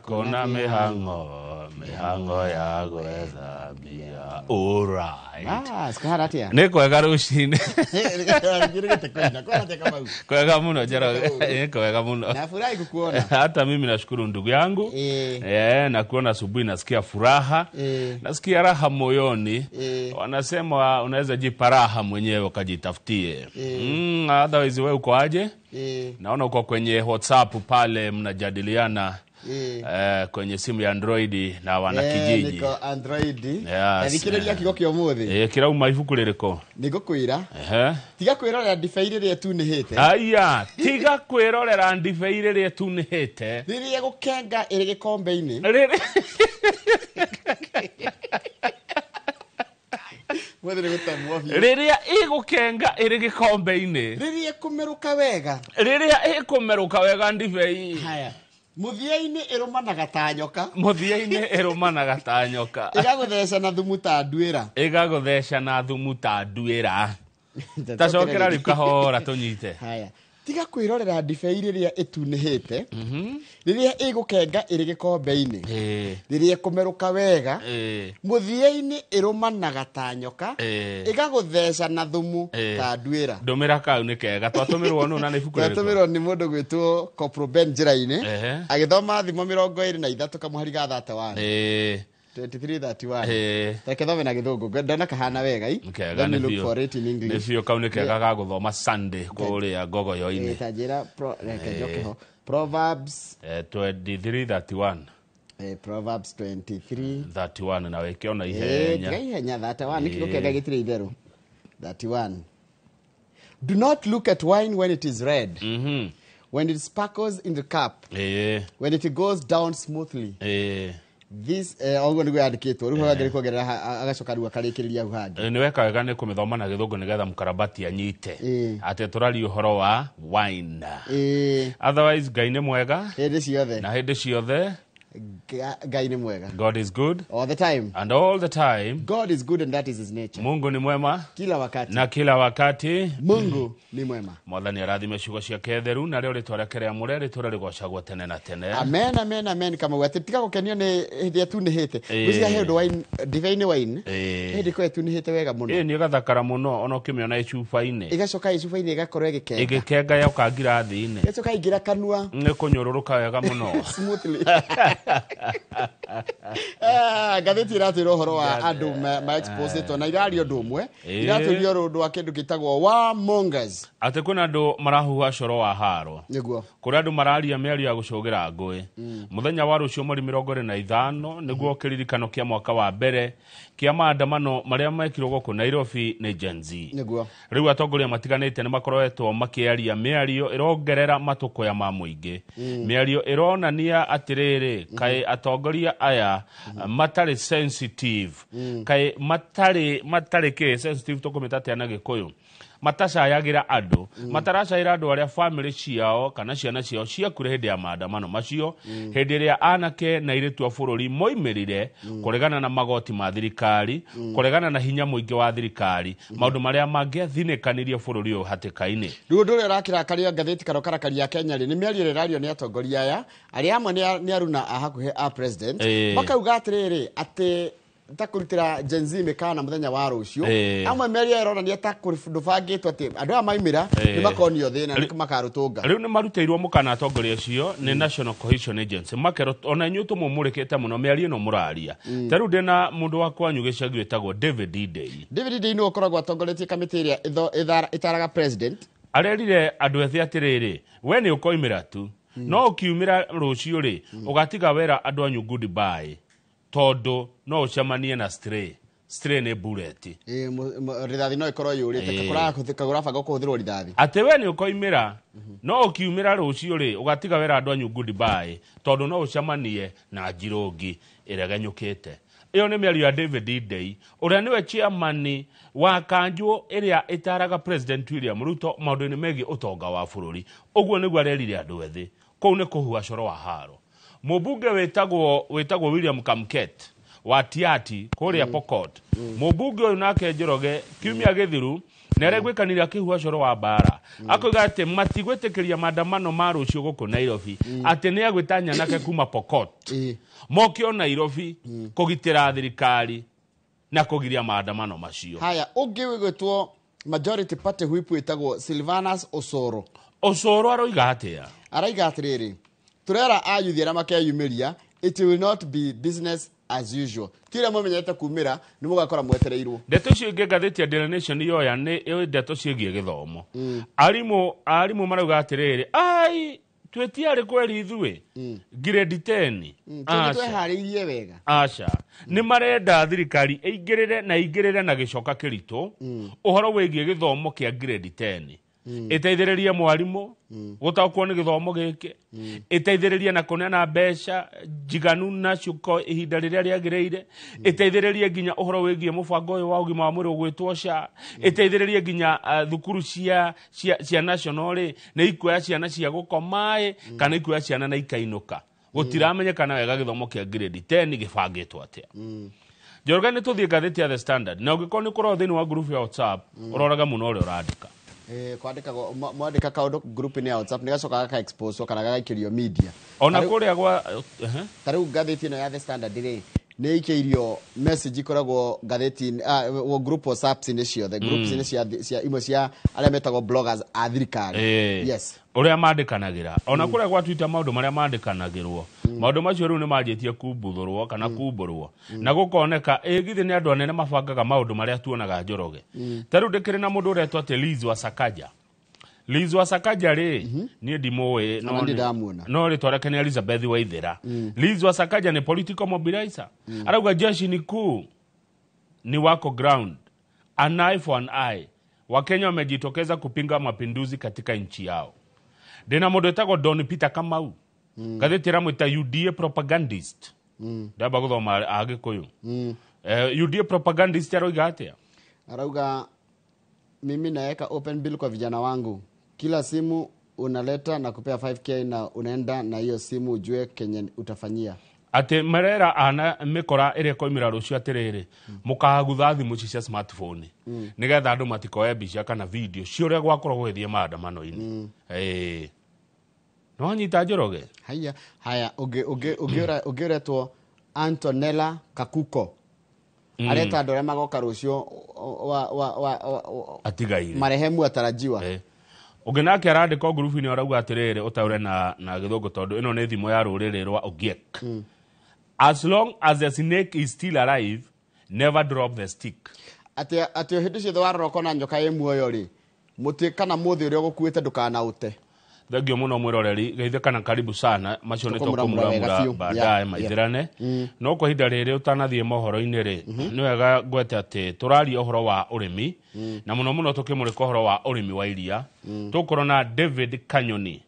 Kuna mihango ya gwetha mbia. Alright. Sikahara atia. Nĩ kwega rũcinĩ. Kwega muno Njaro. Kwega muno. Nafurahi kukuona. Hata mimi nashukuru ndugu yangu. Na kuona asubuhi nasikia furaha. Nasikia raha moyoni. Wanasema unaweza jipa raha mwenyewe ukajitafutie. Otherwise wewe uko aje? Naona uko kwenye WhatsApp pale mnajadiliana. Kwenye simu ya Android na wanakijiji. Niko Android. Nikireria kigo kyo muthi. Kirauma ibuku ririko. Nigo kwira. Tiga kwirorera ndibei ria tunihite. Aya, tiga kwirorera ndibei ria tunihite. Riria gukenga iri gikombe-ini. Riria igukenga iri gikombe-ini. Riria kumeruka wega. Riria ikumeruka wega ndibei. Haya. Muthiaini irumanaga ta nyoka. Muthiaini irumanaga ta nyoka. Igagutheca na thumu ta nduira. Igagutheca na thumu ta nduira. Tacokera riu kahora tunyite. Haya. Tiga kwirorera ndibei riria itunihite. Riria igukenga iri gikombe-ini. Riria kumeruka wega. Muthiaini irumanaga ta nyoka. Igagutheca na thumu ta nduira. Ndumira kau ni kega twatumirwo nu na ni ibuku rĩrĩkũ. Twatumirwo ni mundu gwitwo Corporal Ben Njiraini. Agithoma thimo 23 kamuhari ga 31. 23:31. Tekethome na githungu ndona kahana wega i. Let me look for it in English. Nifio kau ni kega ga guthoma Sunday kuria gogoyo-ini. Tajira Proverbs 23:31. Proverbs 23:31 na wekiona ihenya. Ihenya 31 nikiko kega gitire itheru. 31. Do not look at wine when it is red. When it sparkles in the cup. When it goes down smoothly. This ongo niguo yandikitwo riu hagere kuongerera agacoka riu akarikiriria huhangi ni weka wega ni kumithoma na githungu nigetha mukarabati anyite ate turari uhoro wa wine otherwise Ngai ni mwega hindi ciothe na hindi ciothe Ngai ni mwega. God is good all the time. And all the time God is good and that is his nature. Mungu ni mwema kila wakati. Na kila wakati Mungu ni mwema. Mwathani arathime ciugo ciake theru na rio ritwa rĩake rĩa mũre ritwa rĩgocagwo tene na tene. Amen amen amen. Kama wati tiga gukenio ni hindi atunihite gucia hendo wine divine wine hindi ko atunihite wega muno ni gathakara muno ona ukimiona icuba-ini igacoka icuba-ini igakorwo igikenga yoka ngirathi-ini igacoka igira kanua ni kunyururuka wega muno smoothly. Gatheti iratwira uhoro wa andu ma exposed to na irario ndumwe iratwirio rundu wa kindu kitagwo wa mongers ate kuna andu marahuha coro wa haro niguo kuri andu mararia miario ya gucogira ngui muthenya wa rucio muri 25 niguo kiririkano kia mwaka wa mbere kia maandamano maria mekirwo guku Nairobi ni Gen Z niguo riu atongoria matiganite ni makoretwo makiaria miario irongerera matuko ya mamuingi miario ironania atiriri kai atongoria aya matari sensitive kai matari ke sensitive tukumitatia na gikuyu matacayagira andu mataracaira andu aria family ciao kana ciana ciao ciakure hindi ya maandamano macio hindi ria anake na iritu a bururi moimirire kuregana na magoti ma thirikari kuregana na hinya muingi wa thirikari maundu maria mangiathinikanirie bururi uyu hatikaini riu ndu ria rakirakaria ngatheti karokarakaria Kenya ni miario irario ni atongoria aya aria amwe ni aruna hakuhe a president makauga atiriri ati takurutira Gen Z mekana muthenya wa rucio amwe meria erona ni atakurdubangitwo ati andu a maimira ni makonio thina ni makarutunga riu ni maruteirwo mukana atongoria cio ni National Cohesion Agency makero ona inyu tumumurikite muno meria no muraria taru ndena mundu wa kwanyu gicagi wetagwo David Day no ukoragwo atongoretie kamiti iria itaraga president arerire andu ethi atiriri we ni ukoimira tu no ukiumira rucio ri ugatiga wera andu anyu goodbye todo no ucemanie na stray ne bullet rithathi no ikorwo yurite kagura banga kuhuthirwo rithathi ate we ni ukoimira no ukiumira rucio ri ugatiga wera andu anyu goodbye todo no ucemanie na njirungi ireganyukite iyo ni miario ya David Day uria niwe chairman wa kanjo iria itaraga President William Ruto maundu-ini megi utonga wa bururi uguo niguo arerire andu ethi kou ni kuhua coro wa haro mubunge wetagwo William Kamket wa Tiati kuria Pokot mubunge uyu nake Njoroge kiumia githiru neregwikanira kihuwa coro wa bara akoiga ati matigwitikiria maandamano ma rucio guku Nairobi ati ni agwitanya nake kuma Pokot mokio Nairobi kugitira thirikari na kugiria maandamano macio. Haya ungi wigwitwo majority party whip witagwo Silvanus Osoro aroiga atia araiga atiriri turera ayuthira makeyumiria it will not be business as usual. Tira mumenyete kumira ni mugakora mwetereirwo. Ndeto cio inge gatheti ya Daily Nation yoya ni ndeto ciegie githomo. Arimu marauga atiriri ai twetiare kweri ithue grade 10 twehariirie wega acha ni marenda thirikari ingirire na gicoka kirito uhoro wigie githomo kia grade 10 iteithiririe mwarimu gutakwo ni githomo giki iteithiririe na kunena mbeca jiganu na cuko ihinda riria riagireire iteithiririe ginya uhoro wigie mubango uyu wa ugima wa mwiri ugwitwo SHA iteithiririe ginya thukuru cia national na ikuya ciana cia gukomai kana ikuya ciana na ikainuka gutiramenyekana wega githomo kia grade 10 gibangitwo atia. Njoroge ni tuthie gatheti ya The Standard na ugikoni kuro thini wa group ya WhatsApp uroraga muno uri urandika kwandika mwandika kaundu group ni ya WhatsApp nigacoka ka expose kana gaikirio media ona kuria gwa tariu gatheti no ya The Standard ri ni ikirio message koragwo gatheti wo group WhatsApp ni cio the groups ni cia imwe cia aria metagwo bloggers a thirikari yes uria mandikanagira ona kuria gwa Twitter maundu maria mandikanagirwo maundu macio riu ni manjitie kubuthurwo kana kuburwo na gukoneka githi ni andu anene mabangaga maundu maria tuonaga Njoroge tariu ndikiri na mundu uretwo ati Liz Wasakaja ri ni ndimoe no ri twareke ni Elizabeth Waithera Liz Wasakaja ni political mobilizer arauga jeshi ni kuu ni wako ground an eye for an eye Wakenya wamejitokeza kupinga mapinduzi katika nchi yao. Dena mundu etagwo Don Peter Kamau gatheti ramwita UDA propagandist ndaba guthoma agikuyu UDA propagandist aroiga atia arauga mimi naeka open bill kwa vijana wangu. Kila simu unaleta na kupea 5k na unaenda na hiyo simu ujue Kenya utafanyia. Ate marera ana mikora ire koimira rucio atiriri mukahagutha thimu cia smartphone nigetha andu matikoe mbica kana video ciuria gwakorwo gwithie maandamano-ini no nyita Njoroge haya ugeretwo Antonella Kakuko areta andu aria magoka rucio atigaire marehemu atarajiwa ugenake arandika group ni arauga atiriri utaure na githungu tondu ino ni thimo ya ruriri rwa Ogiek as long as the snake is still alive never drop the stick. Ati hindi cio waroko na nyoka muoyo ri muti kana muthi uria gukuite ndukana ute. Thengio muno mwiroreri geithe kana karibu sana macio ni tukumura baadaye maithirane no kwa hinda riri utanathie mohoro-ini ri ni wega gwete ati turari ohoro wa urimi na muno tukimurika ohoro wa urimi wa iria tukorona David Kanyoni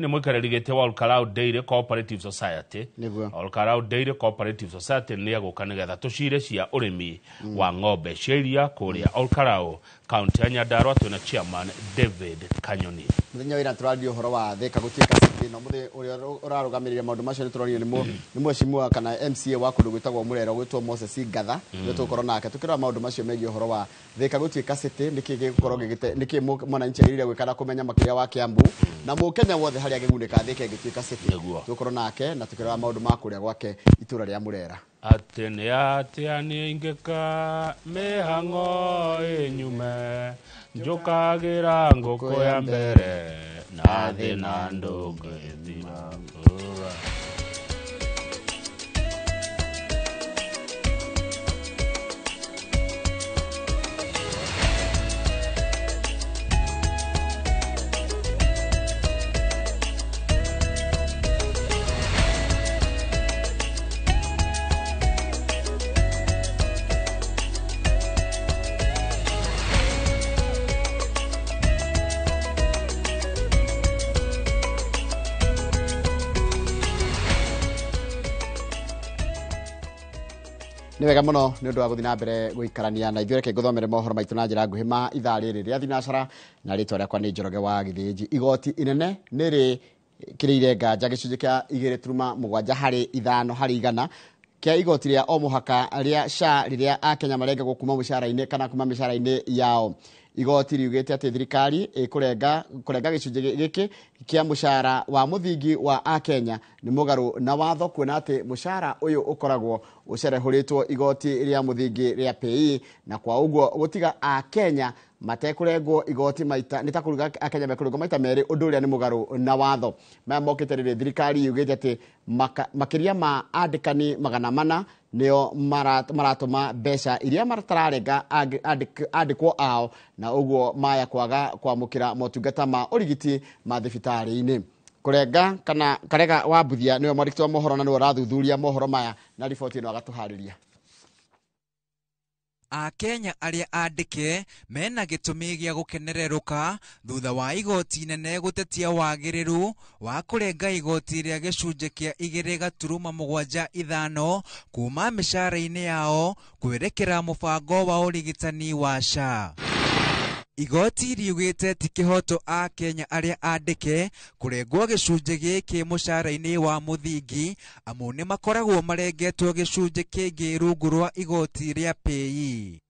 ni mwikariri gite wa Olkarau Dairy Cooperative Society. Olkarau Dairy Cooperative Society ni aguka nigetha tucire cia urimi wa ng'ombe cia iria kuria Olkarau county ya Nyandarua twina chairman David Kanyoni. Muthenya wira turadio horo wa theka gutuika city no muthi uria urarugamirira maundu macio ni turonio ni mweshimwa kana MCA wa kundu gwitagwo Murero gwitwo Moses Ngatha ni tukoro nake tukira maundu macio megie horo wa theka gutuika city niki gikoro gigite niki mwananchi agirire gwikara kumenya makiria wa Kiambu na mukenya wothe haria gigunika theka gituika city tukoro nake na tukira maundu ma kuria gwake itura ria Murera atene atiani ingeka mehango enyume njokagira ngoko ya mbere na thina ndugithira ni wega muno ni undu wa guthina mbere guikarania na ithuĩ reke nguthomere mohoro maitu na njĩra nguhĩ ma ithaa rĩrĩ rĩa thinacara na rĩtwa rĩakwa nĩ Njoroge wa Githĩnji. Igoti inene nĩ rĩkĩrĩire nganja gĩcunjĩ kĩa 2.7 harĩ 100 kia igoti ria o muhaka ria SHA riria Akenya marengagwo kuma mushara-ini kana kuma mishara-ini yao. Igoti riugite ati thirikari kurenga gicunjĩ giki kia mushara wa muthingi wa Akenya ni mugaru na watho, kuona ati mushara uyu ukoragwo ucerehuritwo igoti ria muthingi ria PAYE, na kwa uguo gutiga Akenya matekurengwo igoti maita nitakuruga Akenya mekurengwo maita meri undu uria ni mugaru na watho. Maya mokite riri thirikari yugite ati makiria ma andikani 400 nio maratuma mbeca iria matararenga andikwo ao, na uguo maya kwaga kwamukira motungata ma urigiti ma thibitari-ini. Kurenga kana karega Wabuthia niwe mwandiki wa mohoro na niwe rathuthuria mohoro maya na riboti ino agatuhariria. Akenya aria andike mena gitumi gia gukenereruka thutha wa igoti nene gutetia wagiriru wa kurenga igoti ria gicunjĩ kia 2.75 kuma mishara-ini yao kwerekera mubango wa urigitani wa SHA. Igoti riugite ti kihoto Akenya aria andike kurengwo gicunjĩ giki mushara-ini wa muthingi, amu ni makoragwo marengetwo gicunjĩ kingi rungu rwa igoti ria PAYE.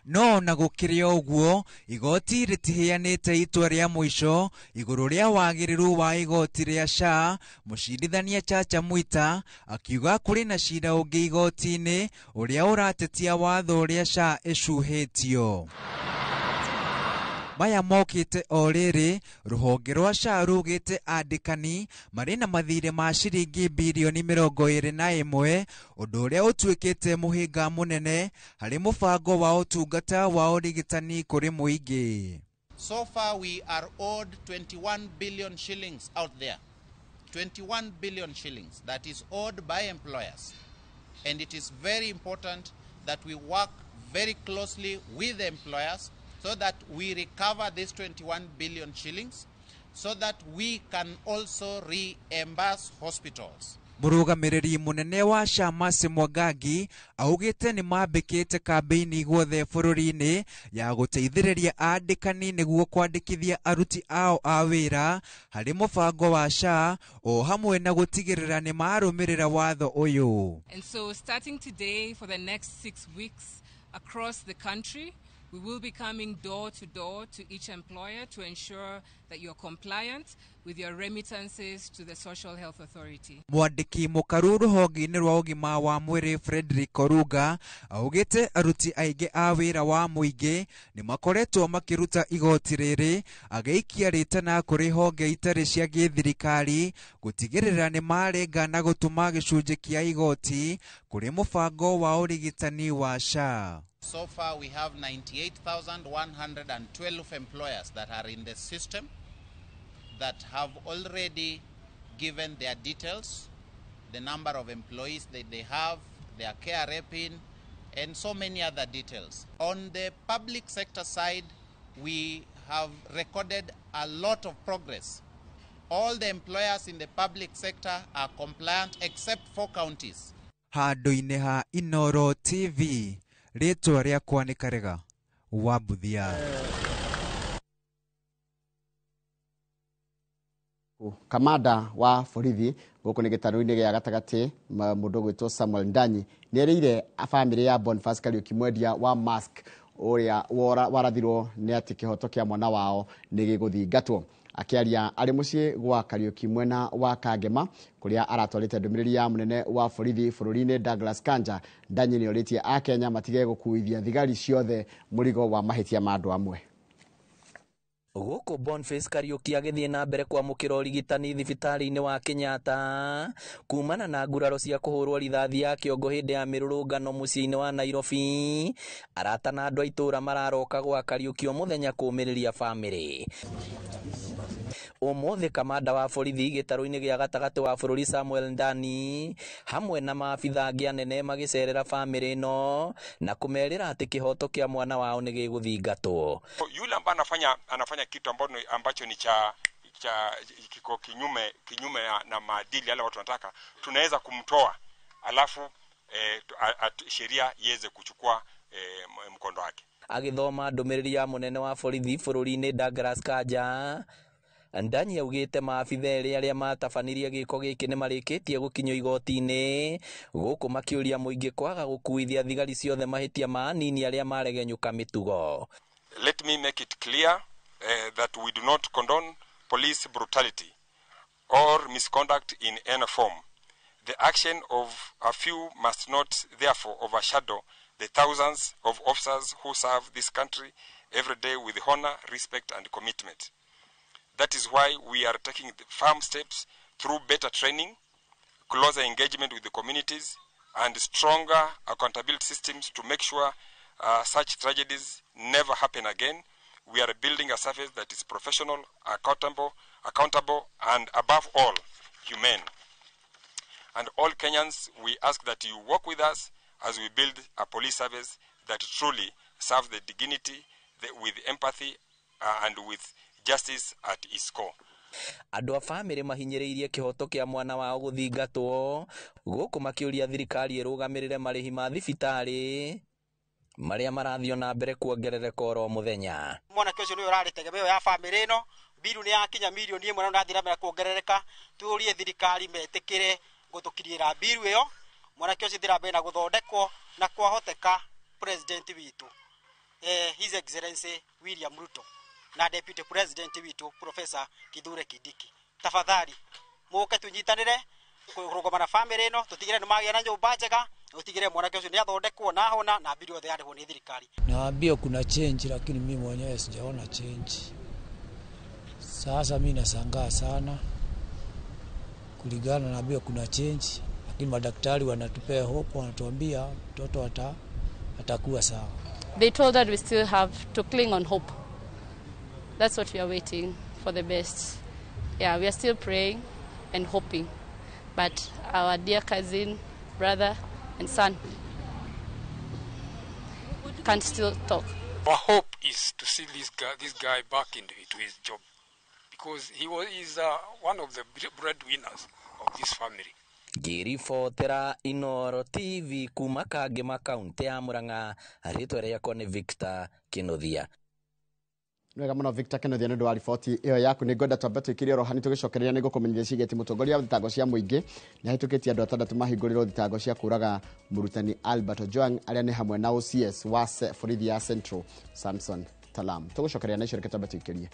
No na gukiri uguo, igoti ritihianite itua ria mwisho iguru ria wagiriru wa igoti ria SHA. Mucirithania Chacha Mwita akiuga kuri na cira ungi igoti-ini uria uratetia watho ria SHA icuhitio. Maya mokite o riri ruhonge rwa SHA rugite andikani mari na mathire ma ciringi bilioni 21, undu uria utuikite muhinga munene hari mubango wa utungata wa urigitani kuri muingi. So far we are owed 21 billion shillings out there. 21 billion shillings that is owed by employers. And it is very important that we work very closely with the employers so that we recover this 21 billion shillings so that we can also reimburse hospitals. Murugamiriri munene wa SHA Mercy Mwangangi augite ni mambikite kambeini guothe bururi-ini ya guteithiriria andikani niguo kwandikithia aruti ao a wira hari mubango wa SHA o hamwe na gutigirira ni marumirira watho uyu. And so starting today for the next 6 weeks across the country, we will be coming door to door to each employer to ensure that you're compliant with your remittances to the Social Health Authority. Mwandiki mukaru ruhonge-ini rwa ugima wa mwiri Frederick Oruga augite aruti aingi a wira wa muingi ni makoretwo makiruta igoti riri, ageikia ritana kuri honge itari cia githirikari gutigirira ni marenga na gutuma gicunjĩ kia igoti kuri mubango wa urigitani wa SHA. So far we have 98,112 employers that are in the system that have already given their details, the number of employees that they have, their KRA PIN, and so many other details. On the public sector side, we have recorded a lot of progress. All the employers in the public sector are compliant except 4 counties. Handu-ini ha Inoro TV, ritwa riakwa ni Karega Wabuthia. Kamanda wa borithi guku ni gitaro-ini gia gatagati mundu gwitwo Samuel Ndanyi ni erire family ya Boniface Kariuki mwendia wa mask uria warathirwo ni ati kihoto kia mwana wao ni giguthingatwo. Akiaria ari mucii gwa Kariuki mwena wa Kangema kuria aratwarite ndumiriri ya munene wa borithi bururi-ini Douglas Kanja, Ndanyi ni oritie Akenya matige gukuithia thigari ciothe murigo wa mahitia ma andu amwe. Guku Boniface Kariuki agithie na mbere kwamukira urigitani thibitari-ini wa Kenyatta kumana na nguraro cia kuhurwo rithathi ya kiongo hindi ya mirurungano mucii-ini wa Nairobi. Arata na andu a itura mararoka gwa Kariuki o muthenya kumiriria family. Umuthi kamanda wa borithi gitaro-ini gia gatagati wa bururi Samuel Ndani hamwe na maabitha angi anene magicerera family no na kumerira ati kihoto kia mwana wao ni giguthingatwo. Yule ambaye anafanya kitu ambacho ni cha kiko kinyume na maadili yale watu wanataka, tunaweza kumtoa alafu sheria iweze kuchukua mkondo wake. Agithoma ndumiriri ya munene wa borithi bururi-ini Douglas Kanja Ndani augite maabitha aria matabanirie giko giki ni marikitie gukinywo igoti-ini guku makiuria muingi kwaga gukuithia thigari ciothe mahitia manini aria maregenyuka mitugo. Let me make it clear that we do not condone police brutality or misconduct in any form. The action of a few must not therefore overshadow the thousands of officers who serve this country every day with honor, respect and commitment. That is why we are taking firm steps through better training, closer engagement with the communities, and stronger accountability systems to make sure such tragedies never happen again. We are building a service that is professional, accountable, and above all, humane. And all Kenyans, we ask that you work with us as we build a police service that truly serves the dignity, with empathy, and with justice at its core. Andu a family mahinyiriirie kihoto kia mwana wao guthingatwo guku makiuria thirikari irugamirire marihi ma thibitari maria marathio na mbere kuongerereka oro muthenya. Mwana kio cio urari tegemeo ya family ino biru ni yakinya milioni 1 na ndathira mbere kuongerereka tuurie thirikari metikire gutukirira biru iyo mwana kio cithira mbere na guthondekwo na kwahoteka president witu His Excellency William Ruto na Deputy President witu Professor Kithure Kindiki. Tafadhali muke tunyitanire kurugama na family ino tutigire ni magia na nyumba njega utigire mwana kio ni athondekwo na hona na biru yothe yarihwo ni thirikari. Naambia kuna change lakini mimi mwenyewe sijaona change. Sasa mimi nashangaa sana. Kulingana naambia kuna change lakini madaktari wanatupea hope, wanatuambia mtoto atakuwa sawa. They told that we still have to cling on hope. That's what we are waiting for, the best. Yeah, we are still praying and hoping. But our dear cousin, brother and son can't still talk. Our hope is to see this guy back into his job, because he's one of the breadwinners of this family. Girifotera Inoro TV kuma Kagema kaunti ya Murang'a, ritwa riakwa ni Victor Kinothia. Nwega muno Victor Kinothia nĩ ũndũ wa riboti ĩyo yaku. Nĩ ngwenda twambe twĩkĩre rohani tũgĩcokereria nĩguo kũmenyithia cigeti mũtongoria wa thitango cia mũingĩ nĩ ahĩtũkĩtie andũ 6 mahingũrĩrwo thitango cia kũraga mũrutani Albert Ojwang arĩa nĩ hamwe na OCS wa borithi ya Central Samson Talam. Tũgũcokereria na icio reke twambe twĩkĩrie.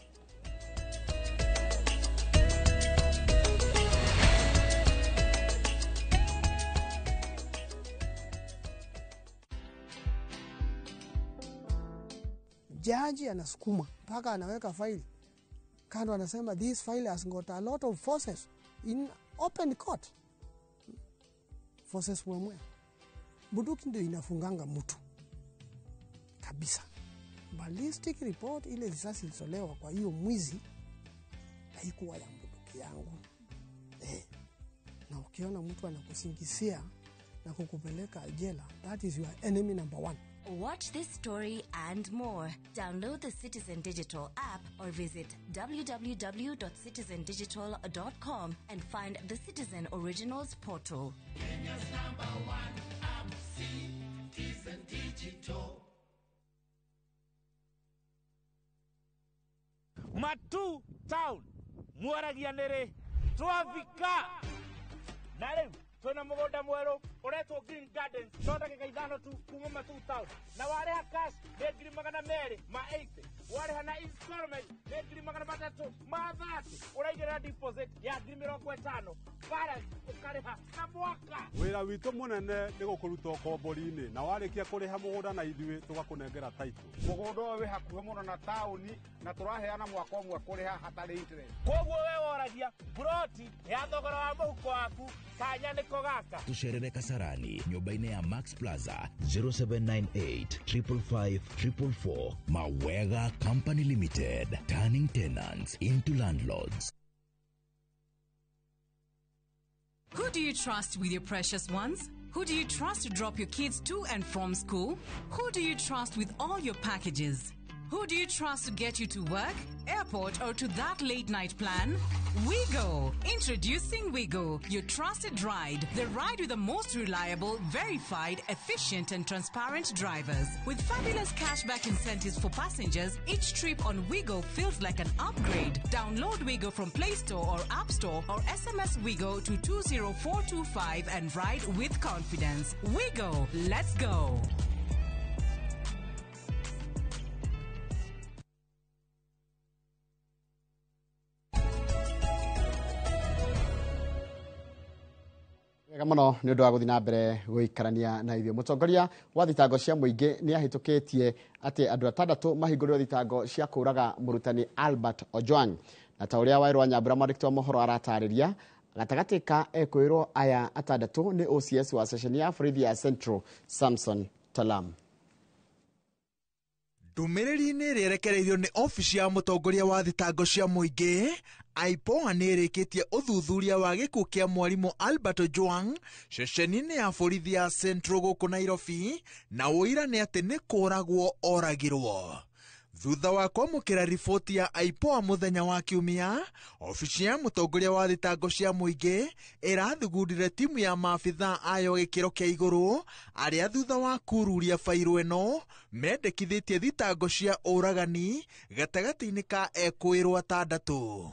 Jaji anasukuma mpaka anaweka faili kando, anasema this file has got a lot of forces in open court. Forces mwemwe bunduki ndio inafunganga mtu kabisa. Ballistic report ile risasi ilizolewa kwa hiyo mwizi haikuwa ya bunduki yangu. Na ukiona mtu anakusingizia na kukupeleka jela, that is your enemy number 1. Watch this story and more. Download the Citizen Digital app or visit www.citizendigital.com and find the Citizen Originals portal. Kenya's #1 app, Citizen Digital. Matu town mwaragia nere twavika na leo twina mugunda mweru uretwo Green Gardens thonda gikaithano tu kuma Matu town na wareha cash ni 280 ma 80 wareha na installment ni 330 ma 30 uraigira deposit ya 50 balance ukariha na mwaka. Wira witu munene ni gukuruta kombori-ini na warikia kuriha mugunda na ithui tugakunengera title. Mugunda we hakuhe muno na tauni na turaheana mwaka umwe kuriha hatari interest. Koguo we woragia broti ya thogora wa muhuko waku kanya niko gaka. Tusherere Kasarani nyumba-ini ya Max Plaza 0798 555 444. Mawega Company Limited, turning tenants into landlords. Who do you trust with your precious ones? Who do you trust to drop your kids to and from school? Who do you trust with all your packages? Who do you trust to get you to work, airport, or to that late night plan? Wigo. Introducing Wigo, your trusted ride. The ride with the most reliable, verified, efficient and transparent drivers. With fabulous cashback incentives for passengers, each trip on Wigo feels like an upgrade. Download Wigo from Play Store or App Store or SMS Wigo to 20425 and ride with confidence. Wigo, let's go. Gamano ni undu wa guthina mbere guikarania na ithio. Mutongoria wa thitango cia muingi ni ahitukitie ati andu 6 mahingũrĩrwo thitango cia kũraga mũrutani Albert Ojwang. Na ta uria Wairũ wa Nyambura mwandĩki wa mohoro aratarĩria, gatagati ka ekwĩrwo aya 6 ni OCS wa session ya borithi ya Central Samson Talam. Ndũmĩrĩri-inĩ rĩerekereirio nĩ ofici ya mũtongoria wa thitango cia muingi, IPOA nĩrĩkĩtie ũthuthuria wa gĩkuũ kĩa mwarimũ Albert Ojwang ceceni-inĩ ya borithi ya Central gũkũ Nairobi, na ũira nĩ atĩ nĩ kũragwo oragirwo. Thutha wa kwamũkĩra riboti ya IPOA mũthenya wa Kiumia, ofici ya mũtongoria wa thitango cia muingi ĩrathugundire timu ya maabithaa ayo gĩkĩro kĩa igũrũ, arĩa thutha wa kururia fairũ ĩno mendekithĩtie thitango cia ũragani gatagatĩ-inĩ ka ekwĩrwo 6.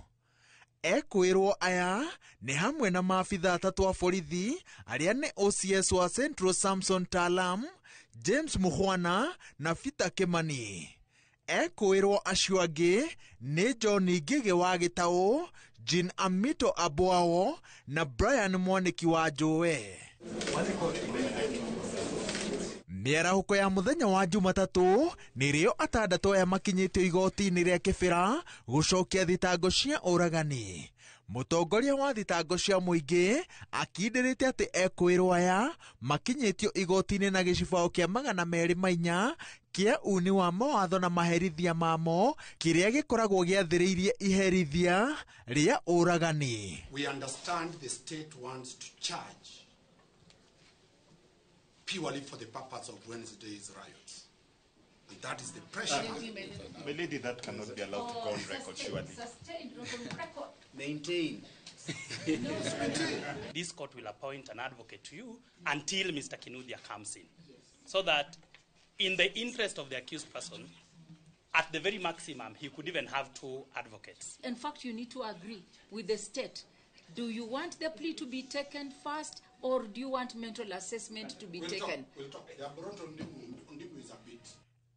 Ekwĩrwo aya nĩ hamwe na maabithaa 3 a borithi arĩa nĩ OCS wa Central Samson Talam, James Mukhwana na Peter Kimani. Ekwĩrwo acio angĩ nĩ John Ngĩgĩ wa Gĩtaũ, Jean Amito Abwao na Brian Mwaniki wa Njũwe. Mĩarahũko ya mũthenya wa Jumatatũ nĩrĩo 6 aya makinyĩtio igoti-inĩ rĩa Kĩbĩra gũcokia thitango cia ũragani. Mũtongoria wa thitango cia muingi akindĩrĩte atĩ ekwĩrwo aya makinyĩtio igoti-inĩ na gĩcibao kĩa 204 kĩa uni wa mawatho na maherithia mamo, kĩrĩa gĩkoragwo gĩathĩrĩirie iherithia rĩa ũragani. We understand the state wants to charge purely for the purpose of Wednesday's riots. And that is the pressure. My lady, that cannot be allowed to go on record, surely. Maintain. This court will appoint an advocate to you until Mr. Kinuthia comes in, so that in the interest of the accused person, at the very maximum, he could even have 2 advocates. In fact, you need to agree with the state. Do you want the plea to be taken first, or do you want mental assessment to be taken? We'll talk. They are brought on Ndimu is a bit.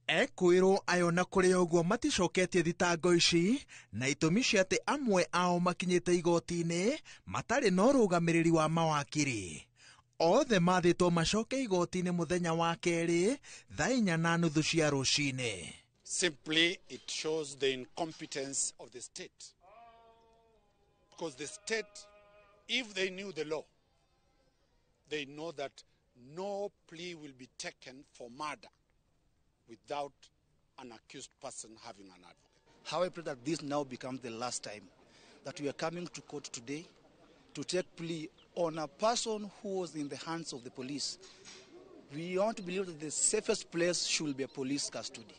Ekwĩrwo ayo na kũrĩ ũguo maticoketie thitango ici, na itũmi cia atĩ amwe ao makinyĩte igoti-inĩ matarĩ na ũrũgamĩrĩri wa mawakiri. Othe mathĩtwo macoke igoti-inĩ mũthenya wa kerĩ 4:30 cia rũcinĩ. Simply, it shows the incompetence of the state. Because the state, if they knew the law, they know that no plea will be taken for murder without an accused person having an advocate. How I pray that this now becomes the last time that we are coming to court today to take plea on a person who was in the hands of the police. We want to believe that the safest place should be a police custody.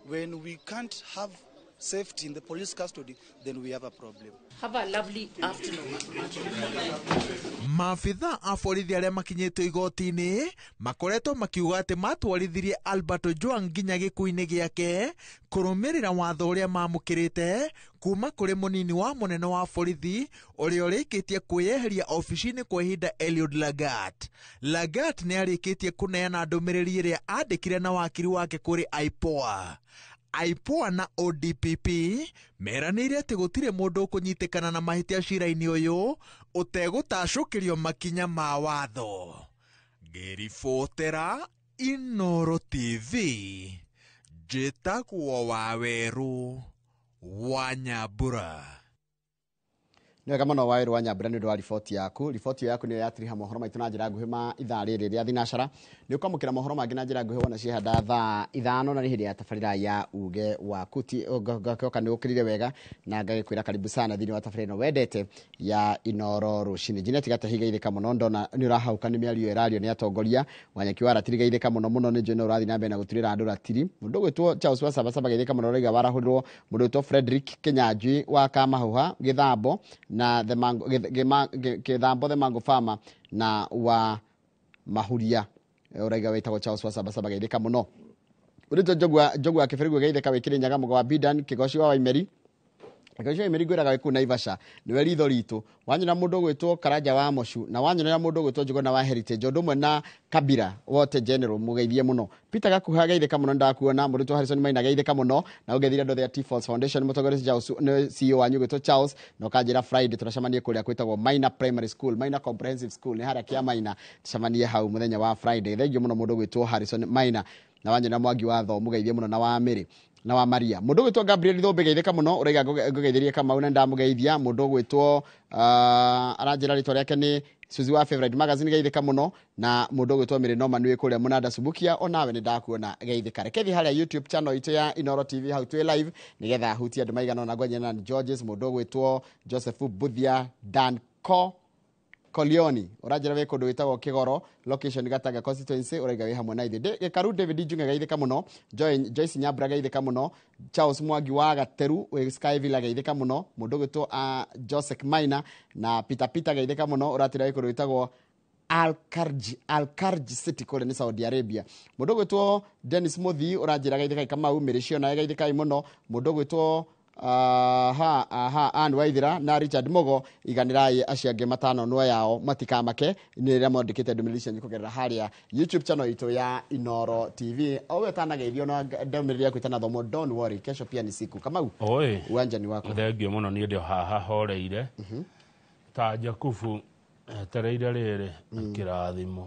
When we can't have safety in the police custody, then we have a problem. Have a lovely afternoon. Maabithaa a borithi arĩa makinyĩtwo igoti-inĩ makoretwo makiuga atĩ matwarithirie Albert Ojwang nginya gĩkuũ-inĩ gĩake kũrũmĩrĩra watho ũrĩa mamũkĩrĩte kuma kũrĩ mũnini wa mũnene wa borithi ũrĩa ũrĩkĩtie kwĩyeheria ofici-inĩ kwa ihinda Eliud Lagat. Lagat nĩ arĩkĩtie kũneana ndũmĩrĩri ĩrĩa andĩkire na wakiri wake kũrĩ IPOA. IPOA na ODPP meranĩire atĩ gũtirĩ mũndũ ũkũnyitĩkana na mahĩtia cira-inĩ ũyũ ũtegũtacũkĩrio makinya ma watho. Ngĩribotera Inooro TV, njĩtagwo Wawerũ wa Nyambura. Nĩ wega mũno Waĩrũ wa Nyambura nĩ ũndũ wa riboti yaku. Riboti yaku nĩ yatiriha mohoro maitũ na njĩra nguhĩ ma ithaa rĩrĩ rĩa thinacara. Nĩ ũkwamũkĩra mohoro mangĩ na njĩra nguhĩ wona ciehanda thaa 5 na nĩ hĩndĩ ya tabarĩra ya uge waku. Ngakĩoka nĩ ũkĩrire wega na ngagĩkwĩra karibu sana thĩinĩ wa tabarĩra ĩno wendete ya Inoro rũcinĩ. Janet Gatahigaithĩka mũno ndona nĩ ũrahauka nĩ mĩario ĩrario nĩ atongoria. Wanyeki wa Ratiri gaithĩka mũno mũno nĩ njũĩ no ũrathiĩ na mbere na gũturĩra andũ Ratiri. Mũndũ gwĩtwo Charles wa Sabasaba gaithĩka mũno ũraiga warahũrĩrwo. Mũndũ gwĩtwo Frederick Kenyanjui wa Kamahuha Gĩthambo na Gĩthambo the Mango Farmer na wa Mahuria ũraiga wĩtagwo Charles wa Sabasaba gaithĩka mũno. Ũrĩtwo Njogua Kĩbĩrĩgũ gaithĩka wĩkĩrĩ Nyagamogo wa Bidan Kĩgoci wa Waimeri. Kĩgoci wa Waimeri gwĩraga wĩkũ Naivasha nĩwe ritho ritũ. Wanyona mũndũ gwĩtwo Karanja wa Moshu na wanyona mũndũ gwĩtwo Njuguna wa Heritage ũndũ ũmwe na Kabira wote general mugeithie mũno. Peter Gakuha gaithĩka mũno ndakuona mũrutwo Harrison Maina gaithĩka mũno na ũgethira ndo the T-Falls Foundation mũtongoria Charles CEO wa nyugĩtwo Charles no kanjĩra Friday turacemanie kũrĩa kwĩtagwo Maina Primary School Maina Comprehensive School nĩ harĩa kĩa Maina tucemanie hau mũthenya wa Friday. Thengiũ mũno mũndũ gwĩtwo Harrison Maina na wanyona Mwangi wa Tho mugeithie mũno na wa Mĩrĩ na wa Maria. Mũndũ gwĩtwo Gabriel Thombe gaithĩka mũno ũraiga ngũgeithirie Kamau na ndamugeithia. Mũndũ gwĩtwo aranjĩra rĩtwa rĩake nĩ Suzi wa Favorite Magazine gaithĩka mũno na mũndũ gwĩtwo Mĩrĩ Noma nĩ kũrĩa Mũnanda Subukia onawe nĩ ndakuona gaithĩka. Rekethi harĩa YouTube channel itu ya Inoro TV hau twĩ live nigetha hutia andũ maigana na gwanyana na Georges. Mũndũ gwĩtwo Joseph Buthia Danco Kolioni urajira we kundu witagwo Kigoro location Gataga constituency uraiga we hamwe na ithe Gikaru David Njunge gaithĩka mũno. Joyce Nyambura gaithĩka mũno. Charles Mwangi wa Gateru we Skyville gaithĩka mũno. Mũndũ gwĩtwo Joseph Maina na Peter gaithĩka mũno uratira we kundu witagwo Al-Karji City kule ni Saudi Arabia. Mũndũ gwĩtwo Dennis Muthi urajira gaithĩka Kamau Mĩrĩcio na gaithĩka mũno. Mũndũ gwĩtwo and Waithira na Richard Mogo iganirai aciange matano no yao matikamake ni rĩa mondikite ndũmĩrĩri kugerera harĩa YouTube channel itu ya Inoro TV. Owe tanageithio na ndũmĩrĩri yaku itana thomo. Don't worry, kesho pia ni siku. Kamau uwanja ni wako. Thengio mũno ni ndio haha horeire ta Jakubu tereire rĩrĩ kĩrathimo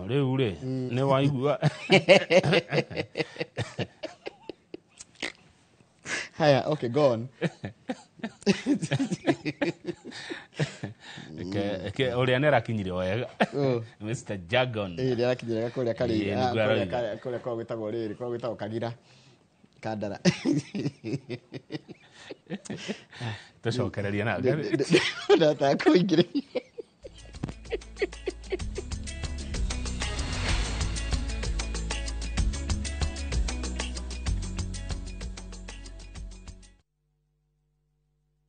rĩu rĩ nĩ waigua Haya, okay, go on. Ũrĩa nĩ rakinyire wega. Mr. Jagon. Nĩ rakinyire kũrĩa kũrĩa kwa gwĩtagwo rĩrĩ, kwa gwĩtagwo Kagira. Kandara. Tũcokereria na ndata kũingĩrĩria.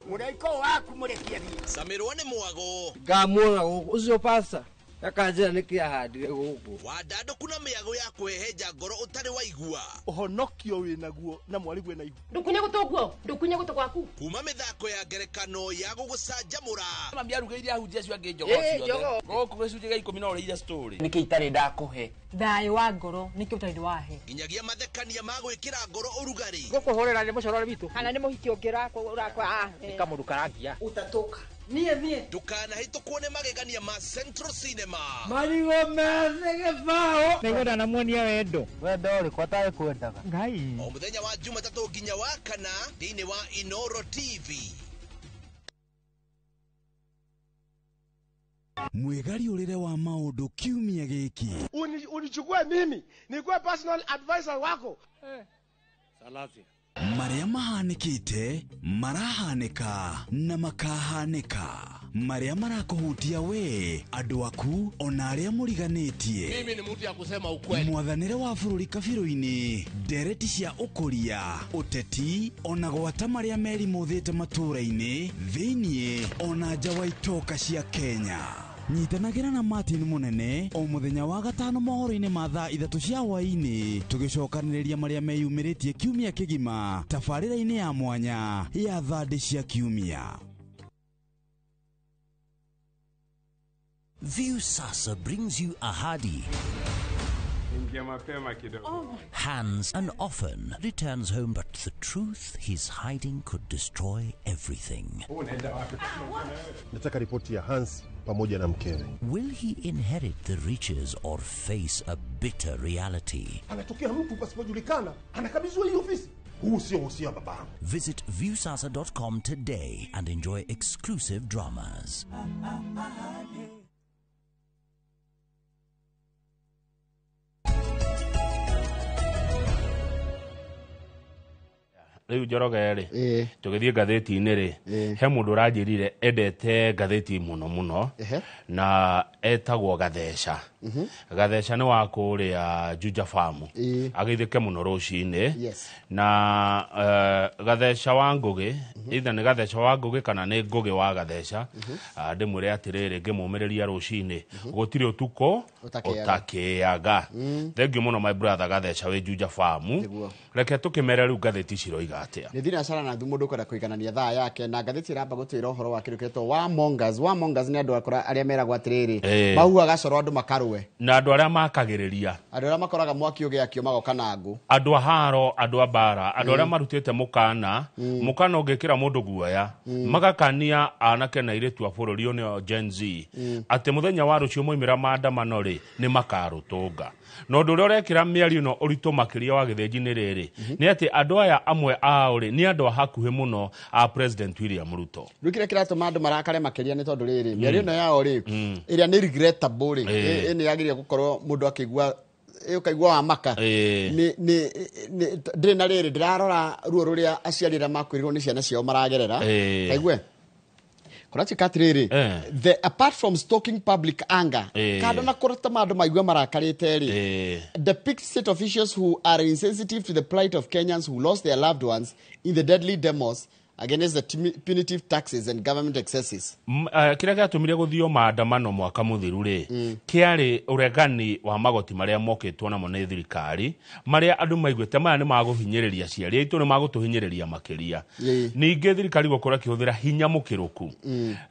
Muraiko waku murekia thie. Samirwa nĩ mwago. Ngamwona ucio pasta. Akanjira niki ahandire guku. Wandandũku na mĩago ya kweheja ngoro ũtarĩ waigua. Ũhonokio wĩnaguo na mwarigu wĩna ihu. Ndukunye gũtũguo, ndukunye gũtũ gwaku. Kuma mĩthako ya ngerekano ya gũgũcanjamũra. Mami arugeire ahunjia cio angĩ njogo ciothe. Gũkũ gĩcunjĩ gĩa 10 no ũrĩire story. Niki itarĩ ndakũhe. Thayũ wa ngoro niki ũtarĩ wahe. Nginyagia mathekania ma gwĩkĩra ngoro ũrugarĩ. Gũkũhũrĩra nĩ mũcorore witũ. Kana nĩ mũhiki ũngĩrakwa kamũrukarangia. Utatoka. Niye. Ndũkanahĩtũkwo nĩ magegania ma Central Cinema. Marigo meze gĩbao. Nĩgũra na muonia wendo. Wendo ũrĩ kwataye kwendaga. Ngai. O mũthenya wa Jumatatũ nginya wa Kana thĩinĩ wa Inoro TV. Mwĩgariũrĩre wa maũndũ kiumia gĩkĩ. Unichukue mimi nikuwe personal advisor wako. Salazia. Marĩa mahanĩkĩte marahanĩka na makahanĩka. Marĩa marakũhutia we andũ aku ona arĩa mũriganĩtie. Mimi ni mtu ya kusema ukweli. Mwathanĩre wa bũrũri kabirũ-inĩ ndereti cia ũkũria ũteti ona gwata marĩa merimũthĩte matũũra-inĩ thĩiniĩ ona nja wa itoka cia Kenya. Nyitanagĩra na Martin Mũnene o mũthenya wa gatano mohoro-inĩ ma thaa 3 cia hwaĩ-inĩ tũgĩcokanĩrĩria marĩa meyumĩrĩtie kiumia kĩgima tabarĩra-inĩ ya mwanya ya thandĩ cia kiumia. View Sasa brings you Ahadi. Hans and often returns home, but the truth he's hiding could destroy everything. Nataka ripoti ya Hans pamoja na mkewe. Will he inherit the riches or face a bitter reality? Anatokea mtu pasipojulikana, anakabidhiwa hii ofisi. Huu sio usia babangu. Visit viewsasa.com today and enjoy exclusive dramas. Riu Njoroge ri tugithie ngatheti-ini ri he mundu uranjirire endete ngatheti muno na etagwo Gatheca. Gatheca ni wa kuria Juja Farm ageithike muno rucini na Gatheca wa Ngugi either ni Gatheca wa Ngugi kana ni Ngugi wa Gatheca ndimwire atiriri ngimumiriria rucini gutiri utuko utakiaga. Thank you muno my brother Gatheca we Juja Farm. Reke tukimere riu ngatheti ciroiga atia ni thina cara na thumu ndukora kuiganania thaa yake na ngatheti ramba gutira uhoro wa kiruketwo wa Mongas ni andu akora aria meragwo atiriri mahuaga coro andu makarwe na andu aria makagiriria andu aria makoraga mwaki ugiakio magoka na ngu andu aharo andu abara andu aria marutite mukana ungikira mundu guoya magakania anake na iretu a bururi oni Gen Z ati muthenya wa rucio moimira maandamano ri ni makarutunga no ndu urekira miario no uritu makiria wa githenji-ini riri ni ati andu aya amwe ao ri ni andu hakuhi muno a President William Ruto. Rukire kiratuma andu marakare makiria ni tondu riri miario no yao ri iria ni regrettable ri ni yagiria gukorwo mundu akigua ukaigua wa maka ni ndire na riri ndirarora ruo ruria aciarira makwirirwo ni ciana ciao maragerera kaigwe Kurachi katiriri apart from stoking public anger kada na kurata mandu maigua marakarite ri depict state officials who are insensitive to the plight of Kenyans who lost their loved ones in the deadly demos against the punitive taxes and government excesses. Kira gatumire guthio maandamano mwaka muthiru ri kiari uregani wa magoti maria moketwo namo ni thirikari maria andu maiguite maya ni maguhinyiriria ciari aitu ni magutuhinyiriria makiria ningi thirikari gukora kihuthira hinya mukiruku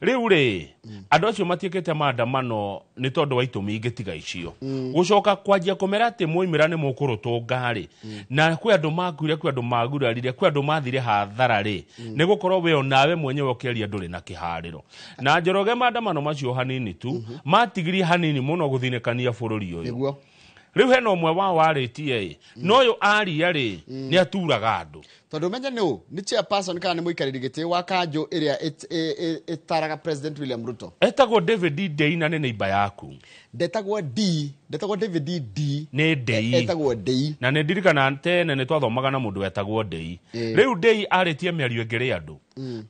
riu ri andu acio matiekete maandamano ni tondu wa itumi ingitiga icio gucoka kwanjia kumera ati moimira ni mukurutunga ri na kwi andu makuire kwi andu magurarire kwi andu mathire hathara ri nigukorwo we onawe mwenyewe ukiaria nduri na kihariro na Njoroge maandamano macio hanini tu matigirie hanini muno guthinekania bururi uyu riu heno mwe wa waritie no yo aria ri ni aturaga andu tondu menye ni chairperson kana ni muikariri giti wa kanjo iria etaraga President William Ruto etagwo David Dei na ni neighbor yaku ndetagwo David D ni Dei etagwo Dei na ni ndirikana tene ni twathomaga na mundu etagwo Dei riu Dei aritie miario ngiri andu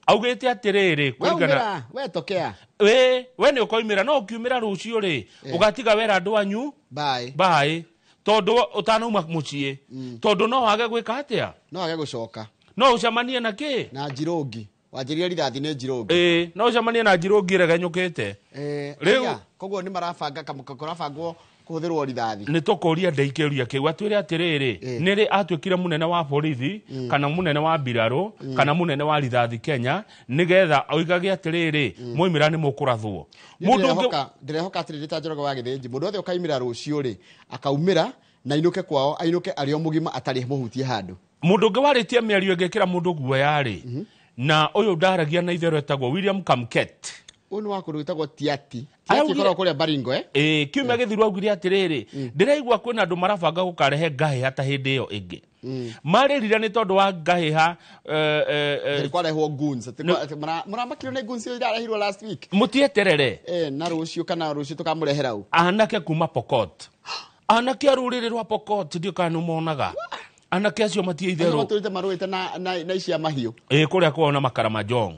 augite atiriri kurigana we tokea we ni ukoimira no ukiumira rucio ri ugatiga wera andu anyu bye tondu utanauma mucie tondu no wage gwika atia no wage gucoka no ucamanie na ki na Njirogi wanjiria rithathi ni Njirogi no ucamanie na Njirogi regenyukite riu koguo ni marabanga kamukora kuthirwo rithathi ni tukuria ndeikiria kiu atwire atiriri ni ri atwikire munene wa borithi kana munene wa mbiraro kana munene wa rithathi Kenya nigetha oigage atiriri moimira ni mukurathwo mundu ndirehoka atiriri ta Njoroge wa githenji mundu othe ukaimira rucio ri akaumira na inuke kwao ainuke ario mugima atari muhutie handu mundu ngi waritie miario ngekira mundu guoya ri na uyu ndaragia na itherũ etagwo William Kamket unu wa kurutagwo Tiati korwo kuria Baringo kiumia githirwo augire atiriri ndiraigua kwina andu marabanga gukarehe ngahi hata hindi iyo ingi maririra ni tondu wa ngahi ha kwarehwo guns muramakirwo ni guns irarehirwo last week mutieterere na rucio kana rucio tukamurehera u anake kuma Pokot anake aruriri rwa Pokot ndio kana monaga anake acio matie itherũ turite maruite na icia mahiũ kuria kuona Makaramajong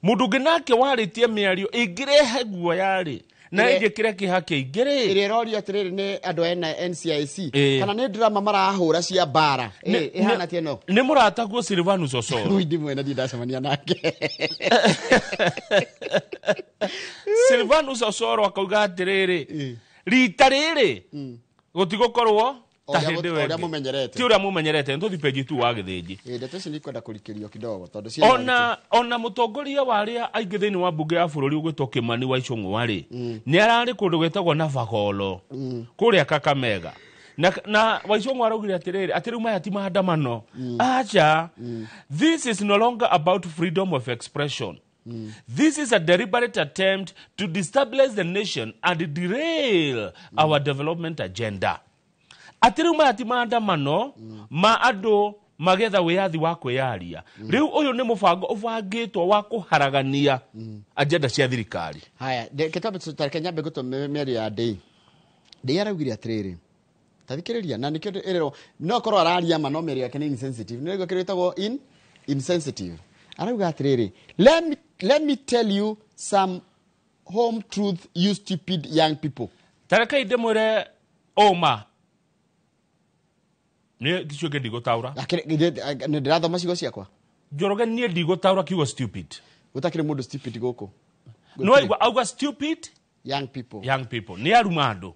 mundu nginake waritie miario ingirehe guoya ri na ingikire kihake igire ire rorio atiriri ni andu ena NCIC kana ni drama marahura cia bara ihana tieno ni murata guo Silvanus Osoro ruidi mwena ndacemania nake Silvanus Osoro akauga atiriri rita riri gutigokorwo Oria mumenyerete ti uria mumenyerete nduthi page 2 wa githinji ndeto ci nikwenda kurikirio kidogo tondu cia ona mutongoria waria aingi thini wa bunge ya bururi ugwitwo Kimani wa Icung'wa ri ni arari kundu gwetagwo na Bagolo kuria Kakamega na wa Icung'wa araugire atiriri atiriu maya ti maandamano acha this is no longer about freedom of expression. This is a deliberate attempt to destabilize the nation and derail our development agenda. Atiriu maya ti maandamano ma andu magetha wiyathi wa kwiyaria riu uyu ni mubango ubangitwo wa kuharagania agenda cia thirikari. Haya kitabu tutareke nyambe guto meri ya Ndei araugire atiriri tathikiriria na nikio erero no korwo araria ma no meri yake ni insensitive ni gukiritago insensitive. Arauga atiriri, let me tell you some home truth, you stupid young people. Tareka inde mwire oma ni gicuke ndigutaura ni ndirathoma cigo ciakwa Njoroge nie ndigutaura kiugo stupid utakire mundu stupid goko no auga stupid young people ni arumandu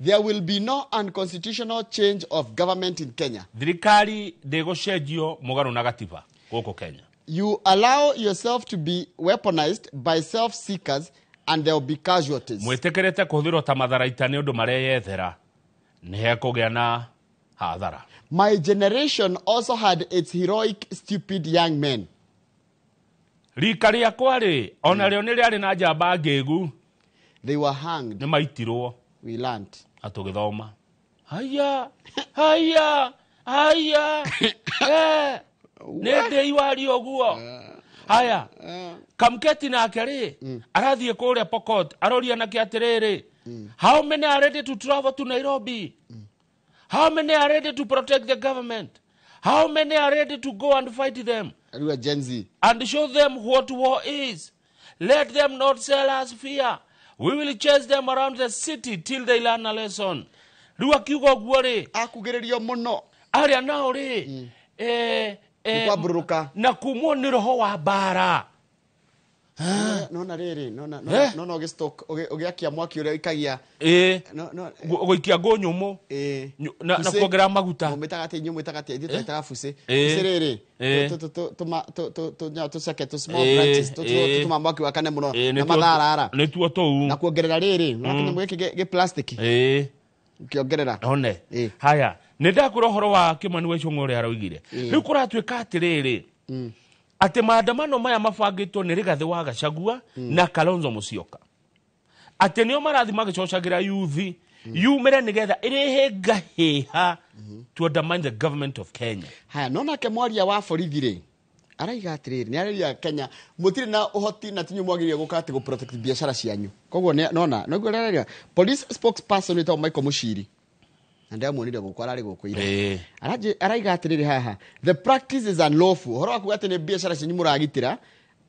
there will be no unconstitutional change of government in Kenya. Thirikari ndegocenjio mugaro na gatiba goko Kenya. You allow yourself to be weaponized by self-seekers and there will be casualties. Mwetekerete kuthirwo ta matharaita ni undu mareyethera ni hekugea na hathara. My generation also had its heroic stupid young men. Rika riakwa ri ona rio ni riari na njamba ngegu. They were hanged. Ni maitirwo. We learned. Atugithoma. Haya. Nende iwari oguo. Haya. Kamketi na akari. Arathie kuria Pokot. Aroria na kiatiriri. How many are ready to travel to Nairobi? How many are ready to protect the government? How many are ready to go and fight them? Gen Z. And show them what war is. Let them not sell us fear. We will chase them around the city till they learn a lesson. Rua kiugo guore. Akugererio muno. Aria nao ri. Kwaburuka. Na kumwo ni roho wa bara. Nona riri, nona ugistock ugiakia mwaki uria ikagia. Ugikia ngo nyumu. Na kuongera maguta. Mumetagati nyumu itagati ithio twitaga fuce. Fuce riri. To sake to small branches. To mwaki wakane muno na matharara. Ni tuo tou. Na kuongerera riri, no mweke ge plastic. Ukiongerera. One. Haya, nindakura horo wa Kimani wa Icũng'wa aroigire. Riu kuratuika atiriri. Ate maandamano maya mabangitwo ni Rigathi wa Gachagua na Kalonzo Musyoka. Ate nio marathi magicocagira yuthi yumire nigetha irihe ngahiha to undermine the government of Kenya. Haya nona ke mwaria wa borithi ri araiga atiriri ni araria Kenya mutire na uhoti na tinyu mwagirie gukati go protect biashara cianyu. Koguo nona no guraria police spokesperson ito Michael Mushiri ande amonire gukwara ri gukwira araiga atiriri haha the practice is unlawful horo akugate ne biashara cinyu muragitira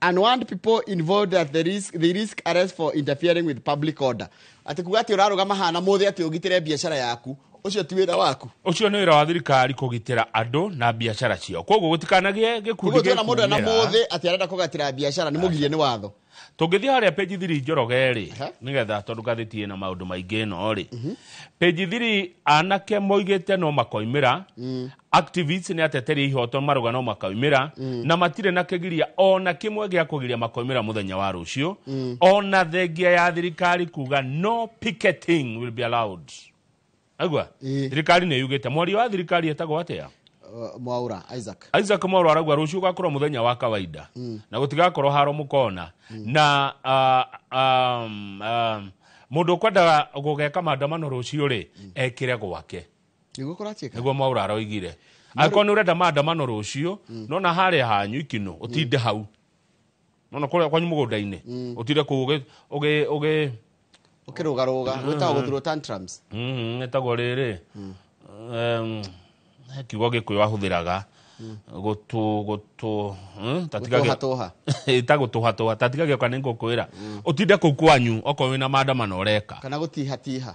and want people involved at the risk arrest for interfering with public order. Ati kugati urarugama hana muthe ati ugitire biashara yaku ucio ti wira waku. Ucio ni wira wa thirikari kugitira andu na biashara cio. Koguo gutikanagie gikundi gikundi na mundu na muthe ati arenda kugatira biashara ni mugirie ni watho. Tungithia haria page 3 Njoroge ri nigetha tondu gathiti na maundu maingi no ri page 3 anake moigite no makoimira activists ni ateteri ihoto maruga no makoimira na matire na kigiria ona kimwe gia kugiria makoimira muthenya wa rucio ona thengia ya thirikari kuga no picketing will be allowed. Agwa thirikari ne yugite mwari wa thirikari etagwo atia Mwaura Isaac Mwaura aragwa rucio gakorwo muthenya wa kawaida na gutigakorwo haro mukona na mundu kwenda gugeka maandamano rucio ri ekire gwake niguo Mwaura aroigire akoni urenda maandamano rucio nona haria hanyu ikino utinde hau nona kuria kwanyu mugunda-ini utinde ku ukirugaruga wita guthuro tantrums etagwo riri kiugo gikuyu ahuthiraga gutu tatigage itagutuhatuha tatigage kana ngukwira utinde ku kwanyu oko wina maandamano ureka kana gutihatiha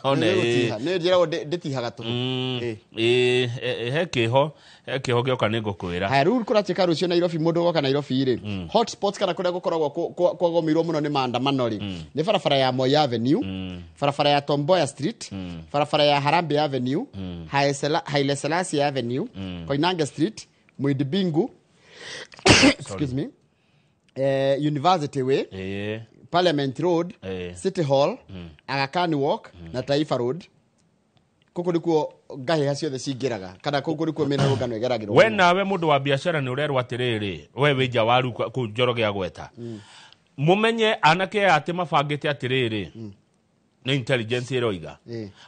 one ne njira nditihaga tu hekiho gioka ni ngukwira ha ruru kuratika rucio Nairobi mundu goka Nairobi ri hotspots kana kuria gukoragwo kwagomirwo muno ni maandamano ri ni barabara ya Moi Avenue barabara ya Tom Mboya Street barabara ya Harambee Avenue Haile Selassie Avenue Koinange Street Mwidibingu excuse me University Way Parliament Road City Hall Aga Khan Walk na Taifa Road kuko ndikuo ngahe hacio the cingiraga kana kuko ndikuo mena rugano igeragirwo we nawe mundu wa biashara ni urerwa atiriri we wija waru ku Njoroge agweta mumenye anake ati mabangite atiriri ni intelligence iroiga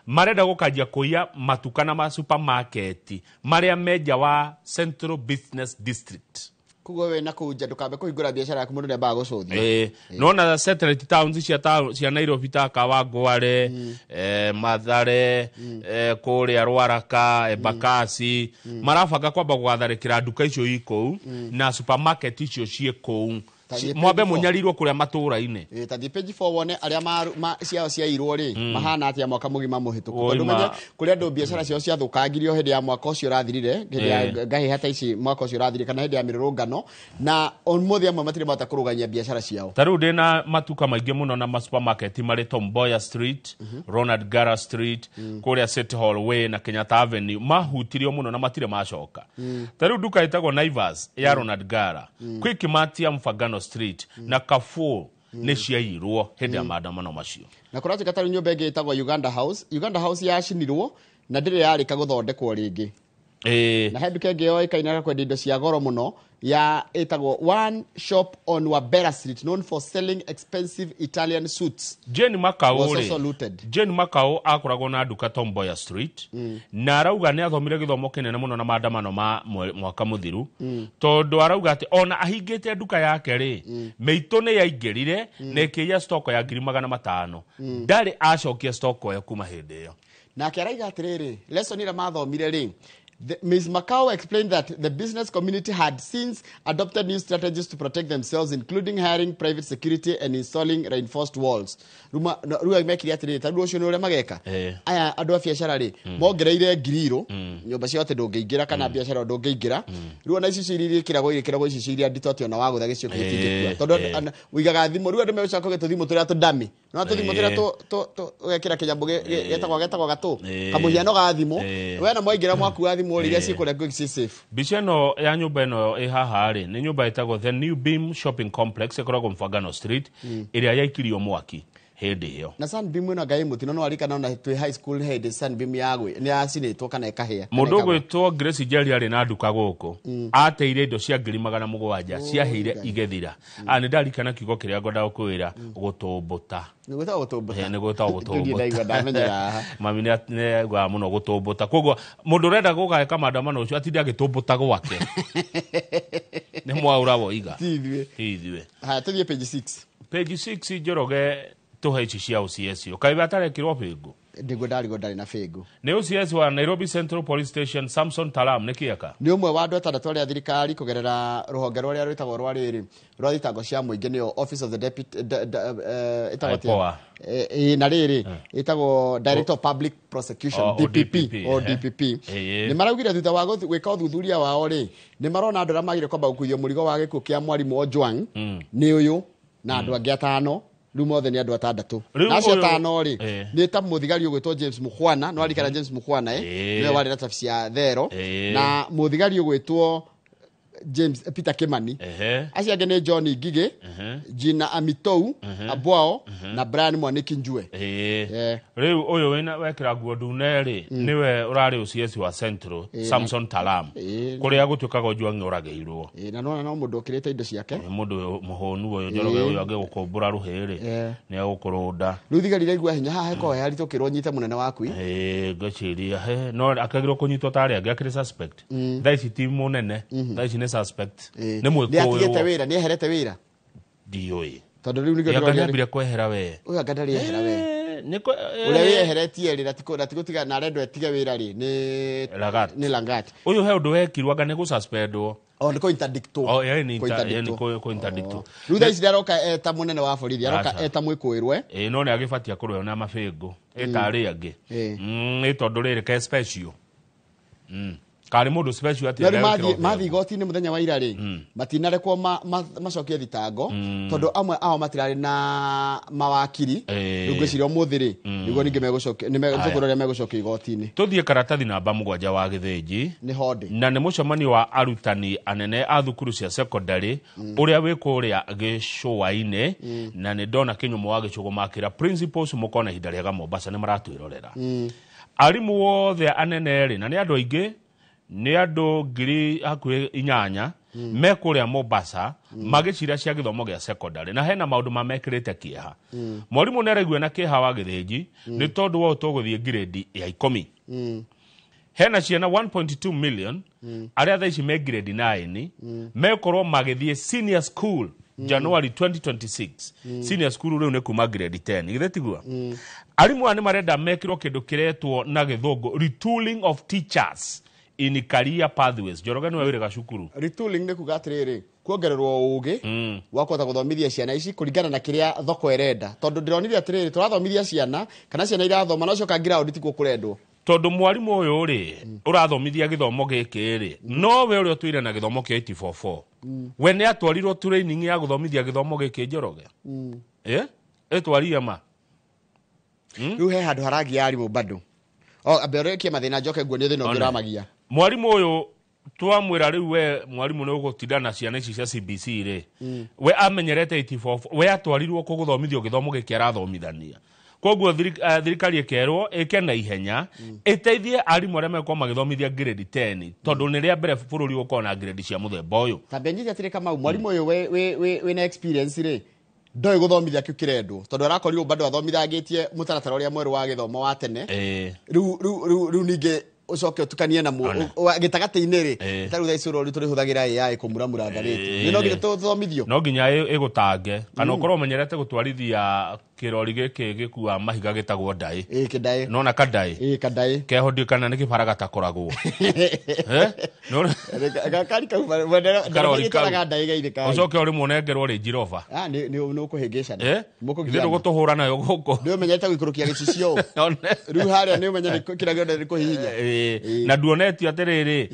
marenda gukajia kuia matukana ma supermarket maria meja wa Central Business District kugo we na kuja dukabe kuigura biashara yaku mundu neba gucuthia nona satellite towns cia Nairobi ta Kawangware Mathare kuria Rwaraka Bakasi marabanga kwamba gwatharikira nduka icio ikou na supermarket icio cie kou mwambe munyarirwo kuria matura-ini tathi page 4 wone aria ciao ciairwo ri mahana atia mwaka mugima muhituku tondu menye kuria andu biashara ciao ciathukangirio hindi ya mwaka ucio rathirire hindi ya ngahi hata ici mwaka ucio rathirire kana hindi ya mirurungano na onmuthi amwe matire bata kurugania biashara ciao taru ndina matuka maingi muno na ma supermarket mari Tom Mboya Street Ronald Gara Street kuria City Hall Way na Kenyatta Avenue mahutirio muno na matire macoka taru duka itagwo Naivas ya Ronald Gara Quickmart ya Mfagano Street na Carrefour ne ciairwo hindi ya maandamano macio na kurati kataru nyumba ĩngĩ itagwo Uganda House yacinirwo na ndire yarika guthondekwo ringi na henduka ĩngĩ yoĩkaine kwenda indo cia goro muno ya itagwo One Shop on Wabera Street known for selling expensive Italian suits. Jane Makao akoragwo na nduka Tom Mboya Street na arauga ni athomire githomo kinene muno na maandamano ma mwaka muthiru tondu arauga ati ona ahingite nduka yake ri meito ni yaingirire na ikiya stock ya 500,000 ndari acokia stock ya kuma hindi iyo na keraiga atiriri lesson ira mathomire ri Ms. Makao explained that the business community had since adopted new strategies to protect themselves, including hiring private security and installing reinforced walls. Rua mekiri atiri tandu ucio nure mageka. Aya andu a biashara ri mongereire ngiriro nyumba cia hote ndungiingira kana biashara ndungiingira. Rua na ici ciriri kiragwo ici ciria nditoti ona wa gutha gicio kitingikua. Tondu wigaga thimo rua ndeme ucako getuthimo turia tudami. No tuthimo turia to gekira kinyambu getagwo gatu. Kamuhiano ga thimo. We na mwaingira mwaku thimo moriria cikore go safe. Bisheno ya nyumba eno haha ri ni nyumba itagwo The New Beam Shopping Complex ikoragwo Mfagano Street iria yaikirio mwaki hindi iyo na Sunbeam ino gai mutino no arika na twi high school head Sunbeam yagwe ni acinitwo kana ikahia mundu gwitwo Grace Njeri ari na nduka guku ateire indo cia 700,000 ciaheire igethira ani ndarikana kiugo kiria ngoda gukwira gutumbuta ni gwita gutumbuta ni gwita gutumbuta mami ne gwa muno gutumbuta koguo mundu renda gugaka maandamano ucio atindi agitumbuta gwake ni mwaurabo iga ithiwe ha tuthie page 6 Njoroge tuhe ici cia OCS kaiba atarekirwo Bengo ndigo ndari na Bengo ni OCS wa Nairobi Central Police Station Samson Talam ni kiaka ni umwe wa andu atandatũ arĩa thirikari kugerera ruhonge rũrĩa rwĩtagwo rwa rĩrĩ rwa thitango cia mũingĩ nĩyo Office of the Deputy itagwo na rĩrĩ itagwo Director of Public Prosecution DPP ni maraugire thutha wa gwĩka ũthuthuria wao rĩ ni marona andũ arĩa magire kwamba gũkuithio mũrigo wa gĩkuũ kĩa mwarimu Ojwang nĩ ũyũ na andũ angĩ atano rumothe ni andu atandatũ na cia tano ri ni ta muthigari ugwitwo James Mukhwana no arikana James Mukhwana ni wari na tafi cia thero na muthigari ugwitwo James Peter Kimani acia angĩ ni John Ngige Gina Amitou Abwao na Brian Mwaniki Njue riu uyu wina wekira nguo ndune ri niwe urari OCS wa Central Samson Talam kuria gutukaga Ojwang urageirwo na no mundu okirite indo ciake mundu muhonu uyu Njoroge uyu ange gukumbura ruhiri ni agukurunda riu thigari raigua hinya haha ko yaritukirwo nyite munene waku ngaciria no akagirwo kunyitwo tari ange akiri suspect thaici ti munene thaici ni suspect ni mwiko uyu atigete wira ni eherete wira dioi tondu riu nigio ndagambire kwehera we uyu agandari ehera we niko ule yeheretie ri ratigutiga na rendo etige wira ri ni Langat uyu he undu wekirwa anga ni gususpendwo niko interdicto ni ko interdicto rutha ici ndaroka eta munene wa borithi aroka eta mwikuirwe no ni agibatia kurwe na mabengo etari angi ni tondu riri ke special kari mundu special ati mathi goti ni muthenya wa ira ri matinare kwa macokie thitango tondu amwe ao matirari na mawakiri rugwicirio muthiri nigo ninge megucokia ni megucokia megucokia igoti-ini tuthie karatathi namba 7 wa githinji ni honde na ni mucemanio wa arutani anene a thukuru cia secondary uria wikuria Gicũa-inĩ na ni ndona kinyumo wa Gĩchũgũ makira principals mukona ihinda riega Mombasa ni maratwirorera arimu wothe anene ri na ni andu aingi ni andu ngiri hakuhi 8 me kuria Mombasa magicira cia githomo gia secondary na hena maundu mamekirite kieha mwarimu neraigua na kieha wa githinji ni tondu wa tuguthie grade ya 10 hena ciana 1.2 million aria thaici me grade 9 mekorwo magithie senior school January 2026 senior school riu ne kuma grade 10 githĩtigua arimu ani marenda mekirwo kindu kiretwo na githungu retooling of teachers in career pathways Njoroge niwe wĩra gacukuru retooling nĩ kuga atĩrĩrĩ kuongererwo ũũgĩ wa kũhota gũthomithia ciana ici kũringana na kĩrĩa thoko ĩrenda tondu ndironire atĩrĩrĩ tũrathomithia ciana kana ciana irathoma no coka ground tikuo kũrendwo tondu mwarimu uyu ri urathomithia githomo giki ri no we uri tuire na githomo kia 844 we ni atwarirwo training ya guthomithia githomo giki Njoroge etwaria ma riu he handu haragia arimu bado aberekie mathina njoke nguo thina ngiramagia mwarimu uyu twamwira riu we mwarimu ni ugutindana ciana ici cia CBC ri we amenyerete 844 we atwarirwo kuguthomithio githomo giki arathomithania koguo thirikari ekerwo eke na ihenya eteithie arimu aria mekwo magithomithia grade 10 tondu ni ria mbere bururi uko na grade cia muthemba uyu tambenyi atire kama mwarimu uyu we na experience ri ndoi guthomithia kiu kirendwo tondu arakorirwo bado athomithagitie mutaratara uria mweru wa githomo wa tene riu ninge ucoke utukanie na gitagati-ini ri taru thaici rori turi huthagira AI kumuramura ndariti ni no nginya tuthomithio no nginya igutange kana ukorwo menyerete gutwarithia kirori giki gikua mahiga gitagwo ndai kidai no na kadai kadai kehondi kana ni kibara gatakoragwo no gakari ka karori ka ndai gaire ka ucoke uri munengerwo ri Jirova ni ukuhingicana mukugira gutuhura nayo guko ndio menyete guikurukia gicicio riu haria ni umenye kira gionde rikuhinya na duoneti atiriri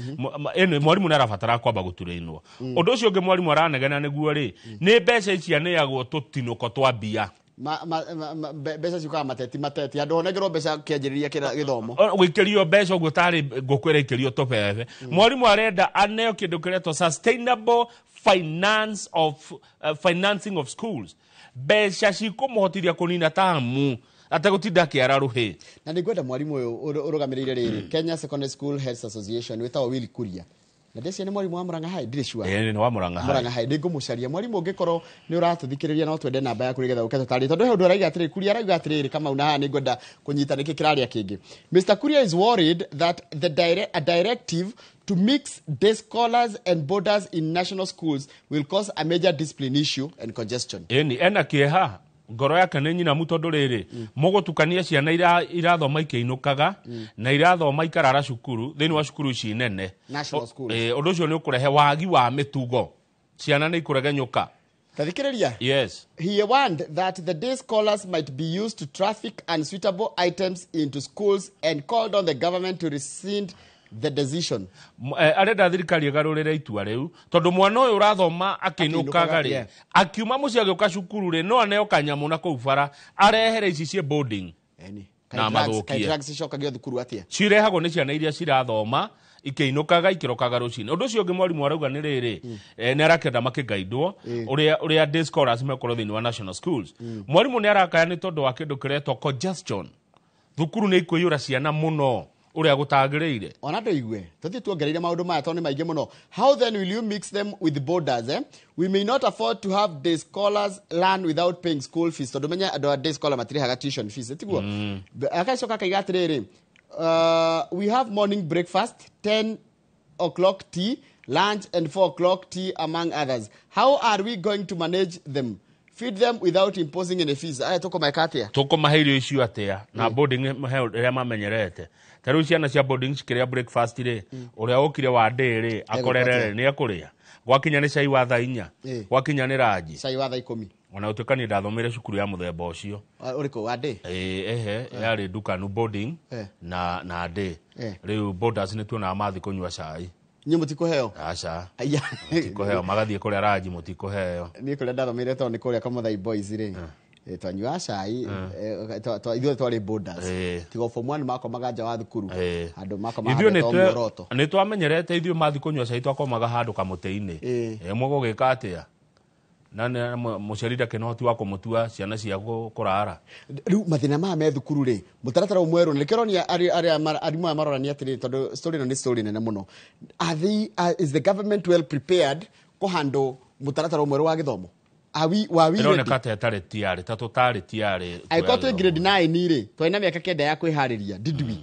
ene mwarimu narabatara kwamba guturainwo undu ucio ungi mwarimu aranegena niguo ri ni mbeca ici aneagwo tutinuko twa mbia mbeca ciukaga mateti andu honengerwo mbeca kianjiriria githomo gwikirio mbeca uguo tari ngukwira ikirio tobebe mwarimu arenda aneo kindu kiretwo sustainable finance of financing of schools mbeca cikumuhotithia kunina tamu atagutinda kiararuhi na ningwenda mwarimu uyu urugamirire riri Kenya Secondary School Health Association wetawa Willy Kuria na ndeci ni mwarimu wa Murang'a High ndire shua ni wa Murang'a High ndingumucaria mwarimu ungikorwo ni uratuthikiriria no twende namba yaku nigetha uke tutari tondu he undu araiga atiri Kuria araiga atiri kama una ha ningwenda kunyita niki kiraria kingi Mr. Kuria is worried that a directive to mix day scholars and boarders in national schools will cause a major discipline issue and congestion ena kieha ngoro yake nĩ nyina mutondu riri mugutukania ciana irathoma ikeinukaga na irathoma ikarara cukuru thini wa cukuru ici nene national schools undu ucio ni ukurehe wagi wa mitugo ciana ni ikuregenyuka tathikiriria yes he warned that the day scholars might be used to traffic unsuitable items into schools and called on the government to rescind the decision arenda thirikari igarurire itua riu tondu mwana uyu urathoma akinukaga ri akiuma muci agioka cukuru ri no aneo kanyamu na kou bara arehere ici cie boarding na mathukie drugs icokagio thukuru atia cirehagwo ni ciana iria cirathoma ikeinukaga ikirokaga rucini undu ucio ungi mwarimu arauga ni riri ni arakenda makigaidwo uria day scholars mekorwo thini wa national schools mwarimu ni arakaya ni tondu wa kindu kiretwo congestion thukuru ni ikuiyura ciana muno uria gutagiriire ona ndoigwe tuthi tuongereire maundu maya tondu maingi muno how then will you mix them with boarders we may not afford to have day scholars learn without paying school fees tondu menya andu a day scholar matirihaga tuition fees tiguo akacoka kaiga atiriri we have morning breakfast 10 o'clock tea lunch and 4 o'clock tea among others how are we going to manage them feed them without imposing any fees aya tukomaikatia tukomaheirio icio atia na boarding ria mamenyerete taru ciana cia boarding cikiria breakfast ri uria ukire wa day ri akorerere ni akuria gwakinya ni cai wa thaa 4 gwakinya ni rangi cai wa thaa 10 ona utukani ndathomire cukuru ya muthemba ucio uriko wa day yari dukanu boarding na day riu boarders ni tuona mathi kunywa cai nyi mutikuheo aca mutikuheo magathie kuria rangi mutikuheo ni kuria ndathomire to ni kuria Komuthai boys ri twanyua cai ithuĩ twari boarders tigo form 1 makomaga nja wa thukuru andu makomaga moroto ni twamenyerete ithuĩ mathi kunyua cai twakomaga handu kamutĩ-inĩ mwe gũgĩka atia na mucerida kenoti wako mutua ciana cia kurara riu mathina ma me thukuru ri mutaratara umweru ni kironia arimu amarorania atiri tondu story no ni story nene muno is the government well prepared ko handle mutaratara umweru wa githomo ironeka tetare tiare tatutari tiare aikote grade 9 ri twaina miaka kenda ya kwihariria didwi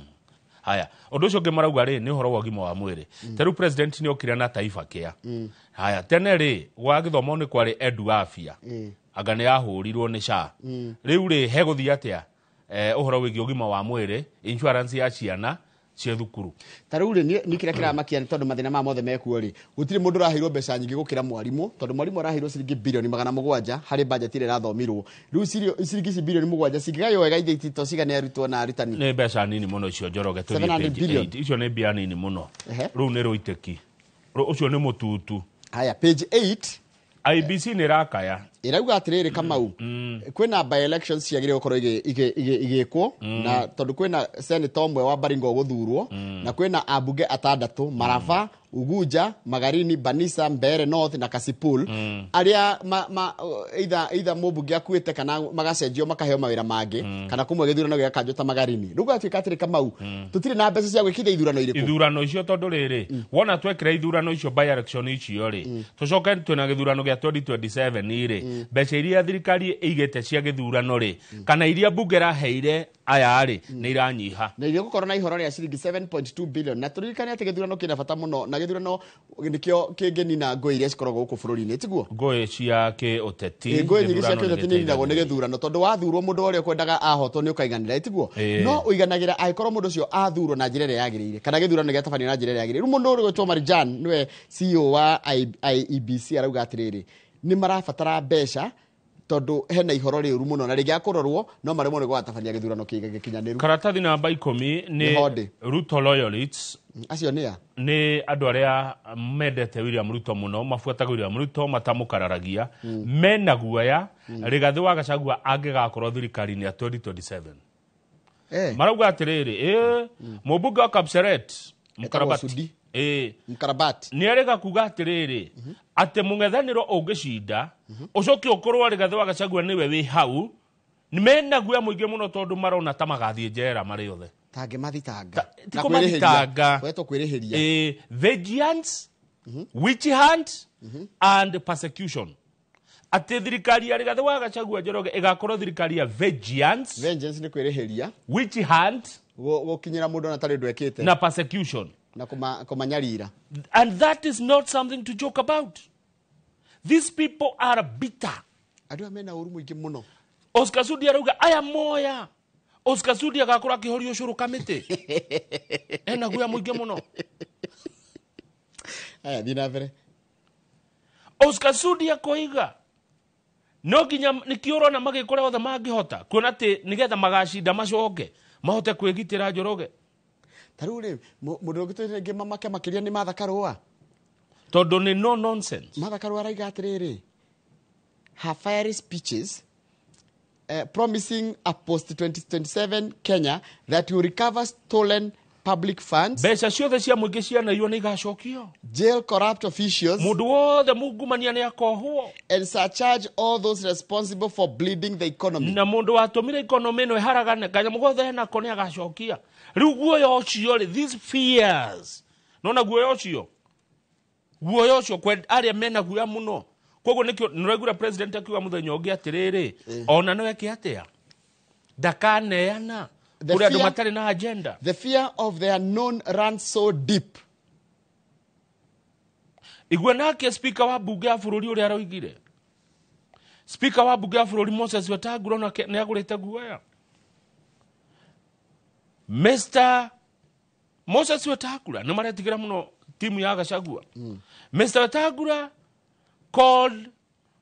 haya undu ucio ngi marauga ri ni horo wa gimo wa mwiri teru president ni okira na taifa kia haya tene ri wa githomo ni kwari edu afia anga ni ahurirwo ni sha riu ri heguthi atia uhoro wigi ugima wa mwiri insurance ya ciana cia thukuru taru ri ni kira makia tondu mathina ma mothe mekuo ri gutiri mundu raheirwo mbeca nyingi gukira mwarimu tondu mwarimu raheirwo ciringi bilioni 700 hari budget ire rathomirwo riu ciringi bilioni 700 cingigayo wega ithitito cigane arutwo na arutani ni mbeca nini muno icio Njoroge icio ni mbia nini muno riu ni ruiteki ucio ni mututu haya page 8 IBC ni rakaya irauga atiriri Kamau kwina by elections ciagire gukorwo igikwo na tondu kwina senator omwe wa Baringo guthurwo na kwina abunge atandatu Marava Ugunja Magarini Banisa Mbere North na Kasipul aria either mubunge akuite kana magacenjio makaheo mawira mangi kana kumwe githurano gia kanjota Magarini ruga atwika atiri Kamau tutire na mbeca cia gwikithia ithurano iriku ithurano icio tondu riri wona twekira ithurano icio by election icio ri tucoke twina githurano gia 2027 ri mbeca iria thirikari igete cia githurano ri kana iria bunge raheire aya ri ni iranyiha na irio gukorwo na ihoro ria ciringi 7.2 billion na turirikane ati githurano kina bata muno na githurano nikio kingeni na ngoi iria cikoragwo guku bururi-ini tiguo ngoi cia ke uteti ngoi nyingi cia ke uteti ni ninago ni githurano tondu wathurwo mundu uria kwendaga ahotwo ni ukaiganira tiguo no uiganagira aikorwo mundu ucio athurwo na njira iria yagirire kana githurano giatabanio na njira iria yagirire mundu uri gwetwo Marijan niwe CEO wa IEBC arauga atiriri ni marabatara mbeca tondu hena ihoro riuru muno na rigia kurorwo no marimo ni gwatabania githurano gikinyaniru karatathi namba 10 ni Ruto loyalists acio nia ni andu aria mendete William Ruto muno mafuataga William Ruto matamukararagia mena guoya Rigathi wa Gachagua angigakorwo thirikari-ini ya 2027 marauga atiriri mubunge wa Kapseret Mkarabati Mkarabati ni arega kuga atiriri ate mungethaniro ungicinda ucoke ukorwo Rigathi wa Gachagua niwe wi hau ni mena guoya muingi muno tondu marona ta magathie njera mari othe tange mathitanga na kwirihiria weto kwirihiria vengeance witch hunt and persecution ate thirikari ya Rigathi wa Gachagua Njoroge igakorwo thirikari ya vengeance ni kwirihiria witch hunt gukinyira mundu na tari ndwekite na persecution na kumanyarira and that is not something to joke about. These people are bitter. Adu amena uru mwingi muno. Oscar Sudi arauga aya moya. Oscar Sudi agakora kihorio curu kamite. Ena guya mwingi muno. Aya dina vere. Oscar Sudi akoiga no ginya nikioro na magikora othe mangihota kuona ati nigetha magacinda macoke mahote kwigitira Njoroge tarure mundu gitire ngi mamake makiria ni Martha Karua tondu ni no nonsense Martha Karua raiga atiriri her fiery speeches promising a post 2027 Kenya that will recover stolen public funds beca ciothe cia muingi cianaiywo ni igacokio jail corrupt officials mundu wothe mungumania ni akohwo and surcharge all those responsible for bleeding the economy na mundu watumire economy no iharagane kanya mugothe hena ko ni agacokia riu guoyo ucio ri these fears nona guoyo ucio kwenda aria mena guoya muno koguo nikio niraigura president akiwa muthenya ungi atiriri ona no eke atia ndakaneana kuri andu matari na agenda. The fear of the unknown runs so deep. Igwe nake speaker wa bunge ya bururi uri aroigire. Speaker wa bunge ya bururi Moses Wetangula ni agurite guoya. Mr. Moses Wetangula ni maretigira muno timu ya Gachagua. Mr. Wetangula called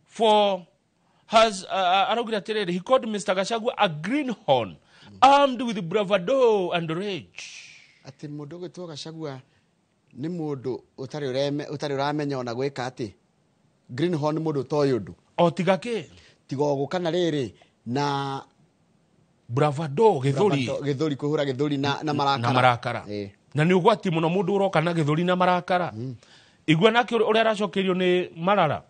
for arogira terere. He called Mr. Gachagua a greenhorn armed with bravado and rage. Ati mundu gwitwo Gachagua ni mundu utari uramenya ona gwika ati greenhorn mundu toyundu o tigake tigo gukana riri na bravado githuri kuhura githuri na marakara na ni ugwati muno mundu uroka na githuri na marakara igwa nake uri aracokerio ni Marara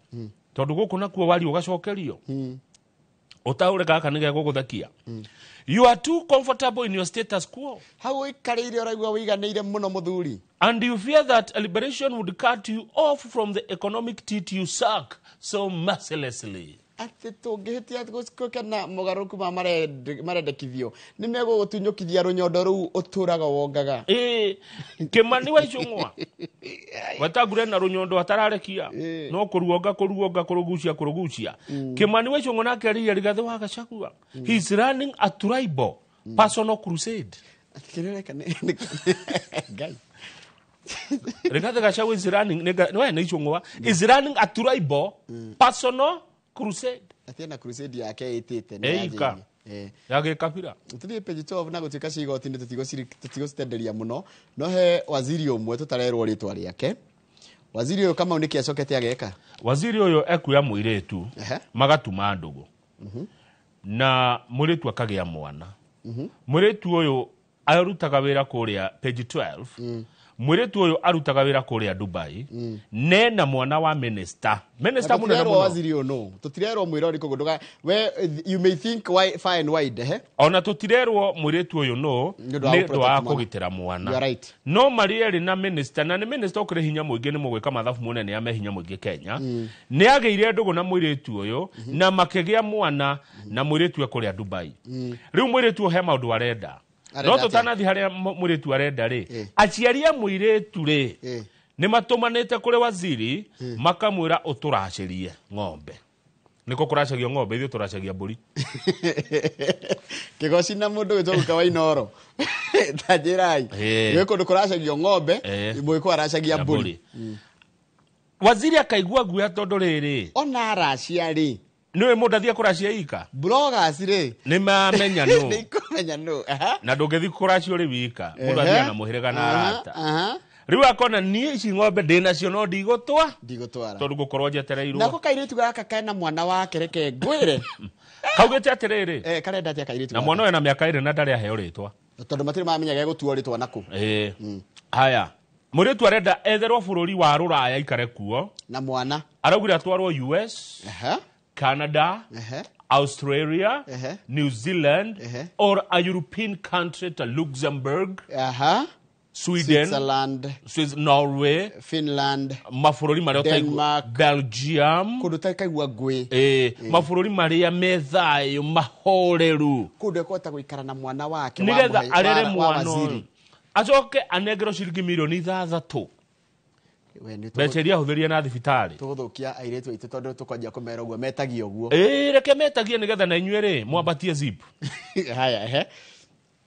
tondu guku nakuo wari ugacokerio utaure gaka nige guguthakia you are too comfortable in your status quo how ikarire oraigwa wiganeire muno muthuri and you fear that a liberation would cut you off from the economic teat you suck so mercilessly ati tungihitia gukena mugaruku ma marendekithio ni mego gutunyukithia runyondo ru uturaga wongaga Kimani wa icungwa watagure na runyondo atararekia no kurugucia Kimani wa icungwa nake ari rigathe wa Gachagua he is running a tribal personal crusade kirereka guy Rigathi Gachagua is running na icungwa is running a tribal personal crusade atiena crusade yake itite eika yage kapira tuthie page 12 na gutuika cigoti ni tutigocistenderia muno no he waziri umwe tutarerwo ritwa riake waziri uyu kama uniki acokete ageka waziri uyu ekuya muiretu magatuma ndugu na muretu akagia mwana muretu uyu arutaga wira kuria page 12 Mwiretu uyu arutaga wira kuria Dubai nena mwana wa minister munene muno waziri uyu no tutirerwo mwirori kugunduga we you may think why far and wide ona tutirerwo mwiretu uyu no ni ndo kugitira mwana right. No marieri na minister na ni minister okire hinya muingi ni mugwika mathabu munene ame hinya muingi Kenya ni ageire ndugu na mwiretu uyu na makigia mwana na mwiretu ekuria Dubai riu mwiretu he maundu arenda no tutanathi haria muritu arenda ri aciaria muiretu ri ni matumanite kuri waziri makamwira uturacirie ng'ombe niko kuracagio ng'ombe ithu turacagia mburi kigoci na mundu witwa kawaida oro tajirai weko ndukuracagio ng'ombe imwiko aracagia mburi waziri akaigua guya tondu riri ona araciari niwe mundathia kuracia ika bloggers ri ni mamenya no ni kumenya no na ndungithi kuracia uri wika mundu athia na muhirega na arata riu akona nie ici ng'ombe ndinacio no ndigutwara tondu gukorwo njetereirwo nako kairitu gaka kana mwana wake reke ngwire kaugite atiriri karenda atia kairitu na mwana we na miaka iri na ndari aheo ritwa tondu matiri mamenya ge gutuo ritwa naku haya muritu arenda etherwo bururi wa ruraya ikare kuo na mwana araugire atwarwo US Canada, Australia, New Zealand, or a European country to Luxembourg, Sweden, Switzerland, Norway, Finland, mafurori maria Denmark, Belgium, kundu taikaigua ngui mafurori maria methayo mahoreru kundu kwata guikara na mwana wake nigetha arere mwana acoke anengero ciringi milioni 3 Becheria huthiria na thibitari tuguthukia airetu itu tondu tukonja kumera uguo metagio uguo reke metagie nigetha na inywe ri mwambatie zip haya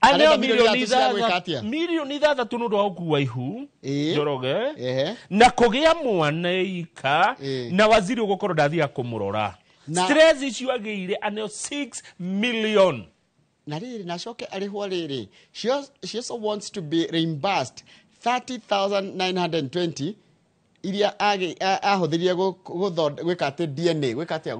Ana milioni 3 nundu wa gukua ihu Njoroge na kugia mwana ika na waziri ugukorwo ndathia kumurora stress icio ageire aneo 6 million na riri na coke arihwo riri she also wants to be reimbursed 30,920 iria ahothirie gwika ati DNA gwika ati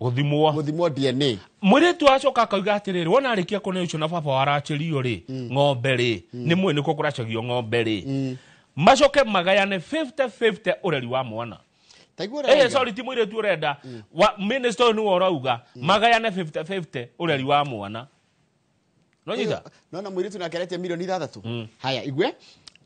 guthimwo DNA muritu acoka akauga atiriri wona arikia kune ucio na baba warachirio ri ng'ombe ri ni mwe niko kuracagio ng'ombe ri macoke magayane 50-50 ureri wa mwana sorry ti muritu urenda minister ni worauga magayane 50-50 ureri wa mwana no nyita no na muritu na keretia milioni 3 haya igwe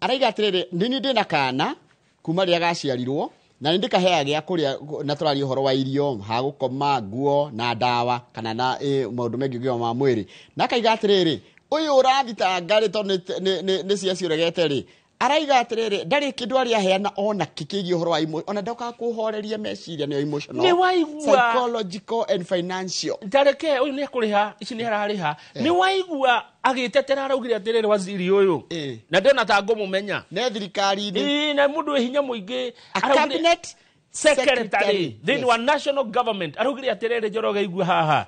araiga atiriri nini ndina kana kuma ria gaciarirwo na ndikaheaga gya kuria na turari uhoro wa irio ha gukoma nguo na dawa kana na maundu mengi gyo ma mwiri na kaiga atiriri uyu urathitanga ri tondu ni ciacio regete ri araiga atiriri ndari kindu ari aheana ona kikigi uhoro wa ona ndoka kuhoreria meciria ni emotional ni waigua psychological and financial ndareke uyu ni akuriha ici ni harariha ni waigua agitetera araugire atiriri waziri uyu na ndena ta ngumumenya ne thirikari ni na mundu hinya muingi cabinet secretary then wa national government araugire atiriri Njoroge igua haha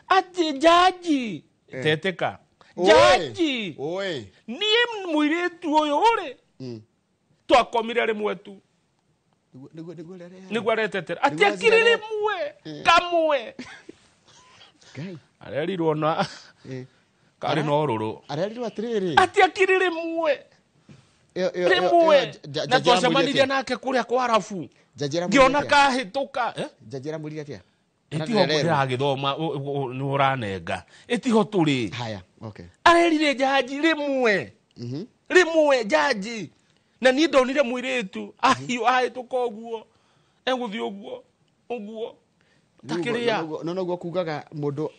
ati jaji teteka jaji oe ni muiretu uyu uri twakomire rimwe tu niguo aretetera ati akirire mwe kamwe arerirwo na kari no ruru arerirwo atiriri ati akirire mwe rimwe na twacemanirie nake kuria kwa Arabu ngiona kahituka Jajira muri atia itiho kuria githoma ni uranenga itiho turi haya okay arerire jaji rimwe jaji na ni ndonire muiritu ahiyo ahituka uguo eguthi uguo takiria no guo kugaga mundu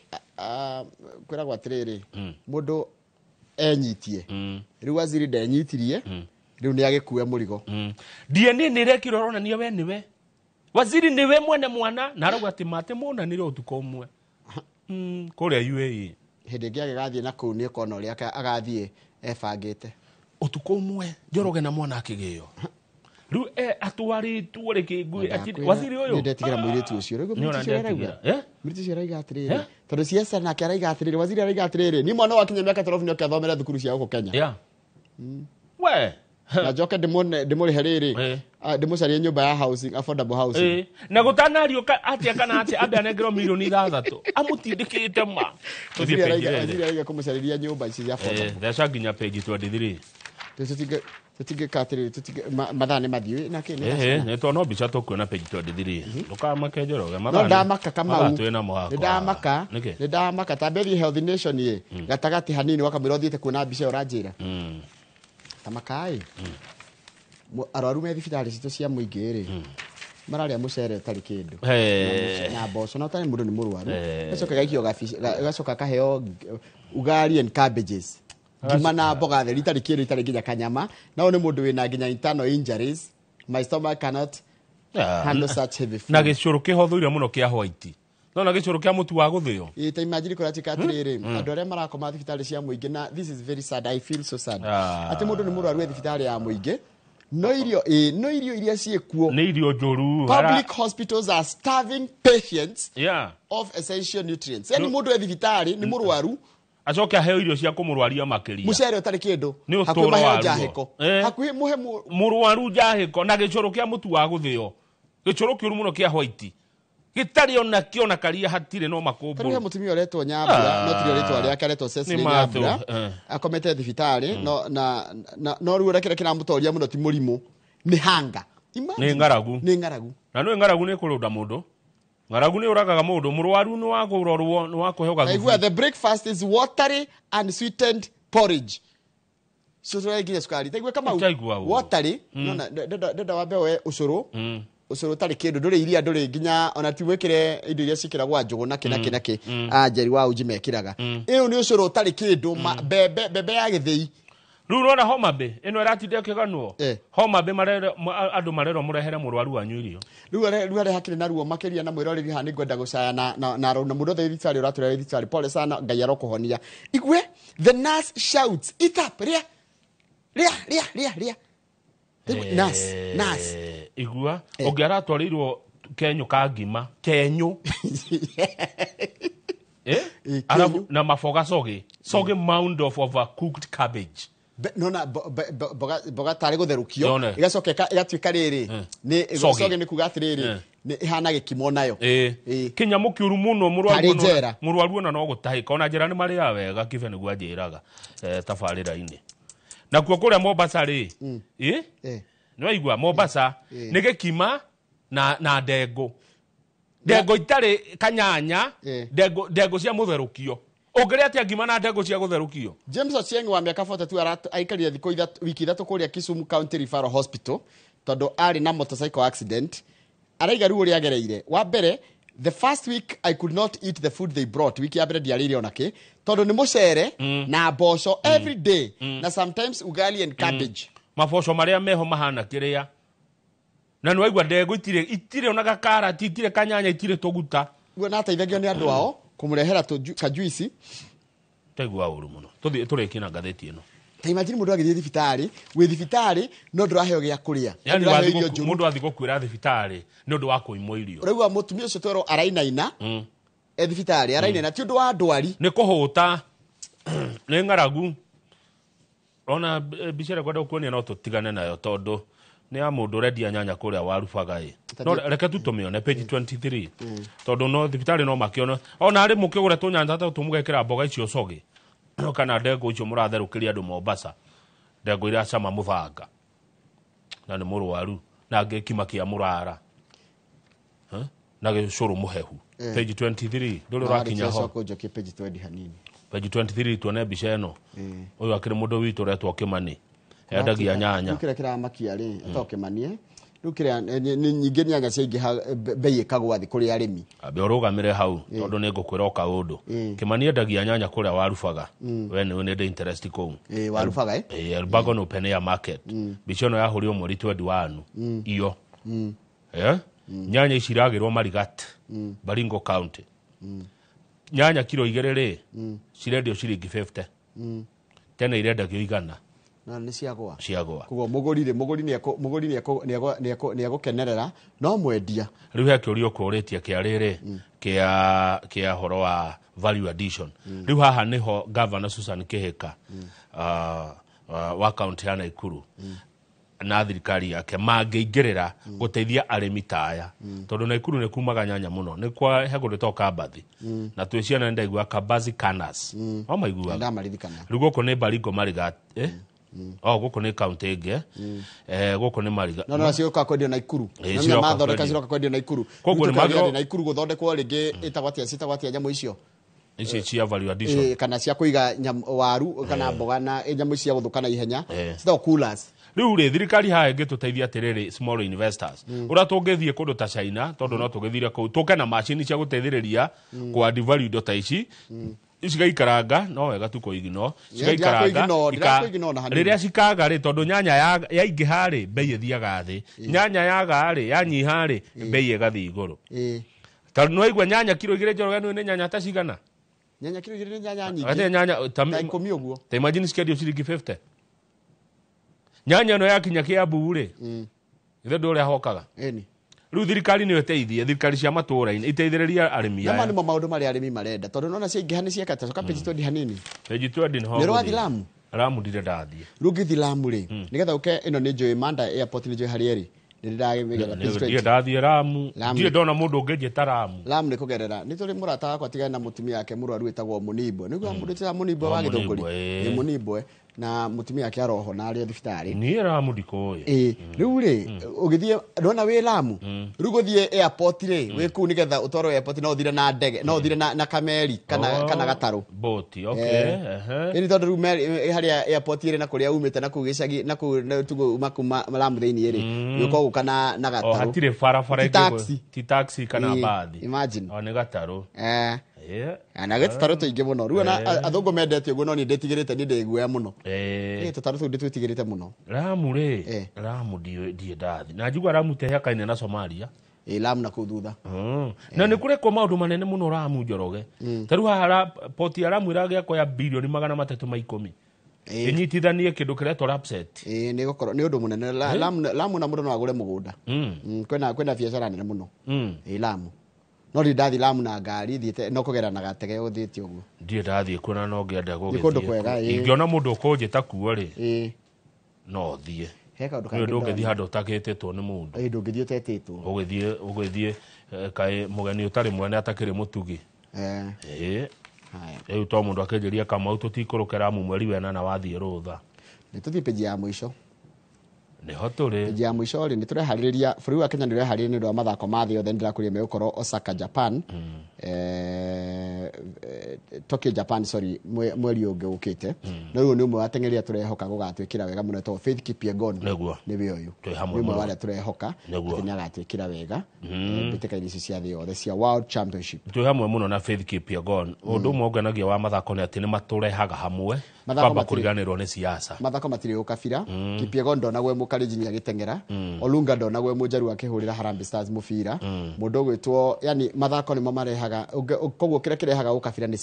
kwira gwa tiriri mundu enyitie riu waziri ndenyitirie riu ni agikuwe murigo DNA ni rekiro rona ni we niwe waziri niwe mwene mwana na arauga ati mate mona ni utuko umwe kuria UAE hindi ngi agathie na kuu ni kona uri agathie ebangite utuko umwe Njoroge na mwana akigio riu atwaritu reke ngui waziri uyu ni ndetigira muiritu ucio riu British araiga atiriri tondu siasa na araiga atiriri waziri araiga atiriri ni mwana wa kinya miaka 12 ni akathomera thukuru cia huko Kenya we na joke ndimuri heriri ndimucarie nyumba ya housing affordable housing na gutanario atia kana atia abe anengero milioni 6 amutindikite ma tuthie araiga kumucariria nyumba ici cia affordable theca nginya page 23 tutige katiri tutige madhane mathiu na kini ne to no bicha to kuona page 23 ndukamake Njoroge madhane no ndamaka kama ndamaka tabethi health nation ye gatagati hanini wakamwira uthiite kuona bicha uranjira tamakai araru me thibitari citu cia muingi ri mararia mucere tari kindu na boco na tani mundu ni murwaru gacoka gaikio gacoka kaheo ugali and cabbages ngima na mboga theri tari kindu tari nginya kanyama na ni mundu wina nginya internal injuries my stomach cannot handle such heavy food na gicuru kihothuire muno kia white na gicuru kia mutu wa guthio ta imagine kora tikatiriri andu aria marakoma thibitari cia muingi na this is very sad I feel so sad ati mundu ni murwaru thibitari ya muingi no irio iria ciekuo ni irio njuru public hospitals are starving patients of essential nutrients yani mundu thibitari ni murwaru acoke aheo irio cia kumurwaria makiria mucere utari kindu hakuhi maheo njahiko hakuhi muhe murwaru njahiko na gicuru kia mutu wa guthio gicuru kiuru muno kia white gitari ona kiona karia hatire no makumbu tari mutumia uretwo Nyambura no tiri uretwo aria karetwo Cecily Nyambura akomete thibitari no riu rekera kira mutoria muno ti murimu ni hanga ni ngaragu na no ngaragu ni kurunda mundu ngaragu ni uragaga mundu murwaru ni wa kurorwo ni wa kuheoga gufu the breakfast is watery and sweetened porridge so nginya sukari taigwe kama watery no dada wa bewe ucuru tari kindu nduri iria nduri nginya ona ti wekire indo iria cikiragwa njugu na kinaki Njeri wa uji mekiraga iyo ni ucuru tari kindu bebe ya githii riu rona Homa Bay ino iratinde kiganwo Homa Bay andu marero murehere murwaru wanyu irio riu are hakiri na ruo makiria na mwiroreri ha ni ngwenda gucaya na mundu thibitari uraturere thibitari pole sana ngai arokuhonia igwe the nurse shouts it up ria nas igua ongiaratwarirwo kenyu ka ngima kenyu arabu na mafoga soge mound of overcooked cabbage nona boga tari gutherukio igacoka igatuika riri ni soge ni kuga atiriri ni ihana gikimo nayo kinyamu kiuru muno murwaru na no gutahika ona njira ni mari ya wega kibe niguo njiraga tabarira-ini na kuo kuria Mombasa ri no igua Mombasa ni gikima na ndengo itari kanyanya ndengo cia mutherukio ongerea atia ngima na ndengo cia gutherukio James Ochieng wa miaka 42 aikarire wiki 3 kuria Kisumu County Referral Hospital tondu ari na motorcycle accident araiga ruo riagereire wa mbere the first week I could not eat the food they brought wiki ya mbere ndiarire onake tondu ni mucere na mboco every day na sometimes ugali and cabbage maboco maria meho mahana kiria na no igwa ndengo itire ona karati itire kanyanya itire tuguta gwe na taithagio ni andu ao kumurehera kajuici taigua uru muno turikina ngatheti ino ta imagine mundu agithie thibitari wi thibitari no nduraheo gia kuria mundu athi gukwira thibitari ni undu wa kuimwo irio uragwa mutumia ucio twero arainaina thibitari arainaina ti undu wa ndwari ni kuhuta ni ngaragu ona bicere kwenda kuonia no tutigane nayo tondu ni ya mundu redia nyanya kuria warubaga no reke tutumione page 23 tondu no thibitari no makiona ona ari mukigura tunyanya ta tumugekira mboga icio coge no kana ndengo icio muratherũkĩria andu Mombasa ndengo ira cama muthanga na nĩ mũrwaru na ngĩkima kĩa mũrara na gĩcũrũ mũhehu. Page 23 ndũrĩ ũrakinya ho. Page 20 hanini. Page 23 tuone mbica ĩno. Ũyũ akĩrĩ mũndũ witũ ũretwo Kĩmani endagia nyanya. Rĩu kĩrĩa kĩramakia rĩ etwo Kĩmani rĩu kĩrĩa nyingĩ nyanya ciaingĩha bei ĩkagwa thĩ kũrĩ arĩmi. Ambe ũrũgamĩre hau tondũ nĩ ngũkwĩra o kaũndũ. Kĩmani endagia nyanya kũrĩa Warubaga. We nĩ ndĩ interest kũu. Warubaga Elbagon Open Air Market. Mbica ĩno yahũrirwo mweri 21 iyo. Nyanya ici iragĩrwo Marigat, Baringo County. Nyanya kilo 2 rĩ cirendio ciringi 50. Tena irendagio 100. Na nĩ ciagwa. Ciagwa. Kugo mũgũri nĩ egũkenerera no mwendia. Rĩu he kĩũria ũkũrĩtie kĩa rĩrĩ kĩa horo wa value addition. Rĩu haha nĩho Governor Susan Kĩhĩka wa county ya Naikuru na thirikari yake mangĩingĩrĩra gũteithia arĩmi taya tondũ Naikuru nĩ kumaga nyanya mũno nĩ kwa hego nĩ toka Mbathi na twĩ ciana ndaigua Kabazi Canas o maigua rĩu gũkũ nĩ Baringo Marigat gũkũ nĩ county ĩngĩ gũkũ nĩ Marigat no cioka kwendio Naikuru no mathondeka ciroka kwendio Naikuru koguo nĩ Naikuru gũthondekwo rĩngĩ ĩtagwatia nyamũ icio ici cia value addition kana cia kũiga waru kana mboga na nyamũ cia gũthũkana ihenya citagwo coolers. Rĩu rĩ thirikari haha ĩngĩtũteithia atĩrĩrĩ small investors ũrĩa tũngĩthiĩ kũndũ ta China tondũ no tũgĩthire kũu tũke na macini cia gũteithĩrĩria kwa devalue indo ta ici cigaikaranga no wega tu kũigino cigaikaranga rĩrĩa cikaga rĩ tondũ nyanya yaingĩha rĩ bei ĩthiaga thĩ nyanya yaga rĩ yanyiha rĩ bei ĩgathiĩ igũrũ tondũ no igua nyanya kilo 2 njorogano nĩ nyanya ta cigana nyanya kilo 2 nĩ nyanya nyingĩ nyanya ta 10 ũguo ta imagine cikendio ciringi 50 nyanya no yakinya Kiambu rĩ ithe ndũrĩa hokaga rĩu thirikari nĩ ĩteithie thirikari cia matũũra-inĩ iteithĩrĩria arĩmi aya nĩ maũndũ marĩa arĩmi marenda tondũ nona ciaingĩha nĩ ciekata coka page 20 hanini page 20 nĩ rwathi Lamu Lamu ndire ndathiĩ rĩu ngĩthi Lamu rĩ nĩgetha ũke ĩno nĩ Joy Manda airport nĩ Joy Harrieri nĩ ndathiĩ Lamu ndiĩ ndona mũndũ ũngĩnjĩta Lamu Lamu nĩ kũgerera nĩ tũrĩ mũrata wakwa tigana na mũtumia wake mũrwaru wĩtagwo Mũnibwe nĩguo mũndũ tĩra Mũnibwe wa Gĩthũngũri nĩ Mũnibwe na mũtumia wake aroho na arĩ thibitarĩ niĩ Lamu ndikũĩ rĩu rĩ ũgĩthiĩ ndona wĩ Lamu rĩu gũthiĩ airport rĩ wĩ kũu nĩgetha ũtwarwo airport no ũthire na ndege no ũthire na kameri kana gatarũ boti okay nĩ tondũ rĩu harĩa airport ĩrĩ na kũrĩa umĩte na kũu gĩcagi na kũu tugo kuma Lamu thĩinĩ rĩ nĩũko gũka na gatarũ hatirĩ barabara ti taxi kana bathi imagine nĩ gatarũ ana gatarũ tũingĩ mũno rĩu na athũngũ mendete ũguo no nĩ ndĩtigĩrĩte nĩ ndĩguoya mũno tũtarũ tũu ndĩtwĩtigĩrĩte mũno Lamu rĩ Lamu ndiĩ ndathi na njigua Lamu tehakaine na Somalia Lamu na kũu thutha na nĩ kũrekwo maũndũ manene mũno Lamu Njoroge tarĩu haha poti ya Lamu ĩragĩakwo ya bilioni 310 ĩnyitithanie kĩndũ kĩretwo Lapset nĩ gũkorwo nĩ ũndũ mũnene Lamu na mũndũ no agũre mũgũnda kwĩna biacara nene mũno Lamu no ndathi Lamu na ngari thiĩte no kũgera na gatege ũthĩte ũguo ndiĩ ndathiĩ kuona no ngĩenda gũgĩthiĩ kũndũ kwega ingĩona mũndũ ũkũnjĩta kuo rĩ no thiĩ nĩ ũndũ ũngĩthiĩ handũ ũtakĩtĩtwo nĩ mũndũ ndũngĩthiĩ ũtetĩtwo ũgĩthiĩ kaĩ mũgeni ũtarĩ mwene atakĩrĩ mũtugi rĩu to mũndũ akĩnjĩria Kamau tũtikũrũke Lamu mweri wenana wathiĩ rũtha nĩ tũthiĩ page ya mũico nĩho tũrĩ page ya mũico rĩ nĩ tũreharĩrĩria bũrũri wa Kenya nĩ ũreharĩrĩria nĩ ũndũ wa mathako ma thĩ yothe ndĩrakũria megũkorwo Osaka Japan Tokyo Japan sorry mweri ũngĩ ũkĩte no rĩu nĩ ũmwe wa ateng'eri tũrehoka gũgatwĩkĩra wega mũno etagwo Faith Kipyegon nĩwe ũyũ nĩ ũmwe wa arĩa tũrehoka atĩ nĩ agatwĩkĩra wega mbĩtĩka-inĩ ici cia thĩ yothe cia World Championship twĩ hamwe mũno na Faith Kipyegon ũndũ ũmwe ũngenagia wa mathako nĩ atĩ nĩ matũrehaga hamwe kwamba kũriganĩrwo nĩ siasa mathako matirĩ ũkabira Kipyegon ndonagwo mũkalenjin agĩteng'era Olunga ndonagwo mũnjaru akĩhũrĩra Harambee Stars mũbira mũndũ ũgwĩtwo yani mathako nĩmo marehaga koguo kĩrĩa kĩrehaga ũkabira nĩ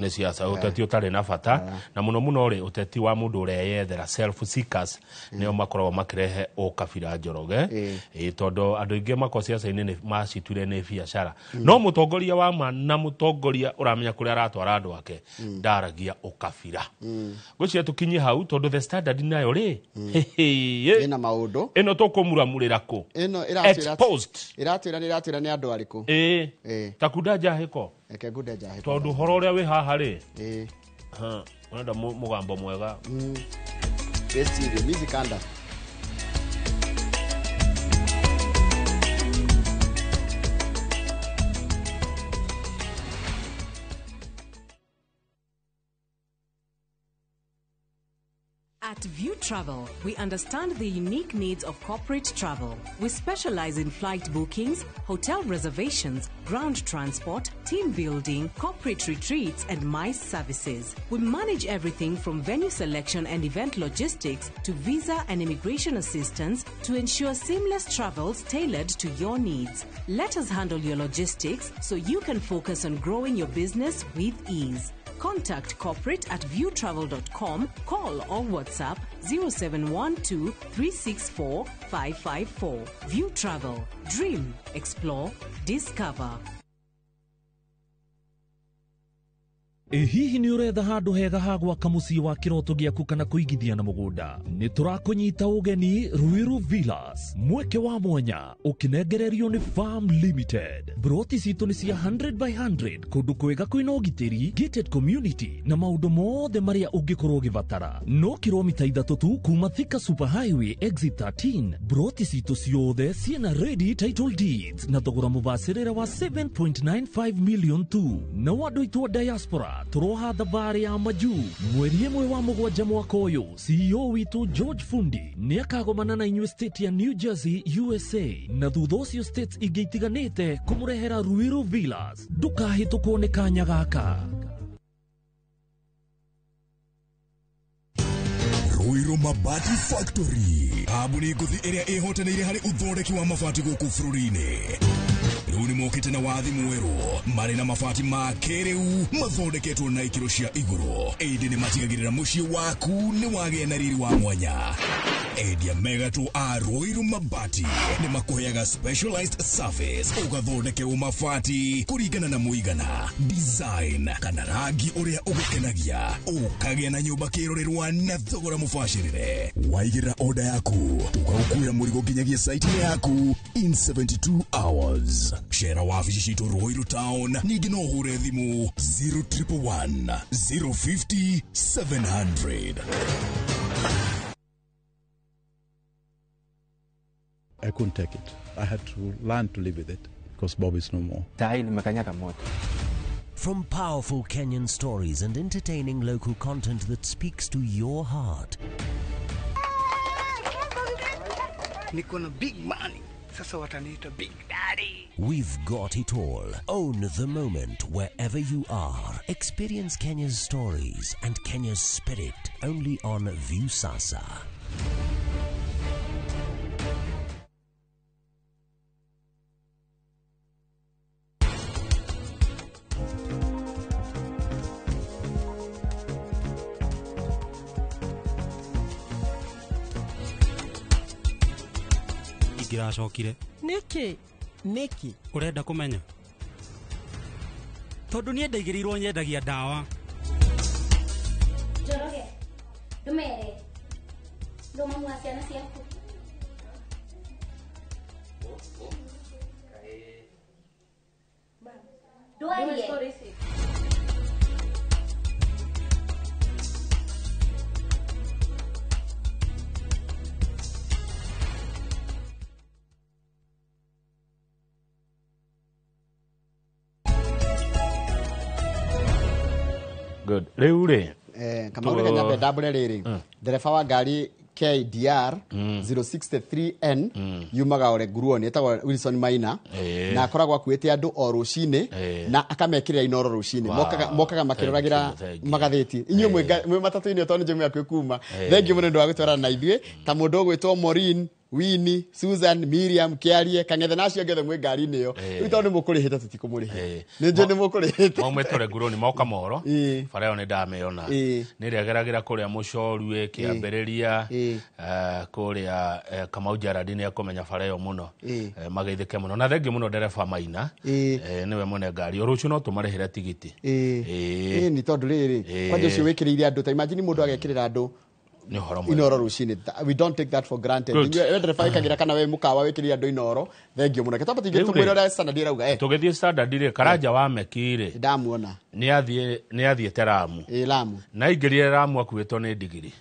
siasa ũteti ũtarĩ na bata na mũno mũno rĩ ũteti wa mũndũ ũreyethera self seekers nĩo makoragwo makĩrehe ũkabira Njoroge tondũ andũ aingĩ mako siasa-inĩ nĩ macituire nĩ biacara no mũtongoria wa ma na mũtongoria ũramenya kũrĩa aratwara andũ ake ndaragia ũkabira gwĩciria tũkinyie hau tondũ The Standard nayo rĩ ĩna maũndũ ĩno tũkũmuramurĩra kũ ĩno iratwĩra nĩ andũ arĩkũ ta Kuda Njahĩko tondũ horo ũrĩa wĩ haha rĩ ũrenda mũgambo mwega Best TV, music under. At View Travel, we understand the unique needs of corporate travel. We specialize in flight bookings, hotel reservations, ground transport, team building, corporate retreats, and MICE services. We manage everything from venue selection and event logistics to visa and immigration assistance to ensure seamless travels tailored to your needs. Let us handle your logistics so you can focus on growing your business with ease. Contact corporate at viewtravel.com, call or WhatsApp 0712 364 554. View Travel. Dream, explore, discover. Hihi ni uretha handu hega ha gwaka mucii wa kiroto giaku kana kuigithia na mugunda? Ni turakunyita ugeni Ruiru Villas, mweke wa mwanya ukinengererio ni Farm Limited. Broti citu ni cia 100 by 100 kundu kwega kwina ugitiri, gated community na maundu mothe maria ungikorwo ugivatara. No kilomita 3 tu kuma Thika Super Highway exit 13. Broti citu ciothe ciena ready title deeds na thogora mubacirire wa 7.95 million tu. Na wandu itwa diaspora turoha thabari ya maju mweri ĩmwe wa mũgwanja mwaka ũyũ. CEO witu George Fundi ni akagomana na inyuĩ state ya New Jersey, USA, na thutha ũcio states ingĩ itiganĩte kũmũrehera Ruiru Villas. Ndũkahĩtũkwo nĩ kanya gaka. Ruiru Mabati Factory, kambuni nguthi ĩrĩa ĩhotanĩire harĩ ũthondeki wa mabati gũkũ bũrũri-inĩ. Rĩu nĩ mokĩte na wathi mwerũ marĩ na mabati ma kĩrĩu mathondeketwo na ikĩro cia igũrũ. Ĩndĩ nĩ matigagĩrĩra mũciĩ waku nĩ wagĩa na riri wa mwanya. Endia megatũ a Ruiru Mabati nĩ makũheaga specialized service ũgathondekerwo mabati kũringana na mũigana, design kana rangi ũrĩa ũgũkenagia, ũkagĩa na nyũmba kĩrorerwa na thogora mũbacĩrĩre. Waigĩra order yaku tũgagũkuĩra mũrigo nginyagia site yaku in 72 hours. Share wabici citũ Ruiru Town, ningĩ no ũhũre thimũ 0111 050 700. I couldn't take it. I had to learn to live with it because Bob is no more. From powerful Kenyan stories and entertaining local content that speaks to your heart. Niko na big money. Sasa wataniita Big Daddy. We've got it all. Own the moment wherever you are. Experience Kenya's stories and Kenya's spirit only on Viusasa. Giracokire niki urenda kumenya tondu nie ndaigirirwo nyendagia ndawa Njoroge ndumere nduma mwa ciana ciaku Duarie Good. Leure. Kama ule kanyambe double riri. Dereva wa gari KDR 063N yumaga ore Guruoni etagwo Wilson Maina na akoragwo akuĩte andu o rucini na akamekirira inoro rucini mokaga makiruragira magatheti inyu mwe matatu-ini toni njemu yakwe kuma thengi muno ndo agutwarana na ithuĩ ta mundu gwitwo Maureen Winnie, Susan, Miriam, Kiarie, Kangethe nacio ngethe mwe ngari-inĩ yo. Rĩu tondũ mũkũrĩhĩte tũtikũmũrĩhe. Nĩ njye nĩ mũkũrĩhĩte. Maumĩtũre Guruoni moka moro. Bara ĩyo nĩ ndameona. Nĩ rĩageragĩra kũrĩa Mũcorue, Kĩambĩrĩria, kũrĩa Kamau Jaradi nĩ akũmenya bara ĩyo mũno. Mageithĩke mũno. Na thengi mũno ndereba Maina. Nĩwe mwene ngari. Rũciũ no tũmarĩhĩre tigiti. Nĩ tondũ rĩrĩ. Kwanja ũcio wĩkĩrĩire andũ ta imagine mũndũ agekĩrĩra andũ inoro rucini. We don't take that for granted. Wewe ndereba ikagira kana we mukawa wikiri andu inoro thengio muno ketapa tigire tumwira ura standard irauga tugithie standard ire Karanja wa Mekire ndamuona ni athie Teramu Lamu na ingirire Lamu akuitwo ni ndigiri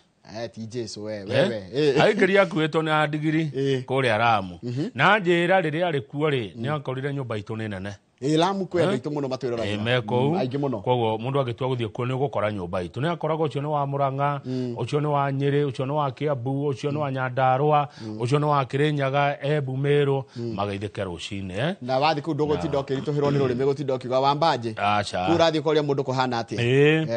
TJ so wewe aigeria kueto na digiri kuri aramu na njira riria ari kuo ri ni akorire nyumba itu ni nene Lamu kwenda itu muno matwira ra meko aige muno koguo mundu agitua guthie kuo ni gukora nyumba itu ni akoraga ucio ni wa Murang'a ucio ni wa Nyeri ucio ni wa Kiambu ucio ni wa Nyandarua ucio ni wa Kirinyaga Embu Meru magaithike rucine na wathi ku ndogo tidokirituhirwo ni rurimi gutidokiga wa Mbanje kurathi koria mundu kuhana ati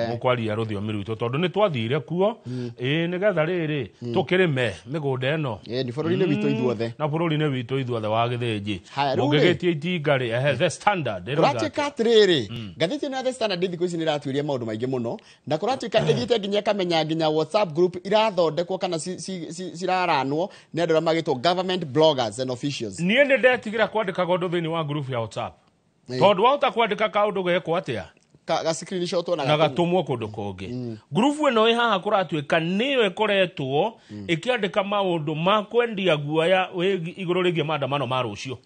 mukwaria ruthiomi rwitu tondu ni twathire kuo nigetha riri tukirime migunda eno ni bururi-ini witu ithuothe na bururi-ini witu ithuothe wa Githinji mugigetie itingari the standard kuratuika atiriri ngathiti na the standard thiku ici ni ratuiria maundu maingi muno na kuratuika ithiite nginya kamenya nginya WhatsApp group irathondekwo kana ciraranwo ni andu magitwo government bloggers and officials nie ndi ndetigira kwandika gondu thini wa group ya WhatsApp tondu wauta kwandika kaundu gekwo atia ga screenshot na gatumwo kundu kungi group eno ihaha kuratuika niyo ikoretwo ikiandika maundu ma kwendia guaya iguru rigie maandamano ma rucio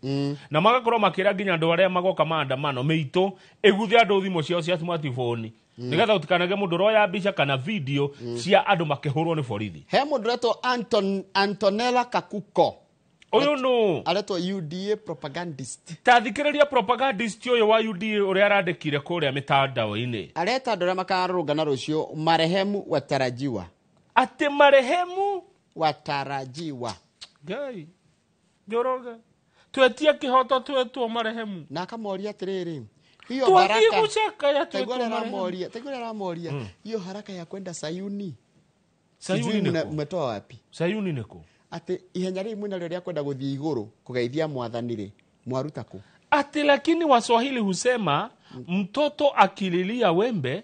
na magakorwo makira nginya andu aria magoka maandamano meitu eguthia andu thimo ciao cia smartphone nigetha utikanage mundu roya mbica kana video cia andu makihurwo ni borithi he mundu reto Antonella Kakuko oyo no aletwa UDA propagandist tathikiriria propagandist oyo wa UDA uri arandikire kuria mitandao-ini areta andu aria makarungana rucio marehemu watarajiwa ati marehemu watarajiwa gai Njoroge twetia kihoto twetwo marehemu na akamoria atiriri hiyo baraka gucaka ya twetwo marehemu tegura ramoria hiyo haraka ya kwenda Sayuni umetoa wapi Sayuni niko ati ihenya ri mwina rĩrĩa kwenda guthii iguru kugeithia mwathani ri mwaruta ku ati lakini Waswahili husema mtoto akililia wembe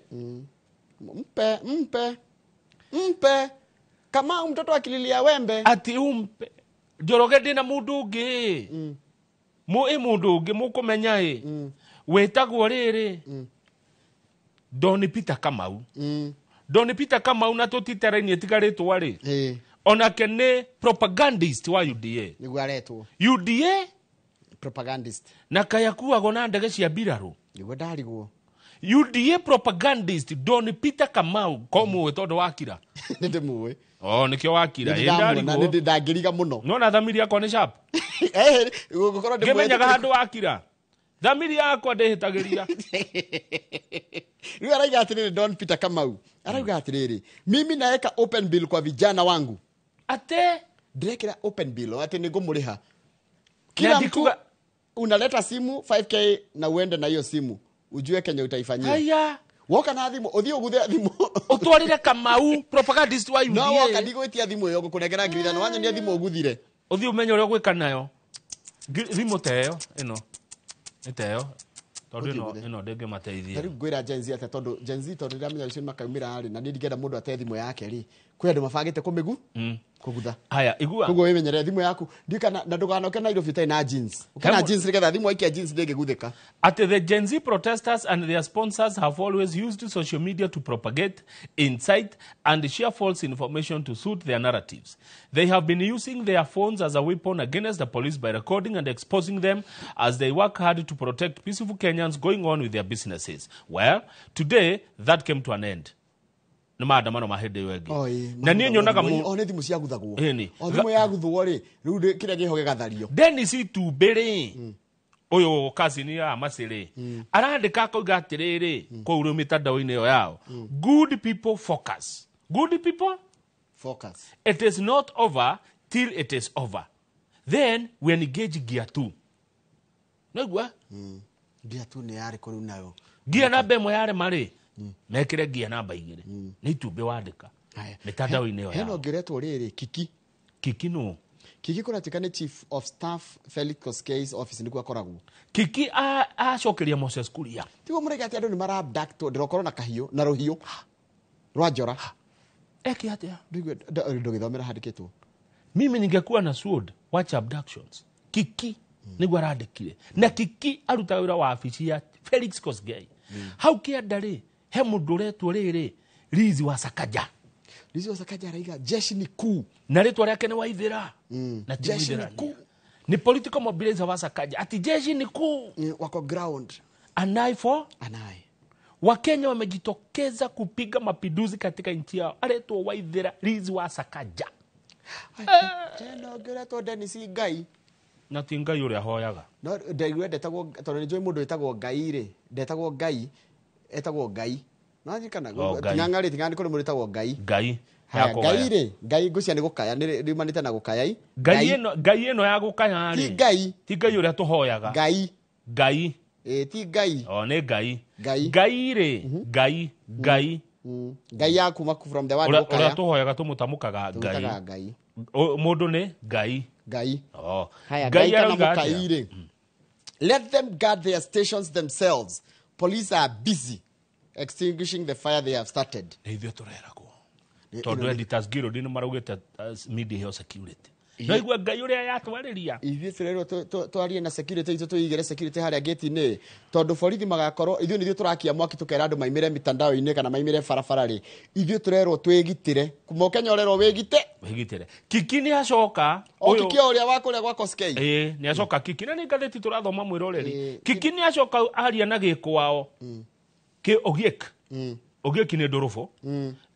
mpe kama mtoto akililia wembe ati umpe Njoroge ndina mundu ungi mundu ungi mukumenya wetagwo riri Don Peter Kamau Don Peter Kamau na tutiterainie tigaritwo ri onake ni propagandist wa UDA niguo aretwo UDA propagandist na kayakuago na ndege cia mbiraru niguo ndarigwo UDA propagandist Don Peter Kamau komu tondu wakira ndimuwe nikio wakira ndarigwo ndangiriga muno no na thamiri yakwa ni sharp gukorwo ndimenyaga handu wakira thamiri yakwa ndihitagiria riu araiga atiriri Don Peter Kamau arauga atiriri mimi naeka open bill kwa vijana wangu ate direkera open bill ati ningumuriha kila mtu unaleta simu 5k na uende na hiyo simu ujue Kenya utaifanyia haya woka na thimu uthio guthe thimu utwarire Kamau propagandist wa UDA no woka ndigwitia thimu yo gukunegera ngirira no wanyonia thimu uguthire uthio umenye uria gwika nayo thimu teyo ino iteyo tondu ino ndenge mateithia tari gwira Gen Z ate tondu Gen Z tondu ramenya ucio makaumira ari na ndigenda mundu ate thimu yake ri kwi andu mabagite kumigu kugutha haya igua kugo wimenyere thimu yaku ndikana na nduganoke na Nairobi na jeans ukana jeans rigetha thimu aikia jeans ndingiguthika ati the Gen Z protesters and their sponsors have always used social media to propagate, incite and share false information to suit their narratives. They have been using their phones as a weapon against the police by recording and exposing them as they work hard to protect peaceful Kenyans going on with their businesses. Well, today that came to an end. Ni maandamano mahende wengi na niĩ nyonaga one thimu cia guthagwo thimu ya guthwo ri riu kira gihoge gathario Dennis Itumbiri uyu cousin ya Masiri arandika koiga atiriri kuru mitandao-ini yo yao good people focus it is not over till it is over then we engage gear 2 nagwa gear 2 ni yari kuru nayo gear namba imwe yari mari mekire gear namba 2 ni Itumbi wandika mitandao-ini yo yao heno ngeretwo riri Kiki no Kiki kuratika ni chief of staff Felix Koskei's office ndikuwa koragwo Kiki acokeria Moses Kuria tigo murega ati andu ni mara abduct ndirokorwo na kahio na ruhio rwa njora eki atia ndo githomera handikitwo mimi ningekuwa na sword watch abductions Kiki niguo arandikire na Kiki arutaga wira wa afisi ya Felix Koskei hau kiandari he mundu retwo riri Lizi wa Sakaja araiga jeshi ni kuu na ritwa riake ni Waithira na jeshi ni kuu ni political mobilizer wa Sakaja ati jeshi ni kuu wako ground an eye for an eye Wakenya wamejitokeza kupiga mapinduzi katika nchi yao. Aretwo Waithera, Liz wa Sakaja. Tena geretwo Dennis Ngai. Na ti Ngai uria hoyaga. No ndegwe ndetagwo tondu njoi mundu etagwo Ngai ri, ndetagwo Ngai, etagwo Ngai. No njikana ngangari tingani kuri muri etagwo Ngai. Ngai. Ngai ri, Ngai ngucia ni gukaya ni rimanite na gukaya i. Ngai eno ya gukaya ri. Ti Ngai uria tuhoyaga. Ngai. Ti Ngai. Ni Ngai. Ngai ri, Ngai. Ngai ya kuma from the word gukaya. Uria tuhoyaga tumutamukaga Ngai. Mundu ni Ngai. Ngai. Ngai arauga ire. Let them guard their stations themselves. Police are busy extinguishing the fire they have started. Nithio tureragwo. Tondu editors giro dinu maraugite media hiyo security. Naigua Ngai uria yatwariria. Ithuĩ turerwo twarie na security itu tuigire security haria gate-ini tondu borithi magakorwo ithuĩ nithio turakia mwaki tukera andu maimire mitandao-ini kana maimire barabara ri. Ithuĩ turerwo twigitire. Kuma Kenya urerwo wigitire. Kiki ni acoka uyu Kiki uria wakuria gwa Koskei. Ni acoka Kiki na ni ngatheti turathoma mwiroreri. Kiki ni acoka aria na gikwao. Ki Ogiek. Ogiek ni Ndorobo.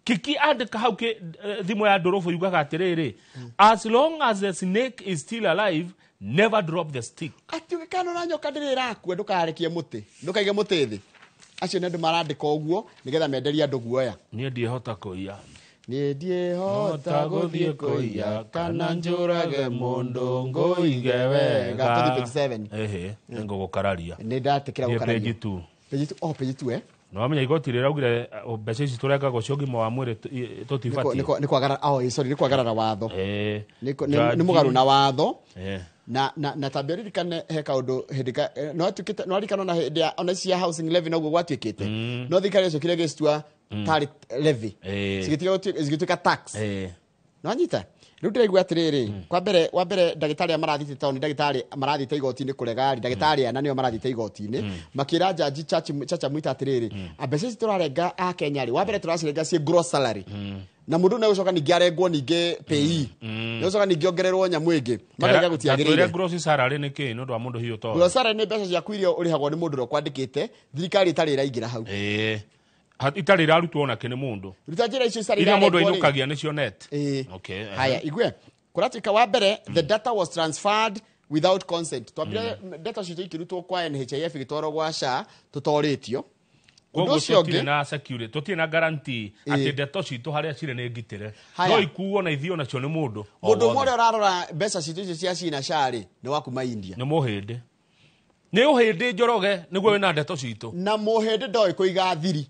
Kiki andika hau ke thimo ya Ndorobo yugaga atiriri, as long as the snake is still alive, never drop the stick. Ati ukikano na nyoka ndirirakua ndukarekie muti, ndukaige muti thi. Acio nĩ andũ marandĩka ũguo nĩgetha menderia andũ guoya. Niĩ ndiehota kũiya. Niĩ ndiehota gũthiĩ kũiya kana njũrage mũndũ ngũige wega. 27. Nĩngũgũkararia. Nĩ ndatikĩra gũkararia. Page 2. Page 2 No amenya igoti riraugire mbeca ici turengagwo cia ũgima wa mwĩrĩ tũtibatiĩ. Nĩ kwagarara nĩ kwagarara watho. Nĩ mũgarũ na watho. Na tabĩririkane he kaũndũ hĩndĩ no atukĩte no arikana na hĩndĩ ona cia housing levy noguo gwatuĩkĩte. No thikari icio kĩrĩa gĩcitua tarĩ levy. Cigĩtuĩka tax. No anyita rĩu ndĩraigua atĩrĩrĩ wa mbere ndagĩtarĩ marathite taũni ndagĩtarĩ marathite igoti-inĩ kũrega ndagĩtarĩ ana nĩo marathite igoti-inĩ makĩra jaji Chacha Mwita atĩrĩrĩ mbeca ici tũrarenga a Kenya rĩ wa mbere tũracirenga ciĩ gross salary na mũndũ no ũcoka ningĩ arengwo ningĩ pay no ũcoka ningĩ ongererwo nyamũ ĩngĩ makaiga gũtiagĩrĩire. Gross salary nĩ kĩ nĩ ũndũ wa mũndũ hiyo to gross salary nĩ mbeca ciaku iria ũrĩhagwo nĩ mũndũ ũrĩa kwandĩkĩte thirikari ĩtarĩ ĩraingĩra hau. Itarĩ irarutwo na kĩnĩ mũndũ. Ruta njĩra icio itarĩ iria mũndũ ainũkagia nĩcio net. Okay. Haya igwe kũratuĩka wa mbere the data was transferred without consent. Twambire data ciitũ ikĩrutwo kwa NHIF igĩtwarwo gwa SHA tũtorĩtio. Ũndũ ũcio ũngĩ na security tũtirĩ na guarantee atĩ ndeto citũ harĩa cirĩ nĩ ngitĩre. No ikuo na ithio nacio nĩ mũndũ. Mũndũ ũmwe ũrĩa ũrarora mbeca ciitũ icio cia China SHA rĩ nĩ wa kuma India. Nĩ mũhĩndĩ. Nĩ ũhĩndĩ Njoroge nĩguo wĩna ndeto citũ. Na mũhĩndĩ ndoĩ kũiga thiri.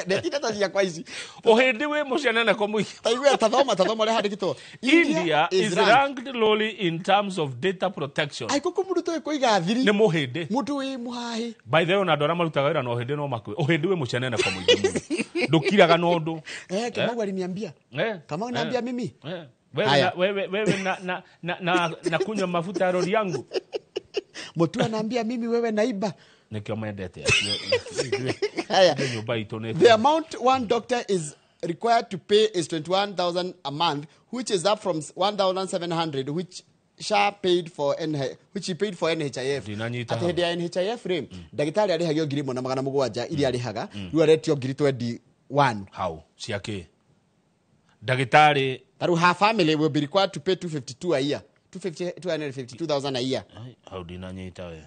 Ndetita tazia kwa hizi. Uhindi we mũcenene komui. Taigwe tathoma rĩa handĩkĩtwo. India is ranked lowly in terms of data protection. Ai kuko mũndũ toĩ kũiga thiri. Nĩ mũhĩndĩ. Mũndũ wĩ mũhahi. By the way ona andũ arĩa marutaga wĩra na ũhĩndĩ no makue. Ũhĩndĩ we mũcenene komui. Ndũkiraga na ũndũ. Kamau aliniambia. Kamau naambia mimi. Wewe na kunywa mafuta ya rori yangu. Mtu anaambia mimi wewe naiba. The amount one doctor is required to pay is 21,000 a month, which is up from 1,700, which SHA paid for which he paid for NHIF. At the NHIF frame, ndagĩtarĩ arĩhagio 1,700 iria arĩhaga, rĩu aretio 21. How? Ciake. Ndagĩtarĩ. Taru her family will be required to pay 252 a year. 252,000 a year. How dinanyita we?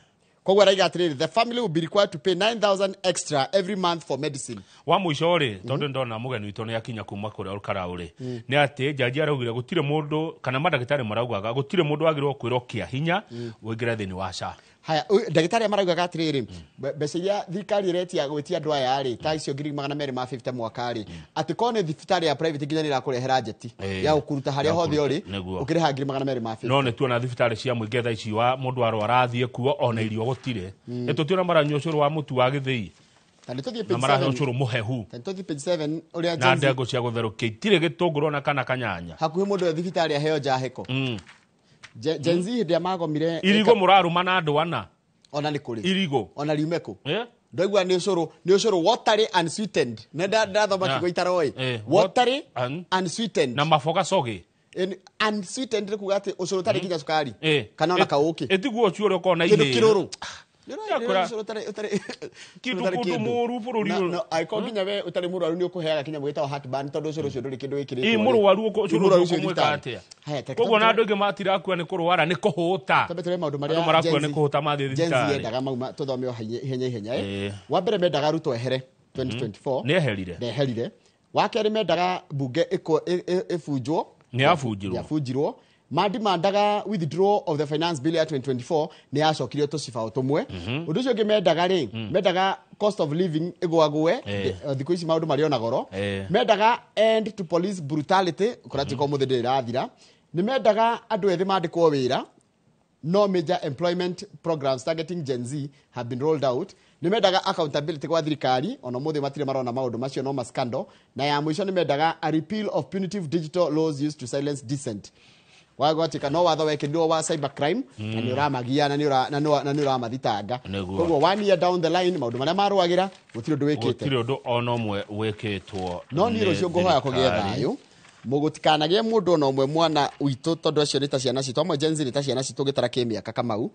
The family will be required to pay 9,000 extra every month for medicine. Wa mũico rĩ tondu ndona mũgeni witũ nĩ akinya kuma kũrĩa ũkaraũ rĩ nĩ atĩ jaji araugire gũtirĩ mũndũ kana mandagĩtarĩ maraugaga gũtirĩ mũndũ agĩrĩirwo kwĩrwo kĩa hinya wĩingĩre thĩinĩ wa SHA. Haya ndagĩtarĩ maraugaga atĩrĩrĩ mbeca iria thirikari ĩretia gwĩtia andũ aya rĩ ta icio 250 mwaka rĩ atĩ korwo nĩ thibitarĩ ya private nginya nĩ irakũrehera njeti ya gũkũruta harĩa hothe ũrĩ ũkĩrĩha 250. No nĩ tuona thibitarĩ cia mũingĩ thaa ici wa mũndũ arwara athiĩ kuo ona irio gũtirĩ tũtiona maranyua ũcũrũ wa mũtu wa gĩthĩi na marahe ũcũrũ mũhehu na ndengũ cia gũtherũkia itirĩ gĩtũngũrũ na kana kanyanya hakuhĩ mũndũ thibitarĩ aheo njahĩko. Gen Z hĩndĩ magomire irigo mũraruma na andũ ana ona nĩ kũrĩ irigo ona riumeko ndoigua nĩ ũcũrũ watery unsweetened na ndathoma kiugo itaroi watery unsweetened na maboga cogi unsweetened nĩ kuga atĩ ũcũrũ ũtarĩ kinya cukari kana ona kaũkĩ etiguo ũcio ũrĩa ũkorwo na ihĩĩ Kindu kundu muru bururi no aiko nginya we utari murwaru ni ukuheaga kinya mwita heartburn tondu ucio ucio nduri kindu wikirite murwaru ucio kumwika atia koguo na andu ingi matirakua ni kurwara ni kuhuta tabetire maundu maria marakua ni kuhuta mathi thitari yendaga mauma tuthome o ihenya wa mbere mendaga ruto ehere 2024 ni eherire wa keri mendaga bunge ibunjwo ni afujirwo mandaga withdraw of the finance bill ya 2024 ni acokirio tucibao tumwe undu ucio ngimendaga ri mendaga cost of living igwagwe thikũ ici maundu mari ona goro mendaga end to police brutality kuratiko muthinde irathira ni mendaga andu ethi mandikwo wira no major employment programs targeting Gen Z have been rolled out ni mendaga accountability kwa thirikari ona muthi matire marona maundu macio no maskando na ya mwisho ni mendaga a repeal of punitive digital laws used to silence dissent wagwatika no watho wekindirwo wa cyber crime na ni uramagia na ni uramathitanga koguo 1 year down the line maundu maria marwagira gutiri undu wikite gutiri undu ona umwe wikitwo no ni rucio ngohoya kugia thayo mugutikanagie mundu ona umwe mwana witu tondu acio ni ta ciana citu amwe Gen Z ni ta ciana citu gitara kimiaka kamau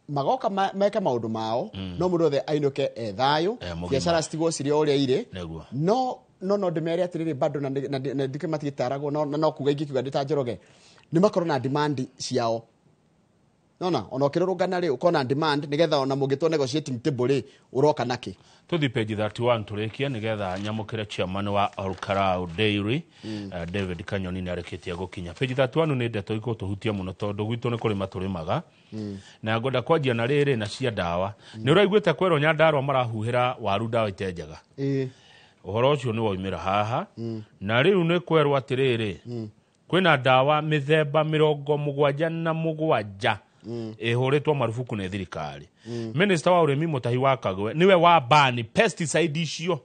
magoka meke maundu mao no mundu othe ainuke thayo biacara citigwo cirio uria ire no ndimere atiriri bado na ndike matigitaragwo no kuga ingikiuga ndita Njoroge ni makorwo na demand ciao nona ona ukirurungana ri ukona demand nigetha ona mungitwo negotiating table ri uroka naki tuthi page 31 turikia nigetha nyamukire chairman wa Olkarau Dairy David Kanyoni ni areketie gukinya page 31 ni ndeto iko tuhutia muno tondu gwitu ni kuri maturimaga na ngoda kwanjia na riri na cia dawa ni uraiguite kwero Nyandarua marahuhira waru dawa itenjaga uhoro ucio ni woimira haha na riu ni kwerwo atiriri kwina dawa mithemba 77 ihuritwo marufuku ni thirikari minister wa urimi Mutahi wa Kagwe niwe wa ban pesticide icio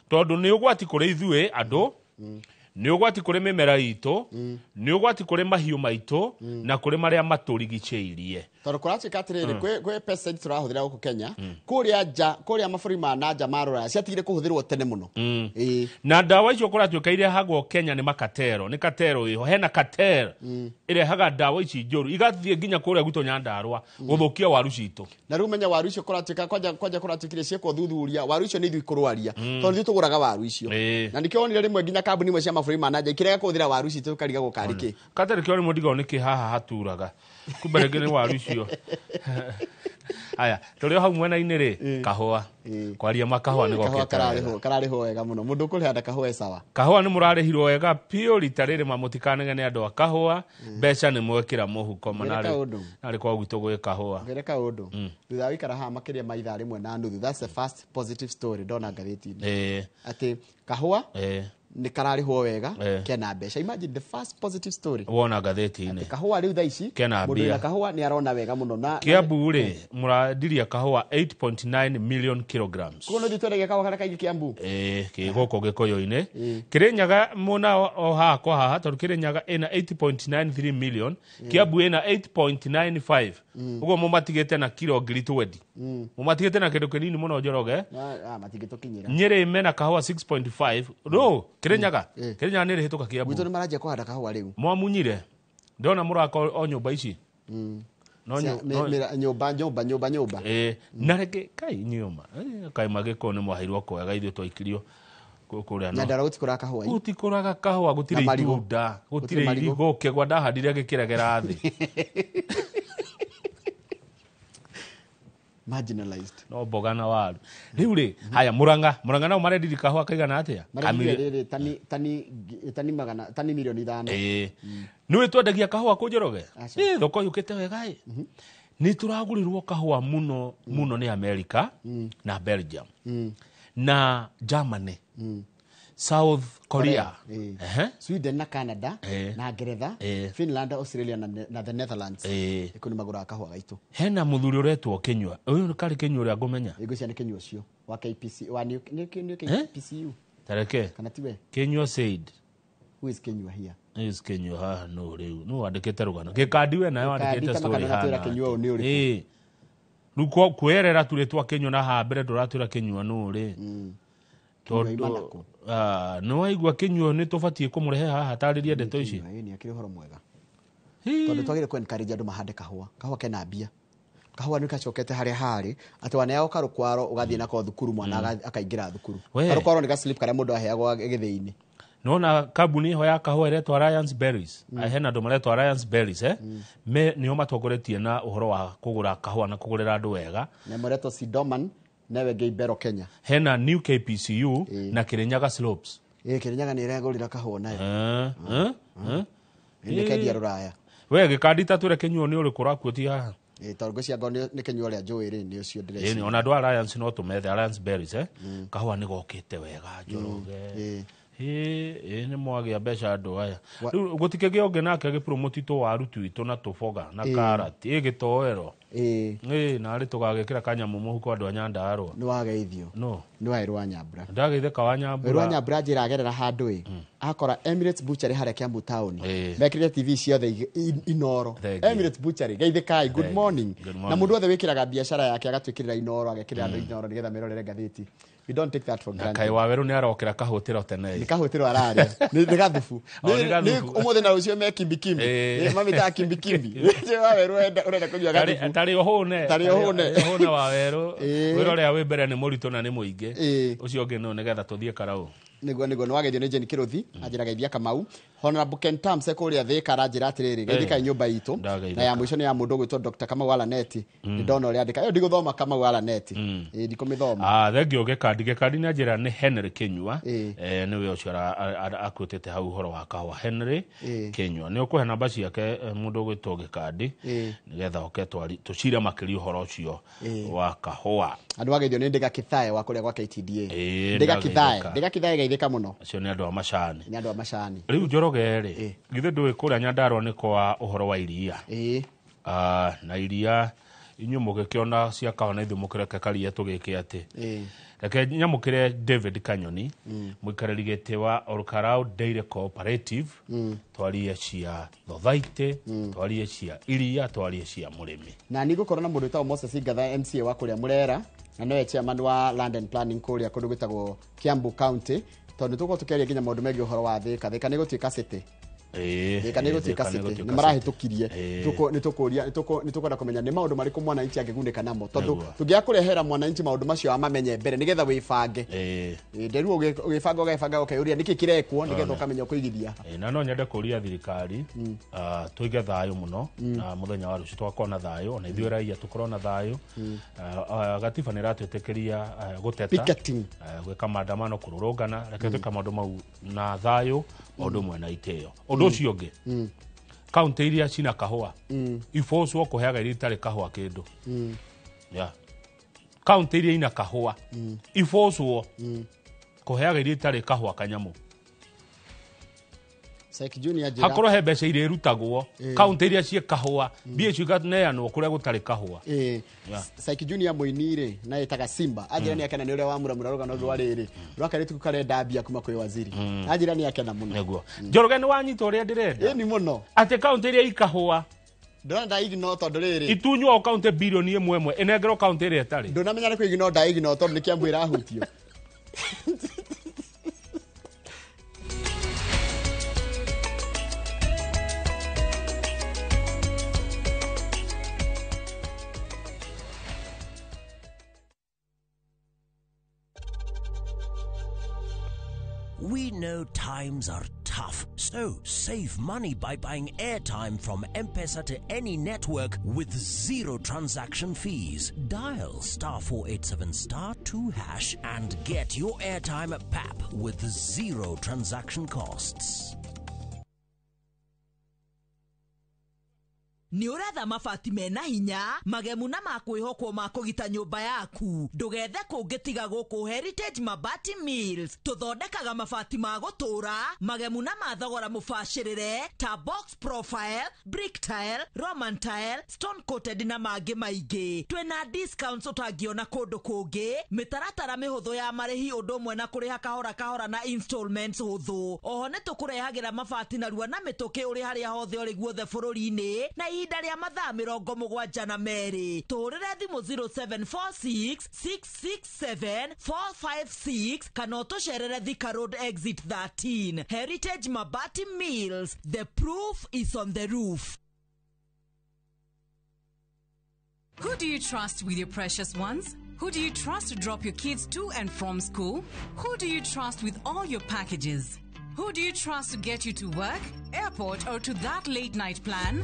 tondu ni ugwati kuri ithue andu ni ugwati kuri mimera itu ni ugwati kuri mahiu maitu na kuri maria maturigicheirie tondu kurachika atiriri kwe pesticide turahuthira guku Kenya kuria maburi ma nanja marora ciatigire kuhuthirwo tene muno na dawa icio kuratuika iria hagwo Kenya ni makatero ni katero iho hena katero ire haga dawa ici njuru igathie nginya kuria gwito Nyandarua guthukia waru citu na riu menya waru icio kuratuika kwanja kuratukire cieko thuthuria waru icio ni ithu ikurwaria tondu ithu tuguraga waru icio na nikionire rimwe nginya kambuni imwe cia maburi ma nanja ikirega kuhuthira waru citu kariga gukariki katero kioni mudigo niki haha haturaga kuberege ni waru icio aya tuli hau mwena-ini ri kahua kwaria makahua ni gokete karariho wega muno mundu kurihanda kahua sawa kahua ni murarihirwo wega pio ritariri mamutikanege ni andu akahua beca ni mwekira muhuko manari kwa gwitu gwe kahua gereka undu thutha wikara ha makiria maitha rimwe na nuthu that's the first positive story dona gatheti ati kahua ni kararihwo wega kena beca imagine the first positive story wona gatheti-ini kahua riu thaici mundu na kahua ni arona wega muno na Kiambu ri muradiria kahua 8.9 million kilograms kuno ditwere kahua kana kaigi Kiambu kigoko gikoyo-ini Kirinyaga muna o ha kwa haha tondu Kirinyaga ina 8.93 million Kiambu ina 8.95 ugo mumatigite na kilo ngiri 20 mumatigite na kindu kinini muno Njoroge matigitukinyira Nyeri mena kahua 6.5 no Kirinyaga ni rihituka Kiambu gwitu ni marajia kuhanda kahua riu mwamunyire ndona muraka o nyumba ici no nyumba na rege kai nyuma kai magiko ni mwahirwo kwega ithu twaikiryo kuria no Nyandarua gutikura kahua gutikuraga kahua gutire itunda gutire irigo kegwa ndahandire gikiragera thi marginalized no boga na waru riu ri haya Muranga no marendiri kahua kaigana atia kamire tani milioni 5 niwe twendagia kahua ku Njoroge thoko yukite wega ni turagurirwo kahua muno ni America na Belgium na Germany South Korea Sweden na Canada na Ngeretha Finland Australia na the Netherlands ikuni magura kahua gaitu hena muthuri uretwo Kinyua uyu ni kari Kinyua ria ngumenya igucia ni Kinyua cio wa KPC wa ni KPCU tareke kana tiwe Kinyua said who is Kinyua here is Kinyua ha no riu no andikite rugano gikandiwe nayo andikite story ha Kinyua ni uri nuko kwerera turetwa Kinyua na ha mbere turatwira Kinyua no ri tondu no waigua Kinyua ni tubatie kumurehe haha tariria ndeto ici ni akiri horo mwega tondu twagire ku encourage andu mahande kahua kena mbia kahua nä kacokete harä harä atä waneo karukwaro ugathiä nako thukuru mwana akaingira thukuru karukwaro nä gaslip karia må ndå aheagwo gä thä-inä nona kambuni ho ya kahua iretwo Alliance Berries hena andå maretwo Alliance Berries me nio matongoretie na uhoro wa kugura kahua na kugurira andå wega na maretwo Sidoman newe Geibero Kenya hena New KPCU na Kirinyaga Slopes Kirinyaga nä regårira kahua nayo nä kendia ruraya we gikandi tatu reke nyuo nä å rä kå rakuotia haha tondå cia ngo nä kenyua rä a njå ä rä nä å cio ndä ona andå Alliance no tå methe Alliance Berries kahua nä gokä te wega njoroge nä mwagä a mbeca andå aya rä u gå tikä gä onge nake gä promote tå waru twitå na tå boga na karati gä toero narä tå gagä kä ra kanyamå må huko andå a Nyandarua nä wageithio nä waä rwa Nyambura ndageithä ka wa Nyambura rwa Nyambura njä ra agerera handå akora Emirates Butchery harä a Kiambu town mekä rire TV ciothe Inoro Emirates Butchery geithä kai good morning na må ndå othe wä kä raga biacara yake agatuä kä rä ra Inoro agekä rä ra andå Inoro nä getha merorere ngathäti we don't take that for granted kai waweru nä arokera kahå ro tene nä kahå ro araria nä gathubu å må thä na rå cio me kimbikimbi mami ta kimbikimbi waweru urenda kå nyua gathubu tarä å hå ne waweru wä ra å rä a wä mbere nä må ritå na nä må ingä å cio å ngä no nä getha tå thiä karaå niguo nä wageithio nä Jane Kiruthi anjä geithia Kamau Honorable Ken Tamse kå rä a thä kara njä ra atä rä rä geithia kai nyå mba itå na ya må ico nä ya må ndå gwä two Dr. Kamau Alaneti nä ndona å rä a andä ka ä yo ndigå thoma Kamau Alaneti ndikå mä thoma thengio gä kandi nä anjä ra nä Henry Kinyua nä we å cio akuä tä te hau å horo wa kahua Henry Kinyua nä å kå he namba ciake må ndå gwä two gä kandi nä getha oke tå cire makä ria å horo å cio wa kahua andå wageithio nä ndä gakithae wa kå rä a gwa KTDA ndä gakithae geithä ka må no acio nä andå a macani nä andå a macani rä u Njoroge githä ndå ä kå rä a Nyandarua nä kwa å horo wa iria na iria inyuä må gä kä ona cia kahua na ithuä må kä reke karia tå gä kä atä reke nyamå kä re David Kanyoni må ikarä gä tä wa Olkarau Dairy Cooperative twarie cia thothaitä twarie cia iria twarie cia må rä mi na nä gå korwo na må ndå tao Moses Ngatha MCA wa kå rä a må rera na nä we chairman wa London Planning kå rä a kå ndå gwä tagwo Kiambu County tondå tå korwo tå kä aria nginya maå ndå megiä å horo wa thä ka nä gå tuä ka city thika nä gå tuä ka city nä marahä tå kirie nä tå kwenda kå menya nä maå ndå marä kå mwananchi angä gunä ka namo tondå tå ngä akå rehera mwananchi maå ndå macio amamenye mbere nä getha wä bange nderu å gä banga å gebanga å kä å ria nä kä kä rekwo nä getha å kamenya å kå igithia na no nyende kå ria thirikari tå ige thayå må no na må thenya wa rå cio twakorwo na thayå ona ithuä raia tå korwo na thayå gatiba nä ratwä tä kä ria gå teta gwä ka maandamano kå rå rå ngana reke twä ka maå ndå mau na thayå o ndå mwe na itä yo å ndå å cio å ngä kauntä iria cina kahua ibocwo kå heaga iria itarä kahua kä ndå kauntä iria ina kahua ibocwo kå heaga iria itarä kahua kanyamå hakorwo he mbeca irä rutagwo kauntä iria ciä kahua mbia cio iganeanwo kå rä a gå tarä kahua Saiki Junior Moini rä na etaga Simba ajirani akena nä å rä a wamuramura rugano rwa rä rä rwaka rä tu karenda mbia kuma kwä waziri ajirani akena må no Njoroge nä wanyita å rä a ndä renda ni må no atä kauntä iria ikahua ndona igno tondå rä rä itunywo kauntä bilioni ĩmwe ĩmwe ĩnengerwo kauntä ĩrĩa ĩtarĩ ndånamenya nä kå igno ndaigno tondå nä Kiambu ĩrahutio We know times are tough, so save money by buying airtime from M-Pesa to any network with zero transaction fees. Dial *487*2# and get your airtime PAP with zero transaction costs. Nĩ ũretha mabati mena hinya magemu na makwĩhokwo ma kũgita nyũmba yaku ndũgethe kũngĩ tiga gũkũ Heritage Mabati Mills tũthondekaga mabati ma gũtũra magemu na mathogora mũbacĩrĩre ta box profile, brick tile, roman tile, stone coated na mangĩ maingĩ twĩna discounts ũtangĩona kũndũ kũngĩ mĩtaratara mĩhũthũ ya marĩhi ũndũ ũmwe na kũrĩha kahora kahora na installments hũthũ oho nĩ tũkũrehagĩra mabati narua na mĩtũkĩ ũrĩ harĩa hothe ũrĩ guothe bũrũri-inĩ na ihinda rĩa mathaa 72 tũrĩre thimũ 0746 667 456 kana ũtũcerere Thika Road exit 13 Heritage Mabati Mills, the proof is on the roof. Who do you trust with your precious ones? Who do you trust to drop your kids to and from school? Who do you trust with all your packages? Who do you trust to get you to work, airport, or to that late-night plan?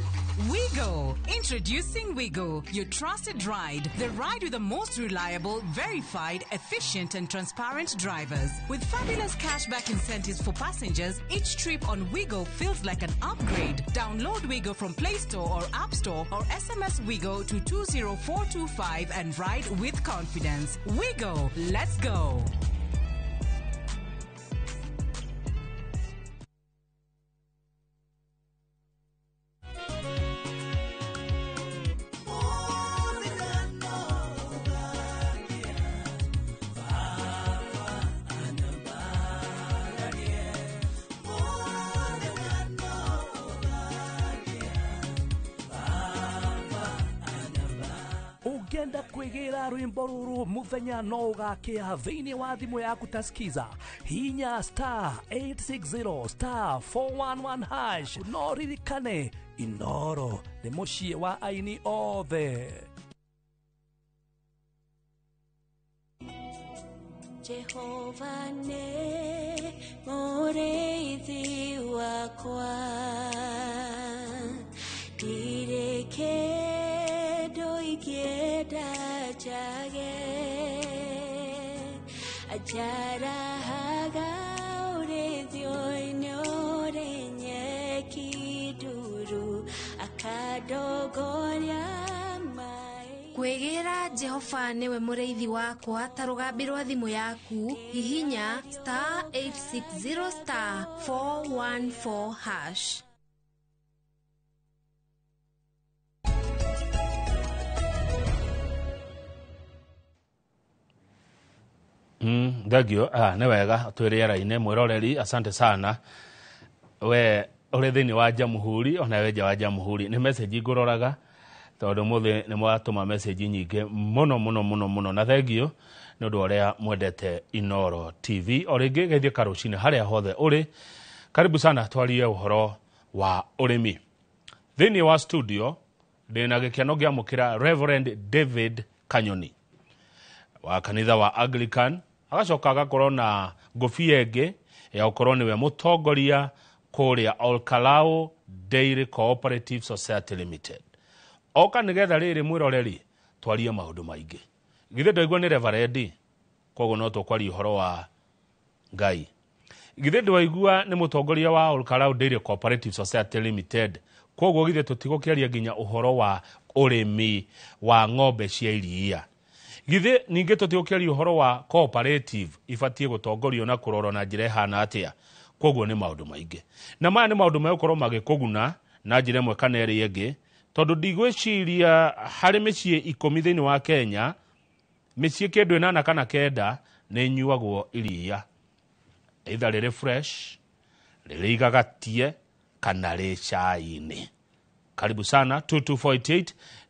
Wigo. Introducing Wigo, your trusted ride. The ride with the most reliable, verified, efficient, and transparent drivers. With fabulous cashback incentives for passengers, each trip on Wigo feels like an upgrade. Download Wigo from Play Store or App Store or SMS Wigo to 20425 and ride with confidence. Wigo, let's go. Ugenda kwegera rwimbo ruru muthenya no ugakia thiini wa thimu yaku taskiza hinya *860 *411 hash no ririkane Inoro ni mucie wa aini othe. Jehova ne mureithi wakwa direke doigeda jage ajara haga urethio inore nyeki duru akadogoria kwegera Jehova niwe mureithi wakwa tarugambirwa thimu yaku hihinya *860 *414 hash. Gagio ne wega twiriera-ine mwiroreri asante sana we uri thini wa Jamhuri ona we wa Jamhuri ni message nguroraga tondu muthe ni mwatuma message nyinge muno na thengio ni undu uria mwendete Inoro TV oringi geithie karucini haria hothe uri karibu sana twarie uhoro wa urimi thini wa studio ndina gikeno gia mukira Reverend David Kanyoni wa kanitha wa Anglican agacoka agakorwo na ngofia enge ya ukorwo niwe mutongoria kuria Olkalao Dairy Cooperative Society Limited. Oka nigetha riri mwiroreri twarie maundu maingi githe ndaigua ni Reverend koguo no tukwaria uhoro wa Ngai githe ndaigua ni mutongoria wa Olkalao Dairy Cooperative Society Limited koguo githe tutigukiaria nginya uhoro wa urimi wa ng'ombe cia iria githe ninge tutigukiaria uhoro wa cooperative ifatie gutongorio na kurorwo na njira hana atia koguo ni maundu maingi na maya ni maundu megukorwo magikuguna na njira imwe kana eri ingi tondu ndigwiciria hari micie 10 thiini wa Kenya micie kindu 8 kana 9 ni nyuagwo iria either riri fresh riri igagatie kana ri chai-ini. Karibu sana 2248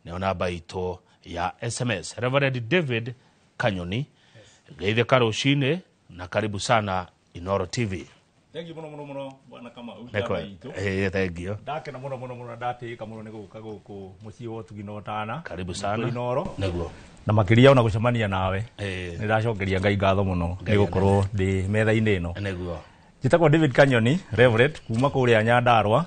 ni namba ito ya SMS. Reverend David Kanyoni geithie karucini na karibu sana Inoro TV. Thank you muno bwana kama ujabaito. Thank you. Ndake na muno ndatika muno ni guka guku mucii wotu ginotana. Karibu sana Inoro. Neguo. Na makiria ona gucemania nawe. Ni ndacokeria Ngai ngatho muno ni gukorwo ndi metha-ini ino. Neguo. Jitagwo David Kanyoni, Reverend kuma kuria Nyandarua.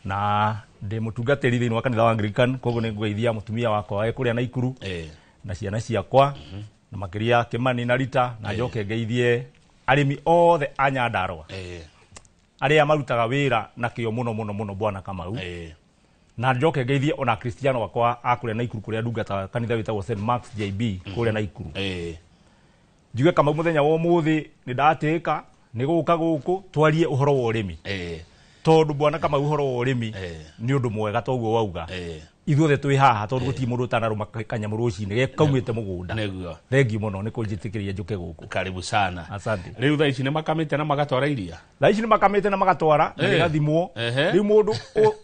Na ndi mutungatiri thiini wa kanitha wa Anglican koguo ni ngugeithia mutumia wakwa wa kuria Naikuru. Na ciana ciakwa na makiria Kimani na Rita na njoke ngeithie arimi othe a Nyandarua aria marutaga wira na kio muno bwana Kamau na njoke ngeithie ona Cristiano wakwa akuria Naikuru kuria ndungata kanitha witagwo St Mark's JB kuria Naikuru njuge Kamau muthenya wa umuthi ni ndatika ni guka guku twarie uhoro wa urimi tondu bwana Kamau uhoro wa urimi ni undu mwega toguo wauga ithuothe twi haha tondu guti mundu utanaruma kanyamu rucini gekaumite mugunda thengi muno ni kunjitikiria njuke guku. Karibu sana. Asante. Riu thaa ici ni makamite na magatwara iria thaa ici ni makamite na magatwara ngathimwo riu mundu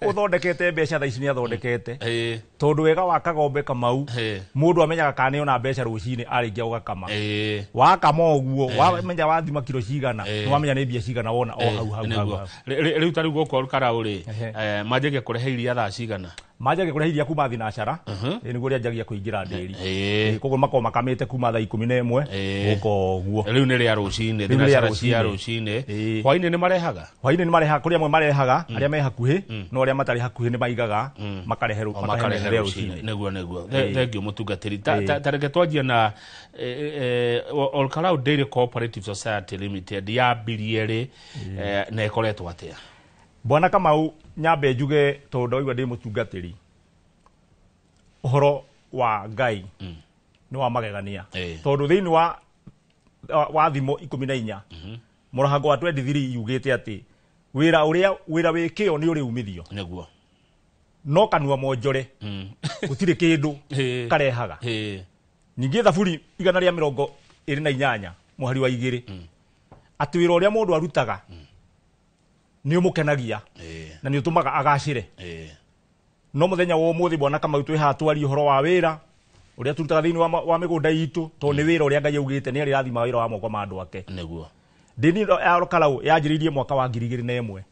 uthondekete mbeca thaa ici ni athondekete tondu wega wa kagombe Kamau mundu amenyaga kana ona mbeca rucini aringia ugakama wakama uguo wamenya wathima kilo cigana ni wamenya ni mbia cigana wona o hau riu tari guko Olkalao ri manjege kurehe iria thaa cigana Majaga kũrĩa iria kuma thinacara nĩguo rĩa njagia kũingĩra ndĩri koguo makoo makamĩte kuma thaa 11 gũkũ ũguo rĩu nĩ rĩa rũcinĩ thinacara cia rũcinĩ hwainĩ nĩ marehaga kũrĩa amwe marehaga arĩa me hakuhĩ no arĩa matarĩ hakuhĩ nĩ maigaga makarehe rũcinĩ nĩguo thengio mũtungatĩri ta reke twanjie na Olkalau Dairy Cooperative Society Limited yambirie rĩ na ĩkoretwo atĩa Bwana Kamau nyambe njuge tondu igwa ndi mutungatiri uhoro wa Ngai ni wa magegania tondu thiini wa thimo 14 murahango wa 23 yugite ati wira wikio ni uri umithio niguo no kanua monjore gutire kindu karehaga ningi thaburi 128 muhari wa 2 ati wira uria mundu arutaga ni umukenagia na ni utumaga agacire no muthenya wa umuthi Bwana Kamau twi hatwari uhoro wa wira uria turutaga thiini wa migunda itu to ni wira uria Ngai augite ni arirathima wira wa moko ma andu ake niguo ndini ya Olkalau yanjiririe mwaka wa 2001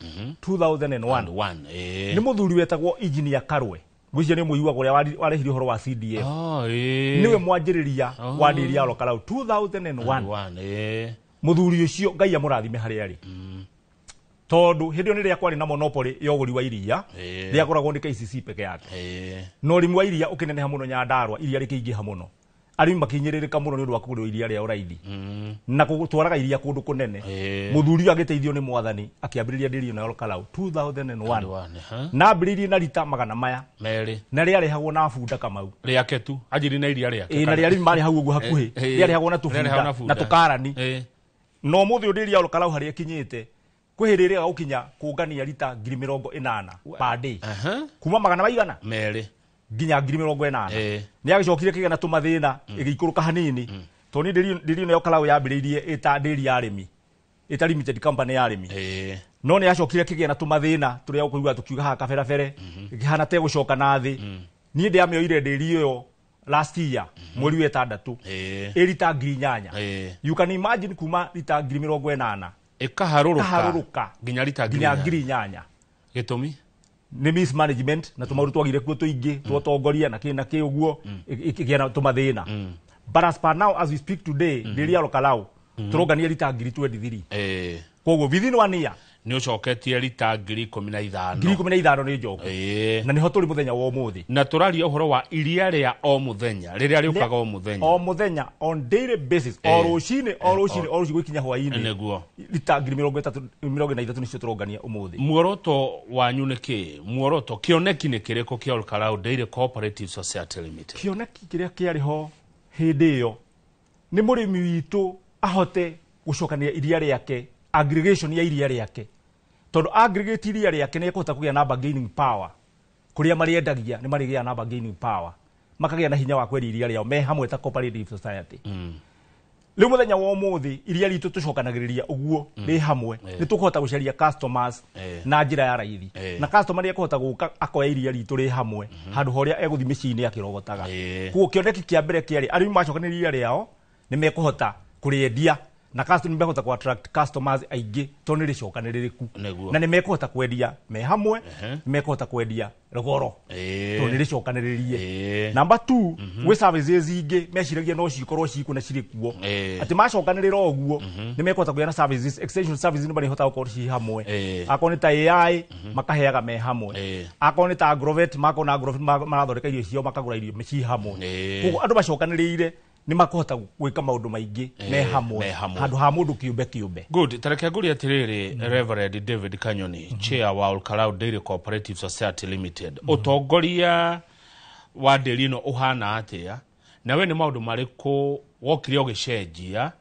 2001 ni muthuri wetagwo Engineer Karwe ngwicia ni muiwa uria warehire uhoro wa CDF niwe mwanjiriria wa ndiri ya Olkalau 2001 muthuri ucio Ngai amurathime haria ari tondu hindio ni ria kwari na monopoly ya uguri wa iria ria koragwo ni KCC peke yake no rimu wa iria ukineneha muno Nyandarua iria rikiingiha muno arimi makinyiririka muno ni undu wa kugura iria ria uraithi na gutwaraga iria kundu kunene muthuri agiteithio ni mwathani akiambiriria ndiri na Olkalau 2001 na ambiririe na rita magana maya meri na ria rehagwo na bunda Kamau riake tu ajiri na iria riake na ria arimi mari hau uguo hakuhi ria rehagwo na tubunda na tukarani no muthi ndiri ya Olkalau hari akinyite kwihirira gukinya kungania lita 80,000 per day kuma magana maigana meri nginya 80,000 ni agicokire kigena tumathina igikuruka hanini to ni ndiri no Olkalau yambiririe eta ndiri ya arimi eta limited company ya arimi no ni acokire kigena tumathina turia ukuigwa tukiuga ha kaberabere igihana te gucoka na thi ni ndi amioire ndiri iyo last year mweri wa 6 lita 8,000 you can imagine kuma lita 80,000 ikaharuruka nginya lita 8,000 gitumi ni mismanagement na tumauru twagire kuo tuingi twotongoria na ki uguo ikigiana tumathina but as per now as we speak today ndiri ya Olkalau turongania lita 23 koguo within 1 year ni ucoketie lita 15,000 15,000 ni njoku na niho turi muthenya wa umuthi na turaria uhoro wa iria ria o muthenya riria riukaga o muthenya on daily basis o rucini gwikinya hwaini niguo lita 30,000 nicio turongania umuthi muoroto wanyu ni ki muoroto kioneki ni kiriko kia Olkalau Dairy Cooperative Society Limited kioneki kiria kiariho hindi iyo ni murimi witu ahote gucokania iria riake aggregation ya iria riake tondu aggregate iria riake ni ekuhota kugia na bargaining power kuria mariendagia ni marigia na bargaining power makagia na hinya wa kweria iria riao me hamwe ta cooperative society riu muthenya wa umuthi iria ritu tucokanagiriria uguo ri hamwe ni tukuhota gucaria customers na njira ya raithi na customer ria kuhota guka akoya iria ritu ri hamwe handu horia eguthi micini akirogotaga kuo kioneki kia mbere kiari arimi macokaniria iria riao ni mekuhota kuriendia na customer mehota ku attract customers aingĩ to nĩ rĩcokanĩrĩrĩku na nĩ mekuhota kwendia me hamwe nĩ mekuhota kwendia rogoro to nĩ rĩcokanĩrĩrie number 2 gwĩ services ingĩ meciragia no cikorwo ciku na cirĩ kuo atĩ macokanĩrĩra ũguo nĩ mekuhota kũgĩa na services extension services nĩ marĩhota gũkorwo ci hamwe akorwo nĩ ta AI makaheaga me hamwe akorwo nĩ ta Agrovet makona na Agrovet marathondeka irio cio makagũra irio ci hamwe koguo andũ macokanĩrĩire ni makuhota gwika maundu maingi me hamwe handu ha mundu kiumbe good tareke nguri atiriri Reverend David Kanyoni chair wa Olkalau Dairy Cooperative Society Limited utongoria wa nderi no uhana atia na we ni maundu mariku wokire ugicenjia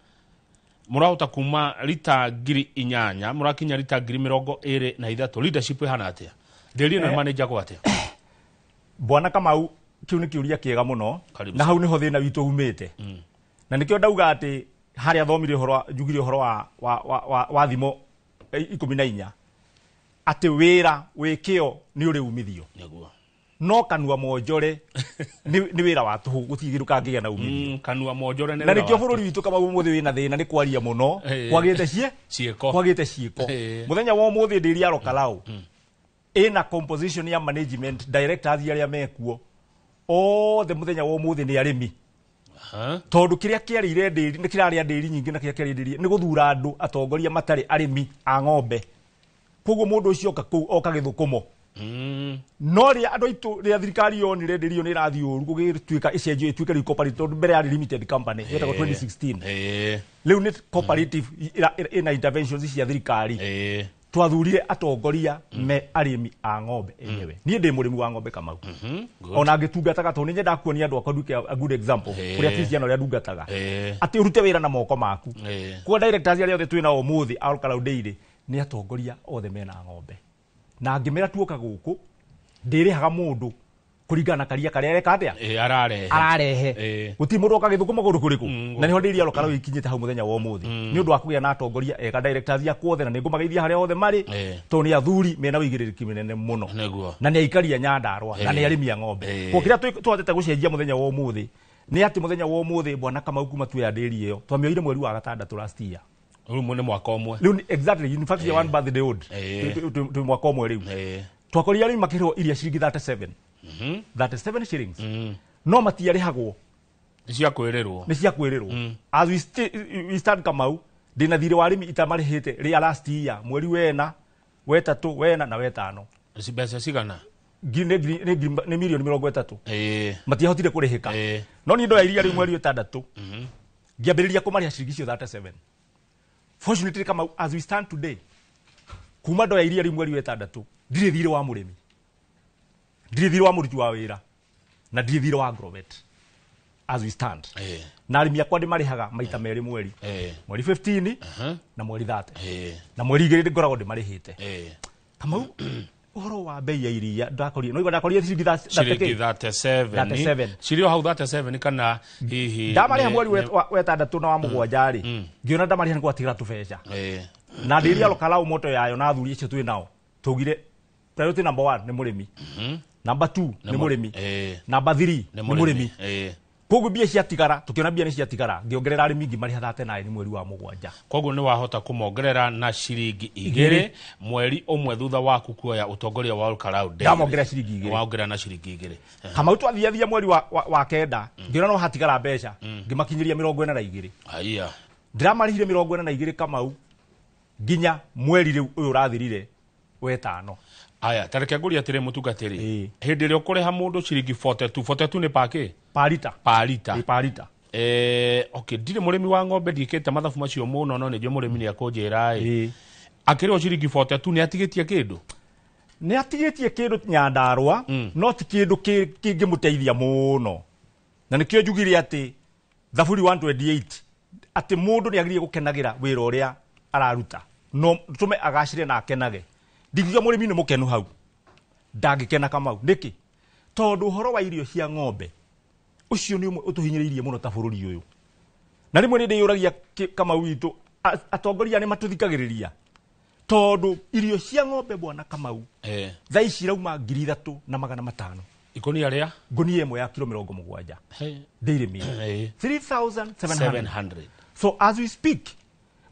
murahota kuma lita 8,000 murakinya lita 23 leadership ihana atia nderi no manager kwa atia Bwana Kamau kiu ni kiuria kiega muno na hau niho thina witu umite na nikio ndauga ati haria thomire horo njugire horo wa thimo 14 ati wira wikio ni uri umithio no kanua monjore ni wira wa tuhu gutigiruka ngiya na umithio kanua monjore na nikio bururi witu kama umuthi wina thina ni kwaria muno kwagite cieko muthenya wa umuthi ndiri ya Olkalau ina composition ya management directors yaria mekuo othe muthenya wa umuthi ni arimi tondu kiria kiarire ndiri ni kiraria ndiri nyingi na kiria kiarire ni guthura andu atongoria matari arimi a ng'ombe koguo mundu ucio oka githukumo no ria andu aitu ria thirikari yonire ndiri ni irathi uru gugituika icenjio ituike ri cooperative tondu mbere ya limited company yetagwo 2016 riu ni cooperative ina interventions cia thirikari twathurire atongoria me arimi a ng'ombe enyewe nie ndi murimi wa ng'ombe Kamau ona ngitungataga to ni nyenda kuonia andu akonduke a good example kuria Christian ria ndungataga ati urute wira na moko maku kwa directors aria othe twina umuthi All Cloud Daily ni atongoria othe mena ng'ombe na ngimera tuoka guku ndirihaga mundu kuringana karia karia reka atia ararehe guti mundu okagithukuma gundu kuriku na niho ndiria All Cloud ikinyite hau muthenya wa umuthi ni undu wa kugia na atongoria eka directors ya kuothe na ningumageithia haria othe mari to ni athuri mena wigiririki minene muno na ni aikaria Nyandarua na ni arimi a ng'ombe kwa kiria twatete gucenjia muthenya wa umuthi ni ati muthenya wa umuthi bwana Kamau kuma tuya ndiri iyo twamioire mweri wa gatandatũ last year riu mwene mwaka omwe riu exactly in fact one birthday old tu mwaka omwe riu twakoria riu makirwo iria ciringi 37 37 shillings no matiarihagwo ni cia kwirirwo as we start Kamau ndina thire wa arimi itamarihite ria last year mweri wena wetatu wena na wetano mbeca cigana ni milioni 30 matiahotire kurihika no ni ndo ya iria riu mweri wetandatu ngiambiriria kumariha ciringi cio 37 fortunately Kamau as we stand today kuma ndo ya iria riu mweri wetandatu ndire thire wa murimi ndire thire wa muruti wa wira na ndire thire wa agrovet as we stand na arimi akwa ndimarihaga maita meri mweri mweri 15 na mweri 30 na mweri 2 ngoragwo ndimarihite Kamau uhoro wa bei ya iria ndakoria no ndakoria ciringi 37 cirio hau 37 kana hihi ndamariha mweri wetandatu na wa mugwanja ri ngiona ndamariha ni gwatigira tubeca na ndiria All moto yayo na athuri icio twi nao tugire priority number 1 ni murimi number 2 ni murimi number 3 ni murimi koguo bia ciatigara tukiona bia ni ciatigara ngiongerera arimi ngi mariha 39 mweri wa mugwanja koguo ni wahota kumongerera na ciringi 2 mweri umwe thutha waku kuoya utongoria wa All Cloud ndamongerera ciringi 2 waongerera na ciringi 2 Kamau twathiathia mweri wa kenda ngiona no hatigara mbeca ngimakinyiria 42 aiya ndiramarihire 42 Kamau ginya mweri riu uyu rathirire wetano aya tareke nguri atire mutungatiri hindi ri ukureha mundu ciringi 42 ni pake parita okay ndire murimi wa ng'ombe ndikete mathabu macio muno no ndio murimi ni akunjira akiri ciringi 42 ni atigitie kindu Nyandarua no ti kindu kingimuteithia muno na nikio njugire ati thaburi 128 ati mundu ni agirie gukenagira wira uria araruta no tume agacire na akenage ndigiga murimi ni mukenu hau ndangikena Kamau niki tondu horo wa irio cia ng'ombe ucio ni utuhinyiririe muno ta bururi uyu na rimwe ni ndiyuragia Kamau witu atongoria ni matuthikagiriria tondu irio cia ng'ombe bwana Kamau thaa ici rauma 3,500 ikonia ria ngonia imwe ya kilo 70 daily meal 3,700 so as we speak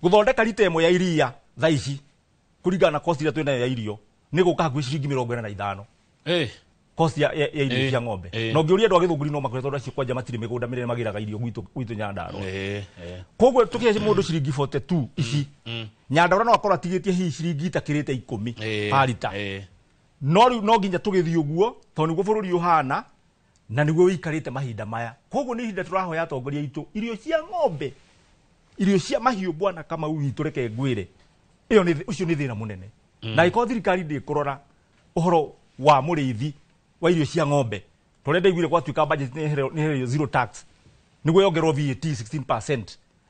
guthondeka lita imwe ya iria thaa ici kuringana na cost ira twina ya irio ni guka hakuhi ciringi 45 cost ya irio cia ng'ombe no ngiuria andu agithunguri no makoretwo ndacio kwanja matiri migunda mirene magiraga irio gwitu Nyandarua koguo tukihe mundu ciringi 42 ici Nyandarua no akorwo atigitie hihi ciringi itakirite 10 parita no nginya tugithii uguo tondu niguo bururi uhana na niguo wikarite mahinda maya koguo ni hinda turahoya atongoria itu irio cia ng'ombe irio cia mahiu bwana Kamau witu reke ngwire iyo ni ucio ni thina munene na iko thirikari ndi kurora uhoro wa murithi wa irio cia ng'ombe turenda igwire kwa tuika budget ni zero tax niguo yongerwo VAT 16%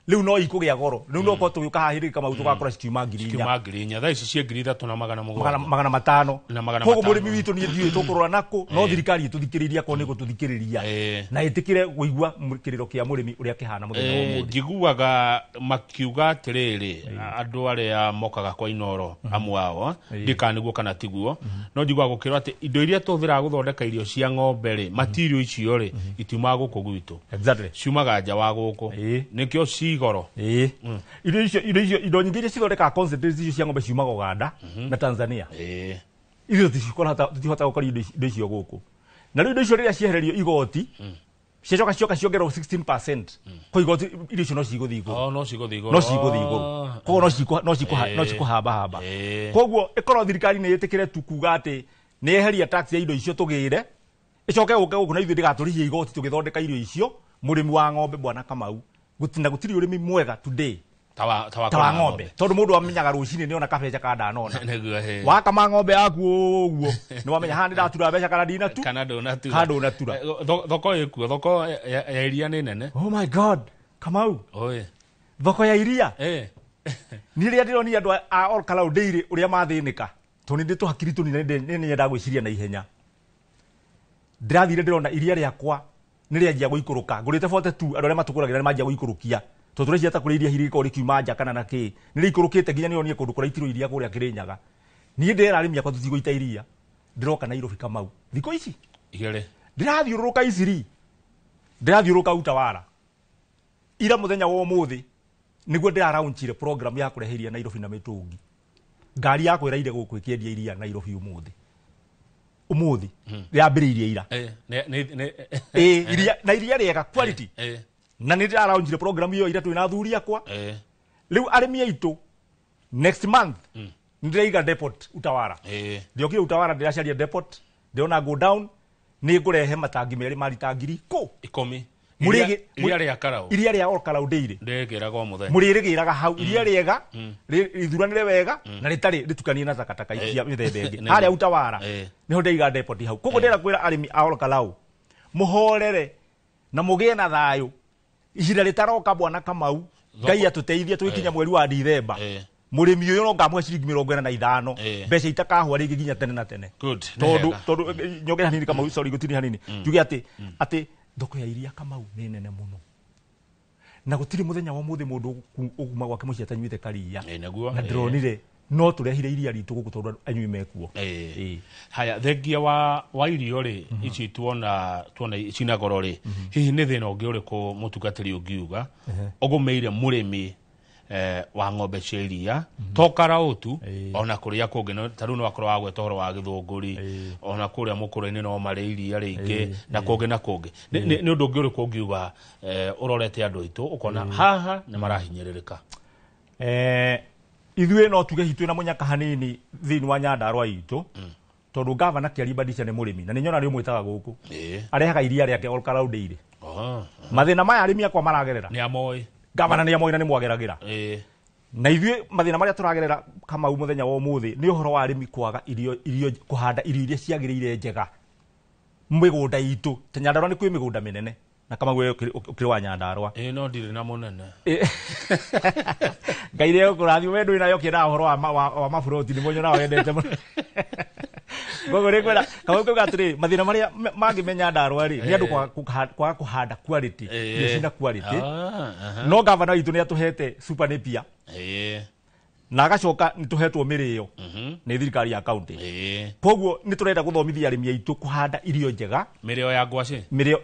riu no ikugia goro riu no ko tuyuka hahiri Kamau tugakora ciuma ngirinya thaa ici cie 3,700 magana 5 koguo murimi witu ni thiu tukurora nako no thirikari ituthikiriria ko ni gututhikiriria na itikire guigua kiriro kia murimi uria kihana muthenya wa umuthi njiguaga makiuga atiriri andu aria mokaga kwa Inoro amwe ao ndikaniguo kana tiguo no njiguaga gukirwo ati indo iria tuthira guthondeka irio cia ng'ombe ri material icio ri itiuma guku gwitu exactly ciumaga nja wa guku nikio goro indo nyingĩ iria cithondekaga concentrates icio cia ng'ombe ciumaga Uganda na Tanzania ithuĩ tũtihota gũkora indo icio gũkũ na rĩu indo icio rĩrĩa ciehererio igoti cioka ciongererwo 16% kwa igoti irio icio no cigũthiĩ igũrũ koguo no cikũhamba koguo ĩkorwo thirikari nĩ ĩtĩkĩre tu kuga atĩ nĩ eheria tax ya indo icio tũgĩre ĩcoke gũke gũkũ na ithuĩ ndĩgatũrĩhie igoti tũgĩthondeka irio icio mũrĩmi wa ng'ombe Bwana Kamau gũtirĩ ũrĩmi mwega today tawa ng'ombe tondũ mũndũ amenyaga rũcinĩ nĩ ona kabeca ka ndanona wakama ng'ombe yaku ũguo nĩ wamenya haha ndĩratura mbeca kana ndinatu kana ndũnatura thoko ĩkuo thoko ya iria nĩ nene. Oh my God, Kamau thoko ya iria niĩ rĩrĩa ndĩronire andũ a Ol Kalou Dairy ũrĩa mathĩnĩka tondũ nĩ tũhakiri tũnini nĩ nyenda gwĩciria na ihenya ndĩrathire ndĩrona iria rĩakwa nĩ rĩanjia gũikũrũka ngũrĩte 42 andũ arĩa matũkũragĩra nĩ manjia gũikũrũkia tondũ tũreciria ta kũrĩa iria hirĩko rĩkiuma nja kana na kĩ nĩ rĩikũrũkĩte nginya nĩonire kũndũ kũraitirwo iria kũrĩa Kĩrĩnyaga niĩ ndĩra arĩmi akwa tũtigũita iria ndĩroka Nairobi Kamau thikũ ici ndĩrathiũrũrũka Isiri ndĩrathiũrũrũka Utawala ira mũthenya wa ũmũthĩ nĩguo ndĩraraunchire program ya kũrehe iria Nairobi na mĩtũngi ngari yakwa ĩraire gũkũ ĩkĩendia iria Nairobi ũmũthĩ rĩambĩrĩirie ira iria na iria rĩega quality na nĩ ndĩraraunchire program iyo ira twĩna athuri akwa rĩu arĩmi aitũ next month nĩ ndĩraiga depot Utawala ndiokire Utawala ndĩracaria depot ndĩona go down nĩ ngũrehe matangi merĩ marita 10,000 iria rĩa Ol Kalou Dairy mũrĩrĩgĩraga hau iria rĩega rĩthuranĩre wega na rĩtarĩ rĩtukanie na takataka cia mĩthemba ĩngĩ harĩa Utawala niho ndĩiga depot hau koguo ndĩra kwĩra arĩmi a Ol Kalou mũhorere na mũgĩe na thayũ ihinda rĩtaroka Bwana Kamau Ngai atũteithie tũkinya mweri wa Dithemba mũrĩmi ũyũ no ngamũhe ciringi 45 mbeca itakahwa rĩngĩ nginya tene na tene tondũ nyongera hanini Kamau sorry gũtirĩ hanini njuge atĩ thoko ya iria Kamau nĩ nene mũno na gũtirĩ mũthenya wa mũthĩ mũndũ ũguma gwake mũciĩ atanyuĩte karia na ndĩronire no tũrehire iria ritũ gũkũ tondũ anyui mekuo haya thengia wa irio rĩ ici tuona cina goro rĩ hihi nĩ thĩna ũngĩ ũrĩkũ mũtungatĩri ũngiuga ũgũmĩire mũrĩmi wa ng'ombe cia iria tokara utu ona kuria kũngĩ ta rĩu no akorwo wagweta ũhoro wa gĩthũngũri ona kũrĩa mũkũrũ-inĩ no marĩ iria rĩingĩ na kũngĩ na kũngĩ nĩ ũndũ ũngĩ ũrĩkũ ũngiuga ũrorete andũ aitũ ũkona haha nĩ marahinyĩrĩrĩka ithuĩ no tuge hitũ na mũnyaka hanini thĩinĩ wa Nyandarua itũ tondũ gavana Kĩarĩba Ndicwa nĩ mũrĩmi na nĩ nyona nĩ mwĩtaga gũkũ arehaga iria rĩake Ol Kalou Dairy mathĩna maya arĩmi akwa maragerera nĩ amoĩ gavana nĩ amoĩ na nĩ mwageragĩra na ithuĩ mathĩna marĩa tũragerera Kamau mũthenya wa ũmũthĩ nĩ ũhoro wa arĩmi kwaga kũhanda irio iria ciagĩrĩire njega mĩgũnda itũ ta Nyandarua nĩ kwĩ mĩgũnda mĩnene na Kamau ũkĩrĩ wa Nyandarua no ndirĩ na mũnene Ngai rĩo kũrathio wendo ĩna yokĩra ũhoro wa maburoti nĩ mũnyona wendete mũno gogo rĩkwĩra Kamau kuga atĩrĩ mathĩna marĩa mangĩmenya Nyandarua rĩ nĩ andũ kwaga kũhanda quality irio cina quality no gavana witũ nĩ atũhete Super Napier na agacoka nĩ tũhetwo mĩrĩo nĩ thirikari ya kaunti koguo nĩ tũrenda gũthomithia arĩmi aitũ kũhanda irio njega mĩrĩo ya ngwacĩ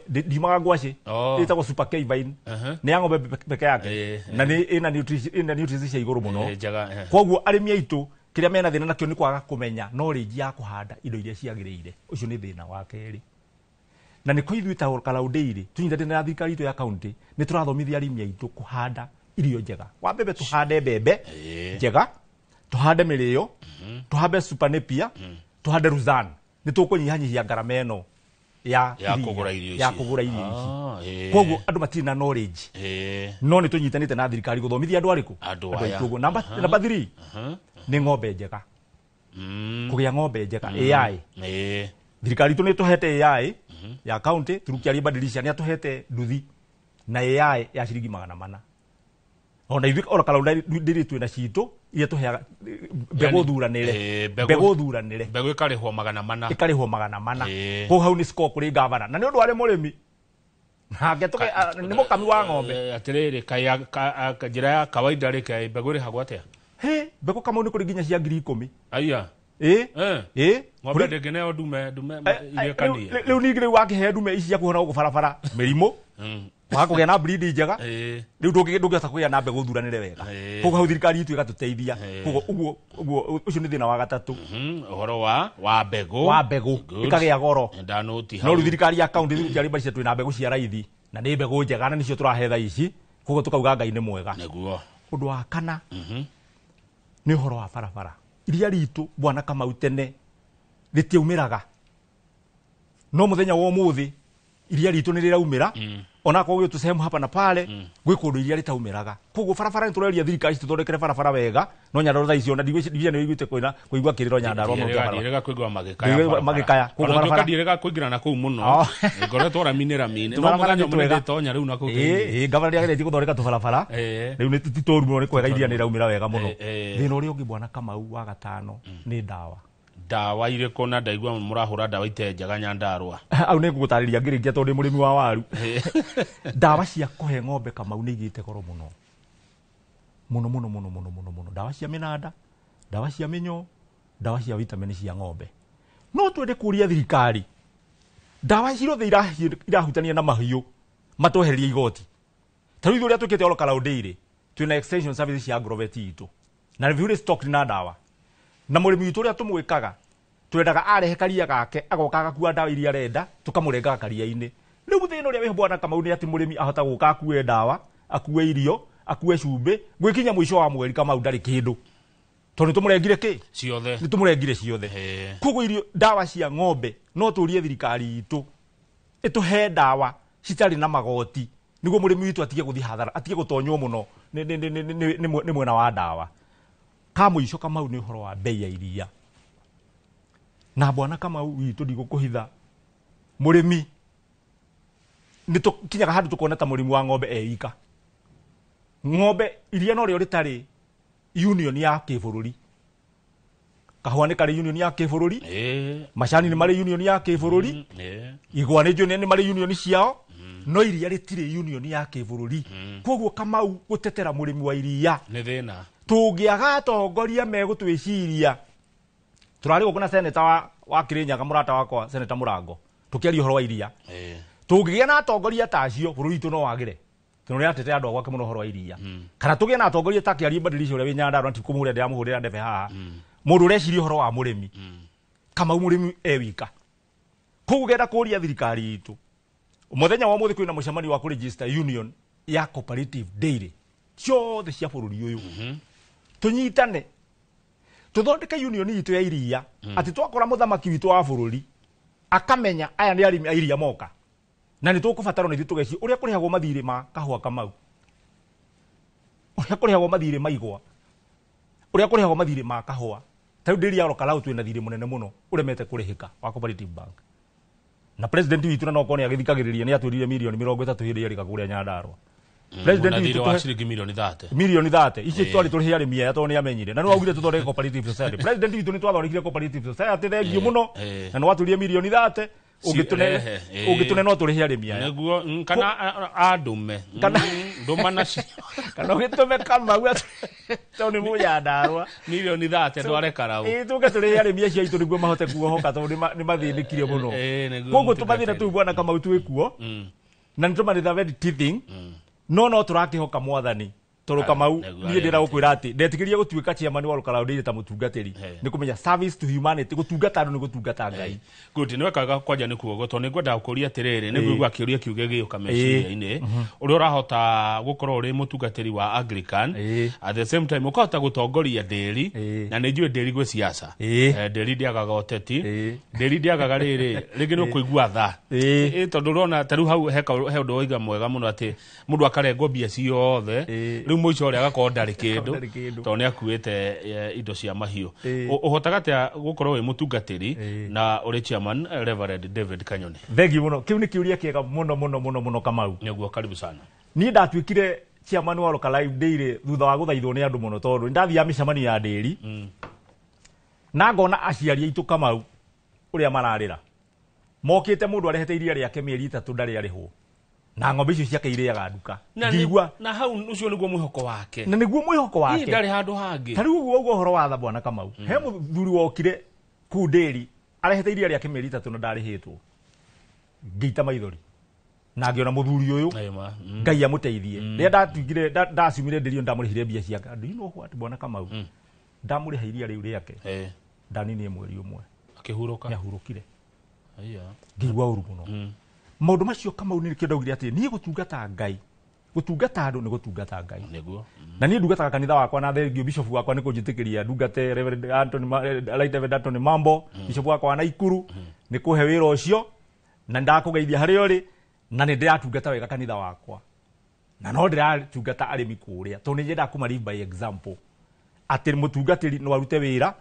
ndimaga ngwacĩ ĩtagwo Super K-Vine nĩ ya ng'ombe peke yake na ĩna nutrients cia igũrũ mũno koguo arĩmi aitũ kĩrĩa mena thĩna nakĩo nĩ kwaga kũmenya knowledge ya kũhanda indo iria ciagĩrĩire ũcio nĩ thĩna wa kerĩ na nĩ kwa ithuĩ ta Ol Kalou Dairy tũnyitanĩte na thirikari itũ ya kaunti nĩ tũrathomithia arĩmi aitũ kũhanda irio njega wa mbembe tuhande mbembe njega tuhande mĩrĩo tuhande Super Napier tuhande Ruzan nĩ tũkũnyihanyihia ngarama ĩno ya kũgũra irio ici koguo andũ matirĩ na knowledge no nĩ tũnyitanĩte na thirikari gũthomithia andũ arĩkũ andũ aitũ namba 3 nĩ ng'ombe njega kũgĩa ng'ombe njega AI thirikari itũ nĩ tũhete AI ya county through Kĩarĩba Ndicwa nĩ atũhete nduthi na AI ya ciringi 400 ona ithuĩ Ol Kalou Dairy twĩna citũ iria tũheaga mbegũ thuranĩre mbegũ ĩkarĩhwo 400 kũu hau nĩ score kũrĩ gavana na nĩ ũndũ arĩ mũrĩmi nake nĩ mũkami wa ng'ombe atĩrĩrĩ njĩra ya kawaida rĩ mbegũ ĩrĩhagwo atĩa mbegũ Kamau nĩ kũrĩ nginya cia 10,000 aya ng'ombe ndĩngĩneo ndume iria kanie rĩu ningĩ rĩu wakĩhe ndume ici cia kũhona gũkũ barabara mĩrimũ wakugea na breed njega riu ndungihota kugia na mbegu thuranire wega koguo hau thirikari itu igatuteithia koguo uguo ucio ni thina wa gatatu uhoro wa mbegu ikagia goro ndanoti no thirikari ya county thirikari bari twina mbegu cia raithi na ni mbegu njega na nicio turahetha ici koguo tukauga Ngai ni mwega neguo undu wa kana ni uhoro wa barabara iria ritu bwana Kamau tene ritiumiraga no muthenya wa umuthi iria ritu ni riraumira ona kwa hiyo tuseme hapa na pale gwe kundu iria ritaumiraga koguo barabara ntureria thirikari tuthondekere barabara wega no Nyandarua tha icio na divia ni wiguite kuigua kiriro Nyandarua mo ndirega kuigua magikaya koguo barabara ndirega kuingira na kuu muno ngoretwo raminira mine no muthenya mwende tonya riu na kuu gavana ya githii guthondeka tu barabara riu ni titoru muno ni kwega iria ni raumira wega muno thina uria ungi bwana Kamau wa gatano ni dawa iriko na ndaigua murahura dawa itenjaga Nyandarua au ni ngugutariria ngirikia tondu murimi wa waru dawa cia kuhe ng'ombe Kamau ni igite goro muno dawa cia minada dawa cia minyo dawa cia vitamini cia ng'ombe no twende kuria thirikari dawa icio the irahutania na mahiu matohereria igoti tariu uria tukite olo kalaudire twina extension service cia agrovet itu na review stock na dawa na murimi witu uria tumwikaga twendaga arehe karia gake agokaga kuwa dawa iria renda tukamurenga karia-ini riu thina uria we bwana Kamau ni ati murimi ahota guka akue dawa akue irio akue cumbi gwikinya mwisho wa mweri Kamau ndari kindu tondu tumurengire ki ciothe ni tumurengire ciothe koguo irio dawa cia ng'ombe no turie thirikari itu ituhe dawa citari na magoti niguo murimi witu atige guthi hathara atige gutonywo muno ni mwena wa dawa kamwisho Kamau ni uhoro wa bei ya iria na bwana Kamau witu ndigukuhitha murimi ni tukinyaga handu tukona ta murimi wa ng'ombe eika ng'ombe iria no rio ritari union ya kibururi kahua ni kari union ya kibururi macani ni mari union ya kibururi igwa ni jone ni mari union ciao no iria ritire union ya kibururi koguo Kamau gutetera murimi wa iria ni thina tungiaga atongoria megutwiciria turari gukuna seneta wa Kirinyaga murata wakwa seneta Murango tukiaria uhoro wa iria tungigia na atongoria tacio bururi tu no wagire tunuri atete andu gwake muno uhoro wa iria kana tugie na atongoria takiaria badilisha uria wi Nyandarua nti kumuria ndia muhurira ndebe haha mundu ureciria uhoro wa murimi Kamau murimi ewika kugenda kuria thirikari itu muthenya wa muthi kwina mucemani wa kuregister union ya cooperative dairy ciothe cia bururi uyu tunyitane tuthondeke union itu ya iria ati twakora muthamaki witu wa bururi akamenya aya ni arimi iria moka na ni tukubataro ni tugeci uria kurihagwo mathire ma kahua Kamau uria kurihagwo mathire ma igwa uria kurihagwo mathire ma kahua tariu ndiri ya Lokalau twina thire munene muno uremete kurihika wa Cooperative Bank na president witu na no kone agithikagiriria ni atwirire milioni 30 hindi ya rikaguria Nyandarua president witu wa shilingi milioni 30 ici twari turi arimi ya to ni amenyire na no augire tuthondeke cooperative society president witu ni twathondekire cooperative society thengio muno na no atwirire milioni 30 ugitune no turi arimi ya neguo kana andume nduma na kana ugitume Kamau to ni muya Nyandarua milioni 30 ndware karau tuke turi arimi cia itu niguo mahote kuohoka to ni mathindikire muno koguo tumathina tu bwana Kamau twikuo na nitumanitha very teething no turakihoka mwathani toro Kamau nie ndira gukwira ati ndetikiria gutuika chairman wa Lokalau ndire ta mutungatiri ni kumenya service to humanity gutungata andu ni gutungata Ngai good ni wekaga kwanja ni kuogo to ni ngwenda kuria tiriri ni gwigwa kiuria kiuge gioka meciria-ini uria urahota gukorwo uri mutungatiri wa Anglican at the same time ukahota gutongoria dairy na ni njui dairy gwe siasa dairy ndiagaga oteti dairy ndiagaga riri ringi no kuigua tha tondu urona taru hau he undu oiga mwega muno ati mundu akarengwo mbia ciothe riu muico ria gakorwo ndari kindu to ni akuite indo cia mahiu uhotaga atia gukorwo wi mutungatiri na uri chairman Reverend David Kanyoni thegi muno kiu ni kiuria kiega muno Kamau niguo karibu sana ni ndatwikire chairman wa Lokalau dairy thutha wa guthaithwo ni andu muno tondu ndathia micemani ya dairy na ngona aciari aitu Kamau uria mararira mokite mundu arehete iria riake mieri 3 ndari arihwo na ng'ombe icio ciake iriaga nduka ngigwa na hau ucio niguo mwihoko wake na niguo mwihoko wake ndari handu hangi tariu uguo horo wa tha bwana Kamau he muthuri wokire ku dairy arehete iria riake mieri 3 na ndarihitwo ngita maithori na ngiona muthuri uyu ngai amuteithie ria ndatugire ndacumire ndirio ndamurihire mbia ciake do you know what bwana Kamau ndamuriha iria riu riake ndanini mweri umwe akihuruka yahurukire ngigwa uru muno maundu macio Kamau ni kindaugire ati ni gutungata ngai gutungata andu ni gutungata ngai niguo na ni ndungataga kanitha wakwa na thengio bishop wakwa ni kunjitikiria ndungate Reverend Anthony Mambo bishop wakwa wa Naikuru ni kuhe wira ucio na ndakugeithia hari uri na ni ndiratungata wega kanitha wakwa na no ndiratungata arimi kuria to ni njenda kuma live by example ati mutungatiri no arute wira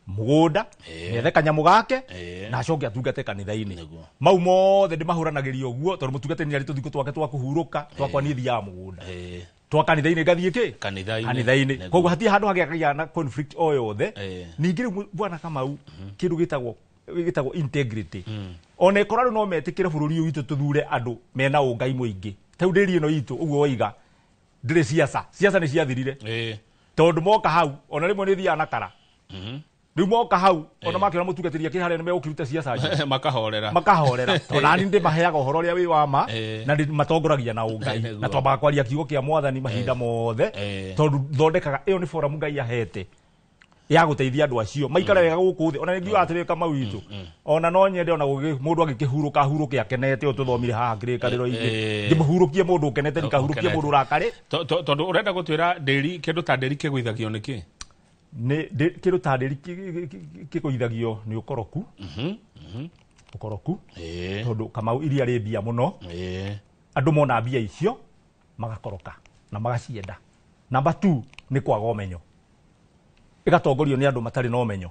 mugunda nethe kanyamu gake na acoke atungate kanitha-ini mau mothe ndimahuranagiria uguo tondu mutungatiri ari tuthiko twake twa kuhuruka twakwa ni thia mugunda twa kanitha-ini gathie ki kanitha-ini koguo hatie handu hagiagia na conflict o yothe ningi riu bwana Kamau kindu gitagwo integrity ona ikoraro no metikire bururi witu tuthure andu mena ungai muingi tau ndiri ino itu uguo oiga ndire siasa ni ciathirire tondu moka hau ona rimwe ni thia na kara riu moka hau ona makiona mutungatiri kiri haria ni megukiruta siasa makahorera ona ni ndi maheaga uhoro ria wi wa ma na ndi matongoragia na ungai na twambaga kwaria kiugo kia mwathani mahinda mothe tondu thondekaga iyo ni forum ngai ahete ya guteithia andu acio maikare wega guku thi ona ngiuga atiri Kamau witu ona no nyende ona mundu agikihuruka huruke akenete o tuthomire haha ngirikaniro-ini ngimuhurukie mundu ukenete ndikahurukie mundu rakari tondu urenda gutwira nderi kindu ta nderi kiguithagio niki ni kindu ta nderi kiguithagio ni ukoroku ukoroku tondu Kamau iria ri mbia muno andu mona mbia icio magakoroka na magacienda. Number 2 ni kwaga umenyo igatongorio ni andu matari no menyo.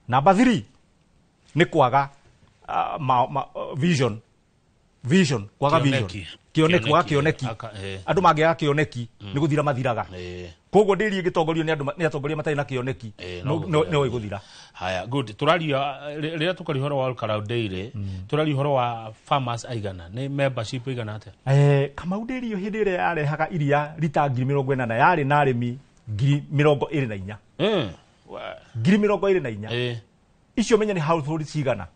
Number 3 ni kwaga vision kwaga vision kioneki kwaga kioneki andu mangiaga kioneki ni guthira mathiraga koguo ndiri igitongorio ni atongoria matari na kioneki no iguthira. Haya good turaria rira tukari horo wa Olkalau Dairy turaria horo wa farmers aigana ni membership igana ate Kamau Dairy yo hindi ire yarehaga iria lita 40,000 yari na arimi 24,000 24,000 icio menya ni household cigana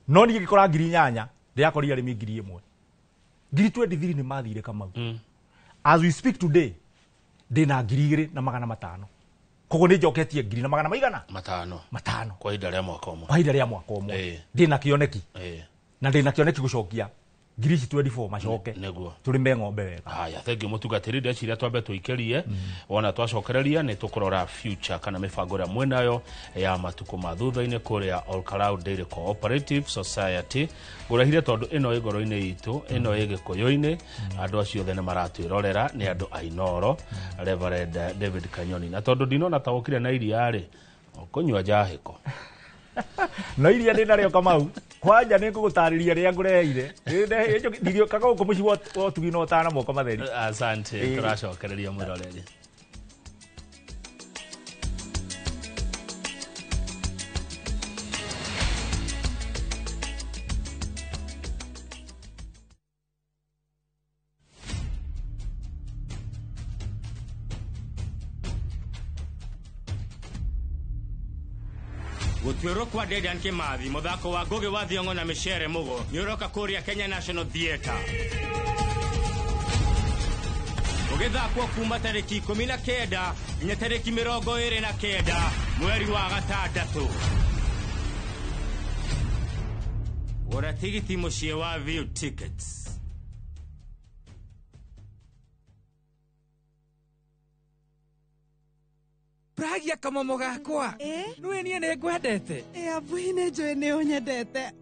no ni gikora 8,000 ndiakorire arimi 1,000 23 ni mathire Kamau as we speak today ndina 2,500 kogo ni joketie 2,500 kwa ihinda ria mwaka umwe ndina kioneki na ndina kioneki gucokia 24 macoke turime ng'ombe wega. Haya thengi mutungatiri ndia ciria twambe tuikerie wona twacokereria ni tukurora future kana mibango ria mwenayo ya matuko mathutha-ini kuria Olkalau Dairy Cooperative Society gurahire tondu ino igoro-ini itu ino igikuyu-ini andu acio thene maratwirorera ni andu ainoro Reverend David Kanyoni na tondu ndinona tawukire na iria ri kunywa njahiko no iria ndina rio Kamau kwanja ni ngugutariria ria ngureire ndirio kaga ukumuci wo tugino tana moko matheri. Asante turacokereria mwiroreri. Gutwiro kwa Dedan Kimathi muthako wa Ngugi wa Thiong'o na Michere Mugo ni uroka kuria Kenya National Theatre ugithakwo kuma tariki 19 nginya tariki 29 mweri wa gatandatu. Gura tigiti mucie wa View Tickets. Pragia kamomo gakwa nwe nie ne ngwendete abuhi ne njui ni unyendete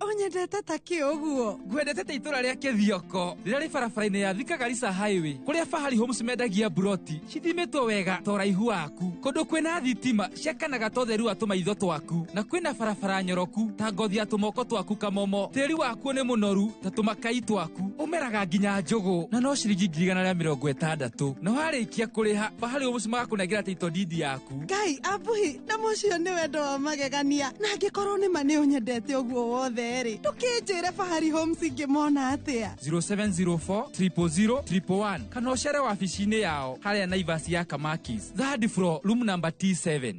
ta kiuguo ngwendete ta itura ria Kithioko rira ri barabara-ini ya Thika Garissa Highway kuria Fahari Homes mendagia buroti cithimitwo wega to raihu waku kundu kwina thitima ciakanaga to theru wa tumaitho twaku na kwina barabara nyoroku ta ngothi ya tumoko twaku kamomo tiri waku ni munoru ta tumakai twaku umeraga nginya njugu na no ciringi 160 na warikia kuriha Fahari Homes magakunengira title deed yaku. Ngai abuhi na mucio ni wendo wa magegania na ngikorwo ni ma ni unyendete uguo wothe ri tukinjire Fahari Homes ngimona atia 0704 000 111 kana ucere wabici-ini yao haria Naivas ya Kamakis third floor room number T7.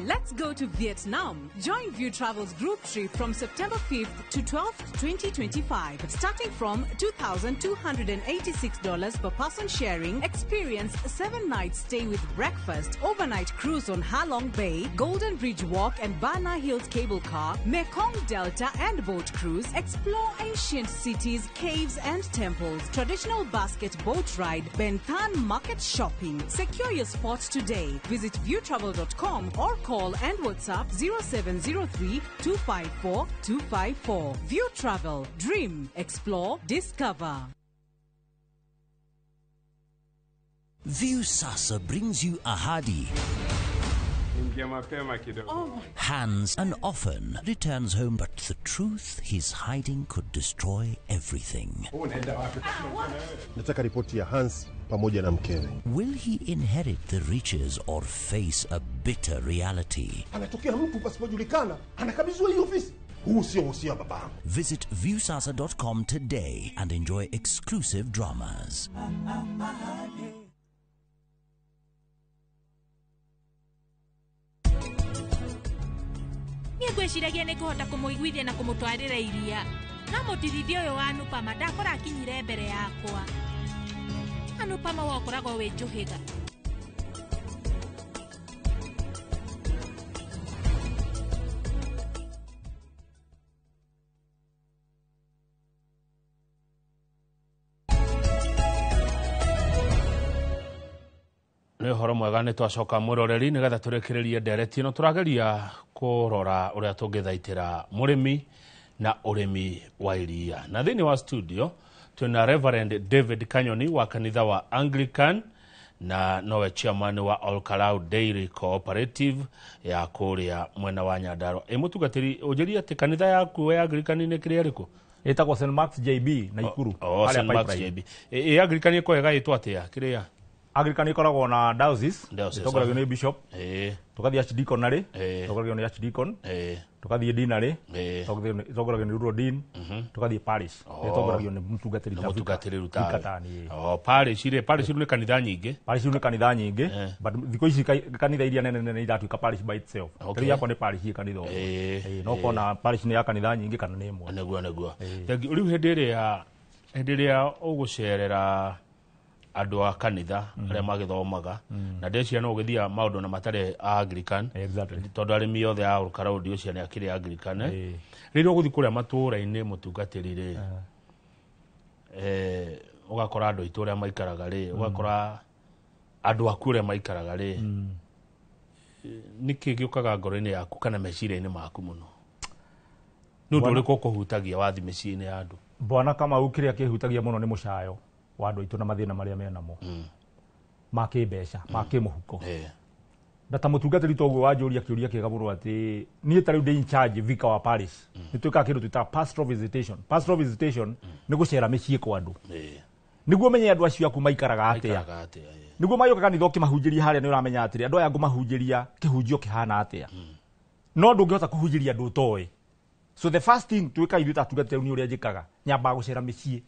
Let Let's go to Vietnam. Join View Travel's group trip from September 5th to 12th, 2025. Starting from $2,286 per person sharing, experience a 7-night stay with breakfast, overnight cruise on Ha Long Bay, Golden Bridge Walk and Bana Hills cable car, Mekong Delta and boat cruise, explore ancient cities, caves and temples, traditional basket boat ride, Benthan market shopping. Secure your spots today. Visit viewtravel.com or call and WhatsApp 0703 254 254. View Travel. Dream. Explore. Discover. View Sasa brings you Ahadi. Hans and often returns home, but the truth he's hiding could destroy everything. Nataka ripoti ya Hans pamoja na mkewe. Will he inherit the riches or face a bitter reality? Anatokea mtu pasipojulikana, anakabizwa hii ofisi. Huu sio usia babangu. Visit viewsasa.com today and enjoy exclusive dramas. Ngwĩciragia nĩ kũhota kũmũiguithia na kũmũtwarĩra iria no mũtirithia ũyũ wa Anupama ndakora akinyire mbere yakwa. Anupama wakoragwo wĩ njũhĩga. Nĩ horo mwega nĩ twacoka mũroreri nĩgetha tũrekererie ndereti ĩno tũrageria kũrora ũrĩa tũngĩthaitĩra mũrĩmi na ũrĩmi wa iria. Na thĩinĩ wa studio twĩna Reverend David Kanyoni wa kanitha wa Anglican na nowe chairman wa All Kalau Dairy Cooperative ya kũrĩa mwena wa Nyandarua. Mũtungatĩri ũnjĩrie atĩ kanitha yaku ya Anglican nĩ kĩrĩa rĩkũ? Ĩtagwo St. Mark's JB na Ikuru. St. Mark's JB. Anglican ĩkwega ĩtwa atĩa kĩrĩa? Anglican ikoragwo na diocese tũtongoragio nĩ bishop tũgathiĩ archdeaconry tũtongoragio nĩ archdeacon tũgathiĩ deanery tũtongoragio nĩ rural dean tũgathiĩ parish tũtongoragio nĩ mũtungatĩri Rutani. Parish nĩ kanitha nyingĩ. Parish nĩ kanitha nyingĩ but thikũ ici kanitha iria nene iratuĩka parish by itself. Kĩrĩa yakwa nĩ parish ya kanitha ũmwe. No kona parish nĩ ya kanitha nyingĩ kana nĩ ĩmwe. Nĩguo. Rĩu hĩndĩ ĩrĩa ũgũcerera andũ a kanitha arĩa magĩthomaga na ndeciria no ũgĩthia maũndũ na matarĩ Anglican tondũ arĩmi othe a All Kalau ũcio nĩ akĩrĩ Anglican. Rĩrĩa ũgũthiĩ kũrĩa matũũra-inĩ mũtungatĩri ũgakora andũ aitũ ũrĩa maikaraga ũgakora andũ aku ũrĩa maikaraga nĩkĩ gĩũkaga ngoro-inĩ yaku kana meciria-inĩ maku mũno? Nĩ ũndũ ũrĩkũ ũkũhutagia wathi mĩciĩ-inĩ ya andũ? Bwana Kamau kĩrĩa kĩhutagia mũno nĩ mũcayo wa andũ aitũ na mathĩna marĩa menamo ma kĩmbeca ma kĩmũhuko. Ndata mũtungatĩri toguo wanjũria kĩũria kĩega mũno atĩ niĩ ta rĩu ndĩ in charge vika wa parish nĩ twĩkaga kĩndũ twĩtaga pastoral visitation. Pastoral visitation nĩ gũcera mĩciĩ kwa andũ nĩguo ũmenye andũ acio aku maikaraga atĩa, nĩguo magĩũka kanitha ũkĩmahunjĩria harĩa nĩ ũramenya atĩrĩ andũ aya ngũmahunjĩria kĩhunjio kĩhana atĩa, no ndũngĩhota kũhunjĩria andũ ũtoĩ. So the first thing twĩkaga ithuĩ ta atungatĩri nĩ ũrĩa njĩkaga nyambaga gũcera mĩciĩ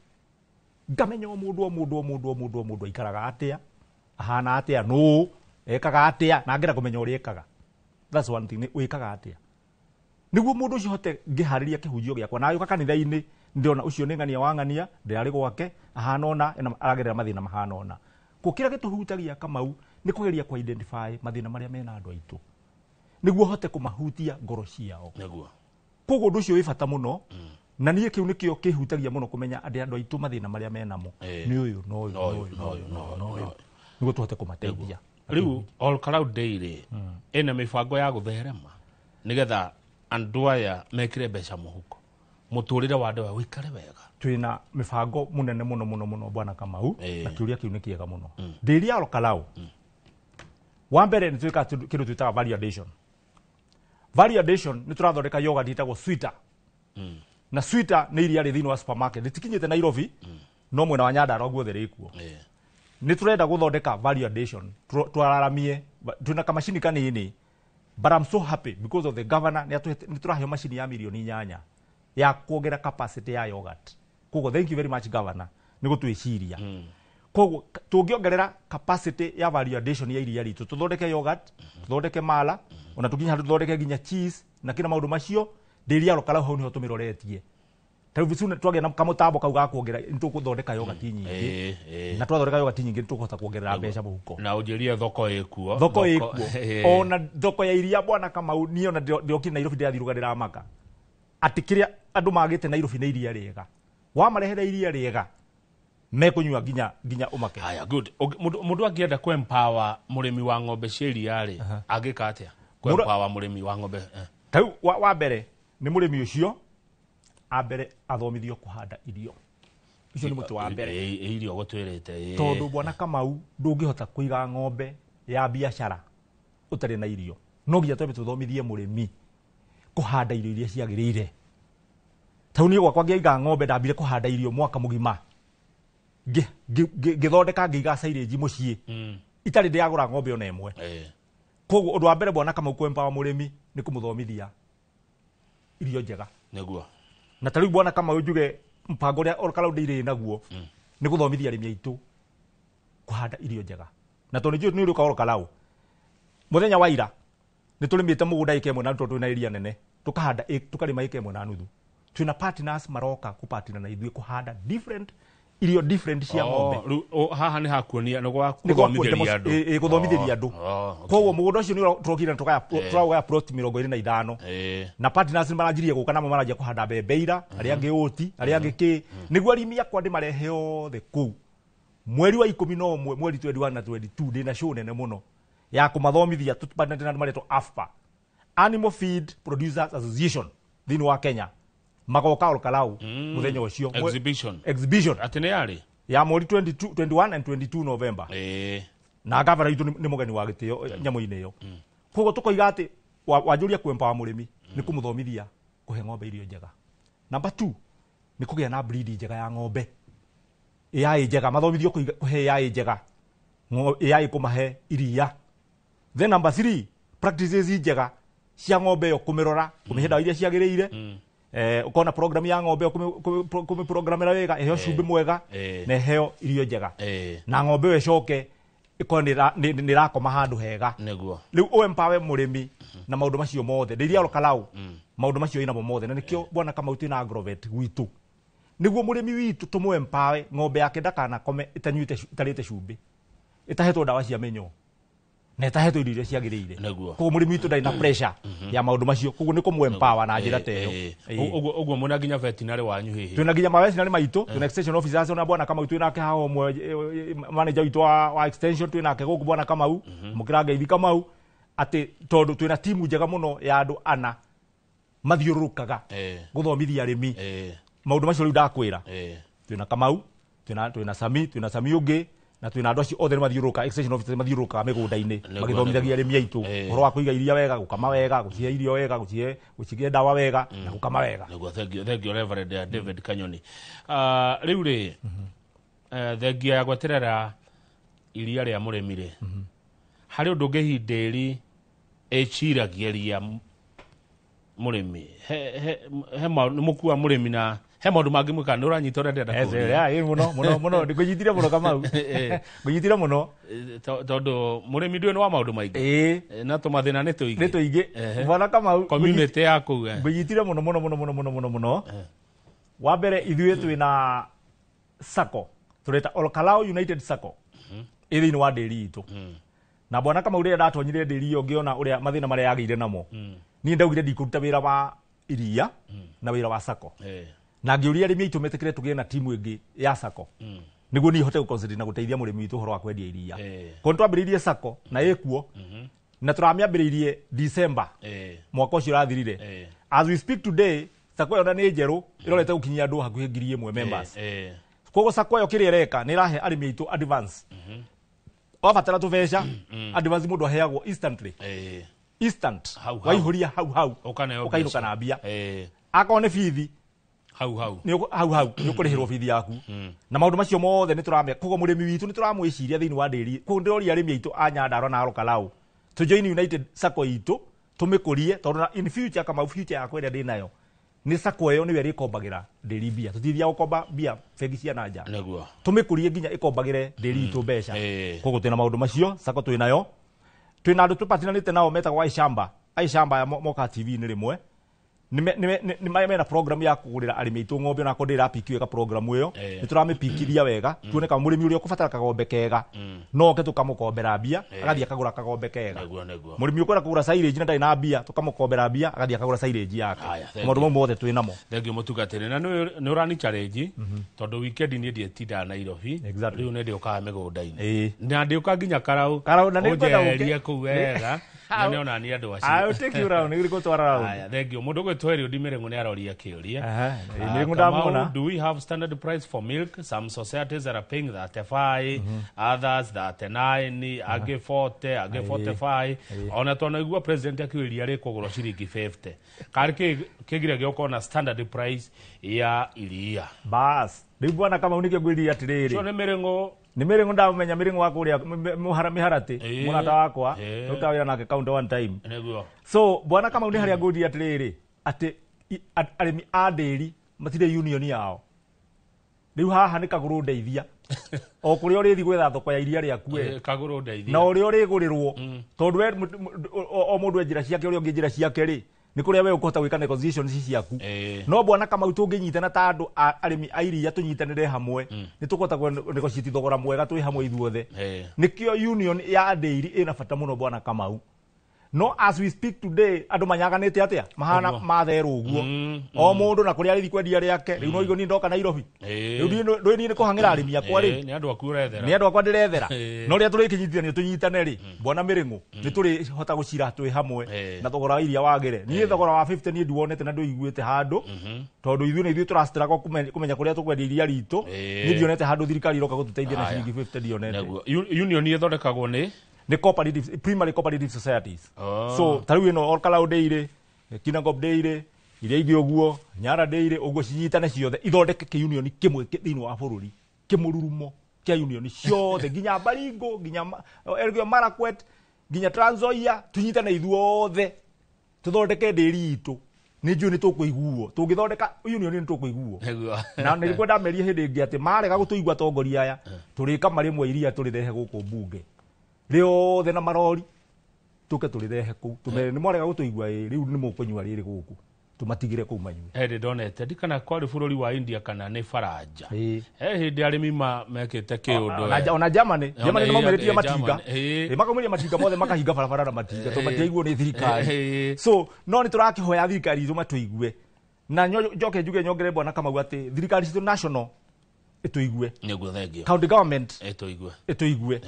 ngamenya mũndũ aikaraga atĩa, ahana atĩa, no ekaga atĩa, na ngera kũmenya ũrĩa ekaga. That's one thing, wĩkaga atĩa nĩguo mũndũ ũcio hote ngĩharĩria kĩhunjio gĩakwa na agĩũka kanitha-inĩ ndĩrona ũcio nĩ ng'ania wa ng'ania ndĩrarĩ gwake ahana ona aragerera mathĩna mahana ona. Kĩrĩa gĩtũhutagia Kamau nĩ kũgeria ku identify mathĩna marĩa mena andũ aitũ nĩguo hote kũmahutia ngoro ciao. Koguo ũndũ ũcio wĩ bata mũno na niĩ kĩu nĩkĩo kĩhutagia mũno kũmenya andũ aitũ mathĩna marĩa menamo nĩ ũyũ nĩguo tũhote kũmateithia. Rĩu All Kalau Dairy ĩna mĩbango ya gũtherema nĩgetha andũ aya mekĩre mbeca mũhuko mũtũrĩre wa andũ aya ũikare wega. Twĩna mĩbango mũnene mũno Bwana Kamau na kĩũria kĩu nĩ kĩega mũno. Dairy ya All Kalau wa mbere nĩ twĩka kĩndũ twĩtaga validation. Validation nĩ tũrathondeka yogurt ĩtagwo sweeter na sweeter nĩ iria rĩ thĩinĩ wa supermarket rĩtikinyĩte Nairobi no mwena wa Nyandarua guothe rĩkuo. Nĩ tũrenda gũthondeka validation twararamie twĩna kamacini kanini but I'm so happy because of the governor nĩ tũraheo macini ya milioni 8 ya kuongera capacity ya yogurt. Koguo thank you very much governor nĩ gũtwĩciria. koguo tungiongerera capacity ya validation ya iria ritu tuthondeke yogurt tuthondeke mala ona tukinya tuthondeke ginya cheese na kina maundu macio ndiri ya lokala ho niho tumiroretie ta vicuna twagia na kamutambo kau ga kuongera nitukuthondeka yogurt nyingi na twathondeka yogurt nyingi nitukuhota kuongerera mbeca muhuko na ujiria thoko ikuo ona thoko ya iria bwana Kamau ni ona ndioki Nairobi ndiathiruganira maka ati kiria andu magite Nairobi na iria riega wa marehera iria riega mekunywa ginya umake. Haya, good. Mundu angienda ku empower murimi wa ng'ombe cia iria ri agika atia ku empower murimi wa ng'ombe tau wa mbere ni murimi ucio ambere athomithio kuhanda irio icio ni mutu wa mbere irio gutwirite tondu bwana Kamau ndungihota kuiga ng'ombe ya biashara utari na irio no nginya twebe tuthomithie murimi kuhanda irio iria ciagirire tau ni gwakwa ngiiga ng'ombe ndambire kuhanda irio mwaka mugima githondeka ngiiga silage mucii itari ndiagura ng'ombe ona imwe koguo undu wa mbere bwana Kamau ku empower murimi ni kumuthomithia irio njega neguo na tariu bwana Kamau njuge mpango uria orkala ndiri naguo ni guthomithia arimi aitu kuhanda irio njega na tondu njuge ni ruka orkala muthenya wa ira ni tulimite mugunda ikemwe na tondu na iria nene tukahanda tukarima ikemwe na nuthu twina partners maroka ku partner na ithui kuhanda irio different cia ng'ombe haha ni hakuonia no gwa kuthomithiria andu kuthomithiria andu koguo mugunda ucio ni turokire turagaya plot 25 na partners maranjirie guka namo maranjia kuhanda mbembe ira aria angi uti aria angi ki niguo arimi akwa ndi marehe othe ku mweri wa 11 mweri 21 na 22 ndina show nene muno ya kumathomithia tutupandane na mareto AFPA Animal Feed Producers Association thini wa Kenya magoka orkalau muthenya ucio exhibition atene yari ya mweri 21 and 22 November na gavana itu ni mugeni wa gitio nyamu-ini yo koguo tukoiga ati wanjuria ku empower murimi ni kumuthomithia kuhe ng'ombe irio njega. Number 2 ni kugia na breed njega ya ng'ombe yai njega mathomithio kuhe yai njega yai kumahe iria. Then number 3 practices njega cia ng'ombe yo kumirora kumihenda iria ciagiriire ukona program ya ng'ombe kumi programera wega eheo cumbi mwega na eheo irio njega na ng'ombe we coke ikonira ni rakoma handu hega neguo riu o empower murimi na maundu macio mothe ndiria orkalau maundu macio ina mothe na nikio bwana Kamau twina agrovet gwitu niguo murimi witu tumu empower ng'ombe yake ndakana kome itanyuite itarite cumbi itahetwo dawa cia menyo na itahetwo irio iria ciagiriire koguo murimi witu ndai na pressure ya maundu macio koguo ni kumu empower na njira teyo uguo muna ginya veterinary wanyu hihi twina ginya veterinary maitu twina extension officers ona bwana Kamau twina ke haho mwe manager witu wa extension twina ke guku bwana Kamau mukiranga ithi Kamau ati tondu twina timu njega muno ya andu ana mathiurukaga guthomithia arimi maundu macio riu ndakwira twina Kamau twina Sami ungi na twina andu acio othe mathiuruka extension officers mathiuruka migunda-ini magithomithagia arimi aitu horo wa kuiga iria wega gukama wega gucie irio wega gucie dawa wega na gukama wega neguo thank you Reverend David Kanyoni. Riu ri thengia ya gweterera iria ria murimi ri hari undu ngihindiri echiragiria murimi he mukua murimi na he maundu mangi mwika ni uranyita uria ndenda kuria muno ndikunyitire muno Kamau ngunyitire muno tondu murimi ndui ni wa maundu maingi na tumathina ni tuingi bwana Kamau community ya kuu ngunyitire muno wa mbere ithuĩ twina sacco tureta Olkalau United Sacco ithini wa ndĩri itu na bwana Kamau rĩrĩa ndatonyire ndĩri iyo ngiona uria mathina maria yagĩire namo ni ndaugire ndikuruta wĩra wa iria na wĩra wa sacco na ngiuria arimi aitu metekire tugie na timu ingi ya sacco niguo ni hote guconcentrate na guteithia murimi witu horo wa kwendia iria kon twambiririe sacco na ikuo na turamiambiririe December mwaka ucio rathirire as we speak today sacco yo ni njeru irorete gukinyia andu hakuhi 1,000 members koguo sacco yo kiri reka ni rahe arimi aitu advance wabatara tubeca advance mundu aheagwo instantly instant waihuria hau ukainuka na mbia akone bithi hau ni kurihirwo bithi yaku na maundu macio mothe ni turamya koguo murimi witu ni turamwiciria thiini wa ndĩri koguo ndĩrori arimi aitu a Nyandarua na Olkalau to join United Sacco itu tumikurie tondu in future kama future yakwa ĩrĩa ndĩ nayo nä sako ä yo nä we rä kombagä ra ndä ri mbia tå tithia gå komba mbia bengi cia na nja Nĩguo. tå mä kå rie nginya ä kombagä re ndä ri itå mbeca koguo twä na maå ndå macio sako twä nayo twä na andå tå patinanä te nao metagwo aicamba ya moka tv-inä rä mwe nä mena program ya kå gå rä ra arä mä aitå ng'ombe onako ndä rapiki wega program ä yo nä tå ramä pikiria wega tuone kana må rä mi å rä a å kå batara kagombe kega noke tå kamå kombera mbia agathiä akagå ra kagombe kega må rä mi å kwenda kå gå ra silage na ndarä na mbia tå kamå kombera mbia agathiä akagå ra silage yake maå ndå mau mothe twä namo thengio må tungatä rä na nä å rani challenge tondå wikendi nä ndie tinda Nairobi rä u nä ndä å kaga mä gå ndainä na ndä å ka nginya karau njerie kå u wega na nä ona nä andå acio thengio må ndå gwä twerio ndimireng'u nä aroria kä do we have standard price for milk? Some societies are paying 35, others 39, age 40, age 45. Ona twaigua president akiuria rä kå gå rwo ciringi 50 karä kä gire gä å na standard price ya iria bas rä u bwana kama unike ngwä ria atä rä rä nä mä reng'o nä mä rä ng'o ndamenya mä rä ng'o wa kå rä a mä haratä må rata wakwa rå ta wä ra nake counter one time so bwana kama nä harä a ngwä ria atä rä rä atä arä mi a ndä ri matirä union yao rä u haha nä kagå rå ndeithia o kå rä a å rä thi gwä tha thoko ya iria rä aku na å rä a å rä gå rä rwo tondå o må ndå e njä ra ciake å rä a å ngä njä ra ciake rä nä kå rä a we å kå hota gwä ka negotiations ciaku no bwana kamau tå ngä nyitana ta andå arä mi a iria tå nyitanä re hamwe nä tå kåhota negotiate thogora mwega twä hamwe ithuothe nä kä o union ya ndä iri ä na bata må no bwana kamau no as we speak today andå manyaganä te atä a mahana matherå guo o må ndå na kå rä a rä thi kwendia rä ake rä u no igå ni ndoka Nairobi rä u ndå ni nä kå hang'ä ra arä mi akwa rä nä andå akwa ndä rethera no rä a tå rä kä nyitithania tå nyitane rä bwana mä rä ng'å nä tå rä hota gå cira twä hamwe na thogora wa iria wagä re niä thogora wa 50 niä nduonete na ndå iguä te handå tondå ithuä nä ithuä tå rastragwo kå menya kå rä a tå kwendia iria ritå niä ndionete handå thirikari iroka gå tå teithia na ciringi 50 ndionete union ithondekagwo nä the cooperative primary cooperative societies so tariu ino Olkalau Dairy Kinangop Dairy iria ingĩ ũguo Nyara Dairy ũguo cinyitane ciothe ithondeke kä union kĩmwe thĩinĩ wa bũrũri kĩmũrurumo kĩa union ciothe nginya Baringo nginya Elgeyo Marakwet nginya Trans Nzoia tunyitane ithuothe tũthondeke ndĩri itũ nĩ njũĩ nĩ tũkũiguo tũngĩthondeka union nĩ tũkũiguo na nĩ kwenda merie hĩndĩ ĩngĩ atĩ marega gũtũigua atongoria aya tũrĩka marĩ mwe iria tũrĩrehe gũkũ mbunge riothe na marori tuke turirehe ku tumere ni mwarega gutuigua riu ni mukunyua riri guku tumatigire ku manyu ndonete ndikana kwari bururi wa India kana ni Faranja hindi arimi mekite kiundu ona Germany ni maumiritie matinga makaumĩria matinga mothe makahinga barabara na matinga to matiaiguo ni thirikari so no ni turakihoya thirikari izo matũigue na njoke njuge nyongere bwana Kamau ati thirikari citu national ituigue niguo thengio county government ituigue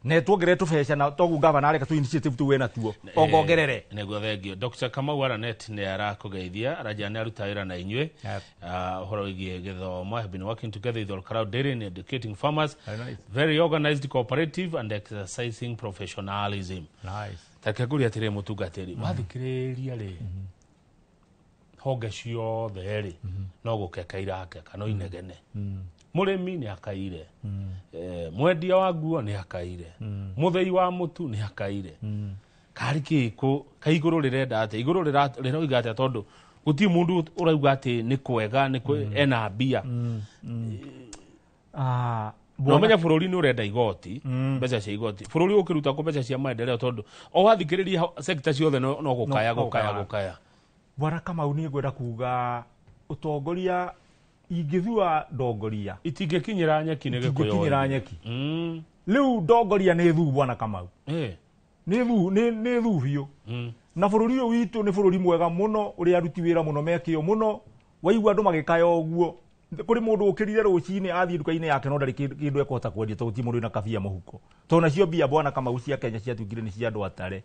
na tuongere tubeca na togu governor areka tu initiative tu wena tuo ongongerere niguo thengio Dr. Kamau Aranet ni arakugeithia raja ni aruta wira na inywe horo wigie githomo have been working together with Olkalau Dairy and educating farmers very organized cooperative and exercising professionalism takaguri atire mutungatiri wathikiriria ri honge ciothe ri no gukeka irake kana inegene murimi ni akaire mwendia wa nguo ni akaire muthei wa mutu ni akaire kari kiko kaiguru rirenda ate iguru riroiga ate tondu guti mundu urauga ate ni kwega ni ena mbia no menya bururi ni urenda igoti mbeca cia igoti bururi ukiruta ku mbeca cia maendeleo tondu o wathikiriria sector ciothe no gukaya bwana Kamau ni ngwenda kuga utongoria ingithua ndongoria itingikinyira nyeki ni gikuyo itingikinyira nyeki riu ndongoria ni thu bwana Kamau ni thu biu na bururi uyu witu ni bururi mwega muno uri aruti wira muno mekio muno waigua andu magikaya uguo kuri mundu ukirire rucini athii nduka-ini yake no ndari kindu ekota kwendia to ti mundu na kabia muhuko to na cio bia bwana Kamau cia Kenya cia tukire ni cia andu atare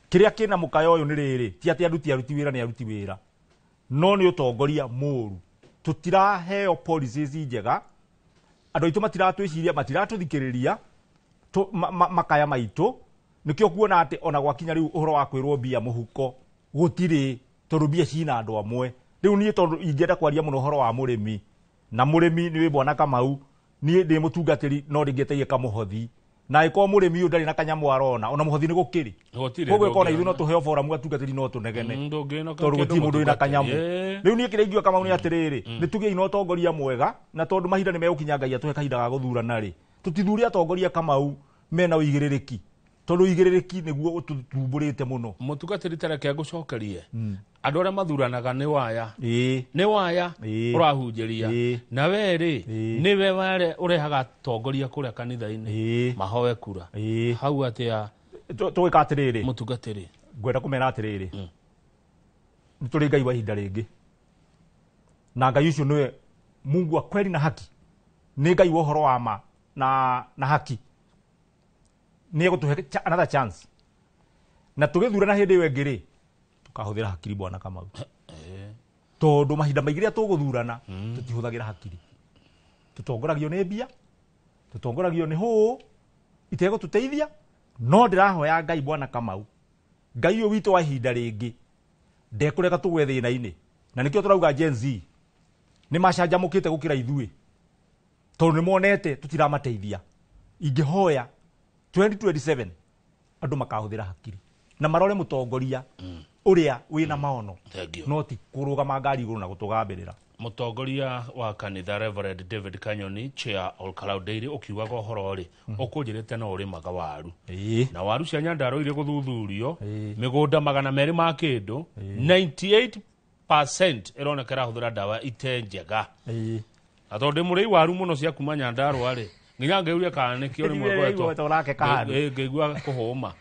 kiria kina mukayo uyu ni riri ti ati aruti wira ni aruti wira no ni utongoria muru tutiraheo policies njega andu aitu matiratwiciria matiratũthikĩrĩria makaya maitu nikio kuona ati ona gwakinya riu uhoro wa kwirwo bia muhuko gutiri tondu bia cina andu amwe riu nie tondu ingenda kwaria muno uhoro wa murimi na murimi ni bwana Kamau nie ndi mutungatiri no ringeteie kamuhothi na iko murimi ndari na kanyamu arona ona muhothi ni gukiri koguo kona ithu no tuheo forum atungatiri no tunegene tondu guti mundu ina kanyamu riu nie kireigua kama ni atiriri ni tugie ino tongoria mwega na tondu mahinda ni megukinya Ngai atuhe kahinda ga guthurana ri tutithuri atongoria Kamau mena uigiririki tondu uigiririki niguo ututumburite muno mutugatiri tareke gucokerie andu aria mathuranaga ni waya ni waya urahunjiria na weri niwe wale urehaga tongoria kuria kanitha-ini mahoe kura hau atia twika atiriri mutugatiri ngwenda kumera atiriri ni turi Ngai wa ihinda ringi na Ngai ucio niwe Mungu wa kweli na haki ni Ngai wa uhoro wa ma na haki ni gutuhe another chance na tugithurana hindi iyo ingiri tukahuthira hakiri Bwana Kamau tondu mahinda maingĩ rĩrĩa tũgũthurana tutihũthagĩra hakiri tutongoragio nĩ mbia tutongoragio nĩ hũũ itegũtũteithia no ndĩrahoya Ngai Bwana Kamau Ngai ũyũ witũ wa ihinda rĩngĩ ndekũreka tũgwe thĩna-inĩ na nĩkĩo tũrauga Gen Z nĩ macanjamũkĩte gũkĩra ithuĩ tondu nĩ monete tũtiramateithia ingĩhoya 2027 andũ makahũthĩra hakiri na marore mũtongoria uria wina maono no ti kurugama ngari iguru na gutugambirira mutongoria wa kanitha Reverend David Kanyoni chair All Cloud Dairy ukiugaga uhoro ri ukunjirite no uri maga waru na waru cia Nyandarua ire guthuthurio migunda 200 ma kindu 98% ironekera huthira dawa itenjega atonde muri waru muno cia kuma Nyandarua ri nginya ngeuria kana nikio ni mwego ngegua kuhuma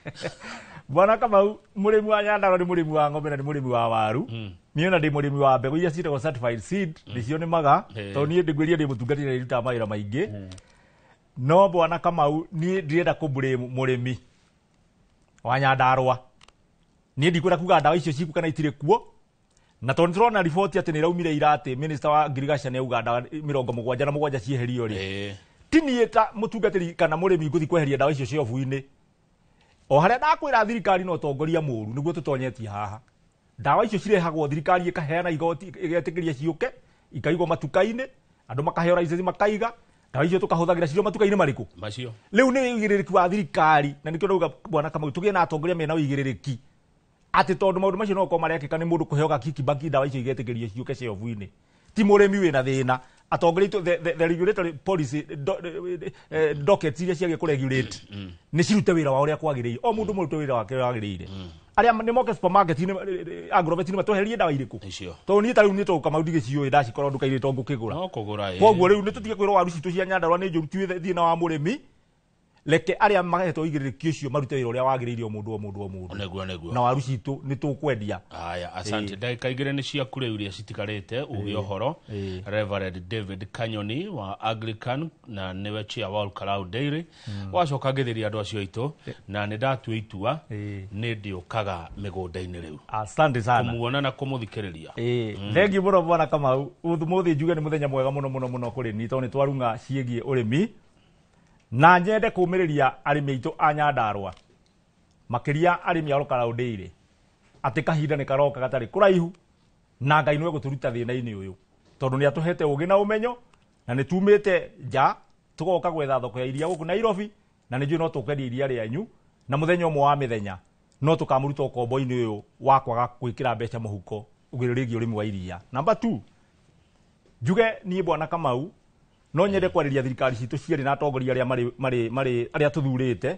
Bwana Kamau murimi wa Nyandarua ni murimi wa ng'ombe na ni murimi wa waru niĩ na ndi murimi wa mbegu iria ciĩtagwo certified seed nicio nĩ maga tondũ niĩ ndĩgwĩria ndĩ mũtungatĩri na iruta mawĩra maingĩ no Bwana Kamau niĩ ndirenda kũblame murimi wa Nyandarua niĩ ndikwenda kuga ndawa icio ciku kana itirĩ kuo na tondũ tũrona riboti atĩ nĩ iraumire ira atĩ minister wa ngirigaca nĩ auga ndawa 77 cieherio rĩ ti niĩ ta mũtungatĩri kana murimi ngũthi kweheria ndawa icio ciobu-inĩ o haria ndakwira thirikari no tongoria mũru niguo tutonyetie haha ndawa icio cirehagwo thirikari ikaheana igoti igetekeria ciuke ikaigwo matuka-inĩ andu makaheo license makaiga ndawa icio tukahuthagira cirio matuka-inĩ mariku macio riu nĩ uigĩrĩrĩki wa thirikari na nikio ndauga Bwana Kamau tugie na atongoria mena uigĩrĩrĩki ati tondu maundu macio no ko marekĩka nĩ mũndũ kũheo gakiki baki ndawa icio igetekeria ciuke ciobu-inĩ ti mũrĩmi wĩna thĩna atongoria the regulatory policy dockets iria ciage ku regulate ni cirute wira wa uria kwagiriire o mundu murute wira wake wagiriire aria ni moke supermarket ni agrovet ni matoherie ndawa iriku to ni tariu ni to Kamau ndigicioi ndacikorwo nduka-inĩ to ngukigura no kugura koguo riu ni tutige kwirwo waru citu cia Nyandarua ni njuru tiwe thina wa murimi leke aria magetwo igĩrĩrĩki ũcio marute wĩra ũrĩa wagĩrĩire o mũndũ na waru citũ nĩ tũkwendia aya asante ndagĩka igĩrĩ nĩ ciaku rĩu iria citigarĩte uge ũhoro Reverend David Kanyoni wa Anglican na nĩwe chair wa All Cloud Dairy wacoka ngĩthĩria andũ acio aitũ na nĩ ndatua itua nĩ ndĩũkaga mĩgũnda-inĩ rĩu asante sana kũmuona na kũmũthikĩrĩria thengi mũno Bwana Kamau ũthũmũthĩ njuge nĩ mũthenya mwega mũno kũrĩ ni tondũ nĩ twarunga ciĩgiĩ ũrĩmi na nyende kumĩrĩria arĩmi aitũ a Nyandarua makĩria arĩmi a All Cloud Dairy atĩ kahinda nĩ karoka gatarĩ kũraihu na Ngai nĩwe gũtũruta thĩna-inĩ ũyũ tondũ nĩ atũhete ũgĩ na ũmenyo na nĩ tumĩte nja tũgoka gwetha thoko ya iria gũkũ Nairobi na nĩ njũĩ no tũkwendia iria rĩanyu na mũthenya ũmwe wa mĩthenya no tũkamũruta ũkombo-inĩ ũyũ wa kwaga gwĩkĩra mbeca mũhuko ũgĩrĩrĩgie ũrĩmi wa iria. Number 2 njuge niĩ Bwana Kamau no nyende kwarĩria thirikari citũ ciarĩ na atongoria arĩa arĩa tũthurĩte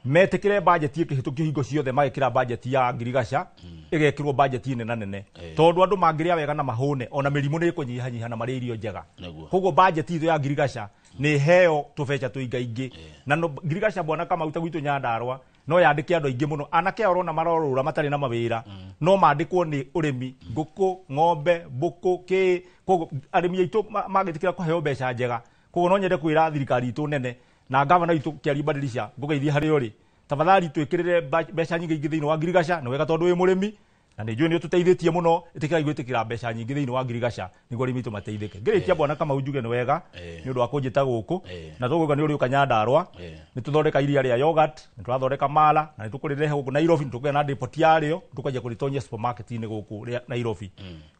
metĩkĩre budget ĩkĩhĩtũkio hingo ciothe magĩkĩra budget ya ngirigaca ĩgekĩrwo budget nene tondũ andũ mangĩrĩa wega na mahũne ona mĩrimũ nĩ ĩkũnyihanyiha na marĩ irio njega koguo budget itũ ya ngirigaca nĩ heo tũbeca tũingaingĩ na ngirigaca Bwana Kamau ta gwitũ Nyandarua no yandĩke andũ aingĩ mũno anake orona marorũra matarĩ na mawĩra no mandĩkwo nĩ ũrĩmi ngũkũ ng'ombe mbũkũ kĩ koguo arĩmi aitũ magĩtĩkĩra kũheo mbeca njega koguo no nyende kwĩra thirikari itũ nene na gavana itũ Kĩari Badilisha ngũgeithia harĩ ũrĩ tafadhali twĩkĩrĩre mbeca nyingĩ thĩinĩ wa ngirigaca nĩ wega tondũ wĩ mũrĩmi na nĩ njũĩ nĩ ũtũteithĩtie mũno ĩtĩkĩra gwĩtĩkĩra mbeca nyingĩ thĩinĩ wa ngirigaca nĩguo arĩmi aitũ mateithĩke ngĩrĩtia Bwana Kamau njuge nĩ wega nĩ ũndũ wa kũnjĩta gũkũ na tũgũka nĩ ũrĩũka Nyandarua nĩ tũthondeka iria rĩa yogurt nĩ tũrathondeka mala na nĩ tũkũrĩrehe gũkũ Nairobi nĩ tũkũgĩa na depot yarĩo tũkwanjia kũrĩtonyia supermarket-inĩ gũkũ Nairobi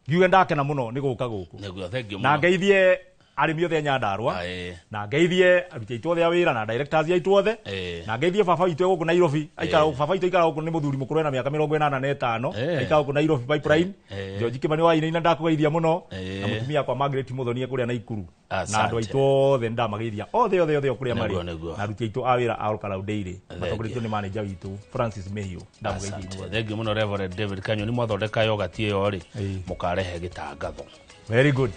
ngiuge ndakena mũno nĩ gũka gũkũ na ngeithie arimi othe Nyandarua na ngeithie aruti aitu othe a wira na directors aitu othe na ngeithie baba witu guku Nairobi aikara baba witu aikara guku ni muthuri mukuru na miaka 85 aikara guku Nairobi pipeline George Kimani wa ina ndakugeithia muno na mutumia kwa Margaret Muthonie kuria Naikuru na andu aitu othe ndamageithia othe kuria mari na aruti aitu a wira a Olkalau Daily matongoretio ni manager witu Francis Mehio ndamugeithia thengi muno Reverend David Kanyoni mwathondeka yogati iyo ri mukarehe gitangatho. Very good.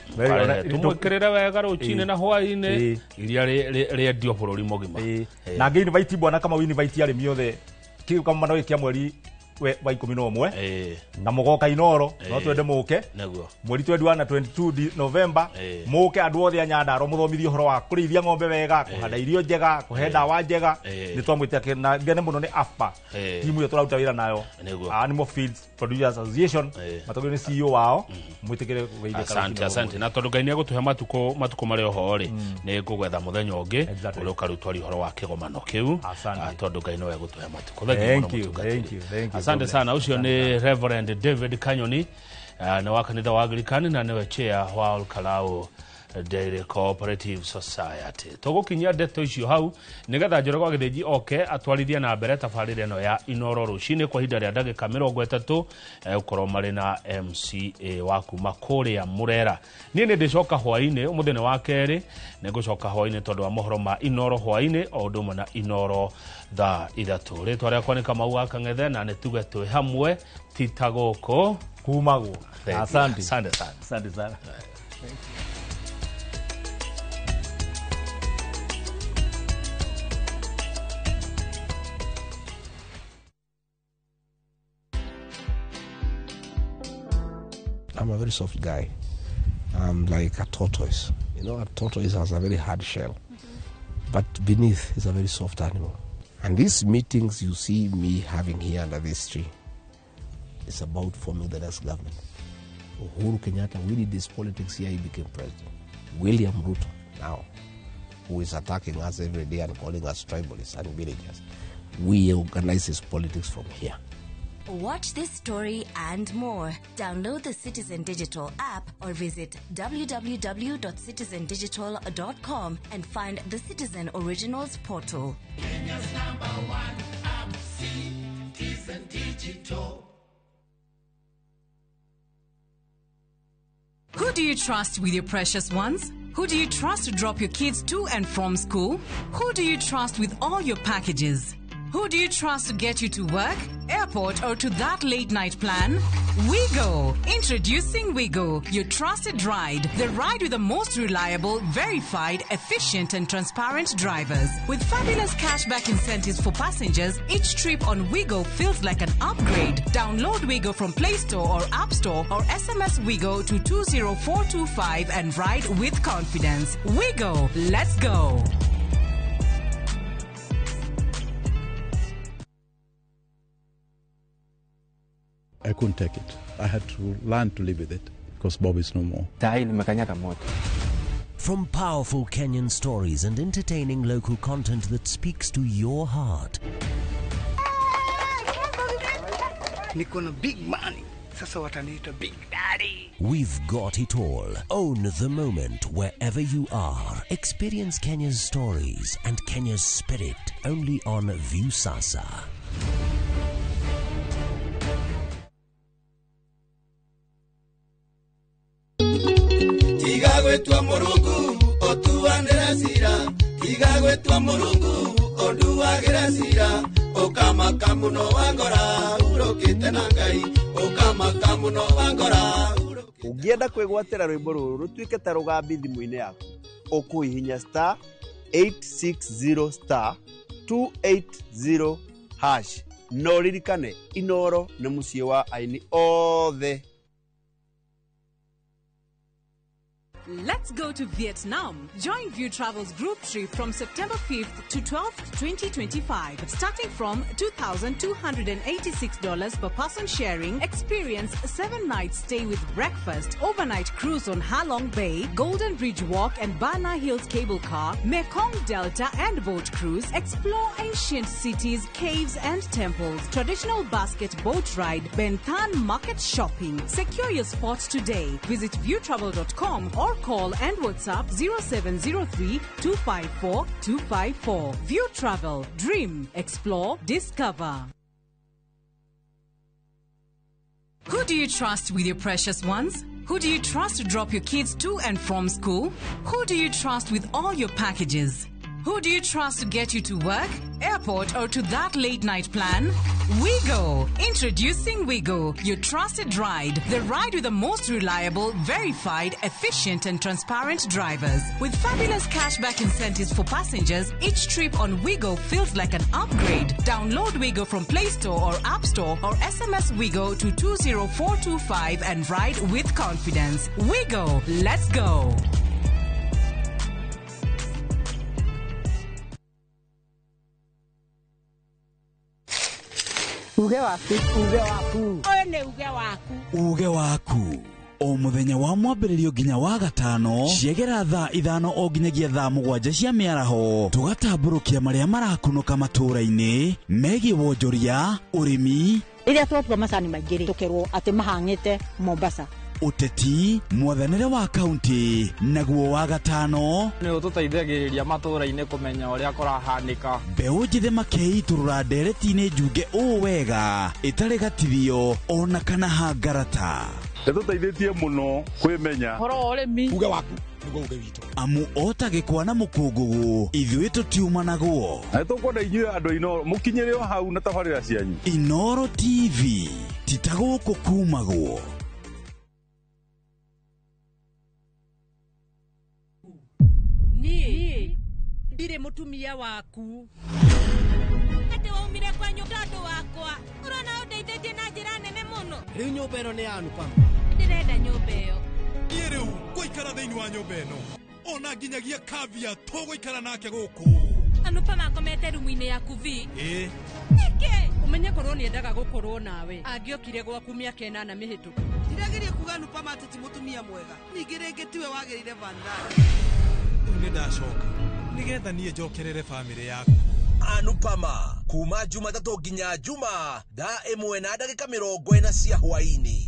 Tumwikirire wega rucine na hwaini iria riendio bururi mugima. Na nge invite bwana kama we invite arimi othe kiu kama no ikia mweri wa 11 na mugoka Inoro no twende muke mweri twendwa na 22 November muke andu othe a Nyandarua muthomithio horo wa kurithia ng'ombe wega kuhanda irio njega kuhe ndawa njega ni twamwite na ngene muno ni AFPA timu yo turaruta wira nayo Animal Feeds Producers Association matogene CEO wao mwitikire kugeithia. Asante na tondu Ngai ni agutuhe matuko mari oho ri ni ngugwetha muthenya ungi uri ukarutwari horo wa kigomano kiu tondu Ngai no agutuhe matuko. Thank you. Asante sana. Ucio ni Reverend David Kanyoni na wa kanitha wa Anglikani na niwe chair wa Olkalau Dairy Cooperative Society. Tugukinyia ndeto icio hau nigetha Njoroge Githĩnji oke atwarithia na mbere tabarĩra ĩno ya Inoro rucine kwa ihinda rĩa ndagĩka 30 ukorwo marĩ na MCA wa kuma kũrĩa Murera. Niĩ nĩ ndĩcoka hwainĩ mũthenya wa kerĩ nĩ ngũcoka hwainĩ tondũ wa mohoro ma Inoro hwainĩ o ũndũ ũmwe na Inoro thaa 3. Rĩtwa rĩakwa nĩ Kamau wa Kang'ethe na nĩ tuge twĩ hamwe tita gũkũ kumagwo. Asante sana. I'm a very soft guy. I'm like a tortoise. You know, a tortoise has a very hard shell, but beneath is a very soft animal. And these meetings you see me having here under this tree, it's about forming the next government. Uhuru Kenyatta, we did this politics here, he became president. William Ruto now, who is attacking us every day and calling us tribalists and villagers. We organize this politics from here. Watch this story and more. Download the Citizen Digital app or visit www.citizendigital.com and find the Citizen Originals portal. Kenya's #1 app, Citizen Digital. Who do you trust with your precious ones? Who do you trust to drop your kids to and from school? Who do you trust with all your packages? Who do you trust to get you to work, airport, or to that late-night plan? Wigo. Introducing Wigo, your trusted ride. The ride with the most reliable, verified, efficient, and transparent drivers. With fabulous cashback incentives for passengers, each trip on Wigo feels like an upgrade. Download Wigo from Play Store or App Store or SMS Wigo to 20425 and ride with confidence. Wigo. Let's go. I couldn't take it. I had to learn to live with it because Bob is no more. From powerful Kenyan stories and entertaining local content that speaks to your heart. Niko na big money. Sasa wataniita Big Daddy. We've got it all. Own the moment wherever you are. Experience Kenya's stories and Kenya's spirit only on Viusasa. Igagwetwa Murungu otuanira sira, igagwetwa Murungu oduagira sira, okamaka muno wangora urokite na Ngai, okamaka muno wangora. Ungienda kwigwatira rwimbo ruru rutuike ta rugambi thimu-ini yaku, ukuhihinya star 860 star 280 hash. No ririkane Inoro na mucie wa aini othe. Let's go to Vietnam. Join View Travel's group trip from September 5th to 12th, 2025. Starting from $2,286 per person sharing, experience a 7-night stay with breakfast, overnight cruise on Ha Long Bay, Golden Bridge Walk and Bana Hills cable car, Mekong Delta and boat cruise, explore ancient cities, caves and temples, traditional basket boat ride, Ben Thanh market shopping. Secure your spots today. Visit viewtravel.com or call and WhatsApp 0703-254-254. View Travel. Dream. Explore. Discover. Who do you trust with your precious ones? Who do you trust to drop your kids to and from school? Who do you trust with all your packages? Who do you trust to get you to work, airport, or to that late night plan? Wigo. Introducing Wigo, your trusted ride. The ride with the most reliable, verified, efficient, and transparent drivers. With fabulous cashback incentives for passengers, each trip on Wigo feels like an upgrade. Download Wigo from Play Store or App Store or SMS Wigo to 20425 and ride with confidence. Wigo, let's go. Uge waku. One uge waku. Uge waku. O muthenya wa mwambĩrĩrio nginya wa gatano ciegera thaa 5 o nginyagia thaa 7 cia mĩaraho tugatambũrũkia marĩa marakunũka matũũra-inĩ megiĩ wonjoria ũrĩmi rĩrĩa twatua macani maingĩ tũkerwo atĩ mahang'ĩte Mombasa uteti mwathanĩre wa kaunti naguo wa gatano nĩ ũtũteithagĩrĩria matũũra-inĩ kũmenya ũrĩa kũrahanĩka mbeũ njĩthĩ makeitũrũra ndereti-inĩ njunge ũũ wega ĩtarĩ gatithio ona kana hangarata Nĩtũteithĩtie mũno kwĩmenya horo ũrĩmi uge waku nĩguo uge witũ amu otagĩkwa na mũkũngũgũ ithuĩ tũtiumanagwo na nĩtũkwenda inyuĩ andũ Inoro mũkinyĩre o hau na tabarĩra cianyu Inoro TV titagũkũ kumagwo niĩ ndirĩ mũtumia waku atĩ waumire kwanyu ndandũ wakwa ũrona ũndeithĩtie na njĩra nene mũno rĩu nyũmba ĩno nĩ yanu pa ndĩrenda nyũmba ĩyo niĩ rĩu ngũikara thĩinĩ wa nyũmba ĩno ona nginyagia kavia tũgũikara nake gũkũ anupa makomete rumu-inĩ yaku vi ĩĩ nĩkĩ ũmenye korwo nĩendaga gũkorwo nawe angĩokire gwaku mĩaka 8 mĩhĩtũku ndirageria kuga Anupa Mati ti mũtumia mwega ningĩ rĩngĩ tiwe wagĩrĩire Vandana rĩu nĩ ndacoka nĩgetha niĩ njokerere bamĩrĩ yaku Anupama kuma Jumatatu nginya Juma thaa 1:40 cia hwainĩ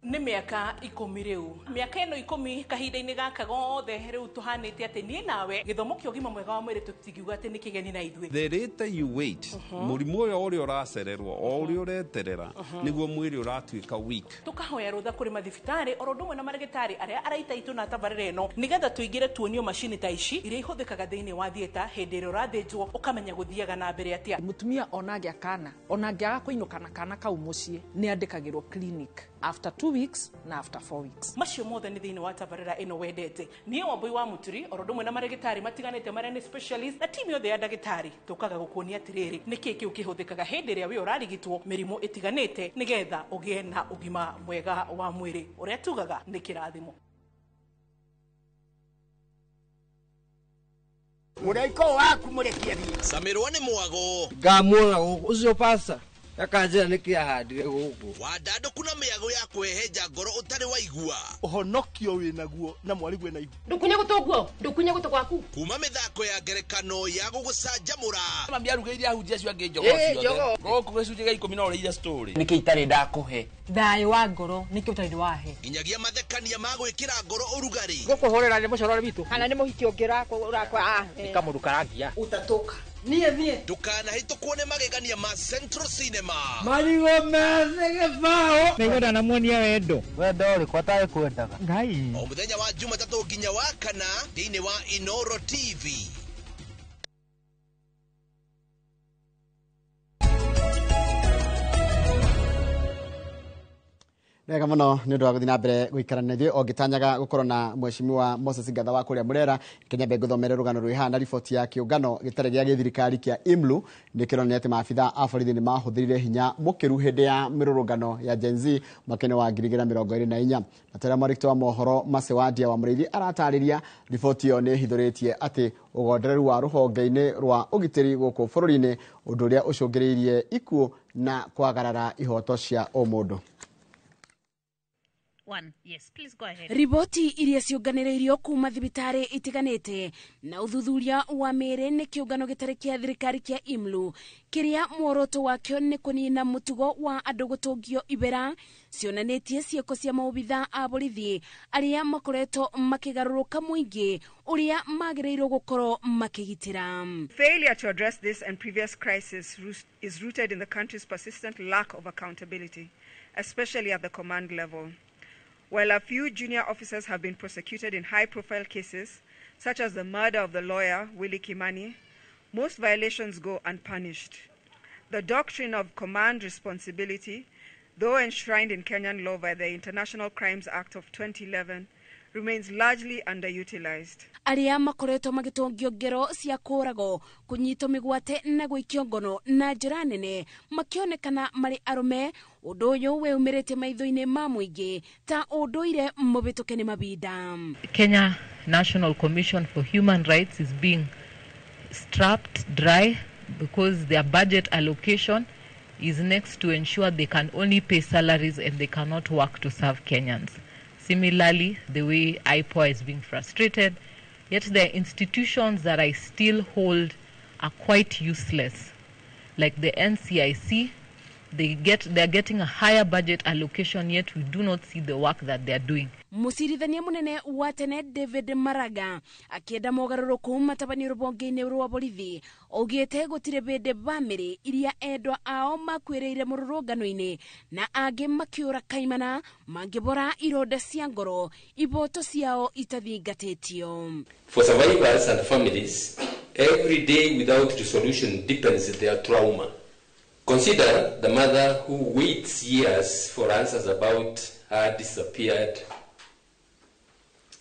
nĩ mĩaka 10 rĩu mĩaka ĩno 10 kahinda-inĩ gaka gothe rĩu tũhanĩte atĩ niĩ nawe gĩthomo kĩa ũgima mwega wa mwĩrĩ tũtingiuga atĩ nĩ kĩgeni na ithuĩ the later you wait mũrimũ ũrĩa ũracererwo o ũrĩa ũreterera nĩguo mwĩrĩ ũratuĩka weak tũkahoya rũtha kũrĩ mathibitarĩ oro ũndũ ũmwe na marĩgĩtarĩ arĩa araita itũ na tabarĩra ĩno nĩgetha tũingĩre tuonio macini ta ici iria ihũthĩkaga thĩinĩ wa thieta hĩndĩ ĩrĩa ũrathĩnjwo ũkamenya gũthiaga na mbere atĩa mũtumia ona angĩa kana ona angĩaga kũinũka na kana kau mũciĩ nĩ andĩkagĩrwo clinic after 2 weeks na after 4 weeks macio mothe nĩ thĩinĩ wa tabarĩra ĩno wendete niĩ Wambui wa Muturi oro ũndũ ũmwe na marĩgĩtarĩ matiganĩte marĩa nĩ specialist na timu yothe ya ndagĩtarĩ tũkaga gũkuonia atĩrĩrĩ nĩkĩ kĩu kĩhũthĩkaga hĩndĩ ĩrĩa we ũrarigitwo mĩrimũ ĩtiganĩte nĩgetha ũgĩe na ũgima mwega wa mwĩrĩ ũrĩa tugaga nĩ kĩrathimo mũraiko waku mũrekia thiĩ Samirwa nĩ mwago ngamuona ũcio pasa akanjĩra nĩkĩ ahandire gũkũ wandandũku na mĩago ya kwehenja ngoro ũtarĩ waigua ũhonokio wĩnaguo na mwarigwe na igua ndukunye gũtũ ndukunye gũtũ gwaku kuma mĩthako ya ngerekano ya gũgũcanjamũra mami arugĩire ahunjia acio angĩ njogo ciothe gũkũ gĩcunjĩ gĩa 10 na ũrĩire story nĩkĩ itarĩ ndakũhe thayũ wa ngoro nĩkĩ ũtarĩ wahe nginyagia mathekania ma gwĩkĩra ngoro ũrugarĩ gũkũhũrĩra nĩ mũcorore witũ kana nĩ mũhiki ũngĩ ũrakwa nikamũrukarangia utatoka niĩ ndũkanahĩtũkwo nĩ magegania ma Central Cinema marigo mese gĩbaũ nĩgwenda na muonia wendo ũrĩkũ atarĩ kwendaga ngai o mũthenya wa Jumatatu nginya wa kana thĩinĩ wa Inoro TV Wega mũno nĩ ũndũ wa gũthiĩ na mbere gũikarana ithuĩ o ngĩtanyaga gũkorwo na mheshimiwa Moses Ngatha wa kũrĩa Mũrera Kenya ngũthomere rũgano rwĩhana riboti ya kĩũngano gĩtarĩ gĩa gĩthirikari kĩa IMLU nĩkĩronania atĩ maabitha a borithi nĩ mahũthĩrire hinya mũkĩru hĩndĩ ya mĩrũrũngano ya Gen Z mwaka-inĩ wa 2024 na tara mwarĩkĩte wa mohoro Mase Wandia wa Mũrĩithi aratarĩria riboti ĩyo nĩ hithũrĩtie atĩ ũgondereru wa rũhonge-inĩ rwa ũgitĩri gũkũ bũrũri-inĩ ũndũ ũrĩa ũcũngĩrĩirie ikuũ na kwagarara ihoto cia o mũndũ one. Yes, please go ahead. Riboti iria ciunganireirio kuma thibitari itiganite na uthuthuria wa mere ni kiungano gitari kia thirikari kia IMLU kiria mworoto wakio ni kunina mutugo wa andu gutungio ibera cionanitie cieko cia maobitha a borithi aria makoretwo makigaruruka muingi uria magireirwo gukorwo makigitira. Failure to address this and previous crisis is rooted in the country's persistent lack of accountability, especially at the command level. While a few junior officers have been prosecuted in high-profile cases, such as the murder of the lawyer Willie Kimani, most violations go unpunished. The doctrine of command responsibility, though enshrined in Kenyan law by the International Crimes Act of 2011, remains largely underutilized. Aria makoretwo magitongio ngero cia kurago kunyito migwate na gwikio ngono na njira nene makionekana mari arume undu uyu weumirite maitho-ini ma muingi ta unduire mubituke ni mabinda. Kenya National Commission for Human Rights is being strapped dry because their budget allocation is next to ensure they can only pay salaries and they cannot work to serve Kenyans. Similarly, the way IPOA is being frustrated, yet the institutions that I still hold are quite useless. Like the NCIC, they're getting a higher budget allocation, yet we do not see the work that they're doing. Musirithania munene wa tene David Maraga akienda mogaruruku matabaniro bonge-ini rwa borithi ogete gutire bende bamiri iria endwa ao makwireire mururungano-ini na angi makiura kaimana mangibora ironda cia ngoro iboto ciao itathingatitio. For survivors and families, every day without resolution deepens their trauma. Consider the mother who waits years for answers about her disappeared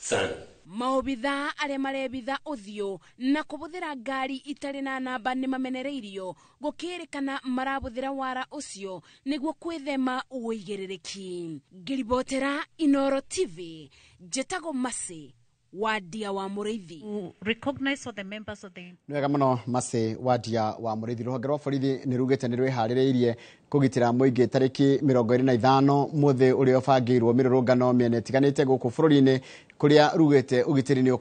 son. Maobitha aria marebitha uthio na kubuthira ngari itari na namba ni mamenereirio gukirikana marabuthira wara ucio niguo kwithema uigiririki. Ngiribotera Inoro TV, Jetago Masi wadia wa Muriithi. Recognize all the members of the Nwega muno Masi wadia wa Muriithi. Ruhonge rwa borithi ni rugite ni rwiharireirie kugitira muingi tariki 25 muthi uri obangirwo mirurungano miene itiganite guku bururi-ini kuria rugite ugitiri ni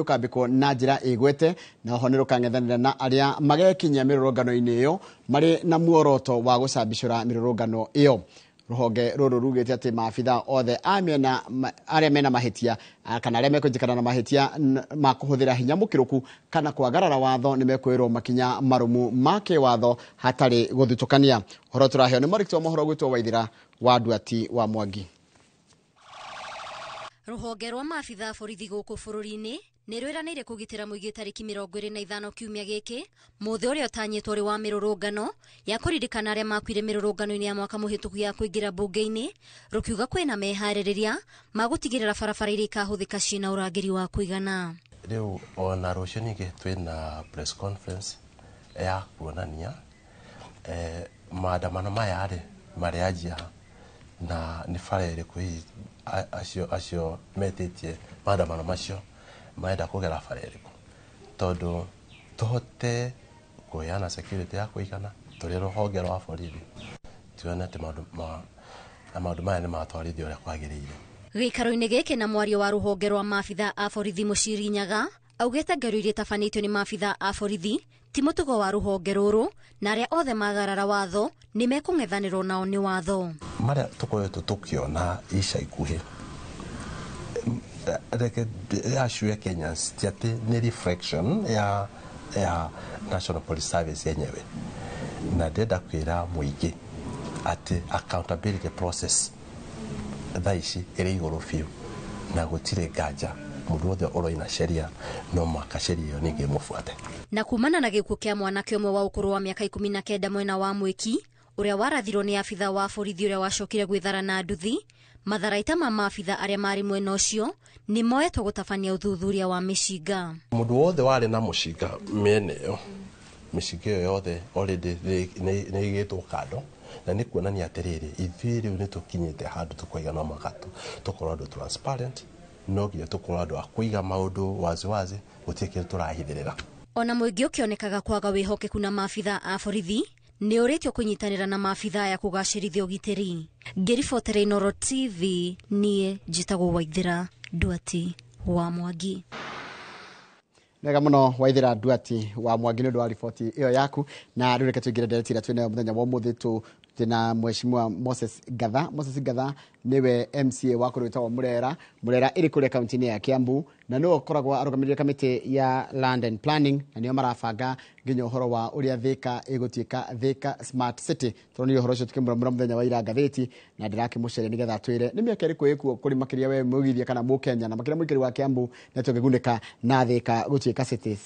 ukambikwo na njira igwete na ho ni rukang'ethanira na aria magekinya mirurungano-ini iyo mari na muoroto wa gucambicura mirurungano iyo. Ruhonge ruru rugite ati maabitha othe amena aria mena mahitia kana aria mekunjikana na mahitia makuhuthira hinya mukiruku kana kwagarara watho ni mekwirwo makinya marumu make watho hatari guthutukania. Horo turaheo ni marikto mohoro gwitwo Waithira wa Nduati wa Mwangi. Ruhonge rwa maabitha borithi guku bururi-ini ni rwiraniire kugitira muigi tariki 25 kiumia giki muthi uria utanyitwo ri wa mirurungano ya kuririkana aria makwire mirurungano-ini ya mwaka muhituku ya kuingira bunge-ini rukiuga kwina mehaririria magutigirira barabara iria ikahuthika cina urangiri wa kuigana. Riu ona rucio ningi twina press conference ya kuonania maandamano maya ri mariajia na ni farere kui acio metitie maandamano macio maenda kugera fareriko tondu tuhote kuheana security ya kuigana turi ruhonge rwa borithi tuone ati maundu maya ni matwarithio uria kwagiriire. Gikaro-ini giki na mwario wa ruhonge rwa maabitha a borithi Muciri Nyaga augite ngero iria tabanitio ni maabitha a borithi ti mutugo wa ruhonge ruru na aria othe magarara watho ni mekung'ethanirwo nao ni watho. Maria tukoretwo tukiona ica ikuhi ya Kenyans tiati ni reflection ya National Police Service yenyewe na ndenda kwira muingi ati accountability process thaici iri iguru fiu na gutire nganja mundu wothe uroina sheria no maka sheria iyo ningi mufuate. Na kumana na gikuo kia mwanake umwe wa ukuru wa miaka 19 mwena wa Mwiki uria warathirwo ni abitha wa borithi uria wacokire gwithara na nduthi matharaita ma maabitha aria mari mwena ucio ni moetwo gutabania uthuthuria wa micinga. Mundu wothe wari na mucinga miene yo micinga yo yothe already ni igitwo kando na ni kuonania atiriri ithuĩ riu ni tukinyite handu tukoiga no magatu tukorwo andu transparent no nginya tukorwo andu akuiga maundu wazi gutikire turahithirira. Ona muingi ukionekaga kwaga wihokeku na maabitha a borithi nĩ ũrĩtio kũnyitanĩra na maabitha ya kũgacĩrithia ũgitĩri. Ngĩribotera Inooro TV, niĩ njĩtagwo Waithĩra Nduati wa Mwangi. Nega muno Waithĩra Nduati wa Mwangi nĩ ũndũ wa riboti ĩyo yaku, na rĩu reke tũingĩre ndereti ĩrĩa twĩnayo mũthenya wa ũmũthĩ tena Mheshimiwa Moses Gatha. Moses Gatha niwe MCA wa kũrĩa wĩtagwo Murera ĩrĩ kũrĩa kaunti-inĩ ya Kiambu, na nĩwe ũkoragwo arũgamĩrĩire kamĩtĩ ya Land and Planning, na nĩo marabanga nginya ũhoro wa ũrĩa Thika ĩgũtuĩka Thika Smart City. Tũronire ũhoro ũcio tukĩmũramũra mũthenya wa ira ngathĩti, na ndirakĩmũceria nĩgetha twĩre nĩ mĩaka ĩrĩkũ ĩkuo kũrĩ makĩria we mũgithia kana mũkenya na makĩria mũikari wa Kiambu na tũngĩgunĩka na Thika gũtuĩka city.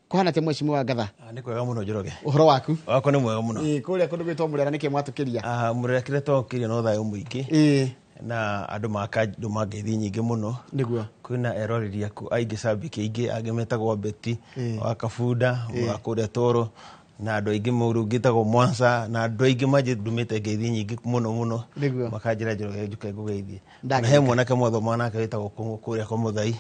Kuhana te Mheshimiwa Gatha. Nĩ kwega mũno Njoroge. Ũhoro waku? Wako nĩ mwega mũno. Kũrĩa kũndũ gwĩtwo Murera nĩkĩ mwatũkĩria? Murera kĩrĩa twakĩria no thayũ mũingĩ. Na andũ makandũma ngeithi nyingĩ mũno. Nĩguo. Kwĩna eroreri aku aingĩ cambĩki aingĩ angĩ metagwo Beti wa Kabunda wa kũrĩa Toro, na andũ aingĩ mũrungĩtagwo Mwanza, na andũ aingĩ manjĩndumĩte ngeithi nyingĩ mũno makanjĩra Njoroge njuke ngũgeithie. Na he mwanake mwathoma nake wĩtagwo kũrĩa kwa Mũthai,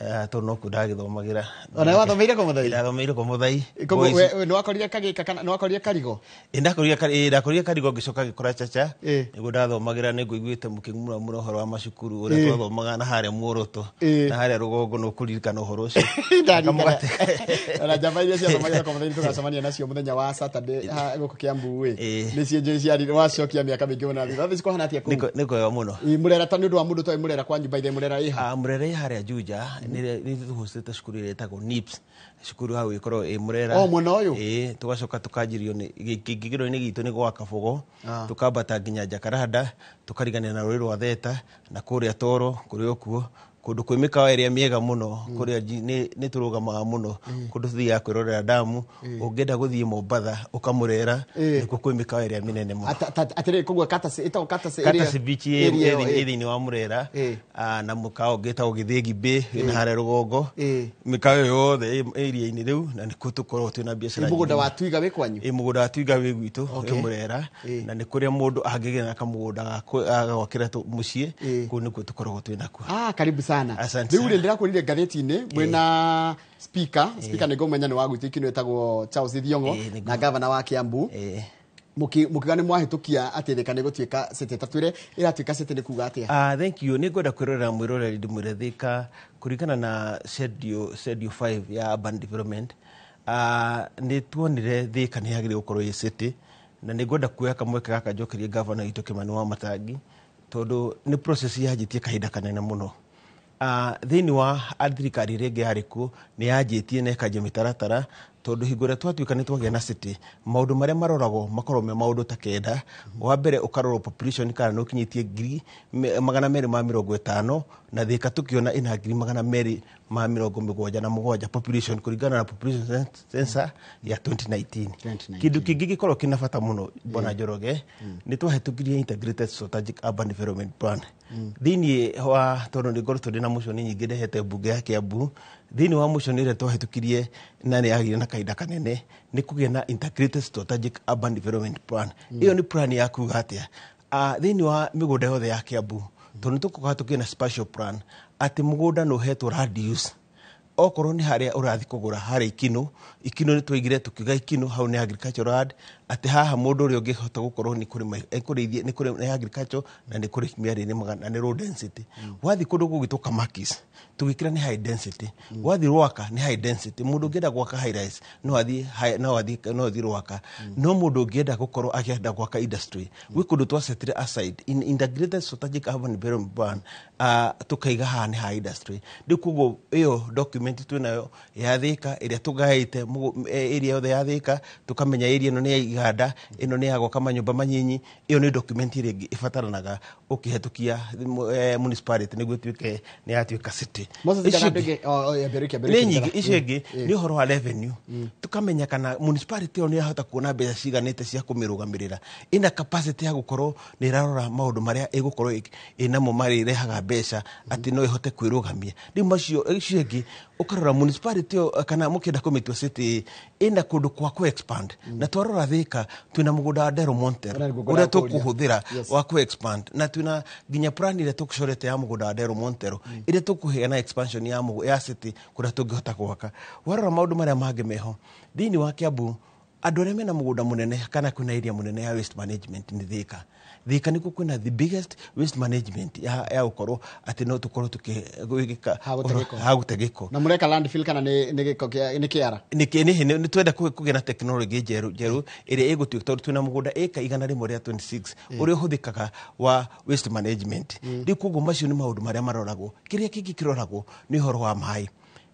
tondũ no kuo ndagĩthomagĩra. Ona wathomeire kwa Mũthai? Ndathomeire kwa Mũthai. Nĩ wakorire Kagĩka kana nĩ wakorire Karigo? Ndakorire Karigo ngĩcoka ngĩkora Chacha, nĩguo ndathomagĩra. Nĩngũiguĩte mũkĩmũramũra ũhoro wa macukuru ũrĩa twathomaga na harĩa Muoroto na harĩa Rũgongo, no kũririkana ũhoro ũcio. Ona njamba iria ciathomagĩra kwa Mũthai tũgacemania nacio mũthenya wa Saturday gũkũ Kiambu nĩ cienje ciarĩ wacokia mĩaka mĩingĩ mũno thutha. Thaici kũhana atĩa kũu? Nĩ kwega mũno. Murera ta nĩ ũndũ wa mũndũ toĩ Murera kwa nyumba ithe Murera ĩha? Murera ĩ harĩa Juja, nĩ tũhũcĩte cukuru ĩrĩa ĩtagwo NIPS, cukuru hau ĩkorwo ĩ Murera. O mwena ũyũ? Tũgacoka tũkanjirio gĩkĩgĩro-inĩ gitũ nĩ gwa Kabogo, tũkambata nginya Jakaranda, tũkarigania na rũĩ rwa Theta na kũrĩa Toro kũrĩa okuo kũndũ kwĩ mĩkawa ĩrĩa mĩega mũno kũrĩa nĩ tũrũgamaga mũno kũndũ tuthiaga kwĩrorera damu. Ũngĩenda gũthiĩ Mombatha ũkamũrera nĩkuo kwĩ mĩkawa ĩrĩa mĩnene mũno. Atĩrĩ kũguo Katase Beach thĩinĩ wa Murera, na mũkawa ũngĩ wĩtagwo Gĩthĩngi Bay na harĩa Rũgongo. Mĩkawa ĩyo yothe ĩria-inĩ rĩu, na nĩkuo tũkoragwo twĩna biacara. Mũgũnda wa Twiga wĩ kwanyu? Mũgũnda wa Twiga wĩ gwitũ wĩ Murera, na nĩ kũrĩa mũndũ angĩgĩa na kamũgũnda agakĩra mũciĩ, kũu nĩkuo tũkoragwo twĩna kuo. Karibu sana. Rĩu rĩ ndĩrakũrire ngathĩti-inĩ mwĩna speaker nĩ ngũmenya nĩ wagwĩtĩki nĩ wĩtagwo Charles Thiong'o na gavana wa Kiambu. Mũkiuga nĩ mwahĩtũkia atĩ Thika nĩ gũtuĩka city. Tatwĩre ĩratuĩka city nĩ kuga atĩa? Thank you. Nĩ ngwenda kwĩrorera mwĩroreri ndĩmwĩre Thika kũringana na schedule 5 ya urban development. Nĩ tuonire Thika nĩ yagĩrĩire gũkorwo ĩ city, na nĩ ngwenda kuoya kamweke gaka njokerie gavana witũ Kĩmani wa Matangi, tondũ nĩ process yanjĩtie kahinda kanene mũno. Thĩinĩ wa thirikari ĩrĩa ĩngĩ yarĩ kuo nĩ yanjĩtie na ĩkanjia mĩtaratara, tondũ hingo ĩrĩa twatuĩka nĩ twagĩa na city, maũndũ marĩa maroragwo makorwo me maũndũ ta kenda. Wa mbere ũkarorwo population kana nĩ ũkinyĩtie 250, na Thika tũkĩona ĩna 277 population kũringana na population census ya 2019. Kĩndũ kĩngĩ gĩkorwo kĩna bata mũno Bwana Njoroge, nĩ twahĩtũkirie integrated strategic urban development plan. Thĩinĩ wa tondũ nĩ ngoretwo ndĩ na motion nyingĩ ndehete mbunge ya Kiambu, thĩinĩ wa motion ĩrĩa twahĩtũkirie na nĩ yagĩire na kahinda kanene nĩ kũgĩa na integrated strategic urban development plan. Ĩyo nĩ plan ya kuga atĩa thĩinĩ wa mĩgũnda yothe ya Kiambu, tondũ tũkoka tũkĩe na special plan atĩ mũgũnda nĩ ũhetwo radius. Okorwo nĩ harĩa ũrathi kũgũra harĩa Ikino nĩ twaigire tũkiuga Ikino hau nĩ agricultural land, atĩ haha mũndũ ũrĩa ũngĩhota gũkorwo nĩ kũrĩ agriculture na nĩ kũrĩ mĩarĩinĩ na nĩ low density. Wathi kũndũ gũgĩtwo Kamakis tũgĩkĩra nĩ high density. Wathi Rwaka nĩ high density. Mũndũ ũngĩenda gwaka high rise no athi Rwaka. No mũndũ ũngĩenda gũkorwo akĩenda gwaka industry, gwĩ kũndũ twasetire aside in integrated strategic urban development plan, tũkaiga haha nĩ high industry. Rĩu koguo ĩyo document twĩnayo ya Thika ĩrĩa tũgaĩte area yothe ya Thika, tũkamenya area ĩno nĩ ya iganda, ĩno nĩ ya gwaka manyũmba manyinyi. Ĩyo nĩ document ĩrĩa ĩngĩ ĩbataranaga ũkĩhetũkia municipality nĩguo ĩtuĩke nĩ yatuĩka city. Icio ingĩ nĩ ũhoro wa revenue. Tũkamenya kana municipality ĩyo nĩ yahota kuona mbeca ciganĩte cia kũmĩrũgamĩrĩra, ĩna capacity ya gũkorwo nĩ ĩrarora maũndũ marĩa ĩgũkorwo ĩnamo marĩrehaga mbeca atĩ no ĩhote kwĩrũgamia. Rĩu macio icio ingĩ ũkarora municipality ĩyo kana mũkĩenda kũmĩtua city ĩna kũndũ kwa ku expand. Na twarora Thika twĩna mũgũnda wa Del Monte ũrĩa tũkũhũthĩra wa ku expand, na twĩna nginya plan ĩrĩa tũkũcorete ya mũgũnda wa Del Monte ĩrĩa tũkũhĩa na expansion ya city kũrĩa tũngĩhota gwaka. Warora maũndũ marĩa mangĩ meho thĩinĩ wa Kiambu, andå arä a mena må gå nda må nene kana kwä area må nene ya waste management nä Thika. Thika nä kwä the biggest waste management ya gå korwo atä no tå korwo tå ha gå te gä ko na må reka landfill kana nä kä ara nä twenda kå gä na teknologä njerå ä rä a ä gå tuä tondå twä na må gå nda ä ka 100 26 å rä a å hå thä kaga wa waste management rä u koguo macio nä maå ndå marä a maroragwo kä rä a kä ngä kä roragwo nä å horo wa maä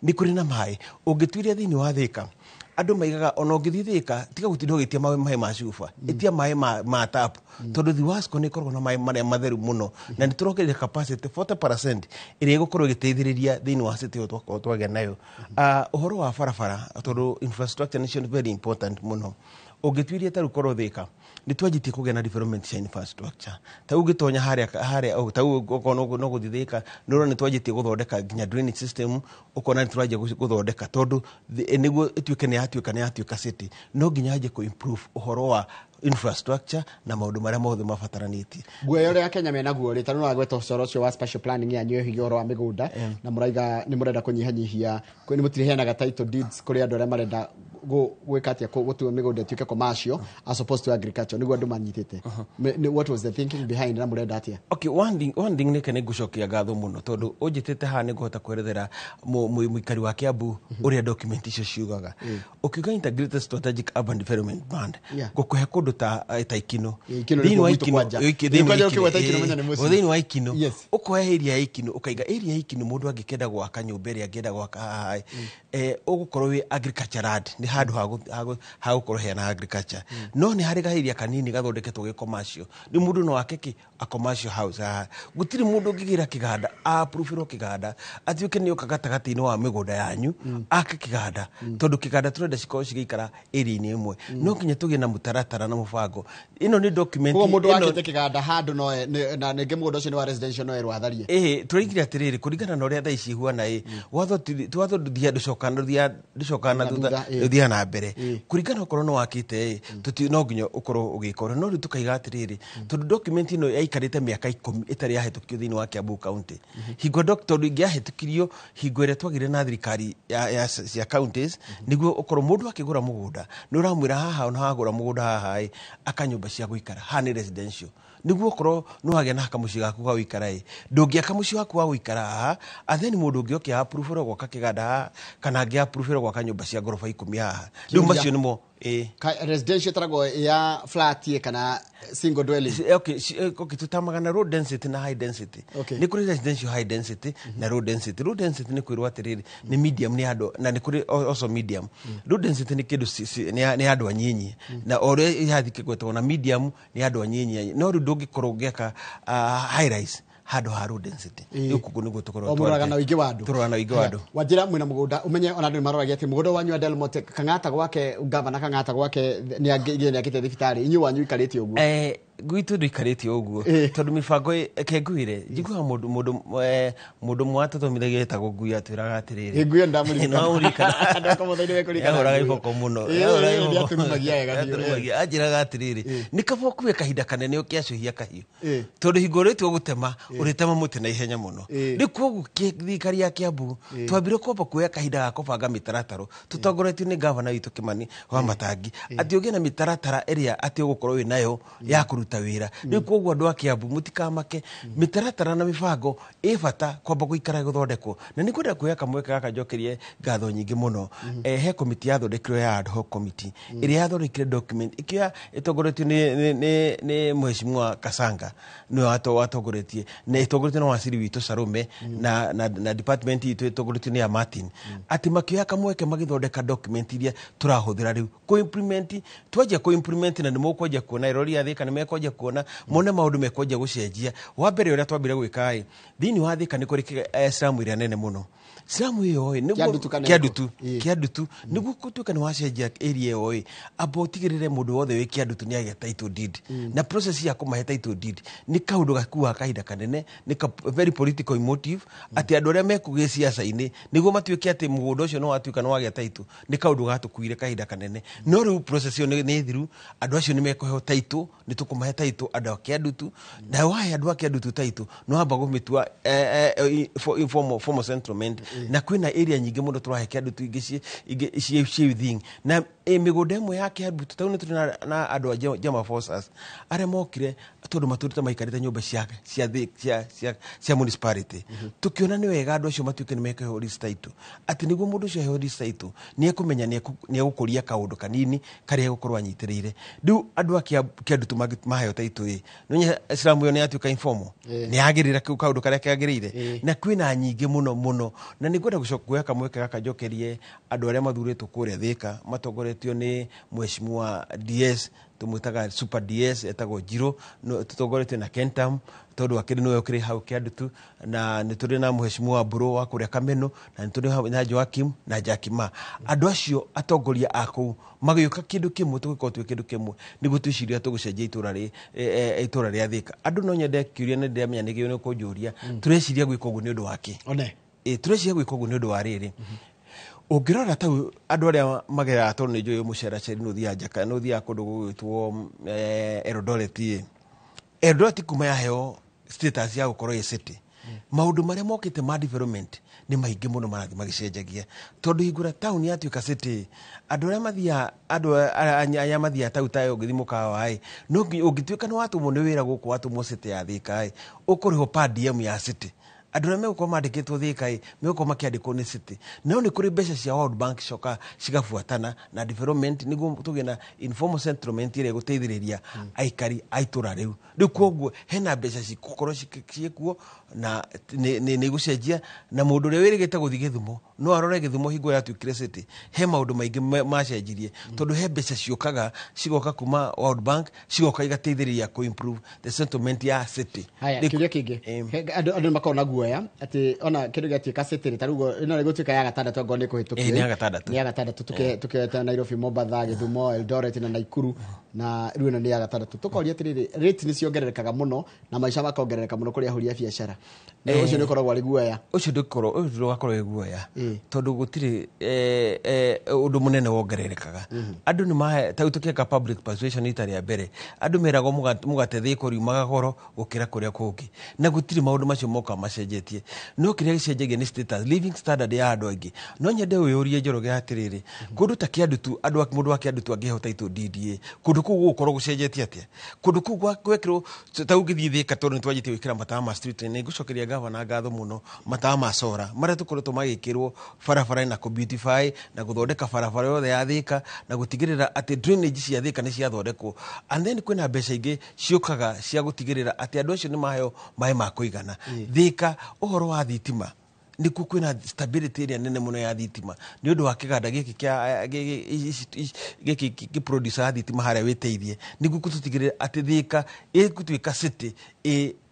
nä kå rä na maä å ngä tuiria thä inä wa Thika andå maigaga ona å ngä thiä Thika tiga gå tinda å gä tia maä ma cuba ä tia maä ma tapu tondå thiwasco nä koragwo na maä marä a matheru må no na nä tå rongerera capacity 40% ä rä a ä gå korwo ä gä teithä rä ria thä inä wa city ä yo twagä nayo å horo wa barabara tondå infrastructure nä very important må no å ngä tuiria tarä korwo Thika nä twanjitie kå gä na development cia infrastructure ta u gä tonya harä ta u no gå thiä Thika nä rona nä twanjitie gå thondeka nginya drainage system å kona nä tå ranjia gå thondeka tondå nä guo ä tuä ke nä yatuä ka city no nginya yanjie kå improve å horo wa infrastructure na maundu maria mothe mabataranitie guoya uria Kenya menaguo ri tanu nagweta ucoro ucio wa special planning ya nyohi goro wa migunda na muraiga ni murenda kunyihanyihia ni mutiriheanaga title deeds kuri andu aria marenda gwikatia gutua migunda tuike commercial as opposed to agriculture niguo andu manyitite what was the thinking behind na murenda atia okay one thing ni kene ngucokia ngatho muno tondu unjitite ha ni guhota kwerethera muikari wa Kiambu uria document icio ciugaga ukiuga integrated strategic urban development plan gukuhe kundu ta Ikino thini wa Ikino ukoya area ya Ikino ukaiga area ya Ikino mundu angikenda gwaka nyumba ria angenda gwaka haha ugukorwo wi agriculture land ni handu ha gukorwo hena agriculture no ni hari gahiria kanini gathondeketwo ge commercial ni mundu no wake a commercial house gutiri mundu ngigira kiganda approve kiganda atuike ni ukagatagatini wa migunda yanyu ake kiganda tondu kiganda turenda cikorwo cigeikara area ni imwe no kinya tugie na mutaratara na mubango ino ni document ko mundu wakite kiganda handu no na nge mundu ucio ni wa residential no erwatharie turigira atiriri kuringana na uria thaa ici huana watho nduthia nducokana thutha na mbere kuringana okorwo no wakite tuti no nginya ukorwo ugikora no ritu kaiga atiriri tondu document ino yaikarite miaka 10 itari yahetukio thiini wa Kiambu county hingo doctor ingi yahetukirio hingo ire twagire na thirikari ya counties niguo ukorwo mundu akigura mugunda no ramwira haha ona hagura mugunda haha akanyumba cia guikara ha ni residential niguo korwo no hage na kamuci gaku ga guikara ndungia kamuci waku wa guikara haha atheni mundu ungi okia approve ro gwaka kiganda kana ngi approve ro gwaka nyumba cia gorofa 10 haha ndu macio nimo residential tarago ya flat kana single dwelling okay tutamagana road density na high density ni kuri residential high density na road density ni kwirwa atiriri ni medium ni ando na ni kuri also medium road density ni kindu ni ando anyinyi na ore ihathike gwetwo na medium ni ando anyinyi no ru ndungikorwo ngeka high rise handu ha road density ikugu niguo tukorwo turagana wingi wa andu wajira mwina mugunda umenye ona andu maroragia ati mugunda wanyu wa Delmonte kangata gwake governor kangata gwake ni akite thibitari inyu wanyu ikarite uguo gwitu ndikarite uguo tondu mibango kenguire njiguha mundu mwata thomithagia etagwo Ngui atwiraga atiriri Ngui ndamuri no urikana ndako muthaini we kurikana yahoraga iboko muno aturumagia anjiraga atiriri nikabokuwe kahinda kanene ukiacuhia kahiu tondu hingo ritwo gutema uritema muti na ihenya muno rikuo thirikari ya Kiambu twambire kwamba kuoya kahinda ga kubanga mitarataro tutongoretio ni governor witu Kimani wa Matangi ati ugie na mitaratara iria ati ugukorwo wi nayo ya kuruta wira riu koguo andu a Kiambu mutikamake mitaratara na mibango ibata kwamba guikara guthondekwo na ni kwenda kuoya kamweke gaka njokerie ngatho nyingi muno he committee yathondekirwo ya ad hoc committee iria yathondekire document ikia itongoretio ni mheshimiwa Kasanga no watongoretie na itongoretio na wasiri witu Sarume na department itu itongoretio ni ya Martin ati makioya kamweke magithondeka document iria turahuthira riu ko implement twajia ko implement na nimo kwaja kuona irori ya Thika nime kwaja kuona mone maundu mekwaja gucenjia wa mbere uria twambire gwika thini wa Thika ni kuri Islamu iria nene muno Islamu iyo niguo kiadutu niguo kutuka ni wacenjia area iyo abotigirire mundu wothe wi kiadutu ni ageta title deed na process ya kumahe title deed ni kaundu gakuwa kahinda kanene ni very political emotive ati andu aria mekuge siasa-ini niguo matuike ati mugunda ucio no watuika no wageta title ni kaundu gatukuire kahinda kanene no riu process iyo ni thiru andu acio ni mekuhe title ni tukumahe wahe taito andå ake andutu na wahe andå ake andutu taito no hamba gå mä tua informal settlement na kwina area nyingä må ndå tå rahe kä andutu ingä cie na mä gå nda ä mwe yake andutu tau nä tå rä na andå a Jama Forces arä mokire tondå matå rä te maikarä te nyå mba cia municipality tå kä ona nä wega andå acio matuä ke nä mekeheo taito atä nä guo må ndå å cio aheo taito nä ekå menya nä egå kå ria kaå ndå kanini karä egå korwo anyitä rä ire rä u andå akä andutu maheo taito nonye Islamu yo nä yatuä ka informal nä yagä rä ra kaå ndå karä a kagä rä ire na kwä nyingä må no na nä ngwenda gå coka kuoya kamweke gaka njokerie andå arä a mathurä two kå rä a Thika matongoretio nä mheshimiwa DS tumwitaga super DS etagwo Njirũ tutongoretio na Kentam tondu akiri niwe ukiri hau kiandutu na nituri na mheshimiwa Mburu wa kuria Kameno na nituri na Joakim na Jakima andu acio atongoria aku magiyuka kindu kimwe tugiko twi kindu kimwe nigu twiciria tugucenjia itura ria Thika andu no nyende kiuria ne ndemenya nigio ni kunjuria tureciria gwika uguo ni undu wake tureciria gwika uguo ni undu wa riri ungirora tau andu aria magera tondu ni njuĩ muceraceri no thia njaka no thia kundu gwitwo Eldoret kuma yaheo status ya gukorwo ye city maundu maria mokite ma development ni maingi muno marathi magicenjagia tondu hingura town yatuika city andu aria mathia andu aya mathia tau tayo ngithimuka wai no ungituika ni watu mu ni wira guku watu mu city ya Thika ukuriho per diem ya city andu aria megũkorwo mandĩkĩtwo Thika megũkorwo makĩandĩkwo nĩ city no nĩ kũrĩ mbeca cia World Bank coka cigabuatana na development nĩguo tũgĩe na informal settlement ĩrĩa gũteithĩrĩria aikari a itũra rĩu koguo hena mbeca cigũkorwo ciĩkuo na nĩ gũcenjia na mũndũ ũrĩa wĩrĩgĩte gũthiĩ Gĩthumo no arore Gĩthumo hingo yatuĩkire city he maũndũ maingĩ macenjirie tondũ he mbeca ciũkaga cigoka kuma World Bank cigoka igateithĩrĩria ku improve the settlement ya city haya kĩũria kĩngĩ andũ makona guoya ati ona kĩndũ gĩatuĩka city tarugo ĩno nĩ gũtuĩka ya gatandatũ ngo nĩ kũhĩtũkio nĩ ya gatandatũ tukĩeta Nairobi, Mombasa, Gĩthumo, Eldoret na Naikuru na rĩu ĩno nĩ ya gatandatũ tukoria atĩrĩrĩ rate nĩ ciongererekaga mũno na maica makongerereka mũno kũrĩ ahũri a biacara ũcio nĩ ũkoragwo arĩ guoya ũcio ndũgakorwo wĩ guoya tondũ gũtirĩ ũndũ mũnene wongererekaga andũ nĩ mahe tau tũkĩka public persuasion itarĩ ya mbere andũ meragwo mũgate Thĩka riumaga goro gũkĩra kũrĩa kũngĩ na gũtirĩ maũndũ macio moka macenjetie no kĩrĩa gĩcenjagia nĩ status living standard ya andũ aingĩ no nyende ũyũrie Njoroge atĩrĩrĩ kũndũ ta Kĩandutu mũndũ wa Kĩandutu angĩheo taitũ DDA kũndũ kũu gũkorwo gũcenjetie atĩa kũndũ kũu gwekĩrwo tau gĩthiĩ Thĩka tondũ nĩ twanjĩtie gwĩkĩra matawa ma street nĩ ngũcokeria gavana ngatho mũno matawa ma sora marĩa tũkoretwo magĩkĩrwo barabara na ku beautify na gũthondeka barabara yothe ya Thĩka na gũtigĩrĩra atĩ drainage cia Thĩka nĩ ciathondekwo and then kwĩna mbeca ingĩ ciũkaga cia gũtigĩrĩra atĩ andũ acio nĩ maheo maĩ ma kũigana Thĩka ũhoro wa thitima nĩ kwĩna stability ĩrĩa nene mũno ya thitima nĩ ũndũ wa kĩganda gĩkĩ producer thitima harĩa wĩteithie nĩguo gũtigĩrĩra atĩ Thĩka ĩgũtuĩka city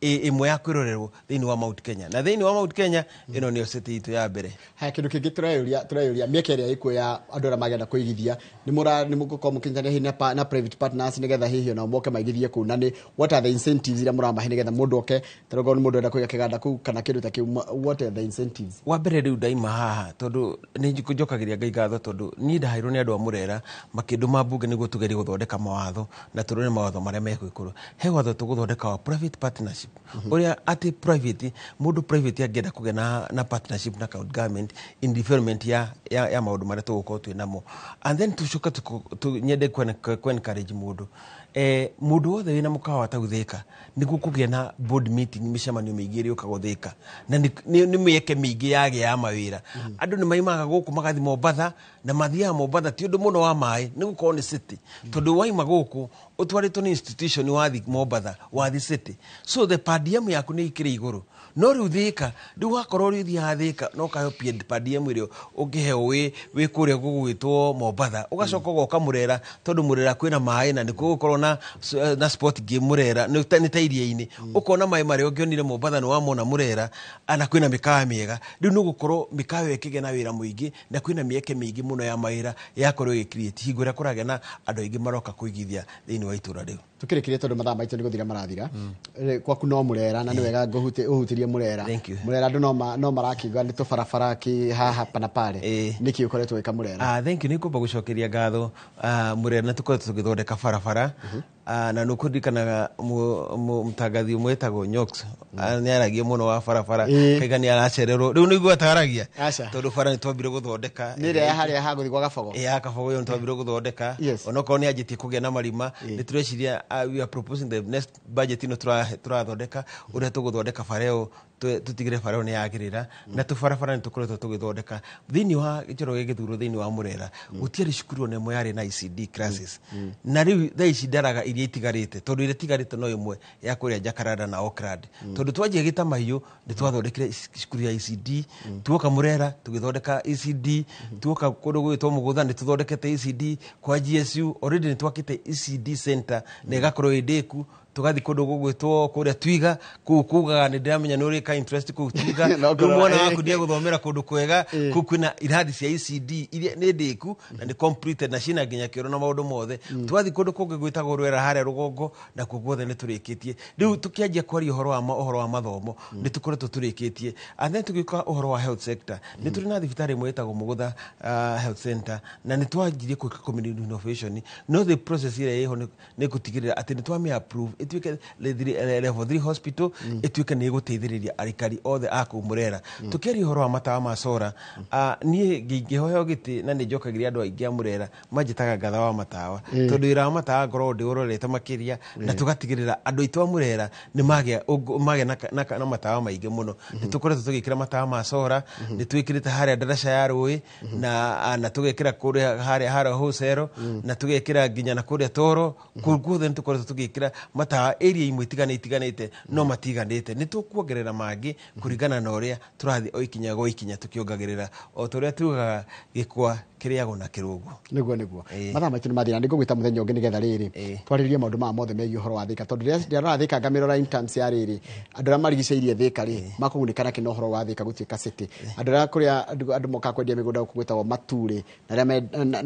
ĩmwe ya kwĩrorerwo thĩinĩ wa Mount Kenya na thĩinĩ wa Mount Kenya ĩno nĩyo city itũ ya mbere haya kĩndũ kĩngĩ tũreyũria mĩeke ĩrĩa ĩkuo ya andũ arĩa magenda kũigithia nĩ mũgũkorwo mũkinyithania hihi na private partners nĩgetha hihi onao moke maigithie kũu na nĩ what are the incentives iria mũramahe nĩgetha mũndũ oke tarĩngĩ nĩ mũndũ enda kũiga kĩganda kũu kana kĩndũ ta kĩu what are the incentives wa mbere rĩu ndaima haha tondũ nĩ njokagĩria Ngai ngatho tondũ niĩ ndaheirwo nĩ andũ a Mũrera makĩndũma mbunge nĩguo tũgerie gũthondeka mawatho na tũrore mawatho marĩa megwĩkũrwo he watho tũgũthondeka wa private partnership uria ati private mundu private angenda kugena na partnership na county government in development ya maundu maria tugukorwo twi namo and then tucoka nyende ku encourage mundu wothe wina mukawa ta Thĩka niguo kugia na board meeting micemanio miingĩ ĩrĩa ũkaga Thĩka na nĩ mĩeke mĩingĩ yagĩa ya mawĩra andũ nĩ maimaga gũkũ magathi Mombatha na mathiaga Mombatha ti ũndũ mũno wa maĩ nĩ gũkorwo nĩ city tondũ waima gũkũ ũtwarĩtwo nĩ institution wathi Mombatha wathi city so the per diem yaku nĩ ikĩrĩ igũrũ no rĩu Thĩka rĩu wakorwo rĩu thiaga Thĩka no kaheo per diem ĩrĩa ũngĩheo wĩ kũrĩa gũgwĩtwo Mombatha ũgacoka ũgoka Mũrera tondũ Mũrera kwĩna maĩ na nĩ gũkorwo na sport game Mũrera nĩ ta iria-inĩ ũkona maĩ marĩa ũngĩonire Mombatha nĩ wamona Mũrera ana kwĩna mĩkawa mĩega rĩu nĩ gũkorwo mĩkawa ĩkĩgĩa na wĩra mũingĩ na kwĩna mĩeke mĩingĩ mũno ya mawĩra yakorwo ĩgĩcreate hingo ĩrĩa kũragĩa na andũ aingĩ maroka kũigithia thĩinĩ wa itũra rĩu tũkĩrĩkĩrie tondũ mathaa maitũ nĩ gũthira marathira kwaku no Mũrera na nĩ wega ũhutirie Mũrera andũ no marakiuga nĩ tũbarabara haha pana pale nĩkĩ ũkoretwo wĩka Mũrera thank you nĩ ngũmba gũcokeria ngatho Mũrera na tũkoretwo tũgĩthondeka barabara na nukurikanaga mtangathi mwetagwo Nyox ni aragia muno wa barabara kaiga ni aracererwo riu niguo ataragia tondu bara ni twambire guthondeka ni ria haria haguthigwa gabogo kabogo yo twambire guthondeka onoko ni anjitie kugia na marima ni tureciria we are proposing the next budget ino turathondeka uria tuguthondeka bareo tutigire bareo ni yagirira na tubarabara ni tukoretwo tugithondeka thini wa gicoro githuro thini wa Murera gutiari cukuru nemwe yari na ICD classes na riu thaici ndaraga iria itigarite tondu iria itigarite no imwe ya kuria Jakaranda na Auckland tondu twanjie gita mahiu ni twathondekire cukuru ya ICD tuoka Murera tugithondeka ICD tuoka kundu gwitwo Mugutha ni tuthondekete ICD kwa GSU already ni twakite ICD center na igakorwo ideku tugathi kundu gugwitwo kuria Twiga kuuga ni ndiramenya nuri ka interest ku Twiga mwana waku ndiye guthomera kundu kwega kwina irathi cia ICD iria ni ndiku na ni completed na cina nginya kiro na maundu mothe twathi kundu kungi gwitagwo Rwera haria Rugongo na kuguothe ni turikitie riu tukianjia kwaria uhoro wa mathomo ni tukoretwo turikitie and then tugika uhoro wa health sector ni turi na thibitari mwetagwo Mugutha health center na ni twanjirie ku community innovation no the process ire yeho ni kutigirira ati ni twame approve ituike level 3 hospital ituike ni guteithiriria arikari othe aku Murera tukeri horo wa matawa ma sora nie ngihoyo giti na ni njokagiria andu aingi a Murera manjitaga ngatha wa matawa tondu ira matawa ngoro ndi urorete makiria na tugatigirira andu aitu a Murera ni mage na matawa maingi muno ni tukoretwo tugikira matawa ma sora ni twikirite haria Ndarasha ya Rui na tugekira kuria haria Husero na tugekira nginya na kuria Toro kuguothe ni tukoretwo tugikira mata area imwe itiganite no matiganite ni tukuongerera mangi kuringana na uria turathi oikinya go ikinya tukiongagirira o turia tugaga gikwa kiriago na kirugu niguo matha maitũ mathira ndi ngũgwĩta mũthenya ũngĩ nĩgetha rĩrĩ twarĩrie maũndũ ma mothe megiĩ ũhoro wa Thika tondu rĩrĩa Thika ngamirora interns ya rĩrĩ andũ arĩa marigicĩirie Thika rĩ makũgunĩka na kĩno ũhoro wa Thika gũtuĩka city andũ arĩa kũrĩa andũ moka kwendia mĩgũnda gũkũ gwĩtagwo Mature na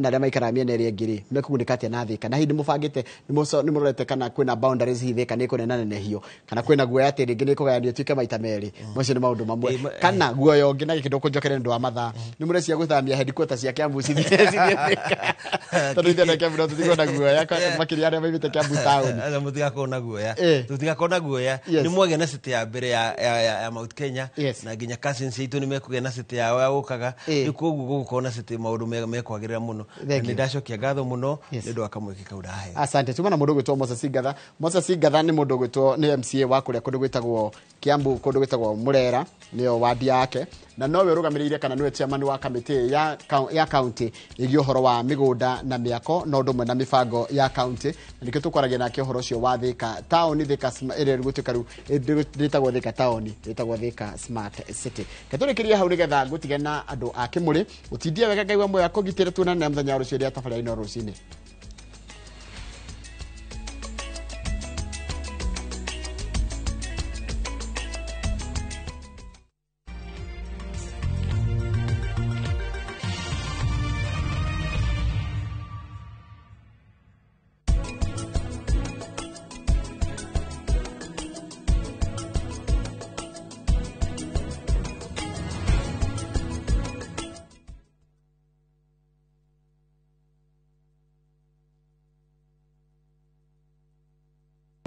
arĩa maikaraga mĩena ĩrĩa ĩngĩ rĩ mekũgunĩka atĩa na Thika na hihi nĩmũbangĩte nĩmũrorete kana kwĩna boundaries hihi Thika nĩ kũnenanehio kana kwĩna guoya atĩ rĩngĩ nĩ kũgayanio tuĩke maita merĩ macio nĩ maũndũ mamwe kana guoya ũngĩ na gĩkĩndũ kũnjokere nĩ ũndũ wa mathaa nĩmũreciria gwĩthamia headquarters cia Kiambu tondu ithe Kiambu no tutigo na guoya makĩria arĩa maimĩte Kiambu town mutigako na guoya tutigako na guoya ni mwage na city ya mbere ya Mount Kenya na nginya cousins itu ni mekuge na city yao ya ukaga ni koguo gũgũkorwo na city maũndũ mekwagĩrĩra mũno ni ndacokia ngatho mũno ni ũndũ wa kamweke kau ndahe asante tuma na mũndũ gwĩtwo Moses Ngatha ni mũndũ gwĩtwo ni MCA wa kũrĩa kũndũ gwĩtagwo Kiambu kũndũ gwĩtagwo Murera nĩyo wadi yake na nowe rugamĩrĩire kana niwe chairman wa committee ya county ĩgiĩ ũhoro wa mĩgũnda na mĩako na ũndũ ũmwe na mĩbango ya county na nĩkĩo tũkwaragia nake ũhoro ũcio wa Thika town Thika ĩrĩa gũtuĩka rĩu rĩtagwo Thika town rĩtagwo Thika smart city katũrĩkĩria hau nĩgetha ngũtige na andũ a Kĩmũrĩ ũtindia wega Ngai wa muoyo akũgitĩre tuonane na mũthenya wa rũciũ rĩrĩa tabarĩra-inĩ rũcinĩ.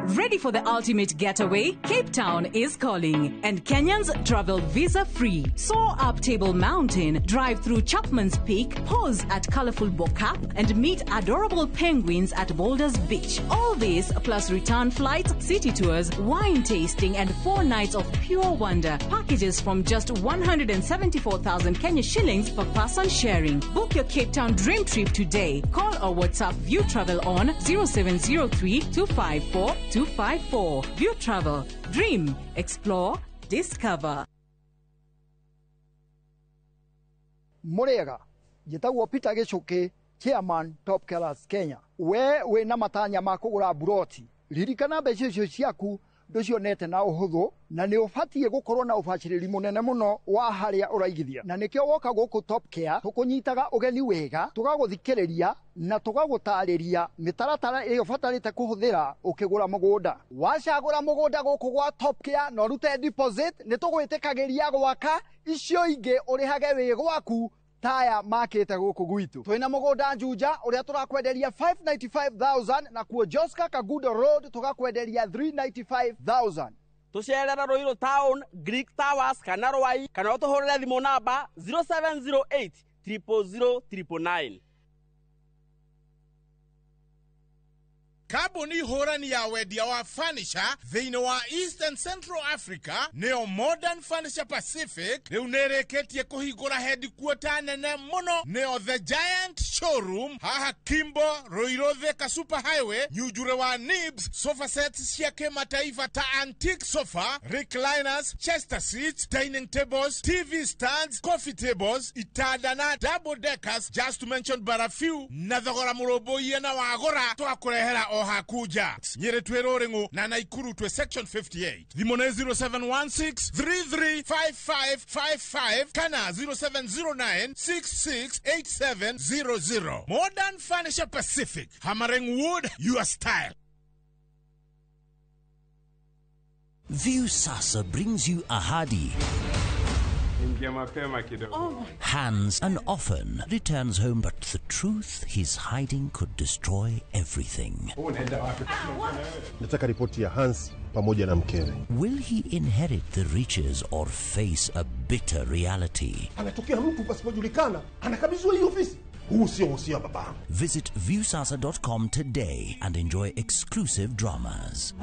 Ready for the ultimate getaway? Cape Town is calling, and Kenyans travel visa-free. Soar up Table Mountain, drive through Chapman's Peak, pause at colorful Bokap, and meet adorable penguins at Boulders Beach. All this plus return flights, city tours, wine tasting, and 4 nights of pure wonder. Packages from just 174,000 Kenya shillings per person sharing. Book your Cape Town dream trip today. Call or WhatsApp View Travel on 0703 254 254. View Travel. Dream. Explore. Discover. Murega. Jitagwo Peter Gichuki, Chairman Top Killers Kenya. We na matanya ma kugura buroti. Ririkana mbeca icio ciaku nducionete na uhuthu na ni ubatie gukorwo na ubaciriri munene muno wa haria uraigithia na nikio woka guku Top Care tukunyitaga ugeni wega tugaguthikiriria na tugagutariria mitaratara iyo batarite kuhuthira ukigura mugunda wacagura mugunda guku gwa Top Care no rute deposit ni tugwitikagiria gwaka icio ingi urihage wi gwaku mataya makite guku gwitu twina mugunda Juja uria turakwenderia 595,000 na kuo Joska Kagudo Road tugakwenderia 395,000. tucerera Ruiru Town, Greek Towers kana Rwai kana utuhurire thimu namba 0708 000 999. Kambuni hũrani ya wendia wa furniture thĩinĩ wa East and Central Africa nĩyo Modern Furniture Pacific rĩu nĩrĩkĩtie kũhingũra headquarter nene mũno nĩyo The Giant Showroom haha Kimbo Ruiru Thika Super Highway nyujure wa Nibs. Sofa sets cia kĩmataifa ta antique sofa, recliners, chester seats, dining tables, TV stands, coffee tables, itanda na double deckers, just to mention but a few. Na thogora mũrũmbũiye na wagũra twakũrehera o hakuja. Nyere twe Roringo na Naikuru twe section 58. Thimone 0716-335555 kana 0709-668700. Modern Furniture Pacific. Hammering wood, your style. Viusasa brings you Ahadi. Hans and often returns home, but the truth he's hiding could destroy everything. Nataka ripoti ya Hans pamoja na mkewe. Will he inherit the riches or face a bitter reality? Anatokea mtu pasipojulikana, anakabizwa hii ofisi. Huu sio baba. Visit viusasa.com today and enjoy exclusive dramas.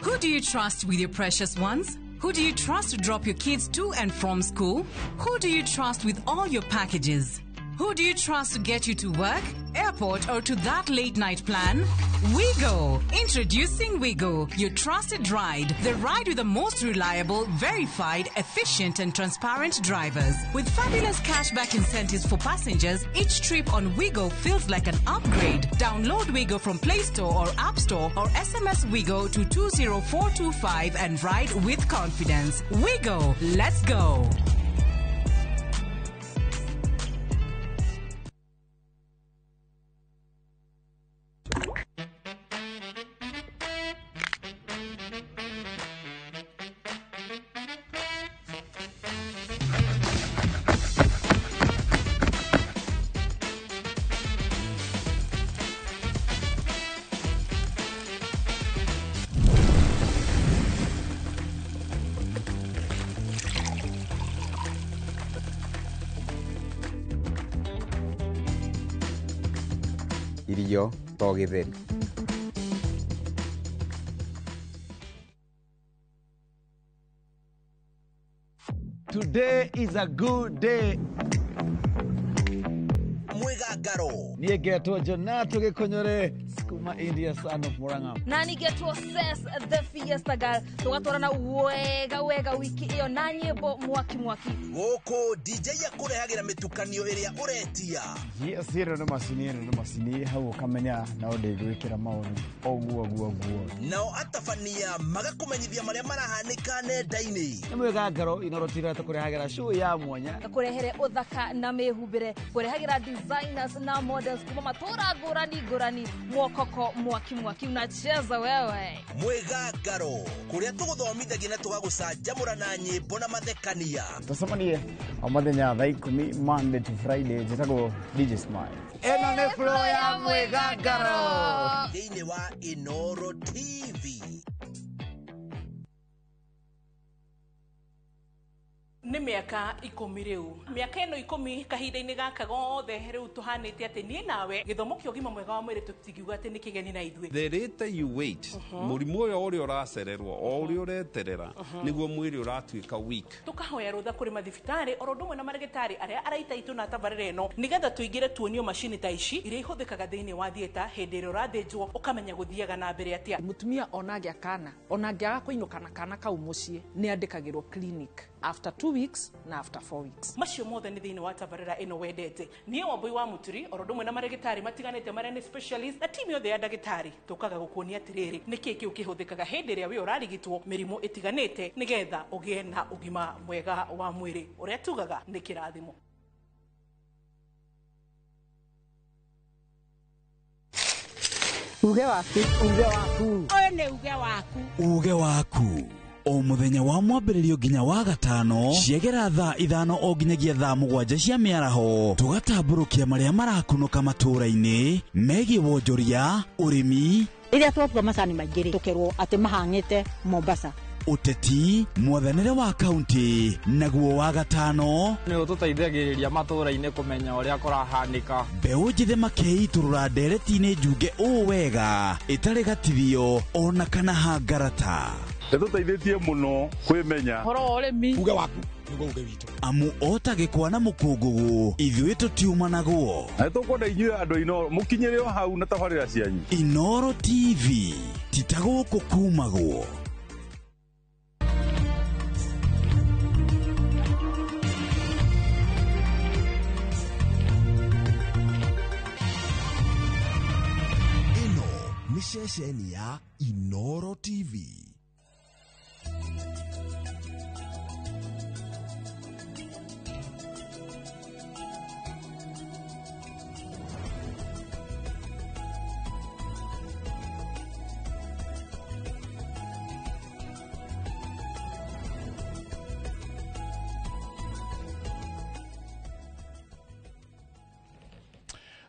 Who do you trust with your precious ones? Who do you trust to drop your kids to and from school? Who do you trust with all your packages? Who do you trust to get you to work, airport, or to that late night plan? Wigo. Introducing Wigo, your trusted ride. The ride with the most reliable, verified, efficient, and transparent drivers. With fabulous cashback incentives for passengers, each trip on Wigo feels like an upgrade. Download Wigo from Play Store or App Store or SMS Wigo to 20425 and ride with confidence. Wigo, let's go. Irio to githeri. Today is a good day. Mwegagaro. Niye geto Jonato Gekonyore, Skuma India son of Murang'a. Nani geto says the fiesta girl. Tugatorana wega wiki iyo na nyimbo mwaki. Goko DJ yakurehagira mitukanio iria uretia. Yes, hero no masini hau kamenya na odegwikira maunu. Oguo. Nao atafania magakumenyithia maria marahanika nenda-ini. Mwegagaro inorotira tukurehagira show ya mwanya. Kurehere uthaka na mehumbire. Kurehagira designers na models kuma matura ngurani mwokoko mwaki unacheza wewe. Mwegagaro kuria tuguthomithagia na tugagucanjamura na nyimbo na mathekania. Tusamanie amathenya thaa 10 Monday to Friday jitago DJ Smile. Eno ne flow ya Mwegagaro. Thĩinĩ wa Inoro TV. Nĩ mĩaka 10 rĩu. Mĩaka ĩno 10 kahinda-inĩ gaka gothe rĩu tũhanĩte atĩ niĩ nawe gĩthomo kĩa ũgima mwega wa mwĩrĩ tũtingiuga atĩ nĩ kĩgeni na ithuĩ. The later you wait, mũrimũ ũrĩa ũracererwo o ũrĩa ũreterera nĩguo mwĩrĩ ũratuĩka weak. Tũkahoya rũtha kũrĩ mathibitarĩ oro ũndũ ũmwe na marĩgĩtarĩ arĩa araita itũ na tabarĩra ĩno nĩgetha tũingĩre tuonio macini ta ici iria ihũthĩkaga thĩinĩ wa thieta hĩndĩ ĩrĩa ũrathĩnjwo ũkamenya gũthiaga na mbere atĩa. Mũtumia onagĩa kana onangĩaga kũinũkana kana kau mũciĩ nĩ andĩkagĩrwo clinic after 2 weeks na after 4 weeks. Macio mothe nĩ thĩinĩ wa tabarĩra ĩno wendete. Niĩ Wambui wa Muturi oro ũndũ ũmwe na marĩgĩtarĩ matiganĩte marĩa nĩ specialist na timu yothe ya ndagĩtarĩ tũkaga gũkuonia atĩrĩrĩ nĩkĩ kĩu kĩhũthĩkaga hĩndĩ ĩrĩa we ũrarigitwo mĩrimũ ĩtiganĩte nĩgetha ũgĩe na ũgima mwega wa mwĩrĩ ũrĩa tugaga nĩ kĩrathimo. Uge waku. Ũyũ nĩ uge waku. Uge waku. o muthenya wa mwambĩrĩrio nginya wa gatano ciegera thaa 5 o nginyagia thaa 7 cia mĩaraho tugatambũrũkia marĩa marakunũka matũũra-inĩ megiĩ wonjoria ũrĩmi rĩrĩa twatua macani maingĩ tũkerwo atĩ mahang'ĩte Mombasa uteti mwathanĩre wa kaunti naguo wa gatano nĩ ũtũteithagĩrĩria matũũra-inĩ kũmenya ũrĩa kũrahanĩka mbeũ njĩthĩ makeitũrũra ndereti-inĩ njunge ũũ wega ĩtarĩ gatithio ona kana hangarata nĩtũteithĩtie mũno kwĩmenya horo wa ũrĩmi uge waku nĩguo uge witũ amu ota gĩkwa na mũkũngũgũ ithuĩ tũtiuma naguo na tũkwenda inyuĩ andũ Inoro mũkinyĩre o hau na tabarĩra cianyu Inoro TV titagũkũ kumagwo Ceceni ya Inoro TV.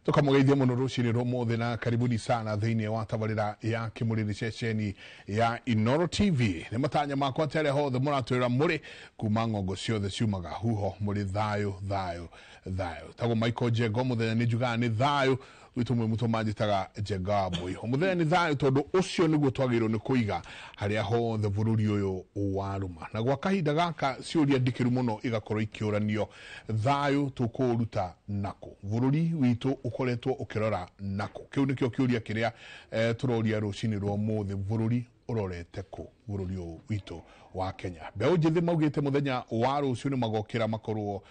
Tukamugeithia muno rucini rũmũthĩ na karibuni sana thĩinĩ wa tabarĩra ya kĩmũrĩrĩ ceceni ya Inoro TV. Nĩ matanya makwa tere hothe mũratwĩra mũrĩ kuma ng'ongo ciothe ciumaga huho mũrĩ thayũ. Tago Michael Jego mũthenya nĩ njugaga nĩ thayũ gwitũ mwe mũtũ manjĩtaga Jega Mũiho. Mũthenya nĩ thayũ tondũ ũcio nĩguo twagĩrĩirwo nĩ kũiga harĩa hothe bũrũri ũyũ warũma. Na gwa kahinda gaka ciũria ndikĩru mũno igakorwo ikĩũranio thayũ tũkũũruta nakũ. Bũrũri witũ ũkoretwo ũkĩrora nakũ. Kĩu nĩkĩo kĩũria kĩrĩa tũroria rũcinĩ rwa ũmũthĩ, bũrũri ũrorete kũ bũrũri ũyũ witũ wa Kenya. Mbeũ njĩthĩ maugĩte mũthenya wa rũciũ nĩ magokĩra makorwo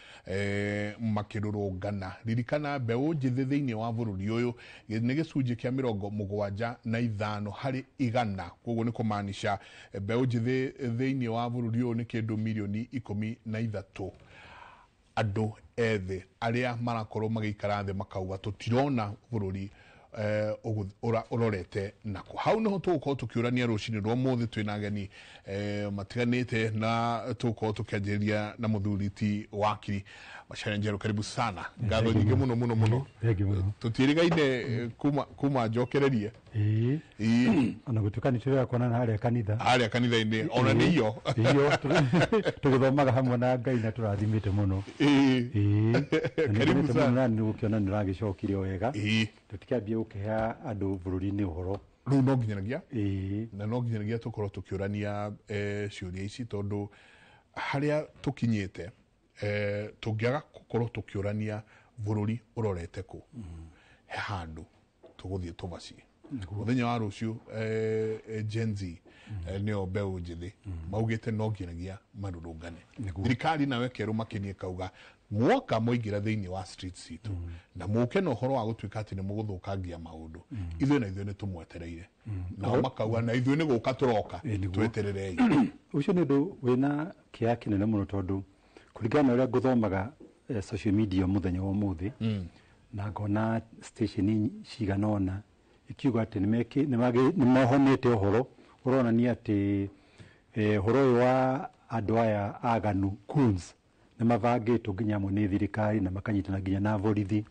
makĩrũrũngana. Ririkana mbeũ njĩthĩ thĩinĩ wa bũrũri ũyũ nĩ gĩcunjĩ kĩa 75 harĩ 100. Koguo nĩ kũmaanisha mbeũ njĩthĩ thĩinĩ wa bũrũri ũyũ nĩ kĩndũ milioni 13. Andũ ethĩ arĩa marakorwo magĩikara thĩ makauga tũtirona bũrũri urorete nako. Hau niho tũgũkorwo tũkĩũrania rũcinĩ rwa ũmũthĩ twĩna ageni matiganĩte na tũgũkorwo tũkĩanjĩrĩria na mũthuri wakiri Macharia Njerũ. Karibu sana. Ngatho nyingĩ mũno. Tũtiĩrĩgaine kuma njokererie. Ona gũtuĩka nĩ tũrĩa kuonana harĩa kanitha. Harĩa kanitha-inĩ ona nĩ iyo. Tũgĩthomaga hamwe na Ngai na tũrathimĩte mũno. Karibu sana. Nĩ gũkĩona nĩ ũragĩcokire wega. Tũtikambia gũkĩhe andũ bũrũri-inĩ ũhoro. Rĩu no nginyanagia na no nginyanagia tũkorwo tũkĩũrania ciũria ici tondũ harĩa tũkinyĩte tũngĩaga gũkorwo tũkĩũrania bũrũri ũrorete kũ he handũ tũgũthiĩ tũbaci. Mũthenya wa rũciũ Gen Z nĩo mbeũ njĩthĩ maugĩte no nginyanagia marũrũngane. Thirikari nayo ĩkerwo makinie kauga mwoka moingira thĩinĩ wa streets citũ na mũke na ũhoro wa gũtuĩka atĩ nĩ mũgũthũkangia maũndũ ithuĩ nĩ tũmwetereire na makauga na ithuĩ nĩ gũka tũroka twetererei. Ũcio nĩ ũndũ wĩna kĩeha kĩnene mũno tondũ kũringana na ũrĩa ngũthomaga social media mũthenya wa ũmũthĩ na ngona station cigana ũna ikiuga atĩ nĩ mahonete ũhoro ũronania atĩ ũhoro ũyũ wa andũ aya aganu goons nĩ mabangĩtwo nginya amwe nĩ thirikari na makanyitana nginya na borithi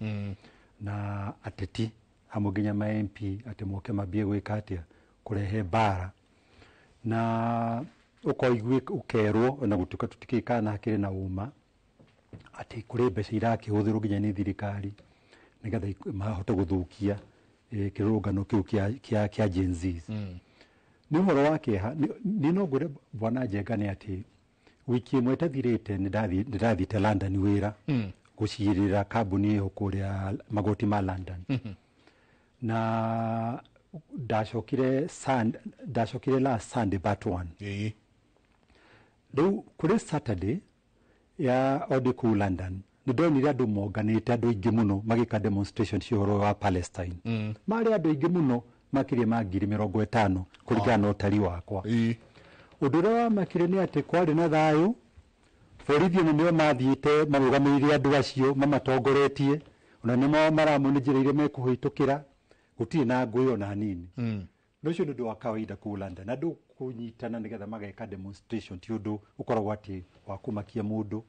na ateti hamwe nginya ma MP atĩ moke mambie gwĩka atĩa kũrehe mbara na ũkerwo ona gũtuĩka tũtikĩkana hakĩrĩ na uma atĩ kũrĩ mbeca irakĩhũthĩrwo nginya nĩ thirikari nĩgetha mahote gũthũkia kĩrũrũngano kĩu kĩa Gen Z. Nĩ ũhoro wa kĩeha. Nĩ no ngwĩre Bwana Njenga nĩ atĩ wiki ĩmwe ĩtathirĩte nĩndathiĩte London wĩra gũcirĩra kambuni ĩyo kũrĩa magoti ma London na ndacokire last Sunday but one. Rĩu kũrĩ Saturday ya odi kũu London nĩ ndonire andũ monganĩte andũ aingĩ mũno magĩka demonstration cia ũhoro wa Palestine. Marĩ andũ aingĩ mũno makĩria ma 50,000 kũringana na ũtari wakwa. Ũndũ ũrĩa wamakire nĩ atĩ kwarĩ na thayũ, borithi nĩo mathiĩte marũgamĩrĩire andũ acio mamatongoretie, ona nĩmo maramu nĩ njĩra iria mekũhĩtũkĩra, gũtirĩ na ngũĩ ona hanini. Ũcio nĩ ũndũ wa kawaida kũu London. Andũ kunyitana nigetha mageka demonstration ti undu ukoragwo ati wa kumakia mundu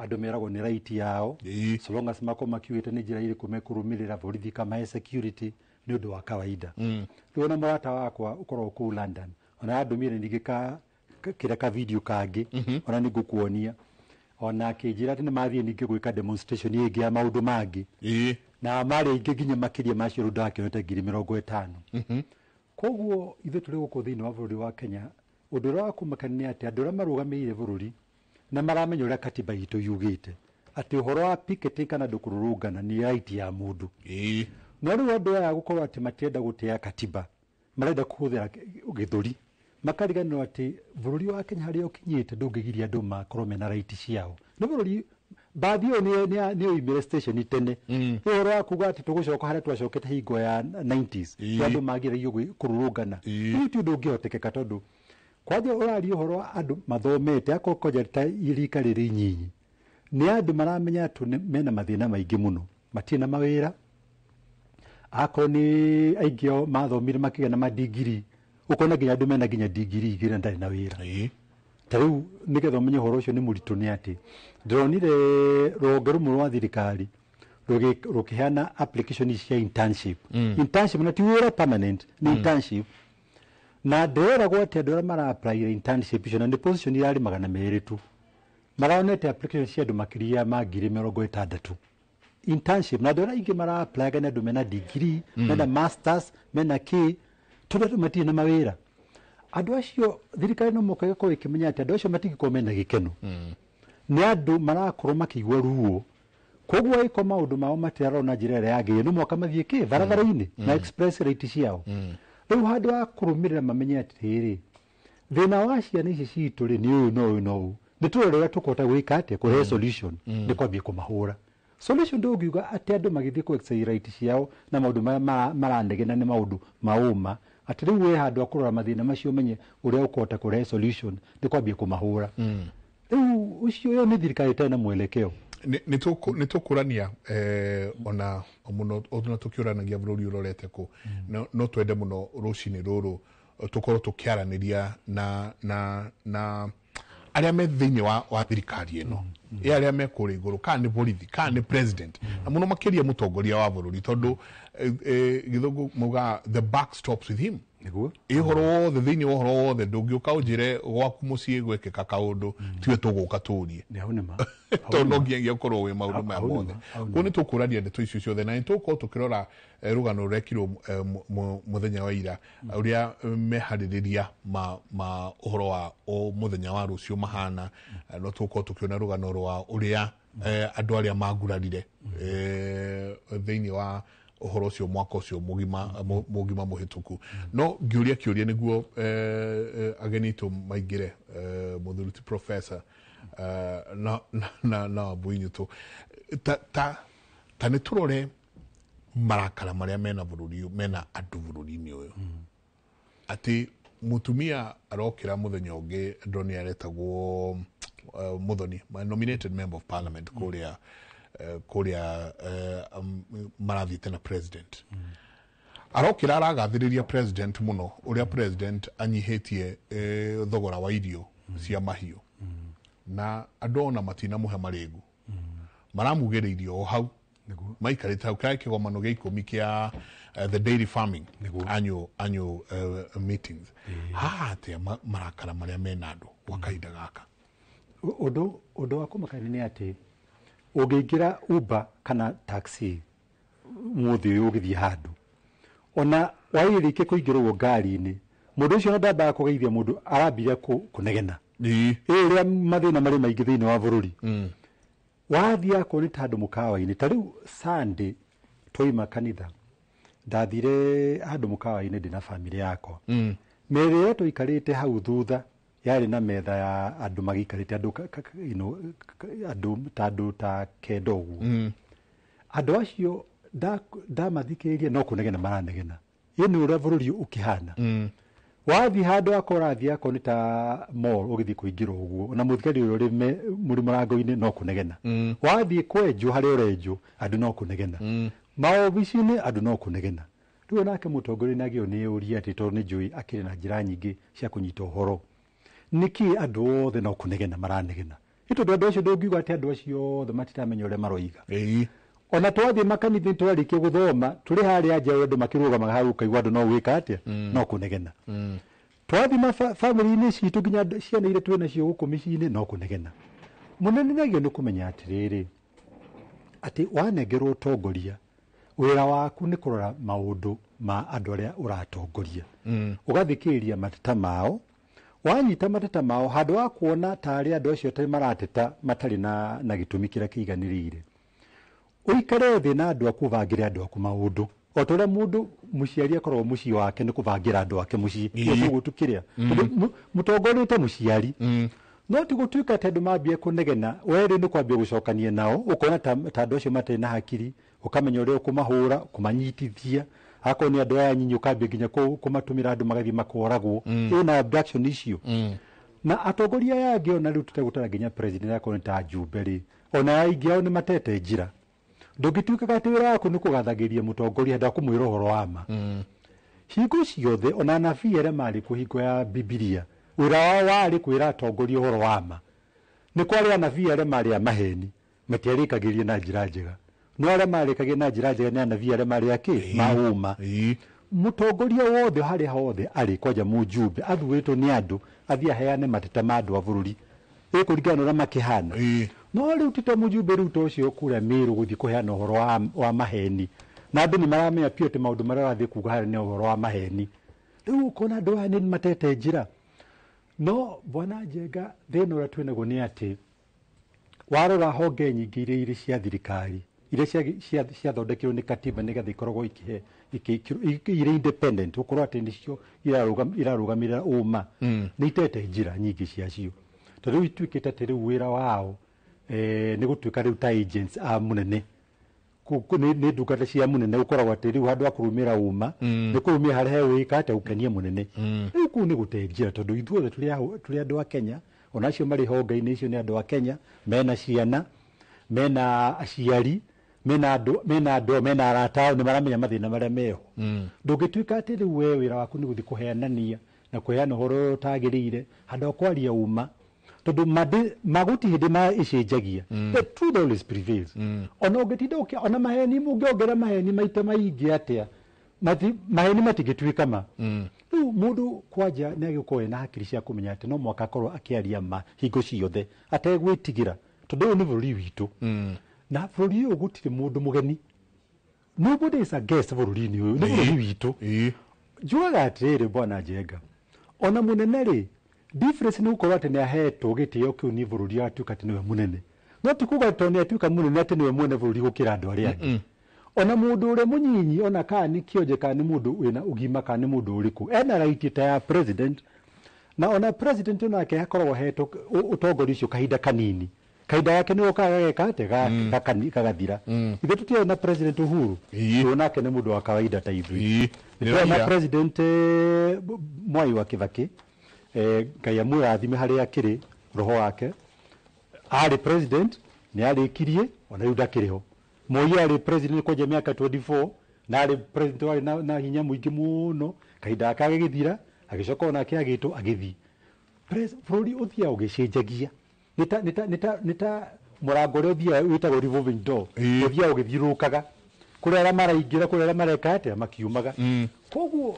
andu meragwo ni right yao so long as makiugite ni njira iri kumekurumirira borithi kama security ni undu wa kawaida riona murata wakwa ukorwo ku London ona andumire ningika kireka video kangi ona nigukuonia ona kijira ati ni mathie ningi gwika demonstration ingi ya maundu mangi na mari ingi ginya makiria macio rundu akionete 50,000 koguo ithu turi guku thiini wa bururi wa Kenya undu wa kumakania ati andu marugamire bururi na maramenya uria katiba itu yugite ati uhoro wa picketing kana ndukururungana ni right ya mundu no riu andu aya gukorwo ati matienda gutea katiba marenda kuhuthira githuri makariganirwo ati bururi wa Kenya haria ukinyite ndungigiria andu makorwo mena right ciao ni bururi baadhi ni oimire station tene uhoro wa kuga ati tugucoka haria twacokete hingo ya 90s andu magireio kururungana ni ti undu ungihotekeka tondu kwaje urari uhoro wa andu mathomete akokoja ta irika riri nyinyi ni andu maramenya atu mena mathina maingi muno matina mawira ako ni aigio mathomire makigana madigiri ukona ginya andu mena ginya digiri igira ndari na wira tariu nigetha umenye uhoro ucio ni muritu ni ati ndronire rũhonge rumwe rwa thirikari rukiheana application cia internship internship na ti wira permanent ni internship na nderagwo ati andu aria mara apply internship icio na ni position irari 200 tu maraonete application cia andu makiria ma 60,000 internship na andu aria ingi mara apply kana andu mena degree mena masters mena ki tundu matina mawira andu acio thirikari no mokaga ko ikimenya ati andu acio matigiko mena gikeno ni andu marakorwo makigwa ruo koguo iko maundu mao matirarona njira ria yagire no moka mathie ki barabara-ini na express rate ciao riu handu wa kurumirira mamenye atiri thina wa ciana ici citu ri ni uyu no ni turorera tukota gwika ati kuhe solution ni kwambia kumahura solution ndugiuga ati andu magithie ku exercise right ciao na maundu marandegena ni maundu mauma ati riu we handu akurora mathina macio menye uria ukota kuhe solution ni kwambia kumahura riu ucio yo ni thirikari tena mwelekeo ni tukurania ona muno ona tukiuranagia bururi urorete ku no twende muno rucini ruru tukorwo tukiaraniria na aria me thiini wa thirikari ino aria me kuri iguru kana ni borithi kana ni president na muno makiria mutongoria wa bururi tondu githungu muga the buck stops with him niguo ihoro the thiini wa horo the ndungiuka unjire gwaku mucii gwekeka kaundu tiwe tuguka turie ni haune ma tondu ngiye ukorwo wi maundu ma mothe kuni tukurania ndeto icio ciothe na nituko tukirora rugano rurekirwo muthenya wa ira uria mehaririria ma uhoro wa o muthenya wa rucio mahana no tuko tukiona rugano rwa uria andu aria magurarire thiini wa uhoro cio mwaka ucio mugima muhituku no ngiuria kiuria niguo agenitu maingire muthuruti professor na buinyu ta ni turore marakara maria mena bururi mena andu bururi-ini uyu ati mutumia arokira muthenya ungi ndoni aretagwo Muthoni nominated member of parliament kuria marathiite na president arokira aragathiriria president muno uria president anyihitie thogora wa irio cia mahiu na andu ona matina muhe marengu maramugiriirio o hau maikarite hau kai kigomano gia 10 kia the dairy farming annual meetings ate marakara maria mena andu wakaida gaka undu wa kumakania ni ati ungiingira Uber kana taxi muthi uyu ugithie handu ona wairike kuingirwo ngari-ini mundu ucio ndamba kugeithia mundu arambia kunegena iria mathina mari maingi thiini wa bururi wathia ko ni tandu mukawa-ini tariu Sunday toima kanitha ndathire handu mukawa-ini ndina family yakwa mere yetu ikarite hau thutha yari na metha ya andu magikarite andu tandu ta kendo uguo andu acio ndamathikiria no kunegena maranegena ini uria bururi ukihana wathi handu akorathi ako ni ta mall ugithi kuingirwo uguo na muthikari uri muri murango-ini no kunegena wathi kwenju hari urenju andu no kunegena maobici-ini andu no kunegena riu nake mutongoria nagio ni uria ati to ni njui akiri na njira nyingi cia kunyita uhoro niki andu othe no kunegena maranegena ito andu acio ndungiuga ati andu acio othe matiramenya uria maroiga ona twathi makanitha twarikie guthoma turi haria nja andu makirugamaga hau kaigua andu no gwika atia no kunegena twathi family-ini citu nginya ciana iria twina cio guku micii-ini no kunegena munene nagio ni kumenya atiriri ati wanengerwo utongoria wira waku ni kurora maundu ma andu aria uratongoria ugathikiriria mateta mao wanyita mateta mao handu wa kuona tari andu acio te marateta matari na gitumi kira kiiganirire uikare thi na andu akuvangira andu aku maundu otoria mundu muciari akorwo mucii wake ni kuvangira andu ake mucii iyo gutukiria mutongoria te muciari no ti gutuika ati andu mambie kunegena weri ni kwambia gucokania nao ukona ta andu acio matari na hakiri ukamenya uria ukumahura kumanyitithia hako ni andu aya nyinyi ukambia nginya kumatumira andu magathie makoragwo ina abduction icio na atongoria yangi ona riu tutegutara nginya president yako ta Jubilee ona aingi ao ni matete njira ndungituika ati wira waku ni kugathagiria mutongoria nda kumwira uhoro wa ma hingo ciothe ona nabii aria mari kuhingo ya Biblia wira wao wari kwira atongoria uhoro wa ma ni kwari anabii aria mari a maheni matiarikagiria na njira njega no aria marikagia na njira njega ni anabii aria mari aki mauma mutongoria wothe hari hothe ari kwaja mujumbe athuitwo ni andu athia heane mateta ma andu a bururi ikuringana na makihana no riu tita mujumbe riu tocio kuria miru guthi kuheana uhoro wa maheni na andu ni maramenya pio te maundu maria rathi kuga hari ni uhoro wa maheni riu kona andu aya ni matete njira no bwana Njenga thina uria twinaguo ni ati warora honge nyingi iria cia thirikari iria ciathondekirwo ni katiba nigetha ikoragwo ire independent ukorwo ati nicio irarugamirira uma ni itete njira nyingi ciacio tondu ituikite ati riu wira wao ni gutuika riu ta agents a munene ni ndungata cia munene ukoragwo ati riu handu akurumira uma ni kurumia haria wika ati ukenia munene riu kuu ni gute njira tondu ithuothe turi andu a Kenya ona acio mari honge-ini icio ni andu a Kenya mena ciana mena aciari mena arata ni maramenya mathina maria meho ndungituika ati riu we wira waku ni guthi kuheanania na kuheana uhoro utagirire handu kwaria uma tondu maguti hindi ma icenjagia the truth always prevails ona ungitinda ona maheni mungiongera maheni maita maingi atia maheni matigituika ma riu mundu kwanja ni agikoe na hakiri cia kumenya ati no mwaka korwo akiaria ma hingo ciothe ategwitigira tondu ni bururi witu na bururi uyu gutire mundu mugeni nobody is a guest bururi-ini uyu ni bururi witu njugaga atiriri bwana Njenga ona munene ri difference ni ukorwo ati ni ahetwo gitio kiu ni bururi atuika ati niwe munene no tikuga to ni atuika munene ati niwe mwene bururi gukira andu aria angi ona mundu ure munyinyi ona ka ni kionje ka ni mundu wina ugima ka ni mundu uriku ena right ta ya president na ona president onake akorwo hetwo utongori ucio kahinda kanini kaida yake ni ukageka ate kagathira ithe tutia na president Uhuru onake ni mundu wa kawaida ta ithui na president Mwai wa Kibaki Ngai amurathime haria akiri roho wake ari president ni arikirie ona riu ndakiriho Moi ari president kwa miaka 24 na ari president wari na hinya muingi muno kaida yake githira agicoka ona akiagitwo agithi bururi uthia ugicenjagia nita murango ri uthia witagwo revolving door uthia ugithirukaga kurera maraingira kurera mareka ate makiumaga koguo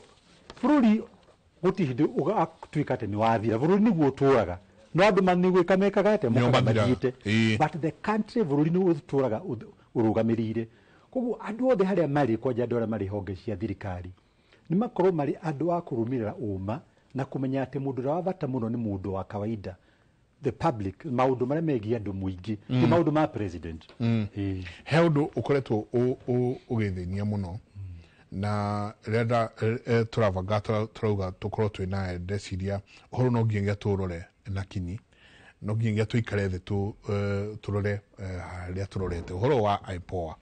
bururi gutihindi ugatuika ati ni wathira bururi niguo turaga no andu manigwika mekaga ate mukamathiite but the country bururi ni uturaga urugamirire koguo andu othe haria mari kwanja andu aria mari honge cia thirikari ni makorwo mari andu a kurumirira uma na kumenya ati mundu wa bata muno ni mundu wa kawaida the public maundu maria megie andu muingi ti maundu ma president he undu ukoretwo ugithinia muno na renda turavanga turauga tukorwo twina ndeciria uhoro no nginya turore na kini no nginya tuikare thi turore haria turorete uhoro wa IPOA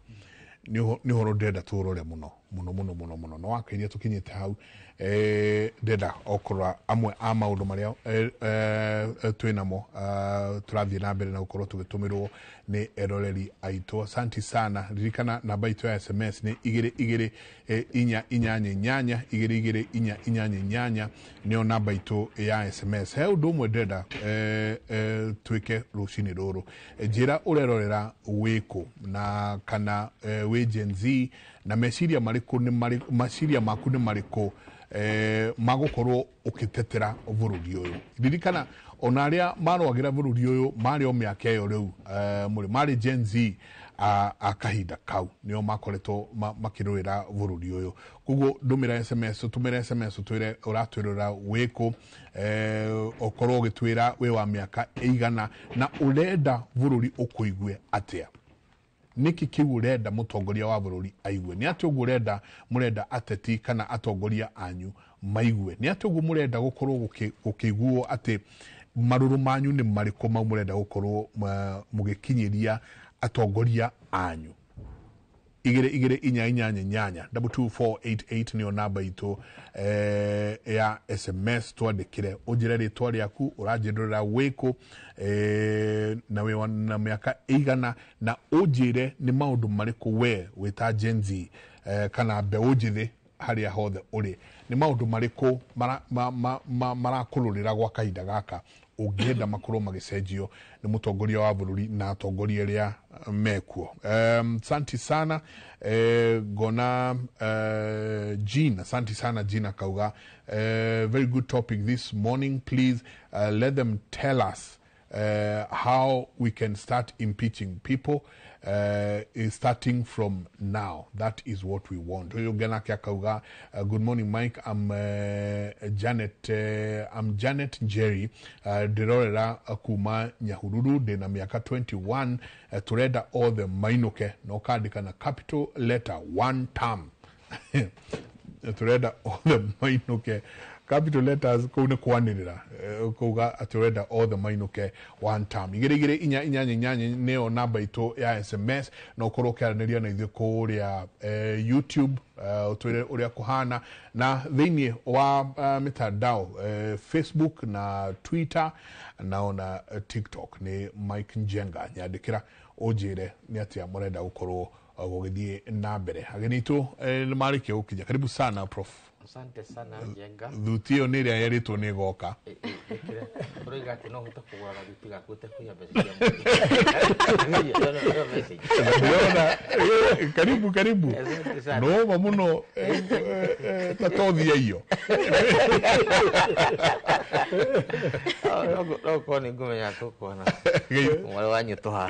ni uhoro ndenda turore muno muno no wakairia tukinyite hau ndenda okora amwe a maundu maria twinamo turathie na mbere na gukorwo tugitumirwo ni eroreri aitũ. Asante sana. Ririkana namba itu ya SMS ni 2288 nio namba itu ya SMS. He undu umwe ndenda twike rucini ruru, njira urerorera wiku na kana wi Gen Z na meciria mariku ni meciria maku ni mariku magukorwo ukitetera bururi uyu. Ririkana ona aria marwagira bururi uyu mari o miaka yo riu muri mari Gen Z akahinda kau nio makoretwo makirwira bururi uyu. Kuguo ndumira SMS, tumira SMS twire uratwirira wiku okorwo gitwira we wa miaka eigana na urenda bururi ukuigue atia. Niki kiu urenda mutongoria wa bururi aigue? Ni ati ugu urenda murenda ateti kana atongoria anyu maigue? Ni ati ugu murenda gukorwo gukiguo ati maruru manyu ni mariko mau murenda gukorwo mugikinyiria atongoria anyu? 2288 niyo namba itu ya SMS twandikire unjire ritwa riaku uranjirira wiku na we na miaka igana na unjire ni maundu mariku we wita Gen Z kana mbeũ njĩthĩ haria hothe uri ni maundu mariku marakururira gwa kahinda gaka ungienda makorwo magicenjio ni mutongoria wa bururi na atongoria aria mekuo. Asante sana gona Jean, asante sana Jean akauga very good topic this morning. Please let them tell us how we can start impeaching people starting from now. That is what we want. Good morning, Mike. I'm Janet Jerry. Dirorera Akuma Nyahururu dena miaka 21 tureda all the mainuke no kandika na capital letter one term. Tureda all the mainuke capital letters kune kwanirira kuga atureda all the mainuke one time. Igire inya neo namba itu ya SMS no korokaniria na ithu kuria YouTube utwire uria kuhana na thiini wa mitandao Facebook na Twitter na ona TikTok ni Mike Njenga nyandikira ujire ni atia murenda gukorwo gugithie na mbere. Agenitu ni marike ukija. Karibu sana Prof. Asante sana Njenga. Thutio ni ria yeritwo ni goka. Uriga kino huta kugura bitiga kute kuya besi. Karibu. No mamuno tatothia iyo. No koni ngumenya tukona. Mwale wanyu toha.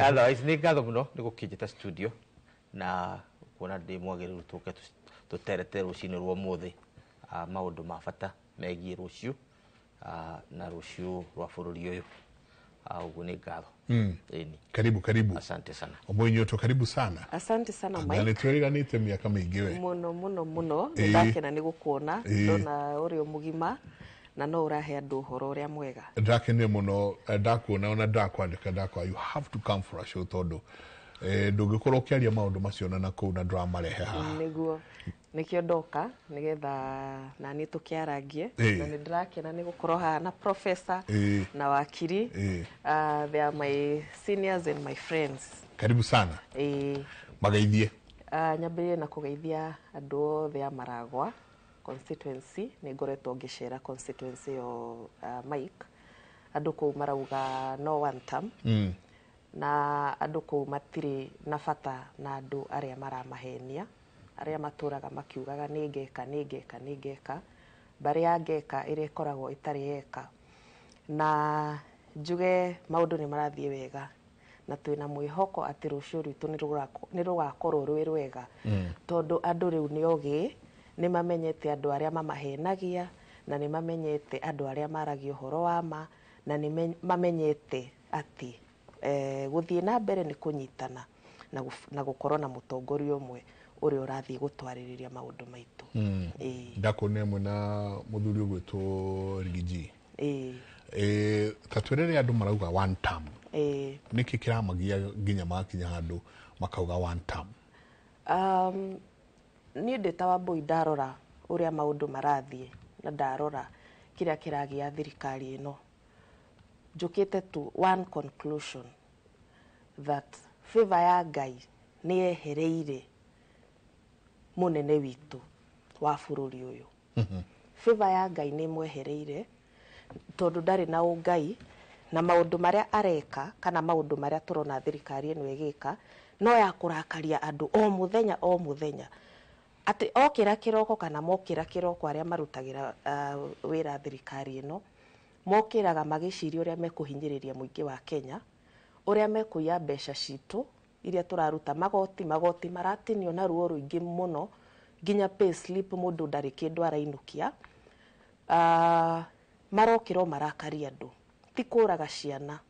Otherwise ni gatho muno ni gukijita studio na kuona ndi mwagiru tuke tuterete rucini rwo muthi maundu ma bata megie ruciu na ruciu rwa bururi uyu ugu ni gatho. Karibu. Asante sana. Omwenyo to karibu sana. Asante sana Mike. Ngale tweriganite miaka mingi we. Muno ndakena ni gukuona ndona uri mugima na no urahe andu uhoro uria mwega. Ndakene muno ndakuona ona ndakwandika ndakwa you have to come for a show todo ndungikorwo kiaria maundu macio na kuu na drama rehe haha niguo nikio ndoka nigetha nani tukiarangie na ndrakena ni gukorwo haha na professor na wakiri they are my seniors and my friends. Karibu sana. Magaithie nyambirie na kugeithia andu othe a Maragwa constituency ni ngoretwo ngicera constituency yo Mike andu ku marauga no one term na andu ku matiri na bata na andu aria maramahenia aria maturaga makiugaga ningeka bari angeka ire koragwo itari eka na njuge maundu ni marathie wega na twina mwihoko ati rucio ritu ni rugakorwo rwi rwega tondu andu riu ni ogi ni mamenyete andu aria mamahenagia na ni mamenyete andu aria maragia uhoro wa ma na ni mamenyete ati guthie na mbere ni kunyitana na gukorwo na mutongoria umwe uri urathie gutwaririria maundu maitu. Ndakone muna muthuri gwitwo Rigiji. Tatwerere andu marauga one term niki kiramagia nginya makinya handu makauga one term. Ni ndeta wa Boy ndarora uria maundu marathie na ndarora kiria kiragia thirikari ino njukite to one conclusion that favor ya Ngai ni ehereire munene witu wa bururi uyu. Favor ya Ngai ni mwehereire tondu ndari na ungai na maundu maria areka kana maundu maria turona thirikari ino igika no ya kurakaria andu o muthenya ati okira kiroko kana mokira kiroko aria marutagira wira thirikari ino mokiraga magiciria uria mekuhinyiriria muingi wa Kenya uria mekuya mbeca citu iria turaruta magoti maratinio na ruo ruingi muno ginya pay slip mundu ndari kindu arainukia marokiro marakaria andu ti kuraga ciana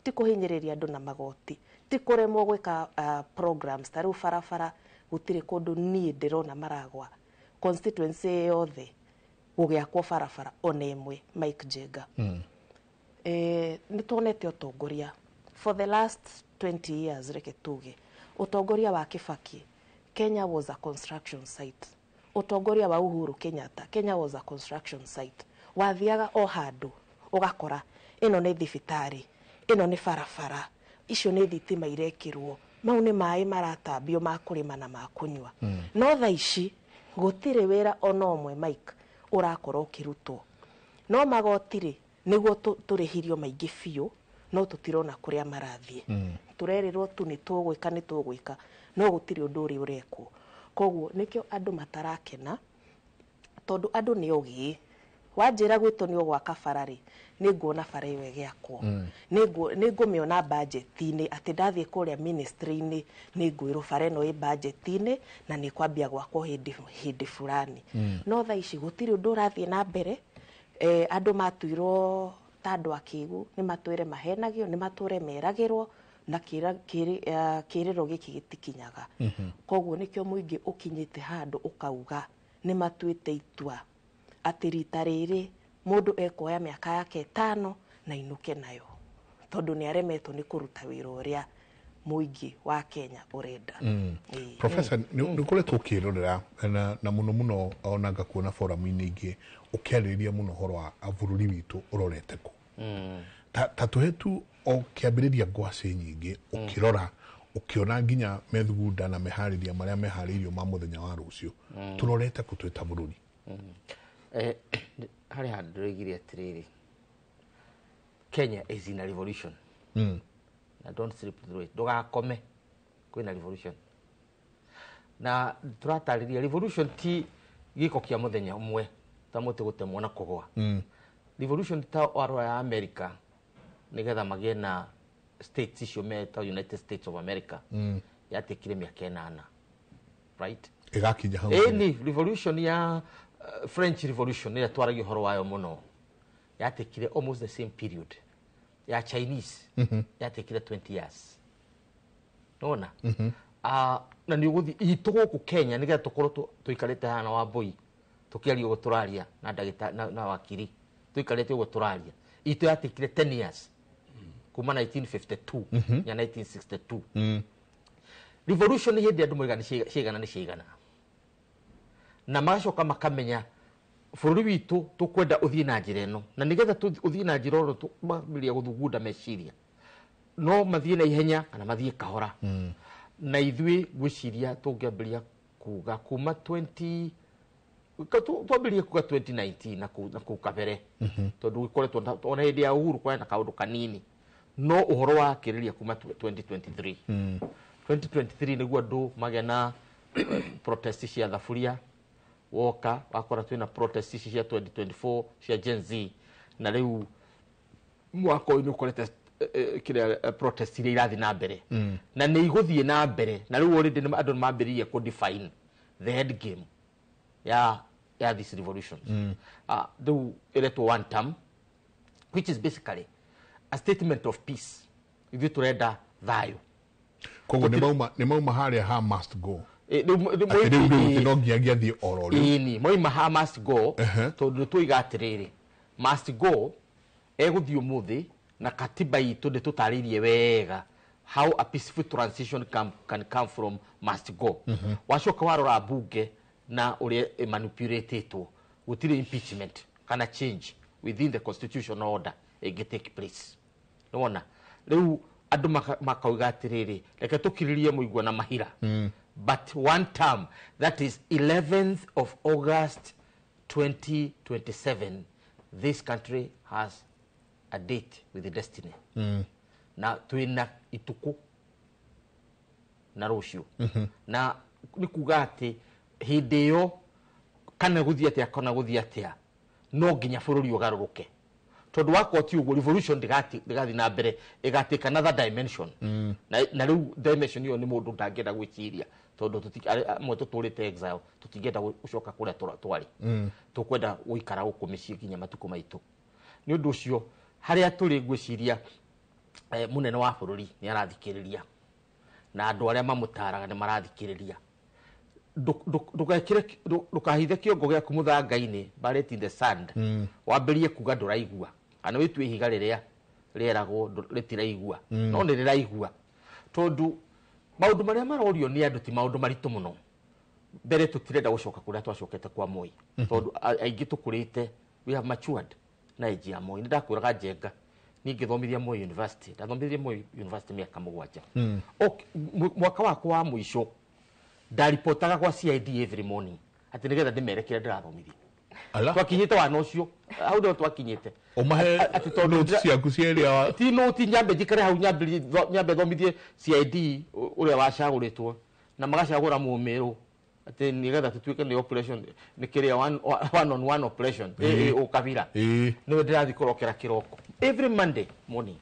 ti kuhinyiriria andu na magoti ti kuremwo gwika programs taru farafara gutire kundu nie ndirona Maragwa constituency yothe gugiakwo farafara onemwe Mike Jenga. Nitonete utongoria for the last 20 years reke tuge utongoria wa Kibaki Kenya was a construction site. Utongoria wa Uhuru Kenyatta Kenya was a construction site. Wathiaga o handu ugakora ino ni thibitari ino ni farafara icio ni thitima irekirwo mau ni mai maratambio ma kurima na ma kunywa. No tha ici gutire wira ona omwe Mike urakora ukirutwo no magotire niguo turihirio maingi biu no tutirona kuria marathie. Turerirwo tu ni tugwika no gutire undu uri urekwo koguo nikio andu matarakena tondu andu ni ogi wanjira gwito ni ogwaka farari niguona bara iwe giakwo nigumiona budget-ini ati ndathie kuria ministry-ini niguiro bara ino i budget-ini na ni kwambia gwakwo hindi fulani. No tha ici gutiri undu urathie na mbere andu matuirwo tandu akigu ni matwire mahenagio ni mature meragirwo na kiriro giki gitikinyaga. Koguo nikio muingi ukinyite handu ukauga ni matwite itua ati rita riri mundu ekoya miaka yake 5 na inuke nayo tondu ni aremetwo ni kuruta wira uria muingi wa Kenya urenda. Professor ni kuretwo kirorera na muno onaga kuona forum-ini ingi ukiariria muno horo wa bururi witu urorete ku ta tuhetu o kiambiriria ngwase nyingi ukirora ukiona nginya methugunda na mehariria maria meharirio ma muthenya wa rucio turorete ku twita bururi. Hari handregire atiriri Kenya is in a revolution. Na don't sleep through it. Ndugakome kwina revolution. Na turatariria revolution ti giko kia muthenya umwe ta muti gutemwo na kugwa. Revolution ta waro ya America nigetha magie na states icio meta United States of America yatekire miaka 8 right igakinya hau ni revolution ya French Revolution ya twaragio horo wayo muno yatekire almost the same period ya Chinese yatekire 20 years nona na ni uguthi itugo ku Kenya nigetha tukorwo tuikarite hana wa Boy tukiario guturaria na ndagita na wakiri tuikarite guturaria itu yatekire 10 years kuma 1952 ya 1962 revolution hindi andu moigana cigana na magacoka makamenya bururi witu tukwenda uthie na njira ino na nigetha uthie na njira ro mabilia guthugunda meciria no mathie na ihenya kana mathie kahora na ithui gwiciria tungiambiria kuga kuma 20 twambirie kuga 2019 na kukabere tondu gikoretwo ona hindi ya Uhuru kwa na kaundu kanini no uhoro wa kiriria kuma 2023 2023 niguo andu magena protest cia thafuria woka wakora twina protest cia 2024 cia Gen Z na riu mwako ino korete kire protest iria irathi na mbere na ni iguthie na mbere na riu already andu mambiririe ku define the head game ya this revolution do electo one term which is basically a statement of peace if turenda thayo kogo ni mauma haria ha must go ni moima ha must go tondu tuiga atiriri must go eguthio muthi na katiba itu de tutaririe wega how a peaceful transition can come from must go. Washoka warora bunge na uri manipulated gutire impeachment kana change within the constitutional order get take place. Nona leo andu makauga atiriri reke tukiririe muigwa na mahira. But one term, that is 11th of August 2027, this country has a date with the destiny. Na tuina ituku na rocio. Na nikuga ati hindi yo kana guthia atia kana guthia atia no nginya bururi ugaruruke. Tondu wako ti ugo revolution digati na mbere igatika another dimension. Na riu dimension yo ni mundu ndangenda gwiciria tondu mwe tuturite exile tutingenda gucoka kuria twari. Tukwenda guikara guku micii nginya matuko maitu. Ni undu ucio haria turi gwiciria munene wa bururi ni arathikiriria na andu aria mamutaraga ni marathikiriria. Ndukahithe kiongo gya kumuthangaini buried in the sand. Wambirie kuga nduraigua ana witu ihiga riria rieragwo ritiraigua no ni riraigua tondu maundu maria marorio ni andu ti maundu maritu muno. Mbere tutirenda gucoka kuria twacokete kwa Moi tondu aingi tukurite we have matured na age ya Moi. Ndakwiraga Njenga ningithomithia Moi University ndathomithia Moi University miaka 7 mwaka wakwa wa muico ndaripotaga kwa CID every morning ati nigetha ndimerekere ndirathomithia. Twakinyite wana ucio au ndo twakinyite omahe notes ciaku cieria ti note nyambe jikare hau nyambe thomithie CID uria wacaguritwo na magacagura mumiru ati nigetha tutuike ni operation ni kiria one on one operation ukabira ni ndirathi kurokera kiroko every Monday morning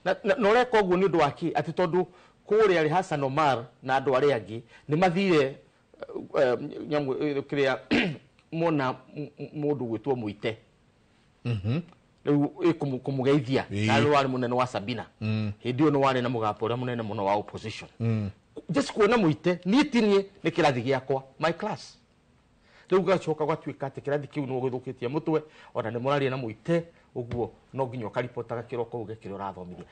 na reka uguo ni undu waki ati tondu kuria ari Hassan Omar na andu aria angi ni mathire nyamu kiria mona mundu gwitwo Muite riu kumugeithia na wari munene wa Sabina hindi ono wari na mugapo ria munene muno wa opposition just kuona Muite nitinie ni kirathi giakwa my class riu gacoka gwatuika ati kirathi kiu no guthukitie mutwe ona ni murari na Muite uguo no nginya ukaripotaga kiroko uge kiri urathomithia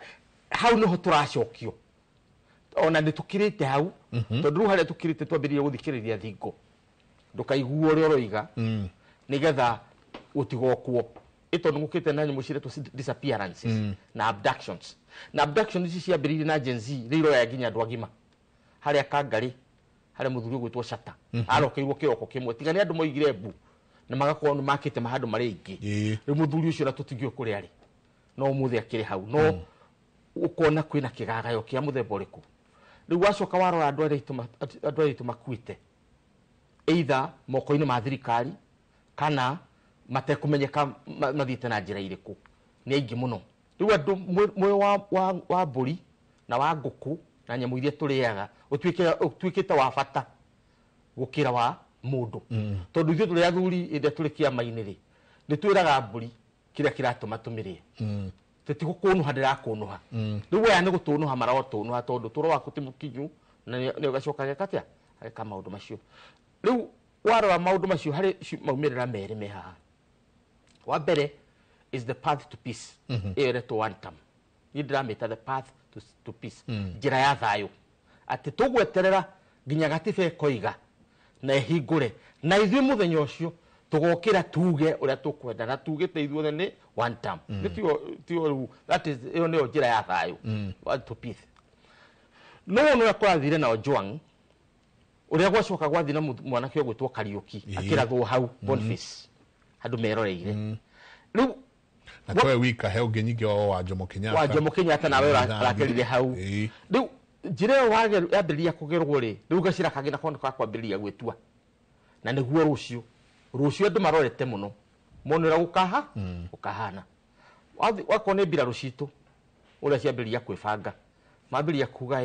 hau no turacokio ona ni tukirite hau tondu haria tukirite twambirie guthikiriria thingo ndukaiguo uri oroiga nigetha utigokwo ito ngukite na nyimu ciretu disappearances na abductions ici ciambiririe na Gen Z riro ya ginya andu agima haria Kangari haria muthuri gwitwo Shata arokeirwo kiroko kimwe tigani andu moigire mbu na magakorwo ni makite mahandu mari ingi riu muthuri ucio na tutigio kuri ari no muthe akiri hau no ukona kwina kigagayo kia muthemba uriku riu wacoka warora andu ari tumakuite either moko-ini ma thirikari kana matekumenyeka mathiite na njira iriku ni aingi muno. Riu andu mwe wa mburi na wa nguku na nyamu iria turiaga utuikite wa bata gukira wa mundu tondu ithu turi athuri inde turi kiama-ini ri ni twiraga mburi kiria kiratuma tumirie tutigukunuha ndirakunuha riu aya ni gutunuha marotunuha tondu turo waku ti mukinyu na ni ugacoka gekatia ageka maundu macio. Riu warora maundu macio hari maumirira meri me haha. Wa mbere is the path to peace ere to one term ni ndiramita the path to peace njira ya thayo ati tugweterera nginya gatibe koiga na ihingure na ithui muthenya ucio tugokira tuge uria tukwenda na tugite ithuothe ni one term tio that is yo ni njira ya thayo to peace no kwathire na Ojwang uria gwacoka gwathi na mwanake ogwitwo Kariuki akirathwo hau Boniface handu meroreire riu na twa wika he ungenyige wa Jomo Kenyatta nawe arakerire hau riu njira yo yambiriria kugerwo ri riu gacira kagina kondo kwa kwambiriria gwitua na niguo rucio andu marorete muno monera gukaha ukahana wakone mbira rucitu uria ciambiriria kwibanga mambiriria kuga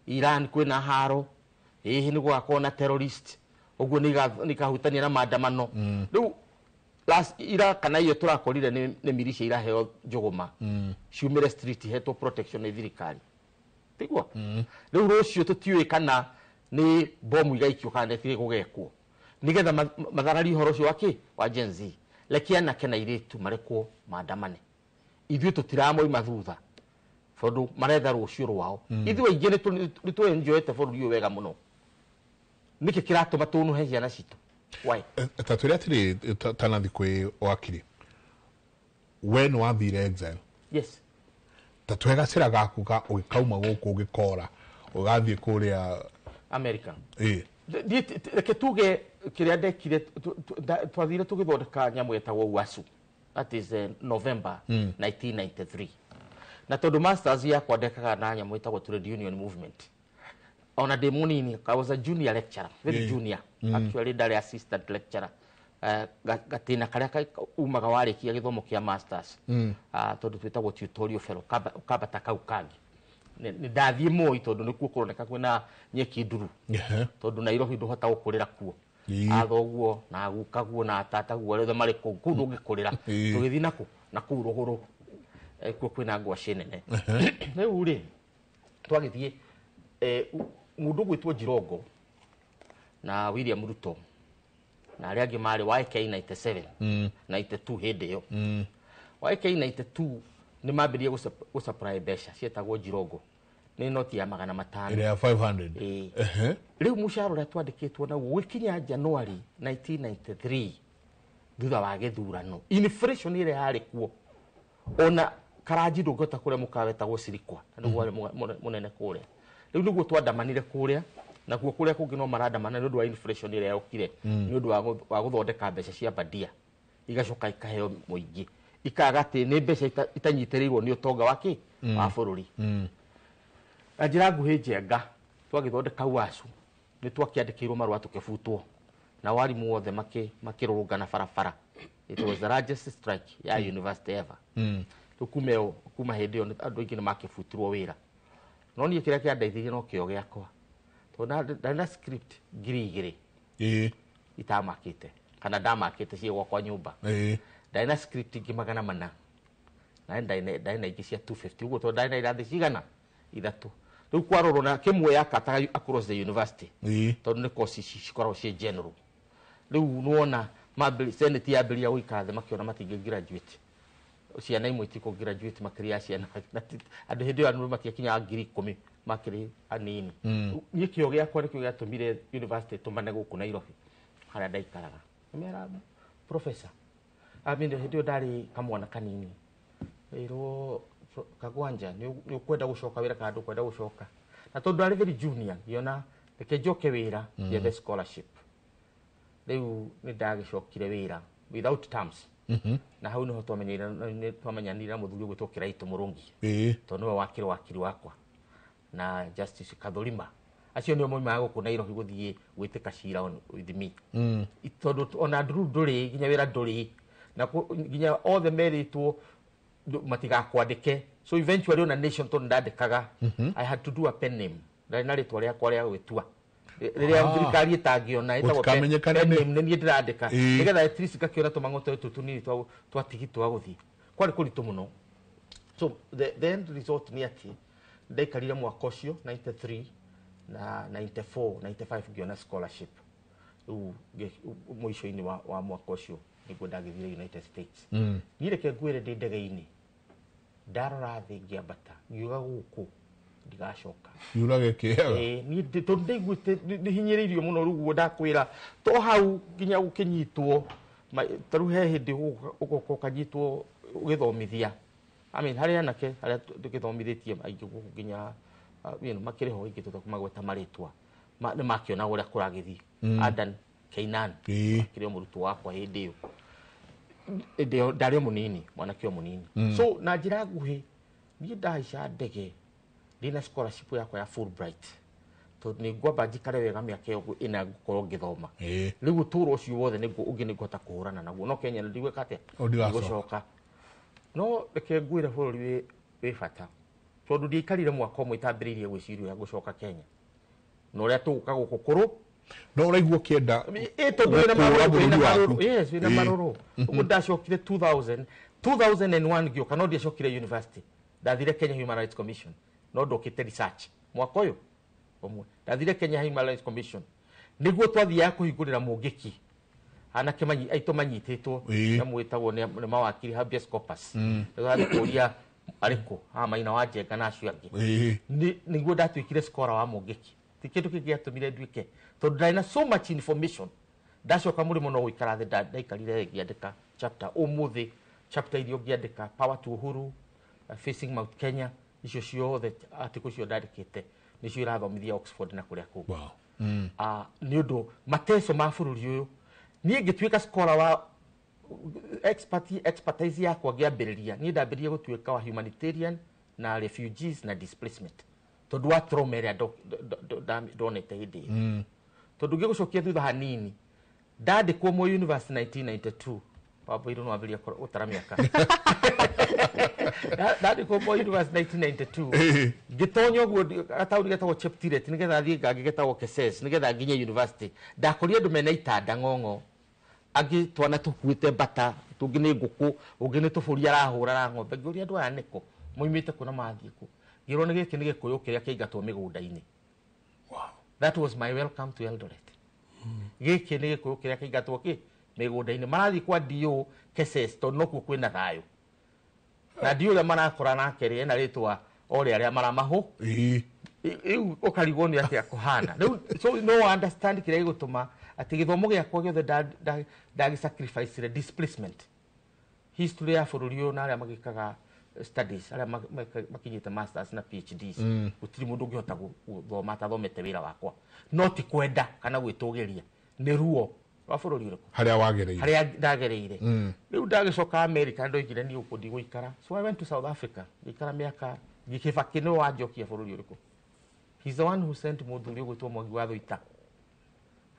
Iran kwina haro ni gwakona terrorist uguo ni kahutania na maandamano riu ira kana iyo turakorire ni milisha iraheo njuguma ciumire street heto protection ni thirikari tigwa riu rucio tutiui kana ni bomu igaikio kana tire gugekwo nigetha matharari horo cio waki wa Gen Z lekia na kena iritu marekwo maandamane ithuĩ tũtiramoima thutha tondũ maretha rũciũ rwao ithuĩ aingĩ nĩ twenjoete bũrũri ũyũ wega mũno nĩkĩ kĩratũma tũnũhe ciana citũ ta twĩre atĩrĩ tanathi kwĩ wakiri we nĩ wathire exile yes ta twega cĩra gaku ka ũgĩkauma gũkũ ũgĩkora ũgathiĩ kũrĩa America reke tuge kĩrĩa ndekire twathire tũgĩthondeka nyamũ yetagwo UASU that is November 1993 na tondũ masters yakwa ndekaga na nyamũ yetagwo trade union movement ona ndĩ mũnini I was a junior lecturer very junior actually ndarĩ assistant lecturer gatina karĩa umaga warĩkia gĩthomo kĩa masters tondũ twĩtagwo tutorial fellow kabata kau kangi nĩ ndathiĩ Moi tondũ nĩkuo kũroneka kwĩna nyeki nduru tondũ Nairobi ndũhota gũkũrĩra kuo athoguo na gukaguo na tataguo rĩothe marĩ kũu ndũngĩkũrĩra tũgĩthiĩ nakũu rũgũrũ kuo kwĩna ngwacĩ nene rĩu rĩ twagĩthiĩ mũndũ gwĩtwo Jirongo na William Ruto na arĩa angĩ marĩ YK 97 92 hĩndĩ ĩyo YK 92 nĩ mambĩrĩrie gũsupply mbeca cietagwo Jirongo nĩ noti ya 500 ĩrĩa ya 500 rĩu mũcara ũrĩa twandĩkĩtwo naguo gũkinya January 1993 thutha wa gĩthurano inflation ĩrĩa yarĩ kuo ona Karanji ndũngĩhota kũrĩa mũkawa wetagwo Sirikwa nĩguo warĩ mũnene kũrĩa rĩu nĩguo twandamanire kũrĩa nakuo kũrĩa kũngĩ no marandamana nĩ ũndũ wa inflation ĩrĩa yokire nĩ ũndũ wa gũthondeka mbeca cia bandia igacoka ikaheo mũingĩ ikaga atĩ nĩ mbeca itanyitĩrĩirwo nĩ ũtonga wa bũrũri na njĩra nguhĩ njenga twagĩthondeka UASU nĩ twakĩandĩkĩirwo marũa tũkĩbutwo na warimũ wothe makĩrũrũngana barabara it was the largest strike ya university ever kuma hĩndĩ ĩyo andũ aingĩ nĩ makĩbutirwo wĩra no niĩ kĩrĩa kĩandeithirie no kĩo gĩakwa tondũ ndarĩ script 2,000 itamakĩte kana ndamakĩte ciĩ gwakwa nyũmba ndarĩ na script ingĩ 400 na ndarĩ na ingĩ cia 250 ũguo tondũ ndarĩ na irathi cigana ithatũ rĩu kwarorwo na kĩmwe yakataga across the university tondũ nĩ course cikoragwo ciĩ general rĩu nuona senate yambĩrĩria gũikara thĩ makĩona matingĩ graduate ciana imwe itiko graduate makĩria ciana andũ hĩndĩ ĩyo andũ matiakinya 10,000 makĩrĩ anini niĩ kĩo gĩakwa nĩkĩo gĩatũmire university tũmane gũkũ Nairobi harĩa ndaikaraga mera professor hĩndĩ ĩyo ndarĩ kamwana kanini ĩrwo Kagwanja nĩ ũkwenda gũcoka wĩra kana ndũkwenda gũcoka na tondũ ndarĩ very junior ngĩona reke njoke wĩra yethe scholarship rĩu nĩ ndagĩcokire wĩra without terms na hau nĩho twamenyanire mũthuri ũgwĩtwo Kĩraitũ Mũrũngi tondũ nĩwe wakĩrĩ wakiri wakwa na Justice Kathũrima acio nĩo moimaga gũkũ Nairobi gũthiĩ gwĩtĩka cira with me tondũ ona ndũrĩ nginya wĩra ndũrĩ na nginya othe merĩtwo matigakwandĩke so eventually ona nation tondũ ndandĩkaga I had to do a pen name ndarĩ na rĩtwa rĩakwa rĩa gwĩtua rĩrĩa thirikari ĩtangĩona ĩtagwo pen name nĩ niĩ ndĩrandĩka nĩgetha at least ngakĩona tũmang'oto tũtũ tũnini twa tigiti wa gũthiĩ kwarĩ kũritũ mũno so the end result nĩ atĩ ndaikarire mwaka ũcio 93 na 94 95 ngĩona scholarship rĩu mũico-inĩ wa mwaka ũcio nĩguo ndagĩthire United States niĩ reke ngwĩre ndĩ ndege-inĩ ndarora thĩ ngĩambata ngiuga gũkũ ndigacoka yurage kĩega niĩ tondũ ndaiguĩte hinyĩrĩirio mũno rĩu ndakwĩra to hau nginya gũkĩnyitwo tarĩu he hĩndĩ ũgoka ũkanyitwo ũgĩthomithia harĩ anake harĩa tũgĩthomithĩtie aingĩ gũkũ nginya makĩrĩ ho ingĩ tũtakũmagweta marĩtwa nĩ makĩona ũrĩa kũragĩthiĩ Adan Keinan kĩrĩ mũrutwo wakwa hĩndĩ ĩyo ndarĩ mũnini mwanake o mũnini so na njĩra nguhĩ niĩ ndahaica ndege ndĩna scholarship yakwa ya Fulbright tondũ nĩ ngwamba njikare wega mĩaka ĩyo ĩna ngũkorwo ngĩthoma rĩu ũtũũro ũcio wothe ũngĩ nĩngũhota kũhũrana naguo no Kenya ndigwĩka atĩa ndigũcoka no reke ngwĩre bũrũri wĩ bata tondũ ndiaikarire mwaka ũmwe itambĩrĩirie gwĩciria gũcoka Kenya na ũrĩa tũgũka gũkũ kũrũ no ũraigua ũkĩenda wĩna marũrũ ũguo ndacokire 2001 ngĩũka no ndiacokire university ndathire Kenya Human Rights Commission no ndokĩte research mwaka ũyũ ũmwe ndathire Kenya Human Rights Commission nĩguo twathiaga kũhingũrĩra Mũngĩki anake aito manyititwo namwitagwo ni mawakiri habeas corpus kuria ariko maina wa Njenga na acio angi niguo ndatwikire skora wa Mungiki ti kindu kingiatumire ndwike tondu ndaina so much information ndacoka muri muno guikara thi ndaikarire ngiandika chapter umuthi chapter irio ngiandika Power to Uhuru, Facing Mount Kenya, icio ciothe article cio ndandikite nicio irathomithia Oxford na kuria kungu. Ni undu mateso ma bururi uyu nie ngituika scholar wa expertise yakwa ngiambiriria nie ndambiriria gutuika wa humanitarian na refugees na displacement tondu wa trauma iria ndonete hindi tondu ngigucokia thutha hanini ndandikwo mo university 1992 baba iro no abiria utara miaka ndandikwo mo university 1992 gitonyo guo atauri getagwo Cheptiret nigetha thie ngangi getagwo Keses nigetha nginye university ndakoria ndu mena itanda ng'ong'o agi twana tukuite bata tungi ni nguku ungi ni tuburi arahura ra ng'ombe ngiuria andu aya niko muimite kuna mathie ku ngiro ni giki ni gikuyu kiria kiingatwo migunda-ini. That was my welcome to Eldoret. Giki ni gikuyu kiria kiingatwo ki migunda-ini marathi kwa dio Keses to no ku kwina thayo na dio ya marakora nake ri na ritwa ori aria maramahu ukarigwo ni atia kuhana so no understand kiria gutuma ati githomo giakwa giothe ndagi sacrifice displacement history ya bururi uyu na aria magikaga studies aria makinyite masters na PhDs gutiri mundu ngihota guthoma tathomete wira wakwa no ti kwenda kana gwitugiria ni ruo wa bururi uriku haria ndagereire riu ndagicoka America ndoigire ni ukundi guikara so I went to South Africa gikara miaka Kibaki no wanjokia bururi uriku. He's the one who sent muthuri gwitwo Mwangi wa Thũita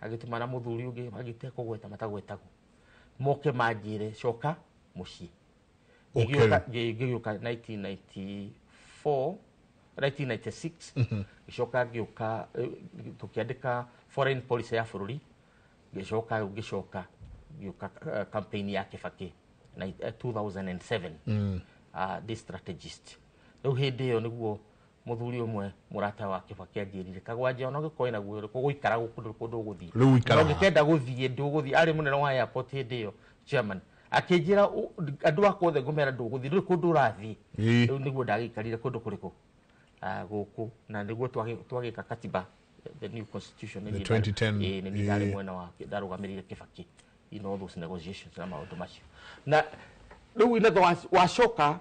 agitumana muthuri ungi agite kugweta matagwetago moke manjire coka mucii ngiyuka 1996 gicoka ngiyuka tukiandika foreign policy ya bururi gicoka ngiyuka campaign ya Kibaki 2007 the strategist riu hindi iyo niguo muthuri umwe murata wa Kibaki anjirire kagwanja ono gikoina guo guikara kundu guthii no ngikenda guthii nduguthii ari munene wa airport hindi iyo chairman akinjira andu akothe ngumera nduguthii ri kundu rathi riu niguo ndagikarire kundu kuriku guku na niguo twagika katiba the new constitution in 2010 ni ndari mwena wa ndarugamirire Kibaki in all those negotiations na maundu macio na riu ina wacoka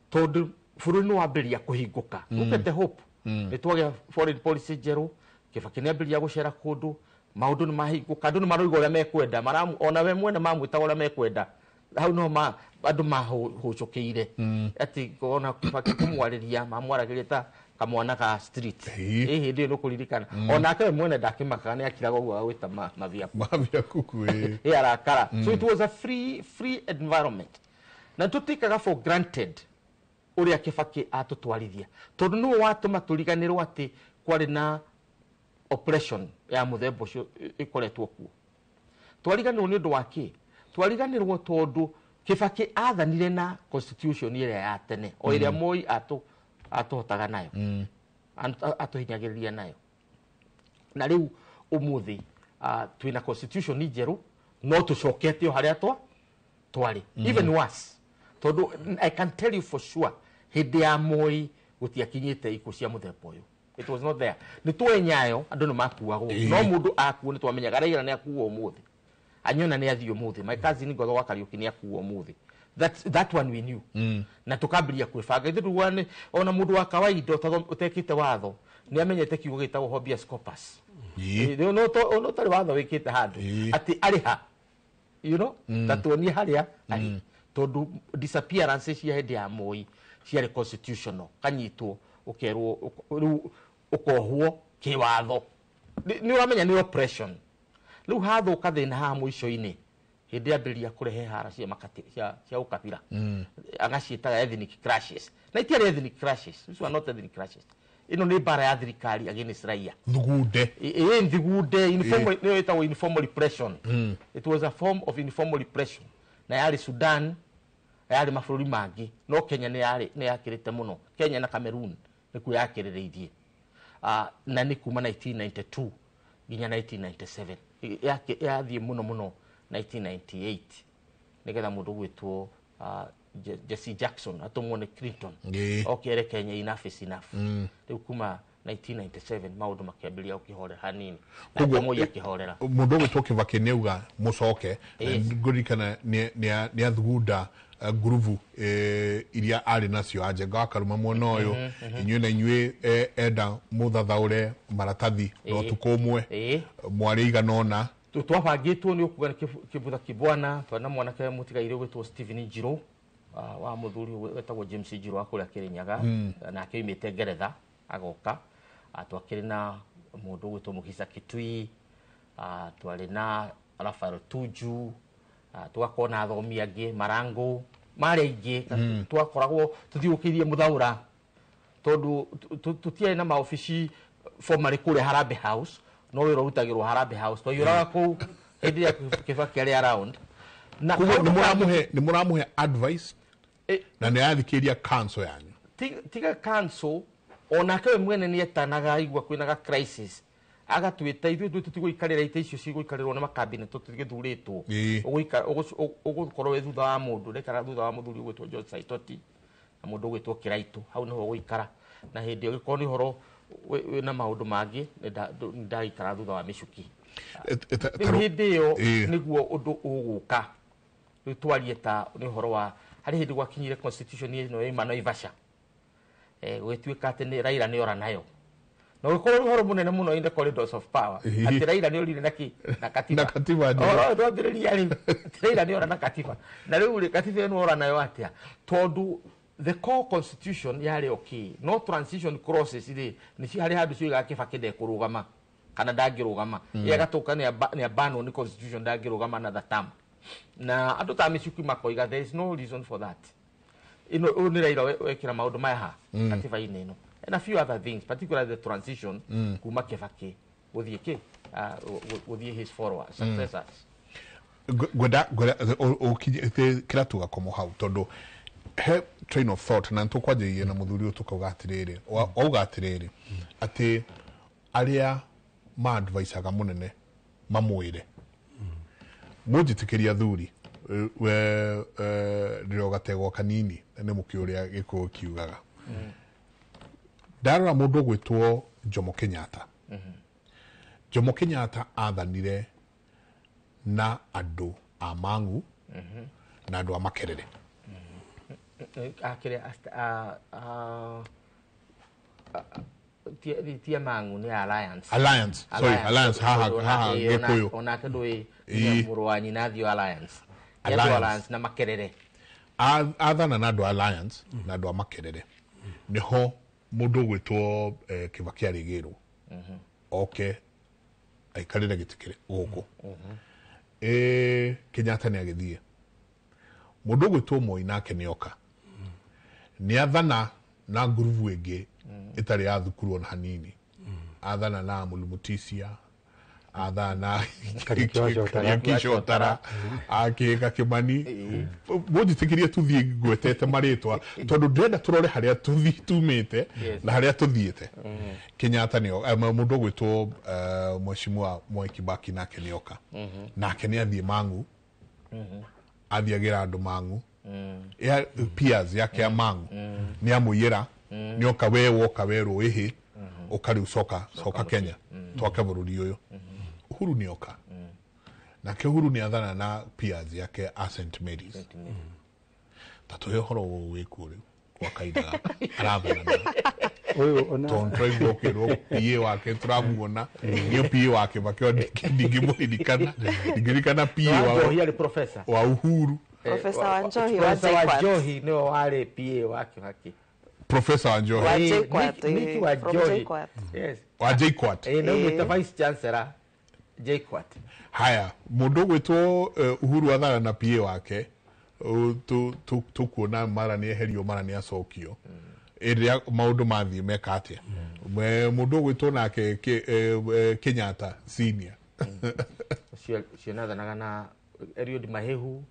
tondu bururi ni wambiria kuhinguka ukete hope ni twage foreign policy jeru Kibaki ni ambiria gucera kundu maundu ni mahinguka andu ni maroiga uria mekwenda maramu ona we mwene mamwita uria mekwenda hau no andu mahucukiire ati kona Kibaki kumwariria mamwaragiria ta kamwana ka street hindi no kuririkana ona ke mwene ndakimaka ni akiraga uguo agwita mavia kuku arakara so it was a free environment na tutikaga for granted uria Kibaki atutwarithia tondu no watuma turiganirwo ati kwari na oppression ya muthemba ucio ikoretwo kuo twariganirwo ni undu wa ki twariganirwo tondu Kibaki athanire na constitution iria ya tene o iria Moi atuhotaga nayo atuhinyagiriria nayo na riu umuthi twina constitution njeru no tucokete haria twari even worse tondu I can tell you for sure hindi ya Moi gutiakinyite ikuo cia muthemba uyu it was not there ni twenyayo andu ni makuagwo no mundu akuo ni twamenyaga Raila ni akuo umuthi anyona ni athio umuthi my cousin Ngotho wa Kariuki ni akuo umuthi that one we knew na tukambiria kwibanga ithuruane ona mundu wa kawaida utekite watho ni amenyete kiugo gitagwo habeas corpus no tari watho wikite handu ati ariha you know tatuonie haria ari tondu disappearance cia hindi ya Moi ciari constitutional kanyitwo ukerwo ukohwo kiwatho ni uramenya ni oppression riu hathuka thina ha muico-ini hindi ambiria kurehe hara cia makati cia ukabira agaciitaga ethnic clashes na itiari ethnic clashes these were not ethnic clashes ino ni bara ya thirikari against raia thugunde thugunde informal ni itawo informal repression it was a form of informal repression na yari Sudan yari mabũrũri mangi no Kenya ni yakirite muno Kenya na Cameroon ni ku yakirireirie na ni kuma 1992 nginya 1997 yathie muno 1998 nigetha mundu gwitwo Jesse Jackson atumwo ni Clinton okere Kenya enough is enough riu kuma 1997 maundu makiambiria ukihorera hanini koguo moya kihorera mundu gwitwo Kibaki neuga mucoke ngurikana ni athugunda gruvu iria ari nacio ajenga akaruma mwana uyu inywe na inywe enda muthathaure maratathi no tukumwe mwari iganona twabangitwo ni ukuga kibutha kibwana twana mwanake mutigaire gwitwo Stephen Njiro wa muthuri wetagwo James Njiro akuria Kirinyaga na akimite Ngeretha agoka twakiri na mundu gwitwo Mugisa Kitui twari na Rafael Tuju twakona athomi angi Marango mari ingi twakoragwo tuthiukirie muthaura tondu tutie na maofici formally kure Harambee House no wiro rutagirwo Harambee House twaiyuraga ku hindi ya Kibaki ari around na ni muramuhe advice na ni athikiria council yanyu tiga council ona kawe mwene ni etanaga igwa kwinaga crisis agatwita ithu tutiguikarira ite icio ciguikarirwo na makabine tutigithuritwo ugukorwo we thutha wa mundu rekara thutha wa muthuri gwitwo George Saitoti na mundu gwitwo Kiraitu hau niho guikara na hindi ugikoro ni horo na maundu mangi ndaikara thutha wa micuki hindi yo niguo undu uguka twarie ta ni horo wa hari hindi gwakinyire constitution ino imano Ivasha gwituika ati ni Raila ni ora nayo no gukoro horo munene muno in the corridors of power ati Raila ni orire na katiba ndo ndiriria ri Raila ni ora na katiba na riu ri katiba ni ora nayo atia tondu the core constitution yari okay no transition process ni ci hari handu ciga Kibaki de kurugama kana ndangirugama yagatoka ni abano ni constitution ndangirugama na that term na andu ta micuki makoiga there is no reason for that ino ni Raila wekira maundu maya katiba ino and a few other things particularly the transition kuma Kibaki with his followers successors gwenda kira tugakomo hau tondu he train of thought na ntukwaje na muthuri utukauga atiriri auga atiriri ati aria ma advice aga munene mamwire mujitikiria thuri we rirogategwo kanini ne mukiuria giko kiugaga darora mundu gwitwo Jomo Kenyatta Jomo Kenyatta athanire na andu a Mangu na andu a Makerere akire tia Mangu ni alliance haha gikuyu ona kedoi muruanyi na thio alliance na Makerere athana na andu alliance na andu a Makerere niho mundu gwitwo Kibaki arigirwo okay aikarire gitikire guku Kenyatta ni agithie mundu gwitwo Moi nake nioka ni athana na nguruvu ingi itari ya thukuru na hanini athana na Mulumutisia athana Kishotara akika Kimani mujitikirie tuthie gwetete maritwa tondu ndenda turore haria tumite na haria tuthiete Kenyatta nio mundu gwitwo Mheshimiwa Mwai Kibaki nake nioka nake ni athie Mangu athiagira andu Mangu ya peers yake ya Mangu ni amuyira nioka we woka we ruihi ukari usoka Kenya twake bururi uyu Uhuru nioka na ke Uhuru ni athana na peers yake St Mary's tatu yo horo wikuri kwa kaida arathana uyu ona tontraigo kero pie wake turamuona niyo pie wake bakyo digirikana pie wa Uhuru Professor Wanjohi Wanjohi no wale pie wake Professor Wanjohi Niki Wanjohi yes Wanjohi no with vice chancellor JKUAT haya mundu gwitwo Uhuru athana na pie wake tukuona mara ni eherio mara ni acokio iria maundu mathie meka atia mundu gwitwo nake Kenyatta senior cionathanaga na Eliud Mahehu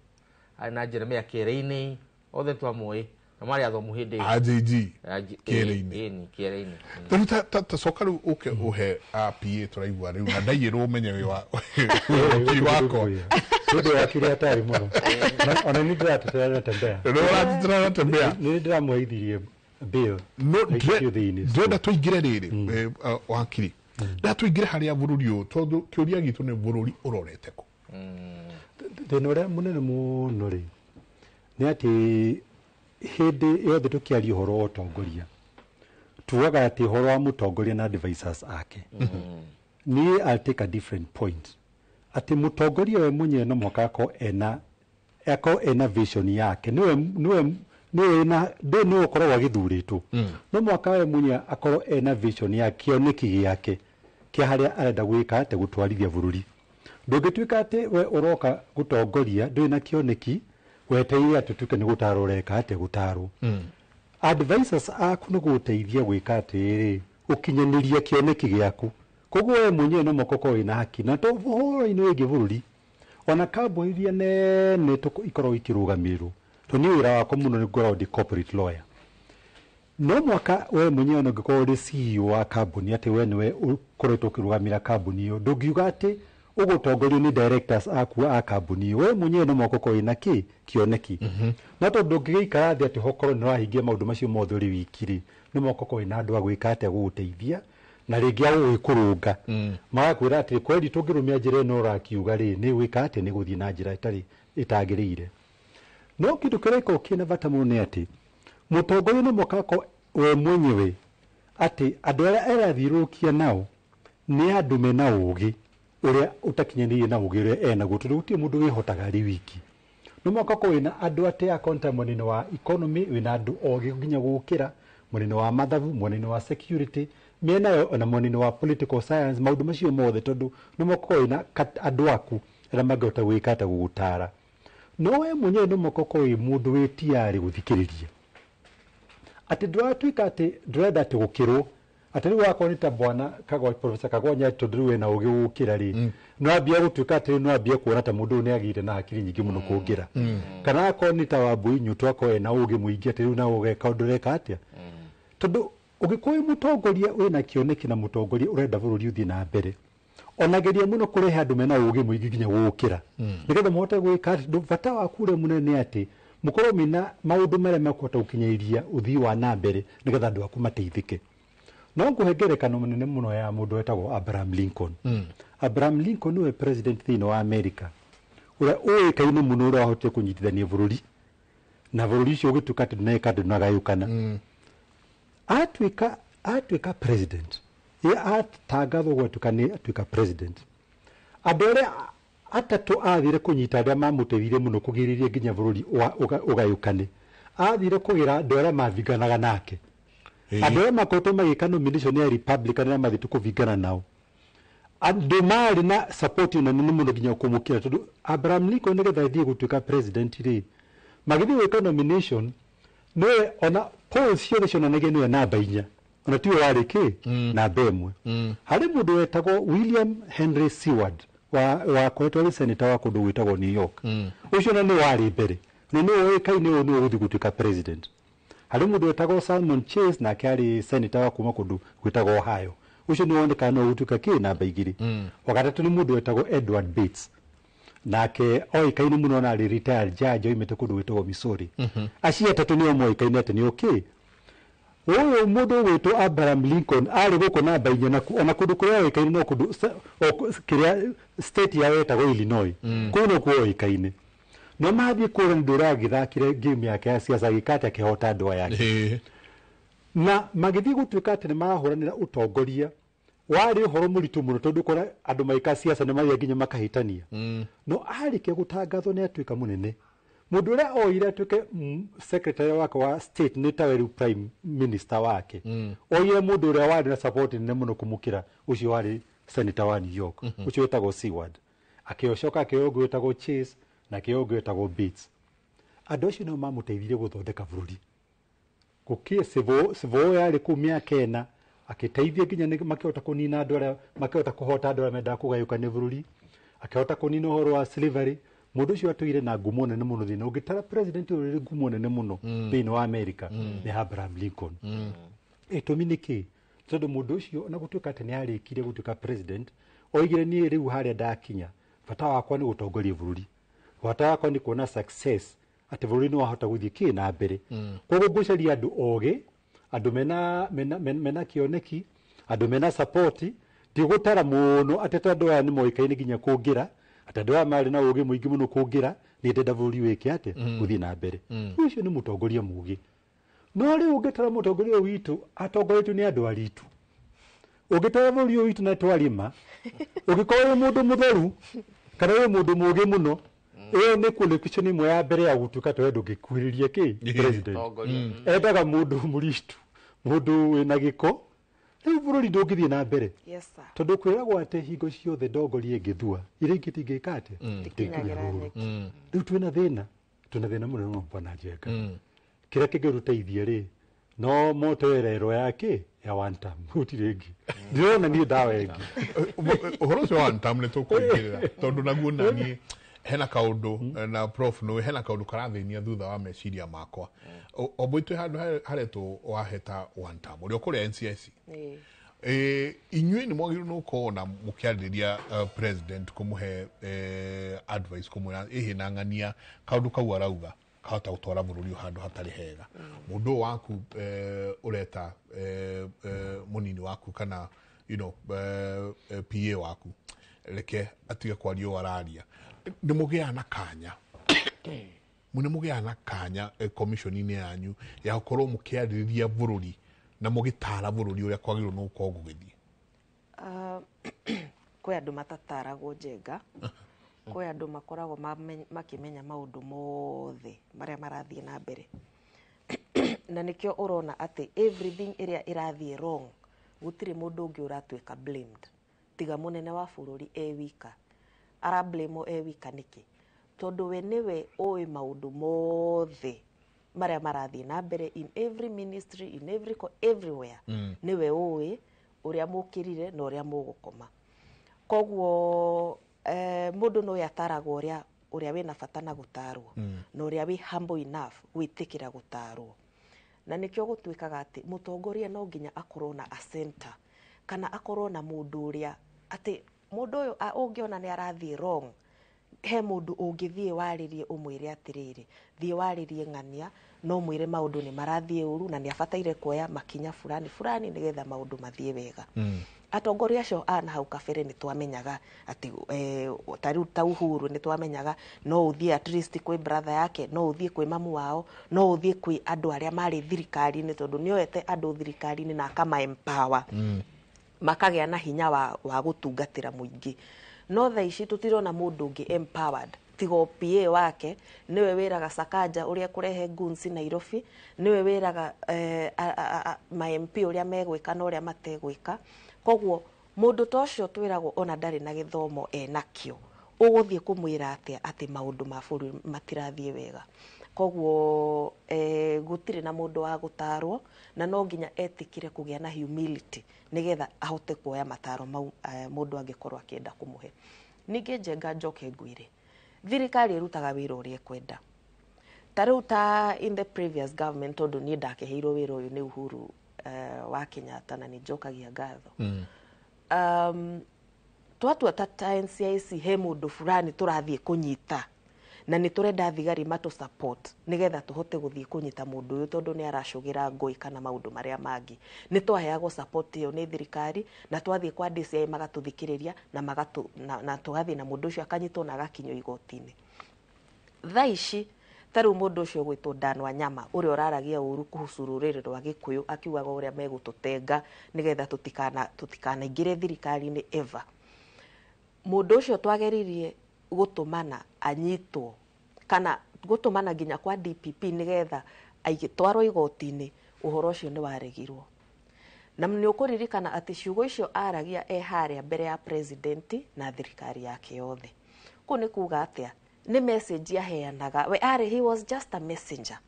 na Jeremiah Kireini othe twamwe na mari athomu hindi AJG Kireini tondu ta sokaru uhe APA turaigwa riu na ndaiyirwo menye wi wako ndio wakili hatari muno ona ni tembea ni ndiramuheithirie bill ndenda tuingire riri wakili nda tuingire haria bururi u tondu kiuria gitu ni bururi urorete ku thina uria munene muno ri ni ati hindi yothe tukiaria uhoro wa utongoria tuwaga ati uhoro wa mutongoria na advisors ake ni I'll take a different point ati mutongoria we mwenyewe no mwakako ena vision yake niwe no ukorwo wagithuritwo no mwaka we mwenyewe akorwo ena vision yake kioneki giake kia haria arenda gwika ate gutwarithia bururi ndungituika ati we uroka gutongoria ndwina kioneki weteire atutuke ni gutarureka ate gutarwo advisors aku ni guteithia gwika atiri ukinyaniria kioneki giaku koguo we mwenyewe no mokoko ina haki na to horo ino igi bururi ona kabo iria nene ikorwo ikirugamirwo to ni wira wako muno ni ground corporate lawyer no mwaka we mwenyewe no gikorwo ri CEO wa company ati we niwe ukoretwo kirugamira company yo ndugiuga ati ugutongorio ni directors aku a company we mwenyewe no mokoko ina kioneki na to ndungiikara thi ati hokoro ni wahingia maundu macio mothe uri wikiri no mokoko ina andu agwika ati guguteithia na ringi aguikurunga magakwira ati kweli tungirumia njira no rakiuga ri ni gwika ati ni guthii na njira itagirire no kindu kireko kina bata muno ni ati mutongoria no mokako we mwenyewe ati andu aria erathirukia nao ni andu mena ugi uria utakinyanirie na ugi uria ena gutu gutie mundu wihotaga ri wiki no mokako wina andu ati akonta munene wa economy wina andu ogi nginya gukira munene wa mathabu munene wa security miena yo na munene wa political science maundu macio mothe tondu no mokako wina andu aku era magota gwika ta gugutara no we mwenyewe no mokoko wi mundu witiari guthikiriria ati ndwatuika ati ndrenda ati gukirwo ati ri wako ni ta bwana Kagwa Professor Kagonya tondu we na ugi gukira ri no ambia gutuika ati no ambia kuona ta mundu ni agire na hakiri nyingi muno kungira kana ako ni ta Wambui Nyuto ako na ugi muingi ati ri na ugeka ndureka atia tondu ugikuyi mutongoria we na kioneki na mutongoria urenda bururi uthi na mbere onageria muno kurehe andu mena ugi muingi nginya gukira nigetha muhote gwika bata waku ri munene ati mukorwo mina maundu maria makuhota gukinyairia uthii wa na mbere nigetha andu aku mateithike no nguhengerekano munene muno ya mundu wetagwo Abraham Lincoln Abraham Lincoln niwe president thini wa America uria uikaine muno uria wahote kunyitithania bururi na bururi ucio ugituka ati neka ndunagayukana atuika president ye atangathwo gwetukani atuika president andu aria atatu athire kunyita aria mamuteithire muno kugiriria nginya bururi ugayukane athire kugira andu aria mavinganaga nake andu aria makoretwo magika nomination ya Republican na mathitu kuvingana nao andu mari na support na nene muno nginya kumukira tondu Abraham Lincoln nigetha thie gutuika president ri magithi wika nomination no ona polls ciothe cionanagia niwe namba 4 ona tiwe wari ki namba 1 hari mundu wetagwo William Henry Seward wa koretwo ri senator wa kundu gwitagwo New York ucio na ni wari mbere no ni oikaine ni uguthi gutuika president hari mundu wetagwo Salmon Chase na kari senator wa kuma kundu gwitagwo Ohio ucio ni wonekana no gutuika ki namba 2 wakatatu ni mundu wetagwo Edward Bates nake oikaine muno na ri retired judge oimete kundu gwitagwo Missouri acio atatu ni omoikaine ati ni okay uyu mundu witwo Abraham Lincoln ari guko namba 4 ona kundu kuria oikaine no kundu kiria state ya wetagwo Illinois kuno kuo oikaine no mathie kura ndura githakire game yake ya siasa gikate akihota andu yake na magithi gutuika ati ni marahuranira utongoria wari uhoro muritu muno tondu kora andu maika siasa ni maria nginya makahitania no arike gutangathwo ni atuika munene mundu uria oire atuike secretary wake wa state ni taweru prime minister wake oire mundu uria wari na support ni muno kumukira ucio wari senator wa New York ucio wetagwo Seward akiocoka akiogo wetagwo Chase na kiogo wetagwo Bates andu acio no mamuteithirie guthondeka bururi gukie sivo yari kumia kena akiteithia nginya makihota kunina andu aria makihota kuhota andu aria menda kugayukania bururi akihota kunina uhoro wa slavery mundu ucio atuire na ngumo nene muno thina ungitara president uri ngumo nene muno thini wa America ni Abraham Lincoln itumi niki tondu mundu ucio na gutuika ati ni arikire gutuika president oigire ni riu haria ndakinya bata wakwa ni gutongoria bururi wata ko ni kuona success ati bũrũri nĩ wahota gũthiĩ kĩ na mbere koguo ngũcaria andũ ogĩ andũ mena kĩoneki andũ mena support tigũtara mũno atĩ tondũ aya nĩ moĩkaine nginya kũngĩra atĩ andũ aya marĩ na ũgĩ mũingĩ mũno kũngĩra nĩ ndenda bũrũri wĩke atĩ gũthiĩ na mbere ũcio nĩ mũtongoria mũgĩ no rĩu ũngĩtara mũtongoria witũ atongoretio nĩ andũ aritũ ũngĩtara bũrũri witũ na twarima ũngĩkorwo wĩ mũndũ mũtheru kana wĩ mũndũ mũgĩ mũno ĩyo nĩ qualification imwe ya mbere ya gũtuĩka twende ndũngĩkuhĩrĩria kĩ president endaga mũndũ mũritũ mũndũ wĩna gĩko rĩu bũrũri ndũngĩthiĩ na mbere tondũ kwĩragwo atĩ hingo ciothe ndongoria ĩngĩthua iria ingĩ tingĩka atĩ rĩu twĩna thĩna mũnene Bwana Njenga kĩrĩa kĩngĩtũteithia rĩ no motorero yake ya one term gũtirĩ ĩngĩ ndĩrona niĩ ndawa ĩngĩ ũhoro ũcio wa one term nĩ tũkũingĩrĩra tondũ naguo naniĩ hena kaundu na prof no hena kaundu karathĩnia thutha wa meciria makwa oboitwe handũ haretwo waheta one term ũrĩa kũrĩa NCIC inyuĩ nĩ mwagĩrĩirwo nĩ gũkorwo na mũkĩarĩria president kũmũhe advice kũmwĩra ĩhĩ na ng'ania kaundu kau arauga kahota gũtwara bũrũri handũ hatarĩ hega mũndũ waku ũreta mũnini waku kana PA waku reke atige kwaria wararia nĩ mũgĩaga na kanya commission-inĩ yanyu ya gũkorwo mũkĩarĩrĩria bũrũri na mũgĩtara bũrũri ũrĩa kwagĩrĩirwo nĩ gũkorwo gũgĩthiĩ kwĩ andũ matataragwo Njenga kwĩ andũ makoragwo makĩmenya maũndũ mothe marĩa marathiĩ na mbere na nĩkĩo ũrona atĩ everything ĩrĩa ĩrathiĩ wrong gũtirĩ mũndũ ũngĩ ũratuĩka blamed tiga mũnene wa bũrũri wika arablame wika nĩkĩ tondũ we nĩwe ũĩ maũndũ mothe marĩa marathiĩ na mbere in every ministry in everywhere nĩwe ũĩ ũrĩa mũkĩrire na ũrĩa mũgũkoma koguo mũndũ no yataragwo ũrĩa wĩna bata na gũtarwo na ũrĩa wĩ humble enough gwĩtĩkĩra gũtarwo na nĩkĩo gũtuĩkaga atĩ mũtongoria no nginya akorwo na a center kana akorwo na mũndũ ũrĩa atĩ mũndũ ũyũ ũngĩona nĩ arathiĩ wrong he mũndũ ũngĩthiĩ warĩrie ũmwĩre atĩrĩrĩ thiĩ warĩrie ng'ania no mwĩre maũndũ nĩ marathiĩ ũru na nĩ abataire kuoya makinya fulani nĩgetha maũndũ mathiĩ wega atongoria acio ana hau kabere nĩ twamenyaga atĩ tarĩu ta Uhuru nĩ twamenyaga no ũthiĩ at least kwĩ brother yake no ũthiĩ kwĩ mamu wao no ũthiĩ kwĩ andũ arĩa marĩ thirikari-inĩ tondũ nĩoete andũ thirikari-inĩ na akama empower makagĩa na hinya wa gũtungatĩra mũingĩ no thaa ici tũtirona mũndũ ũngĩ empowered tigo PA wake niwe wĩraga Sakaja ũrĩa kũrehe guns Nairobi niwe wĩraga ma MP ũrĩa megwĩka na ũrĩa mategwĩka koguo mũndũ ta ũcio twĩragwo ona ndarĩ na gĩthomo enakĩo ũgũthiĩ kũmwĩra atĩ maũndũ ma bũrũri matirathiĩ wega koguo gũtirĩ na mũndũ wa gũtarwo na no nginya etĩkire kũgĩa na humility nĩgetha ahote kuoya mataro mau mũndũ angĩkorwo akĩenda kũmũhe ningĩ Njenga njoke ngwĩre thirikari ĩrutaga wĩra ũrĩa kwenda tarĩu ta in the previous government tondũ niĩ ndakĩheirwo wĩra ũyũ nĩ Uhuru wa Kenyatta na nĩ njokagia ngatho twatua ta NCIC he mũndũ fulani tũrathiĩ kũnyita na nĩ tũrenda thigari matũ support nĩgetha tũhote gũthiĩ kũnyita mũndũ ũyũ tondũ nĩ aracũgĩra ngũĩ kana maũndũ marĩa mangĩ nĩ twaheagwo support ĩyo nĩ thirikari na twathiĩ kwa DCI magatũthikĩrĩria na tũgathiĩ na mũndũ ũcio akanyitwo na agakinywo igoti-inĩ thaa ici tarĩu mũndũ ũcio gwĩtwo Dan Wanyama ũrĩa ũraragia ũru kũhusu rũrĩrĩ rwa Gĩkũyũ akiugaga ũrĩa megũtũtenga nĩgetha tũtikanaingĩre thirikari-inĩ ever mũndũ ũcio twageririe gũtũmana anyitwo kana gũtũmana nginya kwa DPP nĩgetha agĩtwarwo igoti-inĩ ũhoro ũcio nĩ waregirwo na nĩ ũkũririkana atĩ ciugo icio aragia harĩa mbere ya president na thirikari yake yothe kũu nĩ kuuga atĩa nĩ message yaheanaga we he was just a messenger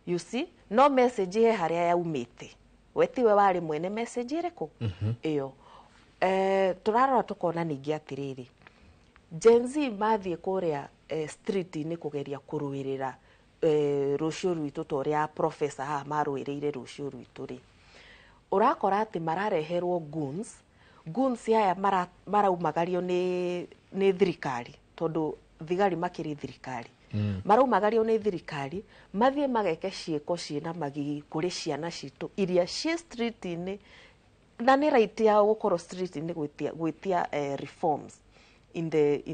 you see no message he harĩa yaumĩte we tiwe warĩ mwene message ĩrĩkũ ĩyo tũrarora tũkona ningĩ atĩrĩrĩ Gen Z mathiĩ kũrĩa street-inĩ kũgeria kũrũĩrĩra rũciũ rwitũ ta ũrĩa professor haha marũĩrĩire rũciũ rwitũ rĩ ũrakora atĩ marareherwo guns aya maraumagario nĩ thirikari tondũ thigari makiri thirikari maraumagario nĩ thirikari mathiĩ mageke ciĩko ciĩna magigi kũrĩ ciana citũ iria ciĩ street-inĩ na nĩ right yao gũkorwo street-inĩ gwĩtia reforms in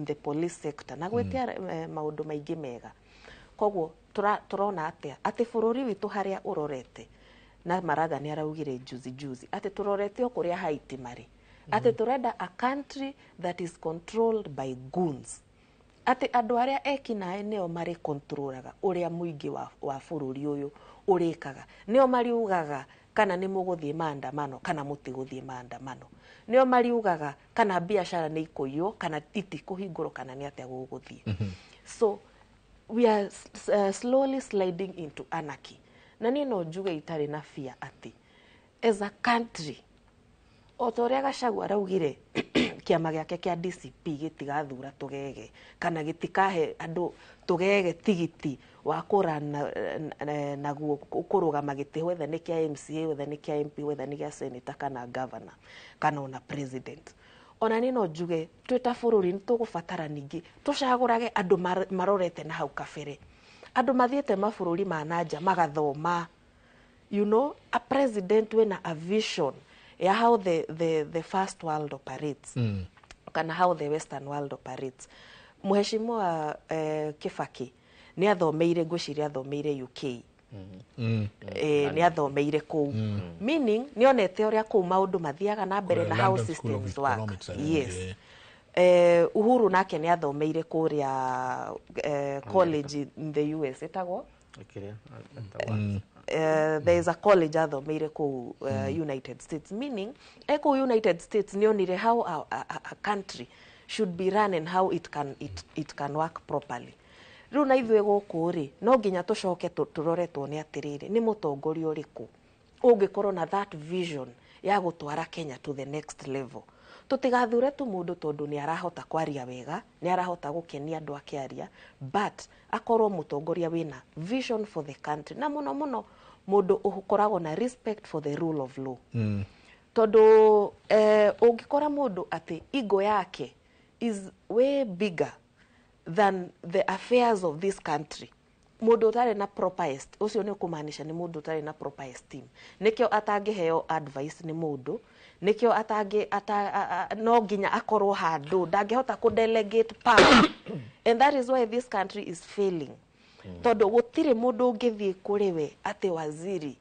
the police sector na gwĩtia maũndũ maingĩ mega. Koguo turona atĩ bũrũri witũ harĩa ũrorete na Maraga nĩ araugire juzi atĩ turorete kũrĩa Haiti marĩ atĩ turenda a country that is controlled by goons atĩ andũ arĩa ekinaĩ nĩo marĩ controlaga ũrĩa mũingĩ wa bũrũri ũyũ ũrĩkaga nĩo mariugaga kana nĩ mũgũthiĩ maandamano kana mũtigũthiĩ maandamano nĩo mariugaga kana biashara nĩ ikũiywo kana itikũhingũrwo kana nĩ atĩa gũgũthiĩ. So we are slowly sliding into anarchy na niĩ no njuge itarĩ na fear atĩ as a country o ta ũrĩa Gachagua araugire kĩama gĩake kĩa DCP gĩtigathura tũgege kana gĩtikahe andũ tũgege tigiti wa kũrana naguo kũrũgama gĩtĩ whether nĩ kĩa MCA whether nĩ kĩa MP whether nĩ kĩa senator kana governor kana ona president. Ona niĩ no njuge twĩ ta bũrũri nĩ tũgũbatara ningĩ tũcagũrage andũ marorete na hau kabere andũ mathiĩte mabũrũri ma nanja magathoma you know a president wena a vision ya how the first world operates kana how the western world operates. Mheshimiwa Kibaki ni athomeire ngwiciria athomeire UK ni athomeire kuu meaning ni onete uria kuu maundu mathiaga na mbere na how systems work. Yes. Uhuru nake ni athomeire kuria college in the US etagwo there is a college athomeire ku United States meaning eko United States ni onire how a country should be run and how it can work properly. Riu na ithuĩ gũkũ ri no nginya tucoke turoretwo ni atiriri ni mutongoria uriku ungikorwo na that vision ya gutwara Kenya to the next level. Tutigathure tu mundu tondu ni arahota kwaria wega ni arahota gukenia andu akiaria but akorwo mutongoria wina vision for the country na muno mundu ukoragwo na respect for the rule of law. Tondu ungikora mundu ati ego yake is way bigger than the affairs of this country, mundu utari na proper ucio ni kumaanisha ni mundu utari na proper esteem. Nikio atangiheo advice ni mundu nikio no nginya akorwo handu ndangihota ku delegate power and that is why this country is failing. Tondu gutire mundu ungithie kuriwe ati waziri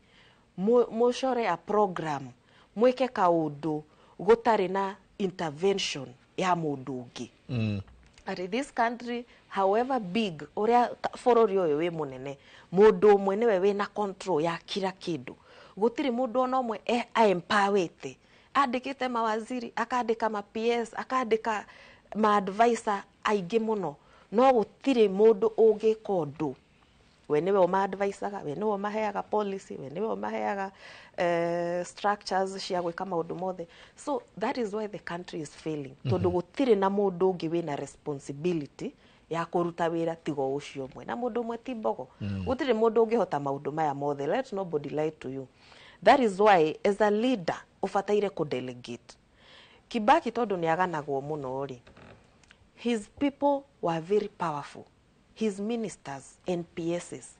mucore a program mwike kaundu gutari na intervention ya mundu ungi. At this country however big uria bũrũri ũyũ wĩ munene mundu ũmwe niwe wina control ya kila kindu gutire mundu ona ũmwe empowete andikite mawaziri akandika ma PS akandika ma advisor aingĩ muno no gutire mundu ũngĩka ũndũ we niwe ma advisoraga we niwe maheaga policy we niwe maheaga structures cia gwika maundu mothe. So that is why the country is failing. Tondu gutire na mundu ungi wina responsibility ya kuruta wira tigo ucio mwe na mundu mwe ti mbogo gutire mundu ungihota maundu maya mothe. Let nobody lie to you. That is why as a leader ufataire ku delegate. Kibaki tondu ni aganagwo muno ri his people were very powerful, his ministers and PSs.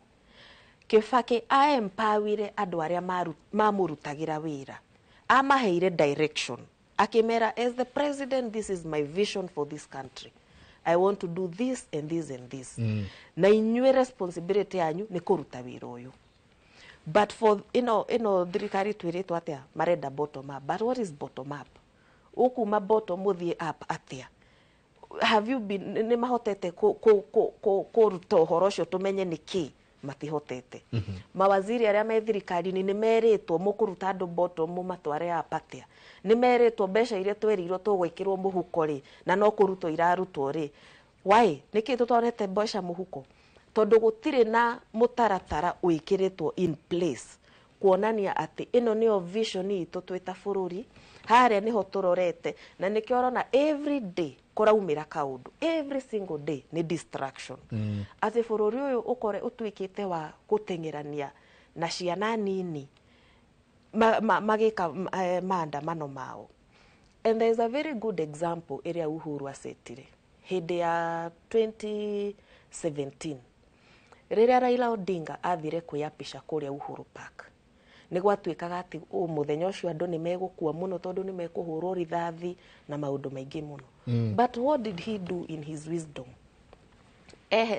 Kibaki empowere andu aria mamurutagira wira amaheire direction akimera as the president this is my vision for this country, I want to do this and this and this na inyue responsibility yanyu ni kuruta wira uyu. But for thirikari twiritwo atia marenda bottom up. But what is bottom up? Ukuma bottom muthie up atia? Have you been ni mahotete kuruta uhoro ucio tumenye niki matihotete. Mawaziri aria me thirikari ni meritwo mukuruta andu bottom matware up atia? Ni meritwo mbeca iria twerirwo tugwikirwo muhuko ri na no kurutwo irarutwo ri. Why niki tutonete mbeca muhuko? Tondu gutire na mutaratara uikiritwo in place kuonania ati ino niyo vision itu twita bururi haria niho turorete na nikio urona every day kuraumira kaundu every single day ni distraction. Ati bururi uyu ukore utwikite wa gutengerania na ciana nini magika maandamano mao. And there is a very good example area Uhuru asetire. hindi ya 2017 riria Raila Odinga athire kuyapisha kuria Uhuru Park ni gwatuikaga ati muthenya ucio andu ni megukua muno tondu ni mekuhurwo rithathi na maundu maingi muno. But what did he do in his wisdom?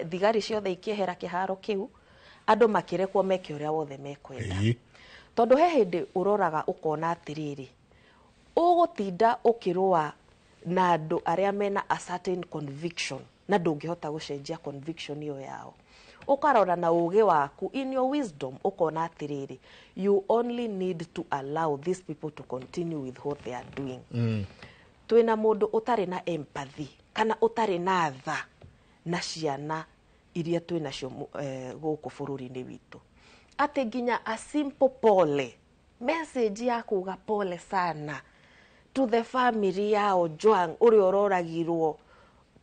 Thigari ciothe ikiehera kiharo kiu andu makirekwo meke uria wothe mekwenda. Tondu he hindi uroraga ukona atiriri ugutinda ukirua na andu aria mena a certain conviction na ndungihota gucenjia conviction iyo yao. Ukarora na uge waku in your wisdom ukona atiriri you only need to allow these people to continue with what they are doing. Twina mundu utari na empathy kana utari na tha na ciana iria twina cio guku bururi-ini witu ati nginya a simple pole message ya kuga pole sana to the family ya Ojwang uria uroragirwo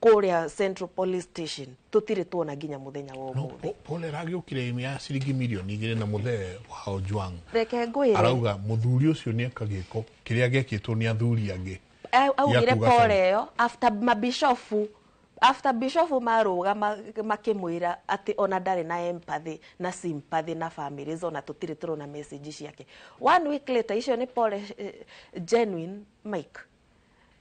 kuria Central Police Station tutire tuona nginya muthenya wa umuthi. Pole ragiukire ya ciringi milioni 2 na muthe wa Ojwang. Reke ngwire arauga muthuri ucio ni akagiko kiria gekitwo ni athuri angi. Augire pole yo after bishofu maruga makimwira ati ona ndari na empathy na sympathy na families ona tutire turona message ciake. 1 week later icio ni pole genuine Mike.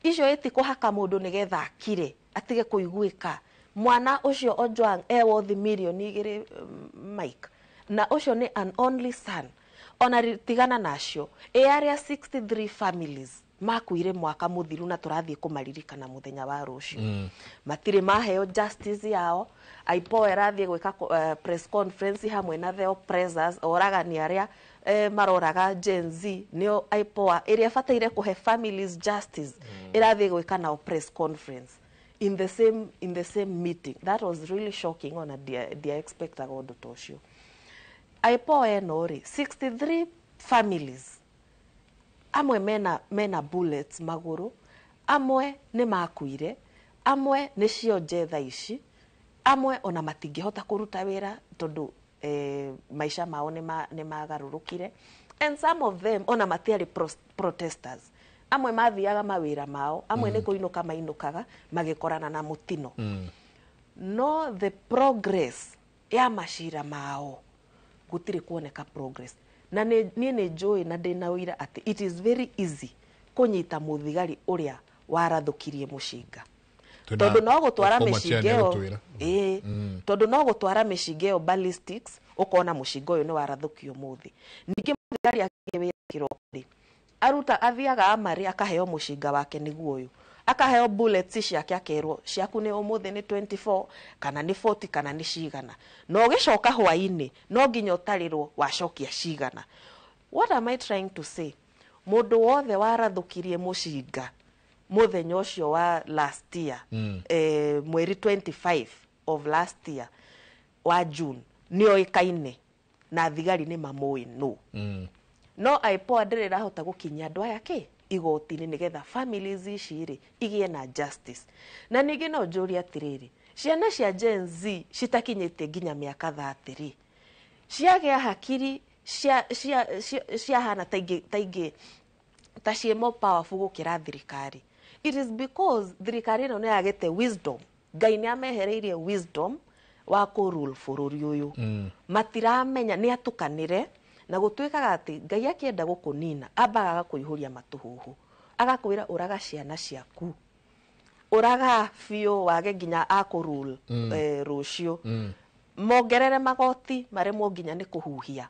Icio iti kuhaka mundu nigetha akire atige kuiguika. Mwana ucio Ojwang worth milioni 2 Mike. Na ucio ni an only son. Ona tigana nacio aria 63 families makuire mwaka muthiru na turathie kumaririkana muthenya wa rucio. Matire maheo justice yao. IPOA erathie gwika press conference hamwe na the oppressors oragani aria maroraga Gen Z nio IPOA iria fataire kuhe families justice erathie gwika na press conference in the same meeting. That was really shocking on a dia expectaga undu tocio. IPOA enori 63 families amwe mena bullets maguru, amwe ni makuire, amwe ni cio jetha ici, amwe ona matingihota kuruta wira tondu maisha mao ni magarurukire, and some of them ona matiari protesters. Amwe mathiaga mawira mao, amwe ni kuinuka mainukaga magikorana na mutino. No the progress ya mashira mao gutire kuoneka progress. Na ni joy na ndina wira ati it is very easy kunyita muthigari uria warathukirie mushinga. Tondu no gutwara mishingeo tondu no gutwara mishingeo ballistics ukona mushinga uyu ni warathukio muthi. Ningi muthigari akiwira kirokri aruta athiaga amari akaheo mushinga wake niguo uyu akaheo bullets ciake akerwo ciaku ni umuthi ni 24 kana ni 40 kana ni cigana no gicoka hwaini no nginya utarirwo wacokia cigana. What am I trying to say? Mundu wothe warathukirie mushinga muthenya ucio wa last year mweri 25 of last year wa June nio ikaine na thigari ni mamui no IPOA ndirira hota gukinya andu aya ki igoti-ini nigetha families iciri igie na justice. Na ningi no njuri atiriri ciana cia Gen Z citakinyite nginya miaka 30 ciagea hakiri cia hana taingi ta cie more powerful gukira thirikari. It is because thirikari no yagete wisdom. Ngai ni amehereirie wisdom wa ku rule bururi uyu. Matiramenya ni atukanire na gutwikaga ati Ngai akienda gukunina ambaga kuihuria matuhuhu agakwira uraga ciana ciaku uraga fio wage nginya akurule rucio mongerere magoti maremwo nginya ni kuhuhia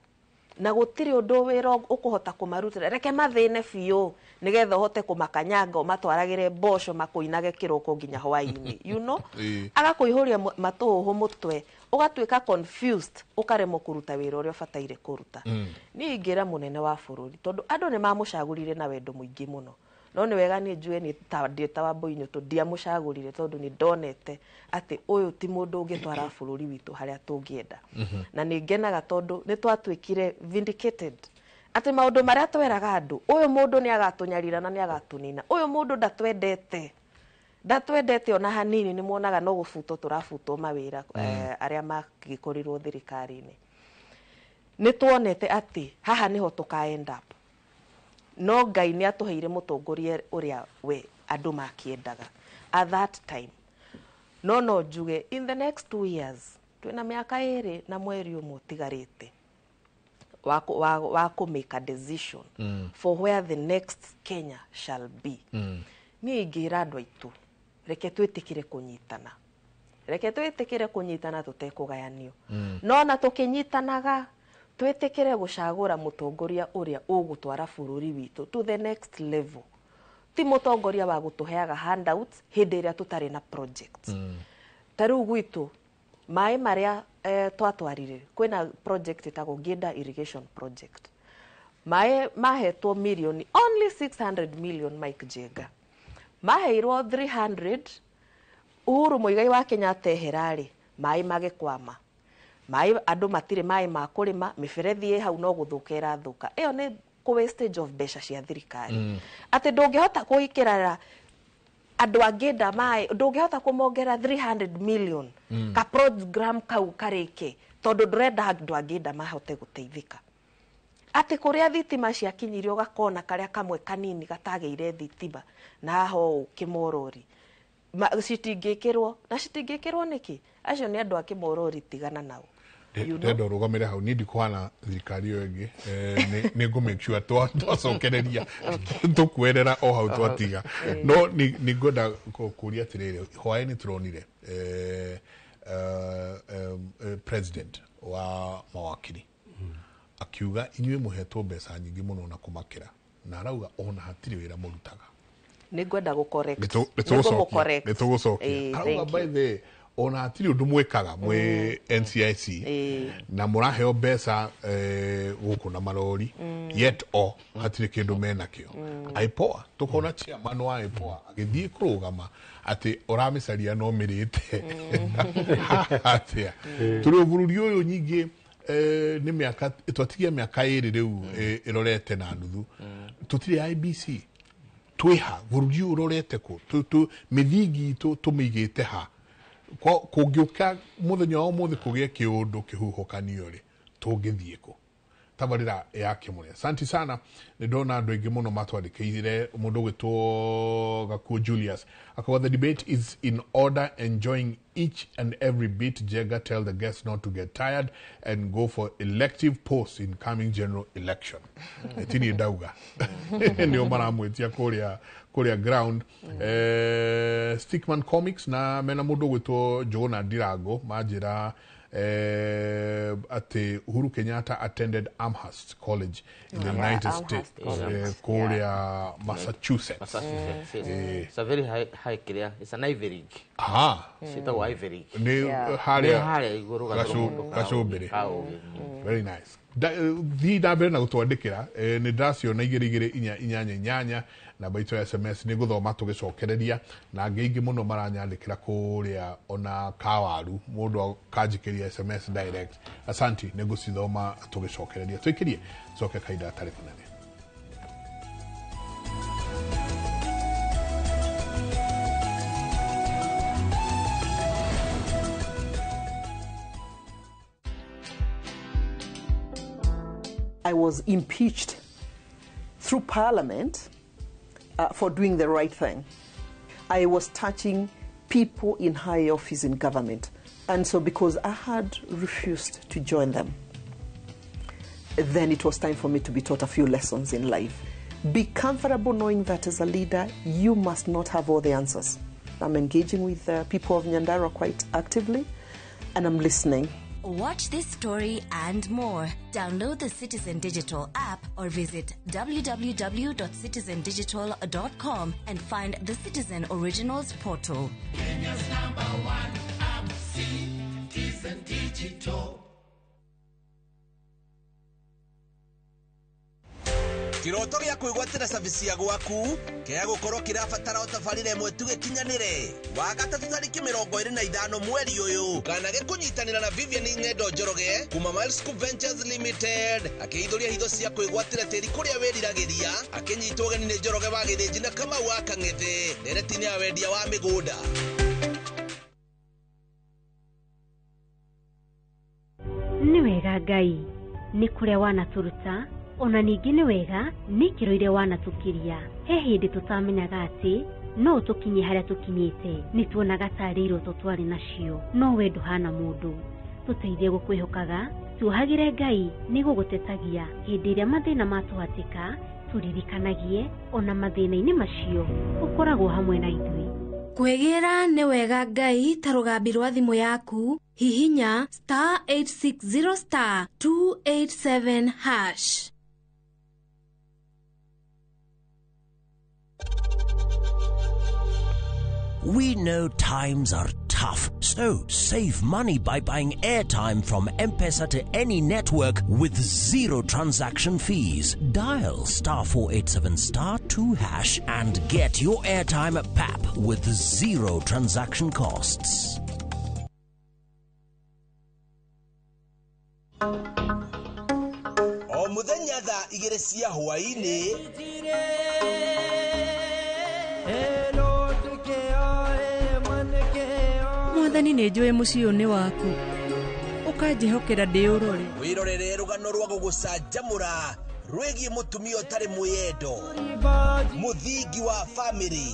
na gutiri undu wira ukuhota kumarutira reke mathine fio nigetha uhote kumakanyanga matwaragire mboco makuinage kiroko nginya hwaini you know agakuihuria matuhuhu mutwe ugatwika confused ukaremo kuruta wira uria fataire kuruta. Ni ngira munene wa bururi tondu andu ni mamucagurire na wendo muingi muno no ni wega ni njue ni ta wa boinyo to dia mucagurire tondu ni ndonete ati uyu ti mundu ungitwara bururi witu haria tungienda. Na ni ngenaga tondu ni twatwikire vindicated ati maundu maria tweraga andu uyu mundu ni agatunyarira na ni agatunina uyu mundu ndatwendete ona hanini ni muonaga no gufuto turafutwo mawira aria magikorirwo thirikari-ini. Ni tuonete ati haha niho tuka end up no Ngai ni atuheire mutongoria uria we andu makiendaga at that time no njuge in the next 2 years twina miaka 2 na mweri umwe tigarite wa make a decision for where the next Kenya shall be. Ni ingira andu aitu reke twitikire kunyitana, tutekugayanio no na tukinyitanaga twitikire gucagura mutongoria uria ugutwara bururi witu to the next level, ti mutongoria wa gutuheaga handouts hindi iria tutari na projects. Taru gwitu mai maria twatwarire kwina project itago Gida irrigation project, mai mahetwo million only 600 million Mike Jega, maheirwo 300 Uhuru Muigai wa Kenyatta eherari mai magikwama, mai andu matire mai ma kurima, miferethi ye hau no guthukera thuka. Iyo ni ku wastage of besha cia thirikari. Ati ndungihota kuikirara andu agenda mai, ndungihota kumongera 300 million ka program kau karike tondu ndurenda andu agenda mahote guteithika. Ati kuria thitima ciakinyirio gakona karia kamwe kanini gatageire thitima na ho kimorori citingikirwo niki acio ni andu a kimorori tigana nao. Ndendo rugamire hau nindi kuhana thirikari yo ingi ni go make sure twacokereria tukwerera o hau twatiga no ni ngoda kuria tirire hwae ni turonire president wa mawakili akiuga inywe muhetwo mbeca nyingi muno na kumakira na arauga ona hatiri wira murutaga. Ni ngoda go correct nitugucokia arauga by the ona hatiri undu mwekaga mwe NCIC na muraheo mbeca guku na marori yet hatiri kindu menakio. Aipoa tukona chairman wa Aipoa agithie kurugama ati uramicaria no mirite atia turi bururi uyu nyingi ni miaka twatigia miaka 2 riu irorete na nuthu tutire IBC twiha bururi urorete ku mithingi tumigite ha kungiuka muthenya wa muthi kugie kiundu kihuhukanio ri tungithie ku tabarira yake mure. Asante sana ni ndona andu aingi muno matwandikire mundu gwitwo Gakuo Julius akawa the debate is in order, enjoying each and every bit. Jega tell the guests not to get tired and go for elective posts in coming general election. Etini dauga ndio maramwetia kuria ground. Stickman Comics na mena mundu gwitwo Jona Dirago majira ati Uhuru Kenyatta attended Amherst College in the United States, Korea, Massachusetts. It's a very high career. It's an Ivy League. It's a Ivy League. Very nice. Thi ndabere na gutwandikira ni ndacio na igirigire inyanya na baito SMS ni guthoma tugicokereria na ngeigi muno maranyandikira kuria ona kawaru mundu kajikiria SMS direct. Asante ni gucithoma tugicokereria twikirie coke kaida telefone. I was impeached through Parliament for doing the right thing. I was touching people in high office in government. And so because I had refused to join them, then it was time for me to be taught a few lessons in life. Be comfortable knowing that as a leader, you must not have all the answers. I'm engaging with the people of Nyandarua quite actively, and I'm listening. Watch this story and more. Download the Citizen Digital app or visit www.citizendigital.com and find the Citizen Originals portal. Kenya's #1 app, Citizen Digital. Kiroto gya kwigwatira service ya gwaku kia gukorwo kirabatara utabarire mwe tugikinyanire wa gatatu tariki 25 mweri uyu kana gikunyitanira na Vivian Ng'endo Njoroge kuma Miles Ventures Limited akiithuria hitho cia kwigwatira tiri kuria weriragiria akinyitwo gani ni Njoroge bagithiji na kama wa Kang'ethe neretini ya wendia wa migunda. Ni wega Ngai ni kuria wanaturuta ona ningi ni wega ni kiroire wanatukiria he hindi tutamenyaga ati no tukinye haria tukinyite ni tuonaga tarĩ iroto twarĩ nacio no we ndũhana mũndũ tuteithie gũkwĩhokaga tuohagĩre Ngai nĩ gũgũtetagia hĩndĩ ĩrĩa mathĩna matũhatĩka turirikanagie ona mathĩna-inĩ macio ũkoragwo hamwe na ithuĩ. Kwegera nĩ wega Ngai ta rũgambi rwa thimũ yaku hihinya *860*287#. We know times are tough, so save money by buying airtime from M-Pesa to any network with zero transaction fees. Dial *487*2# and get your airtime PAP with zero transaction costs. O muthenya thaa 2 cia hwaini Mwathani nĩ njũĩ mũciĩ ũyũ nĩ waku ũkanjĩhokera ndĩ ũrore wirorere rũgano rwa gũgũcanjamũra rwĩgiĩ mũtumia ũtarĩ mwĩyendo mũthingi wa bamĩrĩ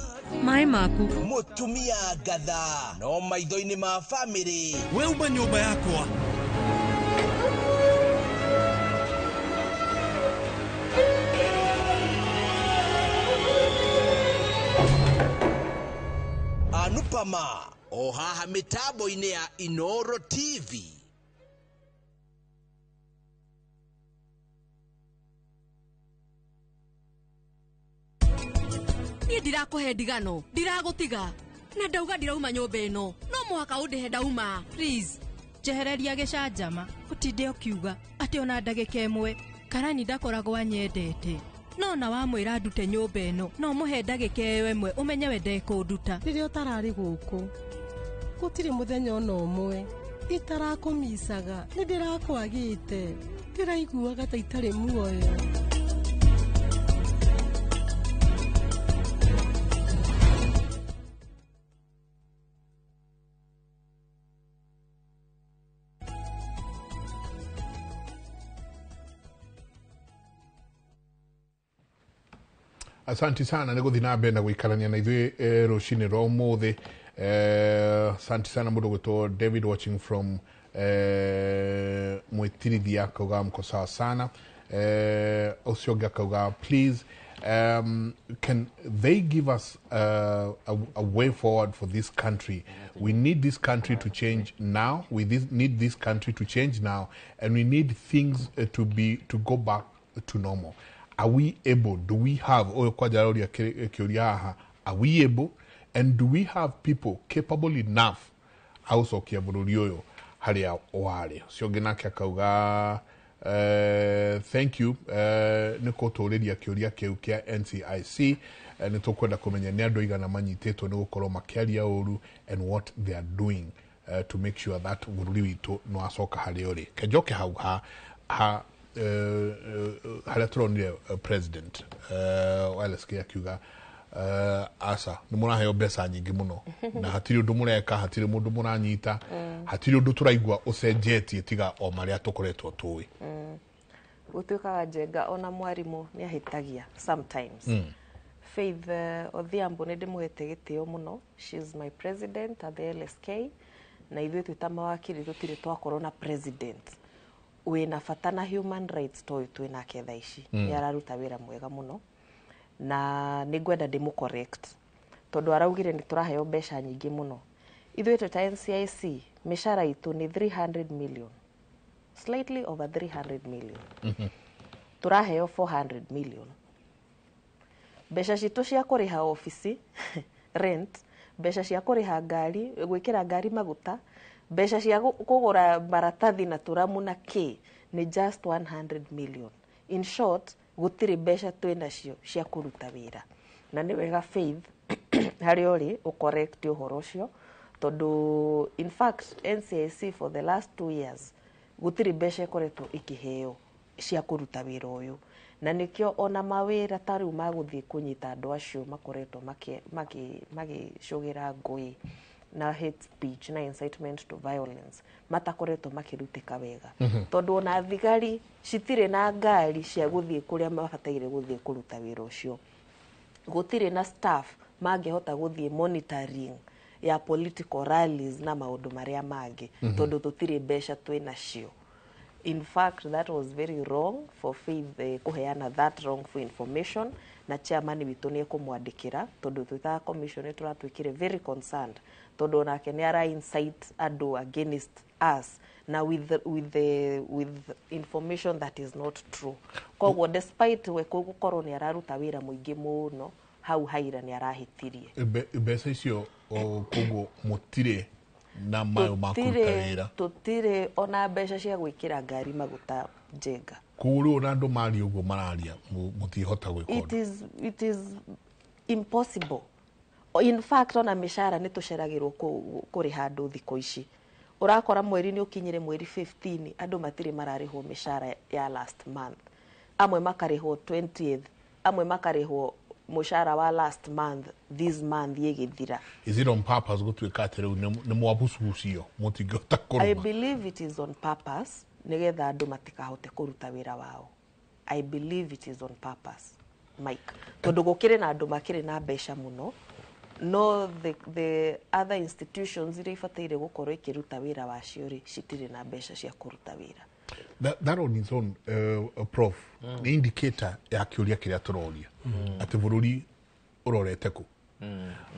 maĩ maku mũtumia ngatha no maitho-inĩ ma bamĩrĩ we uma nyũmba yakwa Anupama o haha mitambo-inĩ ya Inoro TV. niĩ ndirakũhe ndigano ndiragũtiga na ndauga ndirauma nyũmba ĩno no mũhaka ũndĩhe ndauma please njehereria gĩcanjama ũtinde ũkiuga atĩ ona ndagĩka ĩmwe Karani ndakoragwo anyendete no na wamwĩra ndute nyũmba ĩno no mũhe ndagĩka ĩyo ĩmwe ũmenye we ndekũnduta rĩrĩa ũtararĩ gũkũ gũtirĩ mũthenya ona ũmwe itarakũmicaga nĩ ndĩrakwagĩte ndĩraiguaga ta itarĩ muoyo. Asante sana niguthi na mbere na gũikarania na ithuĩ rũcinĩ rwa ũmũthĩ. Asante sana mũndũ gwĩtwo David watching from Mwĩtirithia akauga mko sawa sana. Ũcio ũngĩ akauga please can they give us a way forward for this country? We need this country to change now. We need this country to change now, and we need things to go back to normal. Are we able? Do we have? Are we able? And do we have people capable enough? Also, kiabururio haria oare. Siogenaki akauga. Thank you. Niko toreria kioria kiu kia NCIC. Nitokwenda kumenya ni andu igana manyiteto ni gukorwo makiaria uru and what they are doing to make sure that bururi witu no acoka haria uri. Kejoke hau haria turonire president Wallace akiuga asa ni muraheo mbeca nyingi muno na hatiri undu mureka hatiri mundu muranyita hatiri undu turaigua ucenjetie tiga o maria tukoretwo tui gutuikaga njenga ona mwarimu ni ahitagia sometimes Faith Odhiambo ni ndimuhete gitio muno. She is my president at the LSK na ithuĩ twita mawakiri tutire twakorwo na president wina bata na human rights twĩ nake thaa ici ni araruta wĩra mwega muno na nĩngwenda ndĩmũ correct tondu araugire ni turaheo mbeca nyingĩ muno. Ithuĩ twita NCIC mishara itu ni 300 million, slightly over 300 million. Turaheo 400 million. Mbeca citu cia kuriha ofisi rent, mbeca cia kuriha ngari, gwikira ngari maguta, mbeca cia kugura maratathi na turamu na ki ni just 100 million. In short, gutiri mbeca twinacio cia kuruta wira. Na ni wega Faith hari uri ucorrect uhoro ucio tondu in fact NCIC for the last 2 years gutiri mbeca ikoretwo ikiheo cia kuruta wira uyu na nikio ona mawira tari maguthie kunyita andu acio makoretwo magicũgira ngui na hate speech na incitement to violence matakoretwo makirutika wega tondu ona thigari citire na ngari cia guthie kuria mabataire guthie kuruta wira ucio gutire na staff mangehota guthie monitoring ya political rallies na maundu maria mangi tondu tutire mbeca twinacio. In fact, that was very wrong for Faith kuheana that wrongful information, na chairman witu ni kumwandikira tondu twita commission turatwikire very concerned tondu nake ni ara incite adu against us na with information that is not true. Koguo despite we gukorwo ni araruta wira muingi muno hau haira ni arahitirie mbeca icio koguo mutire na mayo makuruta wira tutire ona mbeca cia gwikira ngari maguta njenga kuri ona andu mari uguo mararia mutihota gwika it is impossible. In fact ona mishara ni tuceragirwo kuri handu thiko ici urakora mweri ni ukinyire mweri 15 andu matire mararihwo mishara ya last month, amwe makarihwo 20th, amwe makarihwo mushara wa last month this month yegithira. Is it on purpose gutwika atireu ni mwabucucio mutingota kuruma? I believe it is on purpose nigetha andu matikahote kuruta wira wao. I believe it is on purpose, Mike, tondu gukire na andu makire na mbeca muno no the other institutions iria ifataire gukorwo ikiruta wira wacio ri citire na mbeca cia kuruta wira. That on its own, Prof, ni indicator ya kiuria kiria turoria ati bururi urorete ku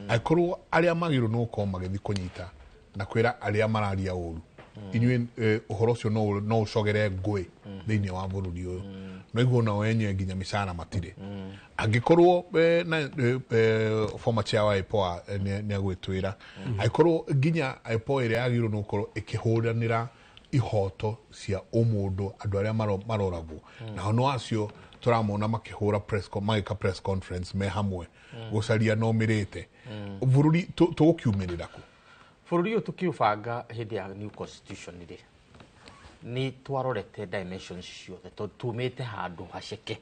akorwo aria magiru no ko magithi kunyita na kwira aria mararia uru inywe uhoro ucio no ucogere ngwe thiini wa bururi uyu no iguo na wenye nginya mishara matire angikorwo na former chair wa IPOA ni agwitwira akorwo nginya IPOA iria agiru no ukorwo ikihuranira ihoto cia umundu andu aria maroragwo na no acio turamona makihura press conference me hamwe gucaria no mirite bururi tugukiumirira ku bururi uyu tukiubanga hindi ya new constitution ri ni twarorete dimensions ciothe tumite handu haceke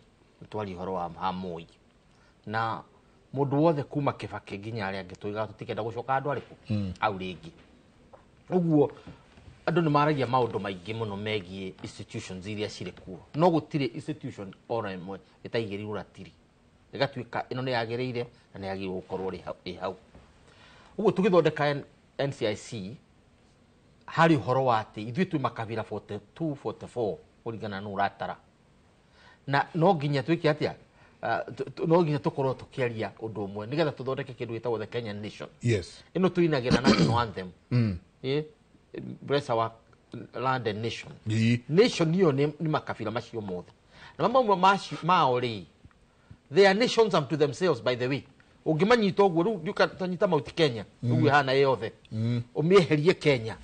twari horo wa hamoi na mundu wothe kuma Kibaki nginya aria angi tuiga tutikenda gucoka andu ariku au ringi uguo andu ni maragia maundu maingi muno megie institutions iria cire kuo no gutire institution ora imwe itaigirirwo ratiri igatuika ino ni yagereire na ni yagirwo gukorwo ri hau uguo tugithondeka NCIC hari horo wati ithui tu makabira 42 44 kuringana na uratara na no nginya twiki atia no nginya tukorwo tukiaria undu umwe nigetha tuthondeke kindu gitagwo the Kenyan nation. Yes, ino tuinagira national anthem bless our land and nation. Nation niyo ni makabila macio mothe na mamwe mao ri they are nations unto themselves. By the way, ungimanyita uguo riu ukatanyita Mount Kenya uguo hana yothe umieherie Kenya.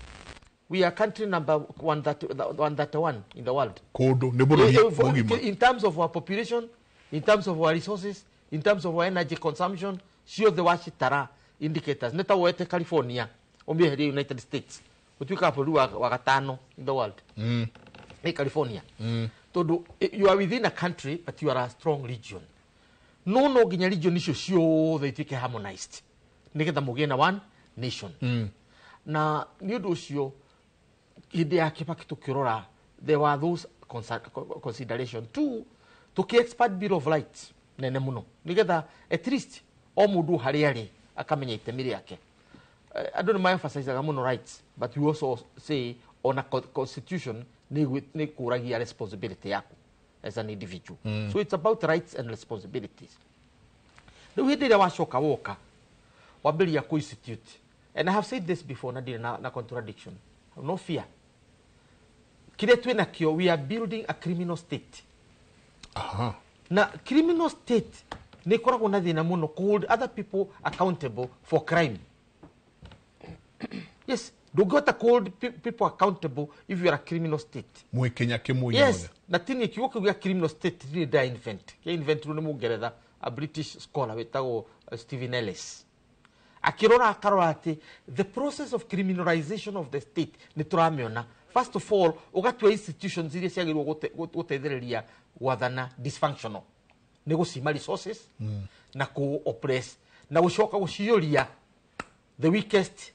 We are country number 131 in the world. Kodo ne bururi in terms of our population, in terms of our resources, in terms of our energy consumption, sio the washitara indicators. Neta woete California umieherie United States utuika buru wa gatano in the world. Hey California. Todo you are within a country but you are a strong region. No ginya region icio cio they take harmonized. Nigetha mugena one nation. Na ni undu ucio hindi ya Kibaki tukirora there were those consideration to expand Bill of Rights nene muno nigetha at least o mundu hari ari akamenya itemi riake. I don't emphasize muno rights, but we also say on a constitution ni kuragia responsibility yako as an individual. So it's about rights and responsibilities. The way they washoka woka wabili ya institute, and I have said this before na contradiction. No fear. Kile tuwe kio, we are building a criminal state. Na criminal state ni koragwo na thina muno hold other people accountable for crime. Yes, don't got to hold people accountable if you are a criminal state. Mwe Kenya kimwe. Yes, na tini kiwoko ya criminal state really da invent. Ke invent rune mugereza a British scholar wetago Stephen Ellis. Akirora akarora ati the process of criminalization of the state ni turamiona. First of all, ugatwa institutions iria ciagirwo gutethereria wathana dysfunctional. Ni gusima resources na ku oppress na gucoka gucioria the weakest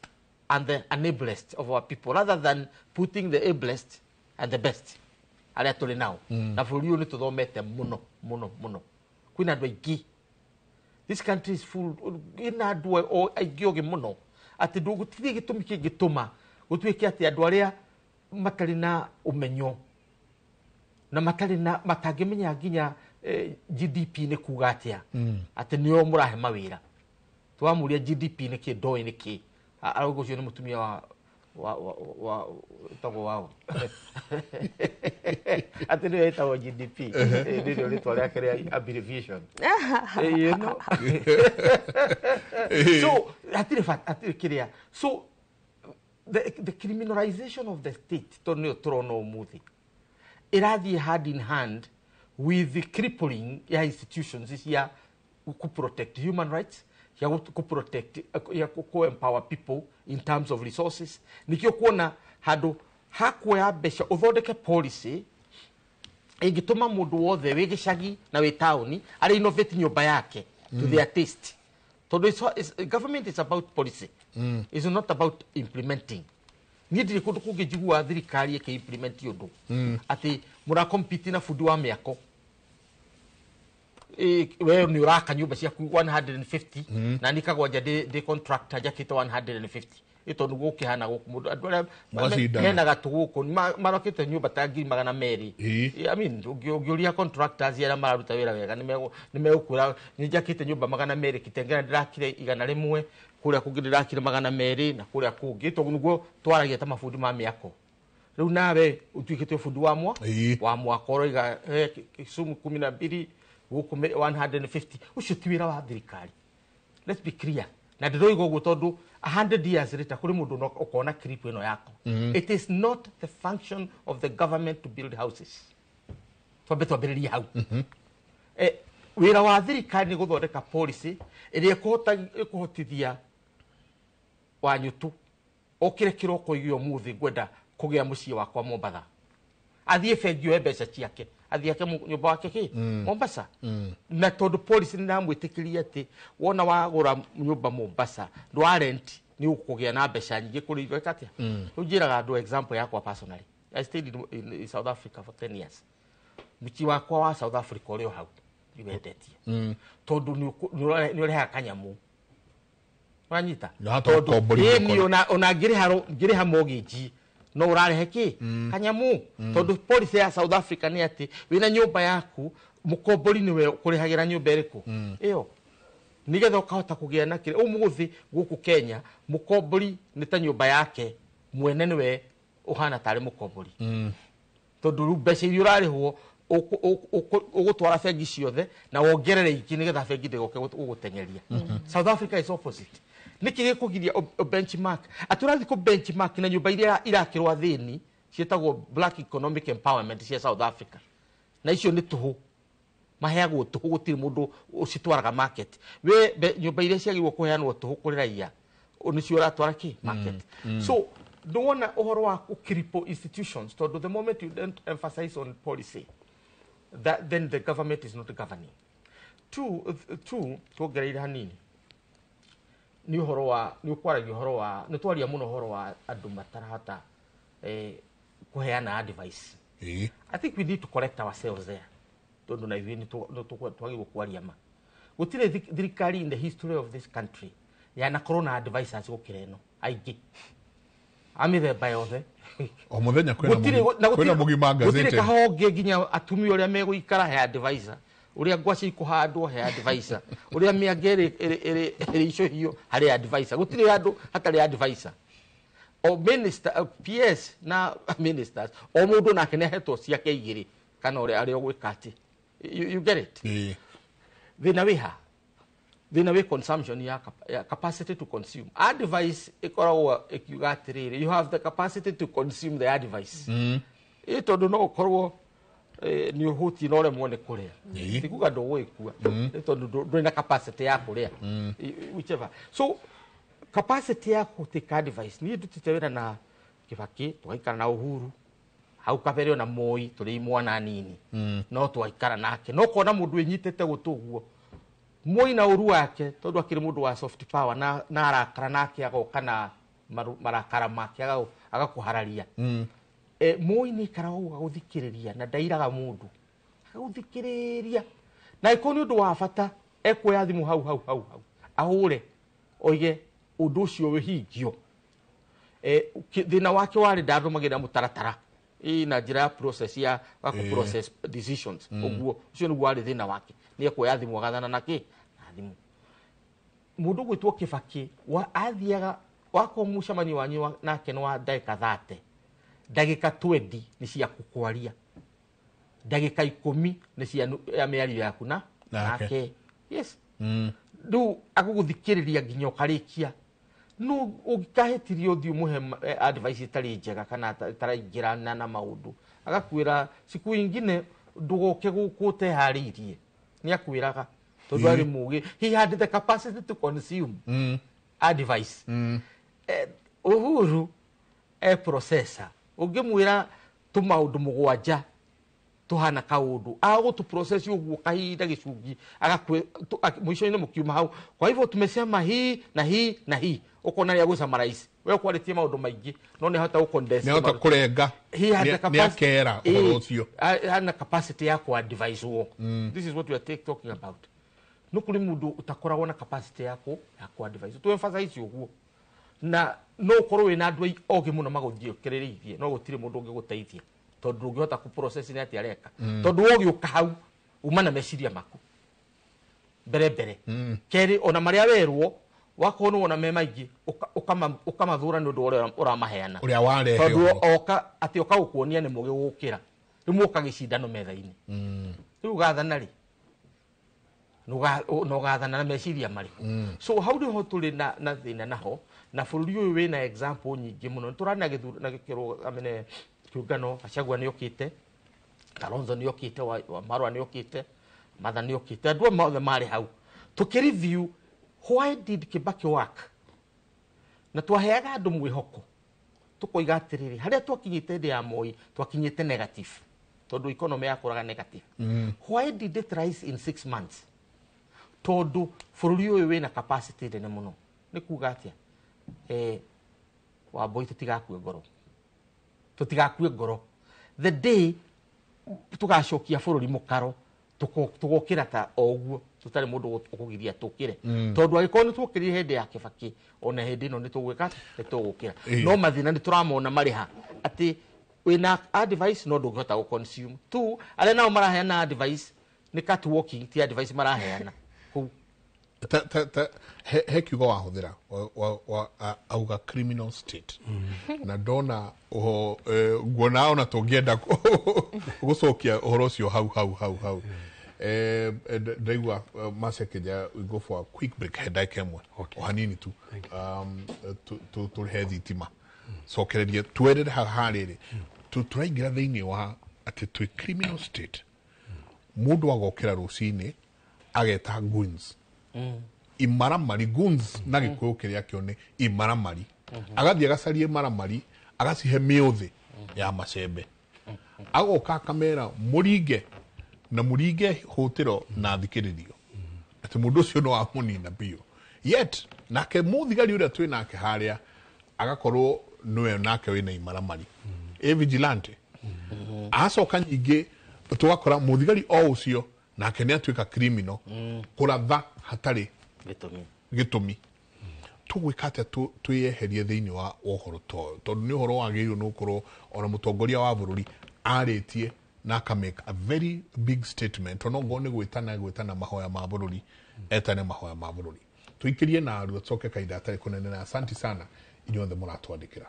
and the enablest of our people rather than putting the ablest and the best. Aria tuli now. Na buri uyu ni tuthomete muno. Kwina andu aingi This country is full ina andũ o aingĩ oge mũno atĩ ndũgũtirĩ gĩtũmi kĩngĩtũma gũtuĩke atĩ andũ arĩa matarĩ na ũmenyo na matangĩmenya nginya GDP nĩ kuga atĩa atĩ nĩo mũrahe mawĩra. Twamũria GDP nĩ kĩ ndoĩ nĩ kĩ arauga ũcio nĩ mũtumia wa tago wao atĩ nĩwe etagwo GDP nĩrĩo rĩtwa rĩake rĩa abbreviation you know. So hatirĩ kĩrĩa. So the criminalization of the state tondũ nĩyo tũrona ũmũthĩ irathiĩ hand in hand with the crippling ya institutions cia to protect human rights, ya to protect, ya to empower people in terms of resources. Nikio kuona handũ hakuoya mbeca uthondeke policy ingituma mundu wothe wi gicagi na wi tauni ari innovate nyumba yake to their taste. Tondũ government is about policy. It's not about implementing. Ni ndiri kundu kungijigua thirikari ke implement undu ati mura compete na fundi wa miako wewe ni uraka nyumba cia 150 na nikagwa de contractor jakite 150 ito nugo kihana guku mundu andu aria mena gatuguku marokete nyumba ta 200. I mean ungiuria contractors aria mararuta wira wega ni megukura ni jakite nyumba 200 kitengera ndirakire 100 kuria kungi ndirakire 200 na kuria kungi to nugo twaragia ta mafundi ma miako. Riu nawe utuikite fundi wa mwako iga Kisumu 12 guku 150 ucio ti wira wa thirikari. Let's be clear. Na ndiroigo guo tondu 100 years later kuri mundu ukona creep ino yako. It is not the function of the government to build houses. Twambe biriria hau. Wira wa thirikari ni guthondeka policy iria ikuhotithia wanyutu okire kiroko igio muthi gwenda kugia mucii wakwa Mombasa. Athie fengio mbeca ciake athiake nyumba wake ki Mombasa. Na tondu policy ni namwitikiria ati wona wagura nyumba Mombasa ndwa rent ni ukugia na mbeca nyingi kuri iwe katia. Ujiraga ndo example yakwa personally. I stayed in South Africa for 10 years. Mucii wakwa wa South Africa uri hau iwendetie tondu ni ureha kanyamu wanyita tondu ni ona ngiriha mortgage no urarehe ki kanyamu tondu policy ya South Africa ni ati wina nyumba yaku mukombori niwe kurihagira nyumba iriku iyo nigetha ukahota kugia na kire umuthi guku Kenya mukombori ni ta nyumba yake mwene niwe uhana tari mukombori tondu rubesha irio urarihwo ugutwara fengi ciothe na wongerere iki nigetha fengi ndigoke ugutengeria. South Africa is opposite. Niki gikugiria benchmark aturathi ku benchmark na nyumba iria irakirwa thini cietagwo black economic empowerment cia South Africa na icio ni tuhu maheagwo tuhu gutiri mundu ucitwaraga market we nyumba iria ciagirwo kuheanwo tuhu kuri raia unicio ratwara ki market. So don't wanna uhoro wa ukiripo institutions to the moment you don't emphasize on policy that then the government is not governing. Two tugereire hanini ni uhoro wa ni ukwaragia uhoro wa ni twaria muno uhoro wa andu matarahota kuheana advice. I think we need to correct ourselves there. Tondu na ivini twagirwo kwaria ma gutire thirikari in the history of this country yana corona advisors gukireno aigi amithemba yothe o muthenya kwena mugima gazeti gutire kahonge nginya atumia uria meguikara he advisor uria ngwaci kuhandwo he advisor uria miangere icio hiyo hari advisor gutire andu hatari advisor o minister PS na ministers o mundu nake ne hetwo ciake igiri kana uria ari ogwikati you get it. Thina we consumption ya capacity to consume advice ikoragwo ikiuga atiriri you have the capacity to consume the advice tondu no ukorwo ni uhuti no remwo ni kuria tikuga ndugwikua tondu nduri na capacity ya kuria whichever. So capacity ya kutika advice ni tutitewera na Kibaki tugaikara na Uhuru hau kaberio na Moi turi mwana nini no tugaikara nake no kona mundu enyitete gutuguo Moi na uru wake tondu akiri mundu wa soft power na arakara nake agoka na marakara make agakuhararia. Moi ni karauga guthikiriria na ndairaga mundu guthikiriria na ikoni undu wa bata ekwoya thimu hau ahure oige undu ucio wihingio thina wake wari ndarũmagĩrĩra mũtaratara na njĩra ya process ya process decisions ũguo ucio nĩguo warĩ thina wake nĩ ekwoya thimu agathana na thimu mũndũ gwĩtwo Kĩbakĩ athiaga wako mũcemanio wanyu nake nĩ wa ndagĩka 30 ndagĩka 20 nĩ cia kũkwaria ndagĩka 10 nĩ cia mĩario yaku nake yes ndu agũgũthikĩrĩria nginya ũkarĩkia no ũngĩkahĩtirie ũthiĩ mũhe advice itarĩ njega kana itaraingĩrana na maũndũ agakwĩra siku ingine ndũgoke gũkũ ũteharĩirie nĩ akwĩraga tondũ arĩ mũgĩ he had the capacity to consume advice Uhuru processor ũngĩmwĩra tũmaũndũ mũgwanja tuhana kaundu tu process uguo kahinda gicungi mwisho-inĩ mũkiuma hau kwa hivyo tumesema hii na hii ukona ya gusummarize wewe kwaritie maundu maingi no ni hota ukondense ni hota kurenga ni akera uhoro ucio ana capacity ya ku advise wo this is what we are talking about no kuri mundu utakoragwo na capacity ya ku advise tu emphasize uguo na no korwo wina andu ogi muno magũthikĩrĩrie no gũtirĩ mũndũ ũngĩgũteithia tondu ndũngĩhota ku process ni ati areka tondu ũgĩũka hau uma na meciria maku mbere keri ona maria werwo wakono ona me maingĩ ukamathura nĩ ũndũ ũrĩa ũramaheana ũrĩa warehe tondu oka ati oka gũkuonia nĩ mũgĩ gũkĩra rĩmwe ũkagĩcindano metha-inĩ rĩu gathana rĩ no gathana na meciria marĩkũ so how do you tũrĩ na thĩna naho na bũrũri ũyũ wĩna example nyingĩ mũno tũrana gĩkĩrwo amene kiungano Gachagua nĩ okĩte Kalonzo nĩ okĩte Marwa nĩ okĩte Matha nĩ okĩte andũ mothe marĩ hau tukireview why did Kibaki work na twaheaga andũ mwĩhoko tukoiga atĩrĩrĩ harĩa twakinyĩte ndĩ ya Moi twakinyĩte negative tondu economy yakũraga negative why did it rise in 6 months tondu bũrũri ũyũ wĩna capacity nene mũno nĩ kuga atĩa Wambui tutigakue ngoro the day tugacokia bũrũri mũkaro tugokĩra ta oguo tutarĩ mũndũ ũkũgiria tũkĩre tondu agĩkorwo nĩ twokĩrire hĩndĩ ya Kĩbakĩ ona hĩndĩ ĩno nĩ tũgwĩka nĩ tũgũkĩra no mathĩna nĩ tũramona marĩ ha atĩ wĩna advice no ndũngĩhota gũ consume tu arĩa nao maraheana advice nĩ cat walking ti advice maraheana kũu he kiugo wahũthĩra auga criminal state na ndona nguona ona tũngĩenda gũcokia ũhoro ũcio hau ndaigua Masekeja we go for a quick break ndagĩka ĩmwe o hanini tu tũrĩhe thitima cokererie twerere harĩrĩ tũraingĩra thĩinĩ wa atĩ twĩ criminal state mũndũ agokĩra rũcinĩ ageta goons imaramari goons na gĩkũyũ kĩrĩa kĩo nĩ imaramari agathiĩ agacarie maramari agacihe mĩũthĩ ya macembe agoka akamera mũringe na mũringe hũtĩro na thikĩrĩrio atĩ mũndũ ũcio no amũnina biũ yet nake mũthigari ũrĩa twĩ nake harĩa agakorwo nĩwe nake wĩna imaramari vigilante acoka nyingĩ tũgakora mũthigari o ũcio nake nĩ atuĩka criminal kũratha hatarĩ gĩtũmi tũgwĩka atĩa twĩyeherie thĩinĩ wa ũhoro tondũ nĩ ũhoro wagĩrĩirwo nĩ gũkorwo ona mũtongoria wa bũrũri arĩtie na akamake a very big statement ona ngoro nĩ gwĩtana mahoya ma bũrũri etane mahoya ma bũrũri tũikĩrie na aruo tũcoke kahinda atarĩ kũnene na asanti sana inyuothe mũratwandĩkĩra.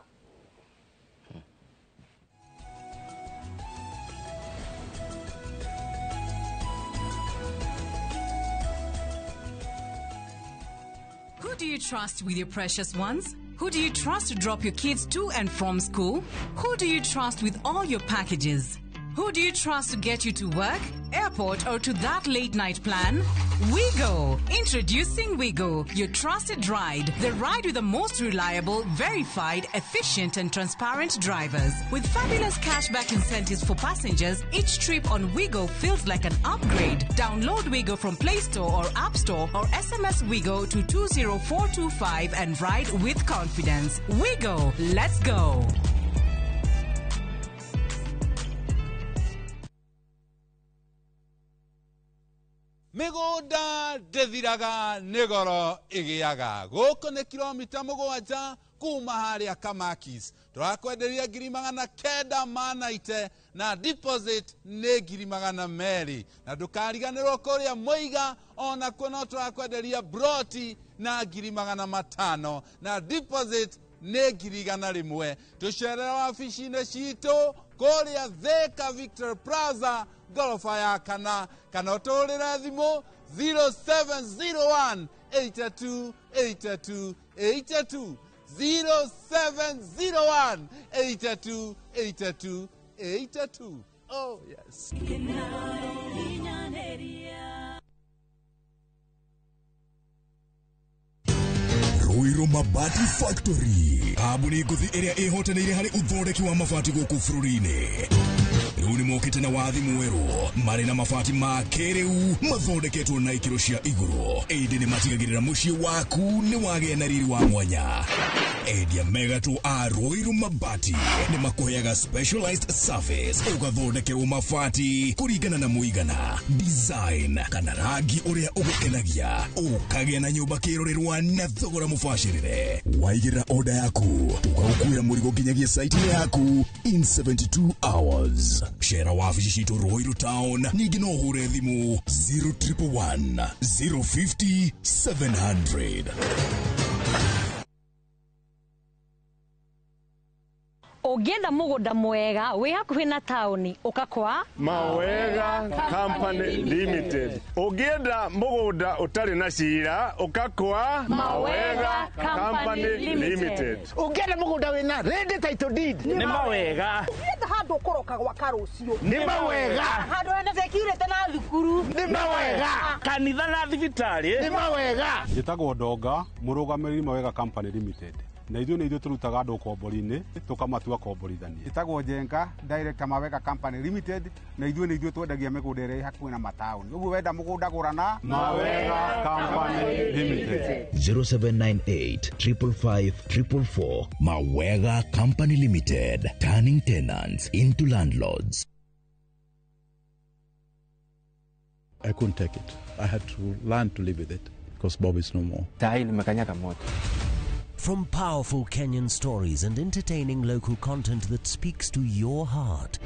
Who do you trust with your precious ones? Who do you trust to drop your kids to and from school? Who do you trust with all your packages? Who do you trust to get you to work, airport, or to that late night plan? Wigo. Introducing Wigo, your trusted ride. The ride with the most reliable, verified, efficient, and transparent drivers. With fabulous cashback incentives for passengers, each trip on Wigo feels like an upgrade. Download Wigo from Play Store or App Store or SMS Wigo to 20425 and ride with confidence. Wigo. Let's go. mĩgũnda ndĩthiraga nĩ goro ĩgĩaga gũkũ nĩ kilomita 7 kuma harĩa Kamakis tũrakwenderia 990 na deposit nĩ 200 na ndũkariganĩrwo kũrĩa Mũiga ona kuo tũrakwenderia broti na 500 na deposit nĩ 100 tũcerera wabici-inĩ citũ kũrĩa Thika Victor Plaza gorofa ya kana ũtũrĩre thimũ 0701 82 82 82 0701 82 82 82. Oh yes. Ruiru Mabati Factory. Kambuni nguthi ĩrĩa ĩhotanĩire harĩ ũthondeki wa mabati gũkũ bũrũri-inĩ. Rĩu nĩ mokĩte na wathi mwerũ marĩ na mabati ma kĩrĩu mathondeketwo na ikĩro cia igũrũ. Ĩndĩ nĩ matigagĩrĩra mũciĩ waku nĩ wagĩa na riri wa mwanya. Endia megatũ a Ruiru Mabati nĩ makũheaga specialized service ũgathondekerwo mabati kũringana na mũigana, design kana rangi ũrĩa ũgũkenagia. Ũkagĩa na nyũmba kĩrorerwa na thogora mũbacĩrĩre. Waigĩra order yaku tũgagũkuĩra mũrigo nginyagia site yaku in 72 hours. Share wabici citũ Ruiru Town. Ningĩ no ũhũre thimũ 0111 050 700. Ũngĩenda mũgũnda mwega wĩ hakuhĩ na taũni ũkakwa Mawega Company Limited. Ũngĩenda mũgũnda ũtarĩ na cira ũkakwa Mawega Company Limited. Ũngĩenda mũgũnda wĩna ready title deed nĩ Mawega. Ũngĩenda handũ ũkoroka gwaka rũciũ nĩ Mawega. Handũ hena security na thukuru nĩ Mawega. Kanitha na thibitarĩ nĩ Mawega. Njĩtagwo Ndonga, mũrũgamĩrĩri Mawega Company Limited. Na ithuĩ nĩ ithuĩ tũrutaga andũ kombori-inĩ tũkamatua komborithania. Njĩtagwo Njenga, Director Mawega Company Limited, na ithuĩ nĩ ithuĩ twendagia mĩgũnda ĩrĩa ĩ hakuhĩ na mataũni. Ũguo wenda mũgũnda gũrana Mawega Company Limited. 0798 555 444. Mawega Company Limited, turning tenants into landlords. I couldn't take it. I had to learn to live with it because Bob is no more. From powerful Kenyan stories and entertaining local content that speaks to your heart.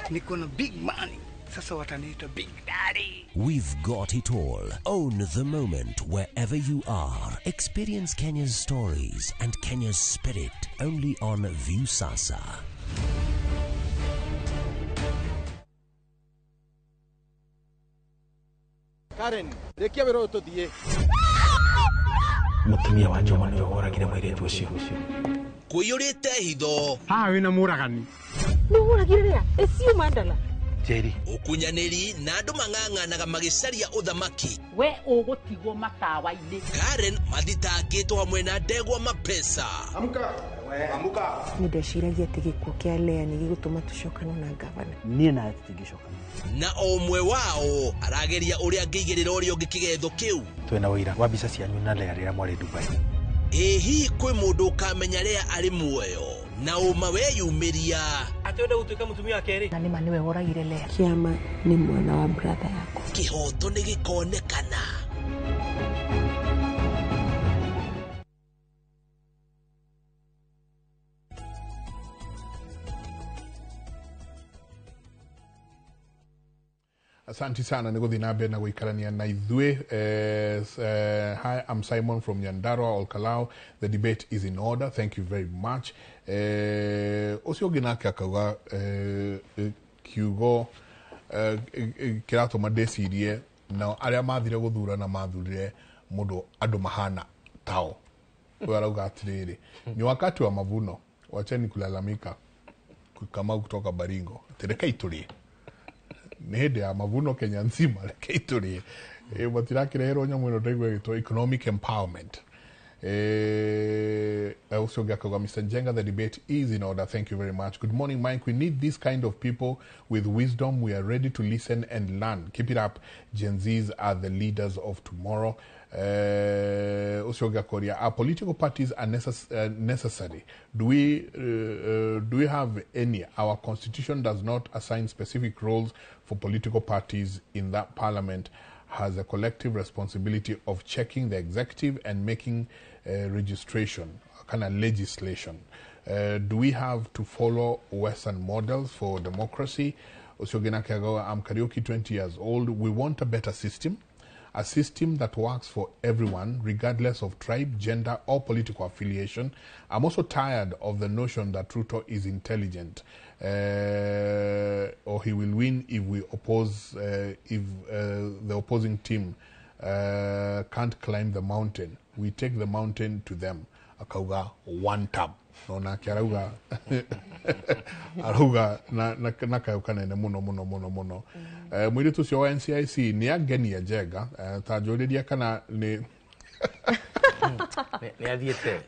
Niko na big money. Sasa wataniita Big Daddy. We've got it all. Own the moment wherever you are. Experience Kenya's stories and Kenya's spirit only on Viusasa. Karen, rekia wĩra ũyũ tũthiĩ. Mũtumia wa Joma nĩwe woragire mũirĩtu ũcio. Kũiyũrĩte hitho. Haha wĩna mũragani. Nĩ ũragire rĩa? Ĩcio mandala. Jerry. Ũkunyanĩri na andũ mang'ang'anaga magĩcaria ũthamaki. We ũgũtigwo matawa-inĩ. Karen mathitangĩtwo hamwe na Ndegwa Mapesa. Amuka. Amuka. Nĩ ndeciragia atĩ gĩkuũ kĩa Lea nĩ gĩgũtũma tũcokane na ngavana. Niĩ nawe tũtingĩcokana. Na o ũmwe wao arageria ũrĩa angĩigĩrĩra ũrĩa ũngĩ kĩgetho kĩu. Twĩna ũira wa mbica cianyu na Lea rĩrĩa mwarĩ Dubai. Hihi kwĩ mũndũ ũkamenya Lea arĩ muoyo na ũma weyumĩria. Atĩenda gũtuĩka mũtumia wa kerĩ. Na nĩ ma nĩwe woragire Lea. Kĩama nĩ mwana wa brother yako. Kĩhoto nĩ gĩkonekana. Asante sana, niguthi na mbere na gũikarania na ithuĩ. Hi, I'm Simon from Nyandarua, Olkalau. The debate is in order. Thank you very much. Ũcio ũngĩ nake akauga kiugo kĩratũma ndĩcirie na arĩa mathire gũthurana mathurire mũndũ andũ mahana tao. Ũyũ arauga atĩrĩrĩ, ni wakati wa mavuno, wacheni kulalamika kama kutoka Baringo. Rekei tulie. Nĩ hĩndĩ ya mavuno Kenya nzima, rekei tulie. Matirakĩreherwo nyamũ ĩno ndaigua ĩgĩtwo economic empowerment. Also, Mr. Njenga, the debate is in order. Thank you very much. Good morning, Mike. We need this kind of people with wisdom. We are ready to listen and learn. Keep it up. Gen Zs are the leaders of tomorrow. Our political parties are necessary. Do we have any? Our constitution does not assign specific roles for political parties in that parliament. Has a collective responsibility of checking the executive and making registration, kind of legislation. Do we have to follow Western models for democracy? I'm Karaoke, 20 years old. We want a better system, a system that works for everyone, regardless of tribe, gender, or political affiliation. I'm also tired of the notion that Ruto is intelligent, or he will win if we oppose, if the opposing team can't climb the mountain. We take the mountain to them. Akauga one tab. Nona kiarauga arauga na kayukana ine muno mwiritu cio wa NCIC ni ageni ajega ta njuriria kana ni ni athiete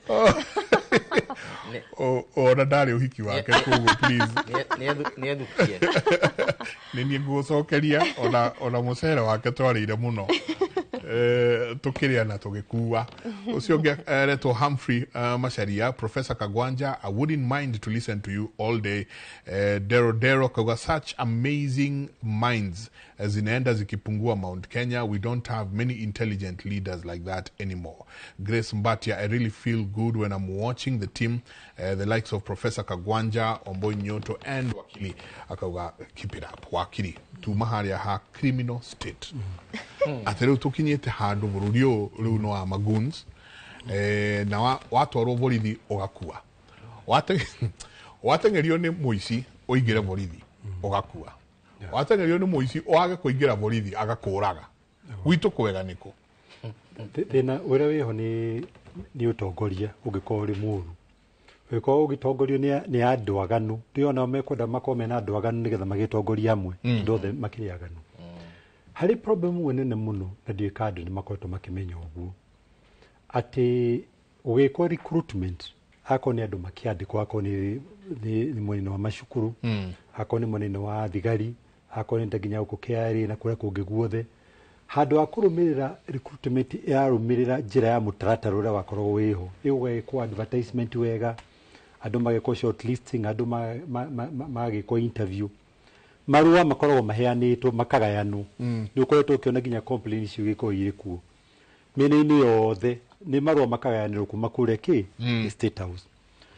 na ndari uhiki wake koguo please ni ethukie ni ngucokeria ona mucere wake twarire muno tukiria na tugikuwa ucio ngeretwo Humphrey Macharia. Professor Kagwanja, I wouldn't mind to listen to you all day. Dero Kaga, such amazing minds zinaenda zikipungua Mount Kenya. We don't have many intelligent leaders like that anymore. Grace Mbatia, I really feel good when I'm watching the team, the likes of Professor Kagwanja, Omboi Nyoto, and Wakili Akaga. Keep it up, Wakili. Tumaharia ha criminal state. Atereu tukinyete handu bururio runo wa magoons na watoro borithi ogakua. Watengerio ni muici oigire borithi ogakua. Watengerio ni muici oage kuingira borithi agakuraga. Gwito kwega niko. Thina uria wiho ni utongoria ungikoo ri muru. Wiko ugitongorio ni andu aganu. Ndiona mekwenda makome na andu aganu nigetha magitongoria hamwe. Ndothe makiri aganu. Hari problem wenene muno na diekadu ni makoto makimenya uguo. Ati ugikwo recruitment ako ni andu makiandikwo ako ni mwenene wa mashukuru, ako ni mwenene wa thigari, ako ni ndaginya uko kiari na kuria kungi guothe. Handu akurumirira recruitment yarumirira njira ya mutaratara uria wakorwo wiho. Igugekwo advertisement wega, andu magekwo shortlisting, andu magekwo interview. Marua makoragwo maheanitwo makagayanu ni ukoretwo ukiona ginya complaint cio giko irikuo mene-ini yothe ni marua makagayanirwo kuma kure ki State House.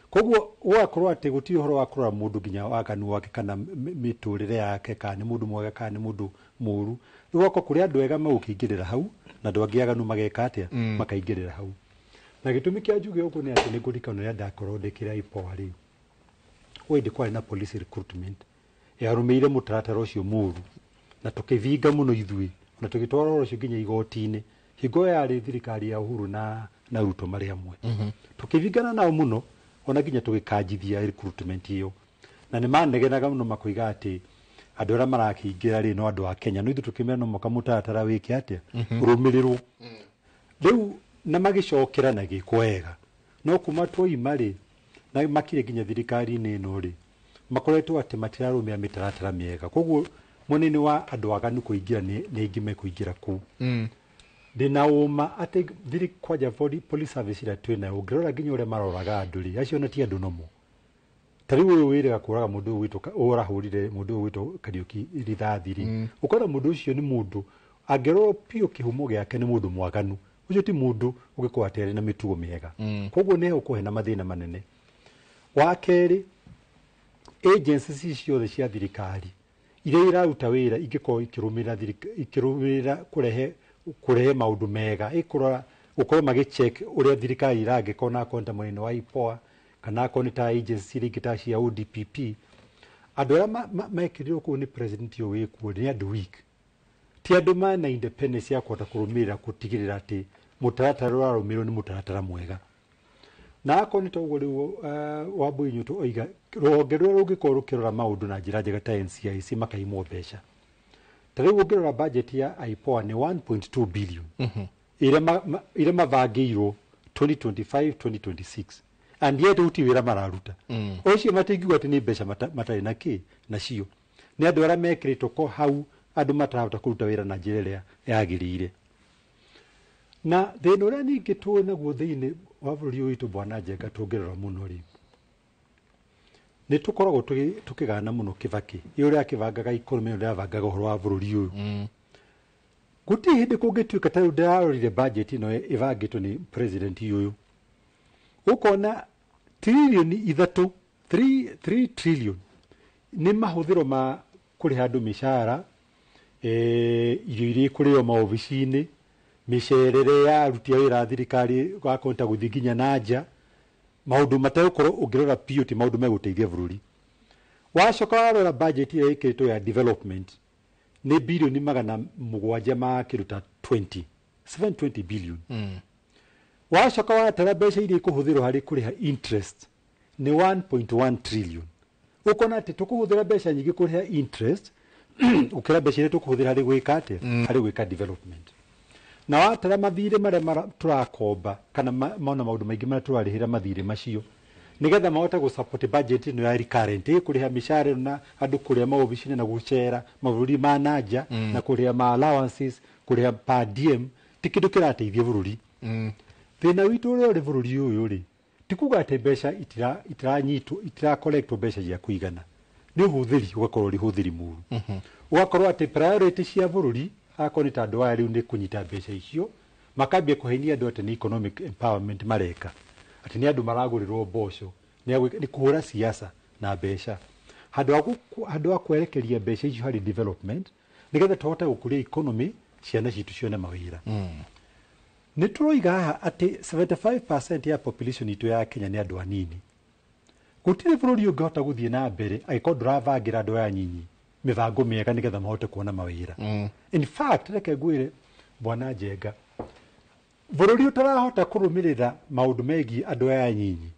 Koguo ugakorwo ati guti uhoro wa kurora mundu ginya waganu wake kana miturire yake kana ni mundu mwega kana ni mundu muru ugako kuri andu ega magukingirira hau na andu angi aganu mageka atia makaingirira hau. Na gitumi kia njuge uko ni ati ni ngurikano ya ndakorwo ndikira ipoa riu wende kwari na police recruitment yarumeire mutaratara ucio muru na tukivinga muno ithui na tugitwara ucio nginya igoti-ini hingo yari thirikari ya Uhuru na Ruto mari amwe tukivingana nao muno ona nginya tugikanjithia recruitment iyo na ni manegenaga muno makoiga ati andu ara marakingira ri no andu a Kenya no ithu tukimena no moka mutaratara wiki atia urumirirwo riu na magicokera na gikwega no kuma twoima ri na makire nginya thirikari-ini ino ri makoretwo ati matirarumia mitaratara miega koguo munene wa andu aganu kuingira ni ingime kuingira ku ndina uma ati thiri kwaja police service ira twina ungirora nginya uria maroraga andu ri acio na ti andu nomo tariu uyu wira kuraga mundu witu urahurire mundu witu Kariuki rithathiri ukora mundu ucio ni mundu angero pio kihumo giake ni mundu mwaganu ucio ti mundu ugikwa atere na mitugo miega koguo ne ukuhe na mathina manene wa keri agencies ciothe cia thirikari iria iraruta wira ingiko ikirumira kurehe maundu mega ikurora ukorwo magicheck uria thirikari iragikona konta mwene wa ipoa kana konta agency rigita cia UDPP andu ara mekirirwo ku ni president yo wikuo ni andu weak ti andu mana independence ya kwota kurumira kutigirira ati mutaratara warumirwo ni mutaratara mwega na akonita ugo riu Wambui Nyoto oiga ruhonge rwa rugikoro kirora maundu na njira njega ta NCIC makaimwo mbeca tariu ungirora budget ya IPOA ni 1.2 billion ire mavangirwo 2025-2026 and yet uti wira mararuta ocio matingiwa ati ni mbeca matari na ki na cio ni andu ara mekiritwo ko hau andu matarahota kuruta wira na njira iria yagirire na thĩna ũrĩa ningĩ tũĩ naguo thĩinĩ wa bũrũri ũyũ witũ Bwana Njenga tũngĩrora mũno rĩ, nĩ tũkoragwo tũkĩgana mũno Kibaki ũrĩa akĩbangaga ikonomi ũrĩa abangaga ũhoro wa bũrũri ũyũ. Gũtirĩ hĩndĩ kũngĩtuĩka ta rĩu ndĩrarorire budget ĩno ĩbangĩtwo nĩ president ũyũ, ũkona trilioni 3 trillion nĩ mahũthĩro ma kũrĩha andũ mĩcara, irio iria ikũrĩo maobici-inĩ, mĩcerere ya aruti a wĩra a thirikari wakonta gũthiĩ nginya na nja, maũndũ matagũkorwo ũngĩrora biũ ti maũndũ megũteithia bũrũri. Wacoka warora budget ĩrĩa ĩkĩrĩtwo ya development nĩ bilioni 700 makĩruta 720 billion. Wacoka watara mbeca iria ikũhũthĩrwo harĩ kũrĩha interest nĩ 1.1 trillion. Ũkona atĩ tũkũhũthĩra mbeca nyingĩ kũrĩha interest ũkĩra mbeca iria tũkũhũthĩra harĩ gwĩka atĩa, harĩ gwĩka development. Na watara mathirĩ marĩa tũrakomba kana maona maũndũ maingĩ marĩa tũrarĩhĩra mathirĩ macio nigetha mahote gũsupport budget ĩno ya recurrent kũrĩha mĩcara na andũ kũrĩa maobici-inĩ na gũcera mabũrũri ma nanja na kũrĩha ma allowances, kũrĩha per diem, ti kĩndũ kĩrateithia bũrũri. Thĩna witũ ũrĩa ũrĩ bũrũri ũyũ rĩ, ti kuga atĩ mbeca itirakolektwo mbeca cia kũigana, nĩ ũhũthĩri ũgakorwo ũrĩ ũhũthĩri mũru. Ũgakorwo atĩ priority cia bũrũri akorwo nĩ ta andũ aya rĩu nĩ kũnyita mbeca icio makambia kũhenia andũ atĩ nĩ economic empowerment mareka, atĩ nĩ andũ maragũrĩrwo mboco, nĩ kũhũra siasa na mbeca handũ ha kwerekeria mbeca icio harĩ development nĩgetha tũhote gũkũria economy, ciana citũ cione mawĩra. Nĩ tũroiga haha atĩ 75% ya population itũ ya Kenya nĩ andũ anini. Gũtirĩ bũrũri ũngĩhota gũthiĩ na mbere angĩkorwo ndũrabangĩra andũ aya nyinyi mĩbango mĩega nĩgetha mahote kuona mawĩra. In fact, reke ngwĩre Bwana Njenga, bũrũri ũtarahota kũrũmĩrĩra maũndũ megiĩ andũ aya nyinyi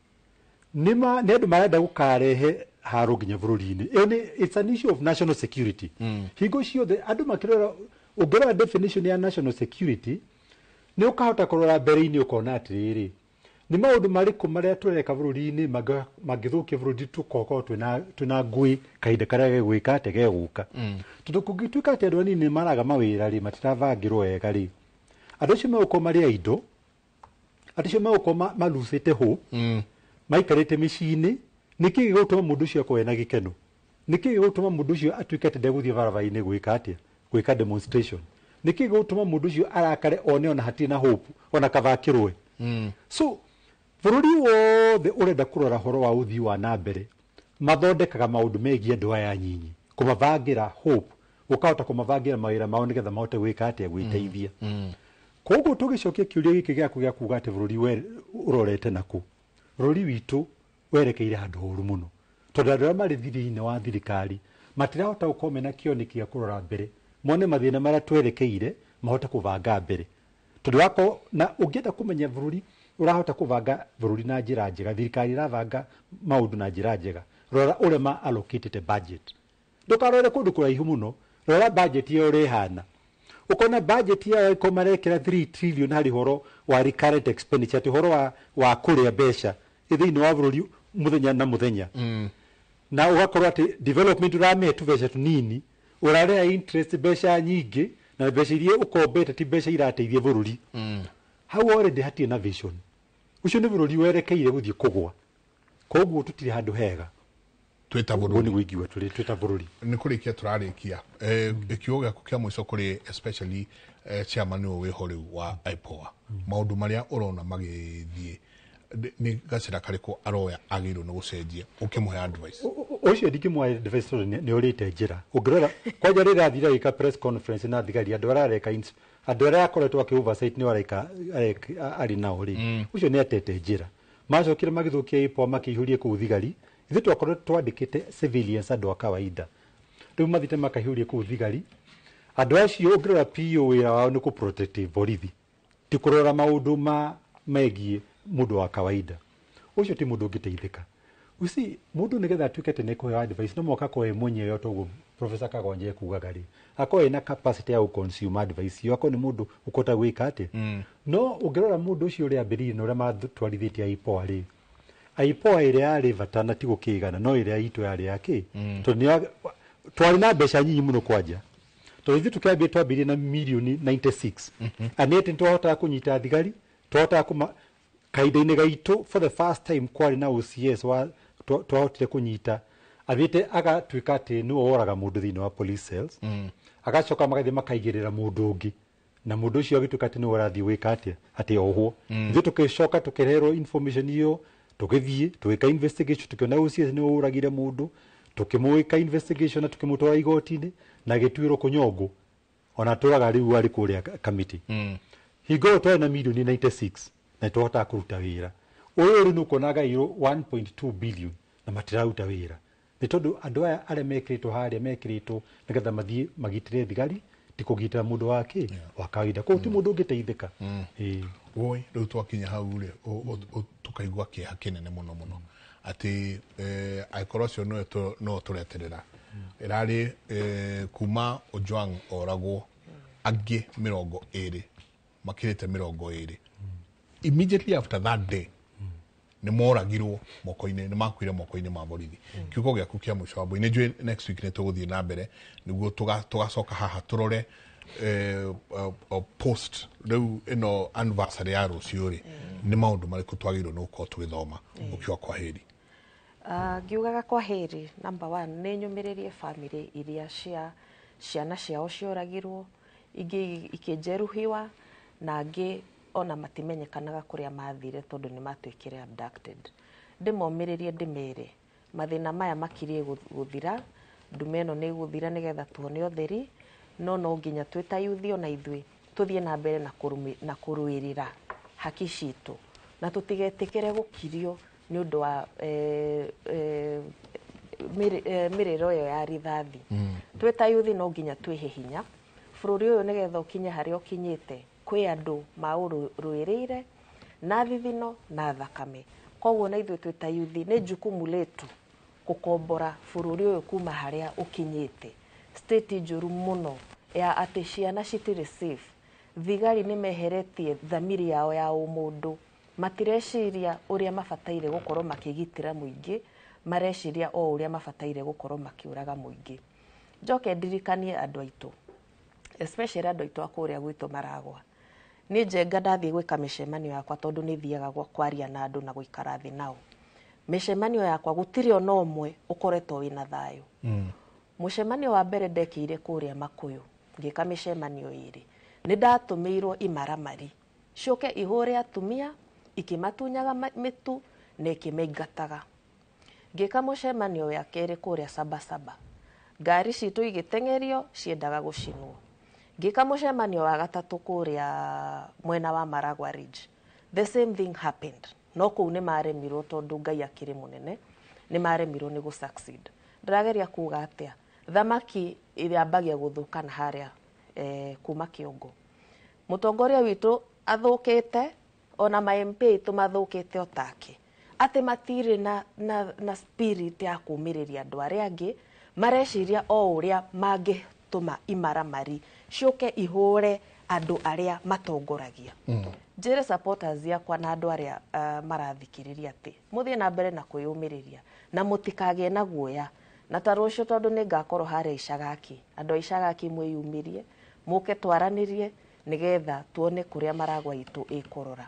nĩ andũ marenda gũkarehe haro nginya bũrũri-inĩ. It's an issue of national security. Hingo ciothe andũ makĩrora, ũngĩrora definition ya national security nĩ ũkahota kũrora mbere-inĩ ũkona atĩrĩrĩ, nĩ maũndũ marĩkũ marĩa tũreka bũrũri-inĩ mangĩthũkia bũrũri tũkorwo twĩna ngũĩ kahinda karĩa gegwĩka atĩ gegũka. Tondũ kũngĩtuĩka atĩ andũ anini maraga mawĩra rĩ, matirabangĩrwo wega rĩ, andũ acio megũkorwo marĩ aindo, andũ acio megũkorwo malucĩte hũ, maikarĩte mĩciĩ-inĩ. Nĩkĩ gĩgũtũma mũndũ ũcio akorwo ena gĩkeno? Nĩkĩ gĩgũtũma mũndũ ũcio atuĩke atĩ ndegũthiĩ barabara-inĩ gwĩka atĩa, gwĩka demonstration? Nĩkĩ gĩgũtũma mũndũ ũcio arakare one ona hatirĩ na hope ona kathakĩrwe? So bũrũri wothe ũrenda kũrora horo wa ũthii wa na mbere mathondekaga maũndũ megiĩ andũ aya nyinyi, kũmabangĩra hope, ũkahota kũmabangĩra mawĩra mao nĩgetha mahote gwĩka atĩa, gwĩteithia. Koguo tũgĩcokia kĩũria gĩkĩ gĩaku gĩa kuga atĩ bũrũri ũrorete nakũ, bũrũri witũ werekeire handũ horu mũno, tondũ andũ arĩa marĩ thirĩ-inĩ wa thirikari matirahota gũkorwo mena kĩoneki gĩa kũrora mbere, mone mathĩna marĩa twerekeire mahote kũbanga mbere. Tondũ wako na ũngĩenda kũmenya bũrũri ũrahota kũbanga bũrũri na njĩra njega, thirikari ĩrabanga maũndũ na njĩra njega, rora ũrĩa ma allocated budget. Ndũkarore kũndũ kũraihu mũno, rora budget ĩyo ũrĩa ĩhana, ũkona budget yao ĩkorwo marekĩra 3 trillion harĩ horo wa recurrent expenditure, atĩ horo wa kũrĩa mbeca thĩinĩ wa bũrũri mũthenya na mũthenya. Na ũgakorwo atĩ development ũramĩhe tũbeca tũnini, ũrarĩha interest mbeca nyingĩ, na mbeca iria ũkombete ti mbeca irateithia bũrũri. Hau already hatirĩ na vision. Ucio nĩ bũrũri werekeire gũthiĩ kũgwa. Koguo tũtirĩ handũ hega. Twĩta bũrũri. Nĩ gũigua twĩta bũrũri. Nĩ kũrĩkia tũrarĩkia. Gĩkiugo gĩaku kĩa mũico kũrĩ especially chairman ũyũ wĩho rĩu wa IPOA. Maũndũ marĩa ũrona magĩthiĩ nĩ gacĩra karĩkũ aroya agĩrĩirwo nĩ gũcenjia ũkĩmũhe advice? Ũcio ndingĩmũhe advice tondũ nĩ ũrĩte njĩra. Ũngĩrora kwanja rĩrĩa athire gwĩka press conference na thigari, andũ arareka andũ arĩa akoretwo akĩ oversight nĩ arĩ nao rĩ, ũcio nĩ atete njĩra. Macokire magĩthũkia IPOA makĩihũrie kũu thigari, ithuĩ twakoretwo twandĩkĩte civilians, andũ a kawaida. Rĩu mathite makaihũrie kũu thigari. Andũ acio ũngĩrora PO wĩra wao nĩ kũ-protect borithi, ti kũrora maũndũ megiĩ mũndũ wa kawaida. Ũcio ti mũndũ ũngĩteithĩka. Usi mũndũ nĩgetha atuĩke atĩ nĩ kũheo advice no mũhaka akorwo mwenyewe toguo Professor Kagonje kugaga rĩ, akorwo ena capacity ya gũ-consume advice iyo, akorwo nĩ mũndũ ũkũhota gwĩka atĩ. No ũngĩrora mũndũ ũcio ũrĩa ambĩrĩirie na ũrĩa matwarithĩtie IPOA rĩ, IPOA ĩrĩa yarĩ bata na ti gũkĩgana, no ĩrĩa itũ yarĩ yakĩ, tondũ twarĩ na mbeca nyinyi mũno kwanja, to ithu tukiambia twambirie na milioni 96 anete twahota kunyita thigari twahota kuma kaida-inĩ gaitũ for the first time kwari na OCS wa twahotire kunyita athite agatuika ati ni oraga mundu thiini wa police cells agacoka magathie makaigirira mundu ungi na mundu ucio agituika ati ni orathie wika ati ohwo ithu tukicoka tukiherwo information iyo tukithie tuika investigation tukiona OCS ni oragire mundu tukimuika investigation na tukimutwara igoti-ini na gitwiro kunyongo ona turaga riu ari kuria committee higo twa na milioni 96 na tuhota kuruta wira uyu ri nukonaga iro 1.2 billion na matirauta wira ni tondu andu aya aria mekritwo haria mekritwo nigetha mathie magitire thigari tikugita mundu wake wa kawaida ko ti mundu ungiteithika oi riu twakinya hau ri tukaigua kieha kinene muno ati aikorocio no tureterera irari kuma Ojwang oragwo angi 20 makirite 20 immediately after that day ni moragirwo moko-ini ni makwire moko-ini ma borithi kiugo giaku kia mwisho wabo ine jwe next week ni tuguthie na mbere niguo tugacoka haha turore post riu ino anniversary ya rucio ri ni maundu mariku twagirwo no ko twithoma ukiwa kwa heri ngiugaga kwa heri number 1 ni nyumiririe family iria ciana ciao cioragirwo ingi ikijeruhiwa na angi ona matimenyekanaga kuria mathire tondu ni matwikire abducted ndimomiririe ndimere mathina maya makirie guthira ndumeno ni guthira nigetha tuone utheri no nginya twita yuthio na ithui tuthie na mbere na kuruirira haki citu na tutigetikire gukirio ni undu wa miriro yo ya rithathi twita yuthi no nginya twihe hinya bururi uyu nigetha ukinye hari ukinyite kwi andu mauruirire na thithino na thakame koguo na ithui twita yuthi ni jukumu letu gukombora bururi uyu kuma haria ukinyite state njuru muno ya ati ciana citiri safe thigari ni meheretie thamiri yao ya umundu matireciria uria mabataire gukorwo makigitira muingi mareciria o uria mabataire gukorwo makiuraga muingi njoke ndirikanie andu aitu especially andu aitu akuria gwitu Maragwa ni njenga ndathie gwika mishemanio yakwa tondu ni thiaga kwaria na andu na guikara thi nao mishemanio yakwa gutiri ona omwe ukoretwo wina thayo mushemanio wa mbere ndekire kuria Makuyu ngika mishemanio iri ni ndatumirwo imaramari coke ihure atumia ikimatunyaga mitu na ikimeingataga ngika mushemanio ya keri kuria Sabasaba ngari citu igitengerio ciendaga gucinwo ngika mushemanio wa gatatu kuria mwena wa Maragwa Ridge the same thing happened no kuu ni maremirwo tondu Ngai akiri munene ni maremirwo ni gusucceed ndirageria kuga atia thamaki iriambagia guthukana haria kuma Kiongo mutongoria witu athukite ona ma MP itu mathukite otake ati matire na spirit ya kumiriria andu aria angi mareciria o uria mangituma imaramari coke ihure andu aria matongoragia njire supporters yakwa na andu aria marathikiriria ati muthie na mbere na kwiyumiriria na mutikage na guoya na tarucio tondu ni ngakorwo haria Icagaki andu Icagaki mwiyumirie muke twaranirie nigetha tuone kuria Maragwa itu ikorora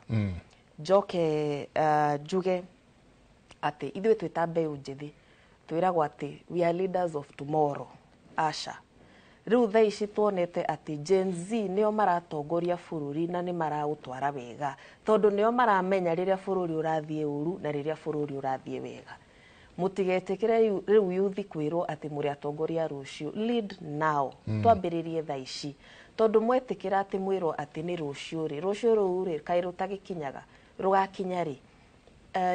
njoke njuge ati ithuĩ twita mbeũ njithi twiragwo ati we are leaders of tomorrow asha riu thaa ici tuonete ati Gen Z nio maratongoria bururi na ni marautwara wega tondu nio maramenya riria bururi urathie uru na riria bururi urathie wega mutigetekere riu yuthi kwirwo ati muri atongoria rucio lead now twambiririe thaa ici tondu mwetikira ati mwirwo ati ni rucio ruu ri kairu tagikinyaga rugakinya ri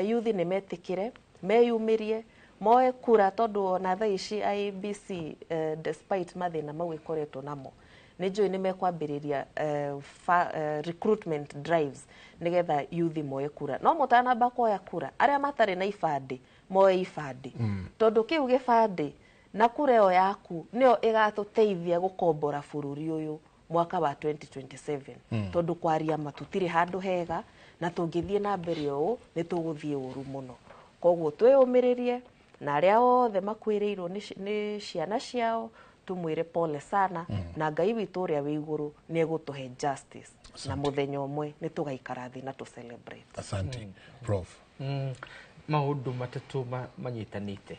yuthi ni metikire meyumirie moe kura tondu ona thaa ici IBC despite mathina mau ikoretwo namo ni njui ni mekwambiriria recruitment drives nigetha yuthi moe kura no mutanamba kuoya kura aria matari na ibandi moe ibandi tondu kiu gibandi na kura yo yaku nio igatuteithia gukombora bururi uyu mwaka wa 2027 tondu kwaria matutire handu hega na tungithie na mbere o ni tuguthie uru muno koguo twiyumiririe na aria othe makwirirwo ni ciana ciao tumwire pole sana na Ngai witũ ũrĩa wĩ igũrũ nĩ egũtũhe justice na mũthenya ũmwe nĩ tũgaikara thĩ na tũ celebrate. Asante. Prof. Maũndũ matatũ manyitanĩte.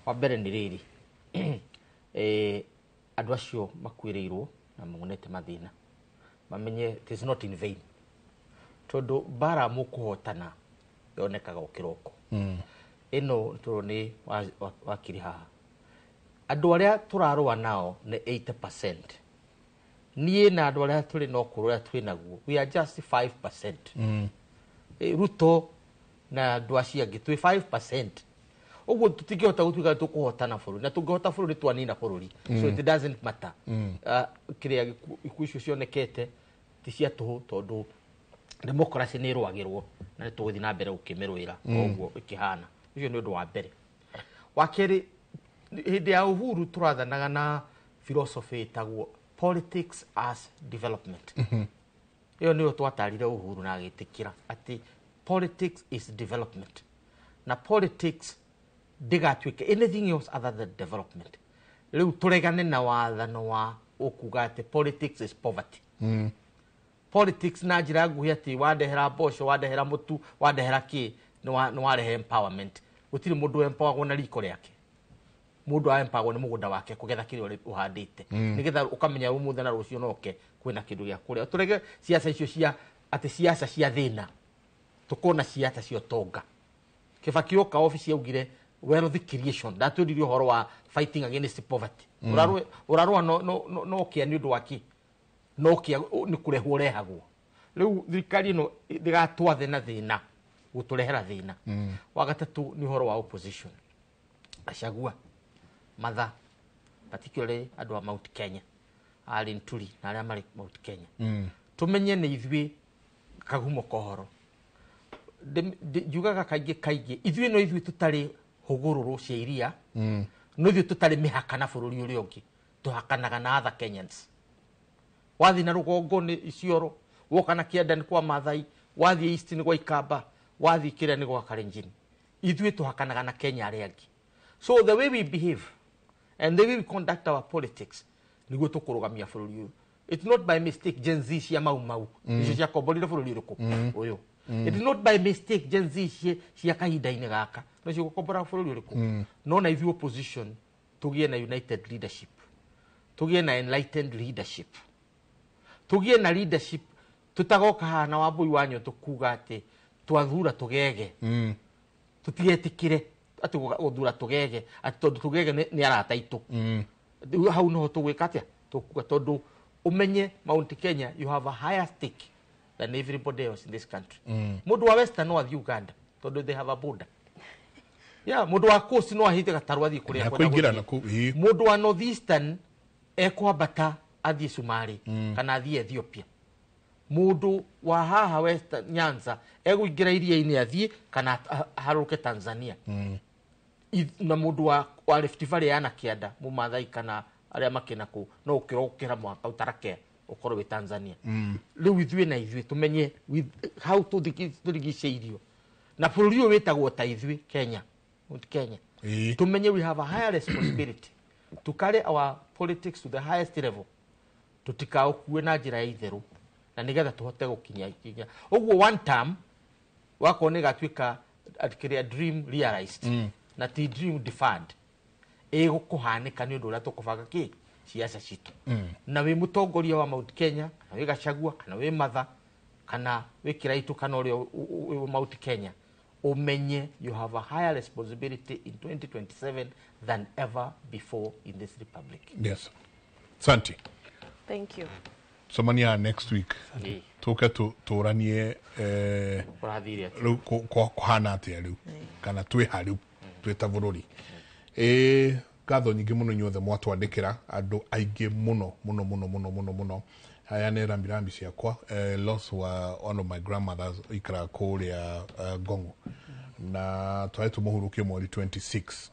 Wa mbere nĩ rĩrĩ. Andũ acio makuĩrĩirwo na monete mathĩna. Mamenye it is not in vain. Tondũ bara mũkũhotana yonekaga o kĩroko. Ĩno tũrĩ wakiri haha. Andũ arĩa tũrarũa nao nĩ 80%. Niĩ na andũ arĩa tũrĩ na ũkũrũ ũrĩa twĩ naguo, we are just 5%. Ruto na andũ acio angĩ twĩ 5%. Ũguo tũtingĩhota gũtuĩka tũkũhotana bũrũri na tũngĩhota bũrũri twanina bũrũri. So it doesn't matter. Kĩrĩa ikuũ icio cionekete ti cia tũhũ tondũ democracy nĩ ĩrũagĩrwo na nĩ tũgũthiĩ na mbere gũkĩmĩrũĩra ũguo ĩkĩhana. Ũcio nĩ ũndũ wa mbere. Wa kerĩ, hĩndĩ ya Uhuru tũrathanaga na philosophy ĩtagwo politics as development. Ĩyo nĩyo twatarire Uhuru na agĩtĩkĩra atĩ politics is development. Na politics ndĩgatuĩke anything else other than development. Rĩu tũregane na wathano wa ũkuga atĩ politics is poverty. Politics na njĩra nguhĩ atĩ wandehera mboco, wandehera mũtu, wandehera kĩ nĩ warehe empowerment. Gũtirĩ mũndũ empoweragwo na riko rĩake. Mũndũ empoweragwo nĩ mũgũnda wake kũgetha kĩrĩa ũhandĩte. Nĩgetha ũkamenya ũmũthĩ na rũciũ noke kwĩna kĩndũ gĩa kũrĩa. Tũrege siasa icio cia atĩ siasa cia thĩna. Tũkona siasa cia tonga. Kĩbaki oka office yaugire wealth creation. Ndatũririe ũhoro wa fighting against poverty. Ũrarũa no kĩa nĩ ũndũ wa kĩ? No kĩa nĩ kũrehwo rehagwo. Rĩu thirikari ĩno ndĩgatwathe na thĩna gũtũrehera thĩna. Wa gatatũ nĩ ũhoro wa opposition. Gachagua, Matha, particularly andũ a Mount Kenya, arĩ Nturi na arĩa marĩ Mount Kenya. Tũmenye nĩ ithuĩ kagumo kohoro. Njugaga kaingĩ ithuĩ no ithuĩ tũtarĩ hũgũrũrũ cia iria, no ithuĩ tũtarĩ mĩhaka na bũrũri ũrĩa ũngĩ, tũhakanaga na other Kenyans. Wathi na rũgongo nĩ Isiolo, woka na Kianda nĩ kwa Maathai, wathi East nĩ gwa Ikamba, wathi kĩrĩa nĩ gwa Kalenjin. Ithuĩ tũhakanaga na Kenya arĩa angĩ. So the way we behave and the way we conduct our politics nĩguo tũkũrũgamia bũrũri ũyũ. It's not by mistake Gen Z cia mau icio cia komborire bũrũri ũrĩkũ ũyũ. It is not by mistake Gen Z cia kahinda-inĩ gaka no cio gũkombora bũrũri ũrĩkũ. No na ithuĩ opposition tũgĩe na united leadership, tũgĩe na enlightened leadership, tũgĩe na leadership tũtagoka haha na Wambui wanyu tũkuga atĩ twathura tũgege. Tũtigetĩkĩre atĩ gũthura tũgege atĩ tondũ tũgege nĩ arata aitũ. Hau no tũgwĩka atĩa tũkuga tondũ umenye Mount Kenya you have a higher stake than everybody else in this country. Mũndũ wa Western no athi Uganda tondũ they have a border. Mũndũ wa Coast no ahite gatarũ athi kũrĩa kwenda. Mũndũ wa North Eastern ekwambata athi Somali kana athi Ethiopia. Mũndũ wa haha Western Nyanza egũingĩra iria-inĩ athi kana harũke Tanzania. Na mũndũ wa Rift Valley yana Kianda Mũmathai kana arĩa makena kũ no ũkĩrokera mwaka ũtarake ũkorwo wĩ Tanzania. Rĩu ithuĩ na ithuĩ tũmenye how tũrigicĩirio na bũrũri ũyũ wĩtagwo ta ithuĩ Kenya, Mount Kenya. Tũmenye we have a higher responsibility to carry our politics to the highest level. Tũtikaũkue na njĩra ya itherũ na nĩgetha tũhote gũkinya ikinya. Ũguo one term wako nĩ gatuĩka kĩrĩa dream realized na ti dream deferred. Gũkũhanĩka nĩ ũndũ ũrĩa tũkũbanga kĩ siasa citũ. Na wĩ mũtongoria wa Mount Kenya, na wĩ Gachagua, kana wĩ Matha, kana wĩ Kiraitu, kana ũrĩa wĩ Mount Kenya, umenye you have a higher responsibility in 2027 than ever before in this republic. Yes. Santi. Thank you. Somania next week. Tuke tũranie kuhana atĩa rĩu kana twĩ harĩu twĩ ta bũrũri. Ngatho nyingĩ mũno inyuothe mwatwandĩkĩra andũ aingĩ mũno. Aya nĩ rambirambi ciakwa. Loss wa one of my grandmothers ikara kũrĩa Ngong'o na twari tũmũhurũkie mweri 26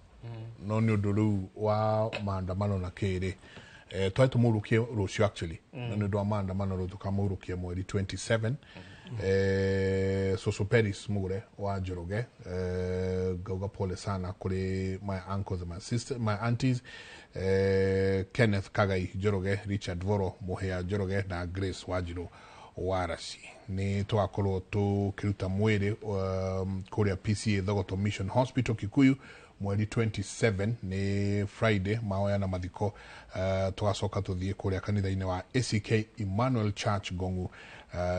no nĩ ũndũ rĩu wa maandamano na kĩrĩ twari tũmũhurũkie rũciũ actually na nĩ ũndũ wa maandamano rĩu tũkamũhurũkia mweri 27 Soso Peris Mugure wa Njoroge, gauga pole sana kuri my uncles and my sisters, my aunties, Kenneth Kagai Njoroge, Richard Voro Mohea Njoroge na Grace Wajiro Warashi. Ni twakorwo tukiruta mwiri kuria PCA Thogoto Mission Hospital Kikuyu mweri 27 ni Friday maoya na mathiko tugacoka tuthie kuria kanitha-ini wa ACK Emmanuel Church Gongu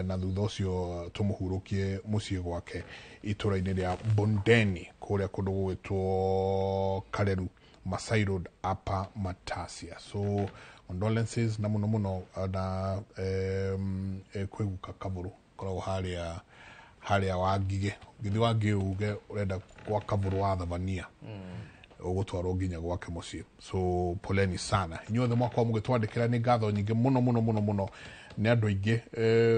na thutha ucio tumuhurukie mucii gwake itura-ini ria Bondeni kuria kundu gwitwo Kareru Masai Road Upper Matasia. So condolences na muno na kwiguka Kavuru korwo haria wangige ngithi wangi uge urenda kwa Kavuru wa Thavania ugutwarwo nginya gwake mucii. So poleni sana inyuothe mwako mugitwandikira ni ngatho nyingi muno ni andu aingi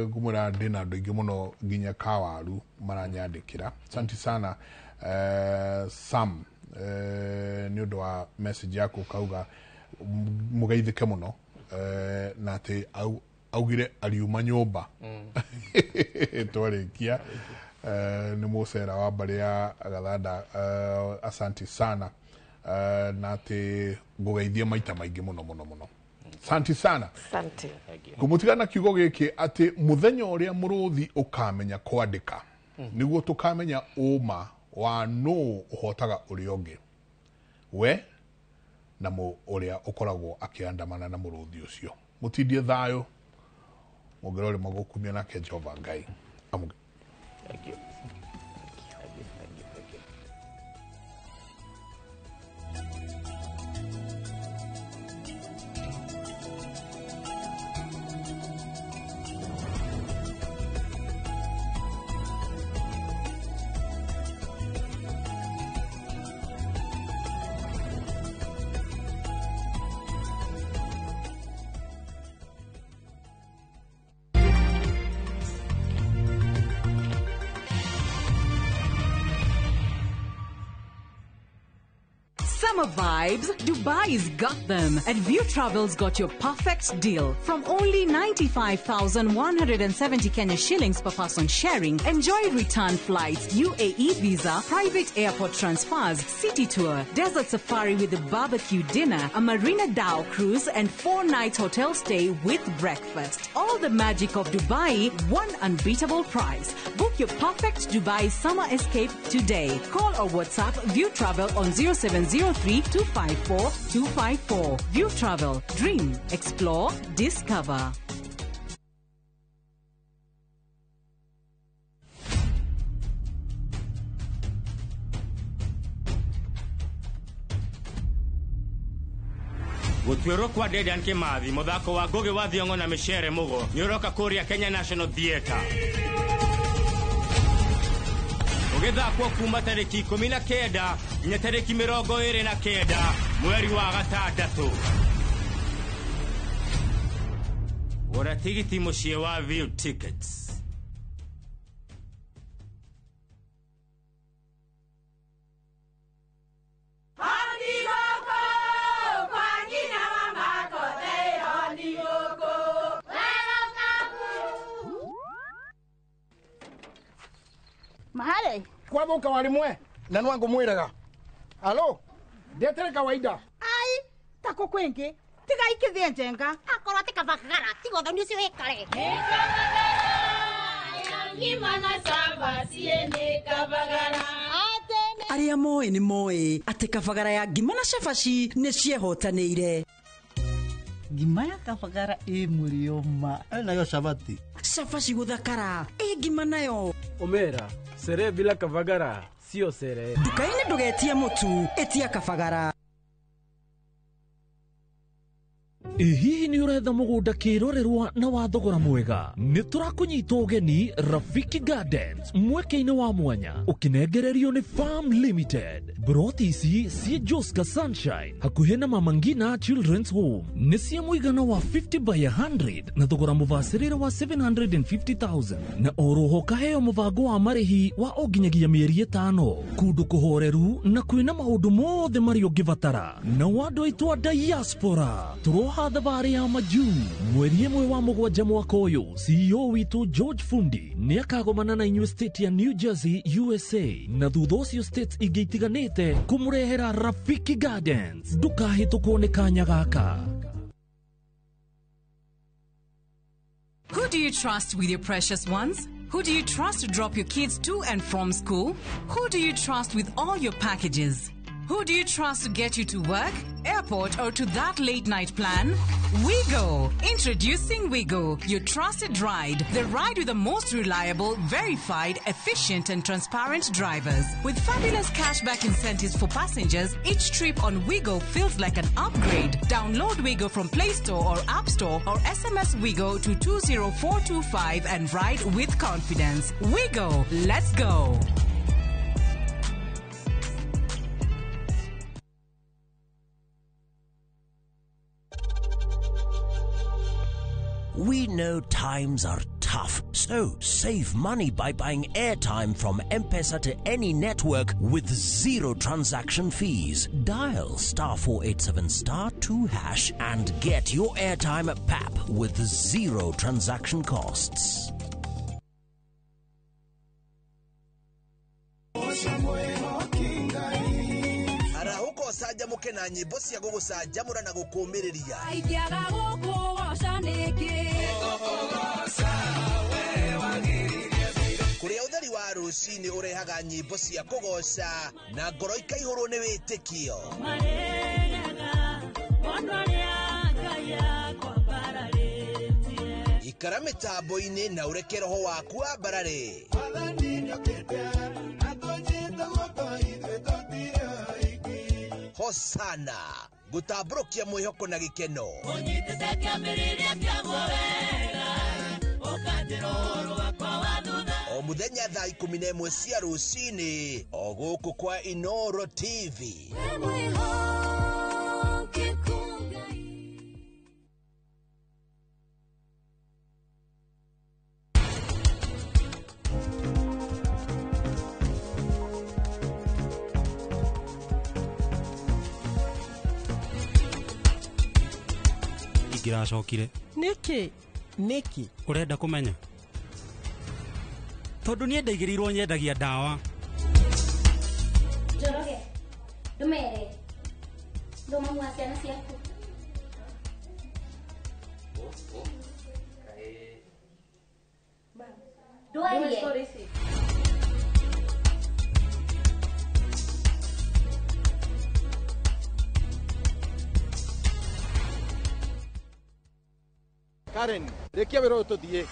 ngumura ndina andu aingi muno nginya Kawaru maranyandikira. Asante sana Sam ni undu wa message yako kauga mugeithike muno na ati augire aliuma nyumba twarikia ni musera wa mbari ya Gathanda. Asante sana na ati ngugeithie maita maingi muno. Asante sana. Asante. Kumutigana kiugo giki ati muthenya uria muruthi ukamenya kwandika niguo tukamenya uma wa no uhotaga uri ongi we na mu uria ukoragwo akiandamana na muruthi ucio. Mutindie thayo mugerore magukumia nake Jehova Ngai. Amuge. Thank you. Summer vibes, Dubai's got them. And View Travel's got your perfect deal. From only 95,170 Kenya shillings per person sharing, enjoy return flights, UAE visa, private airport transfers, city tour, desert safari with a barbecue dinner, a Marina Dao cruise, and 4-night hotel stay with breakfast. All the magic of Dubai, one unbeatable price. Book your perfect Dubai summer escape today. Call or WhatsApp View Travel on 0703-254-254. View Travel. Dream. Explore. Discover. Gutwiro kwa Dedan Kimathi muthako wa Ngugi wa Thiong'o na Michere Mugo nyoroka kuria Kenya National Theatre ugithakwo kuma tariki 19 nginya tariki 29 mweri wa gatandatu. Gura tigiti mucie wa View Tickets. Mahale kwa boka walimwe na nwango mwiraga alo ndetere kawaida ai tako kwenke tiga ikithie njenga akorwo tikavagara tigo thoni ucio hekare ngimana saba siene kavagara aria moe ni moe ati kavagara ya ngima na cabaci ni ciehotanĩire. Ngima ya kavagara mulioma nayo sabati cabaci guthakara ngima nayo omera sere bila kavagara sio sere. Nduka-inĩ ndũgetie mũtu etia kavagara. Hihi ni uretha mugunda kirorerwa na wa thogora mwega? Ni turakunyita ugeni Rafiki Gardens mweke-ini wa mwanya ukinengererio ni Farm Limited. Broti ici cie Joska Sunshine hakuhi na Mama Ngina Children's Home ni cia muigana wa 50 by 100 na thogora mubacirire wa 750,000 na oroho kaheo mubango wa marihi wa onginyagia mieri 5 kundu kuhoreru na kwina maundu mothe mari ungivatara na wandu aitwa diaspora turoha thabari ya ya majuu mweri ĩmwe wa mũgwanja mwaka ũyũ CEO witũ George Fundi nĩ akagomana na inyuĩ state ya New Jersey USA na thutha ũcio states ingĩ itiganĩte kũmũrehera Rafiki Gardens. Ndũkahĩtũkwo nĩ kanya gaka. Who do you trust with your precious ones? Who do you trust to drop your kids to and from school? Who do you trust with all your packages? Who do you trust to get you to work, airport, or to that late night plan? Wigo. Introducing Wigo, your trusted ride. The ride with the most reliable, verified, efficient, and transparent drivers. With fabulous cashback incentives for passengers, each trip on Wigo feels like an upgrade. Download Wigo from Play Store or App Store or SMS Wigo to 20425 and ride with confidence. Wigo, let's go. We know times are tough, so save money by buying airtime from M-Pesa to any network with zero transaction fees. Dial *487*2# and get your airtime PAP with zero transaction costs. Saja mukena nyimbo cia gugucanjamura na gukumiriria aikiaga gukugoca niki kuria utheri wa rucini urehaga nyimbo cia kugoca na ngoro ikaihurwo ni witikio ikara mitambo-ini na ureke roho waku wambarare Hosana gutambũrũkia mwĩhoko na gĩkeno unyitĩte kĩambĩrĩria kĩa wega ũkanjĩra ũhoro wakwa wa thutha o mũthenya thaa 11 cia rũcinĩ o gũkũ kwa Inoro TV. Giracokire niki urenda kumenya tondu nie ndaigĩrĩirwo nyendagia ndawa Njoroge ndumere nduma mwa ciana ciaku ndwarie Karen, rekia wĩra ũyũ tũthiĩ.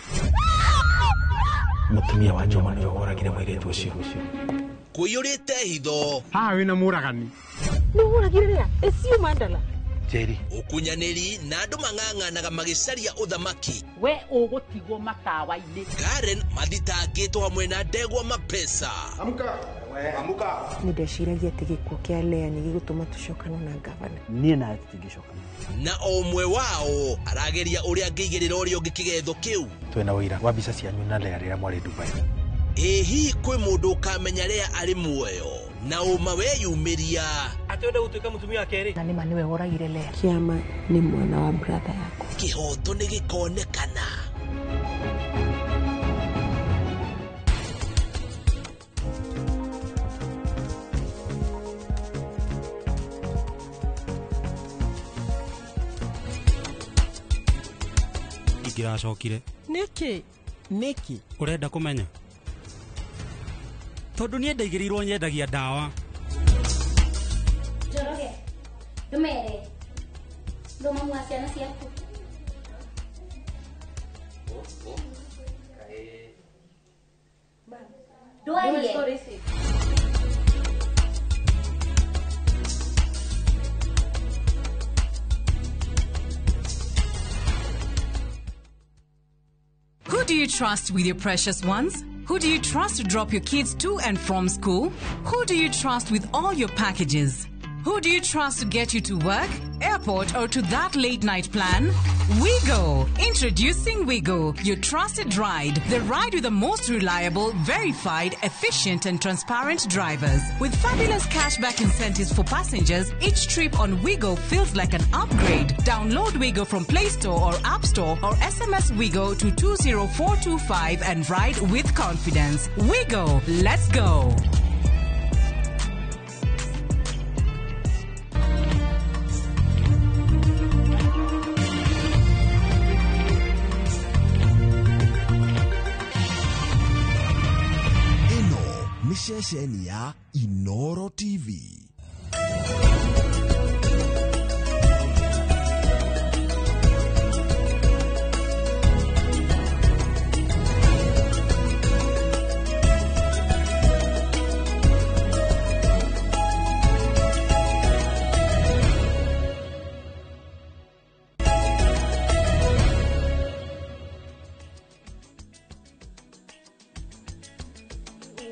Mũtumia wa Joma nĩwe woragire mũirĩtu ũcio. Kũiyũrĩte hitho. Haha wĩna mũragani. Nĩ ũragire rĩa? Ĩcio Mandala. Jerry. Ũkunyanĩri na andũ mang'ang'anaga magĩcaria ũthamaki. We ũgũtigwo matawa-inĩ. Karen mathitangĩtwo hamwe na Ndegwa Mapesa. Amuka. Nĩndeciragia atĩ gĩkuũ kĩa Lea nĩ gĩgũtũma tũcokane na gavana. Niĩ na tũtingĩcokana. Na o ũmwe wao arageria ũrĩa angĩigĩrĩra ũrĩa ũngĩ kĩgetho kĩu. Twĩna ũira wa mbica cianyu na Lea rĩrĩa mwarĩ Dubai. Hihi kwĩ mũndũ ũkamenya Lea arĩ muoyo na ũma weyumĩria atwenda gũtuĩka mũtumia wa kerĩ. Na nĩma nĩwe woragire Lea. Kĩama nĩ mwana wa brother yako. Kĩhoto nĩ gĩkonekana. Giracokire niki urenda kumenya tondu nie ndaigĩrĩirwo nyendagia ndawa Njoroge ndumere nduma mwa ciana ciaku ndwarie Who do you trust with your precious ones? Who do you trust to drop your kids to and from school? Who do you trust with all your packages? Who do you trust to get you to work, airport, or to that late night plan? Wigo. Introducing Wigo, your trusted ride. The ride with the most reliable, verified, efficient, and transparent drivers. With fabulous cashback incentives for passengers, each trip on Wigo feels like an upgrade. Download Wigo from Play Store or App Store or SMS Wigo to 20425 and ride with confidence. Wigo, let's go. Ni ceceni ya Inoro TV.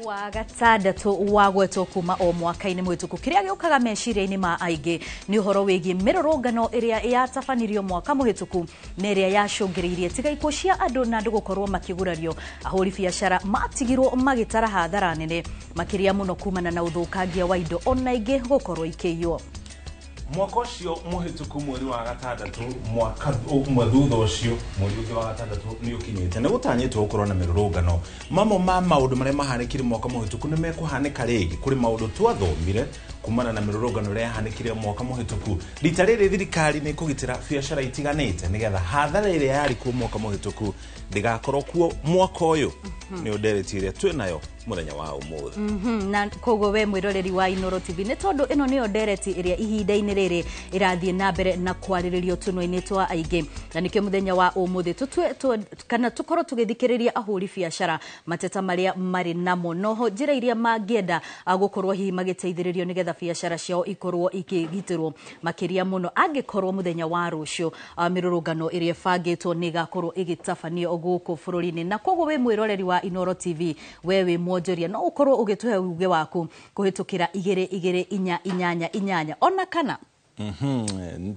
wa gatandatu wagwetwo kuma o mwaka-ini mwituku kiria giukaga meciria-ini ma aingi ni uhoro wigie mirurungano iria yatabanirio mwaka muhituku na iria yacungiriirie tiga ikuo cia andu na andu gukorwo makigurario. Ahuri biacara matigirwo magitara hathara nene makiria muno kumana na uthukangia wa indo ona ingi gukorwo ikiiywo. Mwaka ucio muhituku mweri wa gatandatu mwaka umwe thutha ucio mweri wa gatandatu ni ukinyite ne gutanyitwo gukorwo na mirurungano mamo ma maundu maria mahanikire mwaka muhituku ni mekuhanika rigi kuri maundu twathomire kumana na mirurungano ria yahanikire mwaka muhituku. Rita riri thirikari ni kugitira biacara itiganite nigetha hathara iria yari ku mwaka muhituku ndigakorwo kuo mwaka uyu ni udereti iria twinayo muthenya wa umuthi. Na kogo we mwiroreri wa Inoro TV ne tondu ino ni odereti iria ihinda-ini riri irathie na mbere na kwariririo tuno-ini twa aingi na nikio muthenya wa umuthi tutwe kana tukorwo tugithikiriria ahuri biacara mateta maria mari namo noho njira iria mangienda gukorwo hihi magiteithiririo nigetha biacara ciao ikorwo ikigitirwo makiria muno angikorwo muthenya wa rucio mirurungano iria bangitwo ni gakorwo igitabanio guku bururi-ini. Na kogo we mwiroreri wa Inoro TV wewe mwonjoria no ukorwo ugituhe uge waku kuhitukira 2288 ona kana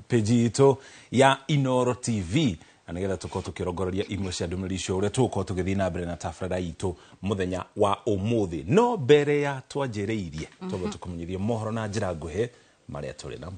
page ito ya Inoro TV anigetha tuko tukirongororia imwe cia ndumiri cio uria tuko tugithii na mbere na tabarĩra itu muthenya wa umuthi. No mbere ya twanjĩrĩirie tugo tukumenyithie mohoro na njĩra nguhĩ maria turi namo.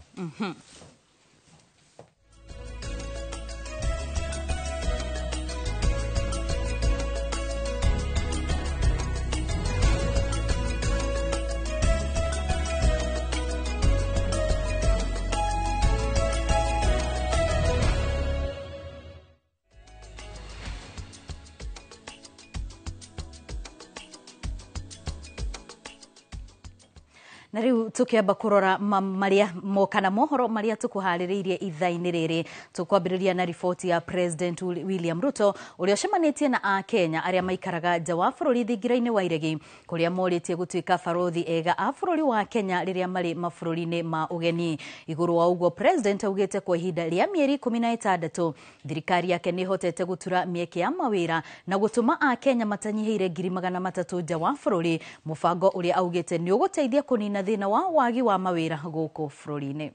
Na riu tukiamba kurora maria mokana mohoro maria tukuhaririirie ithaa-ini riri tukwambiriria na ripoti ya President William Ruto uria cemanitie na a Kenya aria maikaraga nja wa bururi thingira-ini wa iregi kuria moritie gutuika barothi ega a bururi wa Kenya riria mari mabururi-ini ma ugeni. Iguru wa uguo President augite kwa ihinda ria mieri 16 thirikari yake ni hotete gutura mieke ya mawira na gutuma a Kenya matanyihiire 300 nja wa bururi, mubango uria augite ni uguteithia kunina thina wa wagi wa mawira guku bururi-ini.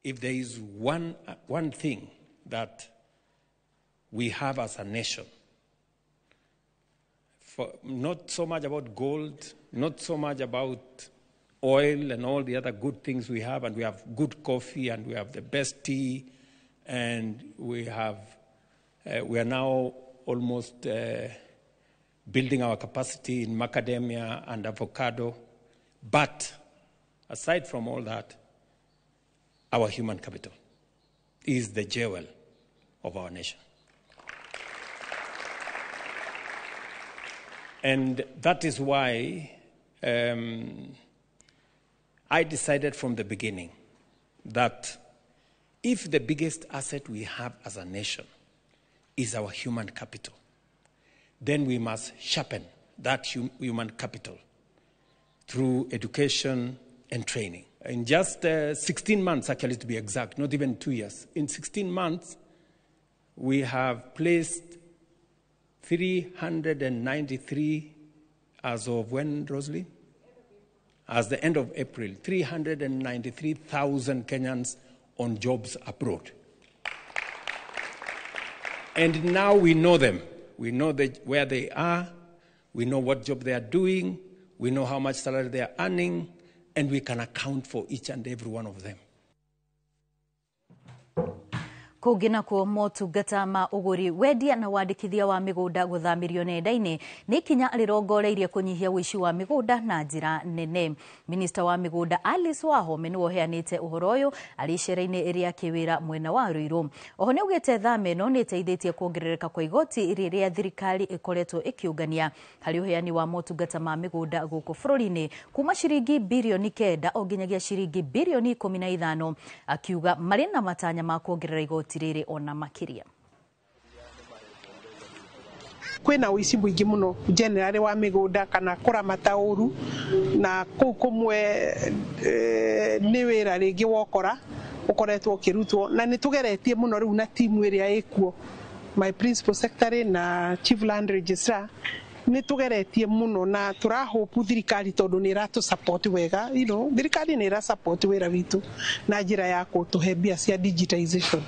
If there is one thing that we have as a nation, not so much about gold, not so much about oil and all the other good things we have, and we have good coffee and we have the best tea, and we are now almost building our capacity in macadamia and avocado. But aside from all that, our human capital is the jewel of our nation. And that is why I decided from the beginning that if the biggest asset we have as a nation is our human capital, then we must sharpen that human capital through education and training. In just 16 months, actually to be exact, not even 2 years, in 16 months, we have placed 393 as of when, Rosalie? as the end of April, 393,000 Kenyans on jobs abroad. And now we know them. We know where they are. We know what job they are doing. We know how much salary they are earning. And we can account for each and every one of them. Kũngĩna kuo motungata ma ũgũri wendia na wandĩkithia wa mĩgũnda gũthamirio nenda-inĩ nĩ ikinya rĩrongoreirie kũnyihia ũici wa mĩgũnda na njĩra nene. Minista wa mĩgũnda Alice Wahome nĩwe ũheanĩte ũhoro ũyũ arĩ icera-inĩ rĩa kĩwĩra mwena wa Ruiru. Oho nĩaugĩte thama ĩno nĩ ĩteithĩtie kuongerereka kwa igoti rĩrĩa thirikari ĩkoretwo ĩkĩũngania harĩ ũheani wa motungata ma mĩgũnda gũkũ bũrũri-inĩ kuma ciringi birioni 9 o nginyagia ciringi birioni 15, akiuga marĩ na matanya ma kuongerera igoti tirere ona makiria. Kwina uici mwingi muno generally wa migunda kana kuramata uru na kumwe ni wira ringi wokora ukoretwo ukirutwo na nitugeretie muno riu na timu iria ikuo my principal secretary na chief land registrar nitugeretie muno na turahopu thirikari tondu ni ratu support wega thirikari ni ra support wira witu na njira ya kutuhe mbia cia digitization.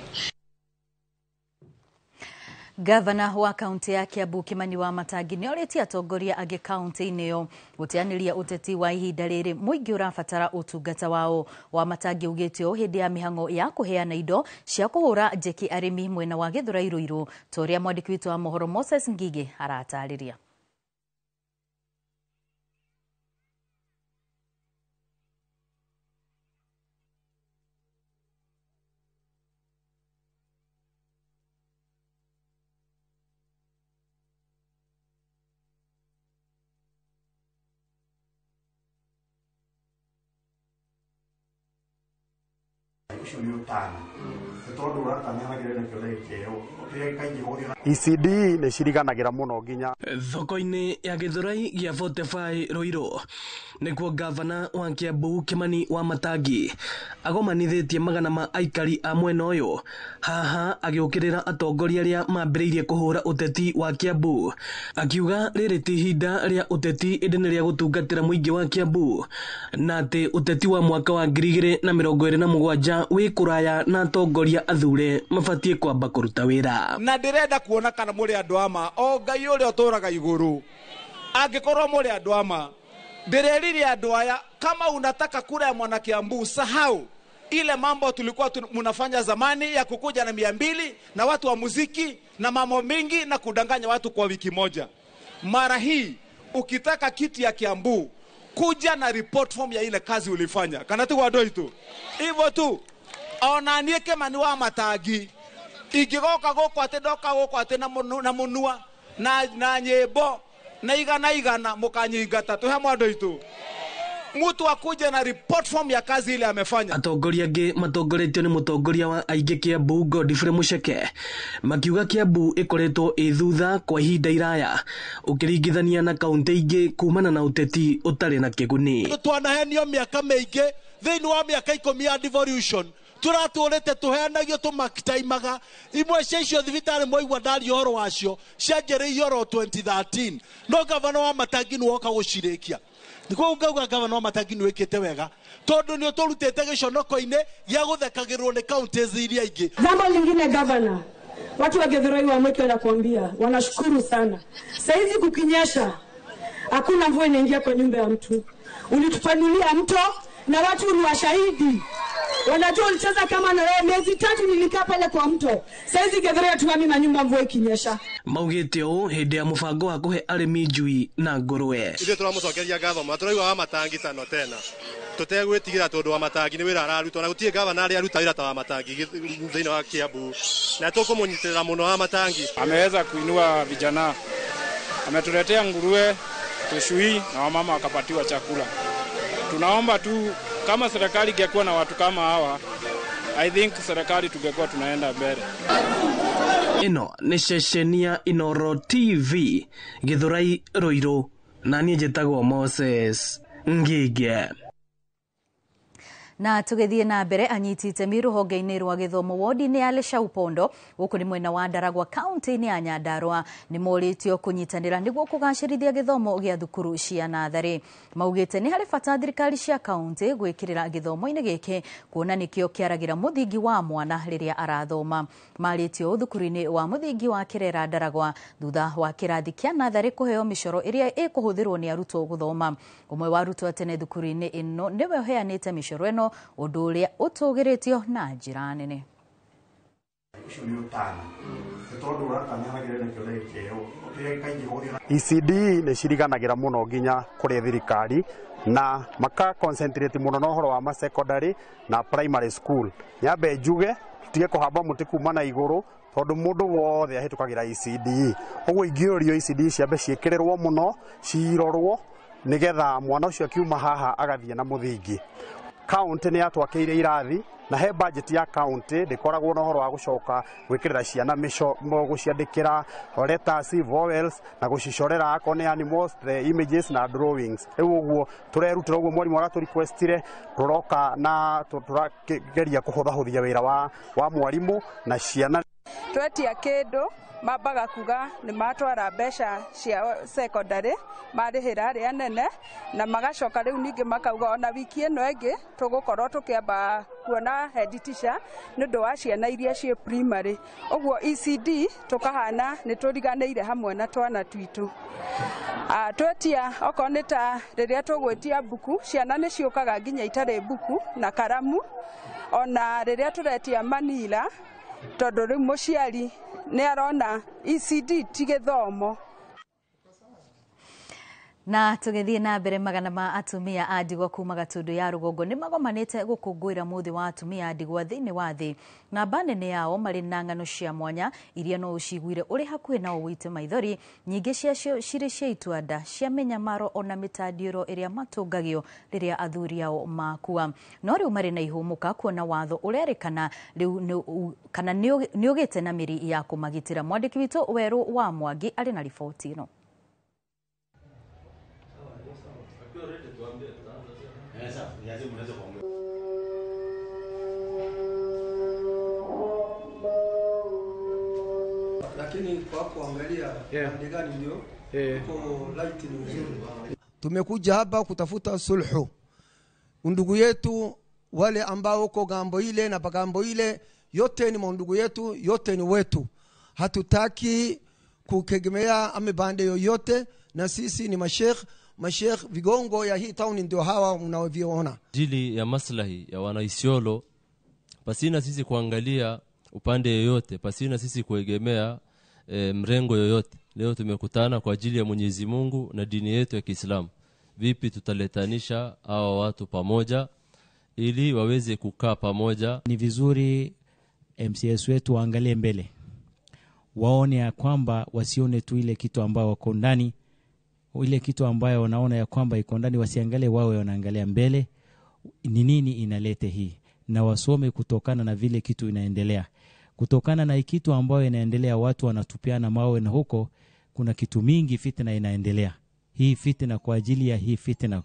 Gavana wa kaunti ya Kiambu Kimani Wamatangi nĩ orĩtie atongoria angĩ kaunti-inĩ ĩyo gũteanĩria ũteti wa ihinda rĩrĩ mũingĩ ũrabatara ũtungata wao. Wamatangi augĩte ũũ hĩndĩ ya mĩhang'o ya kũheana indo cia kũhũra njeki arĩmi mwena wa Gĩthũrai Ruiru, ta ũrĩa mwandĩki witũ wa mohoro Moses Ngige aratarĩria. ECD nĩ ciriganagira muno nginya thoko-inĩ ya Gĩthũrai gĩa 45 Ruiru nĩkuo gavana wa Kiambu Kimani Wamatangi agomanithĩtie magana ma aikari a mwena ũyũ, haha agĩũkĩrĩra atongoria arĩa mambĩrĩirie kũhũra ũteti wa Kiambu, akiuga rĩrĩ ti ihinda rĩa ũteti ĩndĩ nĩ rĩa gũtungatĩra mũingĩ wa Kiambu, na atĩ ũteti wa mwaka wa 2027 wĩ kũraya na atongoria athure mabatie kwamba kũruta wĩra. Na ndĩrenda kuona kana mũrĩ andũ ama o Ngai ũrĩa ũtũraga igũrũ angĩkorwo mũrĩ andũ ama ndĩrerire andũ aya kama unataka kura ya mwana Kiambu sahau ile mambo tulikuwa mnafanya zamani ya kukuja na 200 na watu wa muziki na mambo mingi na kudanganya watu kwa wiki moja. Mara hii ukitaka kiti ya Kiambu kuja na report form ya ile kazi ulifanya kana tu wadoi tu hivyo tu ona nie Kimani Wamatangi igigoka goko ate doka goko ate na munua na nyebo na igana mukanyingata tu hamwe andũ itu mtu akuje na report form ya kazi ile amefanya. Atongoria angĩ matongoretio nĩ mũtongoria wa aingĩ Kiambu Godfrey Mucheke makiuga Kiambu ĩkoretwo ĩ thutha kwa ihinda iraya ũkĩringithania na kaunti ingĩ kumana na ũteti ũtarĩ na kĩguni. Twanahenio mĩaka mĩingĩ thĩinĩ wa mĩaka 10 ya devolution turatũrĩte tuheanagio tumakitaimaga imwe cia icio thibitarĩ mwaigua ndari ũhoro wacio cianjĩrĩirio ro 2013 no gavana Wamatangi nĩ woka gũcirĩkia. Nĩguo ngauga gavana Wamatangi nĩ wĩkĩte wega tondũ nĩ ũtũrutĩte gĩconoko-inĩ gĩa gũthekagĩrwo nĩ counties iria ingĩ. Jambo lingine gavana, watu wa Gĩthũrai wamweke na kuambia wanashukuru sana. Saizi kukinyesha hakuna mvua inaingia kwa nyumba ya mtu. Ulitupanulia mto na watu ni washahidi. Wanajua ulicheza kama na wewe miezi 3 nilikaa pale kwa mto. Saizi Gĩthũrai tuami na nyumba mvua ikinyesha. Maugĩte ũũ hĩndĩ ya mũbango wa kũhe arĩmi njui na ngũrũwe. Ithuĩ tũramũcokeria ngatho matũraigua Wamatangi tano tena tutegwĩtigĩra tondũ Wamatangi nĩ wĩra araruta na gũtirĩ gavana arĩa aruta wĩra ta Wamatangi thĩinĩ wa Kiambu na tũkũmũnyitĩrĩra mũno Wamatangi. Ameweza kuinua vijana, ametuletea nguruwe, tushui na wamama wakapatiwa chakula. Tunaomba tu kama serikali ingekuwa na watu kama hawa, I think serikali tungekuwa tunaenda mbele. Ino nĩ ceceni ya Inoro TV Gĩthũrai Ruiru na niĩ njĩtagwo Moses Ngige. Na tugethie na mbere anyiti itemi ruhonge-ini rwa githomo wodi-ini ya Leshaupondo guku ni mwena wa Ndaragwa kaunti-ini ya Nyandarua ni moritio kunyitanira niguo kugacirithia githomo gia thukuru cia nathari. Maugite ni hari bata thirikari cia kaunti gwikirira githomo-ini giki kuona nikio kiaragira muthingi wa mwana riria arathoma. Maritio thukuru-ini wa muthingi wa Kirera Ndaragwa thutha wa kirathi kia nathari kuheo micoro iria ikuhuthirwo ni arutwo guthoma. Umwe wa arutwo atene thukuru-ini ino niwe uheanite micoro eno undu uria utugiritio na njira nene. ECD nä ciriganagira muno nginya kuri thirikari na maka concentrate muno na horo wa ma secondary na primary school. Nyambe njuge tutige kuhamba muti kuma na iguru tondu mundu wothe ahitukagira ECD. Uguo ingiorio ECD ciambe ciikirerwo muno cirorwo nigetha mwana ucio akiuma haha agathie na muthingi. County nä yatwakäire irathi na he budget ya county ndikoragwo na horo wa gucoka gwikirira ciana guciandikira letters, vowels na gucicorera akone animals, the images na drawings. Riu uguo turerutira uguo mwarimu ara requestire turoka na turageria kuhuthahuthia wira wa mwarimu na ciana. Twetia kindu mambaga kuga ni matwara mbeca cia secondary marihira aria nene na magacoka riu ningi makauga ona wiki ino ingi tugukorwo tukiamba kuona head teacher nundu wa ciana iria cie primary. Uguo ECD tukahana ni turiganeire hamwe na twana twitu. Twetia okoneta riria tugwetia buku ciana ni ciukaga nginya itare buku na karamu ona riria turetia manila tondu riu muciari ni arona ECD ti githomo. Na tugethie na mbere magana ma atumia a ndigwa kuma Gatundu ya Rugongo ni magomanite gukungwira muthi wa atumia a ndigwa thiini wa thi na banene yao mari na ng'ano cia mwanya iria no uciguire uri hakuhi na uwite maithori nyingi ciacio ciri cia itwanda cia menyamaro ona mitandiuro iria matungagio riria athuri ao makua no riu mari na ihumuka kuona watho urerikana riu kana ni ugite na miri ya kumagitira. Mwandiki witu Weru wa Mwangi ari na riboti ino. Lakini kwa kuangalia pande gani ndio uko light ni nzuri. Tumekuja hapa kutafuta sulhu. Ndugu yetu wale ambao uko gambo ile na pagambo ile yote ni ndugu yetu, yote ni wetu. Hatutaki kukegemea amebande yoyote na sisi ni mashekh vigongo ya hii town ndio hawa mnaoviona. Jili ya maslahi ya wana Isiolo pasina sisi kuangalia upande yoyote, pasina sisi kuegemea mrengo yoyote. Leo tumekutana kwa ajili ya Mwenyezi Mungu na dini yetu ya Kiislamu. Vipi tutaletanisha hawa watu pamoja ili waweze kukaa pamoja? Ni vizuri MCS wetu waangalie mbele. Waone ya kwamba wasione tu ile kitu ambayo wako ndani, ile kitu ambayo wanaona ya kwamba iko ndani wasiangalie, wawe wanaangalia mbele ni nini inalete hii, na wasome kutokana na vile kitu inaendelea. Kutokana na kitu ambayo inaendelea watu wanatupiana mawe na huko kuna kitu mingi fitna inaendelea. Hii fitna kwa ajili ya hii fitna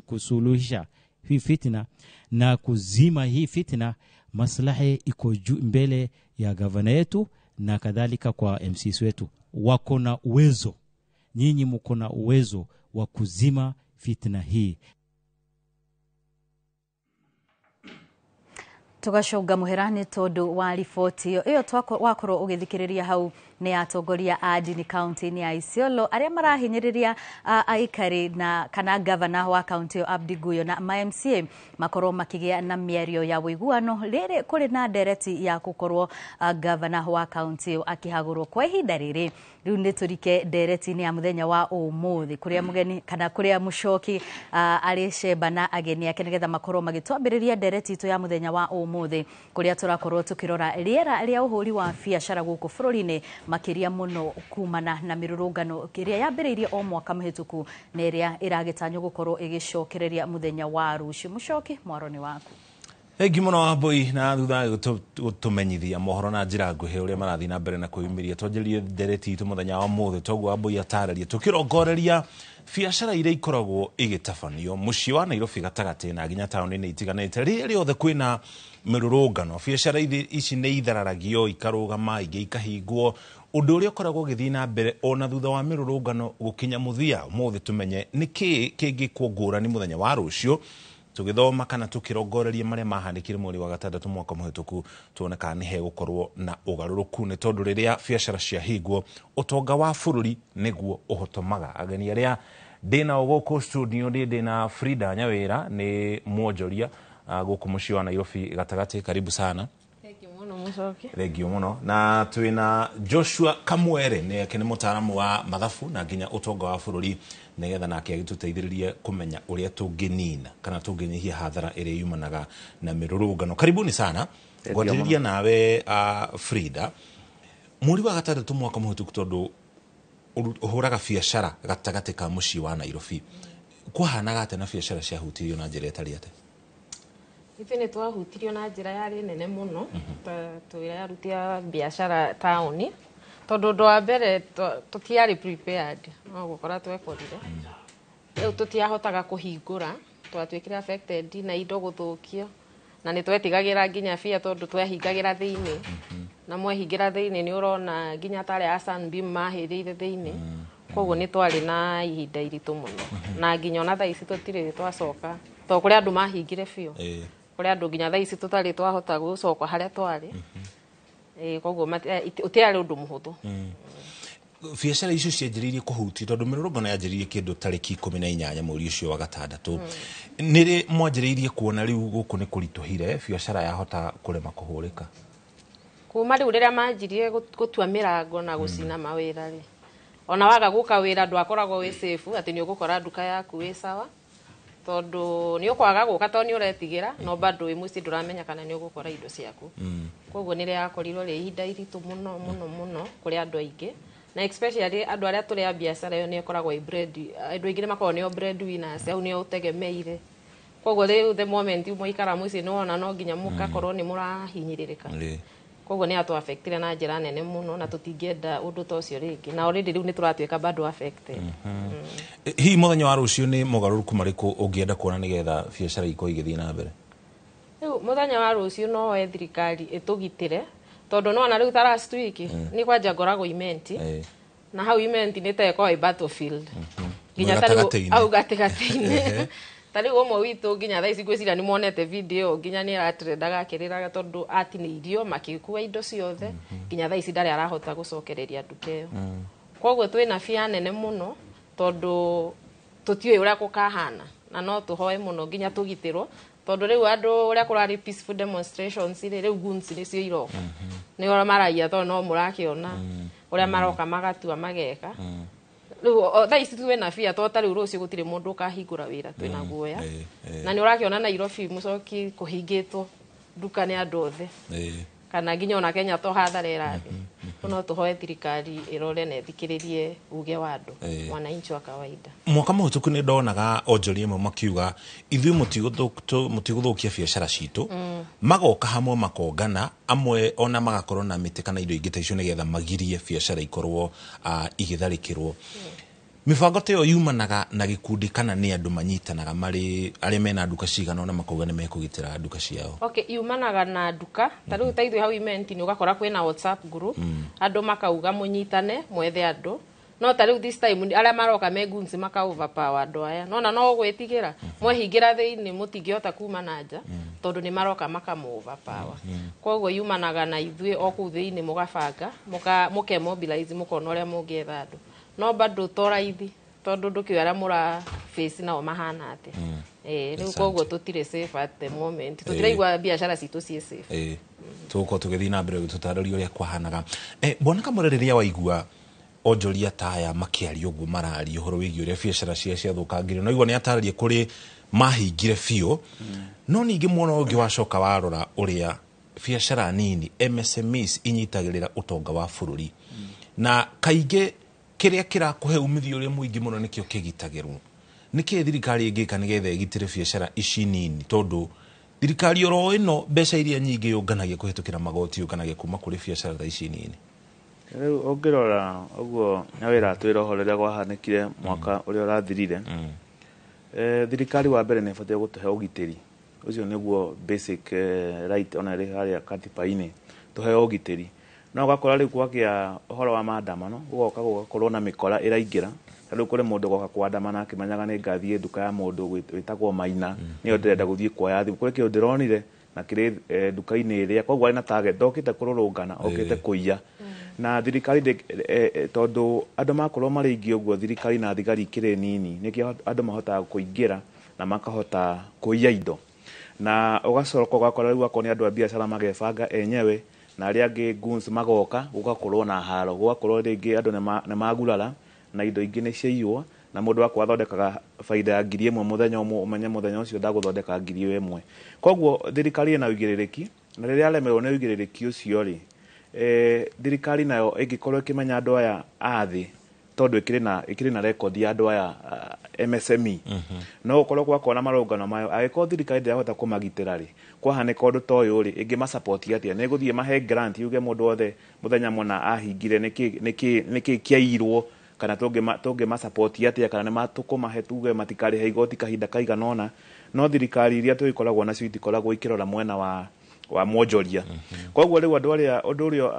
kusuluhisha hii fitna na kuzima hii fitna, maslahi iko mbele ya gavana yetu na kadhalika kwa MCs wetu. Wako na uwezo, nyinyi mko na uwezo wa kuzima fitna hii. Tugashoga muherani tondu wa riboti iyo twakorwo ugithikiriria hau ni atongoria a ndini kaunti-ini ya Isiolo aria marahinyiriria aikari na kana governor wa kaunti yo Abdi Guyo na MCA makorwo makigia na mierio ya wiguano riri kuri na ndereti ya gukorwo governor wa kaunti yo akihagurwo kwa ihinda riri. Riu ni turike ndereti-ini ya muthenya wa umuthi kuria mugeni kana kuria mucoki ari cemba na ageni ake nigetha makorwo magitwambiriria ndereti itu ya muthenya wa umuthi kuria turakorwo tukirora riera ria uhuri wa biacara guku bururi-ini makiria muno kumana na mirurungano kiria yambiriirie o mwaka mhituku na iria iragitanyo gukorwo igicokereria muthenya wa rucio. Mucoki mwaroni waku. Thengi muno Wambui na thutha gutumenyithia mohoro na njira nguhe uria marathi na mbere na kuyumiria twanjirie ndereti itu muthenya wa muthe toguo Wambui atararia tukirongoreria biacara iria ikoragwo igitabanio mucii wa Nairobi gatagati na nginya tauni-ini itiganite riothe kwina mirurungano biacara ici ni ithararagio ikarugama ingi ikahingwo undu uria ukoragwo githii na mbere ona thutha wa mirurungano gukinya muthia muthe tumenye niki kingikwo ngurani muthenya wa rucio tugithoma kana tukirongoreria maria mahandikire mweri wa gatandatu mwaka muhituku tuone kana ni hegukorwo na ugaruruku ni tondu riria biacara cia hingwo utonga wa bururi niguo uhotomaga ageni aria ndina guku studio ndina Frida Nyawira ni mwonjoria guku mucii wa Nairobi gatagati karibu sana. Thengio muno na twina Joshua Kamwere ni akene mutaramu wa mathafu na nginya utonga wa bururi negetha nake agituteithiririe kumenya uria tunginina kana tunginyihia hathara iria yumanaga na mirurungano. Karibuni sana. Ngwajiriria nawe Frida, mweri wa gatandatu mwaka muhituku tondu uhuraga biacara gatagati ka mucii wa Nairobi kwahanaga ate na biacara cia hutirio na njira itari ate? Itene twahutirio na njira yari nene muno twirarutia biacara tauni tondu ndo wa mbere tutiari prepared no gukora twekorire riu tutiahotaga kuhingura twatwikire affected na indo guthukio na ni twetigagira nginya fia tondu twehingagira thiini na mwehingira thiini ni urona nginya tare a Sunbeam mahirire thiini koguo ni twari na ihinda iritu muno na nginya ona thaici tutire twacoka to kuria andu mahingire fio kuria andu nginya thaici tutari twahota gucoka haria twari koguo utiari undu muhuthu. Biacara icio cianjiririe kuhuti tondu mirurungano yanjiririe kindu tariki 18 mweri ucio wa gatandatu niri mwanjiririe kuona riu guku ni kurituhire biacara yahota kurema kuhurika kuma riu riria manjirie gutua mirango na gucina mawira ri ona waga guka wira ndwakoragwo wi safe ati ni ugukora nduka yaku wi sawa tondu ni ukwaga guka to ni uretigira no bado wi muci nduramenya kana ni ugukora indo ciaku koguo ni ria yakorirwo ri ihinda iritu muno kuri andu aingi na especially andu aria turi a biacara yo ni ikoragwo i bread andu aingi makorwo ni bread winners au ni utegemeire koguo riu the moment muikara muci ni wona no nginya mukakorwo ni murahinyiririka koguo ni atu affectire na njira nene muno na tutingienda undu ta ucio ringi na already riu ni turatwika bado affected. Hi muthenya wa rucio ni mugaruruku mariku ungienda kuona nigetha biacara iko igithii na mbere? Riu muthenya wa rucio no we thirikari itugitire tondu no na riu ta last week ni kwanja ngorago event na hau event ni teko i battlefield nginya tariu au gatigati-ini tariu umwe witu nginya thaici gwicira ni monete video nginya ni aratrendaga akiriraga tondu atiniirio makikuwa indo ciothe nginya thaici ndari arahota gucokereria nduka iyo koguo twina fia nene muno tondu tutiwe uria gukahana na no tuhoe muno nginya tugitirwo tondu riu andu uria kurari peaceful demonstrations riu guns ni cio iroka ni ora maraia tondu no murakiona uria maroka magatua mageka riu thaici twina fia to tari rucio gutire mundu ukahingura wira twina guoya na ni urakiona Nairobi mucoki kuhingitwo nduka ni andu othe kana nginya ona Kenya to hathara irathi no tuhoe thirikari irore na thikiririe uge wa andu wananchi wa kawaida. Mwaka muhituku ni ndonaga onjoria imwe makiuga ithui mutiguthukia biacara citu magoka hamwe makongana amwe ona magakorwo na miti kana indo ingi ta icio nigetha magirie biacara ikorwo igitharikirwo. Mibango te yo yumanaga na gikundi kana ni andu manyitanaga mari aria mena nduka cigana ona makauga ni mekugitira nduka ciao? Okay, yumanaga na nduka tariu taithu hau event ni ugakora kwina WhatsApp group andu makauga munyitane mwethe andu no tariu this time aria maroka megunzi makaoverpower andu aya no gwitigira mwehingira thiini mutingihota kuma nanja tondu ni maroka makamoverpower koguo yumanaga na ithui oku thiini mugabanga muke mobilize mukona uria mungietha andu no bado toraithi tondu ndukiara mura face nao mahana ate riu koguo tutire safe at the moment tutiraigua biacara citu cie safe tuko tugithi na mbere tutararia uria kwahanaga bona kamwe riria waigua onjoria taya makiario guo marario horo wigi uria biacara cia thukangirio no igua ni atararie kuri mahingire fio no ningi muono ungi wacoka warora uria biacara nini MSMEs inyitagirira utonga wa bururi na kaige kiria kirakuhe umithio uria muingi muno nikio kigitagirwo niki thirikari ingika nigetha igitire biacara ici nini tondu thirikari oro ino mbeca iria nyingi yunganagia kuhitukira magoti yunganagia kuma kuri biacara tha ici nini riu ungirora uguo nyawira twira ho riria gwahanikire mwaka uria urathirire thirikari wa mbere nibatie gutuhe ugitiri ucio niguo basic right ona ri haria katiba-ini tuhe ugitiri no gakora riu kwagia uhoro wa maandamano ugoka gugakorwo na mikora iraingira riu kuri mundu goka kwandamana akimenyaga ni ngathie nduka ya mundu witagwo Maina niyo ndirenda guthie kuoya thimu kuri kiu ndironire na kiri nduka-ini iria koguo ari na target ndokite kururungana okite kuiya na thirikari tondu andu makorwo mari ingi uguo thirikari na thigari kire nini nikio andu mahotaga kuingira na makahota kuiya indo na ugacoka ugakora riu akoni andu a biacara magebanga enyewe na aria angi guns magoka gugakorwo na haro gugakorwo ringi andu ne magurara na indo ingi ni ciaiywo na mundu akwa thondekaga faida ya 1,000 muthenya umwe umenye muthenya ucio ndaguthondeka 1,000 koguo thirikari ina uigirereki na riria alemerwo ni uigirereki ucio ri thirikari nayo ingikorwo ikimenya andu aya athi tondu ikiri na record ya andu aya MSME no ukorwo gwakona marungano mayo agiko thirikari ndihota kumagitira ri kwahaneka undu to uyu ri ingi ma support atia ne guthie mahe grant yuge mundu othe muthenya mona ahingire niki kiairwo kana tungi ma support atia kana ne matukumahe tuge matikari he igoti kahinda kaiganona no thirikari iria tuikoragwo na cio itikoragwo ikirora mwena wa mwonjoria koguo riu andu aria undu urio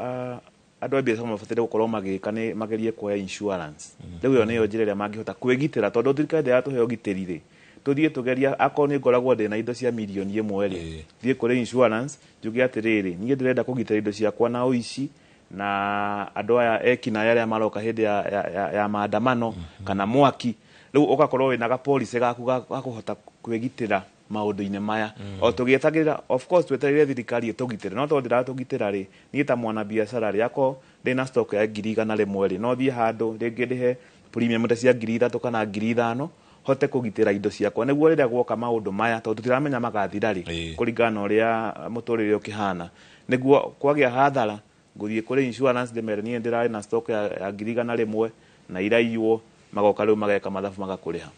andu a biacara mabatire gukorwo magika ni magerie kuoya insurance riu yo niyo njira iria mangihota kwigitira tondu thirikari ya tuhe ugitiri ri tuthie tugeria akoni ngoragwo ndina indo cia milioni 1 ri thie kuri insurance njuge atiriri nie ndirenda kugitira indo ciakwa na uici na andu aya ekina aria maroka hindi ya maandamano kana mwaki riu ugakorwo wina ga police gaku gakuhota kwigitira maundu-ini maya o tugietagira of course tweterere thirikari itugitire no tondu ndiratugitira ri ni ta mwana biacara ri ako ndina stock ya 1,100 ri no thie handu ringi ndihe premium ta cia 3,000 kana 5,000 hote kugitira indo ciakwa niguo riria gwoka maundu maya tondu tiramenya magathira ri kuringana uria muturire ukihana niguo kwagia hathara nguthie kuri insurance ndimere nie ndirari na stock ya 1,100 na iraiywo magoka riu mageka mathabu magakuriha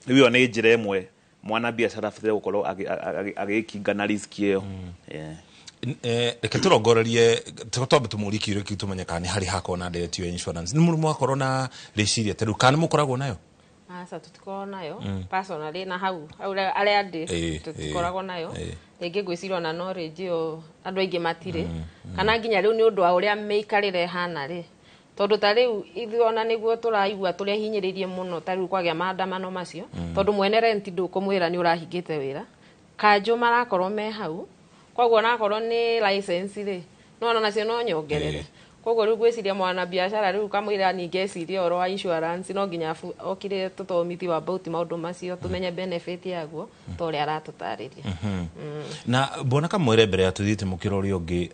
riu yo ni njira imwe mwana biacara fatire gukorwo agikinga na risk iyo reke turongorerie twambe tumuri kiuro kiu tumenye kana hari hakona nderetio insurance ni murumu akorwo na reciria teru kana mukoragwo nayo asa tutiko nayo personally na hau aria ndi tutiko nayo ringi gwicirwo na knowledge o andu aingi matire kana nginya riu ni undu wa uria meikarire hana ri tondu ta riu ithuona niguo turaigua turia hinyiririe muno ta riu kwagia maandamano macio tondu mwene rent ndukumwira ni urahingite wira kanjo marakorwo me hau koguo nakorwo ni license ri no nacio no nyongerere koguo riu gwiciria mwana biacara riu kamwira ningeciria oro wa insurance no nginya okire tutomithi wa about maundu macio tumenye benefit yaguo tori aratutariria na bona kamwire mbere ya tuthite mukirori ungi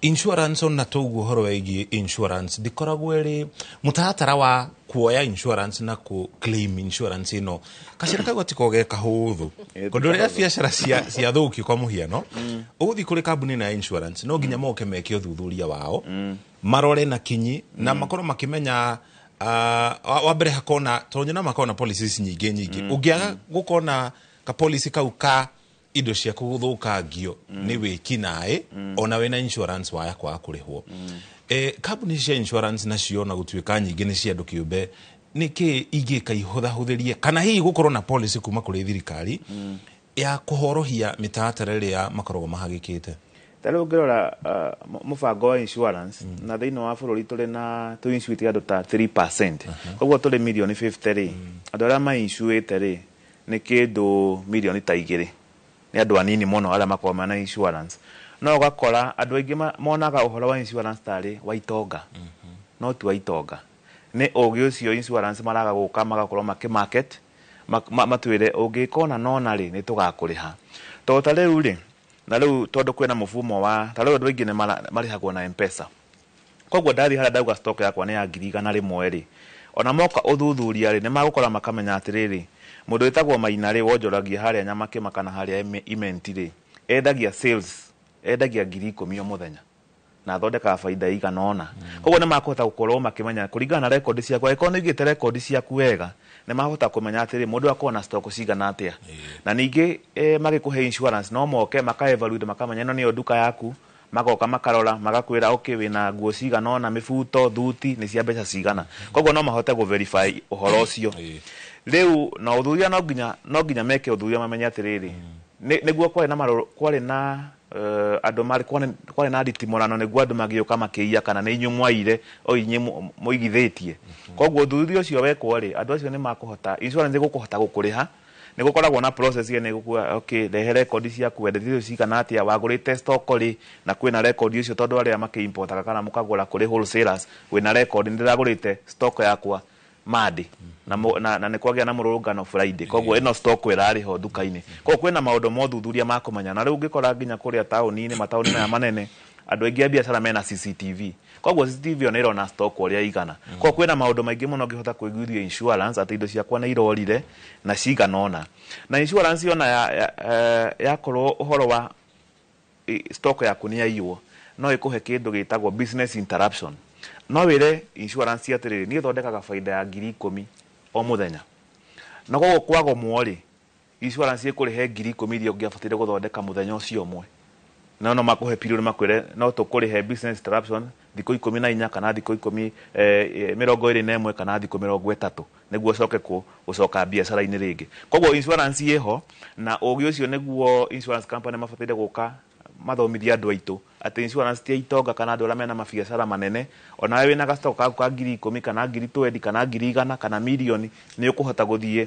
insurance on natugu horo wegi insurance dikoragwo ri mutahatara wa kuoya insurance na ku claim insurance ino kashira kagwa tikoge kahuthu kondu ria biacara cia thuki kwa muhiano uguthi kuri kambuni na insurance no nginya moke meke uthuthuria wao marore na kinyi na makoro makimenya wa mbere hakona tonyena makona policies nyingi ungiaga gukona ka policy kau ka indo cia kuguthukangio ni wiki nae ona wena insurance waya kwa kurihwo kambuni cia insurance nacio na gutuika nyingi ni cia andu kiumbe niki igika ihuthahutherie kana hihi gukorwo na policy kuma kuri thirikari ya kuhorohia mitaratara iria makorogo mahagikite tari ungirora mubango wa insurance na thiini wa bururi turi na tu insuite andu ta 3% koguo turi milioni 50 ri andu aria ma insuite ri ni kindu milioni ta 2 ni andu anini muno aria makoma na insurance no ugakora andu aingi monaga uhoro wa insurance tari wa itonga no tu wa itonga ni ugi ucio insurance maraga guka magakorwo market matwire ungikona nona ri ni tugakuriha to ta riu ri na riu tondu kwena mufumo wa ta riu andu aingi ni marihagwo na M-Pesa koguo ndathi haria ndauga stock yakwa ni ya 1,100 ri ona moka uthuthuria ri ni magukora makamenya atiriri mundu witagwo Maina ri wonjoragia haria Nyamake makana haria Imenti ri endagia sales endagia 10,000 o muthenya na thondeka faida igana ona koguo nĩ makũhota gũkorwo makĩmenya kũringana na record ciaku angĩkorwo nĩ igĩte record ciaku wega nĩ mahota kũmenya atĩrĩ mũndũ akorwo na stock cigana atĩa na ningĩ magĩkũhe insurance no moke maka-evaluate makamenya ĩno nĩyo nduka yaku magoka makarora magakwĩra okay wĩna nguo cigana ona mĩbuto thuti nĩ cia mbeca cigana koguo no mahote gũ-verify ũhoro ũcio rĩu na ũthuthuria no nginya meke ũthuthuria mamenye atĩrĩrĩ nĩguo kwarĩ na andũ kwarĩ na nditimũrano nĩguo andũ magĩũka makĩiya kana nĩ inyuĩ mwaire o inyuĩ mũigithĩtie koguo ũthuthuria ũcio wekwo rĩ andũ acio nĩ makũhota insurance gũkũhota gũkũrĩha nĩ gũkoragwo na process nĩ gũkua okay rehe record ciaku wendetie cigana atĩa wagũrĩte stock rĩ na kwĩna record icio tondũ arĩa makĩimportaga kana mũkagũra kũrĩ wholesalers wĩna record nĩ ndĩragũrĩte stock yakwa Monday na nĩ kwagĩa na mũrũrũngano Friday koguo ĩno stock ĩrarĩ ho duka-inĩ koguo kwĩna maũndũ mothuthuria ma kũmenya na rĩu ũngĩkora nginya kũrĩa taũni-inĩ mataũni maya manene andũ aingĩ a biacara mena CCTV koguo CCTV ona ĩrona stock ũrĩa igana koguo kwĩna maũndũ maingĩ mũno ũngĩhota kũiguithia insurance atĩ indo ciakwa nĩ irorire na cigana ona na insurance ona yakorwo ũhoro wa stock yaku nĩ yaiywo no ĩkũhe kĩndũ gĩtagwo business interruption no wĩre insurance atĩrĩrĩ niĩ thondekaga baida ya 10,000 o mũthenya na koguo kwagomwo rĩ insurance ĩkũrĩhe 10,000 iria ũngĩabatire gũthondeka mũthenya ũcio ũmwe no makũhe period makwĩre no tũkũrĩhe business interruption thikũ 14 kana thikũ 21 kana thikũ 30 nĩguo ũcoke gũcoka biacara-inĩ rĩngĩ koguo insurance ĩho na ũgĩ ũcio nĩguo insurance company mabatire gũka mathomithia andũ aitũ atĩ insurance ti itonga kana andũ arĩa mena mabiacara manene ona wewe wĩna gastock kaku ka 10,000 kana 20,000 kana 100,000 kana milioni nĩ ũkũhota gũthiĩ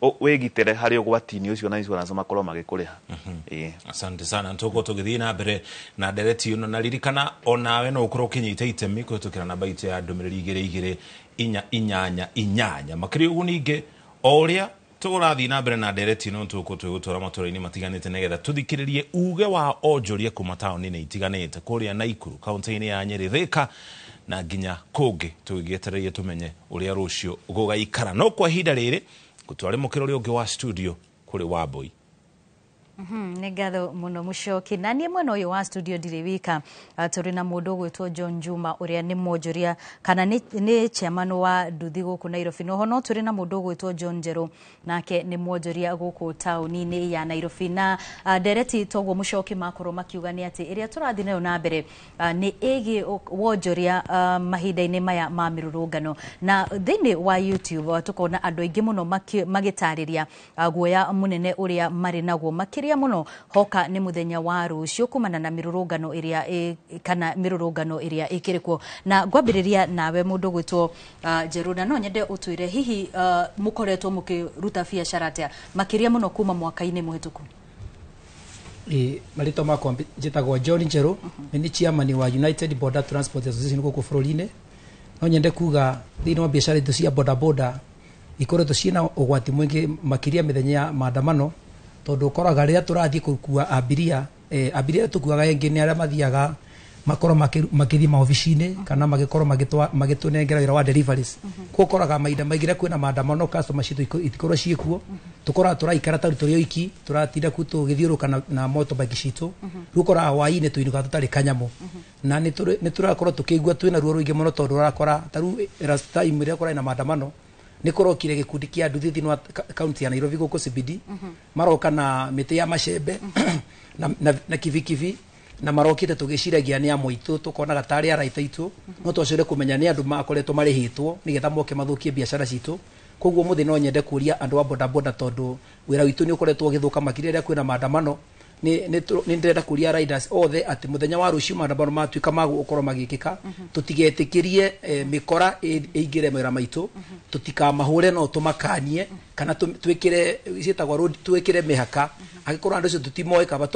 wĩgitĩre harĩ ũgwati-inĩ ũcio na insurance makorwo magĩkũrĩha asante sana ntuko tugithii na mbere na ndereti ĩno na ririkana onawe no ũkorwo ũkĩnyita itemi kũhĩtũkĩra namba itũ ya ndũmĩrĩri 2288 makĩria ũguo ningĩ o ũrĩa tũgũrathiĩ na mbere na ndereti ĩno ntuko twĩgũtwara matũra-inĩ matiganĩte nĩgetha tũthikĩrĩrie uge wa onjoria kuma taũni-inĩ itiganĩte kũrĩa Naikuru kaunti-inĩ ya Nyeri Thika na nginya kũngĩ tũgĩetereire tũmenye ũrĩa rũciũ gũgaikara no kwa ihinda rĩrĩ gũtware mũkĩro ũrĩa ũngĩ wa studio kũrĩ Wambui nĩ ngatho mũno Mũchoki na niĩ mwena ũyũ wa studio ndirĩ wika tũrĩ na mũndũ ũgwĩtwo John Juma ũrĩa nĩ mwonjoria kana nĩ chairman wa nduthi gũkũ Nairobi no no tũrĩ na mũndũ ũgwĩtwo John Njeru nake nĩ mwonjoria gũkũ taũni-inĩ ya Nairobi na ndereti toguo Mũchoki makorwo makiuga nĩ atĩ ĩrĩa tũrathiĩ nayo na mbere nĩ ĩgiĩ wonjoria mahinda-inĩ maya ma mĩrũrũngano na thĩinĩ wa YouTube tũkona andũ aingĩ mũno magĩtarĩria guoya mũnene ũrĩa marĩ naguo makĩria muno hoka nĩ muthenya wa rũciũ kumana na mirurungano ĩrĩa kana mirurungano ĩrĩa ĩkĩrĩkuo na ngwambĩrĩria nawe mũndũ gwĩtwo Njeru na no nyende ũtwĩre hihi mũkoretwo mũkĩruta biacara atĩa makĩria muno kuma mwaka-inĩ mũhĩtũku marĩtwa makwa njĩtagwo John Njeru nĩ chairman wa United Border Transport Association gũkũ bũrũri-inĩ no nyende kuga thĩinĩ wa biacara icio cia boda boda ikoretwo ciĩna ũgwati mũingĩ makĩria mĩthenya ya maandamano tondu koraga rĩrĩa tũrathiĩ gũkua abiria tũkuaga engĩ nĩ arĩa mathiaga makorwo makĩthiĩ maobici-inĩ kana magĩkorwo magĩtũnengera wĩra wa deliveries koraga mahinda maingĩ rĩrĩa kwĩna maandamano customer citũ itikorwo ciĩkuo tũkoraga tũraikara tarĩ tũrĩ oiki tũratinda ku tũgĩthiũrũka na motorbike citũ rĩu ũkoraga hwaĩ-inĩ tũinũka tũtarĩ kanyamũ na nĩ tũrakorwo tũkĩigua twĩna ruo rũingĩ mũno tondũ ũrakora tarĩu last time rĩrĩa kũrarĩ na maandamano nĩ korokire gĩkundi kĩa nduthi thĩinĩ wa kaunti ya Nairobi gũkũ CBD maroka na mĩtĩ ya macembe na kibikibi na marokite tũgĩciragia nĩ amwe itũ tũkonaga tarĩ araita itũ no twacire kũmenya nĩ andũ makoretwo marĩhĩtwo nĩgetha moke mathũkie biacara citũ koguo mũthĩ no nyende kũria andũ a boda boda tondũ wĩra witũ nĩ ũkoretwo ũgĩthũka makĩria rĩrĩa kwĩna maandamano nĩ ndĩrenda kũria riders othe atĩ mũthenya wa rũciũ maandamano matuĩka ma gũkorwo magĩkĩka tũtigetĩkĩrie mĩkora ĩingĩre mawĩra maitũ tũtikamahũre no tũmakanie kana twĩkĩre ciĩtagwo road twĩkĩre mĩhaka angĩkorwo andũ acio tũtimoĩ kaba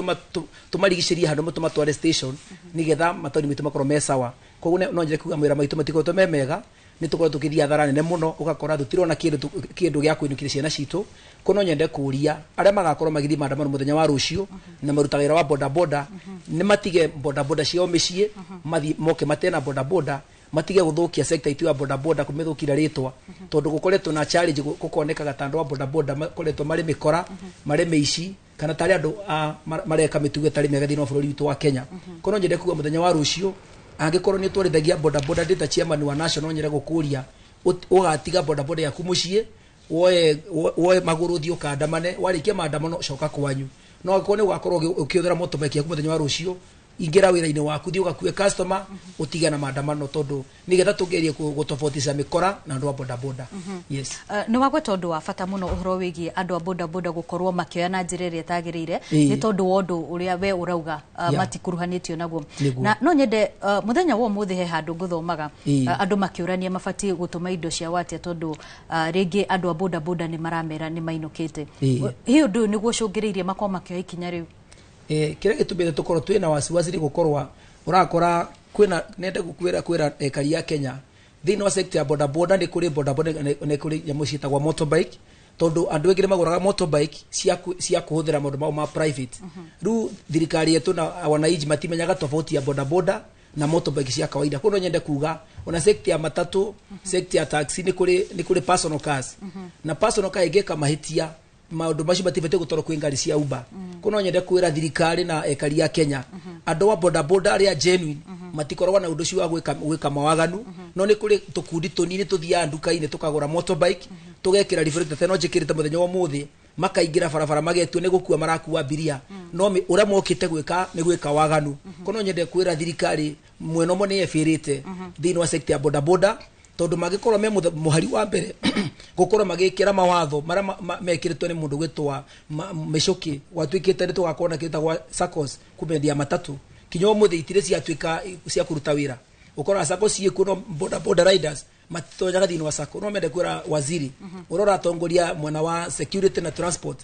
tũmarigicĩrie handũ tũmatware station nĩgetha mataũni maitũ makorwo me sawa koguo no njĩre kuga mawĩra maitũ matikoretwo me mega nĩ tũkorwo tũkĩthiĩ hathara nene mũno ũgakora tũtirona kĩndũ gĩa kũinũkĩria ciana citũ ko no nyende kũria arĩa magakorwo magĩthiĩ maandamano mũthenya wa rũciũ na marutaga wĩra wa boda boda nĩ matige boda boda ciao mĩciĩ moke matena boda boda matige gũthũkia sector itu ya boda boda kũmĩthũkira rĩtwa tondũ gũkoretwo na challenge gũkonekaga ta andũ a boda boda makoretwo marĩ mĩkora marĩ mĩici kana tarĩ andũ mareka mĩtugo tarĩ mĩega thĩinĩ wa bũrũri witũ wa Kenya ko no nyende kuga mũthenya wa rũciũ angikorwo ni twarithagia boda boda data chairman wa national nyere gukuria ugatiga boda boda yaku mucie woe maguru thio kandamane warikia maandamano coka kwanyu no ko ni ugakorwo ukiothera motorbike yaku muthenya wa rucio ingira wira-ini waku thio gakue customer utigana maandamano tondu nigetha tungerie gutofautisha mikora na andu a boda boda. Yes, ni wagwe tondu wa bata muno uhoro wigi andu a boda boda gukorwo makioya na njira iria tagirire ni tondu wa undu uria we urauga matikuruhanitio naguo na no nyende muthenya wo muthi he handu nguthomaga andu makiurania mabati gutuma indo cia watia tondu ringi andu a boda boda ni maramera ni mainukite hi undu niguo cungiriirie makoma makioya ikinya riu kire gitubire tukorwo twina wasiwasi ri gukorwa urakora kwina nende kwira ekari ya Kenya thini wa sector ya boda boda ni kuri boda boda ni kuri nyamu citagwa motorbike tondu andu engire maguraga motorbike cia kuhuthira maundu mao ma private ru thirikari yetu na wananchi matimenyaga tofauti ya boda boda na motorbike cia kawaida kuno nyende kuga ona sector ya matatu sector ya taxi ni kuri personal cars na personal car igeka mahitia maundu macio mativete gutoro kwi ngari cia Uber kuno nyende kwira thirikari na ekari ya Kenya andu wa boda boda aria genuine matikorwa na undu cio wa gwika mawaganu no ni kuri tukundi tunini tuthia nduka-ini tukagura motorbike tugekira reflector teno njikirite muthenya wa muthi makaingira barabara magetwe ni gukua marakuwa biria no uria mokite gwika ni gwika waganu kuno nyende kwira thirikari mweno mo ni efirite thini wa sector ya boda boda tondu magikorwo me muhari wa mbere gukorwo magikira mawatho mara mekiritwo ni mundu gwitwa Micoki watwikite ni tugakona kitagwa SACCOS kubendia matatu kinyo muthi itire cia twika cia kuruta wira ukora SACCOS cie kuno boda boda riders matojaga thini wa SACCO no mende kwira waziri urora tongoria mwana wa security na transport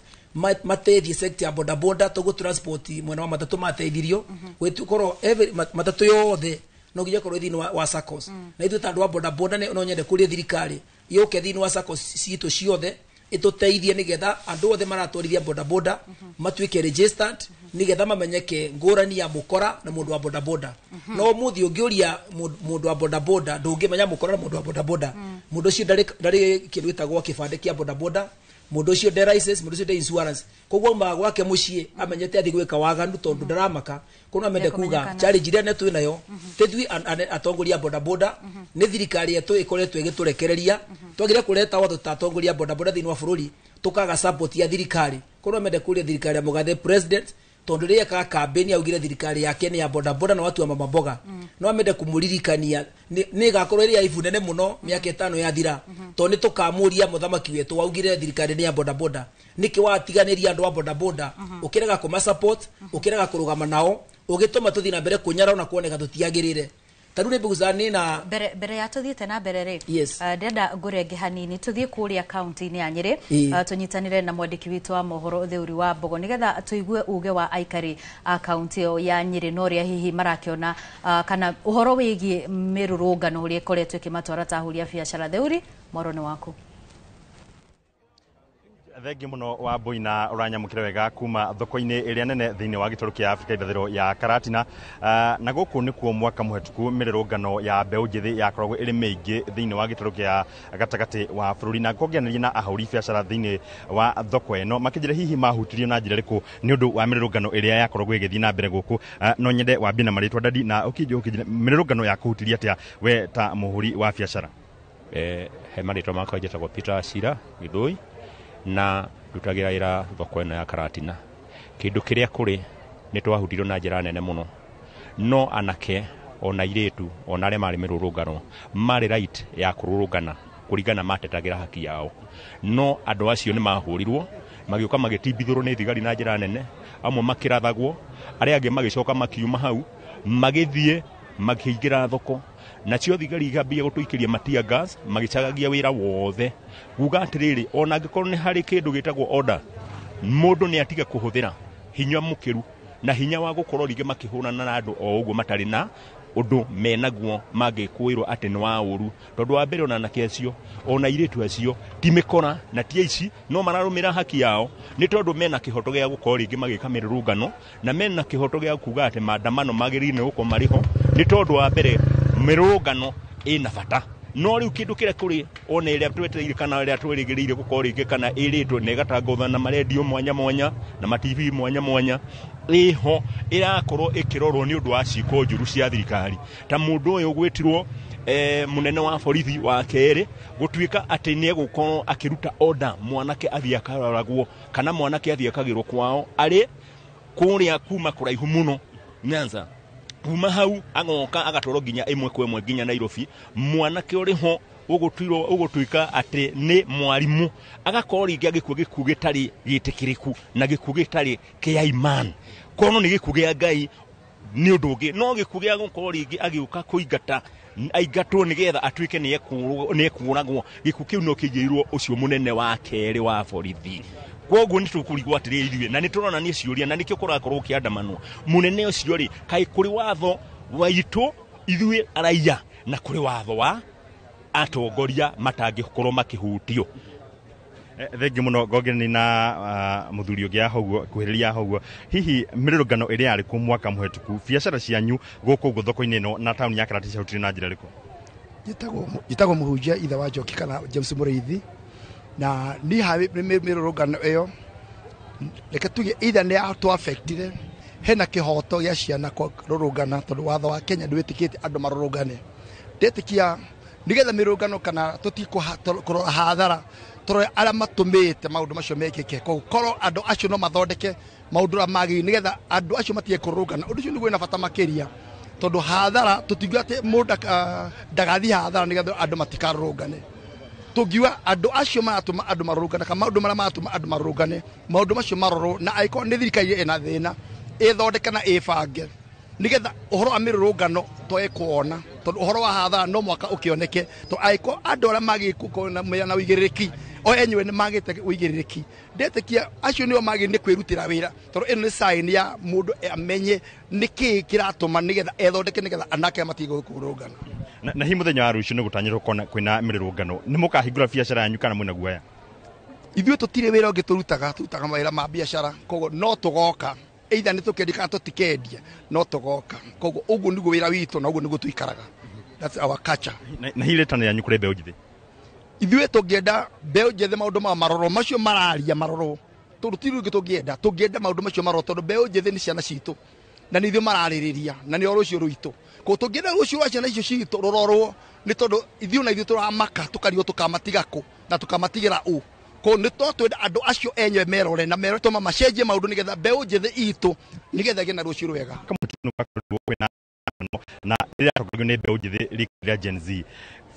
mateithie sector ya boda boda togo transport mwana wa matatu mateithirio wetu koro matatu yothe no giye korwo thini wa SACCOS na ithu tandu wa boda boda no nyende kuria thirikari yoke thini wa SACCOS cito ciothe ituteithie nigetha andu othe maratwarithia boda boda matwike registered nigetha mamenyeke ngurani ya mukora na mundu wa boda boda no muthi ungiuria mundu wa boda boda ndungimenya mukora na mundu wa boda boda mundu cio ndari kindu gitagwo kibande kia boda boda mundu cio de license mundu cio de insurance kogwo magwake mucie amenyete athi gwika waganu tondu ndaramaka kuno amende kuga challenge ria netu nayo tetwi atongoria boda boda ni thirikari yetu ikoretwe igiturekereria twagire kureta watho tatongoria boda boda thini wa bururi tukaga support ya thirikari kuno amende kuria thirikari ya mugathe president tondu ria ka campaign augire thirikari yake ni ya boda boda na watu wa mamaboga no amende kumuririkania ni gakorwo ria ibu nene muno miaka 5 ya thira tondu tukamuria muthamaki wetu waugire thirikari ni ya boda boda niki watiganiria andu wa boda boda ukirega kuma support ukirega kurugama nao ugituma tuthi na mbere kunyara na kuoneka tutiagirire tarune buguzani na bere ya tuthiite na mbere ri ndenda ngurenge hanini tuthie kuria county-ini ya Nyeri tunyitanire na mwandiki witu wa mohoro Theuri wa Mbogo nigetha tuigue uge wa aikari a county ya Nyeri noria hihi marakiona kana uhoro wigi mirurungano uria koretwe kimatwara tahuria biashara. Theuri, moro ni waku. Thengi muno wa Boina uranyamukire wega kuma thoko-ini iria nene thiini wa gituru kia Afrika irathiro ya Karatina na guku ni kuo mwaka muhetuku mirurungano ya mbeu njithi yakoragwo iri maingi thiini wa gituru kia gatagati wa bururi na kongianiria na ahuri biashara thiini wa thoko eno makijira hihi mahutirio na njira riku ni undu wa mirurungano iria yakoragwo igithii na mbere guku no nyende wa bina maritwa dadi na ukijira mirurungano ya kuhutiria atia we ta muhuri wa biashara. He maritwa makwa njitagwo Peter Shira Githui na ndutagira ira thoko eno ya Karatina. Kindu kiria kuri ni twahutirio na njira nene muno no anake ona iretu ona aria mari mirurungano mari right ya kururungana kuringana matetagira haki yao no andu acio ni mahurirwo magioka magitibithurwo ni thigari na njira nene amwe makirathagwo aria ange magicoka makiuma hau magithie makiingira thoko na cio thigari igambia gutuikiria matia gas magicagagia wira wothe guga atiriri ona ngikorwo ni hari kindu gitagwo order mundu ni atiga kuhuthira hinya mukiru na hinya wa gukorwo ringi makihurana na andu o uguo matari na undu menaguo magikwirwo ati ni wa uru tondu wa mbere ona nake acio ona iretu acio ti mikora na ti ici no mararumira haki yao ni tondu mena kihoto gia gukorwo ringi magika mirurungano na mena kihoto gia kuga ati maandamano magirine uko mariho ni tondu wa mbere mirurungano ina bata no riu kindu kire kuri ona ile twetereire kana ile tweregereire gukorwo ringi kana iritwe ne gatangatho na maredio mwanya mwanya na ma TV mwanya mwanya iho irakorwo ikirorwo ni undu wa ciko njuru cia thirikari ta mundu uyu gwitirwo munene wa borithi wa kere gutuika ati ni egukorwo akiruta order mwanake athia karagwo kana mwanake athia kagirwo kwao ari kuria kuma kuraihu muno Nyanza kuma hau agoka agatoro ginya imwe kwa imwe ginya Nairobi mwanake uri ho ugutuika ati ni mwarimu agakorwo ringi agikuo gikuo gitari gitikiriku na gikuo gitari kia iman kono ni gikuo gia Ngai ni undu ungi no gikuo gia gukorwo ringi agiuka kuingata aigatwo nigetha atuike ni ekuragwo gikuo kiu no kigiirwo ucio munene wa kere wa borithi koguo ni tukurigwa atiririwe na niturona ni ciuria na nikio kurakorwo kiandamanwo munene ucio ri kai kuri watho waitu ithuĩ araia na kuri watho wa atongoria matangikorwo makihutio thengi muno ngogeni na muthuri ugia hoguo kuhiriria hoguo hihi mirurungano iri yari ku mwaka muhetuku biacara cianyu guku thoko-ini no na tauni ya Karati ciautire na njira riku gitagwo muhunjia ithe wa Njoki kana James Muriithi na ni hawe mirurungano iyo reke tuge ithe ni atu affectire hena kihoto gia ciana kururungana tondu watho wa Kenya ndwitikite andu marurungane ndetikia nigetha mirungano kana tutiko hathara toro ara matumite maundu macio mekike korwo andu acio no mathondeke maundu ra magi nigetha andu acio matie kurungana undu ucio niguo na bata makiria tondu hathara tutigwa ati mundu ndagathi hathara nigetha andu matikarungane tugiwa andu acio matuma andu marungana kama maundu mara matuma andu marungane maundu macio maroro na aiko ni thirikari ina thina ithondeka na ibange nigetha uhoro amirurungano twekuona tondu uhoro wa hathara no mwaka ukioneke to aiko andu ara magikukona na uigiririki o enyewe ni magite uigiririki ndetekia acio nio maginde kwirutira wira tondu ino ni sign ya mundu amenye niki kiratuma nigetha ethondeke nigetha anake matigo kurungana na hi muthenya wa rucio ni gutanyirwo kona kwina mirurungano ni mukahingura biacara yanyu kana mwina guoya ithuĩ tutire wira ungi turutaga mawira ma biacara kogo no tugoka either nitukendika tutikedia no tugoka kogo ugu niguo wira witu na ugu niguo tuikaraga that's our culture na hile tane yanyu kure beo jithi ithuĩ tungienda beo jethe maundu ma maroro macio mararia maroro turutiru tungienda maundu macio maroro tondu beo jethe ni ciana citu na nithio maraririria na ni orucio ruitu ko tungienda rucio wa ciana icio citu rororwo ni tondu ithuĩ na ithuĩ turamaka tukario tukamatigaku na tukamatigira ko ni twenda andu acio enyewe merore na merore toma macenjie maundu nigetha beo jethe itu nigetha gena rucio rwega na ira tokagio ni beo jethe rikira Gen Z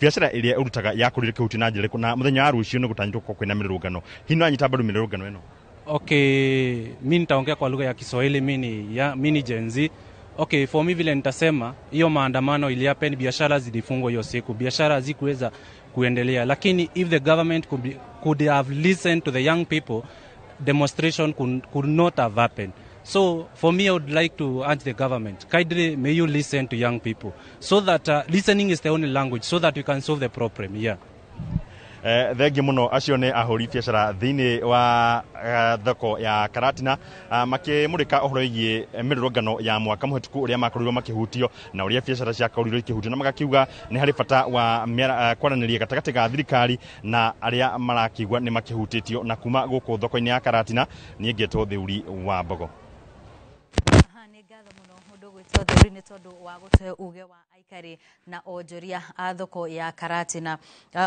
biacara iria urutaga ya kurire kihuti na njira na muthenya wa rucio ni gutanyitwo kwina mirurungano hino anyita bado mirurungano eno okay mimi nitaongea kwa lugha ya Kiswahili mini Gen Z okay for me vile nitasema hiyo maandamano iliapen biashara zilifungwa hiyo siku biashara hazikuweza kuendelea lakini if the government could have listened to the young people demonstration could not have happened. So for me I would like to urge the government kindly may you listen to young people so that listening is the only language so that we can solve the problem. Yeah. Thengi muno acio ni ahuri biacara thiini wa thoko ya Karatina makimurika uhoro igie mirurungano ya mwaka muhetuku uria makorirwo makihutio na uria biacara cia korirwo ikihutio na magakiuga ni hari bata wa kwaraniria gatagati ga thirikari na aria marakigwa ni makihutitio na kuma guku thoko-ini ya Karatina ni ngetwo Thiuri wa Mbogo Thuri ni tondu wa gute uge wa aikari na onjoria a thoko ya Karatina.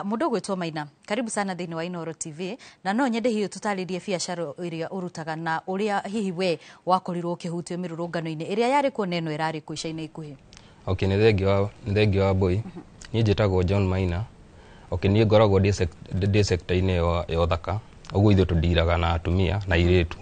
Mundu gwitwo Maina, karibu sana thiini wa Inoro TV na no nyende hiyo tutaririe biacara iria urutaga na uria hihi we wakorirwo ukihutio mirurungano-ini iria yari ku neno irari ku ica-ini ikuhi. Okay, ni thengi wa boy ni njitagwo John Maina. Okay, ni ngoragwo ndi sector-ini yo thaka uguo ithu tudiraga na atumia na iritu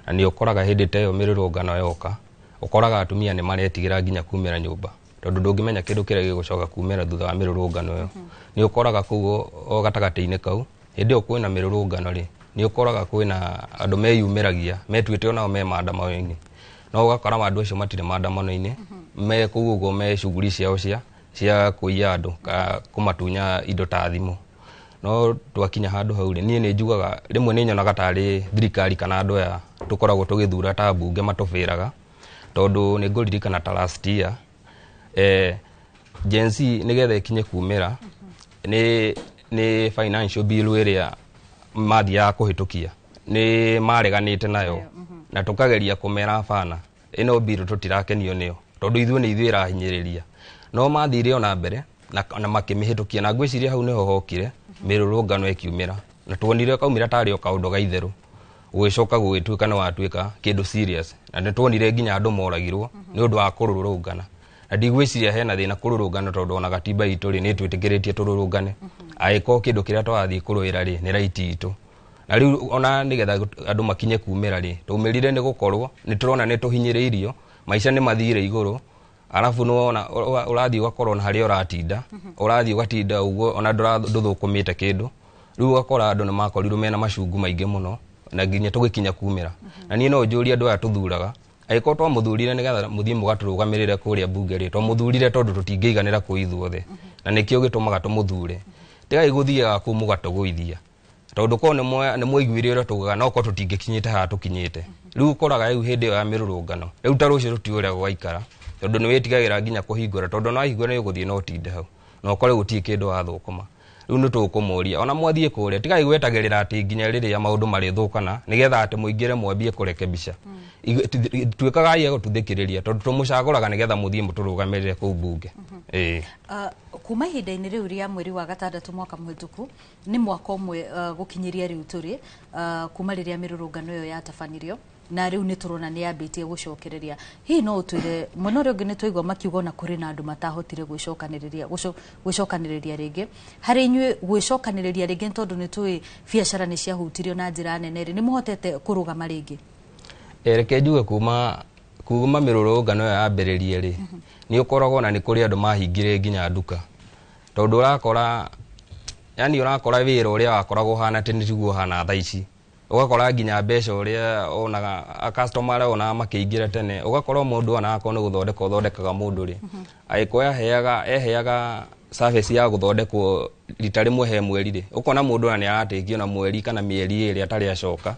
na ni ukoraga hindi teyo mirurungano yoka ukoraga atumia ni maretigira nginya kumira nyumba tondu ndungimenya kindu kiria gigucoka kumira thutha wa mirurungano yo ni ukoraga kugo o gatagati-ini kau hindi o kwina mirurungano ri ni ukoraga kwina andu meyumiragia metuite onao me maandamano-ini no ugakora andu acio matire maandamano-ini me kuguo me shughuli ciao cia kuiya andu kumatunya indo ta thimu no twakinya handu hau ri ni njugaga rimwe ni nyonaga tari thirikari kana andu aya tukoragwo tugithura ta bunge matubiraga tondu ni nguririkana ta last year Gen Z nigetha ikinye kumira ni financial bill ĩrĩa mathiaga kũhĩtũkia nĩ mareganĩte nayo na tukageria kumera bana ino bill tutirakenio nio tondu ithuĩ nĩ ithuĩ irahinyĩrĩria no mathire ona mbere na makĩmĩhĩtũkia na ngwĩciria hau niho hokire mĩrũrũngano ĩkiumĩra na tuonire kaumĩra tarĩ o kaũndũ gaitherũ gwĩcoka gũgĩtuĩka nĩ watuĩka kĩndũ serious na nĩ tuonire nginya andũ moragirwo nĩ ũndũ wa kũrũrũngana na ndigwĩciria hena thĩna kũrũrũngana tondũ ona gatiba itũ rĩ nĩ twĩtĩkĩrĩtie tũrũrũngane angĩkorwo kĩndũ kĩrĩa twathiĩ kũrũĩra rĩ nĩ right itũ na rĩu ona nĩgetha andũ makinye kumĩra rĩ tũmĩrire nĩ gũkorwo nĩ tũrona nĩ tũhinyĩrĩirio maica nĩ mathire igũrũ arabu nona ũrathiĩ ũgakorwo na harĩa ũratinda ũrathiĩ ũgatinda ũguo ona ndũthũkũmĩte kĩndũ rĩu ũgakora andũ nĩ makorirwo mena macungu maingĩ mũno na nginya tũgĩkinya kumĩra na niĩ no njũrie andũ aya tũthuraga angĩkorwo twamũthurire nĩgetha mũthiĩ mũgatũrũgamĩrĩre kũrĩa bunge rĩ twamũthurire tondũ tũtingĩiganĩra kũ ithuothe na nĩkĩo gĩtũmaga tũmũthure tigai gũthiaga kũ mũgatũgũithia tondũ ko nĩ mwaiguire ũrĩa tugaga no ko tũtingĩkinyĩte haha tũkinyĩte rĩu ũkoraga rĩu hĩndĩ ĩyo ya mĩrũrũngano rĩu ta rũciũ rũtiũĩ ũrĩa gũgaikara tondũ nĩ wĩtigagĩra nginya kũhingũra tondũ no ahingũra nĩ ũgũthiĩ no ũtinde hau na ũkore gũtirĩ kĩndũ wathũkũma rĩu nĩ tũkũmũria ona mwathiĩ kũrĩa tigai gwetagĩrĩra atĩ nginya rĩrĩa maũndũ marĩthũkana nĩgetha atĩ mũingĩre mwambie kũrekebisha tuĩkaga iye gũtuthĩkĩrĩria tondũ tũmũcagũraga nĩgetha mũthiĩ mũtũrũgamĩrĩre kũu bunge kuma ihinda-inĩ rĩu rĩa mweri wa gatandatũ mwaka mũhĩtũku nĩ mwaka ũmwe gũkinyĩria rĩu tũrĩ kuma rĩrĩa mĩrũrũngano ĩyo yatabanirio na rĩu nĩ tũrona nĩ yambĩtie gũcokereria hihi no ũtwĩre mwena ũrĩa ũngĩ nĩ twaigua makiuga ona kũrĩ na andũ matahotire gwĩcokanĩrĩria rĩngĩ harĩ inyuĩ gwĩcokanĩrĩria rĩngĩ tondũ nĩ tũĩ biacara nĩ ciahutirio na njĩra nene rĩ nĩ mũhotete kũrũgama rĩngĩ reke njuge kuma mĩrũrũngano ĩyo yambĩrĩrie rĩ nĩ ũkoragwo na nĩ kũrĩ andũ mahingire nginya nduka tondũ ũrakora wĩra ũrĩa wakoragwo hana tene tiguo hana thaa ici ũgakora nginya mbeca ũrĩa onaga customer onaga makĩingĩra tene ũgakora mũndũ ona akorwo nĩ gũthondekaga mũndũ rĩ angĩkorwo eheaga service ya gũthondekwo rita rĩmwe he mweri rĩ ũkona mũndũ ona nĩ arateithio na mweri kana mĩeri ĩrĩ atarĩ acoka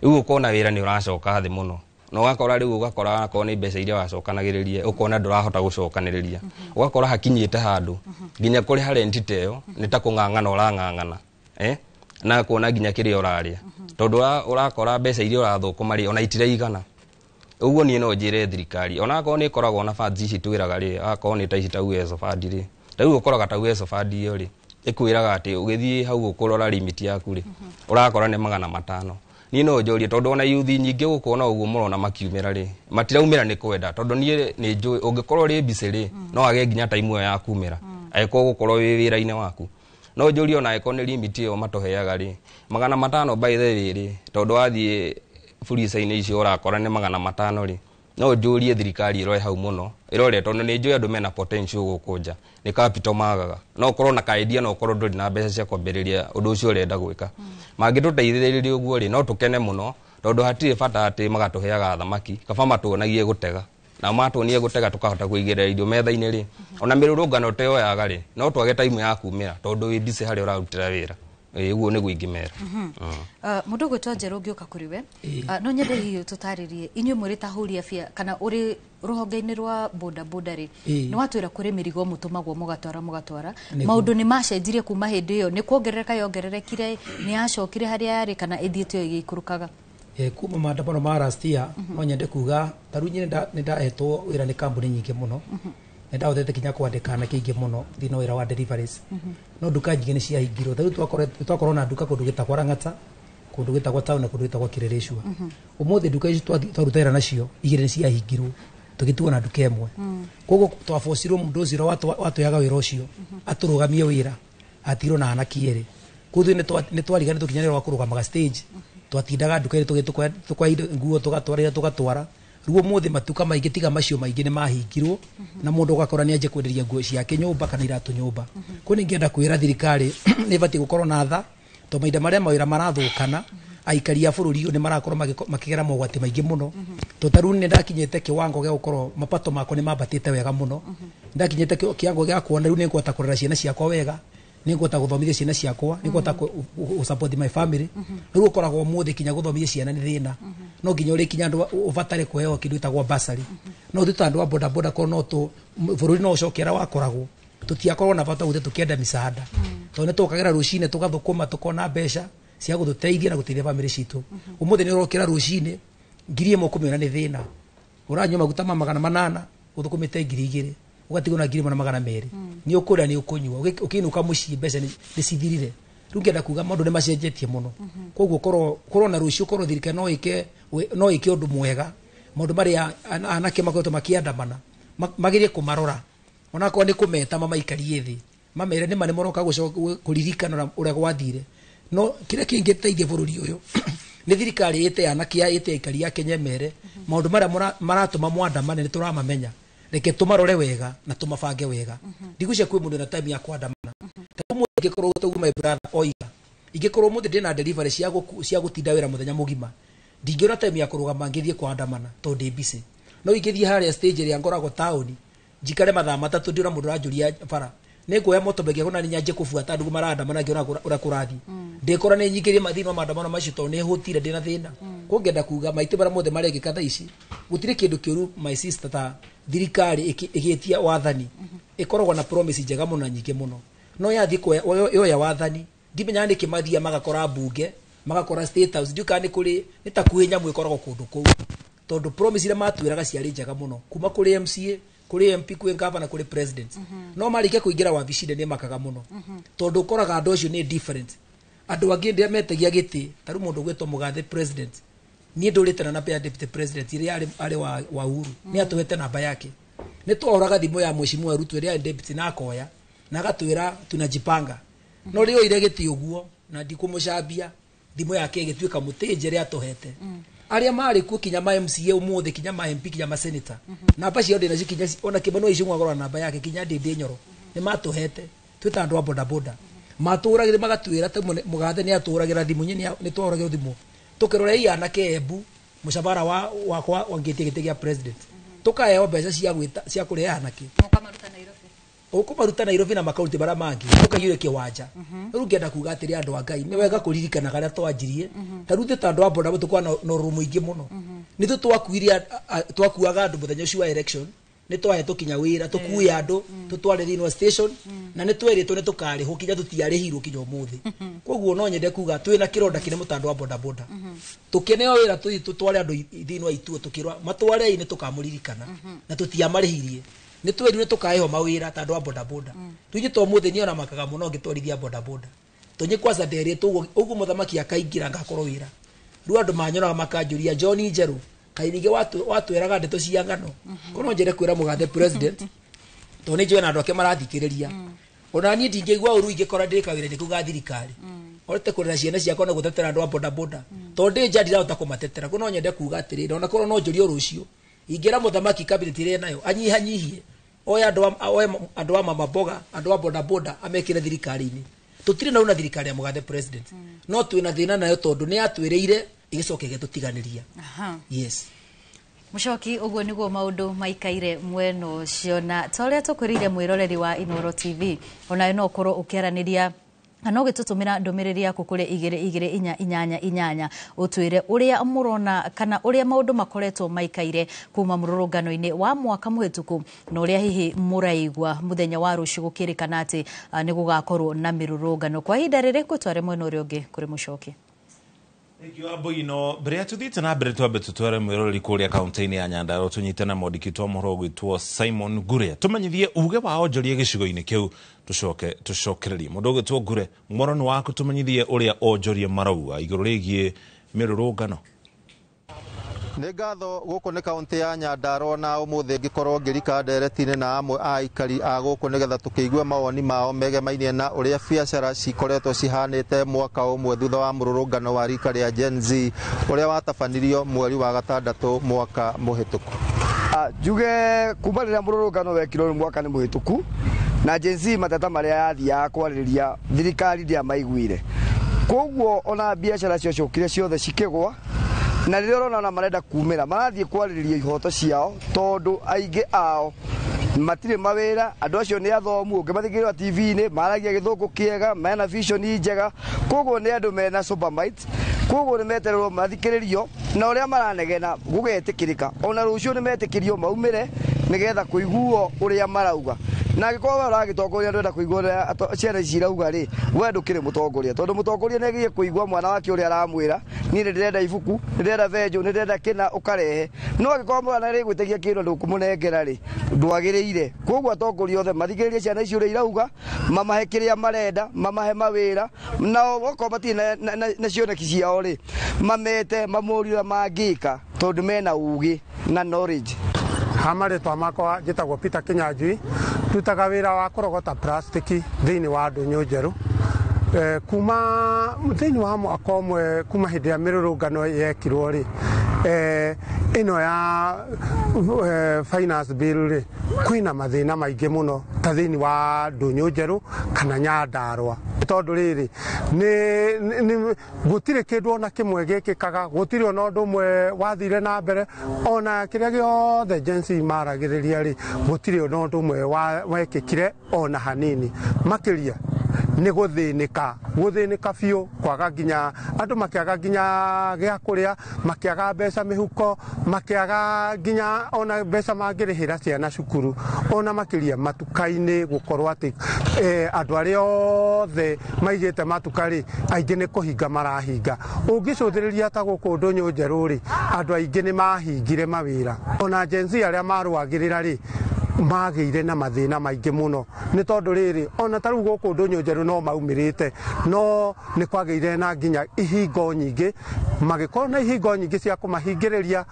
rĩu ũkona wĩra nĩ ũracoka thĩ mũno na ũgakora rĩu ũgakora akorwo nĩ mbeca iria wacokanagĩrĩria ũkona ndũrahota gũcokanĩrĩria ũgakora hakinyĩte handũ nginya kũrĩha rent ĩyo nĩ ta kũng'ang'ana ũrang'ang'ana na kuona nginya kĩrĩa ũrarĩa tondũ ũrakora mbeca iria ũrathũkũma rĩ ona itiraigana ũguo niĩ no njĩre thirikari ona akorwo nĩ ĩkoragwo na funds ici twĩraga rĩ akorwo nĩ ta ici ta Uwezo Fund rĩ rĩu ũkoraga ta Uwezo Fund ĩyo rĩ ĩkwĩraga atĩ ũgĩthiĩ hau ũkũrora limit yaku rĩ ũrakora nĩ 500 niĩ no njũrie tondũ ona yuthi nyingĩ gũkona ũguo mũrona makiumĩra rĩ matiraumĩra nĩ kwenda tondũ niĩ nĩ njũĩ ũngĩkorwo rĩ mbice rĩ no age nginya time ĩyo ya kumĩra angĩkorwo gũkorwo wĩ wĩra-inĩ waku no njũrie ona angĩkorwo nĩ limit ĩyo matũheaga rĩ 500 by the way rĩ tondũ wathiĩ fuliza-inĩ icio ũrakora nĩ 500 rĩ no njũrie thirikari ĩroe hau mũno ĩrore tondũ nĩ njũĩ andũ mena potential gũkũ nja nĩ capital magaga no ũkorwo na kaidea no ũkorwo ndũrĩ na mbeca cia kwambĩrĩria ũndũ ũcio ũrenda gwĩka mangĩtũteithĩrĩria ũguo rĩ no tũkene mũno tondũ hatirĩ bata atĩ magatũheaga thamaki kaba matuonagie gũtega na matuonie gũtega tũkahota kũigĩrĩra irio metha-inĩ rĩ ona mĩrũrũngano ta ĩyo yaga rĩ no twage time ya kumĩra tondũ wĩ busy harĩa ũrarutĩra wĩra ũguo nĩguo ingĩmera mũndũ gwĩtwo Njerũ ngĩũka kũrĩ we no nyende hihi tũtarĩrie inyuĩ mũrĩ ta hũri a bia kana ũrĩ rũhonge-inĩ rwa boda rĩ nĩ watwĩra kũrĩ mĩrigo mũtũmagwo mũgatwara maũndũ nĩ macenjirie kuma hĩndĩ ĩyo nĩ kuongerereka yongererekire nĩ yacokire harĩa yarĩ kana ĩthiĩte yo igĩikũrũkaga kuma maandamano ma last year no nyende kuga tarũ nyine nĩ ndahetwo wĩra nĩ kambuni nyingĩ mũno nĩ ndahotete kinya kwandĩka na kĩingĩ mũno thĩinĩ wĩra wa deliveries no nduka nyingĩ nĩ ciahingirwo tarĩu twakorwo na nduka kũndũ gĩtagwo Rang'ata kũndũ gĩtagwo Town na kũndũ gĩtagwo Kĩrĩrĩcua ũmũthĩ nduka ici twaruta wĩra nacio igĩrĩ nĩ ciahingirwo tũgĩtuo na nduka ĩmwe koguo twabocirwo mũndũ ũcio watũheaga wĩra ũcio atũrũgamie wĩra atirwo na anaki erĩ koguo nĩ twariganĩrwo tũkinyanĩrwo wa kũrũgamaga stage twatindaga nduka ĩrĩ tũgĩtũkwa nguo tũgatwara ruo mũthĩ matuka maingĩ tiga macio maingĩ nĩ mahingirwo na mũndũ ũgakora nĩ anjie kwenderia nguo ciake nyũmba kana iratũ nyũmba ko nĩ ngĩenda kwĩra thirikari nĩ batiĩ gũkorwo na tha to mahinda marĩa mawĩra marathũkana aikari a bũrũri nĩ marakorwo makĩgera mogwati maingĩ mũno to tarũ nĩ ndakinyĩte kĩwango gĩa gũkorwo mapato makwa nĩ mambatĩte wega mũno ndakinyĩte kĩwango gĩa kuona rĩu nĩ ngũhota kũrera ciana ciakwa wega nĩ ngũhota gũthomithia ciana ciakwa nĩ ngũhota support my family rĩu ũkoragwo mũthĩ kinya gũthomithia ciana nĩ thĩna no nginya ũrĩ kinya andũ ũbatare kũheo kĩndũ gĩtagwo bursary no thutha andũ wa boda korwo no bũrũri no ũcokera wakoragwo tutiakorwo na bata gute tukienda misaada to ne tukagera rucine tugathukuma tukona mbeca cia guthuteithia na guteithia family citu umuthi ni urokira rucine ngiri imo kumiona ni thina uranywa maguta ma 800 uthukumite 2000 ugatigwo na ngiri 200 ni ukuria ni ukunywa ukinuka mucii mbeca ni cithirire rungenda kuga maundu ni macenjetie muno koguo korwo na rucio korwo thirikari no ike undu mwega maundu maria anake makoretwo makiandamana magirie kumarora ona ko ni kumeta mamaikarie thi mamere ni mane moroka kuririkana uria gwathire no kire kingi teithie bururi uyu ni thirikari ite anakia ite ikari ya Kenya mere maundu maria maratuma mwandamane ni turamamenya reke tumarore wega na tumabange wega ndiguce kwi mundu na time ya kwandamana tamu ngikorwo tugu my brother oiga ingikorwo mundu ndina delivery cia gutinda wira muthenya mugima ndingiona time ya kurugama ngithie kwandamana to ndi busy no ingithie haria stage ya ngoragwo town njikare mathaa matatu ndira mundu rajuria bara nikuoya motobegia kuna ninya nje kufuata ndugu marandamana ngiona urakurathi ndikora ni nyikirie mathina maandamano macio to ni hutire ndina thina kungenda kuga maite bara mothe maregi katha ici gutire kindu kiuru my sister ta thirikari igitia wathani ikoragwo na promise njega muno nyingi muno no yathi yo ya wathani ndimenya ni kimathia magakora bunge magakora state house nduka ni kuri nitakuhinya mwikoragwo kundu kuu tondu promise ile matwiraga ciari njega muno kuma kuri MCA kuri MP kuri governor kuri president no marike kuingira wabici ni makaga muno tondu ukoraga andu acio ni different andu angi ndia metagia giti taru mundu gwetwo mugathe president ni ndurite na pia deputy president ile ari wa Uhuru ni atuhete namba yake ni tworaga thimo ya mheshimiwa Ruto ile deputy na akoya na gatwira tunajipanga no rio ile giti uguo na ndikumucambia thimo yake igituika mutinjere atuhete aria mari ku kinya ma MCA umuthi kinya ma MP kinya ma senator namba cio ndina cikinya ona kibano icungwa gora namba yake kinya ndindi nyoro ni matuhete twita andu a boda boda maturagire magatwira ta mugathe ni aturagira thimu ni twaragira thimu tukirore yana kebu mushabara wakwa wangitie gite gia president tukaheo mbeca cia kureana ki ukumaruta Nairobi na makaunti bara mangi tukagire kiwanja riu ngenda kuga atiri andu a Ngai ni wega kuririkana garia twanjirie tarute tandu aboda butukwa no rumu ingi muno ni twakuaga andu muthenya ucio wa election ni twahe tukinya wira tukuye andu tutware thini wa station na ni tweritwo ni tukari hukinya tutiarihirwo kinya umuthi koguo no nyende kuga twina kironda kine mutandu wa boda boda tukeneo wira tutware andu thini wa ituo tukirwa matware ini tukamuririkana na tutiamarihirie ni twerirwe tukaeho mawira tandu wa boda boda tuji to muthi ni ona makaga muno ngitwarithia boda boda tunyi kwaza nderi tu ugu muthamaki akaingira ngakorwo wira ru andu manyoraga makanjuria John Njeru kainige watu eraga ndeto cia ngano kono njere kwira mugathe president to ni njona andu ake marathikiriria ona ni ndingigwa uru ingikora ndika wira ni kuga thirikari orete kurira ciana ciakwa na gutetera andu a boda boda to ndi njadira utakumatetera kono nyende kuga atiri ona kono no njuri rucio ingira muthamaki cabinet ire nayo anyihanyihie oya andu a mama boga andu a boda boda amekire thirikari-ini tutire na una thirikari ya mugathe president no twina thina nayo tondu ni atwireire igicoke gitutiganiria yes Mushoki uguo niguo maundu maikaire mweno ucio na toria tukwirire mwiroreri wa Inoro TV ona no korwo ukiaraniria no gitutumira ndumiriri yaku kuri 2248 utwire uria murona kana uria maundu makoretwo maikaire kuma mururungano-ini wa mwaka muhituku na uria hihi muraigwa muthenya wa rucio gukirikana ati ni gugakorwo na mirurungano kwa hinda riri kutware mwena uria ungi kuri Mushoki Ikiwa boino brea tuthite na mbere twambe tutware mwiroreri kuria kaunti-ini ya Nyandarua tunyitana modikitwo mohoro gwitwo Simon Gure tumanyithie uge wa onjoria gicigo-ini kiu tucokererie mundu gwitwo Gure moroni waku tumanyithie uria onjoria marauga iguru rigie mirurungano Nĩ ngatho gũkũ nĩ kaunti ya Nyandarua na ũmũthĩ ngĩkorwo ngĩrika ndereti-inĩ na amwe a aikari a gũkũ nĩgetha tũkĩigue mawoni mao megemainie na ũrĩa biacara cikoretwo cihanĩte mwaka ũmwe thutha wa mũrũrũngano wa rika rĩa Gen Z ũrĩa watabanirio mweri wa gatandatũ mwaka mũhĩtũku. Njuge kuma rĩrĩa mũrũrũngano wekirwo mwaka nĩ mũhĩtũku na Gen Z mateta marĩa yathiaga kwarĩrĩria thirikari ndĩamaiguire. Koguo ona biacara cio ciokire ciothe cikĩgwa na rĩrĩa ũrona marenda kumĩra marathiĩ kwarĩrĩria ihoto ciao tondũ aingĩ ao matirĩ mawĩra andũ acio nĩ athomu ũngĩmathikĩrĩria TV-inĩ maragia gĩthũngũ kĩega mena vision njega koguo nĩ andũ mena supermite koguo nĩ metererwo mathikĩrĩrio na ũrĩa maranegena gũgetikĩrĩka ona rũciũ nĩ metikĩrio maumĩre nĩgetha kũiguo ũrĩa marauga na angĩkorwo we ũragĩtongoria ndwenda kũigua ũrĩa ciana ici irauga rĩ we ndũkĩrĩ mũtongoria tondũ mũtongoria nĩ agĩrĩire kũigua mwana wake ũrĩa aramwĩra niĩ nĩ ndĩrenda ibuku nĩ ndĩrenda benjũ nĩ ndĩrenda kĩna ũkarehe no angĩkorwo mwana rĩgwĩtagia kĩndũ ndũkũmũnengera rĩ ndwagĩrĩire koguo atongoria othe mathikĩrĩrie ciana ici ũrĩa irauga mamahe kĩrĩa marenda mamahe mawĩra nao okorwo matirĩ na cioneki ciao rĩ mamete mamũria mangĩka tondũ mena ũgĩ na knowledge. Hamarĩtwa makwa njĩtagwo Peter Kĩnyanjui ndutaga wĩra wa kũrogota plastiki thĩinĩ wa Ndũnyũ Njerũ kuma thĩinĩ wa mwaka ũmwe kuma hĩndĩ ya mĩrũrũngano yekirwo rĩ ĩno ya finance bill rĩ kwĩna mathĩna maingĩ mũno ta thĩinĩ wa Ndũnyũ Njerũ kana Nyandarua tondũ rĩrĩ nĩ gũtirĩ kĩndũ ona kĩmwe gĩkĩkaga gũtirĩ ona ũndũ ũmwe wathire na mbere ona kĩrĩa gĩothe Gen-Z maragĩrĩria rĩ gũtirĩ ona ũndũ ũmwe wekĩkire ona hanini makĩria nĩ gũthĩnĩka biũ kwaga nginya andũ makĩaga nginya gĩa kũrĩa makĩaga mbeca mĩhuko makĩaga nginya ona mbeca mangĩrĩhĩra ciana cukuru ona makĩria matuka-inĩ gũkorwo atĩ andũ arĩa othe maigĩte matuka rĩ aingĩ nĩ kũhinga marahinga ũngĩcũthĩrĩria ta gũkũ Ndũnyũ Njerũ rĩ andũ aingĩ nĩ mahingire mawĩra ona Gen-Z arĩa marũagĩrĩra rĩ magĩire na mathĩna maingĩ mũno nĩ tondũ rĩrĩ ona ta rĩu gũkũ Ndũnyũ Njerũ no maumĩrĩte no nĩ kwagĩire na nginya ihingo nyingĩ magĩkorwo na ihingo nyingĩ cia kũmahingĩrĩria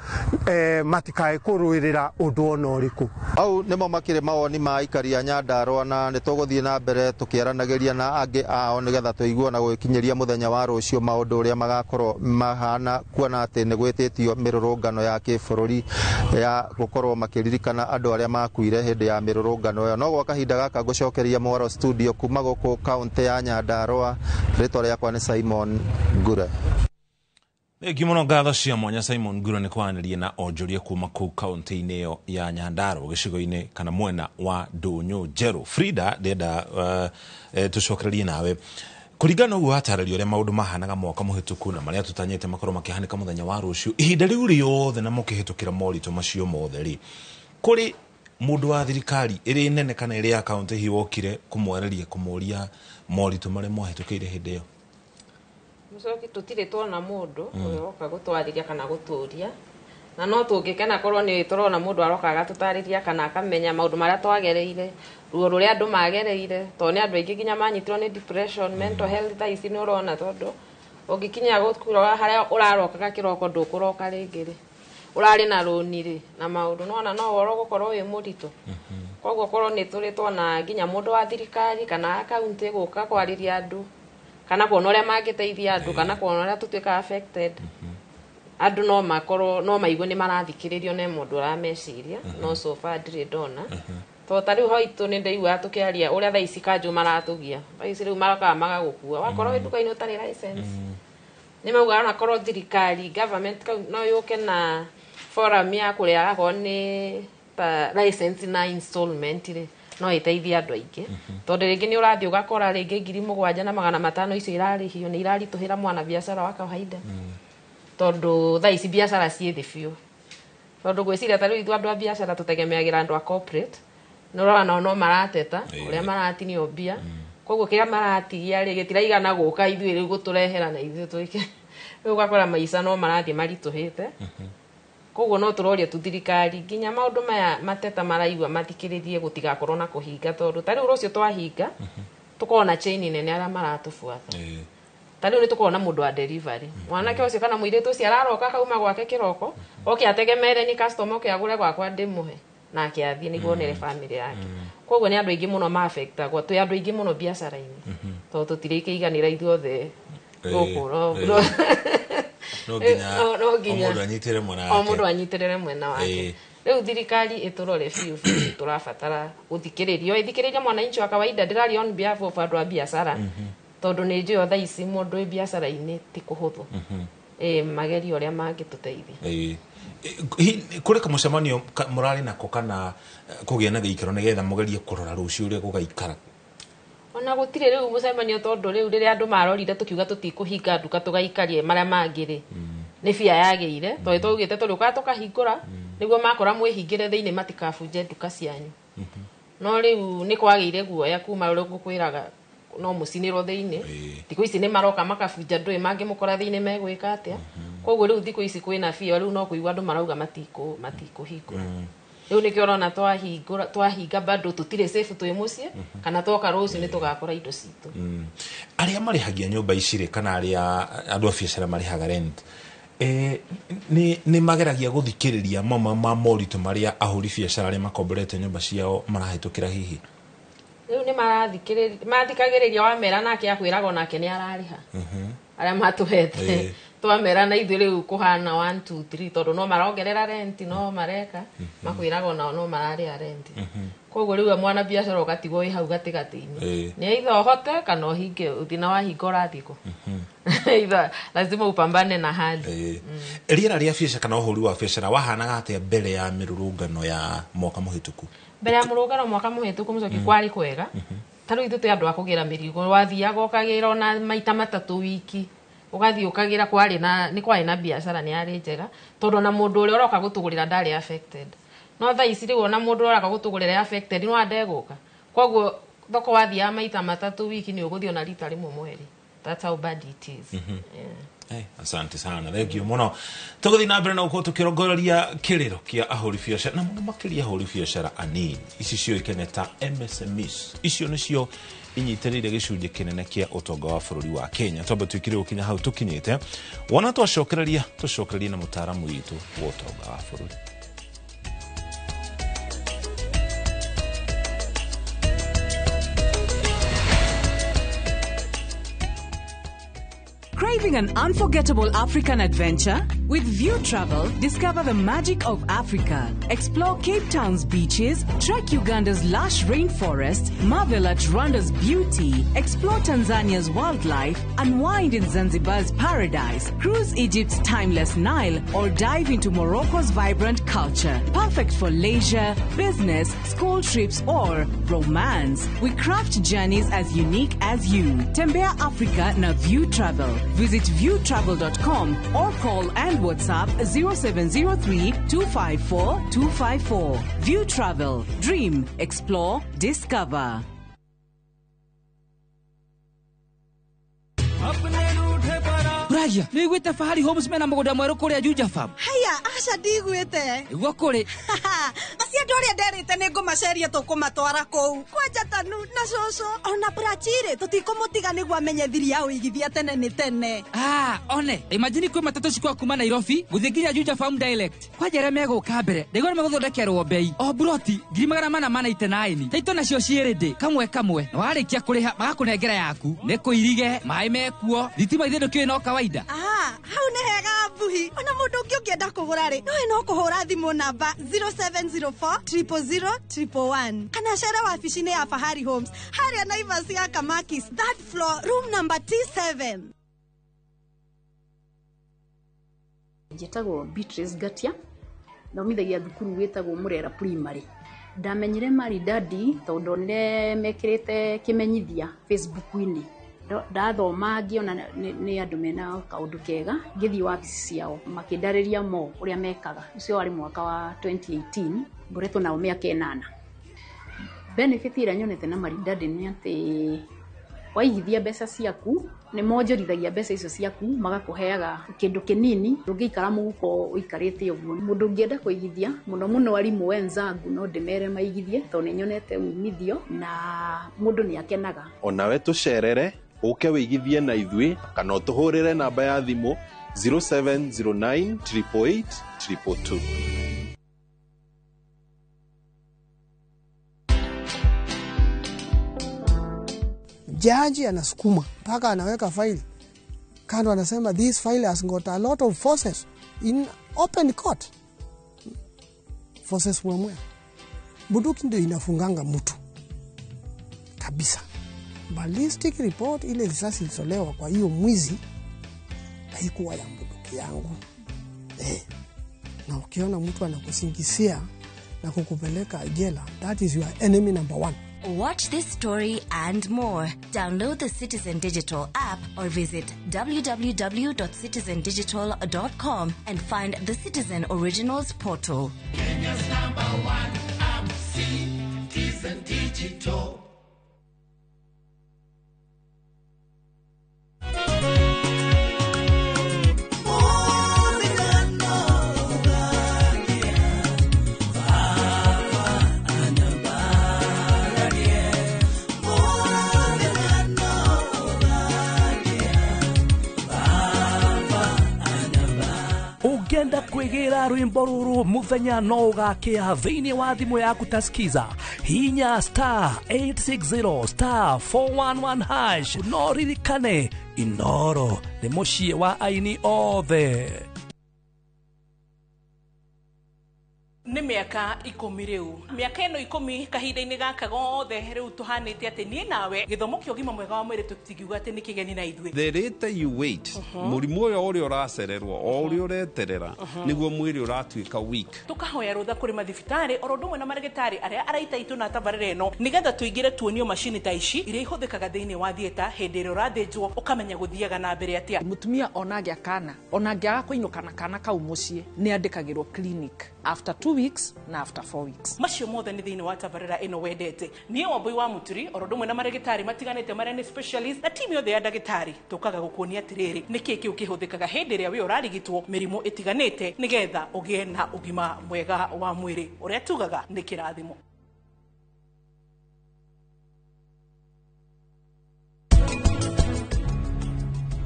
matikae kũrũĩrĩra ũndũ ona ũrĩkũ. Au nĩmo makĩrĩ mawoni ma aikari a Nyandarua na nĩ tũgũthiĩ na mbere tũkĩaranagĩria na angĩ ao nĩgetha tũigue na gũkinyĩria mũthenya wa rũciũ maũndũ ũrĩa magakorwo mahana kuona atĩ nĩ gwĩtĩtio mĩrũrũngano ya kĩbũrũri ya gũkorwo makĩririkana andũ arĩa makuire hĩndĩ ya mĩrũrũngano ĩyo no gwa kahinda gaka ngũcokeria Mwaro studio kuma gũkũ kaũntĩ ya Nyandarua rĩtwa rĩakwa nĩ Simon Ngure. Gimono ngatho cia mwanya Simon Ngure nĩ kwanĩria na onjoria kuma kũu kaũntĩ-inĩ ĩyo ya Nyandarua gĩcigo-inĩ kana mwena wa Ndũnyũ Njerũ. Frida ndenda tũcokererie nawe kũringana ũguo atarĩrio ũrĩa maũndũ mahanaga mwaka mũhĩtũku na marĩa tũtanyĩte makorwo makĩhanĩka mũthenya wa rũciũ ihinda rĩu rĩothe na mũkĩhĩtũkĩra moritũ macio mothe rĩ kũrĩ mũndũ wa thirikari ĩrĩ nene kana ĩrĩ ya kaũntĩ hihi wokire kũmwereria kũmũria moritũ marĩa mwahĩtũkĩire hĩndĩ ĩyo? Mũcoki tũtirĩ tuona mũndũ ũrĩa woka gũtwarĩria kana gũtũria na no tũngĩkena korwo nĩ tũrona mũndũ aroka agatũtarĩria kana akamenya maũndũ marĩa twagereire ruo rũrĩa andũ magereire tondũ nĩ andũ aingĩ nginya manyitirwo nĩ depression mental health tha ici nĩ ũrona tondũ ũngĩkinya gũkũrora harĩa ũrarokaga kĩroko ndũkũroka rĩngĩ rĩ ũrarĩ na rũni rĩ na maũndũ nona no woro gũkorwo wĩ mũritũ koguo korwo nĩ tũrĩ tuona nginya mũndũ wa thirikari kana akaunti gũka kwarĩria andũ kana kuona ũrĩa mangĩteithia andũ kana kuona ũrĩa tũtuĩka affected andũ no makorwo no maigue nĩ marathikĩrĩrio nĩ mũndũ ũrameciria no so far ndirĩ ndona tondũ ta rĩu hoitũ nĩ ndaigua tũkĩaria ũrĩa thaa ici kanjũ maratũgia thaa ici rĩu marokaga magagũkua wakorwo wĩ nduka-inĩ ũtarĩ license nĩ mauga ona korwo thirikari government no yũke na forum ya kũrĩa agakorwo nĩ ta license na installment rĩ no ĩteithie andũ aingĩ tondũ rĩngĩ nĩ ũrathiĩ ũgakora rĩngĩ 7,500 icio irarĩhio nĩ iraritũhĩra mwana biacara wa kawaida tondũ thaa ici biacara ciĩ thĩ biũ tondũ gwĩciria ta rĩu ithuĩ andũ a biacara tũtegemeagĩra andũ a corporate nĩ ũrona nao no marateta ũrĩa maratinio mbia koguo kĩrĩa maratigia rĩ gĩtiraigana gũka ithuĩ rĩu gũtũrehera na ithuĩ twĩke rĩu ũgakora maica no marathiĩ maritũhĩte koguo no tũroria tu thirikari nginya maũndũ maya mateta maraigua mathikĩrĩrie gũtigakorwo na kũhinga tondũ ta rĩu rũciũ twahinga tũkorwo na chain nene arĩa maratũbuata ta rĩu nĩ tũkorwo na mũndũ wa delivery mwanake ũcio kana mũirĩtu ũcio araroka kauma gwake kĩroko oke ategemere ni customer oke agũre gwakwa ndĩmũhe nake athiĩ nĩguo onere family yake koguo nĩ andũ aingĩ mũno ma-affectagwo twĩ andũ aingĩ mũno biacara-inĩ tondũ tũtirĩkĩiganĩra ithuothe gũkũ no nginya mũndũ anyitĩrĩre mwena wake rĩu thirikari ĩtũrore biũ tũrabatara gũthikĩrĩrio ĩthikĩrĩrie mwananchi wa kawaida ndĩraria on behalf of andũ a biacara tondũ nĩ njũĩ thaa ici mũndũ wĩ biacara-inĩ ti kũhũthũ magerio ũrĩa mangĩtũteithia kũrĩ kamũcemanio mũrarĩ nako kana kũgĩa na gĩikaro nĩgetha mũgerie kũrora rũciũ ũrĩa gũgaikara ona gutire riu mucemanio tondu riu riria andu marorire tukiuga tutikuhinga nduka tugaikarie maria mangiri ni bia yageire to tugite turuka tukahingura niguo makora mwihingire thiini matikabunje nduka cianyu no riu ni kwageire guoya kuma riu gukwiraga no mucinirwo thiini thiku ici ni maroka makabunja ndui mangi mukora thiini megwika atia koguo riu thiku ici kwina bia riu no kuigwa andu marauga matikuhingura riu ni kiorona twahinga bado tutire safe twi mucie kana twoka rucio ni tugakora indo citu aria marihagia nyumba icire kana aria andu a biacara marihaga rent ni mageragia guthikiriria ma moritu maria ahuri biacara aria makomborete nyumba ciao marahitukira hihi riu ni mathikagiriria wamera nake akwiraga nake ni arariha aria matuhete twamera na ithu riu kuhana 1 2 3 tondu no marongerera rent no mareka makwiraga no marari rent koguo riu mwana biacara ugatigwo wi hau gatigati-ini ni itho hote kana uhinge uthina wa hingo rathiko itho lazima upambane na hali riera ria biacara kana uhuri wa biacara wahanaga atia mbere ya mirurungano ya mwaka muhituku mbere ya mirurungano mwaka muhituku mucoki kwari kwega taru ithu andu akugira mirigo wathiaga ukagira ona maita matatu wiki ugathi ukagira kwari na biacara ni ari njega tondu na mundu uri uroka gutugurira ndari affected no tha ici riu na mundu uroka gutugurira affected no andeguka koguo thoko wathia maita matatu wiki ni uguthio na rita rimwe mweri that's how bad it is asante sana thank you muno tuguthi na mbere na uko tukirongoreria kiriro kia ahuri biacara na muno makiria ahuri biacara anini ici cio ikeneta MSMEs icio nicio inyitirire gicunje kinene kia utonga wa bururi wa Kenya tomba twikire ukinya hau tukinyite wona twacokereria na mutaramu witu wa utonga wa bururi Craving an unforgettable African adventure? With View Travel, discover the magic of Africa. Explore Cape Town's beaches, trek Uganda's lush rainforests, marvel at Rwanda's beauty, explore Tanzania's wildlife, unwind in Zanzibar's paradise, cruise Egypt's timeless Nile, or dive into Morocco's vibrant culture. Perfect for leisure, business, school trips, or romance. We craft journeys as unique as you. Tembea Africa na View Travel. Visit viewtravel.com or call and WhatsApp 0703 254 254. View Travel. Dream, explore, discover. Ragia, ni gwite Fahari Homes mena mugoda mweru kuria Juja Farm. Haya, aca ndigwite. Igwa kuri. Acia ndoria nderite ni ngumaceria tukumatwara kou. Kwanja tanu na coco ona brachire tutikumutiga niguo amenye thiri ya uigithia tene ni tene. One. Imagine kwe matatu cikwa kuma Nairobi guthie nginya Juja Farm direct. Kwanja meguka mbere. Ndego meguthondekerwo bei. O broti 489. Taito nacio cierede kamwe. Na warikia kuriha magakunengera yaku. Nikuirige, mai mekuo. Thitima ithe ndukio no kawaida. Hau ni hega buhi. Ona mundu ungi ungienda kugura ri. No kuhura thimu namba 0704 000 111. Kana cera wabici-ini ya Fahari Homes. Haria Naivas ya Kamakis, third floor, room number T7. Njĩtagwo Beatrice Gatia, thomithagia thukuru wĩtagwo Murera Primary. Ndamenyire Maridadi tondu ndonire mekirite kimenyithia Facebook-ini. Ndathoma ngiona ni andu mena kaundu kega ngithii wabici ciao makindariria mo uria mekaga ucio wari mwaka wa 2018 ngoretwo nao miaka 8. Benefit ira nyonete na Maridadi ni ati waigithia mbeca ciaku ni monjorithagia mbeca icio ciaku magakuheaga kindu kinini ndungiikara muguko uikarite uguo. Mundu ungienda kuigithia muno arimu wenzangu no ndimere maigithie tondu ni nyonete umithio na mundu ni akenaga. Onawe tucerere uke wigithie na ithui kana utuhurire namba ya thimu 0709 888 222. Jaji anasukuma mpaka anaweka faili kando, anasema this file has got a lot of forces in open court. Forces mwemwe bunduki ndio inafunganga mtu kabisa. Ballistic report ile risasi ilisolewa kwa hiyo mwizi haikuwa ya bunduki yangu. Na ukiona mtu anakusingizia na kukupeleka jela, that is your enemy number 1. Watch this story and more. Download the Citizen Digital app or visit www.citizendigital.com and find the Citizen Originals portal. Kenya's #1 app, Citizen Digital. Ugenda kwegera rwimbo ruru muthenya no ugakia thiini wa thimu yaku taskiza hinya *860 *411# no ririkane Inoro ni mucie wa aini othe. Nĩ mĩaka 10 rĩu. Mĩaka ĩno 10 kahinda-inĩ gaka gothe rĩu tũhanĩte atĩ niĩ nawe gĩthomo kĩa ũgima mwega wa mwĩrĩ tũtingiuga atĩ nĩ kĩgeni na ithuĩ. The later you wait, mũrimũ ũrĩa ũracererwo o ũrĩa ũreterera nĩguo mwĩrĩ ũratuĩka weak. Tũkahoya rũtha kũrĩ mathibitarĩ oro ũndũ ũmwe na marĩgĩtarĩ arĩa araita itũ na tabarĩra ĩno nĩgetha tũingĩre tuonio macini ta ici iria ihũthĩkaga thĩinĩ wa thieta hĩndĩ ĩrĩa ũrathĩnjwo ũkamenya gũthiaga na mbere atĩa. Mũtumia onagĩa kana onangĩaga kũinũka na kana kau mũciĩ nĩ andĩkagĩrwo clinic after 2 weeks na after 4 weeks. Macio mothe nĩ thĩinĩ wa tabarĩra ĩno wendete. Niĩ Wambui wa Muturi oro ũndũ ũmwe na marĩgĩtarĩ matiganĩte marĩa nĩ specialist na timu yothe ya ndagĩtarĩ tũkaga gũkuonia atĩrĩrĩ nĩkĩ kĩu kĩhũthĩkaga hĩndĩ ĩrĩa we ũrarigitwo mĩrimũ ĩtiganĩte nĩgetha ũgĩe na ũgima mwega wa mwĩrĩ ũrĩa tugaga nĩ kĩrathimo.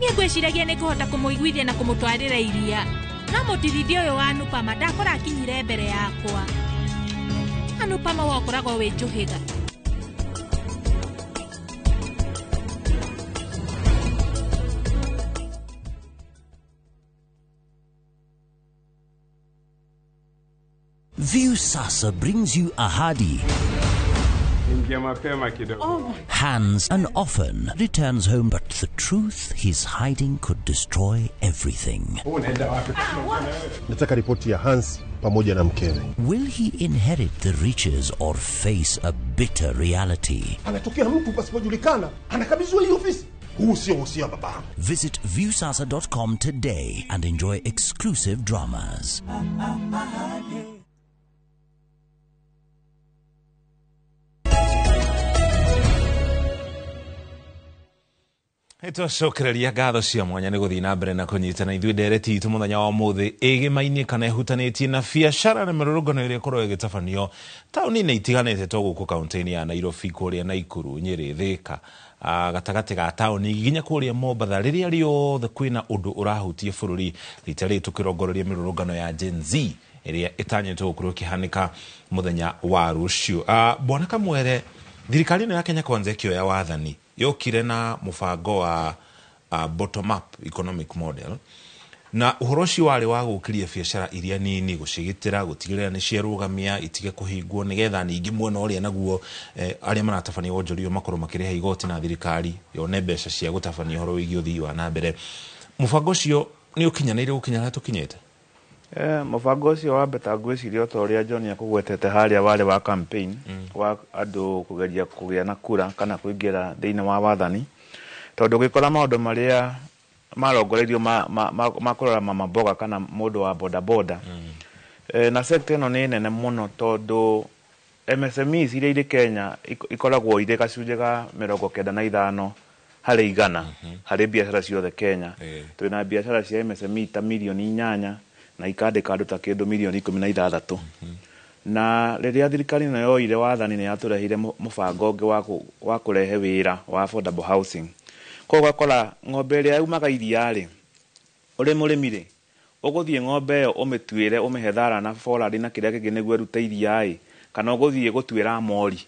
Niĩ ngwĩciragia nĩ kũhota kũmũiguithia na kũmũtwarĩra iria no mũtirithia ũyũ wa Anupama ndakora akinyire mbere yakwa. Anupama wakoragwo wĩ njũhĩga. Viusasa brings you Ahadi. Hans and often returns home, but the truth he's hiding could destroy everything. Nataka ripoti ya Hans pamoja na mkewe. Will he inherit the riches or face a bitter reality? Anatokea mtu pasipojulikana, anakabidhiwa hii ofisi. Huu sio usia baba. Visit viusasa.com today and enjoy exclusive dramas. Tũcokereria ngatho cia mwanya nĩ gũthiĩ na mbere na kũnyitana ithuĩ ndereti itũ mũthenya wa ũmũthĩ ĩgĩmainie kana ĩhutanĩtie na biacara na mĩrũrũngano ĩrĩa ĩkorwo ĩgĩtabanio taũni-inĩ itiganĩte to gũkũ kaũntĩ-inĩ ya Nairobi, kũrĩa Naikuru, Nyĩrĩ, Thĩka, gatagatĩ ga taũni nginya kũrĩa Mombatha, rĩrĩa rĩothe kwĩna ũndũ ũrahutia bũrũri. Rita rĩrĩ tũkĩrongoreria mĩrũrũngano ya Gen Z ĩrĩa ĩtanyĩtwo gũkorwo ĩkĩhanĩka mũthenya wa rũciũ. Bwana Kamwere, thirikari ya Kenya Kwanza ĩkĩoya wathani yokire na mũbango wa bottom up economic model na ũhoro ũcio warĩ wa gũkĩria biacara iria nini, gũcigitĩra, gũtigĩrĩra nĩ ciarũgamia, itige kũhingwo nĩgetha ningĩ mwena ũrĩa naguo arĩa maratabania wonjoria makorwo makĩrĩha igoti na thirikari yone mbeca cia gũtabania ũhoro wĩgiĩ ũthii wa na mbere. Mũbango ũcio nĩ ũkinyanĩire gũkinya harĩa tũkinyĩte? Mũbango ũcio wa mbeta ngwĩciria o ta ũrĩa John akũgwetete harĩa warĩ wa campaign wa andũ kũgeria kũgĩa na kura kana kũingĩra thĩinĩ wa wathani, tondũ ũgĩkora maũndũ marĩa marongoreirio ma kũrora mama mboga kana mũndũ wa boda boda na sector ĩno nĩ nene mũno, tondũ MSMEs iria irĩ Kenya ikoragwo irĩ gacunjĩ ga 95 harĩ 100 harĩ biacara ciothe Kenya. Twĩna biacara cia MSME ta milioni 8 na ikandĩka andũ ta kĩndũ milioni 16. Na rĩrĩa thirikari ĩno yoire wathani nĩ yatũrehire mũbango ũngĩ wa kũrehe wĩra wa affordable housing. Koguo ũgakora ng'ombe ĩrĩa yumaga iria-rĩ, ũrĩ mũrĩmi rĩ, ũgũthiĩ ng'ombe ĩyo ũmĩtuĩre ũmĩhe thara na forward na kĩrĩa kĩngĩ nĩguo ĩrute iria-ĩ, kana ũgũthiĩ gũtuĩra mori.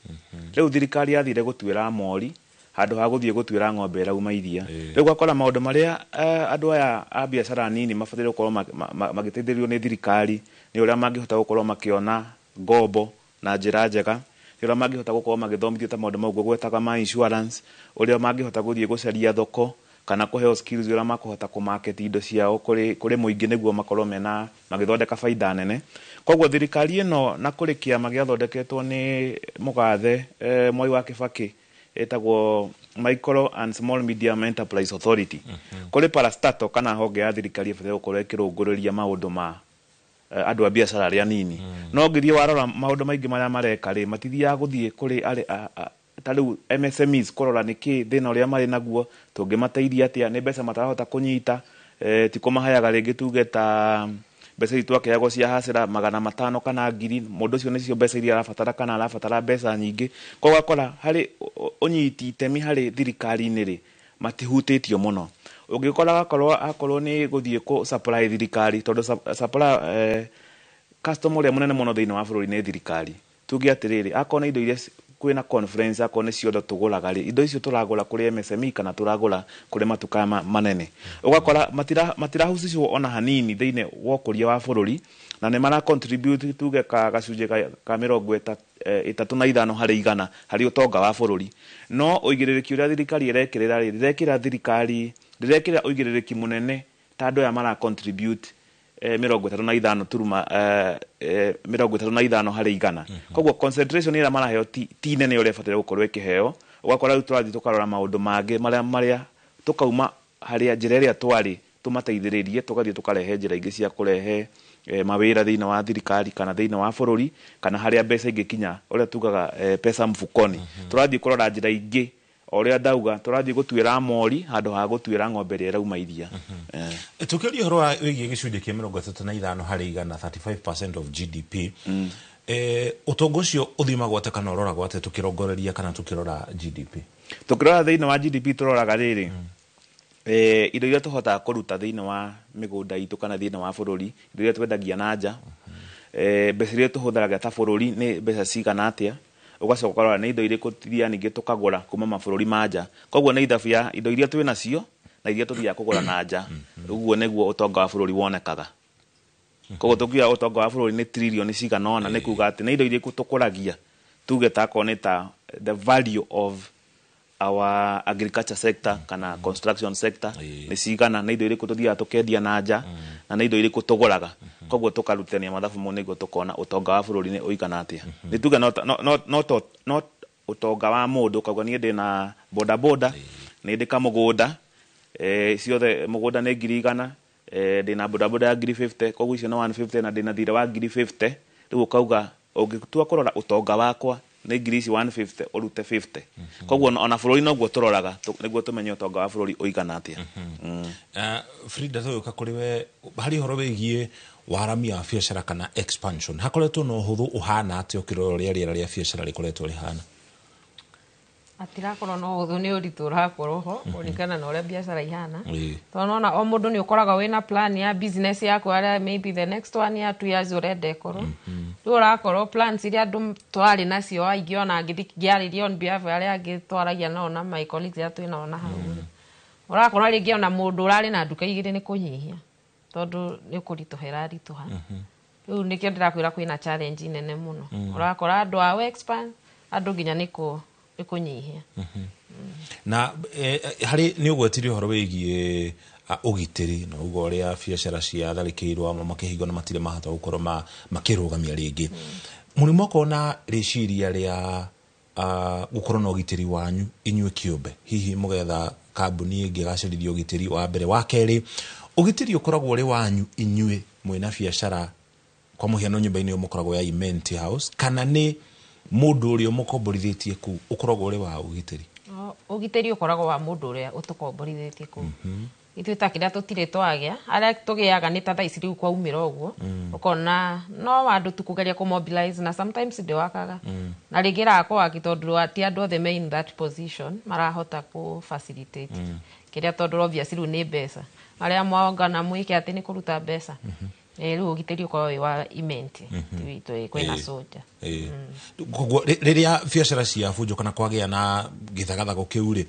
Rĩu thirikari yathire gũtuĩra mori handũ ha gũthiĩ gũtuĩra ng'ombe ĩrauma iria. Rĩu ũgakora maũndũ marĩa andũ aya a biacara nini mabataire gũkorwo magĩteithĩrĩrio nĩ thirikari nĩ ũrĩa mangĩhota gũkorwo makĩona ngombo na njĩra njega, ũrĩa mangĩhota gũkorwo magĩthomithio ta maũndũ mau gwetaga ma insurance, ũrĩa mangĩhota gũthiĩ gũcaria thoko, kana kuheo skills ira makuhota ku market indo ciao kuri muingi niguo makorwo mena magithondeka faida nene. Koguo thirikari ino na kuri kiama giathondeketwo ni mugathe Mwai wa Kibaki etagwo Micro and Small Medium Enterprise Authority. Kuri parastato kana honge ya thirikari ifite gukorwo ikirunguriria maundu ma andu a biashara aria nini. No ngithie warora maundu maingi maria mareka ri matithia guthie kuri tariu MSMEs korora niki thina uria mari naguo tungimateithia atia ni mbeca matarahota kunyita ti kumahayaga ringi tugeta mbeca itu akeago cia hasira 500 kana 1000 mundu ucio nicio mbeca iria arabatara kana arabatara mbeca nyingi ko gakora hari unyiti itemi hari thirikari-ini ri matihutitio muno ungikora akorwo ni guthie ku supply thirikari tondu supply customer uria munene muno thiini wa bururi ni thirikari tugi atiriri akona indo iria kwina conference akone ciondo tuguraga ri indo icio turagura kuri MSME kana turagura kuri matuka manene ugakora matirahucicwo ona hanini thiini wa kuria wa bururi na ne mara contribute tuge gacunje ka 35 hari 100 hari utonga wa bururi no uigiririki uria thirikari irekirira ri direkira uigiririki munene tando ya mara contribute 35 turuma 35 hari 100 koguo concentration ira maraheo ti nene uria fatire gukorwo ikiheo ugakora ru turathi tukarora maundu mangi maria tukauma hari njira iria twari tumateithiririe tugathie tukarehe njira ingi cia kurehe mawira thiini wa thirikari kana thiini wa bururi kana haria mbeca ingikinya uria tugaga pesa mfukoni turathi kurora njira ingi oria ndauga turathi gutwira mori handu ha gutwira ng'ombe ria rauma iria tukiria horo wigie gicunje kia 35 hari 100 35% of GDP utongo ucio uthimagwo ate kana uroragwo ate tukirongoreria kana tukirora GDP tukirora thiini wa GDP turoraga riri indo iria tuhota kuruta thiini wa migunda itu kana thiini wa bururi indo iria twendagia na nja mbeca iria tuhutharaga ta bururi ni mbeca cigana atia ugacoka ukarora ni indo iriku tiria ningi tukagura kuma mabururi manja koguo ni ithabu ya indo iria twina cio na iria tuthia kugura na nja uguo niguo utonga wa bururi wonekaga koguo tukia utonga wa bururi ni trillion cigana ona ni kuga ati ni indo iriku tukuragia tuge ta koneta the value of our agriculture sector kana construction sector ni cigana na indo iriku tuthia tukendia na nja na ni indo iriku tuguraga koguo tukarutania mathabu mo niguo tukona utonga wa bururi ni uigana atia ni tuge not utonga wa mundu koguo ni ndina boda ni ndika mugunda ciothe mugunda ni 100 ndina boda ya 50 koguo icio no 150 na ndina thira wa 50 riu kauga ungitua kurora utonga wakwa ni ngiri 150 urute 50 koguo ona bururi noguo turoraga niguo tumenye utonga wa bururi uigana atia Frida tuyoka kuri we hari horo wigie warami ya biashara kana expansion hakoretwo no huthu uhana ati ukirora riera ria biashara rikoretwo rihana atirakorwo no huthu ni uritu urakorwo ho kuringana na uria biashara ihana tonona o mundu ni ukoraga wina plan ya business yako ara maybe the next 1 year 2 years urenda ikorwo ri urakorwo plans iria andu twari nacio aingi ona ngiaririo on behalf aria angi twaragia nao na my colleagues ya twina ona hau urakorwo ringi ona mundu urari na nduka igiri ni kunyihia tondu ni kurituhera rituha riu nikio ndirakwira kwina challenge nene muno urakora andu awe expand andu nginya niko ikunyihia na hari ni ugwetirio horo wigie ugitiri na ugo uria biashara cia tharikirwa makihingo na matire mahata gukorwo makirugamia ringi murimo kona riciria ria gukorwo na ugitiri wanyu inyue kiumbe hihi mugetha kambuni ingi gacirithio ugitiri wa mbere wa keri ugitiri ukoragwo uri wanyu inyue mwina biashara kwa muhiano nyumba-ini umukoragwo ya Imenti House kana ni mundu uria mukomborithitie ku ukoragwo uri wa ugitiri ugitiri ukoragwo wa mundu uria utukomborithitie ku ithu takiria tutire twagia aria tugiaga ni tatha iciri kwa umira uguo ukona no andu tukugeria ku mobilize na sometimes de wakaga na rigira ko akitondu ati andu othe main that position marahota ku facilitate kiria tondu obviously ni mbeca aria mwongana mwike ati ni kuruta mbeca riu ugitiri ukoragwo wa Imenti twi kwina soja koguo riria biashara cia bunjo kana kwagia na githagathago kiu ri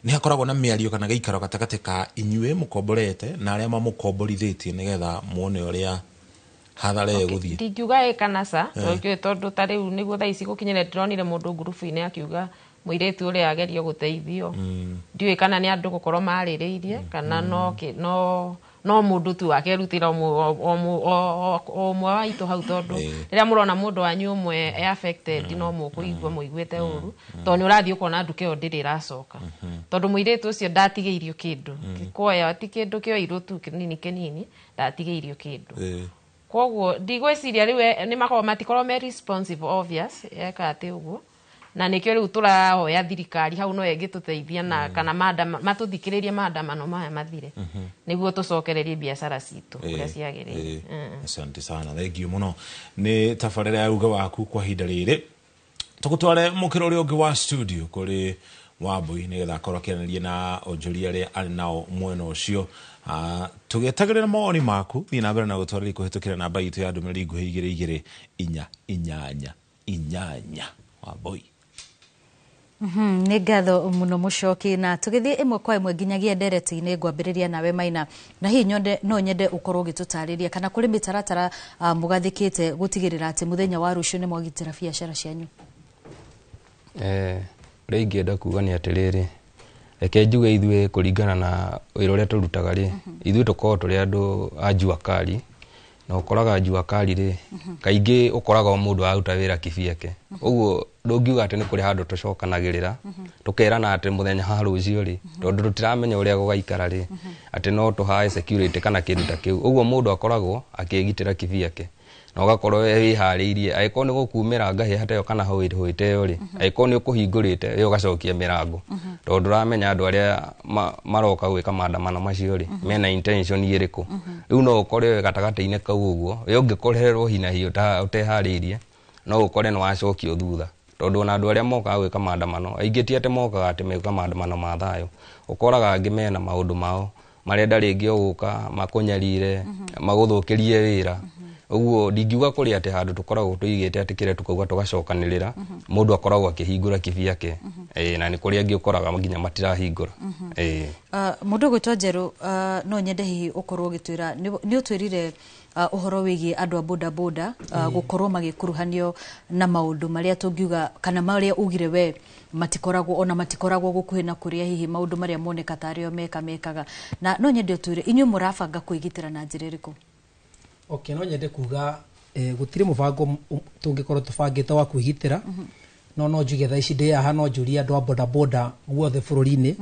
ni hakoragwo na miario kana geikaro gatagate ka inyue mukomborete na aria mamukomborithitie nigetha muone uria hathara guthie ndingiuga kana sa tondu tariu niguo thaici gukinyire ndronire mundu group-ini akiuga muiretu uri agerio guteithio ndiwe kana ni andu gukorwo maririirie kana no mundu tu akerutira omwe waitu hau tondu riria murona mundu wanyu umwe affected no mukuigwa muigwete uru tondu urathii ukona nduke yo ndiri racoka tondu muiretu ucio ndatigeirio kindu gikoya ati kindu kio irutu kinini ndatigeirio kindu koguo ndigwiciria riu ni makorwo matikorwo me responsive obvious eka ati uguo na nikio riu turahoya thirikari hau no engituteithia na kana matuthikiririe maandamano maya mathire niguo tucokererie biashara citu uria ciagirire. Asante sana, thank you muno. Ni tafarira ya uga waku kwa hinda riri tukutware mukiro uri ungi wa studio kuri Wambui nigetha akorwo akiaranĩria na onjoria aria ari nao mwena ucio tugetagĩrĩra mawoni maku thiĩ na mbere na gũtwarĩria kũhĩtũkĩra namba itũ ya ndũmĩrĩri nguhĩ 22288 Wambui. Nĩ ngatho mũno Mũchoki, na tũgĩthiĩ ĩmwe kwa ĩmwe nginyagia ndereti-inĩ ngwambĩrĩria nawe Maina, na hihi no nyende ũkorwo ũgĩtũtarĩria kana kũrĩ mĩtaratara mũgathĩkĩte gũtigĩrĩra atĩ mũthenya wa rũciũ nĩ mwagitĩra biacara cianyu? Rĩu ingĩenda kuga nĩ atĩrĩrĩ, reke njuge ithuĩ kũringana na wĩra ũrĩa tũrutaga rĩ, ithuĩ tũkoragwo tũrĩ andũ a njua kali, na ũkoraga njua kali rĩ, kaingĩ ũkoraga o mũndũ aruta wĩra kĩbiake. Ũguo ndũngiuga atĩ nĩ kũrĩ handũ tũcokanagĩrĩra tũkerana atĩ mũthenya ha rũciũ rĩ, tondũ tũtiramenya ũrĩa gũgaikara rĩ, atĩ no tũhae security kana kĩndũ ta kĩu. Ũguo mũndũ akoragwo akĩgitĩra kĩbiake na ũgakorwo wĩharĩirie, angĩkorwo nĩ gũkumĩra ngahĩ hata ĩyo kana hũĩte ĩyo rĩ, angĩkorwo nĩ ũkũhingũrĩte ĩyo ũgacokia mĩrango, tondũ ndũramenya andũ arĩa maroka gwĩka maandamano macio rĩ mena intention ĩrĩkũ. Rĩu no ũkore gatagatĩ-inĩ kau ũguo we ũngĩkoreherwo hi na hi ũteharĩirie no ũkore nĩ wacokio thutha, tondũ ona andũ arĩa mokaga gwĩka maandamano aingĩ ti atĩ mokaga atĩ meka maandamano ma thayũ, ũkoraga angĩ mena maũndũ mao marenda rĩngĩ ũgũka makũnyarire magũthũkĩrie wĩra. Ũguo ndingiuga kũrĩ atĩ handũ tũkoragwo tũigĩte atĩ kĩrĩa tũkauga tũgacokanĩrĩra mũndũ akoragwo akĩhingũra kĩbiake, na nĩ kũrĩ angĩ ũkoraga nginya matirahingũra. Mũndũ gwĩtwo Njerũ, no nyende hihi ũkorwo ũgĩtwĩra, nĩ ũtwĩrire ũhoro wĩgiĩ andũ a bodaboda gũkorwo magĩkuruhanio na maũndũ marĩa tũngiuga kana marĩa ugire we matikoragwo gũkuhĩ na kũrĩa hihi maũndũ marĩa moneka tarĩo mekaga, na no nyende ũtwĩre inyuĩ mũrabanga kwĩgitĩra na njĩra ĩrĩkũ? Okay, no nyende kuga gutire mubango tungikorwo tubangite wa kwigitira no njuge thaa ici ndi aha no njuria andu a bodaboda guothe bururi-ini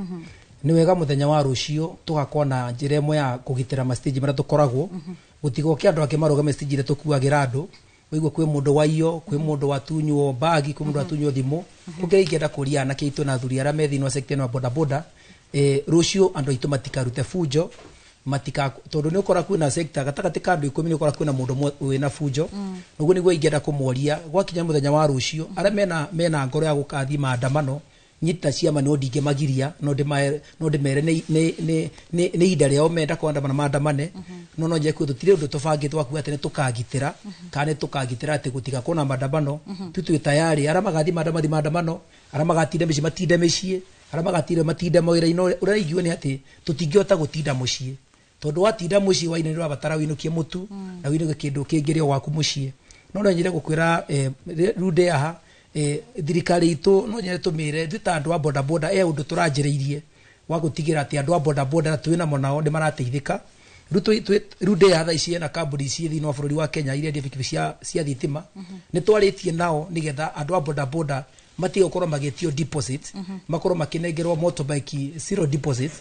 ni wega muthenya wa rucio tugakorwo na njira imwe ya kugitira mastage maria tukoragwo gutigoke andu ake marugame stage ire tukuagira andu wigwo kwi mundu waiyo kwi mundu watunywo bagi kwi mundu watunywo thimu kugira ingenda kuria na kiitu na thuri ara methi no sector wa bodaboda rucio andu aitu matikarute fujo matika tondu ni ukora kwina sector gatagati ka andu 10 ni ukora kwina mundu wina fujo nuguo niguo ingenda kumuoria gwakinya muthenya wa rucio ara mena ngoro ya gukathi maandamano nyita ciama no ndinge magiria no ndimere ni ida rĩao menda kwandamana maandamane no nje kwithu tire undu tubangite waku atene tukagitira kana tukagitira ati gutiga kona maandamano tutu tayari ara magathi maandamano ara magatinde mici matinde micii ara magatinde matinde mawira-ino uraigua ni ati tutingihota gutinda mucii tondu watinda mucii waina ni wabatara winukie mutu na winukie kindu kingiri gwaku mucii no nyire gukwira rude aha thirikari itu no nyire tumire thita andu a bodaboda undu turanjiriirie wa gutigira ati andu a bodaboda na twina monao ni marateithika rude ya thaa ici na kambuni ici thĩinĩ wa bũrũri wa Kenya iria ndibikibi cia thitima ni twaritie nao nigetha andu a bodaboda matigo korwo magĩtio deposit makorwo makinengerwo motorbike zero deposit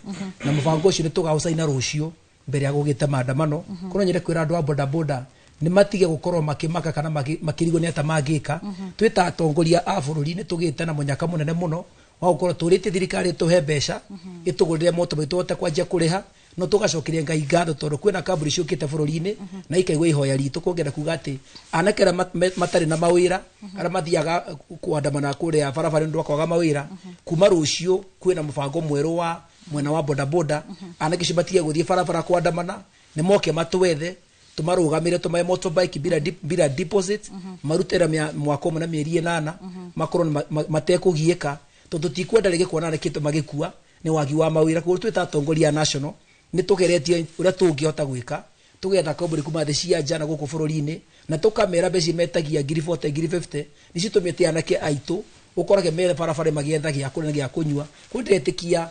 na mũbango ũcio nĩ tũgaucaina rũciũ mbere ya gũgĩte maandamano korwo nyire kwĩra andu a bodaboda ni matige gukorwo makimaka kana makirigo ni ata mangika twita atongoria a bũrũri ni tugite na munyaka munene muno wa gukorwo turite thirikari tuhe mbeca itugurire motorbike tuhote kwanjia kuriha no tugacokeria Ngai ngatho tondu kwina kambuni ciukite bũrũri-inĩ na ikaigwa ihoya ritũ kũngenda kuga ati anakera matari na mawĩra ara mathiaga kuandamana kuria barabara ndu akwaga mawĩra kuma rũciũ kwina mũbango mwerũ wa mwena wa bodaboda anake cibatie guthie barabara kuandamana ni moke matwethe tumarugamire tumaye motorbike bila deposit marutera mwaka umwe na mieri 8 makorwo matekugieka tondu tikwenda rigi kuona na kitu magikua ni wagi wa mawira ku twita atongoria national ni tugeretie uria tungihota gwika tugetha kambuni kuma thĩ cia nja na gũkũ bũrũri-inĩ na tukamera mbeca metagia 40,000 50 nici tumĩte anake aitũ ukorage mere barabara magietha gya kuria gya kunywa kundiretikia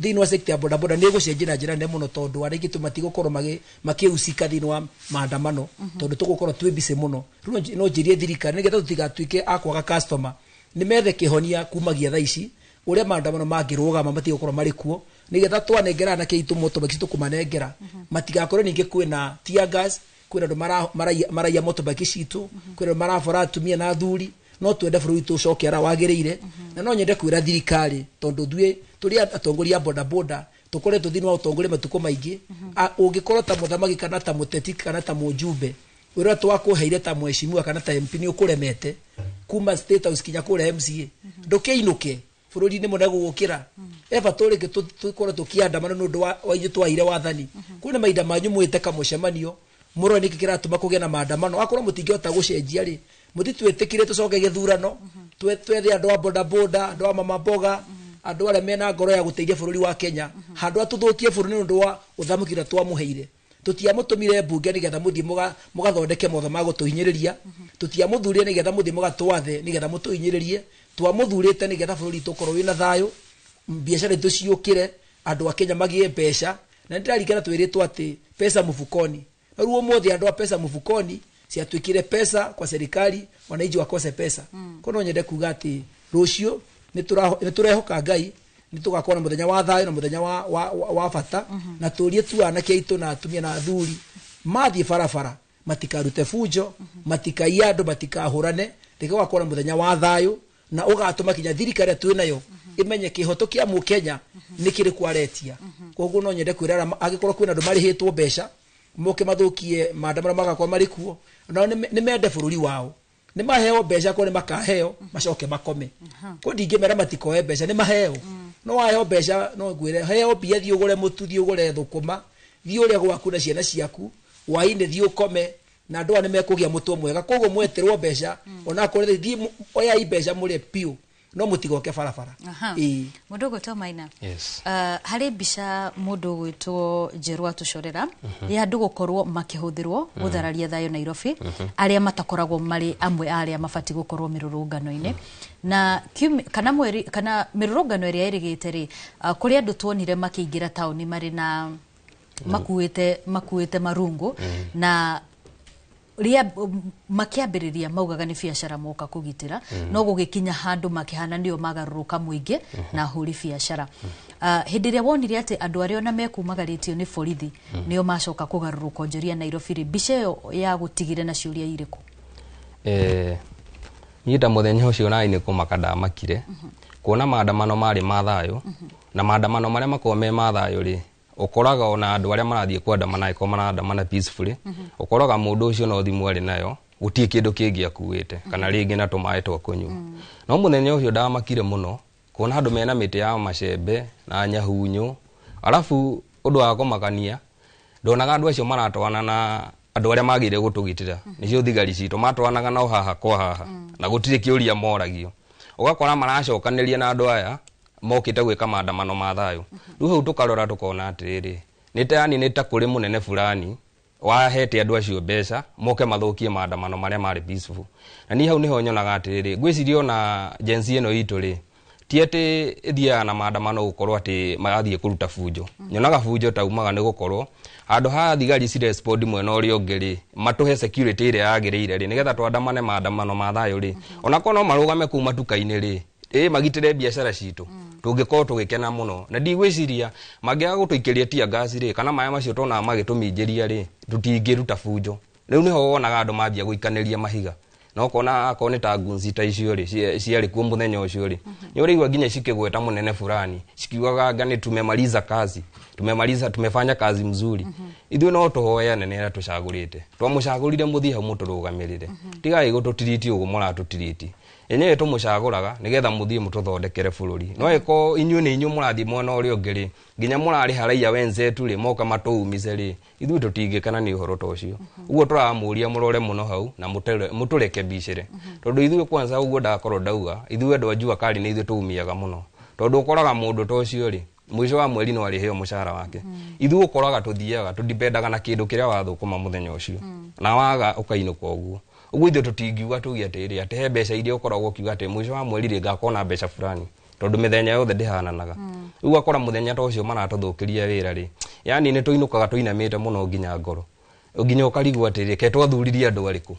thini wa sector ya boda boda ni gucenjira njira nene muno tondu ariki tumatigokorwo makiusika thini wa maandamano tondu tugukorwo twi bise muno riu no njirie thirikari nigetha tutigatuike akwaga customer ni methe kihonia kumagia thaa ici uria maandamano mangirugama matigokorwo mari kuo nigetha twanengera na kiitu moto baki tukumanengera matigakorwo ninge kwina tear gas kwina andu maraiya moto baki citu kwina marabora atumia na athuri no twende bũrũri tũcoke ara wagĩrĩire na no nyende kwĩra thirikari tondu thue tũrĩ atongoria boda boda tũkoretwo thĩinĩ wa ũtongoria matukũ maingĩ ũngĩkorwo ta mũthamaki kana ta mũteti kana ta mũjumbe ũrĩa twakũheire ta mheshimiwa kana ta MP nĩ ũkũremete kuma state house kinya kũrĩa MCA ndũkĩinũke bũrũri-inĩ mũnene gũgũkĩra eba tũrĩke tũkorwo tũkĩandamana nĩ ũndũ wa ithuĩ twaire wathani kwĩna mahinda manyu mwĩte kamũcemanio mũrore nĩkĩ kĩratũma kũgĩe na maandamano akorwo mũtingĩhota gũcenjia rĩ mũtitwĩtĩkire tũcoke gĩthurano twethe andũ a boda boda andũ a mama mboga andũ arĩa mena ngoro ya gũteithia bũrũri wa Kenya handũ atũthũkie bũrũri nĩ ũndũ wa ũthamũkĩra twamũheire tũtiamũtũmire mbunge nĩgetha mũthiĩ mũgathondeke mothe ma gũtũhinyĩrĩria tũtiamũthurire nĩgetha mũthiĩ mũgatwathe nĩgetha mũtũhinyĩrĩrie twamũthurĩte nĩgetha bũrũri tũkorwo wĩna thayũ biacara itũ ciũkĩre andũ a Kenya magĩe mbeca na nĩndirarikana twĩrĩtwo atĩ pesa mfukoni rĩu ũmũthĩ andũ a pesa mfukoni ciatuikire pesa kwa serikali wananchi wakose pesa kono nyende kuga ati rucio niturehoka Ngai nitugakora muthenya wa thayo na muthenya wa bata na turie tu anake itu na atumia na athuri mathie barabara matikarute fujo matikaiya andu matikahurane ndigakora muthenya wa thayo na ugatuma kinya thirikari tu nayo imenye kihoto kia mu Kenya nikiri kwaretia koguo no nyende kwira agikorwo kwina andu marihitwo mbeca moke mathukie maandamano magakwa mari kuo na nĩ mende bũrũri wao nĩ maheo mbeca ko nĩ makaheo macoke makome ko ndingĩmera matikoe mbeca nĩ maheo no waheo mbeca no ngwĩre heo mbia thiĩ ũgũre mũtu thiĩ ũgũre thũkũma thiĩ ũrĩa gwaku na ciana ciaku hwaĩ-inĩ thiĩ ũkome na andũ nĩ mekũgĩa mũtwe mwega koguo mweterwo mbeca ona kũrĩ thiĩ oyai mbeca mũrĩ piũ no mutigoke barabara mundu gwitwo Maina hari mbica mundu gwitwo Njerũ atucorera ya andu gukorwo makihuthirwo guthararia thayo Nairobi aria matakoragwo mari amwe aria mabati gukorwo mirurungano-ini na kana mirurungano iria irigite ri kuri andu tuonire makiingira tauni mari na makuite marungu na ria makiambiriria maugaga ni biacara moka kugitira no gugikinya handu makihana ndio magaruruka muingi na huri biacara hindi ria wonire ati andu aria ona mekumagaritio ni borithi nio macoka kugaruruka onjoria Nairobi mbica iyo ya gutigire na ciuria iriku nyita muthenya ucio nai ni kumaka ndamakire kuona maandamano mari ma thayo na maandamano maria makome ma thayo ri ukoraga ona andu aria marathie kwandamana iko marandamana peacefully ukoraga mundu ucio no thimu ari nayo gutie kindu kingi akuite kana ringi na tumae twa kunywa no muthenya ucio ndamakire muno kuona andu mena miti ya macembe na nyahunyu alafu undu wa kumakania ndonaga andu acio maratwana na andu aria magire gutugitira nicio thigari citu matwanaga no haha kwa haha na gutire kiuria moragio ugakora maracokaniria na andu aya mokite gwika maandamano ma thayo riu hau tukarora tukona atiriri nitani nita kuri munene fulani wahete andu acio mbeca moke mathukie maandamano maria mari peaceful na ni hau niho nyonaga atiriri ngwiciria ona jensi eno itu ri tiete ithia na maandamano gukorwo ati magathie kuruta fujo nyonaga fujo taumaga ni gukorwo andu ha thigari ci respond mwena uri ungiri matuhe security ire yagiriire ri nigetha twandamane maandamano ma thayo ri ona kono marugame kuma tuka-ini ri magitire biacara citu tungikorwo tugikena muno na ndigwiciria mangiaga gutuikiria tia gasi ri kana maya macio tona magituminjiria ri tutingiruta fujo riu niho wonaga andu mambia guikaniria mahiga no kona akone ta gunzi ta icio ri ciari kuo muthenya ucio ri ni urigwa nginya cikigweta munene fulani cikiugaga ngani tumemaliza kazi tumefanya kazi mzuri ithuĩ no tuhoya nene ra tucagurite twamucagurire muthie hau muturugamirire tigai gututiriti ugu muratutiriti enyewe tumucaguraga nigetha muthie mututhondekere bururi no eko inyu ni inyu murathi mwena uri ungiri nginya murari haraia wenzetu ri moka matuumize ri ithuĩ tutingikana ni uhoro ta ucio uguo turamuria murore muno hau na muturekebicire tondu ithuĩ kwanza uguo ndakorwo ndauga ithuĩ andu ajua kali ni ithuĩ tuumiaga muno tondu ukoraga mundu ta ucio ri mwisho wa mweri no ariheo mushara wake ithuĩ ukoraga tuthiaga tudipendaga na kindu kiria wathukuma muthenya ucio na waga ukainuka uguo uguo ithu tutingiuga tugi atiri ate he mbeca iria ukoragwo kiuga ati mwisho wa mweri ri ngakona mbeca fulani tondu mithenya yothe ndihananaga uguo akora muthenya ta ucio maratuthukiria wira ri yani ni tuinukaga tuinamite muno nginya ngoro nginya ukarigwa atiri ke twathuririe andu ariku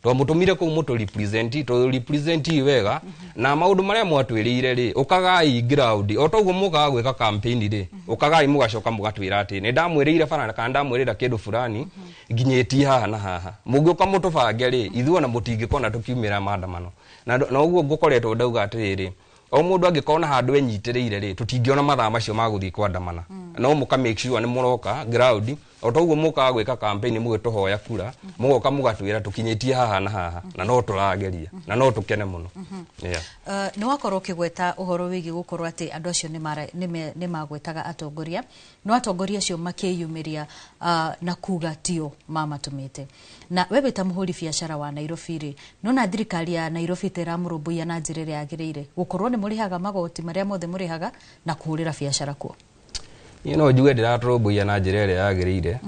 twamutumire ku mutu represent wega na maundu maria mwatwirire ri ukagai ground otoguo mukaga gwika campaign ri ukagai mugacoka mugatwira ati ni ndamwirire bana kana ndamwirira kindu fulani nginyeti haha na haha mugiuka mutubange ri ithuo na mutingikona tukiumira maandamano na uguo ngukoretwo ndauga atiri o mundu angikona handu enyitiriire ri tutingiona mathaa macio maguthii kwandamana no muka make sure ni muroka ground otoguo mukaga gwika campaign mugituhoya kura mugoka mugatwira tukinyitie haha na haha na no turageria na no tukene muno ni wakorwo kigweta uhoro wigi gukorwo ati andu acio ni magwetaga atongoria no atongoria acio makiyumiria na kuga tio mamatumite na wewe ta muhuri biashara wa Nairobi ri nona thirikari ya Nairobi teramurumbuia na njirere yagiriire gukorwo ni murihaga magoti maria mothe murihaga na kuhurira biashara kuo njuge ndiraturumbuia na njirere yagiriire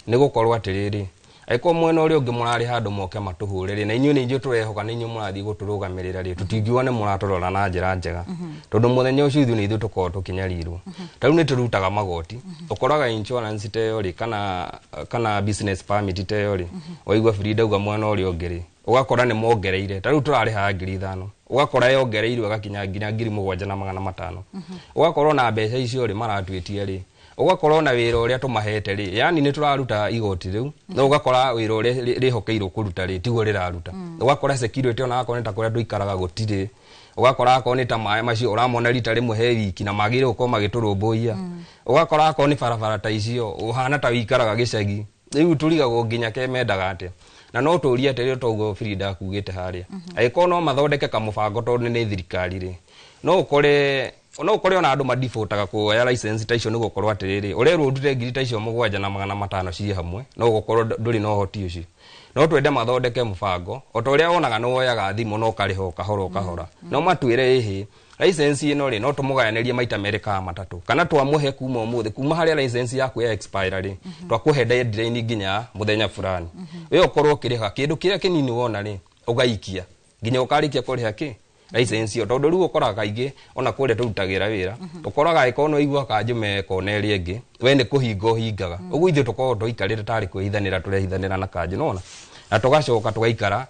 ni gukorwo atiriri aiko mwena uri ungi murari handu moke matuhurire na inyu ni inju turehoka ni inyu murathi guturugamirira ri tutingiwa ni muratorora na njira njega tondu muthenya ucio ithu ni ithu tukorwo tukinyarirwo tariu ni turutaga magoti ukoraga insurance teyo ri kana business permit teyo ri waigwa frida uga mwena uri ungi ri ugakora ni mongereire tariu turari ha 5,000 ugakora yongereirwe gakinya nginya 7,500 ugakora na mbeca icio ri maratwitie ri ugakora na wira uria tumahete ri yani ni turaruta igoti riu no ugakora wira uria rihokeirwo kuruta ri tiguo riraruta ugakora security ona akone ta kuria duikaraga gutire ugakora akone ta mae macio uramona rita rimwe he wiki na magire uko magiturumbuia ugakora akone barabara ta icio uhana ta wikaraga gicagi riu turigagwo nginya kemendaga ate na no turia atiri togo Frida kugite haria aiko no mathondeke kamubango tondu ni thirikari ri no ukore ona andu madifaultaga kuoya license ta icio niguo korwo atiriri urerwo ndute ngiri ta icio 7,500 cie hamwe no gukorwo nduri no hoti ucio no twende mathondeke mubango otoria wonaga no woyaga thimu no kariho kahora no matwire ihi license ino ri no tumugayanĩrie maita merika matatu kana twamuhe kuma umuthi kuma haria license yaku ya expire ri twakuhe deadline nginya muthenya fulani wewe ukorwo kiriha kindu kiria kinini wona ri ugaikia nginya ukarikia kuriha ki license yo tondu riu ukoraga kaingi ona kure turutagira wira ukoraga ikono igwa kanjume koneri ingi we ni kuhinga hingaga uguo ithu tukorwo tuikarire tari kwihithanira turehithanira na kanju nona na tugacoka tugaikara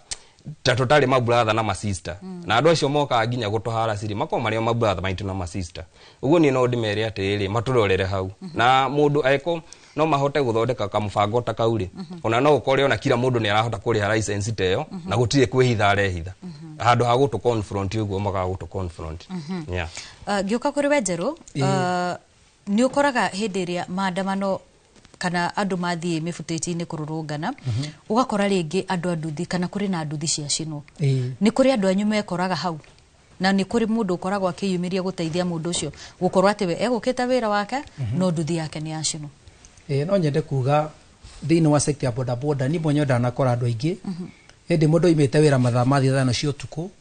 ta tutari ma brother na ma sister na andu acio moka nginya gutuhara ciri mako mario ma brother maitu na ma sister uguo ni no ndimere atiri maturorere hau na mundu aiko no mahote guthondeka kamubango ta kauri ona no ukore ona kila mundu ni arahota kuriha license teyo na gutire kwihitha arehitha handu ha gutu confront uguo maka gutu confront gioka kuri wenjeru ni ukoraga hindi ria maandamano kana andu mathie mifuteti-ini kururungana ugakora ringi andu anduthi kana kuri na anduthi cia cino ni kuri andu anyu mekoraga hau na ni kuri mundu ukoragwo akiyumiria guteithia mundu ucio gukorwo ati we egukita wira wake no nduthi yake ni ya cino no nyende kuga thiini wa sector ya boda boda ni monyo ndanakora andu aingi hindi mundu imite wira mathaa mathi thano cio tuku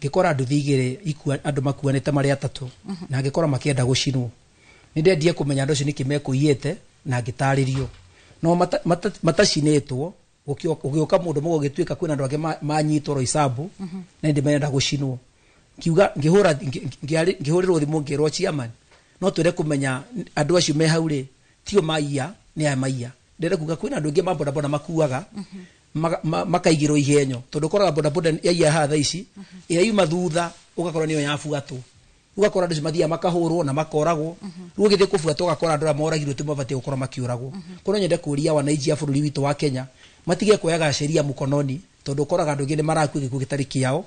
ngikora nduthi igire andu makuanite mari atatu na ngikora makienda gucinwo ni ndendie kumenya andu cio nikimekuiyete na ngitaririo no matacinetwo gukioka mundu mugo gitwika kwina andu ange manyitwo roisabu na ndi menda gucinwo kiuga ngihurirwo thimu ngirwo chairman no twire kumenya andu acio me hauri tio maiya ni aya maiya ndire kuga kwina andu ange maboda boda makuaga makaigirwo ihenyo tondu koraga boda boda ya hatha ici ira yuma thutha ugakora niyo yafuatwo ugakora andu mathia makahurwo na makoragwo ruo githie kufuatwo ugakora andu moragirwo timabati gukora makiuragwo kono nyende kuria wananchi ya bururi witu wa Kenya matige kuyaga sheria mukononi tondu koraga andu ngine maraku giku gitari kiao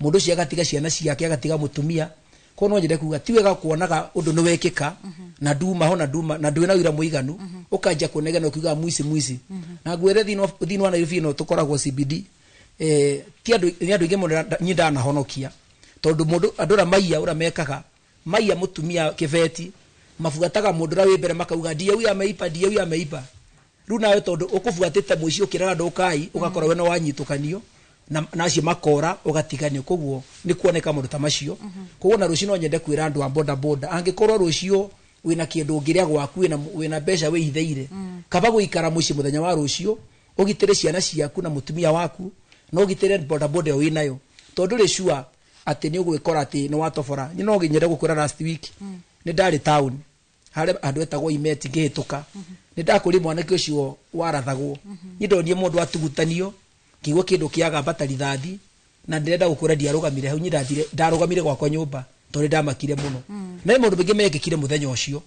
mundu cia gatiga ciana ciake agatiga mutumia kono nyende kuga tiwega kuonaga undu ni wekika na nduma ho na nduma na ndwina wira muiganu ukanja kunegena ukiuga mwisi na gwere thino wa Nairobi no tukoragwo CBD ti andu inge mundu nyinda na honokia tondu mundu andura maiya ura mekaga maiya mutumia kiveti mafugataga mundu ra wembere makauga ndiye uya ameipa runa we tondu ukufuatite muici ukiraga ndukai ugakora we no wanyitukanio na acio makora ugatiganio koguo ni kuoneka mundu ta macio koguo na rucio no nyende kwira andu a boda boda angikorwo rucio wina kindu ngiria gwaku wina mbeca wihitheire kaba guikara muici muthenya wa rucio ugitire ciana ciaku na mutumia waku no gitire boda boda wi nayo tondu ri sure ati ni ugwikora ati no watobora ni no ginyere gukura last week ni ndari town hare andu etagwo imeti ngihituka ni ndakuri mwanake ucio warathagwo ni ndonie mundu atugutanio kigo kindu kiaga batari thathi na ndirenda gukura ndiarugamire hau nyi ndarugamire gwakwa nyumba tondu ndamakire muno na mundu bingi mekikire muthenya ucio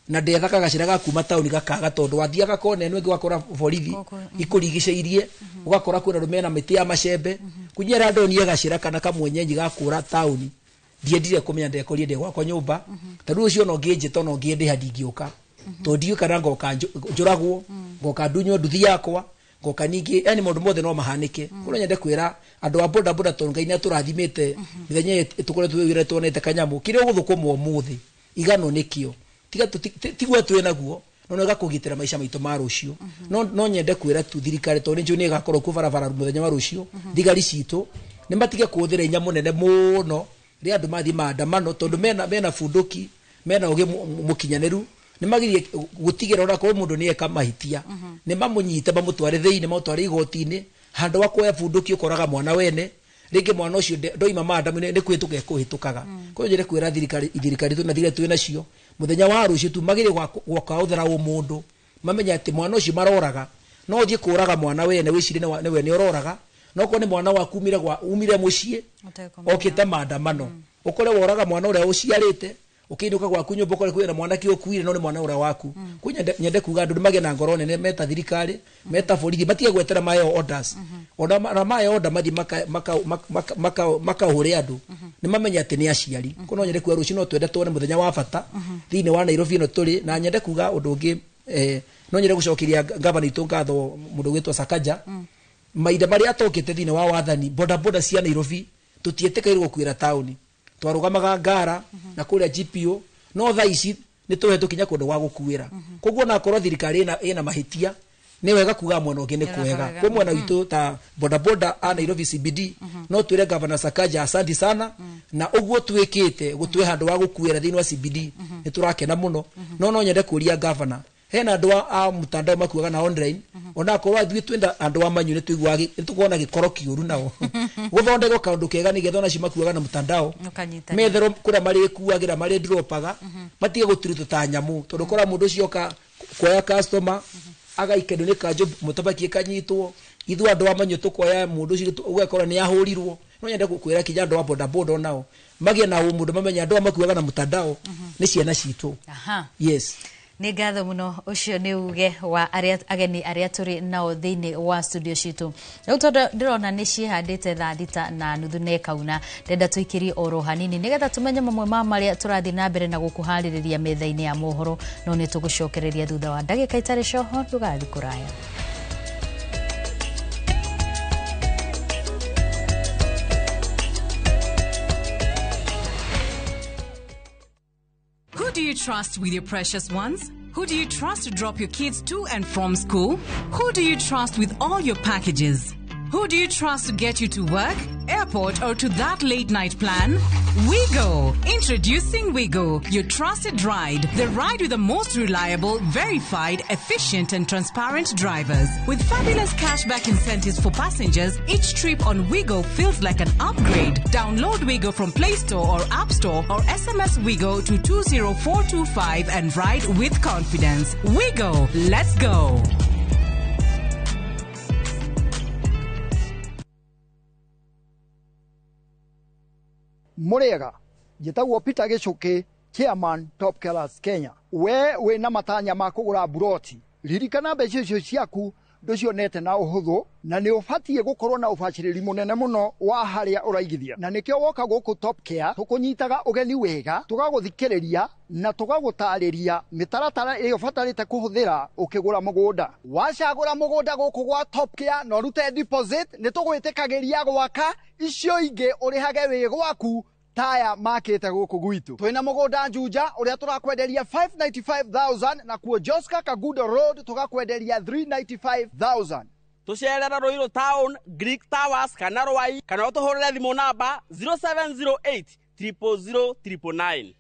na ndethaga gacira ga kuma town gakaga tondu wathiaga kone nwe gwakora borithi ikurigiceirie ugakora kwina rumena miti ya macembe kunyera ndonie gacira kana kamwenyenyi gakura town ndiendire kumenya ndekorie ndi gwakwa nyumba tondu ucio no nginje to no ngiende handingioka tondu kana ngoka njuragwo ngoka ndunyo nduthi yakwa ngoka ningi yani mundu mothe no mahanike kuno nyende kwira andu a boda boda tongai na turathimite mithenya tukoretwo wire tuonete kanyamu kire guthukumwo umuthi igano nikio tiga tigwe twena guo no nega kugitira maisha maitu ma rucio no nyende kwira tu thirikari tondu nju ni gakorwo ku barabara muthenya wa rucio thigari citu ni matige kuthira inya munene muno ri andu mathi maandamano tondu mena funduki mena ugi mukinyaneru ni magirie gutigira ora ko mundu ni eka mahitia ni mamunyite bamutware thiini mutware igoti-ini handu wa kuoya funduki ukoraga mwana wene ringi mwana ucio ndoima maandamano ni kwituka kuhitukaga ko njire kwira thirikari tu na thire tu nacio muthenya wa rucio tu magirie gwoka uthera mundu mamenya ati mwana ucio maroraga no thie kuraga mwana wene wicire ni we ni ororaga no ko ni mwana waku umire mucie okite maandamano ukore woraga mwana uria uciarite ukiinuka gwaku nyumba ukore kwina mwana ki ukuire no ni mwana uria waku nyende kuga andu mage na ngoro nene meta thirikari meta borithi batie gwetera mayo orders ona na mayo order mathi maka hore andu ni mamenya ati ni aciari kuno nyende kuga rucio no twende tuone muthenya wa bata thiine wa Nairobi no turi na nyende kuga undu ungi no nyende gucokiria governor itu ngatho mundu gwitwa Sakaja maida bari atokete thiine wa wathani boda boda cia Nairobi tutietekeirwo kwira town twarugamaga ngara na kuria GPO no tha ici ni tuhetu kinya kundu wa gukuira koguo na korwo thirikari ina mahitia ni wega kuga mwana ungi ni kwega kwa mwana witu ta boda boda a Nairobi CBD no twire governor Sakaja asante sana na uguo twikite gutwe handu wa gukuira thiini wa CBD ni turakena muno no nyende kuria governor hena andu a mutandao makuaga na online ona korwo athwi twenda andu a manyu ni tuiguagi tukuona gikoro kiuru nao guthondeka kaundu kega ni gethona cimakuaga na mutandao methero kuria mari kuagira mari dropaga matige gutiritu ta nyamu tondu kora mundu cio kuoya customer agaikendo ni kanjo mutabakie kanyitwo ithu andu a manyu tukoya mundu cio ugakora ni ahurirwo no nyende kukwira kija andu a boda boda nao magie na mundu mamenya andu makuaga na mutandao ni ciana citu yes ni ngatho muno ucio ni uge wa ageni aria turi nao thiini wa studio citu riu tondu ndirona ni cihandite thaa thita na nuthu ne kauna ndenda tuikirie oro hanini nigetha tumenye mamwe ma maria turathi na mbere na gukuhaririria metha-ini ya mohoro no ni tugucokereria thutha wa ndagika itari coho tugathi kuraya. Who do you trust with your precious ones? Who do you trust to drop your kids to and from school? Who do you trust with all your packages? Who do you trust to get you to work, airport, or to that late night plan? Wigo. Introducing Wigo, your trusted ride. The ride with the most reliable, verified, efficient, and transparent drivers. With fabulous cashback incentives for passengers, each trip on Wigo feels like an upgrade. Download Wigo from Play Store or App Store or SMS Wigo to 20425 and ride with confidence. Wigo, let's go. Murega njitagwo Peter Gicuki, chairman Top Killers Kenya. We na matanya ma kugura buroti, ririkana mbeca icio ciaku nducionete na uhuthu na ni ubatie gukorwo na ubaciriri munene muno wa haria uraigithia, na nikio woka guku Top Care tukunyitaga ugeni wega, tugaguthikiriria na tugagutariria mitaratara iyo batarite kuhuthira ukigura mugunda. Wacagura mugunda guku gwa Top Care no rute deposit ni tugwitikagiria gwaka icio ingi urihage wi gwaku taya makete guku gwitu. Twina mugunda Juja uria turakwenderia 595,000 na kuo Joska Kagudo Road tugakwenderia 395,000. Tucerera Ruiru Town, Greek Towers kana Rwai kana utuhurire thimu namba 0708 000 999.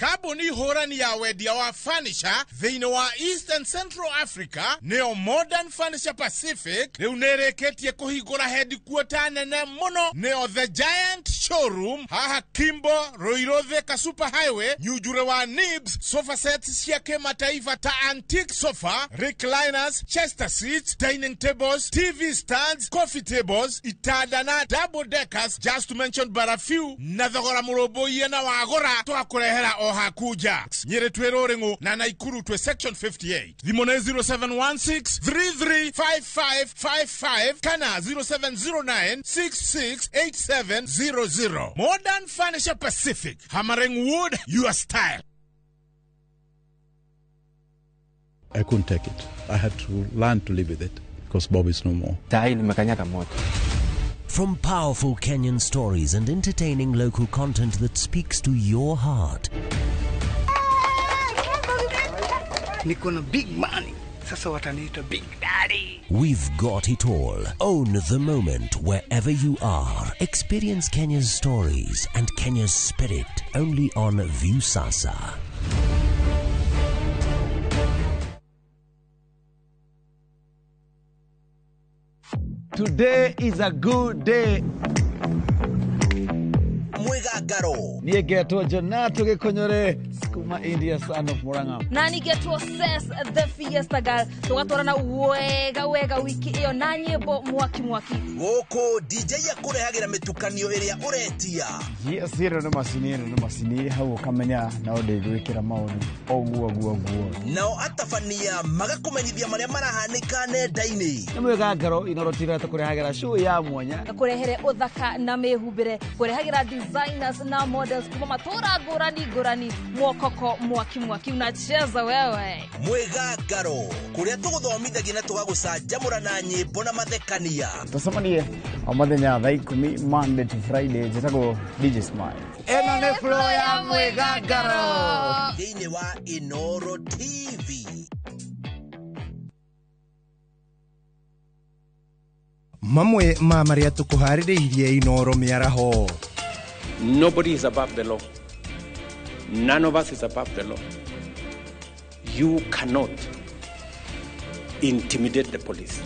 kambuni hũrani ya wendia wa furniture thĩinĩ wa East and Central Africa nĩyo Modern Furniture Pacific rĩu nĩrĩkĩtie kũhingũra headquarter nene mũno nĩyo The Giant Showroom haha Kimbo Ruiru Thika Super Highway nyujure wa Nibs sofa sets cia kimataifa ta antique sofa, recliners, chester seats, dining tables, TV stands, coffee tables, itanda na double deckers, just to mention but a few. Na thogora murobo yena wagora twakurehera o hakuja Nyeri Twerorengo na Naikuru twe section 58 thimone 0716335555 kana 0709668700. Modern Furniture Pacific, hammering wood your style. I couldn't take it. I had to learn to live with it because Bob is no more. From powerful Kenyan stories and entertaining local content that speaks to your heart. Niko na big money. Sasa wataniita Big Daddy. We've got it all. Own the moment wherever you are. Experience Kenya's stories and Kenya's spirit only on Viusasa. Today is a good day. Mwigagaro. Niye geto Jonato Gekonyore, Skuma India son of Muranga. Nani geto says the fiesta girl. Tugatorana wega wiki iyo na nyimbo mwaki. Goko DJ yakurehagira mitukanio iria uretia. Yes, hero no masini hau kamenya na ode gwikira maoni. Oguo. Nao atafania magakumenyithia maria marahanika nenda-ini. Mwigagaro inorotira tukurehagira show ya mwanya. Kurehere uthaka na mehumbire, kurehagira designers na models kuma matura ngurani mwokoko mwaki unacheza wewe. Mwigagaro kuria tuguthomithagia na tugagucanjamura na nyimbo na mathekania. Tusamanie amathenya thaa 10 Monday to Friday jetago DJ Smile. Eno ne flow ya Mwigagaro thĩinĩ wa Inoro TV. Mamwe ma maria tukuhaririirie Inoro miaraho. Nobody is above the law. None of us is above the law. You cannot intimidate the police.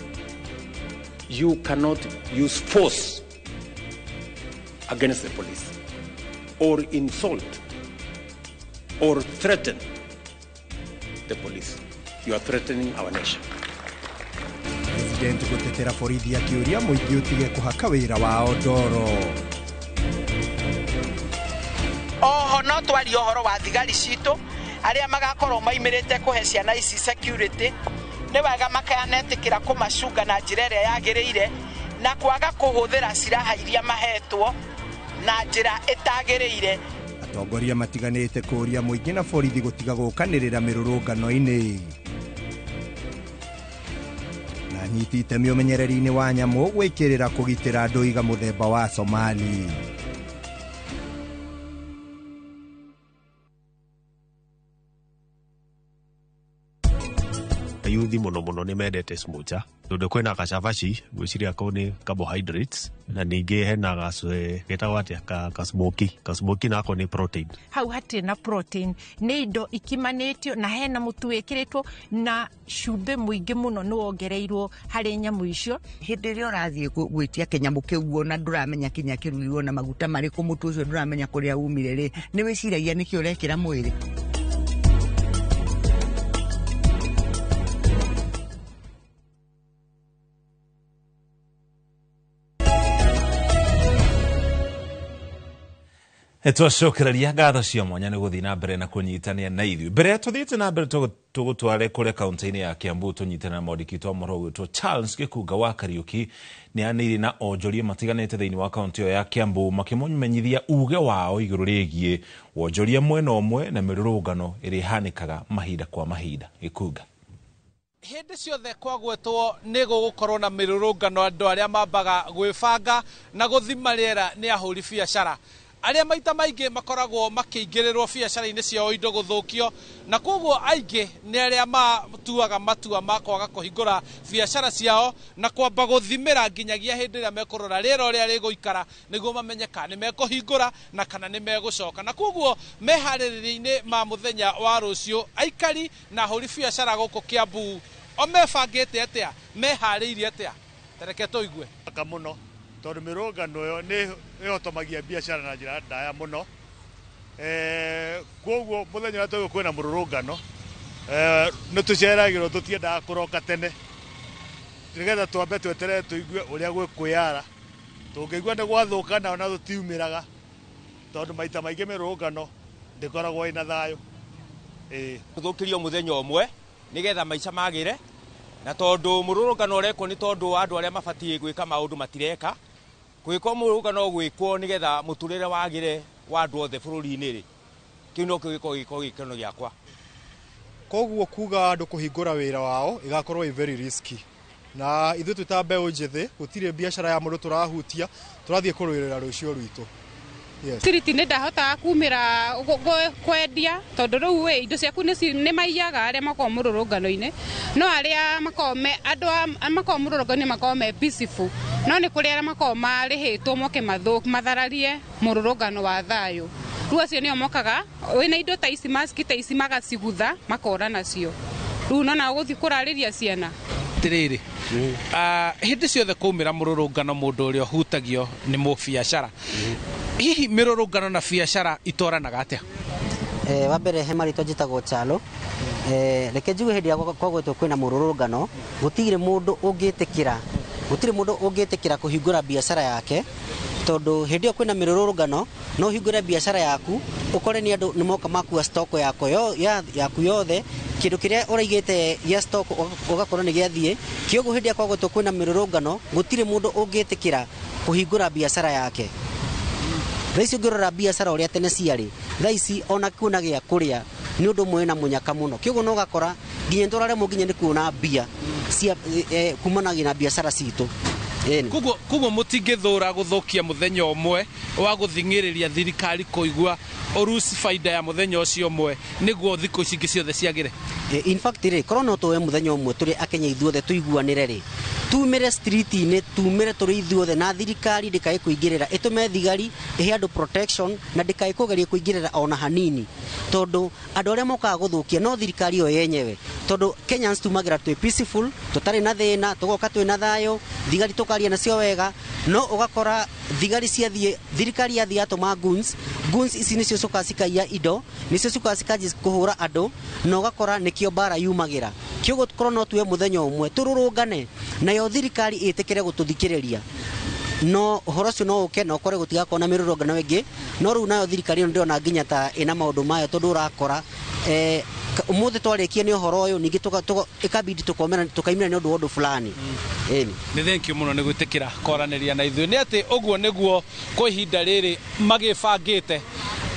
You cannot use force against the police or insult or threaten the police. You are threatening our nation. President gutetera borithi akiuria muingi utige kuhaka wira wao ndoro. Oho no twari ohoro wa thigari citu aria magakorwo maimirite kuhe ciana ici security ni wega makanetikira kumacunga na njira iria yagiriire na kwaga kuhuthira ciraha iria mahetwo na njira itagiriire. Atongoria matiganite kuria muingi na borithi gutiga gukanirira mirurungano-ini. Na nyitite miomenyereri-ini wa nyamu gwikirira kugitira andu iga muthemba wa Somali. Ayuthi muno ni mendete smocha tondu kwina kacavaci gwiciria ko ni carbohydrates na ningi hena gacwe getagwo atia ka smoky nako ni protein. Hau hati na protein ni indo ikimanitio na hena mutu wikiritwo na cumbi muingi muno ni wongereirwo hari nyamu icio. Hindi ria urathie gwitia kinyamu kiu na nduramenya kinya kiruirwo na maguta mariku mutu ucio nduramenya kuria umire ri ni wiciragia nikio urekira mwiri. Twacokereria ngatho cia mwanya nĩ gũthiĩ na mbere na kũnyitania na ithuĩ. Mbere tũthiĩte na mbere tũgũtware kũrĩa kaunti-inĩ ya Kiambu tũnyitana na mwandĩki wa mohoro witũ Charles Gĩkunga wa Kariuki nĩ anĩrĩ na onjoria matiganĩte thĩinĩ wa kaunti ĩyo ya Kiambu makĩmenyithia uge wao igũrũ rĩgiĩ wonjoria mwena ũmwe na mĩrũrũngano ĩrĩa ĩhanĩkaga mahinda kwa mahinda. Gĩkunga. Hindi ciothe kwagwetwo nĩ gũgũkorwo na mĩrũrũngano andũ arĩa mambaga gwĩbanga na gũthima rĩera nĩ ahũri biacara. aria maita maingĩ makoragwo makĩingĩrĩrwo biacara-inĩ ciao indo gũthũkio, na koguo aingĩ nĩ arĩa matuaga matua ma kwaga kũhingũra biacara ciao na kwamba gũthimĩra nginyagia hĩndĩ ĩrĩa mekũrora rĩera ũrĩa rĩgũikara nĩguo mamenye kana nĩ mekũhingũra na kana nĩ megũcoka. Na koguo meharĩrĩria-inĩ ma mũthenya wa rũciũ, aikari na ahũri biacara gũkũ Kiambu o mebangĩte atĩa, meharĩirie atĩa? Tereke tũigue. Mũno tondũ mĩrũngano ĩyo nĩ ĩhotomagia biacara na njĩra ndaya mũno. Koguo mũthenya ũrĩa tũgũkorwo kwĩna mũrũrũngano nĩ tũceragĩrwo, tũtiendaga kũroka tene nĩgetha twambe tweterere tũigue ũrĩa gwĩkwĩyara. Tũngĩigua nĩ gwathũka nao na tũtiumĩraga, tondũ maita maingĩ mĩrũrũngano ndĩkoragwo ĩna thayũ. Tũthũkĩrio mũthenya ũmwe nĩgetha maica magĩre, na tondũ mũrũrũngano ũrekwo nĩ tondũ andũ arĩa mabatiĩ gwĩka maũndũ matireka. Gwĩkwo mũrũrũngano gwĩkwo nĩgetha mũtũrĩre wagĩre wa andũ othe bũrũri-inĩ rĩ, kĩu no gĩkorwo gĩkeno gĩakwa. Koguo kuga andũ kũhingũra wĩra wao ĩgakorwo very risky, na ithuĩ twĩ ta mbeũ njĩthĩ gũtirĩ biacara ya mũndũ tũrahutia, tũrathiĩ kũrũĩrĩra rũciũ rwitũ. Tiriti nĩ ndahotaga kumĩra kwendia tondũ rĩu indo ciaku nĩ maiyaga arĩa makorwo mũrũrũngano-inĩ, no arĩa andũ makorwo mũrũrũngano-inĩ makorwo me peaceful, no nĩ kũrĩ arĩa makorwo marĩhĩtwo moke mathararie mũrũrũngano wa thayũ. Rĩu acio nĩo mokaga wĩna indo ta ici, maski ta ici, magacigutha makora nacio. Rĩu nona gũthiĩ kũrarĩria ciana rĩrĩ hĩndĩ ciothe kwaumĩra mũrũrũngano mũndũ ũrĩa ũhutagio nĩ mũbiacara. Hihi mĩrũrũngano na biacara itoranaga atĩa? Wa mbere he marĩtwa njĩtagwo Chalo. Reke njuge hĩndĩ ĩrĩa kwagwetwo kwĩna mũrũrũngano gũtirĩ mũndũ ũngĩtĩkĩra kũhingũra biacara yake, tondũ hĩndĩ ĩyo kwĩna mĩrũrũngano no ũhingũre biacara yaku, ũkore nĩ andũ nĩ moka makua stock yaku yothe, kĩndũ kĩrĩa ũraigĩte gĩa stock ũgakorwo nĩ gĩathiĩ. Kĩoguo hĩndĩ ĩrĩa kwagwetwo kwĩna mĩrũrũngano gũtirĩ mũndũ ũngĩtĩkĩra kũhingũra biacara yake. Thaa ici ũngĩrora biacara ũrĩa tene ciarĩ, thaa ici ona kuona gĩa kũrĩa nĩ ũndũ ũmwe na mũnyaka mũno. Kĩoguo no ũgakora nginya tũraremwo nginya nĩ kuona mbia kumanagia na biacara citũ. Koguo mũtingĩthũra gũthũkia mũthenya ũmwe wa gũthing'ĩrĩria thirikari kũigua ũruci baida ya mũthenya ũcio ũmwe nĩguo thikũ ici ingĩ ciothe ciagĩre. In fact rĩ, korwo no tũwe mũthenya ũmwe tũrĩ Akenya ithuothe tũiguanĩre rĩ, tumĩre street-inĩ, tumĩre tũrĩ ithuothe, na thirikari ndĩkae kũingĩrĩra, ĩtũme thigari ĩhe andũ protection na ndĩkae kũgeria kũingĩrĩra ona hanini, tondũ andũ arĩa mokaga gũthũkia no thirikari yo yenyewe, tondũ Kenyans tumagĩra twĩ peaceful, tũtarĩ na thĩna, tũgoka twĩna thayũ, thigari tũkaria nacio wega, no ũgakora thirikari yathiĩ yatũma goons ici nĩcio cokaga cikaiya indo, nĩcio cokaga cikanjia kũhũra andũ, na ũgakora nĩkĩo mbara yumagĩra. Kĩoguo korwo no tuwe mũthenya ũmwe tũrũrũngane, nayo thirikari ĩtĩkĩre gũtũthikĩrĩria, no ũhoro ũcio no ũke na ũkore gũtigakorwo na mĩrũrũngano ĩngĩ. No rĩu nayo thirikari ĩno ndĩrona nginya ta ĩna maũndũ mayo, tondũ ũrakora ũmũthĩ twarĩkia nĩ ũhoro ũyũ, ningĩ ĩkabidi tũkaimĩra nĩ ũndũ wa ũndũ fulani. Nĩ thank you mũno nĩ gwĩtĩkĩra kwaranĩria na ithuĩ. Nĩ atĩ ũguo nĩguo kwa ihinda rĩrĩ magĩbangĩte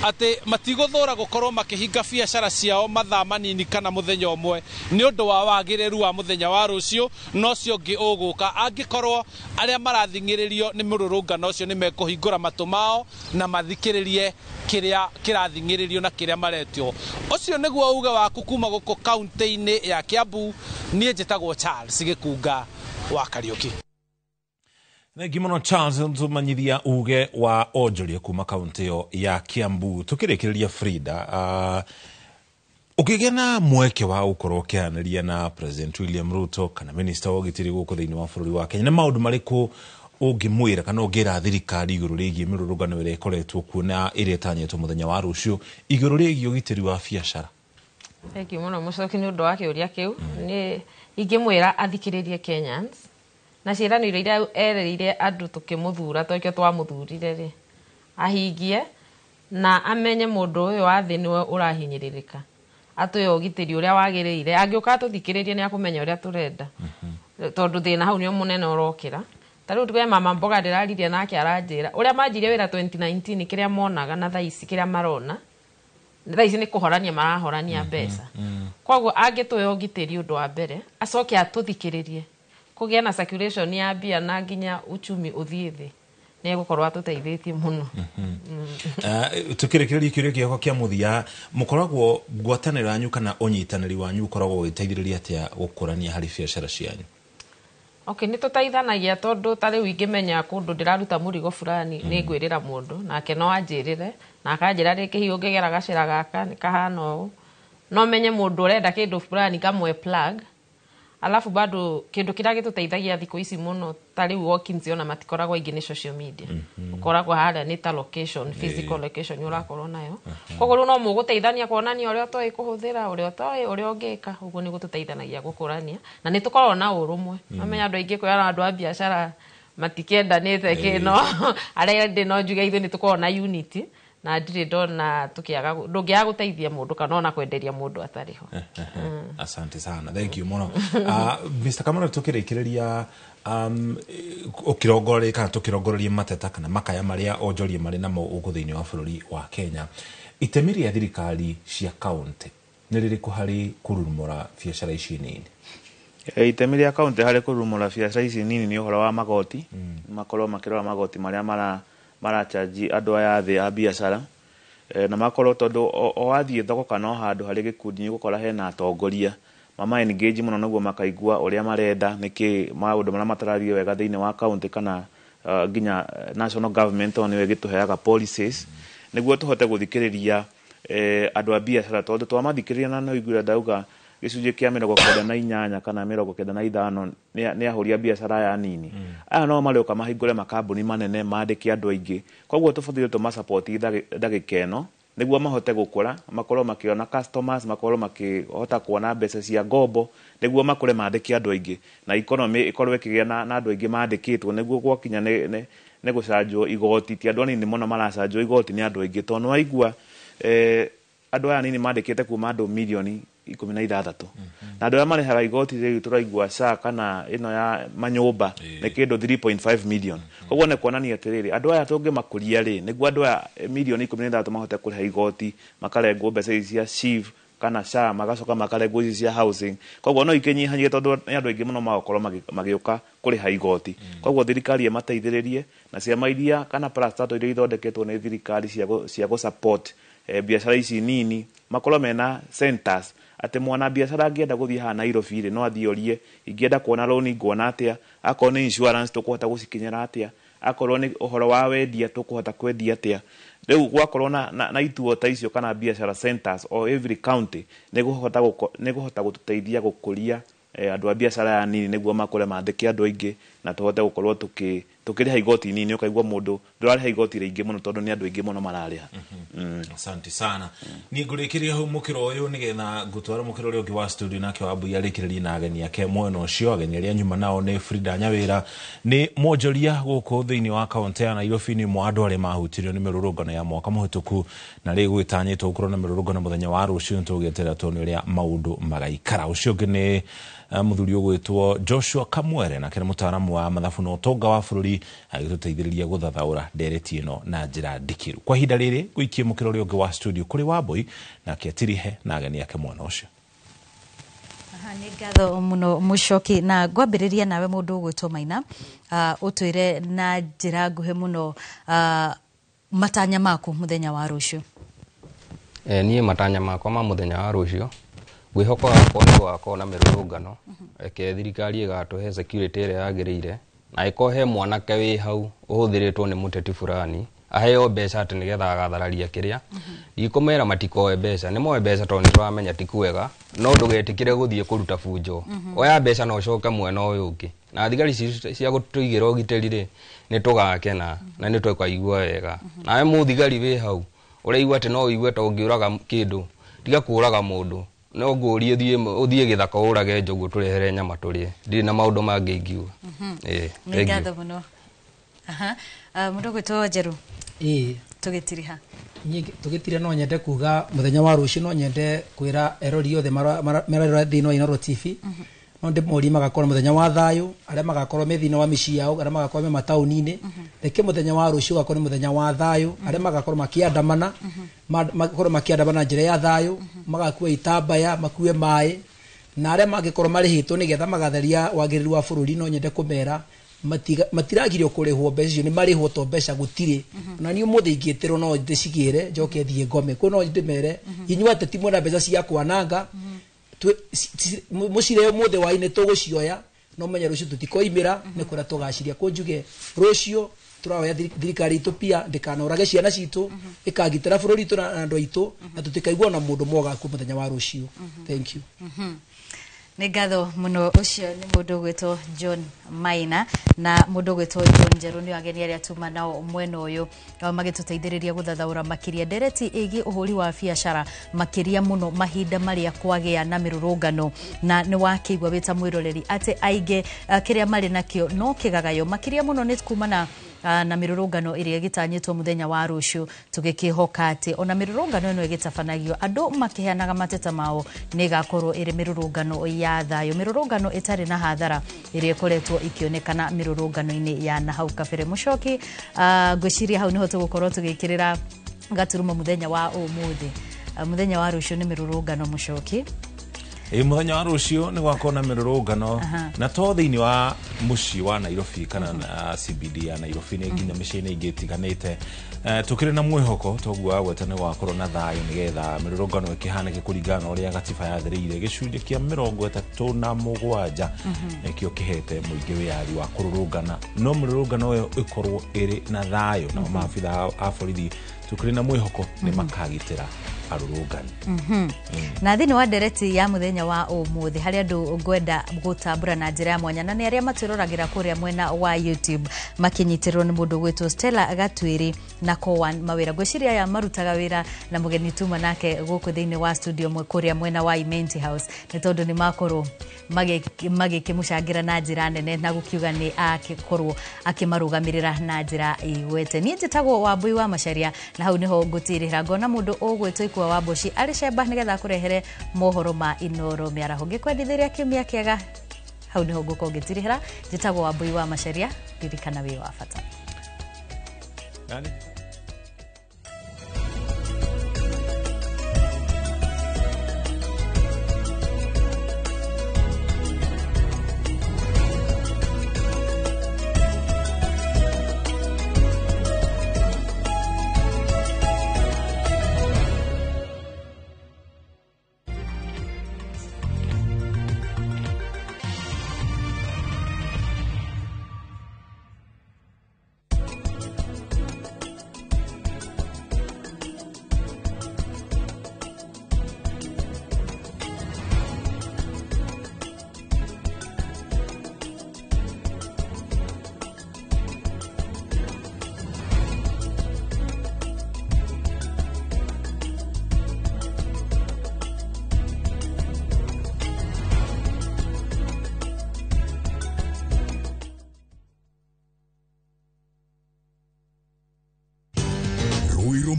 atĩ matigũthũra gũkorwo makĩhinga biacara ciao mathaa manini kana mũthenya ũmwe nĩ ũndũ wa wagĩrĩru wa mũthenya wa rũciũ, no ũcio ũngĩ ũgũka angĩkorwo arĩa marathing'ĩrĩrio nĩ mũrũrũngano ũcio nĩ mekũhingũra matũ mao na mathikĩrĩrie kĩrĩa kĩrathing'ĩrĩrio na kĩrĩa maretio. Ũcio nĩguo uge waku kuma gũkũ kaunti-inĩ ya Kiambu. Niĩ njĩtagwo Charles Gĩkunga wa Kariũki. Thengi mũno Charles ntũmanyithia uge wa onjoria kuma kaunti ĩyo ya Kiambu. Tũkĩrĩkĩrĩria Frida, ũkĩgĩa na mweke wa gũkorwo ũkĩaranĩria na President William Ruto kana Minister wa ũgitĩri gũkũ thĩinĩ wa bũrũri wa Kenya, nĩ maũndũ marĩkũ ũngĩmwĩra kana ũngĩra thirikari igũrũ rĩgiĩ mĩrũrũngano ĩrĩa ĩkoretwo kuona ĩrĩa ĩtanyĩtwo mũthenya wa rũciũ igũrũ rĩgiĩ ũgitĩri wa biacara? Thengi mũno mũcoki nĩ ũndũ wa kĩũria kĩu. Nĩ ingĩmwĩra athikĩrĩrie Kenyans na ciĩranĩro iria erereire andũ tũkĩmũthura twakĩo twamũthurire rĩ, ahingie na amenye mũndũ ũyũ wa thĩ nĩwe ũrahinyĩrĩrĩka, atũhe ũgitĩri ũrĩa wagĩrĩire. Angĩũka tũthikĩrĩrie nĩ akũmenya ũrĩa tũrenda, tondũ thĩna hau nĩo mũnene ũrokĩra. Ta rĩu tuge Mama Mboga ndĩraririe nake aranjĩra ũrĩa manjire wĩra 2019 kĩrĩa monaga na thaa ici kĩrĩa marona, thaa ici nĩ kũhorania marahorania mbeca. Koguo angĩtũhe ũgitĩri ũndũ wa mbere, acoke atũthikĩrĩrie, kũgĩa na circulation ya mbia na nginya uchumi ũthiĩ thĩ, nä egåkorwo atåteithä muno tukirekereria kiuria kiako kia muthia mukoragwo ngwataniro yanyu kana unyitaniri wanyu ukoragwo witeithiriria atia gukurania hari biacara cianyu? Okay, nä tå teithanagia tondå tarä u ingämenya kå ndå ndä raruta må rigo fulani nä ngwä rä ra må ndå nake no anjä rä re na akanjä ra rä kä hiå ngä gera gacä gaka nä kahana å no menye må ndå å renda kä ndå fulani kamwe plug alafu bado kindu kiria gituteithagia thikå ici muno ta riu Walk-ins ona matikoragwo aingĩ ni social media ukoragwo haria ni ta location physical location urakorwo nayo koguo riu no muguteithania kuonania uria utoi kuhuthira uria utoi uria ungika uguo ni gututeithanagia gukurania na ni tukorwo na urumwe amenya andu aingi kwira andu a biashara matikendanite kino aria ndi no njuge ithu ni tukorwo na unity na ndire ndona tukiaga ndungiaga guteithia mundu kana ona kwenderia mundu atariho. Asante sana, thank you muno. Mr. Kamara tukirekereria ukirongore kana tukirongoreria mateta kana makaya maria onjoria mari namo ugu thiini wa bururi wa Kenya, itemi ria thirikari cia county ni ririku hari kurumura biacara ici nini? Itemi ria county hari kurumura biacara ici nini ni uhoro wa magoti makorwo makirora magoti maria maracharge andu aya thi a biacara na makorwo tondu o athie thoko kana handu hari gikundi ni gukora hena atongoria mama engage muno naguo makaigua uria marenda niki maundu maria matarathie wega thiini wa county kana nginya national government oni wegituheaga policies niguo tuhote guthikiriria andu a biacara tondu twamathikiriria na noiguira ndauga gicunjĩ kia 98 kana 95 ni ahoria biacara ya nini aya no marioka mahingure makambuni manene maandike andu aingi koguo tubathire tu support ndagika eno niguo mahote gukura makorwo makiona customers makorwo makihota kuona mbeca cia ngombo niguo makure maandike andu aingi na economy ikorwo ikigia na andu aingi maandikitwo niguo gwakinya ne gucanjwo igoti ti andu anini muno maracanjwo igoti ni andu aingi tondu waigua andu aya nini maandikite kuma andu milioni 16 na andu aya marehaga igoti riu turaigua SHA kana ino ya manyumba ni kindu 3.5 million koguo ne kuonania atiriri andu aya tungimakuria ri niguo andu aya milioni 16 mahote kureha igoti makarengwo mbeca cia SHIF kana SHA magacoka makarengwo cia housing koguo no ikinyihanyie tondu andu aingi muno magokorwo magiuka kuriha igoti koguo thirikari emateithiririe na ciama iria kana plastato iria ithondeketwo ni thirikari cia go support biacara ici nini makorwo mena centers ate mwana biacara angienda guthie ha Nairobi ri no athiorie ingienda kuona loan ngona atia akorwo ni insurance tukuhota gucikinyira atia akorwo ni uhoro wa wendia tukuhota kwendia atia riu gwakorwo na ituo ta icio kana biacara centers o every county ni guhota gututeithia gukuria andu a biacara ya nini niguo makore maandike andu aingi na tuhote gukorwo tukiriha igoti nini ukaigua mundu ndurariha igoti ringi muno tondu ni andu aingi muno marariha. Asante sana. Ni ngurikiria hu mukiro uyu nigetha ngutwara mukiro uri ungi wa studio nake wa Mbuya arikiririe na ageni ake mwena ucio ageni aria nyuma nao ni Frida Nyawira ni mwonjoria guku thiini wa kaunti ya Nairobi ni mwandu aria mahutirio ni mirurungano ya mwaka muhituku na ri gwitanyitwo gukorwo na mirurungano muthenya wa rucio tugetera toni uria maundu magaikara ucio ungi ni muthuri ugwitwo Joshua Kamwere na kene mutaramu wa mathabu no tonga wa bururi agituteithiriria guthathaura ndereti ino na njira ndikiru kwa hinda riri guikie mukiro uri ungi wa studio kuri Wambui na Ketirihe na ageni yake mwena ucio. Ni ngatho muno mucoki na ngwambiriria nawe mundu ugwitwo Maina utwire na njira nguhe muno matanya maku muthenya wa rucio. Nie matanya makwa ma muthenya wa rucio gwihoko wakwa ni wakwa na mirurungano eke thirikari igatuhe security ire yagirire na ikohe mwanake wi hau uhuthiritwo ni muteti fulani aheo mbeca ati nigetha agathararia kiria ikumera matikoe mbeca ni moe mbeca tondu turamenya tikuwega no ndugetikire guthie kuruta bunjo oya mbeca no coka mwena uyu ungi na thigari cia gutuigira ugiteri ri ni tugakena na ni twikaigua wega nawe muthigari wi hau uraigua ati no uigue ta ungiuraga kindu tiga kuraga mundu no ngurie uthie githaka urage njogu turehere nyama turie ndi na maundu mangiingiwa ni ngatho muno mundu gwitwo Njeru tugitiriha tugitire no nyende kuga muthenya wa rucio no nyende kwira erori yothe mararora thino Inooro TV no ndimuri magakorwo muthenya wa thayu aria magakorwo me thino wa mici yao aria magakorwo me matauni-ini reke muthenya wa rucio gakorwo muthenya wa thayu aria magakorwo makiandamana magakorwo makiandamana njira ya thayu magakua itambaya makue mai na aria magikorwo marihitwo nigetha magatheria wagiriru wa bururi no nyende kumera matiragirio kurihwo mbeca icio ni marihwo to mbeca gutire na ni umuthi ingitiro no ndicigire njoke thie ngome ko no ndimere inyuĩ ateti mwena mbeca cia kwananga mucire umuthi waine tugucioya no menye rucio tutikoimira ni kuria tugaciria ko njuge rucio turahoya thirikari itu pia ndikanaurage ciana citu ikagitira bururi itu na andu aitu na tutikaigua na mundu moga ku muthenya wa rucio. Thank you. Nĩ ngatho mũno ũcio nĩ mũndũ gwĩtwo John Maina na mũndũ gwĩtwo John Njeru nĩ ageni arĩa tuma nao mwena ũyũ magĩtũteithĩrĩria gũthathaũra makĩria ndereti ĩgiĩ ũhũri wa biacara makĩria mũno mahinda marĩa kwagĩa na mĩrũrũngano na nĩ wakĩigua wĩta mwĩroreri atĩ aingĩ kĩrĩa marĩ nakĩo no kĩgagayo makĩria mũno nĩ kumana na mĩrũrũngano ĩrĩa ĩgĩtanyĩtwo mũthenya wa rũciũ tũgĩkĩhoka atĩ ona mĩrũrũngano ĩno ĩgĩtabanagio andũ makĩheanaga mateta mao nĩ ĩgakorwo ĩrĩ mĩrũrũngano ya thayũ mĩrũrũngano ĩtarĩ na hathara ĩrĩa ĩkoretwo ikĩonekana mĩrũrũngano-inĩ ya na hau kabere. Mũcoki ngwĩciria hau nĩho tũgũkorwo tũgĩkĩrĩra gaturuma mũthenya wa ũmũthĩ mũthenya wa rũciũ nĩ mĩrũrũngano Mũcoki. Muthenya wa rucio ni gwakorwo na mirurungano na to thiini wa muci wa Nairobi kana CBD ya Nairobi ni nginya micini ingi tiganite tukire na mwihoko toguo agweta ni gwakorwo na thayo nigetha mirurungano ikihanike kuringana uria gatiba yathirire gicunje kia 37 nikio kihete muingi wiari wa kururungana no mirurungano uyo ikorwo iri na thayo na maabitha a borithi tukire na mwihoko ni makagitira arurungani. Na thini wa ndereti ya muthenya wa ũmũthĩ harĩa andũ ngwenda gũtambũra na njĩra ya mwanya na nĩ arĩa matwĩroragira kũrĩa mwena wa YouTube makinyitirwo nĩ mũndũ gwĩtwo Stella Gatwĩri na Kowan mawĩra gwĩciria aya marutaga wĩra na mũgeni tuma nake gũkũ thĩinĩ wa studio kũrĩa mwena wa Imenti House nĩ tondũ nĩ makorwo magĩkĩmũcangira na njĩra nene na gũkiuga nĩ akĩkorwo akĩmarũgamĩrĩra na njĩra igwete. Niĩ njĩtagwo Wambui wa Macharia na hau nĩho ngũtirĩra ngona mũndũ ũgwĩtwo kwa Wamboci arĩ cemba nĩgetha kũrehere mohoro ma Inoro mĩaraho ngĩkwendithĩria kiumia kĩega hau nĩho ngũkorwo ngĩtirĩra njĩtagwo Wambui wa Macharia ririkana wĩ wa bata.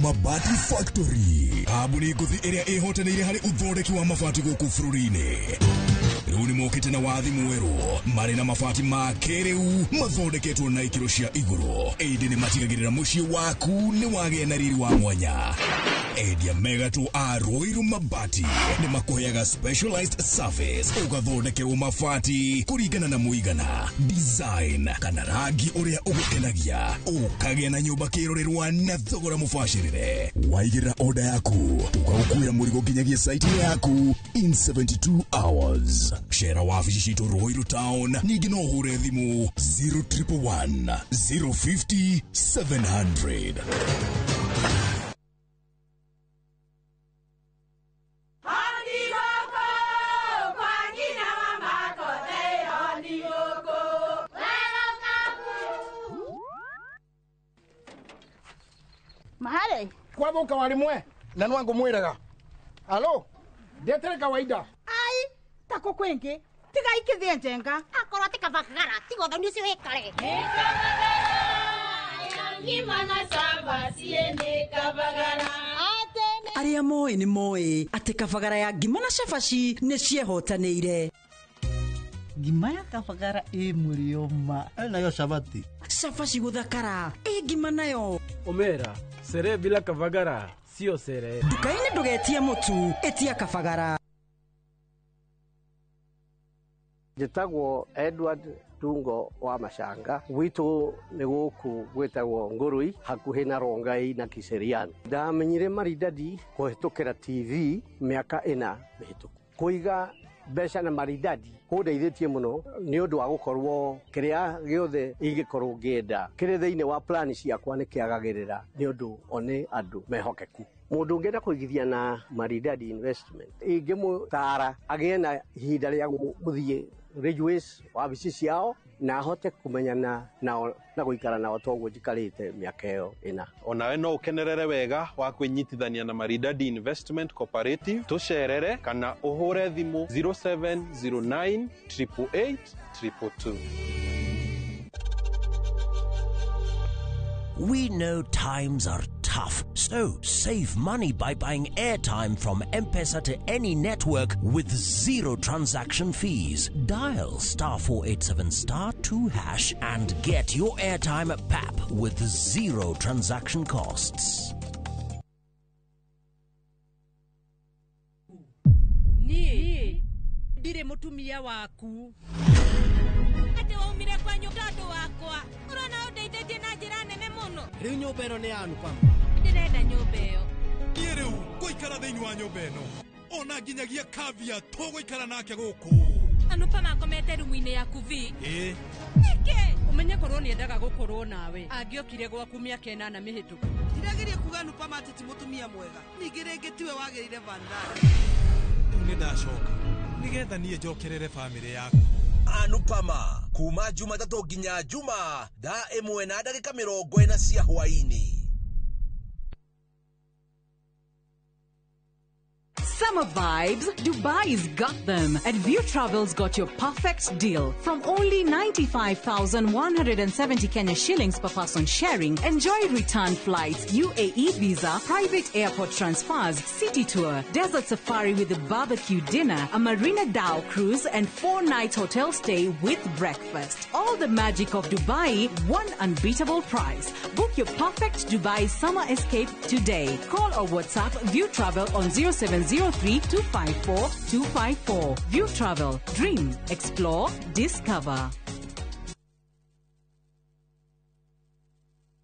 Mabati Factory abuni nguthi iria ihotanĩire harĩ uthondeki wa mabati gũkũ bũrũri-inĩ rĩu nĩ mokĩte na wathi mwerũ marĩ na mabati ma kĩrĩu mathondeketwo na ikĩro cia igũrũ ĩndĩ nĩ matigagĩrĩra mũciĩ waku nĩ wagĩa na riri wa mwanya. Endia megatũ a Royal Mabati nĩ makũheaga specialized service ũgathondekerwo mabati kũringana na mũigana design kana rangi ũrĩa ũgũkenagia ũkagĩa na nyũmba kĩrorerwa na thogora mũbacĩrĩre. Waigĩrĩra order yaku tũgagũkuĩra mũrigo nginyagia site yaku in 72 hours. Cera wabici citũ Royal Town ningĩ no ũhũre thimũ 0111 050 700. Mahali kwa boka walimwe na nwangu mwiraga alo ndetere kawaida ai tako kwengi tiga ikithie njenga akorwo tikabagara tigo thoni ucio wikare ngimana saba siene kabagara aria moe ni moe ate kabagara ya ngima na cabaci nĩ ciehotanĩire. Ngima ya kabagara mũrioma nayo cabati cabaci gũthakara ngima nayo omera sere bila kabagara sio sere. Nduka-inĩ ndũgetie mũtu etia kabagara. Njĩtagwo Edward Tungo wa Macanga, gwitũ nĩ gũkũ gwĩtagwo Ngũrũi hakuhĩ na Rongai na Kiserian. Ndamenyire Maridadi kũhetũkĩra TV mĩaka 4 mĩhĩtũku. Kũiga mbeca na Maridadi kũndeithĩtie mũno nĩ ũndũ wa gũkorwo kĩrĩa gĩothe ingĩkorwo ngĩenda kĩrĩ thĩinĩ wa plani ciakwa nĩ kĩagagĩrĩra nĩ ũndũ one andũ mehokeku. Mũndũ ũngĩenda kũigithia na Maridadi Investment ingĩmũtara agĩe na ihinda rĩa gũthiĩ Ridgeways wabici ciao na ahote kumenyana nao na gũikara nao toguo njikarĩte mĩaka ĩyo 4. Onawe no ũkenerere wega wa kwĩnyitithania na Maridadi Investment Cooperative. Tũcerere kana ũhũre thimũ 0709 888 222. We know times are tough, so save money by buying airtime from M-Pesa to any network with zero transaction fees. Dial *487*2# and get your airtime PAP with zero transaction costs. Ni ndire mutumia waku. Ate waumire kwa nyũndũ wakwa. Urona ũndeithĩtie na njĩra nene mũno. Rĩu nyũmba ĩno nĩ yanu pam. Ndĩrenda nyũmba ĩyo. Niĩ rĩu ngũikara thĩinĩ wa nyũmba ĩno. Ona nginyagia Kavia tũgũikara nake gũkũ. Anupa makomete rumu-inĩ yaku vi. Ĩĩ. Nĩkĩ? Ũmenye korwo nĩendaga gũkorwo nawe. Angĩokire gwaku mĩaka 8 mĩhĩtũku. Ndirageria kuga Anupa mati ti mũtumia mwega. Ningĩ rĩngĩ tiwe wagĩrĩire Vandari. Rĩu nĩ ndacoka. Nĩgetha niĩ njokerere bamĩrĩ yaku. Anupama kuma Jumatatu nginya Juma thaa 1:40 cia hwaini. Summer vibes, Dubai's got them. And View Travel's got your perfect deal. From only 95,170 Kenya shillings per person sharing, enjoy return flights, UAE visa, private airport transfers, city tour, desert safari with a barbecue dinner, a Marina Dhow cruise, and 4-night hotel stay with breakfast. All the magic of Dubai, one unbeatable price. Book your perfect Dubai summer escape today. Call or WhatsApp View Travel on 0703-254-254. View Travel. Dream. Explore. Discover.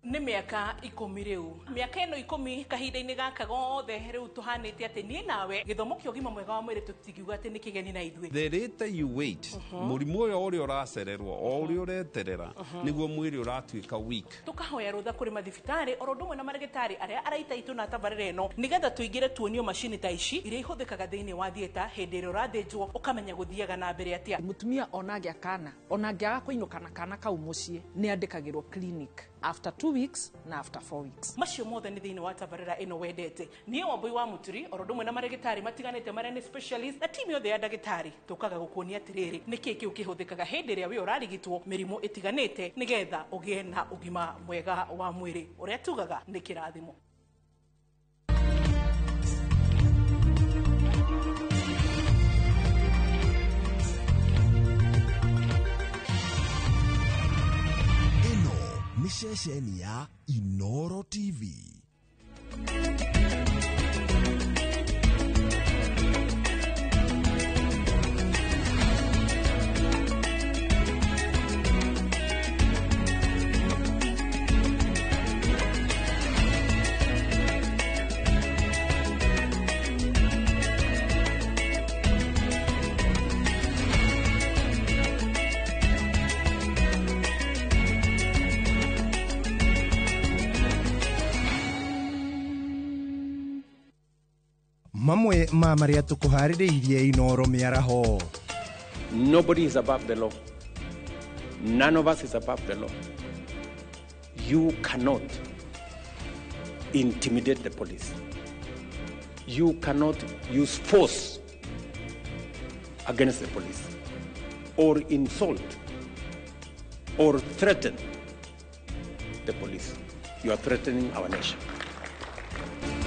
nä mä aka 10 rä u mä aka ä no 10 kahinda-inä gaka gothe rä u tå hanä te atä niä nawe gä thomo kä å gima mwega wa mwä rä tå tikiuga atä nä kä geni na ithuä the later you wait må rimå å yå å rä a å racererwo o å rä a å reterera nä guo mwä rä å ratuä ka tå kahoya rå tha kå rä mathibitarä oro ndå mwe na marĩgĩtarĩ arĩa araita itå na tabarĩra ĩno nĩ getha tå ingä re tuonio macini ta ici iria ihũthä kaga thä inä wa thieta hĩndĩ ĩrĩa å rathĩnjwo å kamenya gå thiaga na mbere atä mũtumia ona angĩ akana ona angĩaga kũinũka na kana kau mũciĩ nĩ andĩkagĩrwo clinic after 2 weeks na after 4 weeks. Macio mothe nĩ thĩinĩ wa tabarĩra ĩno wendete. Niĩ Wambui wa Mũturi oro ndũmwe na marĩgĩtarĩ matiganĩte marĩa nĩ specialist na timu yothe ya ndagĩtarĩ tũkaga gũkuonia atĩrĩrĩ nĩkĩ kĩu kĩhũthĩkaga hĩndĩ ĩrĩa we ũrarigitwo mĩrimũ ĩtiganĩte nĩ getha ũgĩe na ũgima mwega wa mwĩrĩ ũrĩa tugaga nĩ kĩrathimo. Ni ceceni ya Inoro TV. Mamwe ma maria tukuhaririirie Inoro miaraho. Nobody is above the law. None of us is above the law. You cannot intimidate the police. You cannot use force against the police or insult or threaten the police. You are threatening our nation.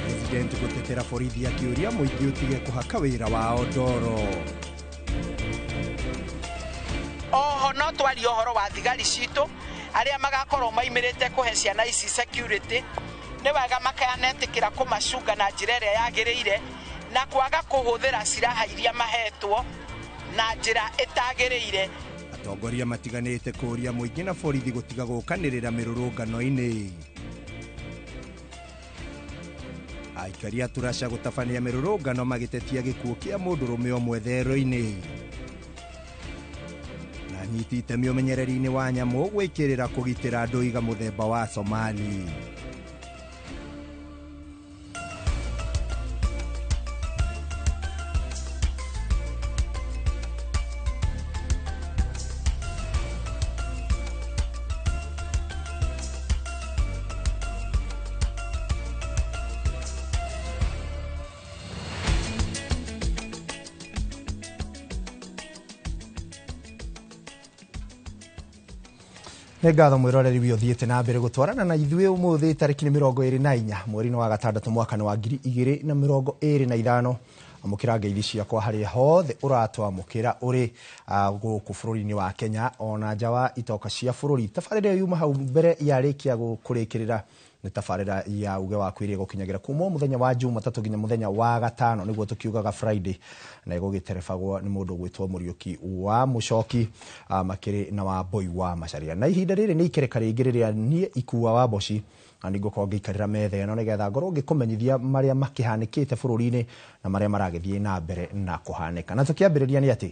President gutetera borithi akiuria muingi utige kuhaka wira wao ndoro. Oho no twari ohoro wa thigari citu aria magakorwo maimirite kuhe ciana ici security ni wega makanetikira kumacunga na njira iria yagiriire na kwaga kuhuthira ciraha iria mahetwo na njĩra ĩtagĩrĩire. Atongoria matiganĩte kũria mũingĩ na borithi gũtiga gũkanĩrĩra mĩrũrũngano-inĩ. Aikari a Turasha gũtabania mĩrũrũngano magĩtetia gĩkuũ kĩa mũndũrũme ũmwe therũ-inĩ. Na nyiti itemi ũmenyereri-inĩ wa nyamũ gwĩkĩrĩra kũgitĩra andũ iga mũthemba wa Somali. Ngatho mwiroreri wi uthiite na mbere gutwarana na ithuĩ umuthi tariki 24 mweri wa gatandatũ mwaka wa 2025 amukira ngeithi ciakwa harĩ hothe uratwamukira uri gũkũ bũrũri-inĩ wa Kenya ona nja wa itoka cia bũrũri. Tabarĩra yuma hau mbere yarĩkia gũkũrĩkĩrĩra nĩ tabarĩra ya uge wa kwĩrĩa gũkinyagira kuma muthenya wa Jumatatu nginya muthenya wa gatano niguo tukiugaga Friday na igũgĩterebagwo nĩ mũndũ gwĩtwo Mũriũki wa Mũchoki makĩrĩ na wa Mboi wa Macharia. Na ihinda rĩrĩ nĩ ikereka rĩngĩ rĩrĩa niĩ Ikua wa Mboci na nĩngũkorwo ngĩikarĩra metha ĩno nĩgetha ngorwo ngĩkũmenyithia marĩa makĩhanĩkĩte bũrũri-inĩ na marĩa maragĩthiĩ na mbere na kũhanĩka. Na tũkĩambĩrĩria nĩ atĩ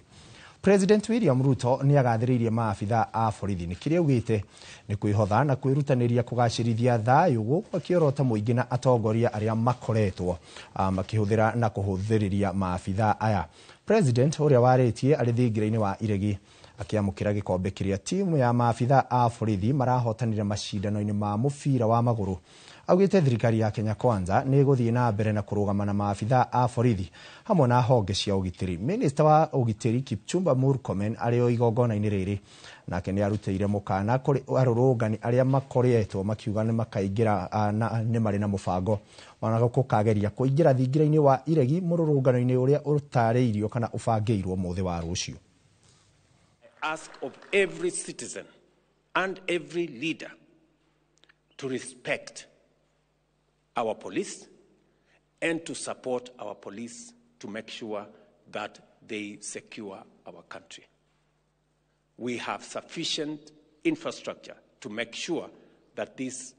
President William Ruto nĩ agathĩrĩirie maabitha a borithi nĩ kĩrĩa augĩte nĩ kwĩhotha na kwĩrutanĩria kũgacĩrithia thayũ gũkũ akĩorota mũingĩ na atongoria arĩa makoretwo makĩhũthĩra na kũhũthĩrĩria maabitha aya. President ũrĩa warĩtie arĩ thingira-inĩ wa iregi akiamukira gikombe kiria timu ya maabitha a borithi marahotanire macindano-inĩ ma mũbira wa magũrũ. Augĩte thirikari ya Kenya Kwanza nĩ gũthiĩ na mbere na kũrũgama na maabitha a borithi hamwe na honge cia ũgitĩri. Minister wa ũgitĩri Kipchumba Murkomen arĩ o igongona-inĩ rĩrĩ nake nĩ arutĩire mũkana kũrĩ arũrũngani arĩa makoretwo makiuga nĩ makaingĩra nĩ marĩ na mũbango ona gũkageria kũingĩra thingira-inĩ wa iregi mũrũrũngano-inĩ ũrĩa ũtarĩirio kana ũbangĩirwo mũthĩ wa rũciũ. Ask of every citizen and every leader to respect our police and to support our police to make sure that they secure our country. We have sufficient infrastructure to make sure that this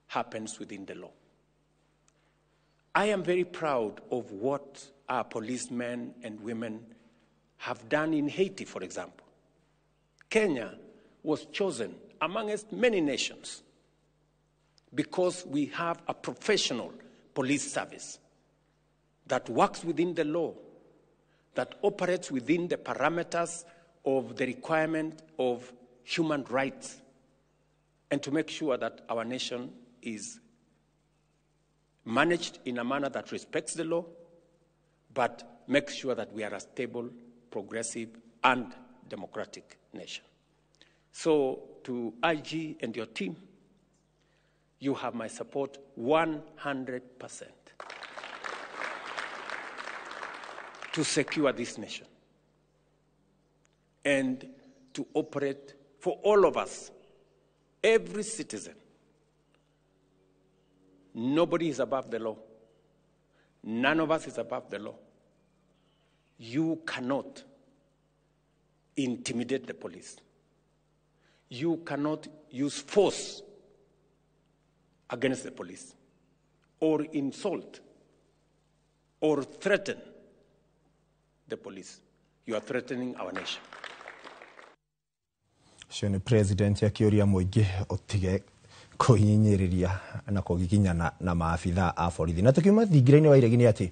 happens within the law. I am very proud of what our policemen and women have done in Haiti, for example. Kenya was chosen amongst many nations because we have a professional police service that works within the law, that operates within the parameters of the requirement of human rights, and to make sure that our nation is managed in a manner that respects the law, but makes sure that we are a stable, progressive, and democratic nation. So to IG and your team, you have my support 100% to secure this nation and to operate for all of us, every citizen. Nobody is above the law. None of us is above the law. You cannot intimidate the police. You cannot use force against the police or insult or threaten the police. You are threatening our nation. Shone President akĩũria mũingĩ ũtige kũhinyĩrĩria na kũgiginyana na maabitha a borithi. Na tũkiuma thingira-inĩ wa iregi nĩ atĩ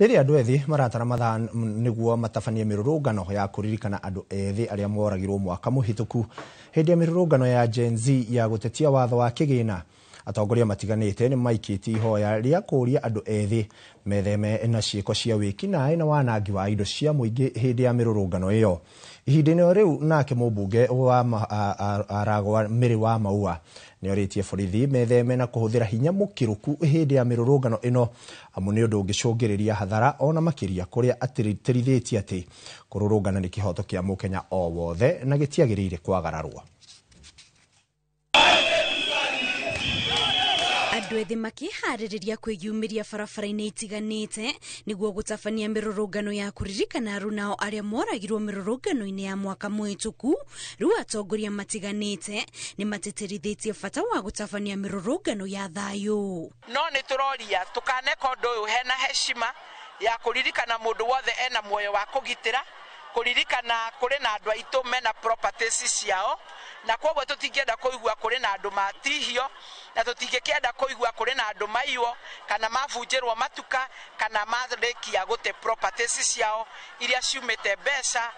rĩrĩa andũ ethĩ maratara mathaa nĩguo matabanie mĩrũrũngano ya kũririkana andũ ethĩ arĩa moragirwo mwaka mũhĩtũku hĩndĩ ya mĩrũrũngano ya Gen Z ya gũtetia watho wa kĩgĩna. Atongoria matiganĩte nĩ maikĩtie ihoya rĩa kũria andũ ethĩ metheme na ciĩko cia wĩkinaĩ na wanangi wa indo cia mũingĩ hĩndĩ ya mĩrũrũngano ĩyo. Ihinda-inĩ rĩu nake mũmbunge wa Aragwa Mĩrĩ wa Maua nĩ orĩtie borithi metheme na kũhũthĩra hinya mũkĩrũku hĩndĩ ya mĩrũrũngano ĩno amu nĩ ũndũ ũngĩcũngĩrĩria hathara ona makĩria kũrĩa atĩrithĩtie atĩ kũrũrũngana nĩ kĩhoto kĩa mũkenya o wothe na gĩtiagĩrĩire kwagararwo. A andũ ethĩ makĩharĩrĩria kwĩyumĩria barabara-inĩ itiganĩte nĩguo gũtabania mĩrũrũngano ya kũririkana arũnao arĩa moragirwo mĩrũrũngano-inĩ ya mwaka mũhĩtũku. Rĩu atongoria matiganĩte nĩ mateterithĩtie bata wa gũtabania mĩrũrũngano ya thayũ. No nĩ tũroria tũkaneka ũndũ ũyũ hena heshima ya kũririkana mũndũ wothe ena muoyo wa kũgitĩra, kũririkana kũrĩ na andũ aitũ mena properties ciao, na kwoguo tũtingĩenda kũigua kũrĩ na andũ matihio, na tũtingĩkĩenda kũigua kũrĩ na andũ maiywo kana mabunjĩrwo matuka kana marĩkia gũte properties ciao iria ciumĩte mbeca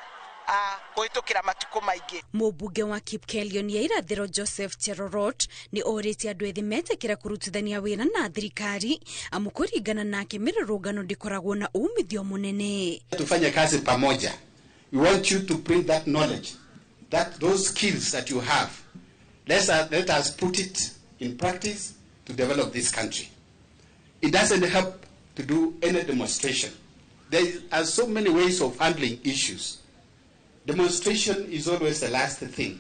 kũhĩtũkĩra matukũ maingĩ. Mũmbunge wa Kipkelion ya irathĩro Joseph Cherorot nĩ orĩtie andũ ethĩ metĩkĩra kũrutithania wĩra na thirikari amu kũringana nake mĩrũrũngano ndĩkoragwo na umithio mũnene. Tufanye kazi pamoja. We want you to bring that knowledge, those skills that you have. Let us put it in practice to develop this country. It doesn't help to do any demonstration. There are so many ways of handling issues. Demonstration is always the last thing.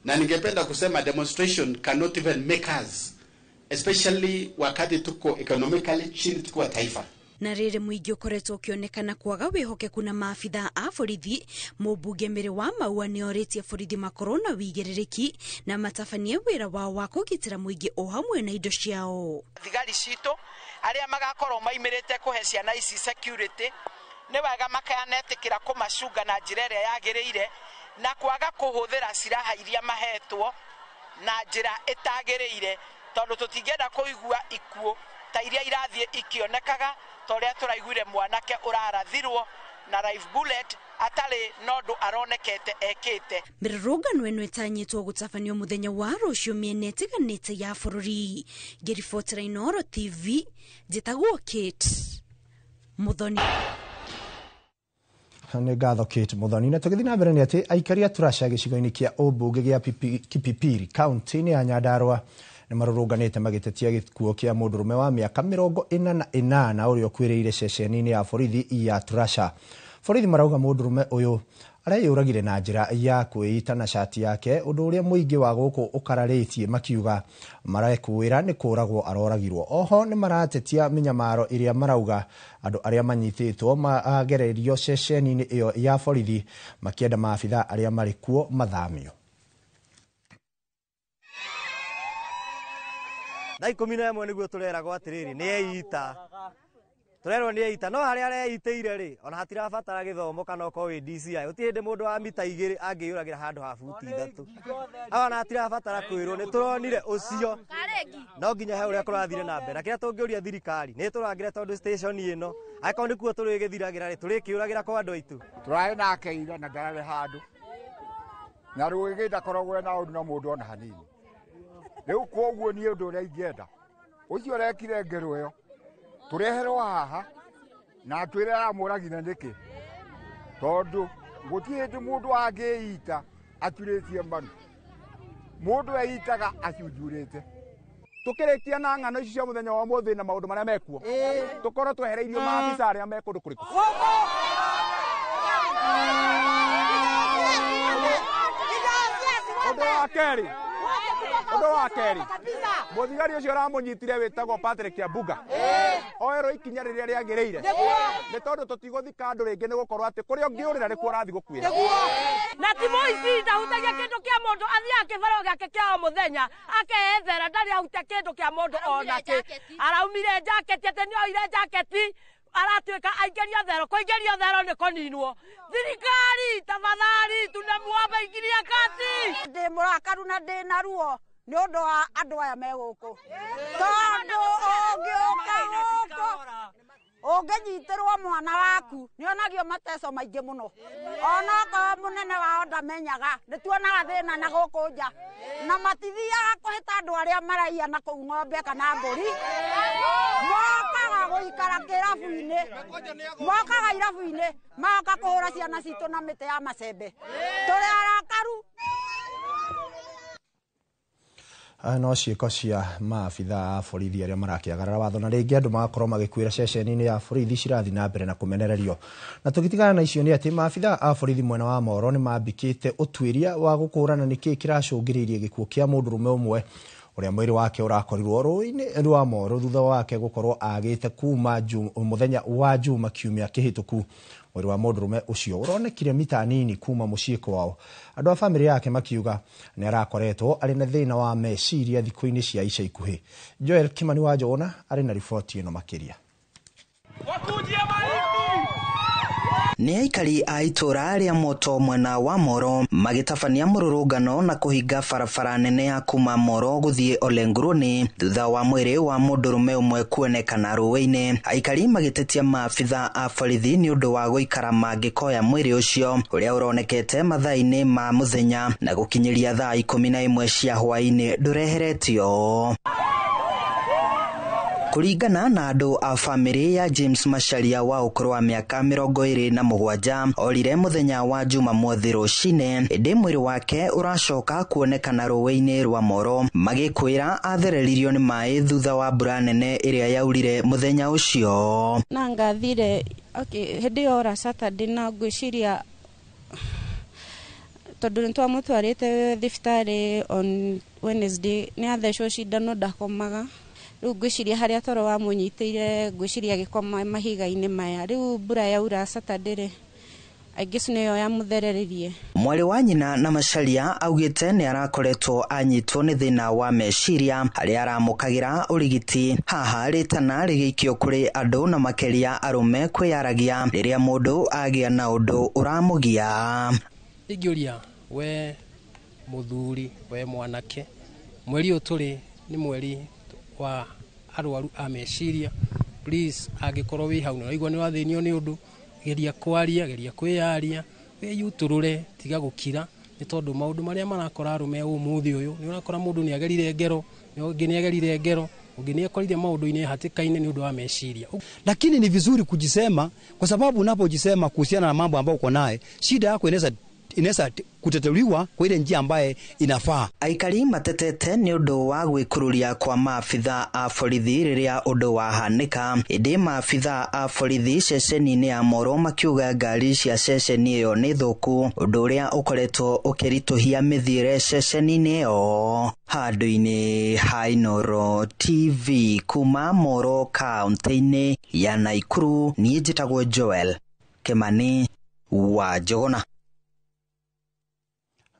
Na ningependa kusema demonstration cannot even make us, especially wakati tuko economically chini tuko taifa. Na rĩrĩ mũingĩ ũkoretwo ũkĩonekana kwaga wĩhokeku na maabitha a borithi, mũmbunge Mary wa Maua nĩ orĩtie borithi makorwo na wĩigĩrĩrĩki na matabanie wĩra wao wa kũgitĩra mũingĩ o hamwe na indo ciao. Thigari citũ arĩa magakorwo maimĩrĩte kũhe ciana ici security nĩ wega makanetĩkĩra kũmacunga na njĩra ĩrĩa yagĩrĩire na kwaga kũhũthĩra ciraha iria mahetwo na njĩra ĩtagĩrĩire, tondũ tũtingĩenda kũigua ikuũ ta iria irathiĩ ikĩonekaga torĩa tũraiguire mwanake ũrarathirwo na live bullet atarĩ na ũndũ aronekete ekĩte. Mĩrũrũngano ĩno ĩtanyĩtwo gũtabanio mũthenya wa rũciũ mĩena ĩtiganĩte ya bũrũri. Ngĩribotera Inooro TV, njĩtagwo Kate Muthoni. Nĩ ngatho Kate Muthoni. Na tũgĩthiĩ na mbere nĩ atĩ aikari a Turasha gĩcigo-inĩ kĩa ũmbunge gĩa Kipipiri kaunti-inĩ ya Nyandarua nĩ marũrũnganĩte magĩtetia gĩkuũ kĩa mũndũrũme wa mĩaka 48 ũrĩa ũkuĩrĩire ceceni-inĩ ya borithi ya Turasha. Borithi marauga mũndũrũme ũyũ areyũragire na njĩra ya kwĩita na shati yake, ũndũ ũrĩa mũingĩ wa gũkũ ũkararĩtie makiuga marekũĩra nĩ kũragwo aroragirwo. Oho nĩ maratetia mĩnyamaro ĩrĩa marauga andũ arĩa manyitĩtwo magererio ceceni-inĩ ĩyo ya borithi makĩenda maabitha arĩa marĩ kuo mathamio. Na 11 nĩguo tũreragwo atĩrĩrĩ nĩ eita. Tũrerwo nĩ eita, no harĩa areitĩire rĩ ona hatirabatara gĩthomo kana ũkorwo wĩ DCI. Gũtirĩ hĩndĩ mũndũ wa mita 2 angĩyũragĩra handũ ha buti 3. Ona hatirabatara kwĩrwo, nĩ tũronire ũcio no nginya he ũrĩa kũrathire na mbere. Na kĩrĩa tũngĩũria thirikari nĩ tũrangĩre tondũ station ĩno angĩkorwo nĩ kuo tũrĩgĩthiragĩra rĩ tũrĩkĩũragĩra kwa andũ aitũ. Tũrarĩ nake ira na ndararĩ handũ na rũĩgĩ ndakoragwo na ũndũ na mũndũ ona hanini. Rĩu kwoguo niĩ ũndũ ũrĩa ingĩenda ũcio ũrekire ngero ĩyo tũreherwo haha na twĩre aramũragire nĩkĩ, tondũ gũtirĩ hĩndĩ mũndũ angĩita aturĩtie mbaru. Mũndũ eitaga acunjurĩte. Tũkĩrĩkia na ng'ano ici cia mũthenya wa ũmũthĩ na maũndũ marĩa mekuo tũkorwo twehereirio maabitha arĩa me kũndũ kũrĩkũ. Ũndũ wa kerĩ mũthigari ũcio ũramũnyitire wĩtagwo Patrick Kiambuga oerwo ikinya rĩrĩa rĩagĩrĩire, nĩ tondũ tũtigũthika andũ rĩngĩ nĩ gũkorwo atĩ kũrĩa ũngĩũrĩra nĩkuo ũrathiĩ gũkuĩra. Na timũ ici ndahutagia kĩndũ kĩa mũndũ athiaga kĩbaro gĩake kĩa o mũthenya akehethera ndarĩ ahutia kĩndũ kĩa mũndũ ona kĩ. Araumire jaketi atĩ nĩ oire jaketi aratuĩka aingĩrio thero. Kũingĩrio thero nĩ kũninwo. Thirikari tafadhali tunamuomba ingilia kati. Ndĩ mũrakaru na ndĩ na ruo nĩ ũndũ wa andũ aya me gũkũ, tondũ ũngĩũka gũkũ ũngĩnyitĩrwo mwana waku nĩ onagio mateso maingĩ mũno. Ona okorwo mũnene wao ndamenyaga nĩ tuonaga thĩna na gũkũ nja na matithiaga kũhĩta andũ arĩa maraiya na kũu ng'ombe kana mbũri. Mokaga gũikara kĩrabu-inĩ, mokaga irabu-inĩ magoka kũhũra ciana citũ na mĩtĩ ya macembe. Tũrĩ arakaru. No ciĩko cia maabitha a borithi arĩa marakĩagarara watho na rĩngĩ andũ magakorwo magĩkuĩra ceceni-inĩ ya borithi cirathiĩ na mbere na kũmenererio. Na tũgĩtigana na icio nĩ atĩ maabitha a borithi mwena wa Moro nĩ mambĩkĩte ũtuĩria wa gũkũrana nĩkĩĩ kĩracũngĩrĩirie gĩkuũ kĩa mũndũrũme ũmwe uria mwiri wake urakorirwo rũĩ-inĩ rwa Moro thutha wake gukorwo agite kuma muthenya wa Juma kiumia kihituku. Mwiri wa mũndũrũme ucio uronekire mita nini kuma muciĩ kwao. Andũ a family yake makiuga nĩ arakoretwo arĩ na thĩna wa meciria thikũ-inĩ cia ica ikuhĩ. Joel Kimani wa Jona arĩ na riboti ĩno makĩria. Nĩ aikari a itũra rĩa Moto mwena wa Moro magitabania mũrũrũngano na kũhinga barabara nene ya kuma Moro gũthiĩ Olenguruni thutha wa mwĩrĩ wa mũndũrũme ũmwe kuonekana rũĩ-inĩ. Aikari magĩtetia maabitha a borithi nĩ ũndũ wa gũikara mangĩkoya mwĩrĩ ũcio ũrĩa ũronekete mathaa-inĩ ma mũthenya na gũkinyĩria thaa 11 cia hwaĩ-inĩ ndũreheretio. Kuringana na andũ a family ya James Macharia wa ũkũrũ wa mĩaka 27 orire muthenya wa Jumamothi rũcinĩ, ĩndĩ mwĩrĩ wake ũracoka kuonekana rũĩ-inĩ rwa Moro magĩkwĩra athereririo nĩ maĩ thutha wa mbura nene ĩrĩa yaurire muthenya ũcio. Na ngathire hĩndĩ ora Saturday na ngwĩciria tondũ nĩ twamũtwarĩte thibitarĩ on Wednesday nĩ athecwo cindano ndakomaga. Rĩu ngwĩciria harĩa toro wa mũnyitĩire ngwĩciria gĩkoma mahiga-inĩ maya. Rĩu mbura yaura Saturday aingĩ nĩyo yamũthereririe. Mwarĩ wa nyina na Macharia augĩte nĩ arakoretwo anyitwo nĩ thĩna wa meciria harĩa aramũkagĩra ũrigiti. Haha rĩtana rĩgĩikio kũrĩ andũ na makĩria arũme kwĩyaragia rĩrĩa mũndũ agĩa na ũndũ ũramũgia. Ingĩũria we mũthuri we mwanake, mweri ũyũ tũrĩ nĩ mweri wa arwaru a meciria. Please angĩkorwo wĩ hau na waigua nĩ wathĩnio nĩ ũndũ, geria kwaria, geria kwĩyaria, wĩyutũrũre, tiga gũkira, nĩ tondũ maũndũ marĩa marakora arũme ũmũthĩ ũyũ nĩ ũrakora mũndũ nĩ agerire ngero, ũngĩ nĩ agerire ngero, ũngĩ nĩ akorire maũndũ-inĩ hatĩka-inĩ nĩ ũndũ wa meciria. Lakini ni vizuri kujisema, kwa sababu unapojisema kuhusiana na mambo ambayo uko naye, shida yako inaweza kuteteuliwa kwa ile njia ambaye inafaa. Aikari matetete nĩ ũndũ wa gwĩkururia kwa maabitha a borithi rĩrĩa ũndũ wahanĩka. Ĩndĩ maabitha a borithi ceceni-inĩ ya Moro makiuga ngari cia ceceni ĩyo nĩ thũku, ũndũ ũrĩa ũkoretwo ũkĩritũhia mĩthiĩre ceceni-inĩ ĩyo. Handũ-inĩ ha Inooro TV kuma Moro kaunti-inĩ ya Nakuru, niĩ njĩtagwo Joel Kimani wa Jona.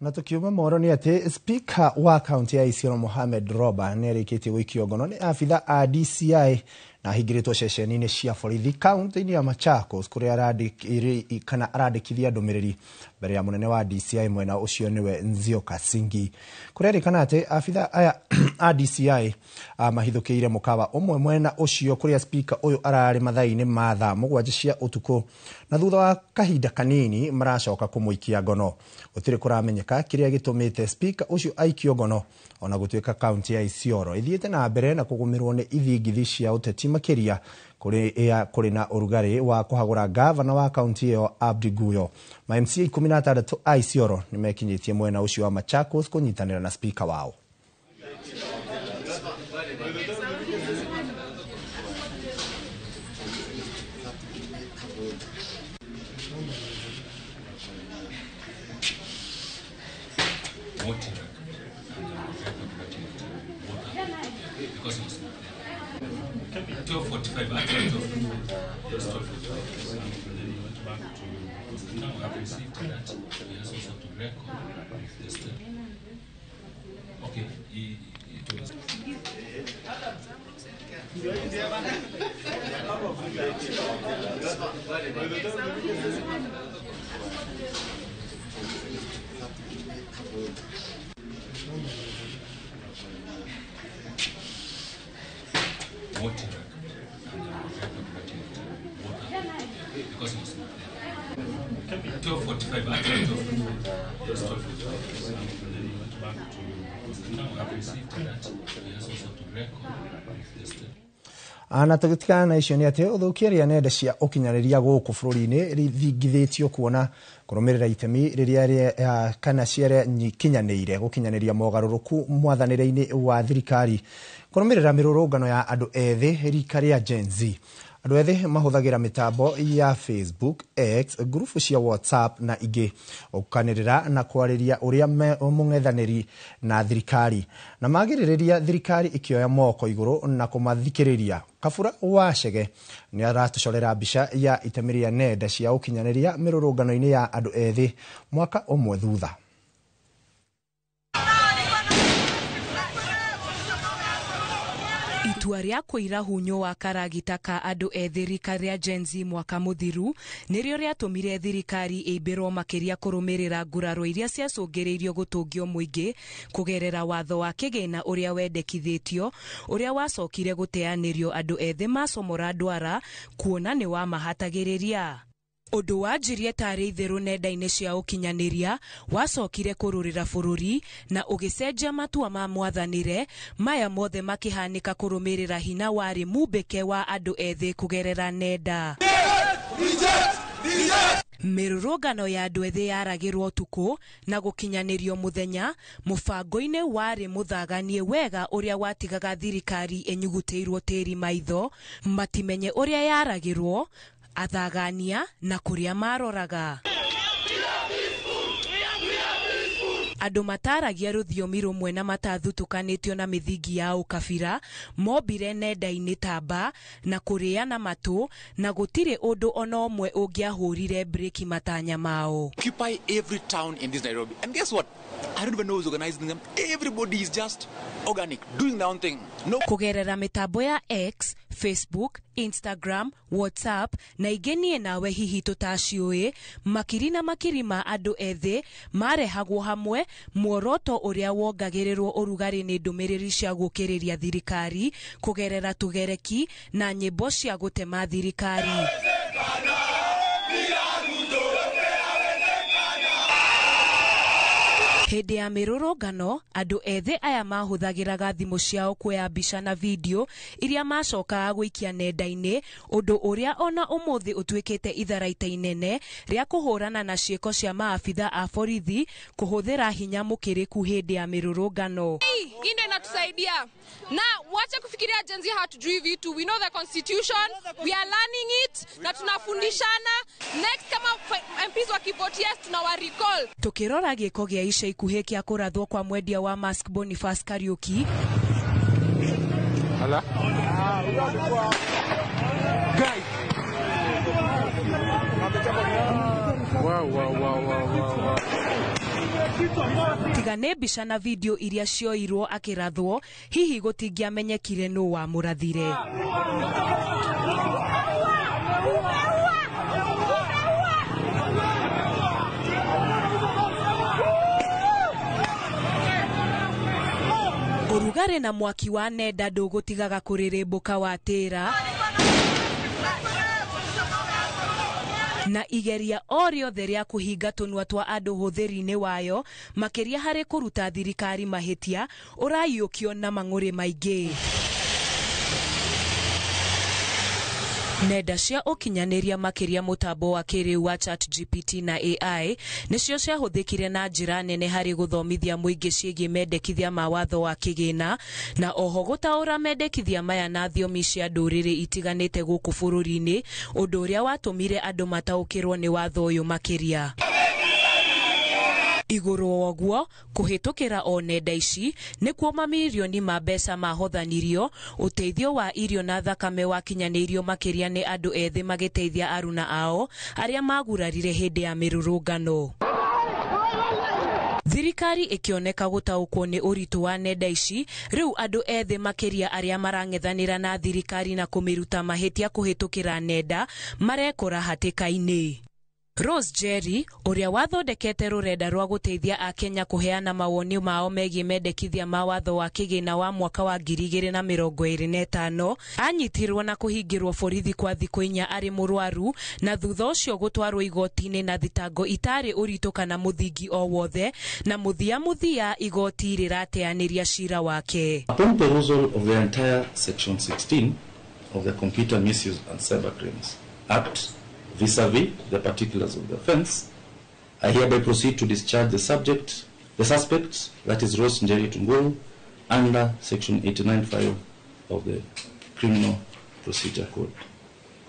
Na tukiuma Moro ni ati speaker wa kaunti ya Isiolo Mohamed Roba nĩ arĩkĩtie gũikio ngono nĩ abitha a DCI na hingĩrĩtwo ceceni-inĩ cia borithi kaunti-inĩ ya Machakos kũrĩa arandĩkithia ndũmĩrĩri mbere ya mũnene wa DCI mwena ũcio nĩwe Nzioka Singi. Kũrerĩkana atĩ abitha aya a DCI mahithũkĩire mũkawa ũmwe mwena ũcio kũrĩa speaker ũyũ ararĩ mathaa-inĩ ma thaa 7 cia ũtukũ, na thutha wa kahinda kanini maracoka kũmũikia ngono. Gũtirĩ kũramenyeka kĩrĩa gĩtũmĩte speaker ũcio aikio ngono, ona gũtuĩka kaunti ya Isiolo ithiĩte na mbere na kũgũmĩrwo nĩ ithingithi cia ũteti makĩria kũrĩ na ũrugarĩ wa kũhagũra gavana wa kaunti ĩyo Abdi Guyo. Ma MCA 16 a Isiolo nĩ mekinyĩtie mwena ũcio wa Machakos kũnyitanĩra na speaker wao. Na tũgĩtigana na icio nĩ atĩ ũthũkia rĩa nenda cia ũkinyanĩria gũkũ bũrũri-inĩ rĩthingithĩtio kuona kũrũmĩrĩra itemi rĩrĩa kana ciarĩa kinyanĩire gũkinyanĩria mogarũrũku mwathanĩre-inĩ wa thirikari kũrũmĩrĩra mĩrũrũngano ya andũ ethĩ rika rĩa Gen Z. Andũ ethĩ mahũthagĩra mitambo ya Facebook, X, grupu cia WhatsApp na ingĩ gũkanĩrĩra na kwarĩria ũrĩa mũng'ethanĩri na thirikari na magĩrĩrĩria thirikari ikioya moko igũrũ na kũmathikĩrĩria. Kabura Wachege nĩ aratucorera mbica ya itemi rĩa nenda cia ũkinyanĩria mĩrũrũngano-inĩ ya andũ ethĩ mwaka ũmwe thutha. Itua rĩa kũira hunyo wa karagita ka andũ ethĩ rika rĩa Gen Z mwaka mũthiru nĩrĩo rĩatũmire thirikari ĩmbĩrwo makĩria kũrũmĩrĩra nguraro iria ciacũngĩrĩirio gũtũngio mũingĩ kũgerera watho wa kĩgĩna ũrĩa wendekithĩtio ũrĩa wacokire gũteanĩrio andũ ethĩ macomora ndwara kuona nĩ wa mahatagĩrĩria. Ũndũ wanjirie tarĩ itherũ nenda-inĩ cia ũkinyanĩria wacokire kũrũrĩra bũrũri na ũgĩcenjia matua ma mwathanĩre maya mothe makĩhanĩka kũrũmĩrĩra hinya warĩ mumbĩke wa andũ ethĩ kũgerera nenda. Mĩrũrũngano ya andũ ethĩ yaragĩrwo ũtukũ na gũkinyanĩrio mũthenya mũbango-inĩ warĩ mũthaganie wega ũrĩa watigaga thirikari ĩnyugutĩirwo tĩri maitho matimenye ũrĩa yaragĩrwo athagania na kuria maroraga. Andũ mataragia rũthiomi rũmwe na matathutukanĩtio na mĩthingi ya ũkabira mombire nenda-inĩ tamba na kũrĩana matũ na gũtirĩ ũndũ ona ũmwe ũngĩahũrire breki matanya mao. Occupy every town in this Nairobi. And guess what? I don't even know who's organizing them. Everybody is just organic, doing their own thing. No. Kugerera mitambo ya X, Facebook, Instagram, WhatsApp na ingenie nawe hihi tutaciũĩ makiri na makiri ma andũ ethĩ marehagwo hamwe muoroto ũrĩa wongagĩrĩrwo ũrugarĩ nĩ ndũmĩrĩri cia gũkĩrĩria thirikari kugerera tugereki na nyĩmbo cia gũtema thirikari. Hĩndĩ ya mĩrũrũngano, andũ ethĩ aya mahũthagĩraga thimũ ciao kuoya mbica na video iria macokaga gũikia nenda-inĩ, ũndũ ũrĩa ona ũmũthĩ ũtuĩkĩte itharaita inene rĩa kũhũrana na ciĩko cia maabitha a borithi kũhũthĩra hinya mũkĩrĩku hĩndĩ ya mĩrũrũngano. Hii ndio inatusaidia. Na wacha kufikiria Gen Z hatujui vitu. We know the constitution, we are learning it na tunafundishana. Next kama MPs wakivote yes tunawa recall. Tukirora gĩko gĩa ica ikuhĩ kĩa kũrathwo kwa mwendia wa Mask Boniface Kariuki. Hala. Guys. Wow. Tiga nĩ mbica na video iria cioirwo akĩrathwo hihi gũtingĩamenyekire nũ wa mũrathire. Ũrugarĩ na mwaki wa nenda ndũgũtigaga kũrĩrĩmbũka wa tĩra na igeria o rĩothe rĩa kũhinga tũnua twa andũ hũthĩri-inĩ wayo makĩria harĩ kũruta thirikari mahĩtia ũraiyũkio na mang'ũrĩ maingĩ. Nenda cia ũkinyanĩria makĩria mũtambo wa kĩrĩu wa ChatGPT na AI nĩcio ciahũthĩkire na njĩra nene harĩ gũthomithia mũingĩ ciĩgiĩ mendekithia ma watho wa kĩgĩna na oho gũtaũra mendekithia maya na thiomi cia ndũrĩrĩ itiganĩte gũkũ bũrũri-inĩ, ũndũ ũrĩa watũmire andũ mataũkĩrwo nĩ watho ũyũ makĩria. Igũrũ woguo kũhĩtũkĩra o nenda ici nĩkuo mamirioni ma mbeca mahothanirio, ũteithio wa irio na thakame wakinyanĩirio makĩria nĩ andũ ethĩ magĩteithia aruna ao arĩa magurarire hĩndĩ ya mĩrũrũngano. Thirikari ikioneka gũtaũkwo nĩ ũritũ wa nenda ici, rĩu andũ ethĩ makĩria arĩa marang'ethanĩra na thirikari na kũmĩruta mahĩtia kũhĩtũkĩra nenda marekora hatĩka-inĩ. Rose Jerry, ũrĩa wathondekete rũrenda rwa gũteithia Akenya kũheana mawoni mao megiĩ mendekithia ma watho wa kĩgĩna wa mwaka wa 2025, anyitirwo na kũhingĩrwo borithi kwa thikũ 4 arĩ mũrwaru na thutha ũcio gũtwarwo igoti-inĩ na thitango itarĩ ũritũ kana mũthingi o wothe, na mũthia igoti rĩrateanĩria cira wake. Upon perusal of the entire section 16 of the Computer Misuse and Cybercrimes Act, vis-a-vis the particulars of the offence, I hereby proceed to discharge the suspect, that is Rose Njeri Tunguru, under section 89(5) of the Criminal Procedure Code.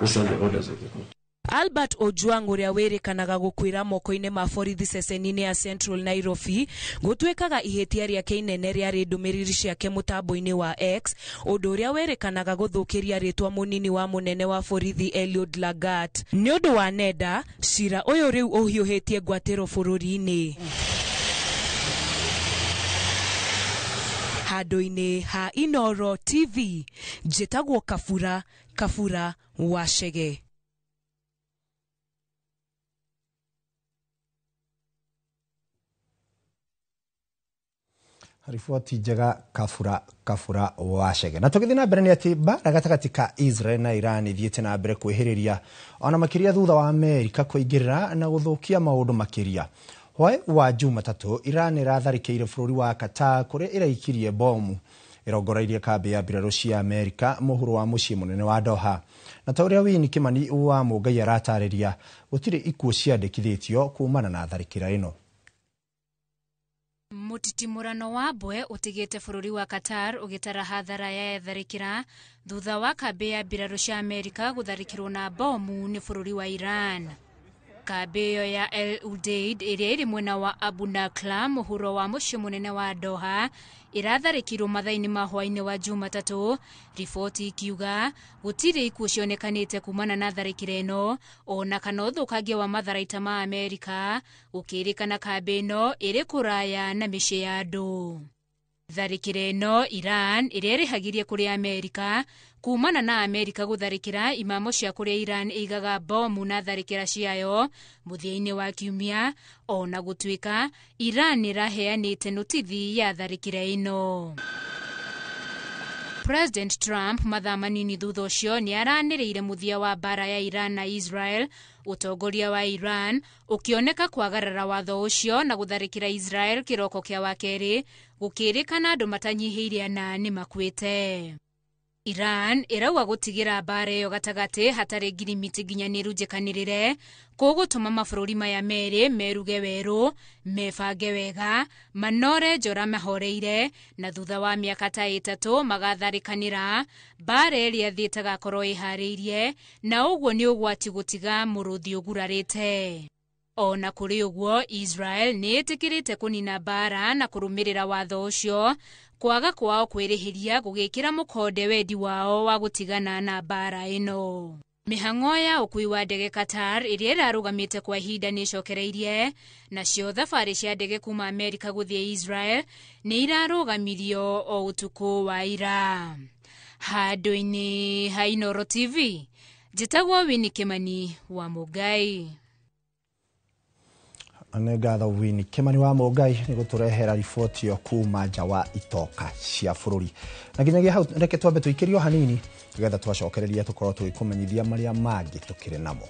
Those are the orders of the court. Albert Ojwang uria werikanaga gukwira moko-ine ma borithi ceceni-ini ya Central Nairobi gutwekaga ihetia riake inene riari ndumiriri ciake mutambo-ini wa X undu uria werikanaga guthukiria ritwa munini wa munene wa borithi Eliud Lagat ni undu wa nenda cira uyu riu uhiuhitie ngwatiro bururi-ini. Handu-ini ha Inoro TV njitagwo Kafura Wachege. Ripoti njega Kafura Wachege. Na tugithi na mbere ni ati mbara gatagati ka Israel na Iran ithiite na mbere kwihiriria ona makiria thutha wa Amerika kuingirira na guthukia maundu makiria. Hwaĩ wa Jumatatu Iran iratharĩkĩire bũrũri wa Qatar kuria iraikirie bomu irongoreirie kambi ya mbirarũ cia Amerika mũhuro wa mũciĩ mũnene wa Doha. Na ta ũrĩa Winnie Kimani wa Mũngai aratarĩria gũtirĩ ikuũ ciandĩkithĩtio kumana na tharĩkĩra ĩno. Mutitimurano wa mbwe utigite bũrũri wa Qatar ugitara hathara ya tharĩkĩra thutha wa kambi ya mbirarũ cia Amerika gũtharĩkĩrwo na bomu ni bũrũri wa Iran. Kambi iyo ya El Udeid iria iri mwena wa Abu Nakla mũhuro wa mũciĩ mũnene wa Doha iratharĩkĩrwo mathaa-inĩ ma hwaĩ-inĩ wa Jumatatu, riboti ikiuga gũtirĩ ikuũ cionekanĩte kumana na tharĩkĩra ĩno ona kana ũthũkangia wa matharaita ma Amerika gũkĩrĩkana kambi ĩno ĩrĩ kũraya na mĩciĩ ya andũ. Tharĩkĩra ĩno Iran ĩrĩa ĩrĩhagirie kũrĩ Amerika kumana na Amerika gũtharĩkĩra imamo cia kũrĩa Iran ĩigaga bomu na tharĩkĩra ciayo mũthia-inĩ wa kiumia, ona gũtuĩka Iran ĩraheanĩte notithi ya tharĩkĩra ĩno. President Trump mathaa manini thutha ũcio nĩ aranĩrĩire mũthia wa mbara ya Iran na Israel, utongoria wa Iran ukioneka kwagarara watho ũcio na gũtharĩkĩra Israel kĩroko kĩa wakerĩ gũkĩrĩkana andũ matanyihĩire ana nĩ makuĩte. Iran ĩrauga gũtigĩra mbara ĩyo gatagatĩ hatarĩ ngirimiti nginyanĩru njĩkanĩrĩre kũgũtũma mabũrũri maya merĩ meruge werũ, mebange wega, manore njora mahoreire na thutha wa mĩaka ta 3 magatharĩkanĩra mbara ĩrĩa thiĩte gakorwo ĩharĩirie na ũguo nĩ ũgwati gũtiga mũrũthi ũgurarĩte. Ona kũrĩ ũguo Israel nĩ ĩtĩkĩrĩte kũnina mbara na kũrũmĩrĩra watho ũcio, kwaga kwao kwĩrĩhĩria gũgĩkĩra mũkonde wendi wao wa gũtigana na mbara ĩno. Mĩhang'o ya ũkui wa ndege Qatar ĩrĩa ĩrarũgamĩte kwa ihinda nĩ icokereirie, nacio thabarĩ cia ndege kuma Amerika gũthiĩ Israel nĩ irarũgamirio o ũtukũ wa ira. Handũ-inĩ ha Inoro TV njĩtagwo Winnie Kimani wa Mũngai. Ngatho Winnie Kimani wa Mũngai nĩ gũtũrehera riboti yo kuma nja wa itoka cia bũrũri. Na nginyagia hau reke twambe tũikĩrio hanini nĩgetha twacokereria tũkorwo tũgĩkũmenyithia marĩa mangĩ tũkĩrĩ namo.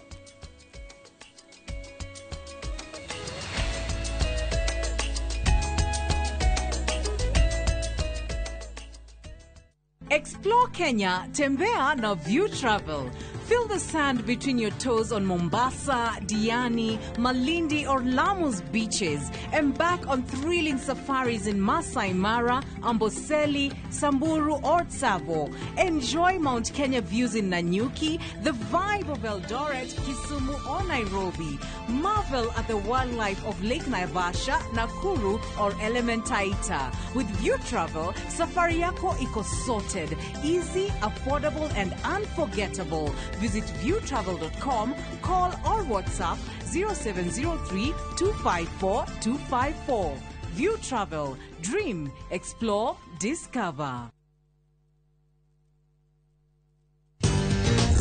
Explore Kenya, tembea na View Travel. Feel the sand between your toes on Mombasa, Diani, Malindi or Lamu's beaches. Embark on thrilling safaris in Masai Mara, Amboseli, Samburu or Tsavo. Enjoy Mount Kenya views in Nanyuki, the vibe of Eldoret, Kisumu or Nairobi. Marvel at the wildlife of Lake Naivasha, Nakuru or Elementaita. With View Travel, safari yako iko sorted, easy, affordable and unforgettable. Visit viewtravel.com, call or WhatsApp 0703 254 254. View Travel. Dream, explore, discover.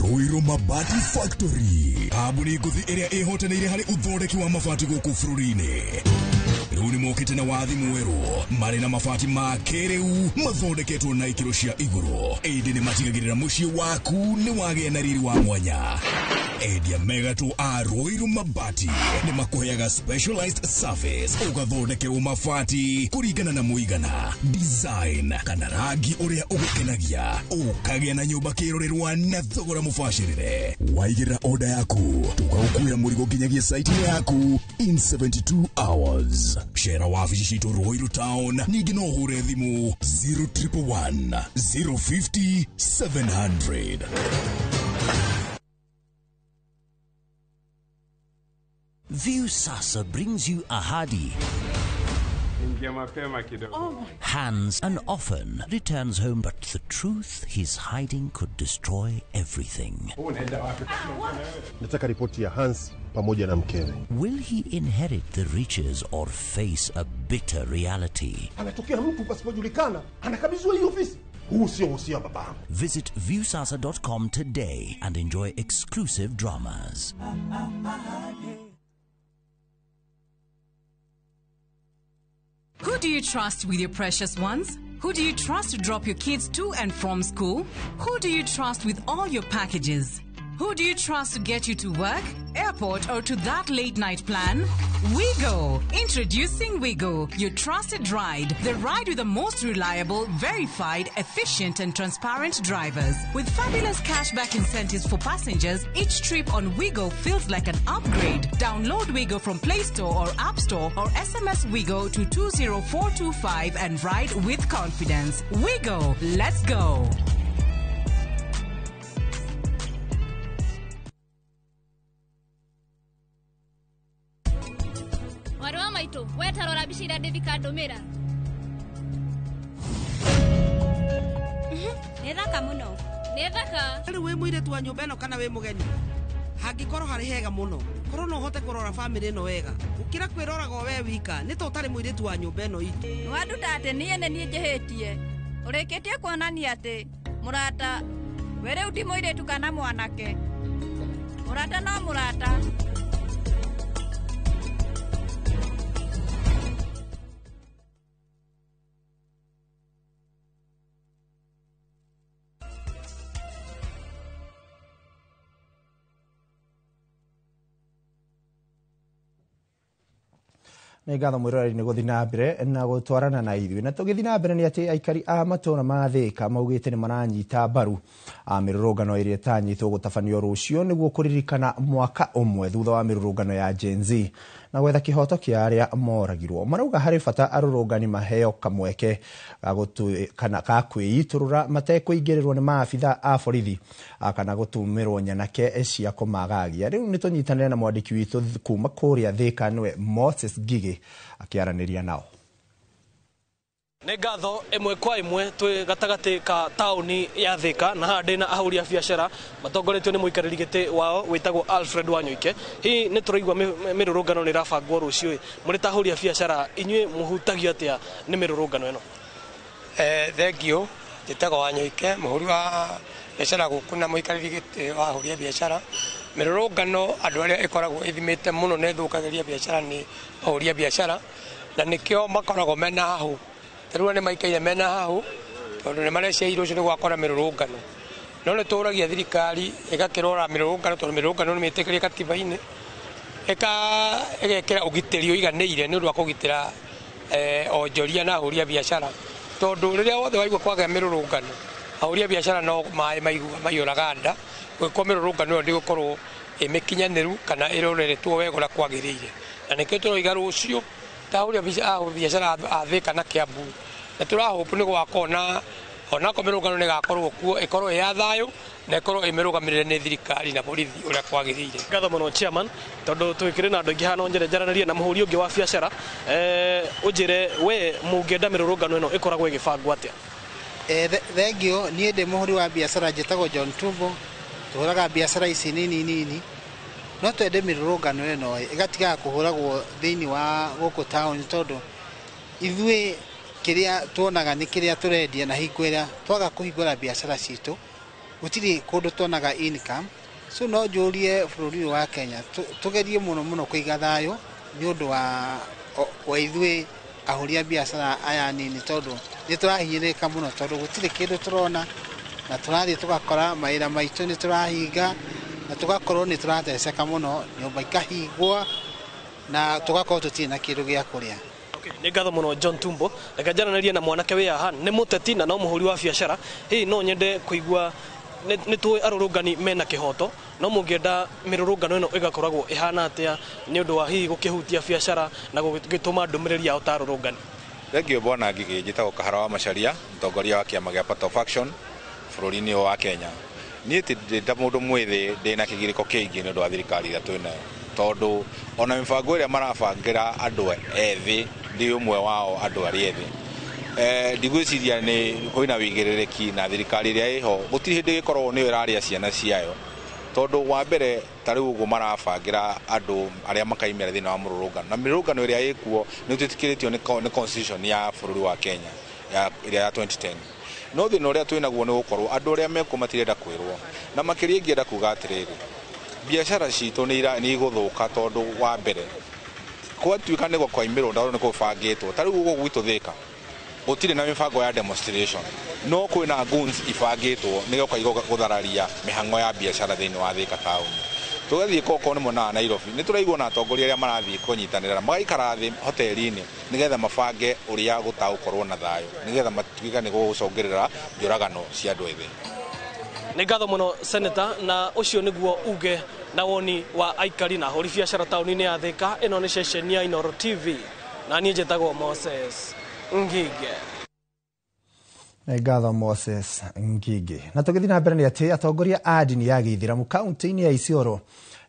Ruiru Mabati Factory. Abuni nguthi iria ihotanĩire harĩ uthondeki wa mabati gũkũ bũrũri-inĩ. Rĩu nĩ mokĩte na wathi mwerũ marĩ na mabati ma kĩrĩu mathondeketwo na ikĩro cia igũrũ. Ĩndĩ nĩ matigagĩrĩra mũciĩ waku nĩ wagĩa na riri wa mwanya. Endia megatũ a Ruiru Mabati nĩ makũheaga specialized service ũgathondekerwo mabati kũringana na mũigana, design kana rangi ũrĩa ũgũkenagia, ũkagĩa na nyũmba kĩrorerwa na thogora mũbacĩrĩre. Waigĩra order yaku tũgagũkuĩra mũrigo nginyagia site yaku in 72 hours. Share wabici citũ Ruiru Town, ningĩ no ũhũre thimũ 0111 050 700. Viusasa brings you ahadi, hands, and often returns home, but the truth he's hiding could destroy everything. Nataka ripoti ya Hans pamoja na mkewe. Will he inherit the riches or face a bitter reality? Anatokea mtu pasipojulikana, anakabidhiwa hii ofisi. Huu sio usia babangu. Visit viusasa.com today and enjoy exclusive dramas. Who do you trust with your precious ones? Who do you trust to drop your kids to and from school? Who do you trust with all your packages? Who do you trust to get you to work, airport, or to that late night plan? Wigo. Introducing Wigo, your trusted ride. The ride with the most reliable, verified, efficient, and transparent drivers. With fabulous cashback incentives for passengers, each trip on Wigo feels like an upgrade. Download Wigo from Play Store or App Store or SMS Wigo to 20425 and ride with confidence. Wigo, let's go. Wetarora bishira David Mera. Nethaka muno. Nethaka. Ari we muire tu nyumba eno kana we mugeni. Hangikoro hari hega muno. Koro no hote kurora family eno wega. Ukira kwirora go we wika, ni to tari muire tu nyumba eno itu. Waduta ate niye ne niye jehetie. Ureketie kuonania ate murata were uti muire tu kana mwanake. Murata no murata. Nĩ ngatho mwĩroreri nĩ gũthiĩ na mbere na gũtwarana na ithuĩ na tũgĩthiĩ na mbere nĩ atĩ aikari a matũũra ma Thĩka maugĩte nĩ maranyita mbaru mĩrũrũngano ĩrĩa ĩtanyitwo gũtabanio rũciũ nĩguo kũririkana mwaka ũmwe thutha wa mĩrũrũngano ya Gen Z na gwetha kĩhoto kĩa arĩa moragirwo. Marauga harĩ bata arũrũngani maheo kamweke kana ga kwĩitũrũra matekũingĩrĩrwo nĩ maabitha a borithi kana gũtũmĩrwo nyanake cia kũmagagia. Rĩu nĩ tũnyitanĩre na mwandĩki witũ kuma kũrĩa Thĩka nĩwe Moses Gigi akĩaranĩria nao. Nĩ ngatho ĩmwe kwa ĩmwe twĩ gatagatĩ ka taũni ya Thĩka na haha ndĩna ahũri a biacara matongoretio nĩ mũikarĩri gĩtĩ wao wĩtagwo Alfred Wanyoike. Hihi nĩ tũraigua mĩrũrũngano nĩ ĩrabangwo rũciũ, mũrĩ ta ahũri a biacara inyuĩ mũhutagio atĩa nĩ mĩrũrũngano ĩno? Thengio, njĩtagwo Wanyoike, mũhũri wa biacara gũkũ na mũikarĩri gĩtĩ wa ahũri a biacara. Mĩrũrũngano andũ arĩa ĩkoragwo ĩthimĩte mũno nĩ ĩthũkagĩria biacara nĩ ahũri a biacara na nĩkĩo makoragwo mena hahũ. Tarua nĩ maikaire mena hahũ tondũ nĩ mareciria ũcio nĩ gwakora mĩrũrũngano. No nĩ tũragia thirikari ĩgakĩrora mĩrũrũngano tondũ mĩrũrũngano nĩ mĩtĩkĩrie katiba-inĩ ĩgekĩra ũgitĩri ũiganĩire nĩ ũndũ wa kũgitĩra onjoria na ahũri a biacara. Tondũ rĩrĩa wothe waigua kwagĩa mĩrũrũngano ahũri a biacara no maĩ maiyũraga nda gwĩkwo mĩrũrũngano ĩyo ndĩgũkorwo ĩmĩkinyanĩru kana ĩroreretwo wega ũrĩa kwagĩrĩire. Na nĩkĩo tũroiga rũciũ ahũri a biacara a Thĩka na Kiambu na tũrahopu nĩ gwakona onako mĩrũrũngano nĩ ĩgakorwo kuo ĩkorwo ĩ ya thayũ na ĩkorwo ĩmĩrũgamĩrĩre nĩ thirikari na borithi ũrĩa kwagĩrĩire. Ngatho mũno chairman, tondũ twĩkĩrĩ na andũ aingĩ hano njaranĩrie na mũhũri ũngĩ wa biacara ũnjĩre we mũngĩenda mĩrũrũngano ĩno ĩkoragwo ĩgĩbangwo atĩa? Thengio, niĩ ndĩ mũhũri wa biacara njĩtagwo John Tumbo, tũhũraga biacara ici nini no twende mĩrũrũngano ĩno ĩgatigaga kũhũragwo thĩinĩ wa gũkũ taũni tondũ ithuĩ kĩrĩa tuonaga nĩ kĩrĩa tũrendia na hingo ĩrĩa twaga kũhingũra biacara citũ gũtirĩ kũndũ tuonaga income. So no njũrie bũrũri wa Kenya tũgerie mũno kũiga thayũ nĩ ũndũ wa ithuĩ ahũri a biacara aya nini tondũ nĩ tũrahinyĩrĩka mũno tondũ gũtirĩ kĩndũ tũrona na tũrathiĩ tũgakora mawĩra maitũ nĩ tũrahinga na tugakorwo nĩ tũrateceka mũno nyũmba ikahingwo na tugakorwo tũtirĩ na kĩndũ gĩa kũrĩa. Nĩ ngatho mũno John Tumbo, reke njaranĩrie na mwanake wĩ haha nĩ mũteti na no mũhũri wa biacara. Hihi no nyende kũigua nĩ tũĩ arũrũngani mena kĩhoto no mũngĩenda mĩrũrũngano ĩno ĩgakoragwo ĩhana atĩa nĩ ũndũ wa hihi gũkĩhutia biacara na gũgĩtũma ndũmĩrĩri yao ta arũrũngani? Thengio bwana Ngigi, njĩtagwo Kahara wa Macharia, mũtongoria wa kĩama gĩa Part of Action bũrũri-inĩ ũyũ wa Kenya. Niĩ ndĩ ta mũndũ mwĩthĩ ndĩna kĩgirĩko kĩingĩ nĩ ũndũ wa thirikari ĩrĩa twĩ nayo tondu ona mibango iria marabangira andu ethi ndi umwe wao andu ari ethi ndigwiciria ni koina wigirereki na thirikari iria iho gutiri hindi gikorwo ni iraria ciana ciayo tondu wa mbere tariu ugo marabangira andu aria makaimira thina wa mururungano na mirurungano iria ikuo ni tutikiritio ni constitution ya bururi wa Kenya ya 2010 no thina uria twinaguo ni gukorwo andu aria mekumatirenda kwirwo na makiria ingienda kuga atiriri biashara citu ni iguthuka tondu wa mbere kwatuika ni gukaimirwo ndaro ni kubangitwo tariu ugo gwitu Thika gutire na mibango ya demonstration no kwina guns ibangitwo ni gukaigo guthararia mihango ya biashara thini wa Thika town tugathie koko ni mona Nairobi ni turaigwo na atongoria aria marathie kunyitanira magaikara thi hoteli-ini nigetha mabange uria gutaukorwo na thayo nigetha matuika ni gugucongerera njuragano cia andu ethi. Nĩ ngatho mũno Senator, na ũcio nĩguo uge na woni wa aikari na ahũri biacara taũni-inĩ ya Thika. Ĩno nĩ ceceni ya Inooro TV na niĩ njĩtagwo Moses Ngige. Nĩ ngatho Moses Ngige. Na tũgĩthiĩ na mbere nĩ atĩ atongoria a ndini ya Gĩithĩramu kaunti-inĩ ya Isiolo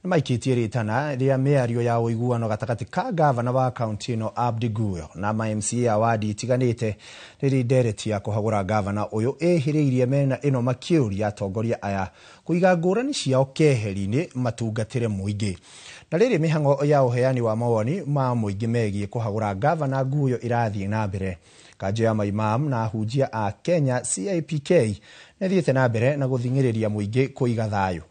nĩ maikĩtie rĩtana rĩa mĩario ya ũiguano gatagatĩ ka gavana wa kaunti ĩno Abdi Guyo na ma-MCA a wadi itiganĩte rĩrĩ ndereti ya kũhagũra gavana ũyũ ĩhĩrĩirie mena ĩno makĩũria atongoria aya kũiga ngũrani ciao keheri-inĩ matungatĩre mũingĩ. Na rĩrĩ mĩhang'o ya ũheani wa mawoni ma mũingĩ megiĩ kũhagũra gavana Guyo irathiĩ na mbere. Kanjũ ya maimam na ahunjia a Kenya CIPK nĩ thiĩte na mbere na gũthing'ĩrĩria mũingĩ kũiga thayũ.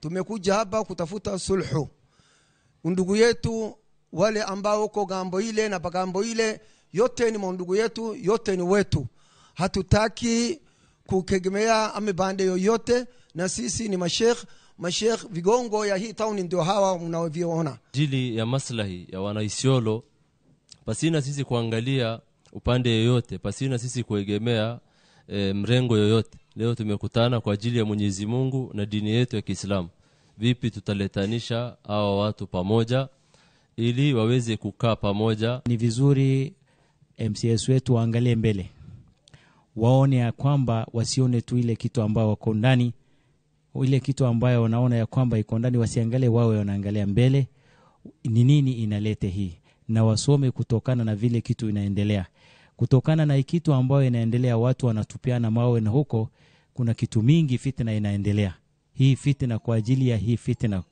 Tumekuja hapa kutafuta sulhu. Undugu yetu wale ambao uko gambo ile na pagambo ile yote ni ndugu yetu, yote ni wetu. Hatutaki kukegemea amebande yoyote, na sisi ni mashekh vigongo ya hii town ndio hawa mnaoviona. Jili ya maslahi ya wana Isiolo, pasina sisi kuangalia upande yoyote, pasina sisi kuegemea mrengo yoyote. Leo tumekutana kwa ajili ya Mwenyezi Mungu na dini yetu ya Kiislamu. Vipi tutaletanisha hawa watu pamoja ili waweze kukaa pamoja? Ni vizuri MCS wetu waangalie mbele. Waone ya kwamba wasione tu ile kitu ambayo wako ndani, ile kitu ambayo wanaona ya kwamba iko ndani, wasiangalie, wawe wanaangalia mbele ni nini inalete hii, na wasome kutokana na vile kitu inaendelea. Kutokana na kitu ambayo inaendelea, watu wanatupiana mawe, na huko kuna kitu mingi fitna inaendelea. Hii fitna, kwa ajili ya hii fitna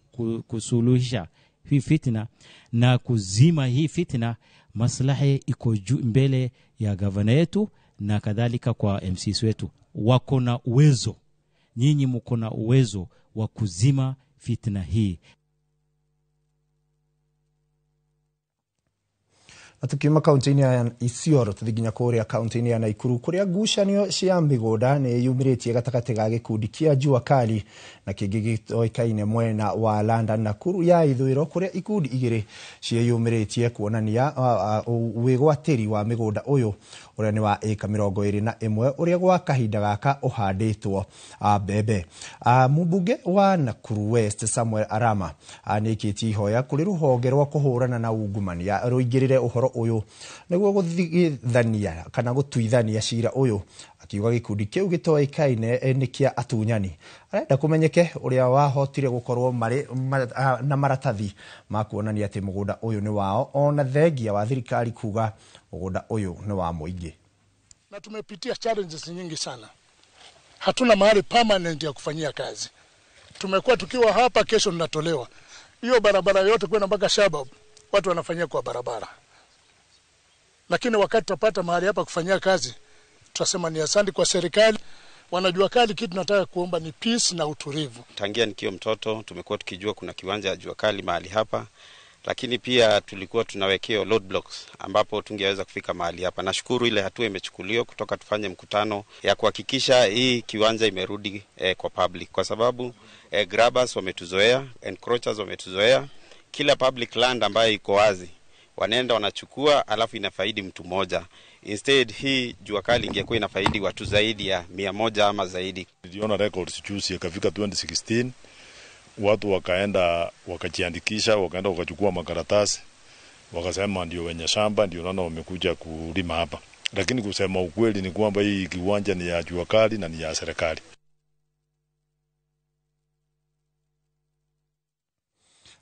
kusuluhisha hii fitna na kuzima hii fitna, maslahi iko mbele ya gavana yetu na kadhalika kwa MCs wetu. Wako na uwezo, nyinyi mko na uwezo wa kuzima fitna hii. Atukima kaunti-inĩ ya Isiolo tuthiginya kũrĩa kaunti-inĩ ya Naikuru kũrĩa ngucanio cia mĩgũnda nĩ yumĩrĩtie gatagatĩ ga gĩkundi kĩa Jua Kali na kĩngĩ gĩtoĩkaine mwena wa London Nakuru ya ithũĩro, kũrĩa ikundi igĩrĩ ciĩyumĩrĩtie kuonania wĩgwatĩri wa mĩgũnda ũyũ ũrĩa nĩ wa ĩka 21 ũrĩa gwa kahinda gaka ũhandĩtwo mbembe. Mũmbunge wa Nakuru West Samuel Arama nĩkĩtie ihoya kũrĩ rũhonge rwa kũhũrana na ungumania rũingĩrĩre ũhoro ũyũ nĩguo gũthigithania kana gũtuithania cira ũyũ, akiuga gĩkundi kĩu gĩtoĩkaine nĩ kĩa atunyani. Arenda kũmenyeke ũrĩa wahotire gũkorwo na maratathi ma kuonania atĩ mũgũnda ũyũ nĩ wao, ona thengia wa thirikari kuga mũgũnda ũyũ nĩ wa mũingĩ. Na tumepitia challenges nyingi sana. Hatuna mahali permanent ya kufanyia kazi. Tumekuwa tukiwa hapa, kesho tunatolewa. Hiyo barabara yote kwenda mpaka Shabab watu wanafanyia kwa barabara. Lakini wakati tupata mahali hapa kufanyia kazi, tutasema ni asante kwa serikali. Wanajua Kali, kitu nataka kuomba ni peace na utulivu. Tangia nikiwa mtoto tumekuwa tukijua kuna kiwanja Jua Kali mahali hapa, lakini pia tulikuwa tunawekea road blocks ambapo tungeweza kufika mahali hapa. Nashukuru ile hatua imechukuliwa kutoka tufanye mkutano ya kuhakikisha hii kiwanja imerudi kwa public, kwa sababu grabbers wametuzoea, encroachers wametuzoea. Kila public land ambayo iko wazi wanaenda wanachukua, alafu inafaidi mtu mmoja. Instead hii Jua Kali ingekuwa inafaidi watu zaidi ya 100 ama zaidi. Niliona records juzi ikafika 2016, watu wakaenda wakajiandikisha, wakaenda wakachukua makaratasi, wakasema ndio wenye shamba, ndio naona wamekuja kulima hapa. lakini kusema ukweli ni kwamba hii kiwanja ni ya jua kali na ni ya serikali.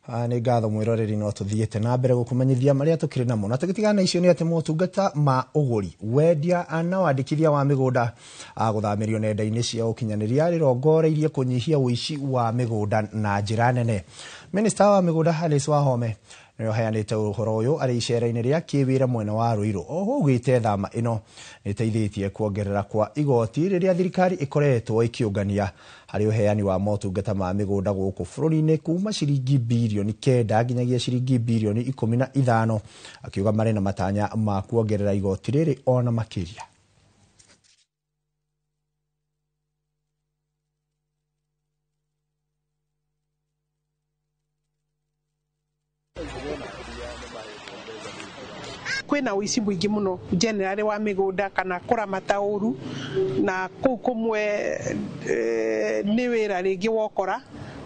Nĩ ngatho mwĩroreri no tũthiĩte na mbere gũkũmenyithia marĩa tũkĩrĩ namo na tũgĩtigana icio nĩ atĩ motungata ma ũgũri wendia na wandĩkithia wa mĩgũnda gũthamĩrio nenda-inĩ cia ũkinyanĩria rĩrongoreirie kũnyihia ũici wa mĩgũnda na njĩra nene. Minista wa mĩgũnda Alice Wahome nĩwe ũheanĩte ũhoro ũyũ arĩ icera-inĩ rĩa kĩwĩra mwena wa Ruiru. Oho ugĩte thama ĩno nĩteithĩtie kuongerera kwa igoti rĩrĩa thirikari ĩkoretwo ĩkĩũngania harĩ ũheani wa motungata ma mĩgũnda gũkũ bũrũri-inĩ kuma ciringi bilioni 9 nginyagia ciringi bilioni 15, akiuga marĩ na matanya ma kuongerera igoti rĩrĩ ona makĩria. Kwina uici mwingi muno generally wa migunda kana kuramata uru na kuu kumwe ni wira ringi wokora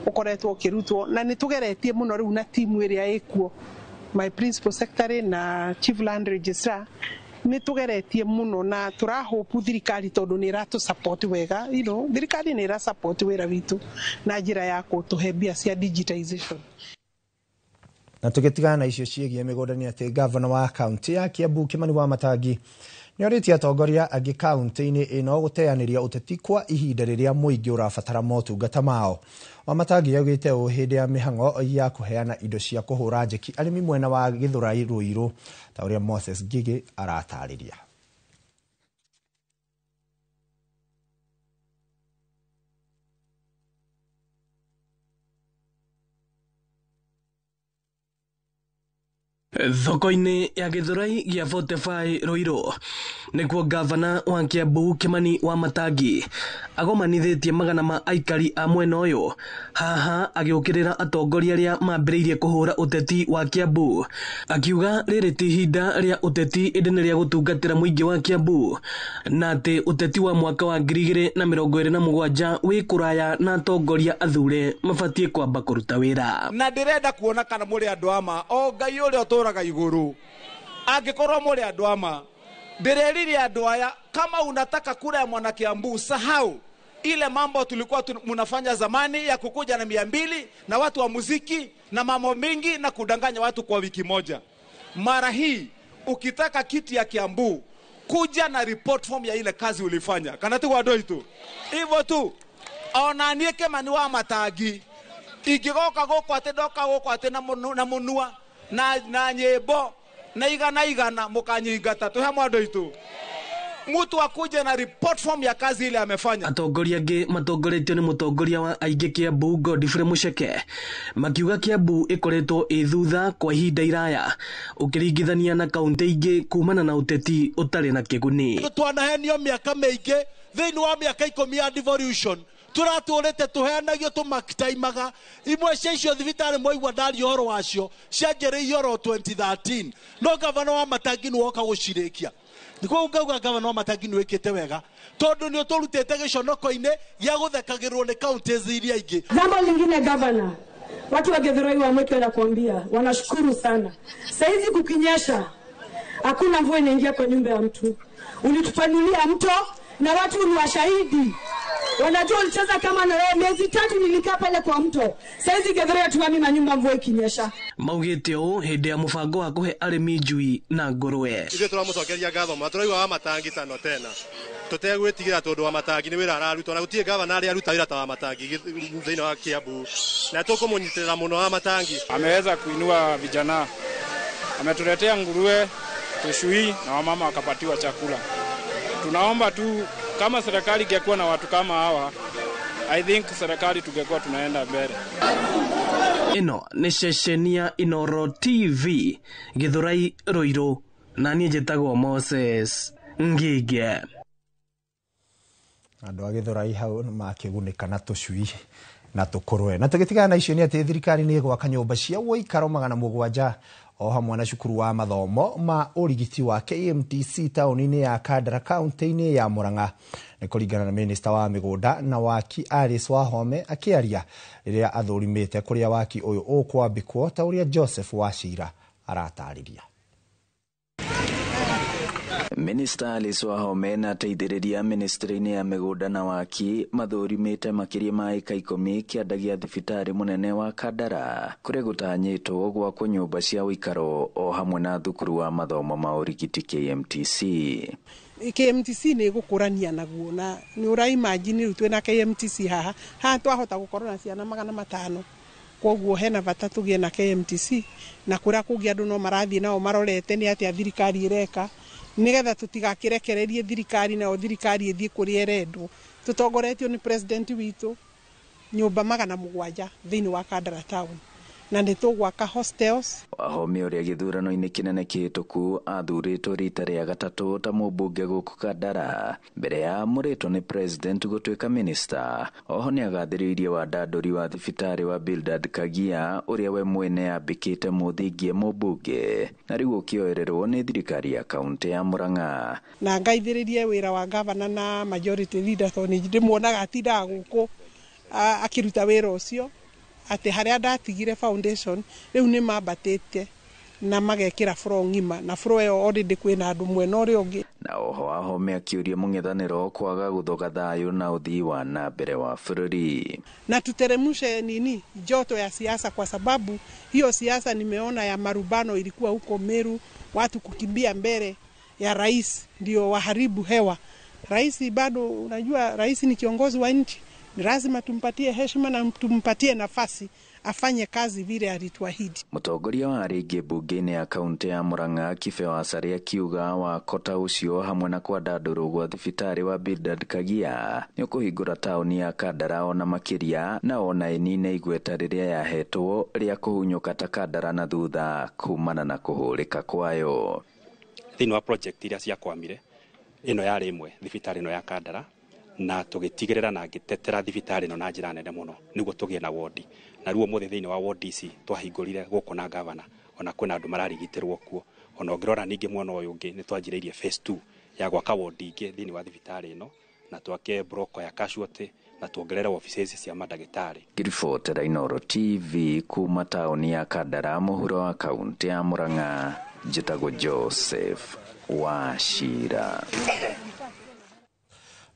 ukoretwo kirutwo na nitugeretie muno riu na timu iria ikuo my principal secretary na chief land registrar nitugeretie muno na turahope thirikari tondu ni ratu support wega thirikari ni ra support wira witu na njira ya kutuhe mbia cia digitization. Na tũgĩtigana na icio ciĩgiĩ mĩgũnda nĩ atĩ gavana wa kaunti ya Kiambu Kimani Wamatangi nĩ orĩtie atongoria angĩ kaunti-inĩ ĩno gũteanĩria ũteti kwa ihinda rĩrĩa mũingĩ ũrabatara motungata mao. Wamatangi augĩte ũũ hĩndĩ ya mĩhang'o ya kũheana indo cia kũhũra njeki arĩmi mwena wa Gĩthũrai Ruiru ta ũrĩa Moses Ngigi aratarĩria. Thoko-inĩ ya Gĩthũrai gĩa 45 Ruiru nĩkuo gavana wa Kiambu Kimani Wamatangi agomanithĩtie magana ma aikari a mwena ũyũ haha agĩũkĩrĩra atongoria arĩa mambĩrĩirie kũhũra ũteti wa Kiambu, akiuga rĩrĩ ti ihinda rĩa ũteti ĩndĩ nĩ rĩa gũtungatĩra mũingĩ wa Kiambu na atĩ ũteti wa mwaka wa 2027 wĩ kũraya na atongoria athure mabatiĩ kwamba kũruta wĩra. Na ndĩrenda kuona kana mũrĩ andũ ama o Ngai ũrĩa ũtũraga igũrũ angĩkorwo mũrĩ andũ ama ndĩrerire andũ aya kama unataka kura ya mwana Kiambu sahau ile mambo tulikuwa munafanya zamani ya kukuja na 200 na watu wa muziki na mambo mingi na kudanganya watu kwa wiki moja. Mara hii ukitaka kiti ya Kiambu kuja na report form ya ile kazi ulifanya kana tu wadoi tu hivyo tu onanie Kimani Wamatangi igigoka goko ate doka goko ate na munua na nyembo na igana mukanyingata tu hamwe andũ itu mtu akuje na report form ya kazi ile amefanya. Atongoria angĩ matongoretio nĩ mũtongoria wa aingĩ Kiambu Godfrey Mucheke makiuga Kiambu ĩkoretwo ĩthutha kwa ihinda iraya ũkĩringithania na kaunti ingĩ kumana na ũteti ũtarĩ na kĩguni. Twanahenio mĩaka mĩingĩ thĩinĩ wa mĩaka 10 ya devolution turatũrĩte tuheanagio tumakitaimaga imwe cia icio thibitarĩ mwaigua ndari ũhoro wacio cianjĩrĩirio oro 2013 no gavana Wamatangi nĩ woka gũcirĩkia. Nĩkuo ngauga gavana Wamatangi nĩ wĩkĩte wega tondũ nĩ ũtũrutĩte gĩconoko-inĩ gĩa gũthekagĩrwo nĩ kaunti iria ingĩ. Jambo lingine gavana, watu wa Gĩthũrai wamweke na kuambia wanashukuru sana. Saizi kukinyesha hakuna mvua inaingia kwa nyumba ya mtu. Ulitupanulia mto na watu ni washahidi. Wanajua ulicheza kama na wewe miezi 3 nilikaa pale kwa mto. Saizi Gĩthũrai tuami manyumba mvua ikinyesha. Maugĩte ũũ hĩndĩ ya mũbango wa kũhe arĩmi njui na ngũrũwe. Ithuĩ tũramũcokeria ngatho matũrauga Wamatangi tano tena. Tũtegwĩtigĩra tondũ Wamatangi nĩ wĩra ararutwo na gũtirĩ gavana arĩa aruta wĩra ta Wamatangi thĩinĩ wa Kiambu. Na tũkũmũnyitĩrĩra mũno Wamatangi. Ameweza kuinua vijana. Ametuletea nguruwe, tushui na wamama wakapatiwa chakula. Tunaomba tu kama serikali ingekuwa na watu kama hawa, I think serikali tungekuwa tunaenda mbele. Ino nĩ ceceni ya Inooro TV Gĩthũrai Ruiru na niĩ njĩtagwo Moses Ngigi. Andũ a Gĩthũrai hau makĩgunĩka na tũcui na tũkũrũwe. Na tũgĩtigana na icio nĩ atĩ thirikari nĩ ĩgwaka nyũmba cia gũikara 700 o hamwe na cukuru wa mathomo ma ũrigiti wa KMTC taũni-inĩ ya Kandara kaunti-inĩ ya Murang'a. Nĩ kũringana na minista wa mĩgũnda na waki Alice Wahome akĩaria rĩrĩa athũrimĩte kũrĩa waki ũyũ ũkwambĩkwo ta ũrĩa Joseph Wachira aratarĩria. Minista Alice Wahome na ateithĩrĩria ministry-inĩ ya mĩgũnda na waki mathurimĩte makĩria ma ĩka 10 kĩanda gĩa thibitarĩ mũnene wa Kandara kũrĩa gũtanyĩtwo gwakwo nyũmba cia ũikaro o hamwe na thukuru wa mathomo ma ũrigiti KMTC. KMTC nĩ gũkũrania naguo na nĩ ũraimagine rĩu twĩna KMTC haha twahota gũkorwo na ciana 500 koguo hena bata tũgĩe na KMTC na kũrĩa kũngĩ andũ no marathiĩ nao marorete nĩ atĩa thirikari ĩreka nigetha tutigakirekererie thirikari na thirikari ĩthiĩ kũrĩa ĩrendwo. Tũtongoretio nĩ president witũ nyũmba 700 thĩinĩ wa Kandara town na nĩ tũgwaka hostels. Wahome ũrĩa gĩthurano-inĩ kĩnene kĩhĩtũku athurĩtwo rita rĩa gatatũ ta mũmbunge gũkũ Kandara mbere ya mũrĩtwo nĩ president gũtuĩka minister. Oho nĩ agathĩrĩirie wandandũri wa thibitarĩ wa Bildad Kagia ũrĩa we mwene ambĩkĩte mũthingie mũmbunge na rĩu ũkĩoererwo nĩ thirikari ya kaunti ya Murang'a. Na ngaithĩrĩrie wĩra wa governor na majority leader tondũ ndĩmuonaga atindaga gũkũ akĩruta wĩra ũcio ati harĩa ndatigire foundation rĩu nĩ mambatĩte na magekĩra floor ngima na floor ĩyo already kwĩna andũ mwena ũrĩa ũngĩ. Na oho Wahome akĩũria mũng'ethanĩro kwaga gũthoga thayũ na ũthii wa na mbere wa bũrũri. Na tuteremshe joto ya siasa kwa sababu hiyo siasa nimeona ya marubano ilikuwa huko Meru, watu kukimbia mbele ya rais ndio waharibu hewa. Rais bado unajua rais ni kiongozi wa nchi. Ni lazima tumpatie heshima na tumpatie nafasi afanye kazi vile alituahidi. Mũtongoria wa rĩngĩ bunge-inĩ ya kaunti ya Murang'a Kibe Wacaria akiuga wa kota ũcio hamwe na kwandandũrwo gwa thibitarĩ wa Bildad Kagia nĩ ũkũhingũra taũni ya Kandara ona makĩria na ona ĩnine igweta rĩrĩa yahetwo rĩa kũhunyũka ta Kandara na thutha kumana na kũhũrĩka kwayo. Thĩinĩ wa project iria ciakwamire ĩno yarĩ ĩmwe thibitarĩ ĩno ya Kandara na tũgĩtigĩrĩra na ngĩtetera thibitarĩ ĩno na njĩra nene mũno nĩguo tũgĩe na wodi na ruo mũthĩ thĩinĩ wa wodi ici twahingũrire gũkũ na governor ona kwĩna andũ mararigitĩrwo kuo ona ũngĩrora ningĩ mwena ũyũ ũngĩ nĩ twanjĩrĩirie phase 2 ya gwaka wodi ingĩ thĩinĩ wa thibitarĩ ĩno na twake broko ya casualty na tuongerere offices cia madagĩtarĩ. Riboti Inooro TV kuma taũni ya Kandara mũhuro wa kaunti ya Murang'a. Njĩtagwo Joseph Wachira.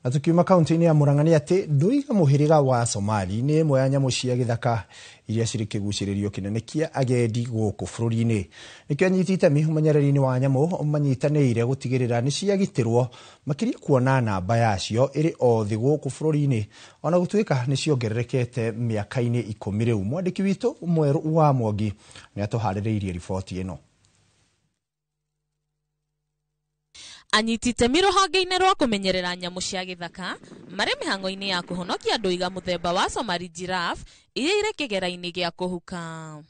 Na tukiuma kaunti-inĩ ya Murang'a nĩ atĩ ndũiga mũhĩrĩga wa Somali nĩ ĩmwe ya nyamũ cia gĩthaka iria cirĩ kĩgucĩrĩrio kĩnene kĩa agendi gũkũ bũrũri-inĩ. Nĩkĩo anyitĩte ũmenyereri-inĩ wa nyamũ manyitanĩire gũtigĩrĩra nĩ ciagitĩrwo makĩria kuona namba yacio ĩrĩ o thĩ gũkũ bũrũri-inĩ ona gũtuĩka nĩ ciongererekete mĩaka-inĩ 10 rĩu. Mwandĩki witũ Mwerũ wa Mwangi nĩ atũharĩrĩirie riboti ĩno. Anyitĩte rũhonge-inĩ rwa kũmenyerera nyamũ cia gĩthaka marĩ mĩhang'o-inĩ ya kũhonokia ndũiga mũthemba wa Somali giraffe iria irĩ kĩgera-inĩ gĩa kũhuka.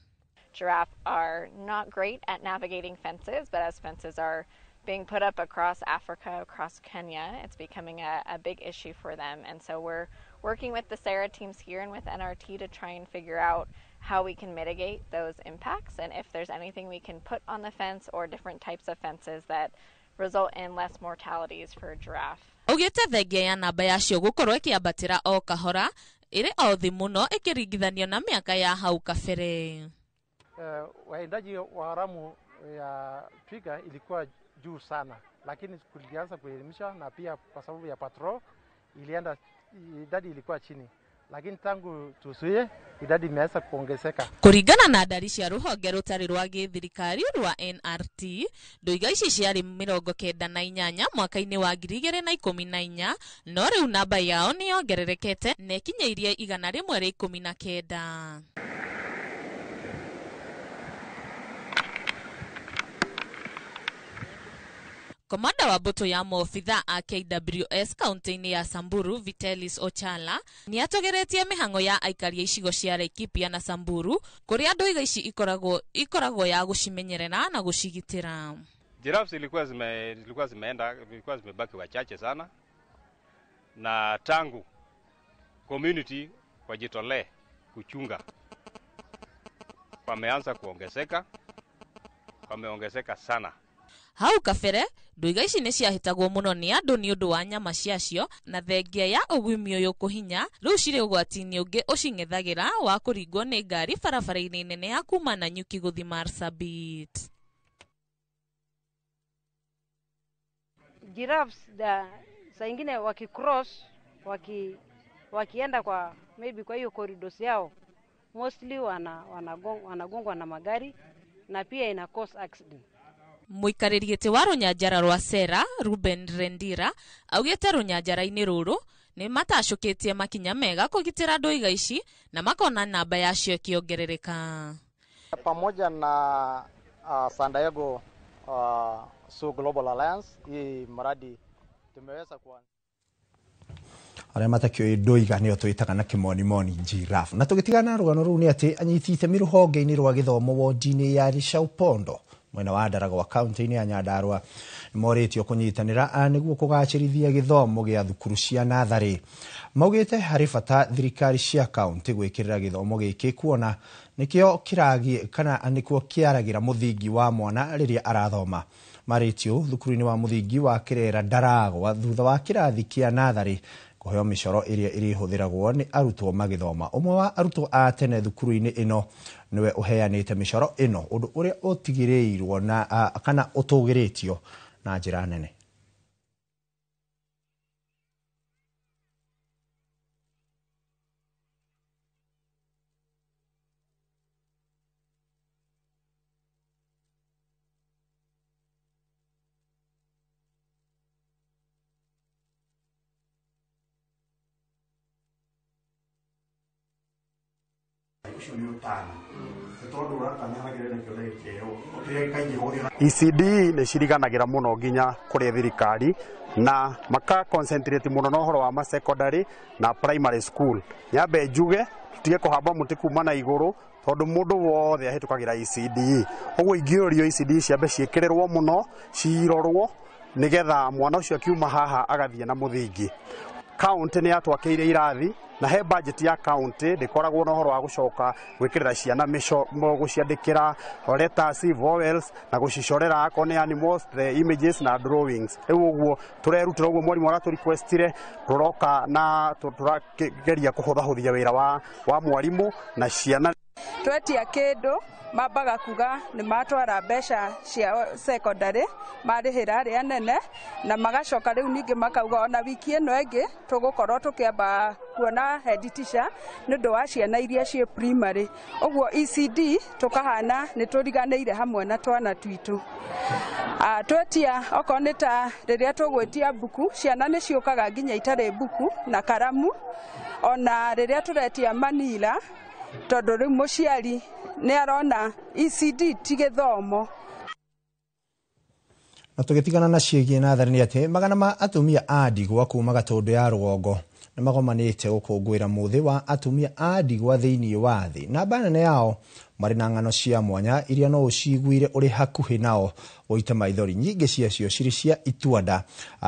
Giraffe are not great at navigating fences, but as fences are being put up across Africa, across Kenya, it's becoming a big issue for them. And so we're working with the SARA teams here and with NRT to try and figure out how we can mitigate those impacts and if there's anything we can put on the fence or different types of fences that result in less mortalities for giraffe. Ugĩte thengia ya namba yacio gũkorwo ĩkĩambatĩra o kahora ĩrĩ o thĩ mũno ĩkĩringithanio na mĩaka ya hau kabere. Waendaji wa haramu ya twiga ilikuwa juu sana, lakini kulianza kuelimisha na pia kwa sababu ya patrol idadi ilikuwa chini. Lakini tangu tusuye idadi imeanza kuongezeka. Kũringana na ndari cia rũhonge rũtarĩ rwa gĩthirikari rwa NRT, ndũiga ici ciarĩ 98 mwaka-inĩ wa 2014, no rĩu namba yao nĩ yongererekete na ikinyĩirie 119. Komanda wa mbũtũ ya maobitha a KWS kaunti-inĩ ya Samburu Vitalis Ochala nĩ atogeretie mĩhang'o ya aikari icigo cia Laikipia na Samburu kũrĩa ndũiga ici ikoragwo ya gũcimenyerera na gũcigitĩra. Giraffes zilikuwa zimebaki wachache sana, na tangu community wajitolee kuchunga wameanza wameongezeka sana. Hau kabere ndũiga ici nĩ ciahĩtagwo mũno nĩ andũ nĩ ũndũ wa nyama ciacio na thengia ya ũgwimi ũyũ kũhinya rĩu cirĩ ũgwati-inĩ ũngĩ ũcing'ethagĩra wa kũringwo nĩ ngari barabara-inĩ nene ya kuma Nanyuki gũthiĩ Marsabit. giraffes saa ingine wakicross wakienda kwa maybe kwa hiyo corridors yao mostly wanagongwa na magari na pia ina cause accident. Muikarĩri wa runyanjara rwa Sera Ruben Rendira augĩte runyanjara-inĩ rũrũ nĩ matacũkĩtie makinya mega kũgitĩra ndũiga ici na makona namba yacio ĩkĩongerereka. Pamoja na San Diego Zoo Global Alliance, hii mradi tumeweza kuanza aria matakio ndoiga nio twitaga na kimonimoni giraffe na tugitigana rugano ruu ni ati anyitite miruhonge-ini rwa githomo wodi-ini ya Rishaupondo mwena wa Ndarago wa county-ini ya Nyandarua moritio kunyitanira niguo kugacirithia githomo gia thukuru cia nathari. Maugite hari bata thirikari cia county gwikirira githomo giki kuona nikio kiragi kana nikuo kiaragira muthingi wa mwana riria arathoma. Maritio thukuru-ini wa muthingi wa Kirera Ndarago thutha wa kirathi kia nathari kuheo micoro iria irihuthiragwo ni arutwo magithoma. Umwe wa arutwo a tene thukuru-ini ino niwe uheanite micoro ino undu uria utigirirwo na kana utugiritio na njira nene. ECD nĩ ciriganagĩra mũno nginya kũrĩ thirikari na maka concentrate mũno na ũhoro wa ma secondary na primary school. Nyambe njuge tutige kũhamba mũtĩ kuma na igũrũ tondu mundu wothe ahĩtũkagĩra ECD. Ũguo ingĩũrio ECD ciambe ciĩkĩrĩrwo mũno cirorwo nigetha mwana ũcio akiuma haha agathiĩ na mũthingi. County nĩ yatwakĩire irathi na he budget ya county ndikoragwo na ũhoro wa gucoka gwĩkĩrĩra ciana gũciandĩkĩra letters, vowels na gũcicorera akone animals, the images na drawings. Rĩu ũguo turerutĩra ũguo mwarimũ aratũrequestire turoka na tũrageria kũhũthahũthia wĩra wa mwarimũ na ciana. Twetia kĩndũ mambaga kuga nĩ matwara mbeca cia secondary marĩhĩra arĩa nene na magacoka rĩu ningĩ makauga ona wiki ĩno ĩngĩ tũgũkorwo tũkĩamba kuona head teacher nĩ ũndũ wa ciana iria ciĩ primary. Ũguo ECD tũkahana nĩ tũriganĩire hamwe na twana twitũ. Twetia okorwo nĩ ta rĩrĩa tũgwĩtia buku ciana nĩ ciũkaga nginya itarĩ buku na karamu ona rĩrĩa tũretia manila tondu rĩu mũciari nĩ arona ECD ti gĩthomo. Na tugitigana na ciĩgiĩ nathari nĩ atĩ magana ma atumia a ndigwa kuma Gatundu ya rũgongo nĩ magomanĩte gũkũngũĩra mũthĩ wa atumia a ndigwa thĩinĩ wa thĩ. Namba nene yao marĩ na ng'ano cia mwanya iria no ũciguire ũrĩ hakuhĩ nao ũite maithori. Nyingĩ ciacio cirĩ cia ituanda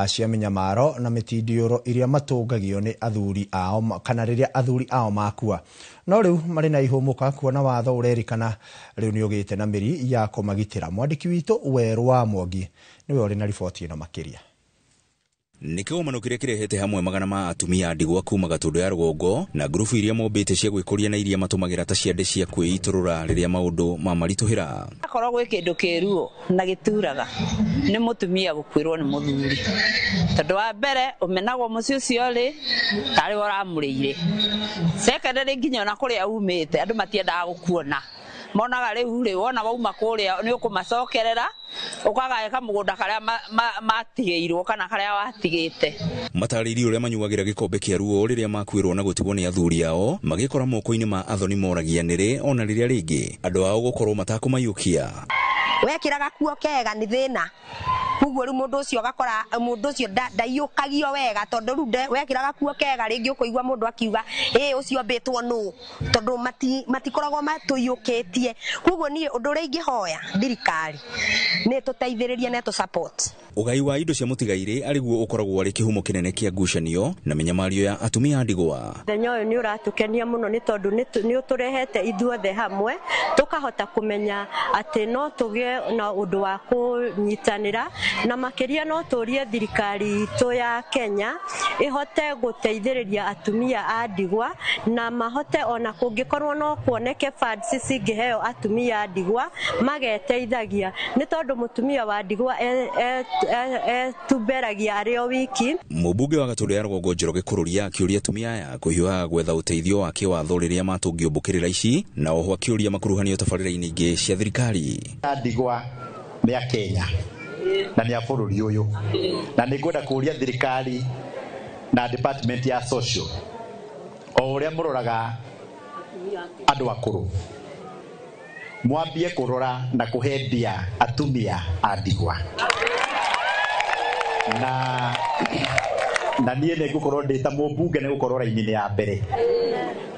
cia mĩnyamaro na mĩtindiũro iria matũngagio nĩ athuri ao kana rĩrĩa athuri ao makua. No rĩu marĩ na ihũmũka kuona watho ũrerĩkana rĩu nĩ ũgĩte na mĩri ya kũmagitĩra. Mwandĩki witũ Werũ wa Mwangi niwe ũrĩ na riboti ĩno makĩria. Nĩ kĩgomano kĩrĩa kĩrehete hamwe magana ma atumia a ndigwa kuma Gatundu ya rũgongo na ngurubu iria mombĩte cia gwĩkũria na iria matũmagĩra ta ciande cia kwĩitũrũra rĩrĩa maũndũ maritũhĩra. Akorwo gwĩ kĩndũ kĩruo na gĩturaga nĩ mũtumia gũkwĩrwo nĩ mũthuri. Tondũ wa mbere ũmenagwo mũciĩ ũcio rĩ tarĩ ũramũrĩire. Secondary nginya ona kũrĩa umĩte andũ matiendaga gũkuona. Monaga rĩu rĩ wona wauma kũrĩa nĩ ũkũmacokerera ukagayeka mũgũnda karĩa matigĩirwo kana karĩa watigĩte. Matarĩirio ũrĩa manyuagĩra gĩkombe kĩa ruo rĩrĩa makwĩrwo na gũtigwo nĩ athuri ao magĩkora moko-inĩ ma athoni moragia nĩrĩ ona rĩrĩa rĩngĩ andũ ao gũkorwo matakũmayũkia. Wekĩraga kuo kega nĩ thĩna. Kuguo rĩu mũndũ ũcio agakora mũndũ ũcio ndaiyũkagio wega tondũ rĩu wekĩraga kuo kega rĩngĩ ũkũigua mũndũ akiuga ũcio mbĩtwo nũ tondũ matikoragwo matũiyũkĩtie. Kuguo niĩ ũndũ ũrĩa ingĩhoya thirikari nĩ tũteithĩrĩrie na support. Ũgai wa indo cia mũtigairĩ arĩguo ũkoragwo arĩ kĩhumo kĩnene kĩa ngucanio na mĩnyamario ya atumia a ndigwa. Mũthenya ũyũ nĩ ũratũkenia mũno nĩ tondũ nĩ ũtũrehete ithuothe hamwe tũkahota kũmenya atĩ no tũgĩe na ũndũ wa kũnyitanĩra na makiria no turie thirikari itu ya Kenya ihote guteithiriria atumia a ndigwa na mahote ona kungikorwo no kuoneke funds cingiheo atumia a ndigwa mageteithagia ni tondu mutumia wa ndigwa tumberagia ari o wiki. Mubunge wa Gatundu ya Rũgongo Njoroge Kururia akiuria atumia aya kuhiũha gwetha uteithio wa kiwatho riria matungio mbukirira ici na oho akiuria makuruhanio tabarĩra-inĩ ingĩ cia thirikari. Ndigwa ni ya Kenya na ni ya bũrũri ũyũ na nĩ ngwenda kũria thirikari na department ya social o ũrĩa mũroraga andũ akũrũ mwambie kũrora na kũhe mbia atumia a ndigwa na niĩ nĩ ngũkorwo ndĩ ta mũmbunge nĩ gũkorwo raini-inĩ ya mbere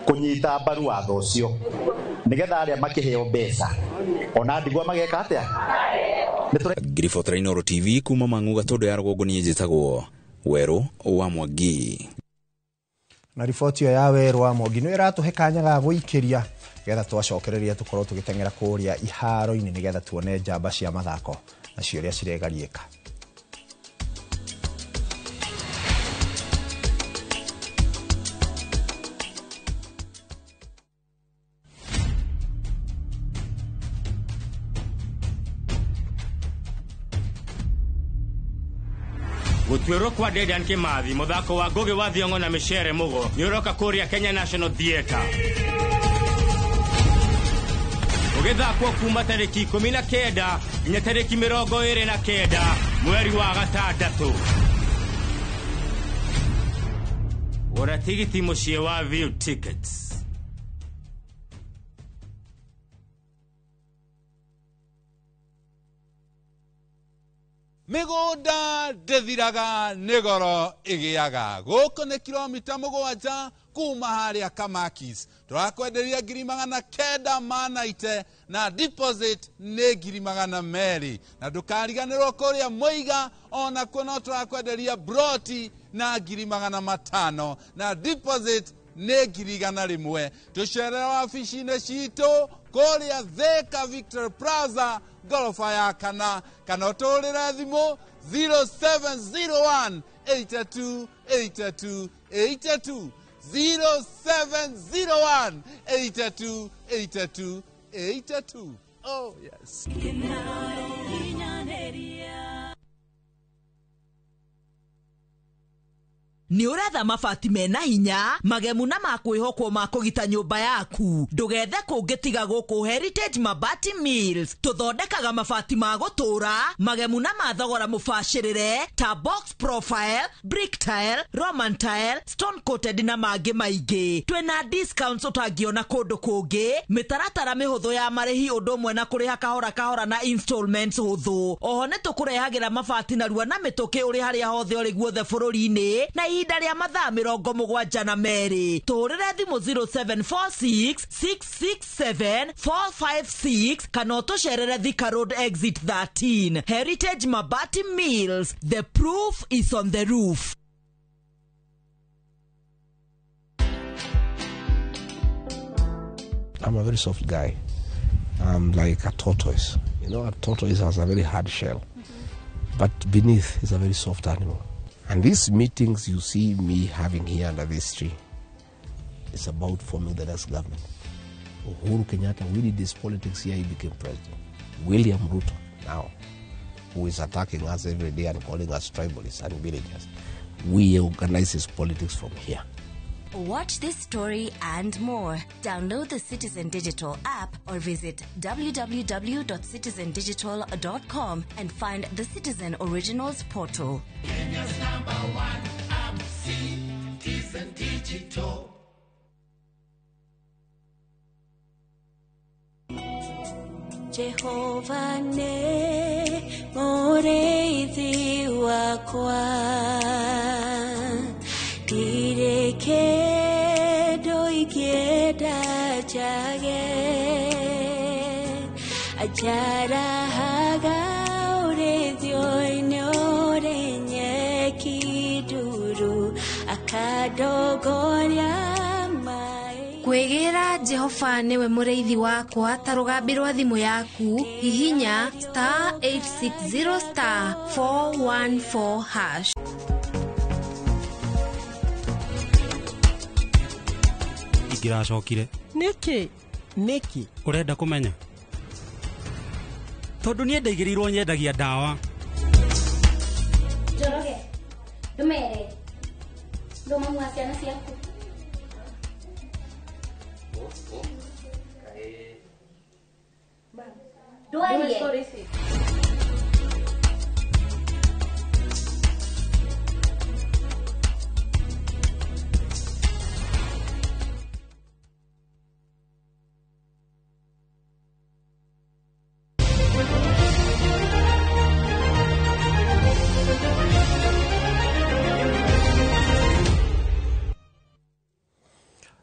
kũnyita mbaru watho ũcio nĩgetha arĩa makĩheo mbeca ona ndigwa mageka atĩa. Ngiriboti Inooro TV kuma Mang'u Gatundu ya Rũgongo niĩ njĩtagwo Werũ wa Mwangi. Na riboti yo ya Werũ wa Mwangi nĩ ĩratũhe kanya ga gũikĩria getha twacokereria tũkorwo tũgĩteng'era kũrĩa iharo-inĩ nĩgetha tuone njamba cia mathako na ciũria ciregariĩka. Gutwirwo kwa Dedan Kimathi muthako wa Ngugi wa Thiong'o na Michere Mugo ni uroka kuria Kenya National Theatre ugithakwo kuma tariki 19 nginya tariki 29 mweri wa gatandatu. Ora tigiti mucie wa View Tickets. Migunda ndithiraga nigoro igiaga guku ni kilomita 7 kuma haria Kamakis turakwenderia 990 na deposit ni 200 na ndukariganirwo kuria Muiga ona kuno turakwenderia broti na 500 na deposit ni 100 tucerera wabici-inĩ citũ kuria Thika Victory Plaza gorofa ya kana utũrĩre thimũ 0701 82 82 82 0701 82 82 82. Oh yes. Ni uretha mabati mena hinya magemu na makwihokwo makugita nyumba yaku ndugethe kungitiga guku Heritage Mabati Mills tuthondekaga mabati ma gutura magemu na mathogora mubashirire ta box profile, brick tile, roman tile, stone coated na mangi maingi. Twina discounts utangiona kundu kungi, mitaratara mihuthu ya marihi undu umwe na kuriha kahora na installments huthu. Oho ni tukurehagira mabati na rua na mituki uri haria hothe uri guothe bururi-ini na ihinda ria mathaa 72 tuhurire thimu 0746 667 456 kana utucerere Thika Road exit 13. Heritage Mabati Mills, the proof is on the roof. I'm a very soft guy. I'm like a tortoise. You know, a tortoise has a very hard shell, but beneath is a very soft animal. And these meetings you see me having here under this tree, it's about forming the next government. Uhuru Kenyatta, we did this politics here, he became president. William Ruto now, who is attacking us every day and calling us tribalists and villagers. We organize his politics from here. Watch this story and more. Download the Citizen Digital app or visit www.citizendigital.com and find the Citizen Originals portal. Kenya's #1 app, Citizen Digital. Jehovah ne moreithi wakwa direke doigeda jage ajara haga urethio inore nyeki duru akadogoria mai Mwegera Jehova niwe mureithi wakwa, ta rugambirwa thimu yaku hihinya *860*414#. Ingiracokire niki urenda kumenya tondu nie ndaigirirwo nyendagia ndawa Njoroge ndumere nduma mwaciana ciaku ndwarie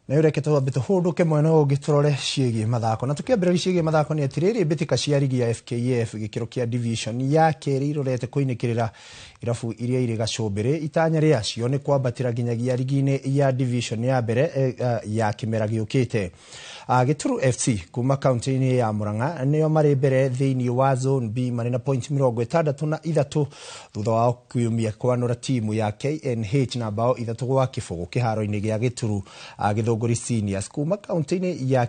na yureke twambe tuhunduke mwena ungi turore ciĩgie mathako na tukiambĩrĩria ciĩgie mathako ni atirĩrĩ mbĩtĩka cia ligi ya FKF gĩkĩro kĩa division ya kerĩ irorete kũinĩkĩrĩra irabu iria irĩ gacumbĩrĩ itanya rĩacio nĩ kwambatĩra nginyagia ligi-inĩ ya division ya mbere ya kĩmera gĩũkĩte. Gĩturu FC kuma kaunti-inĩ ya Murang'a nĩo marĩ mbere thĩinĩ wa zone B marĩ na point 63 thutha wa kuyumia kwanũra timu ya KNH na bao 3-0 kĩharo-inĩ gĩa Gĩturu Gĩthũngũri Seniors kuma kaunti-inĩ ya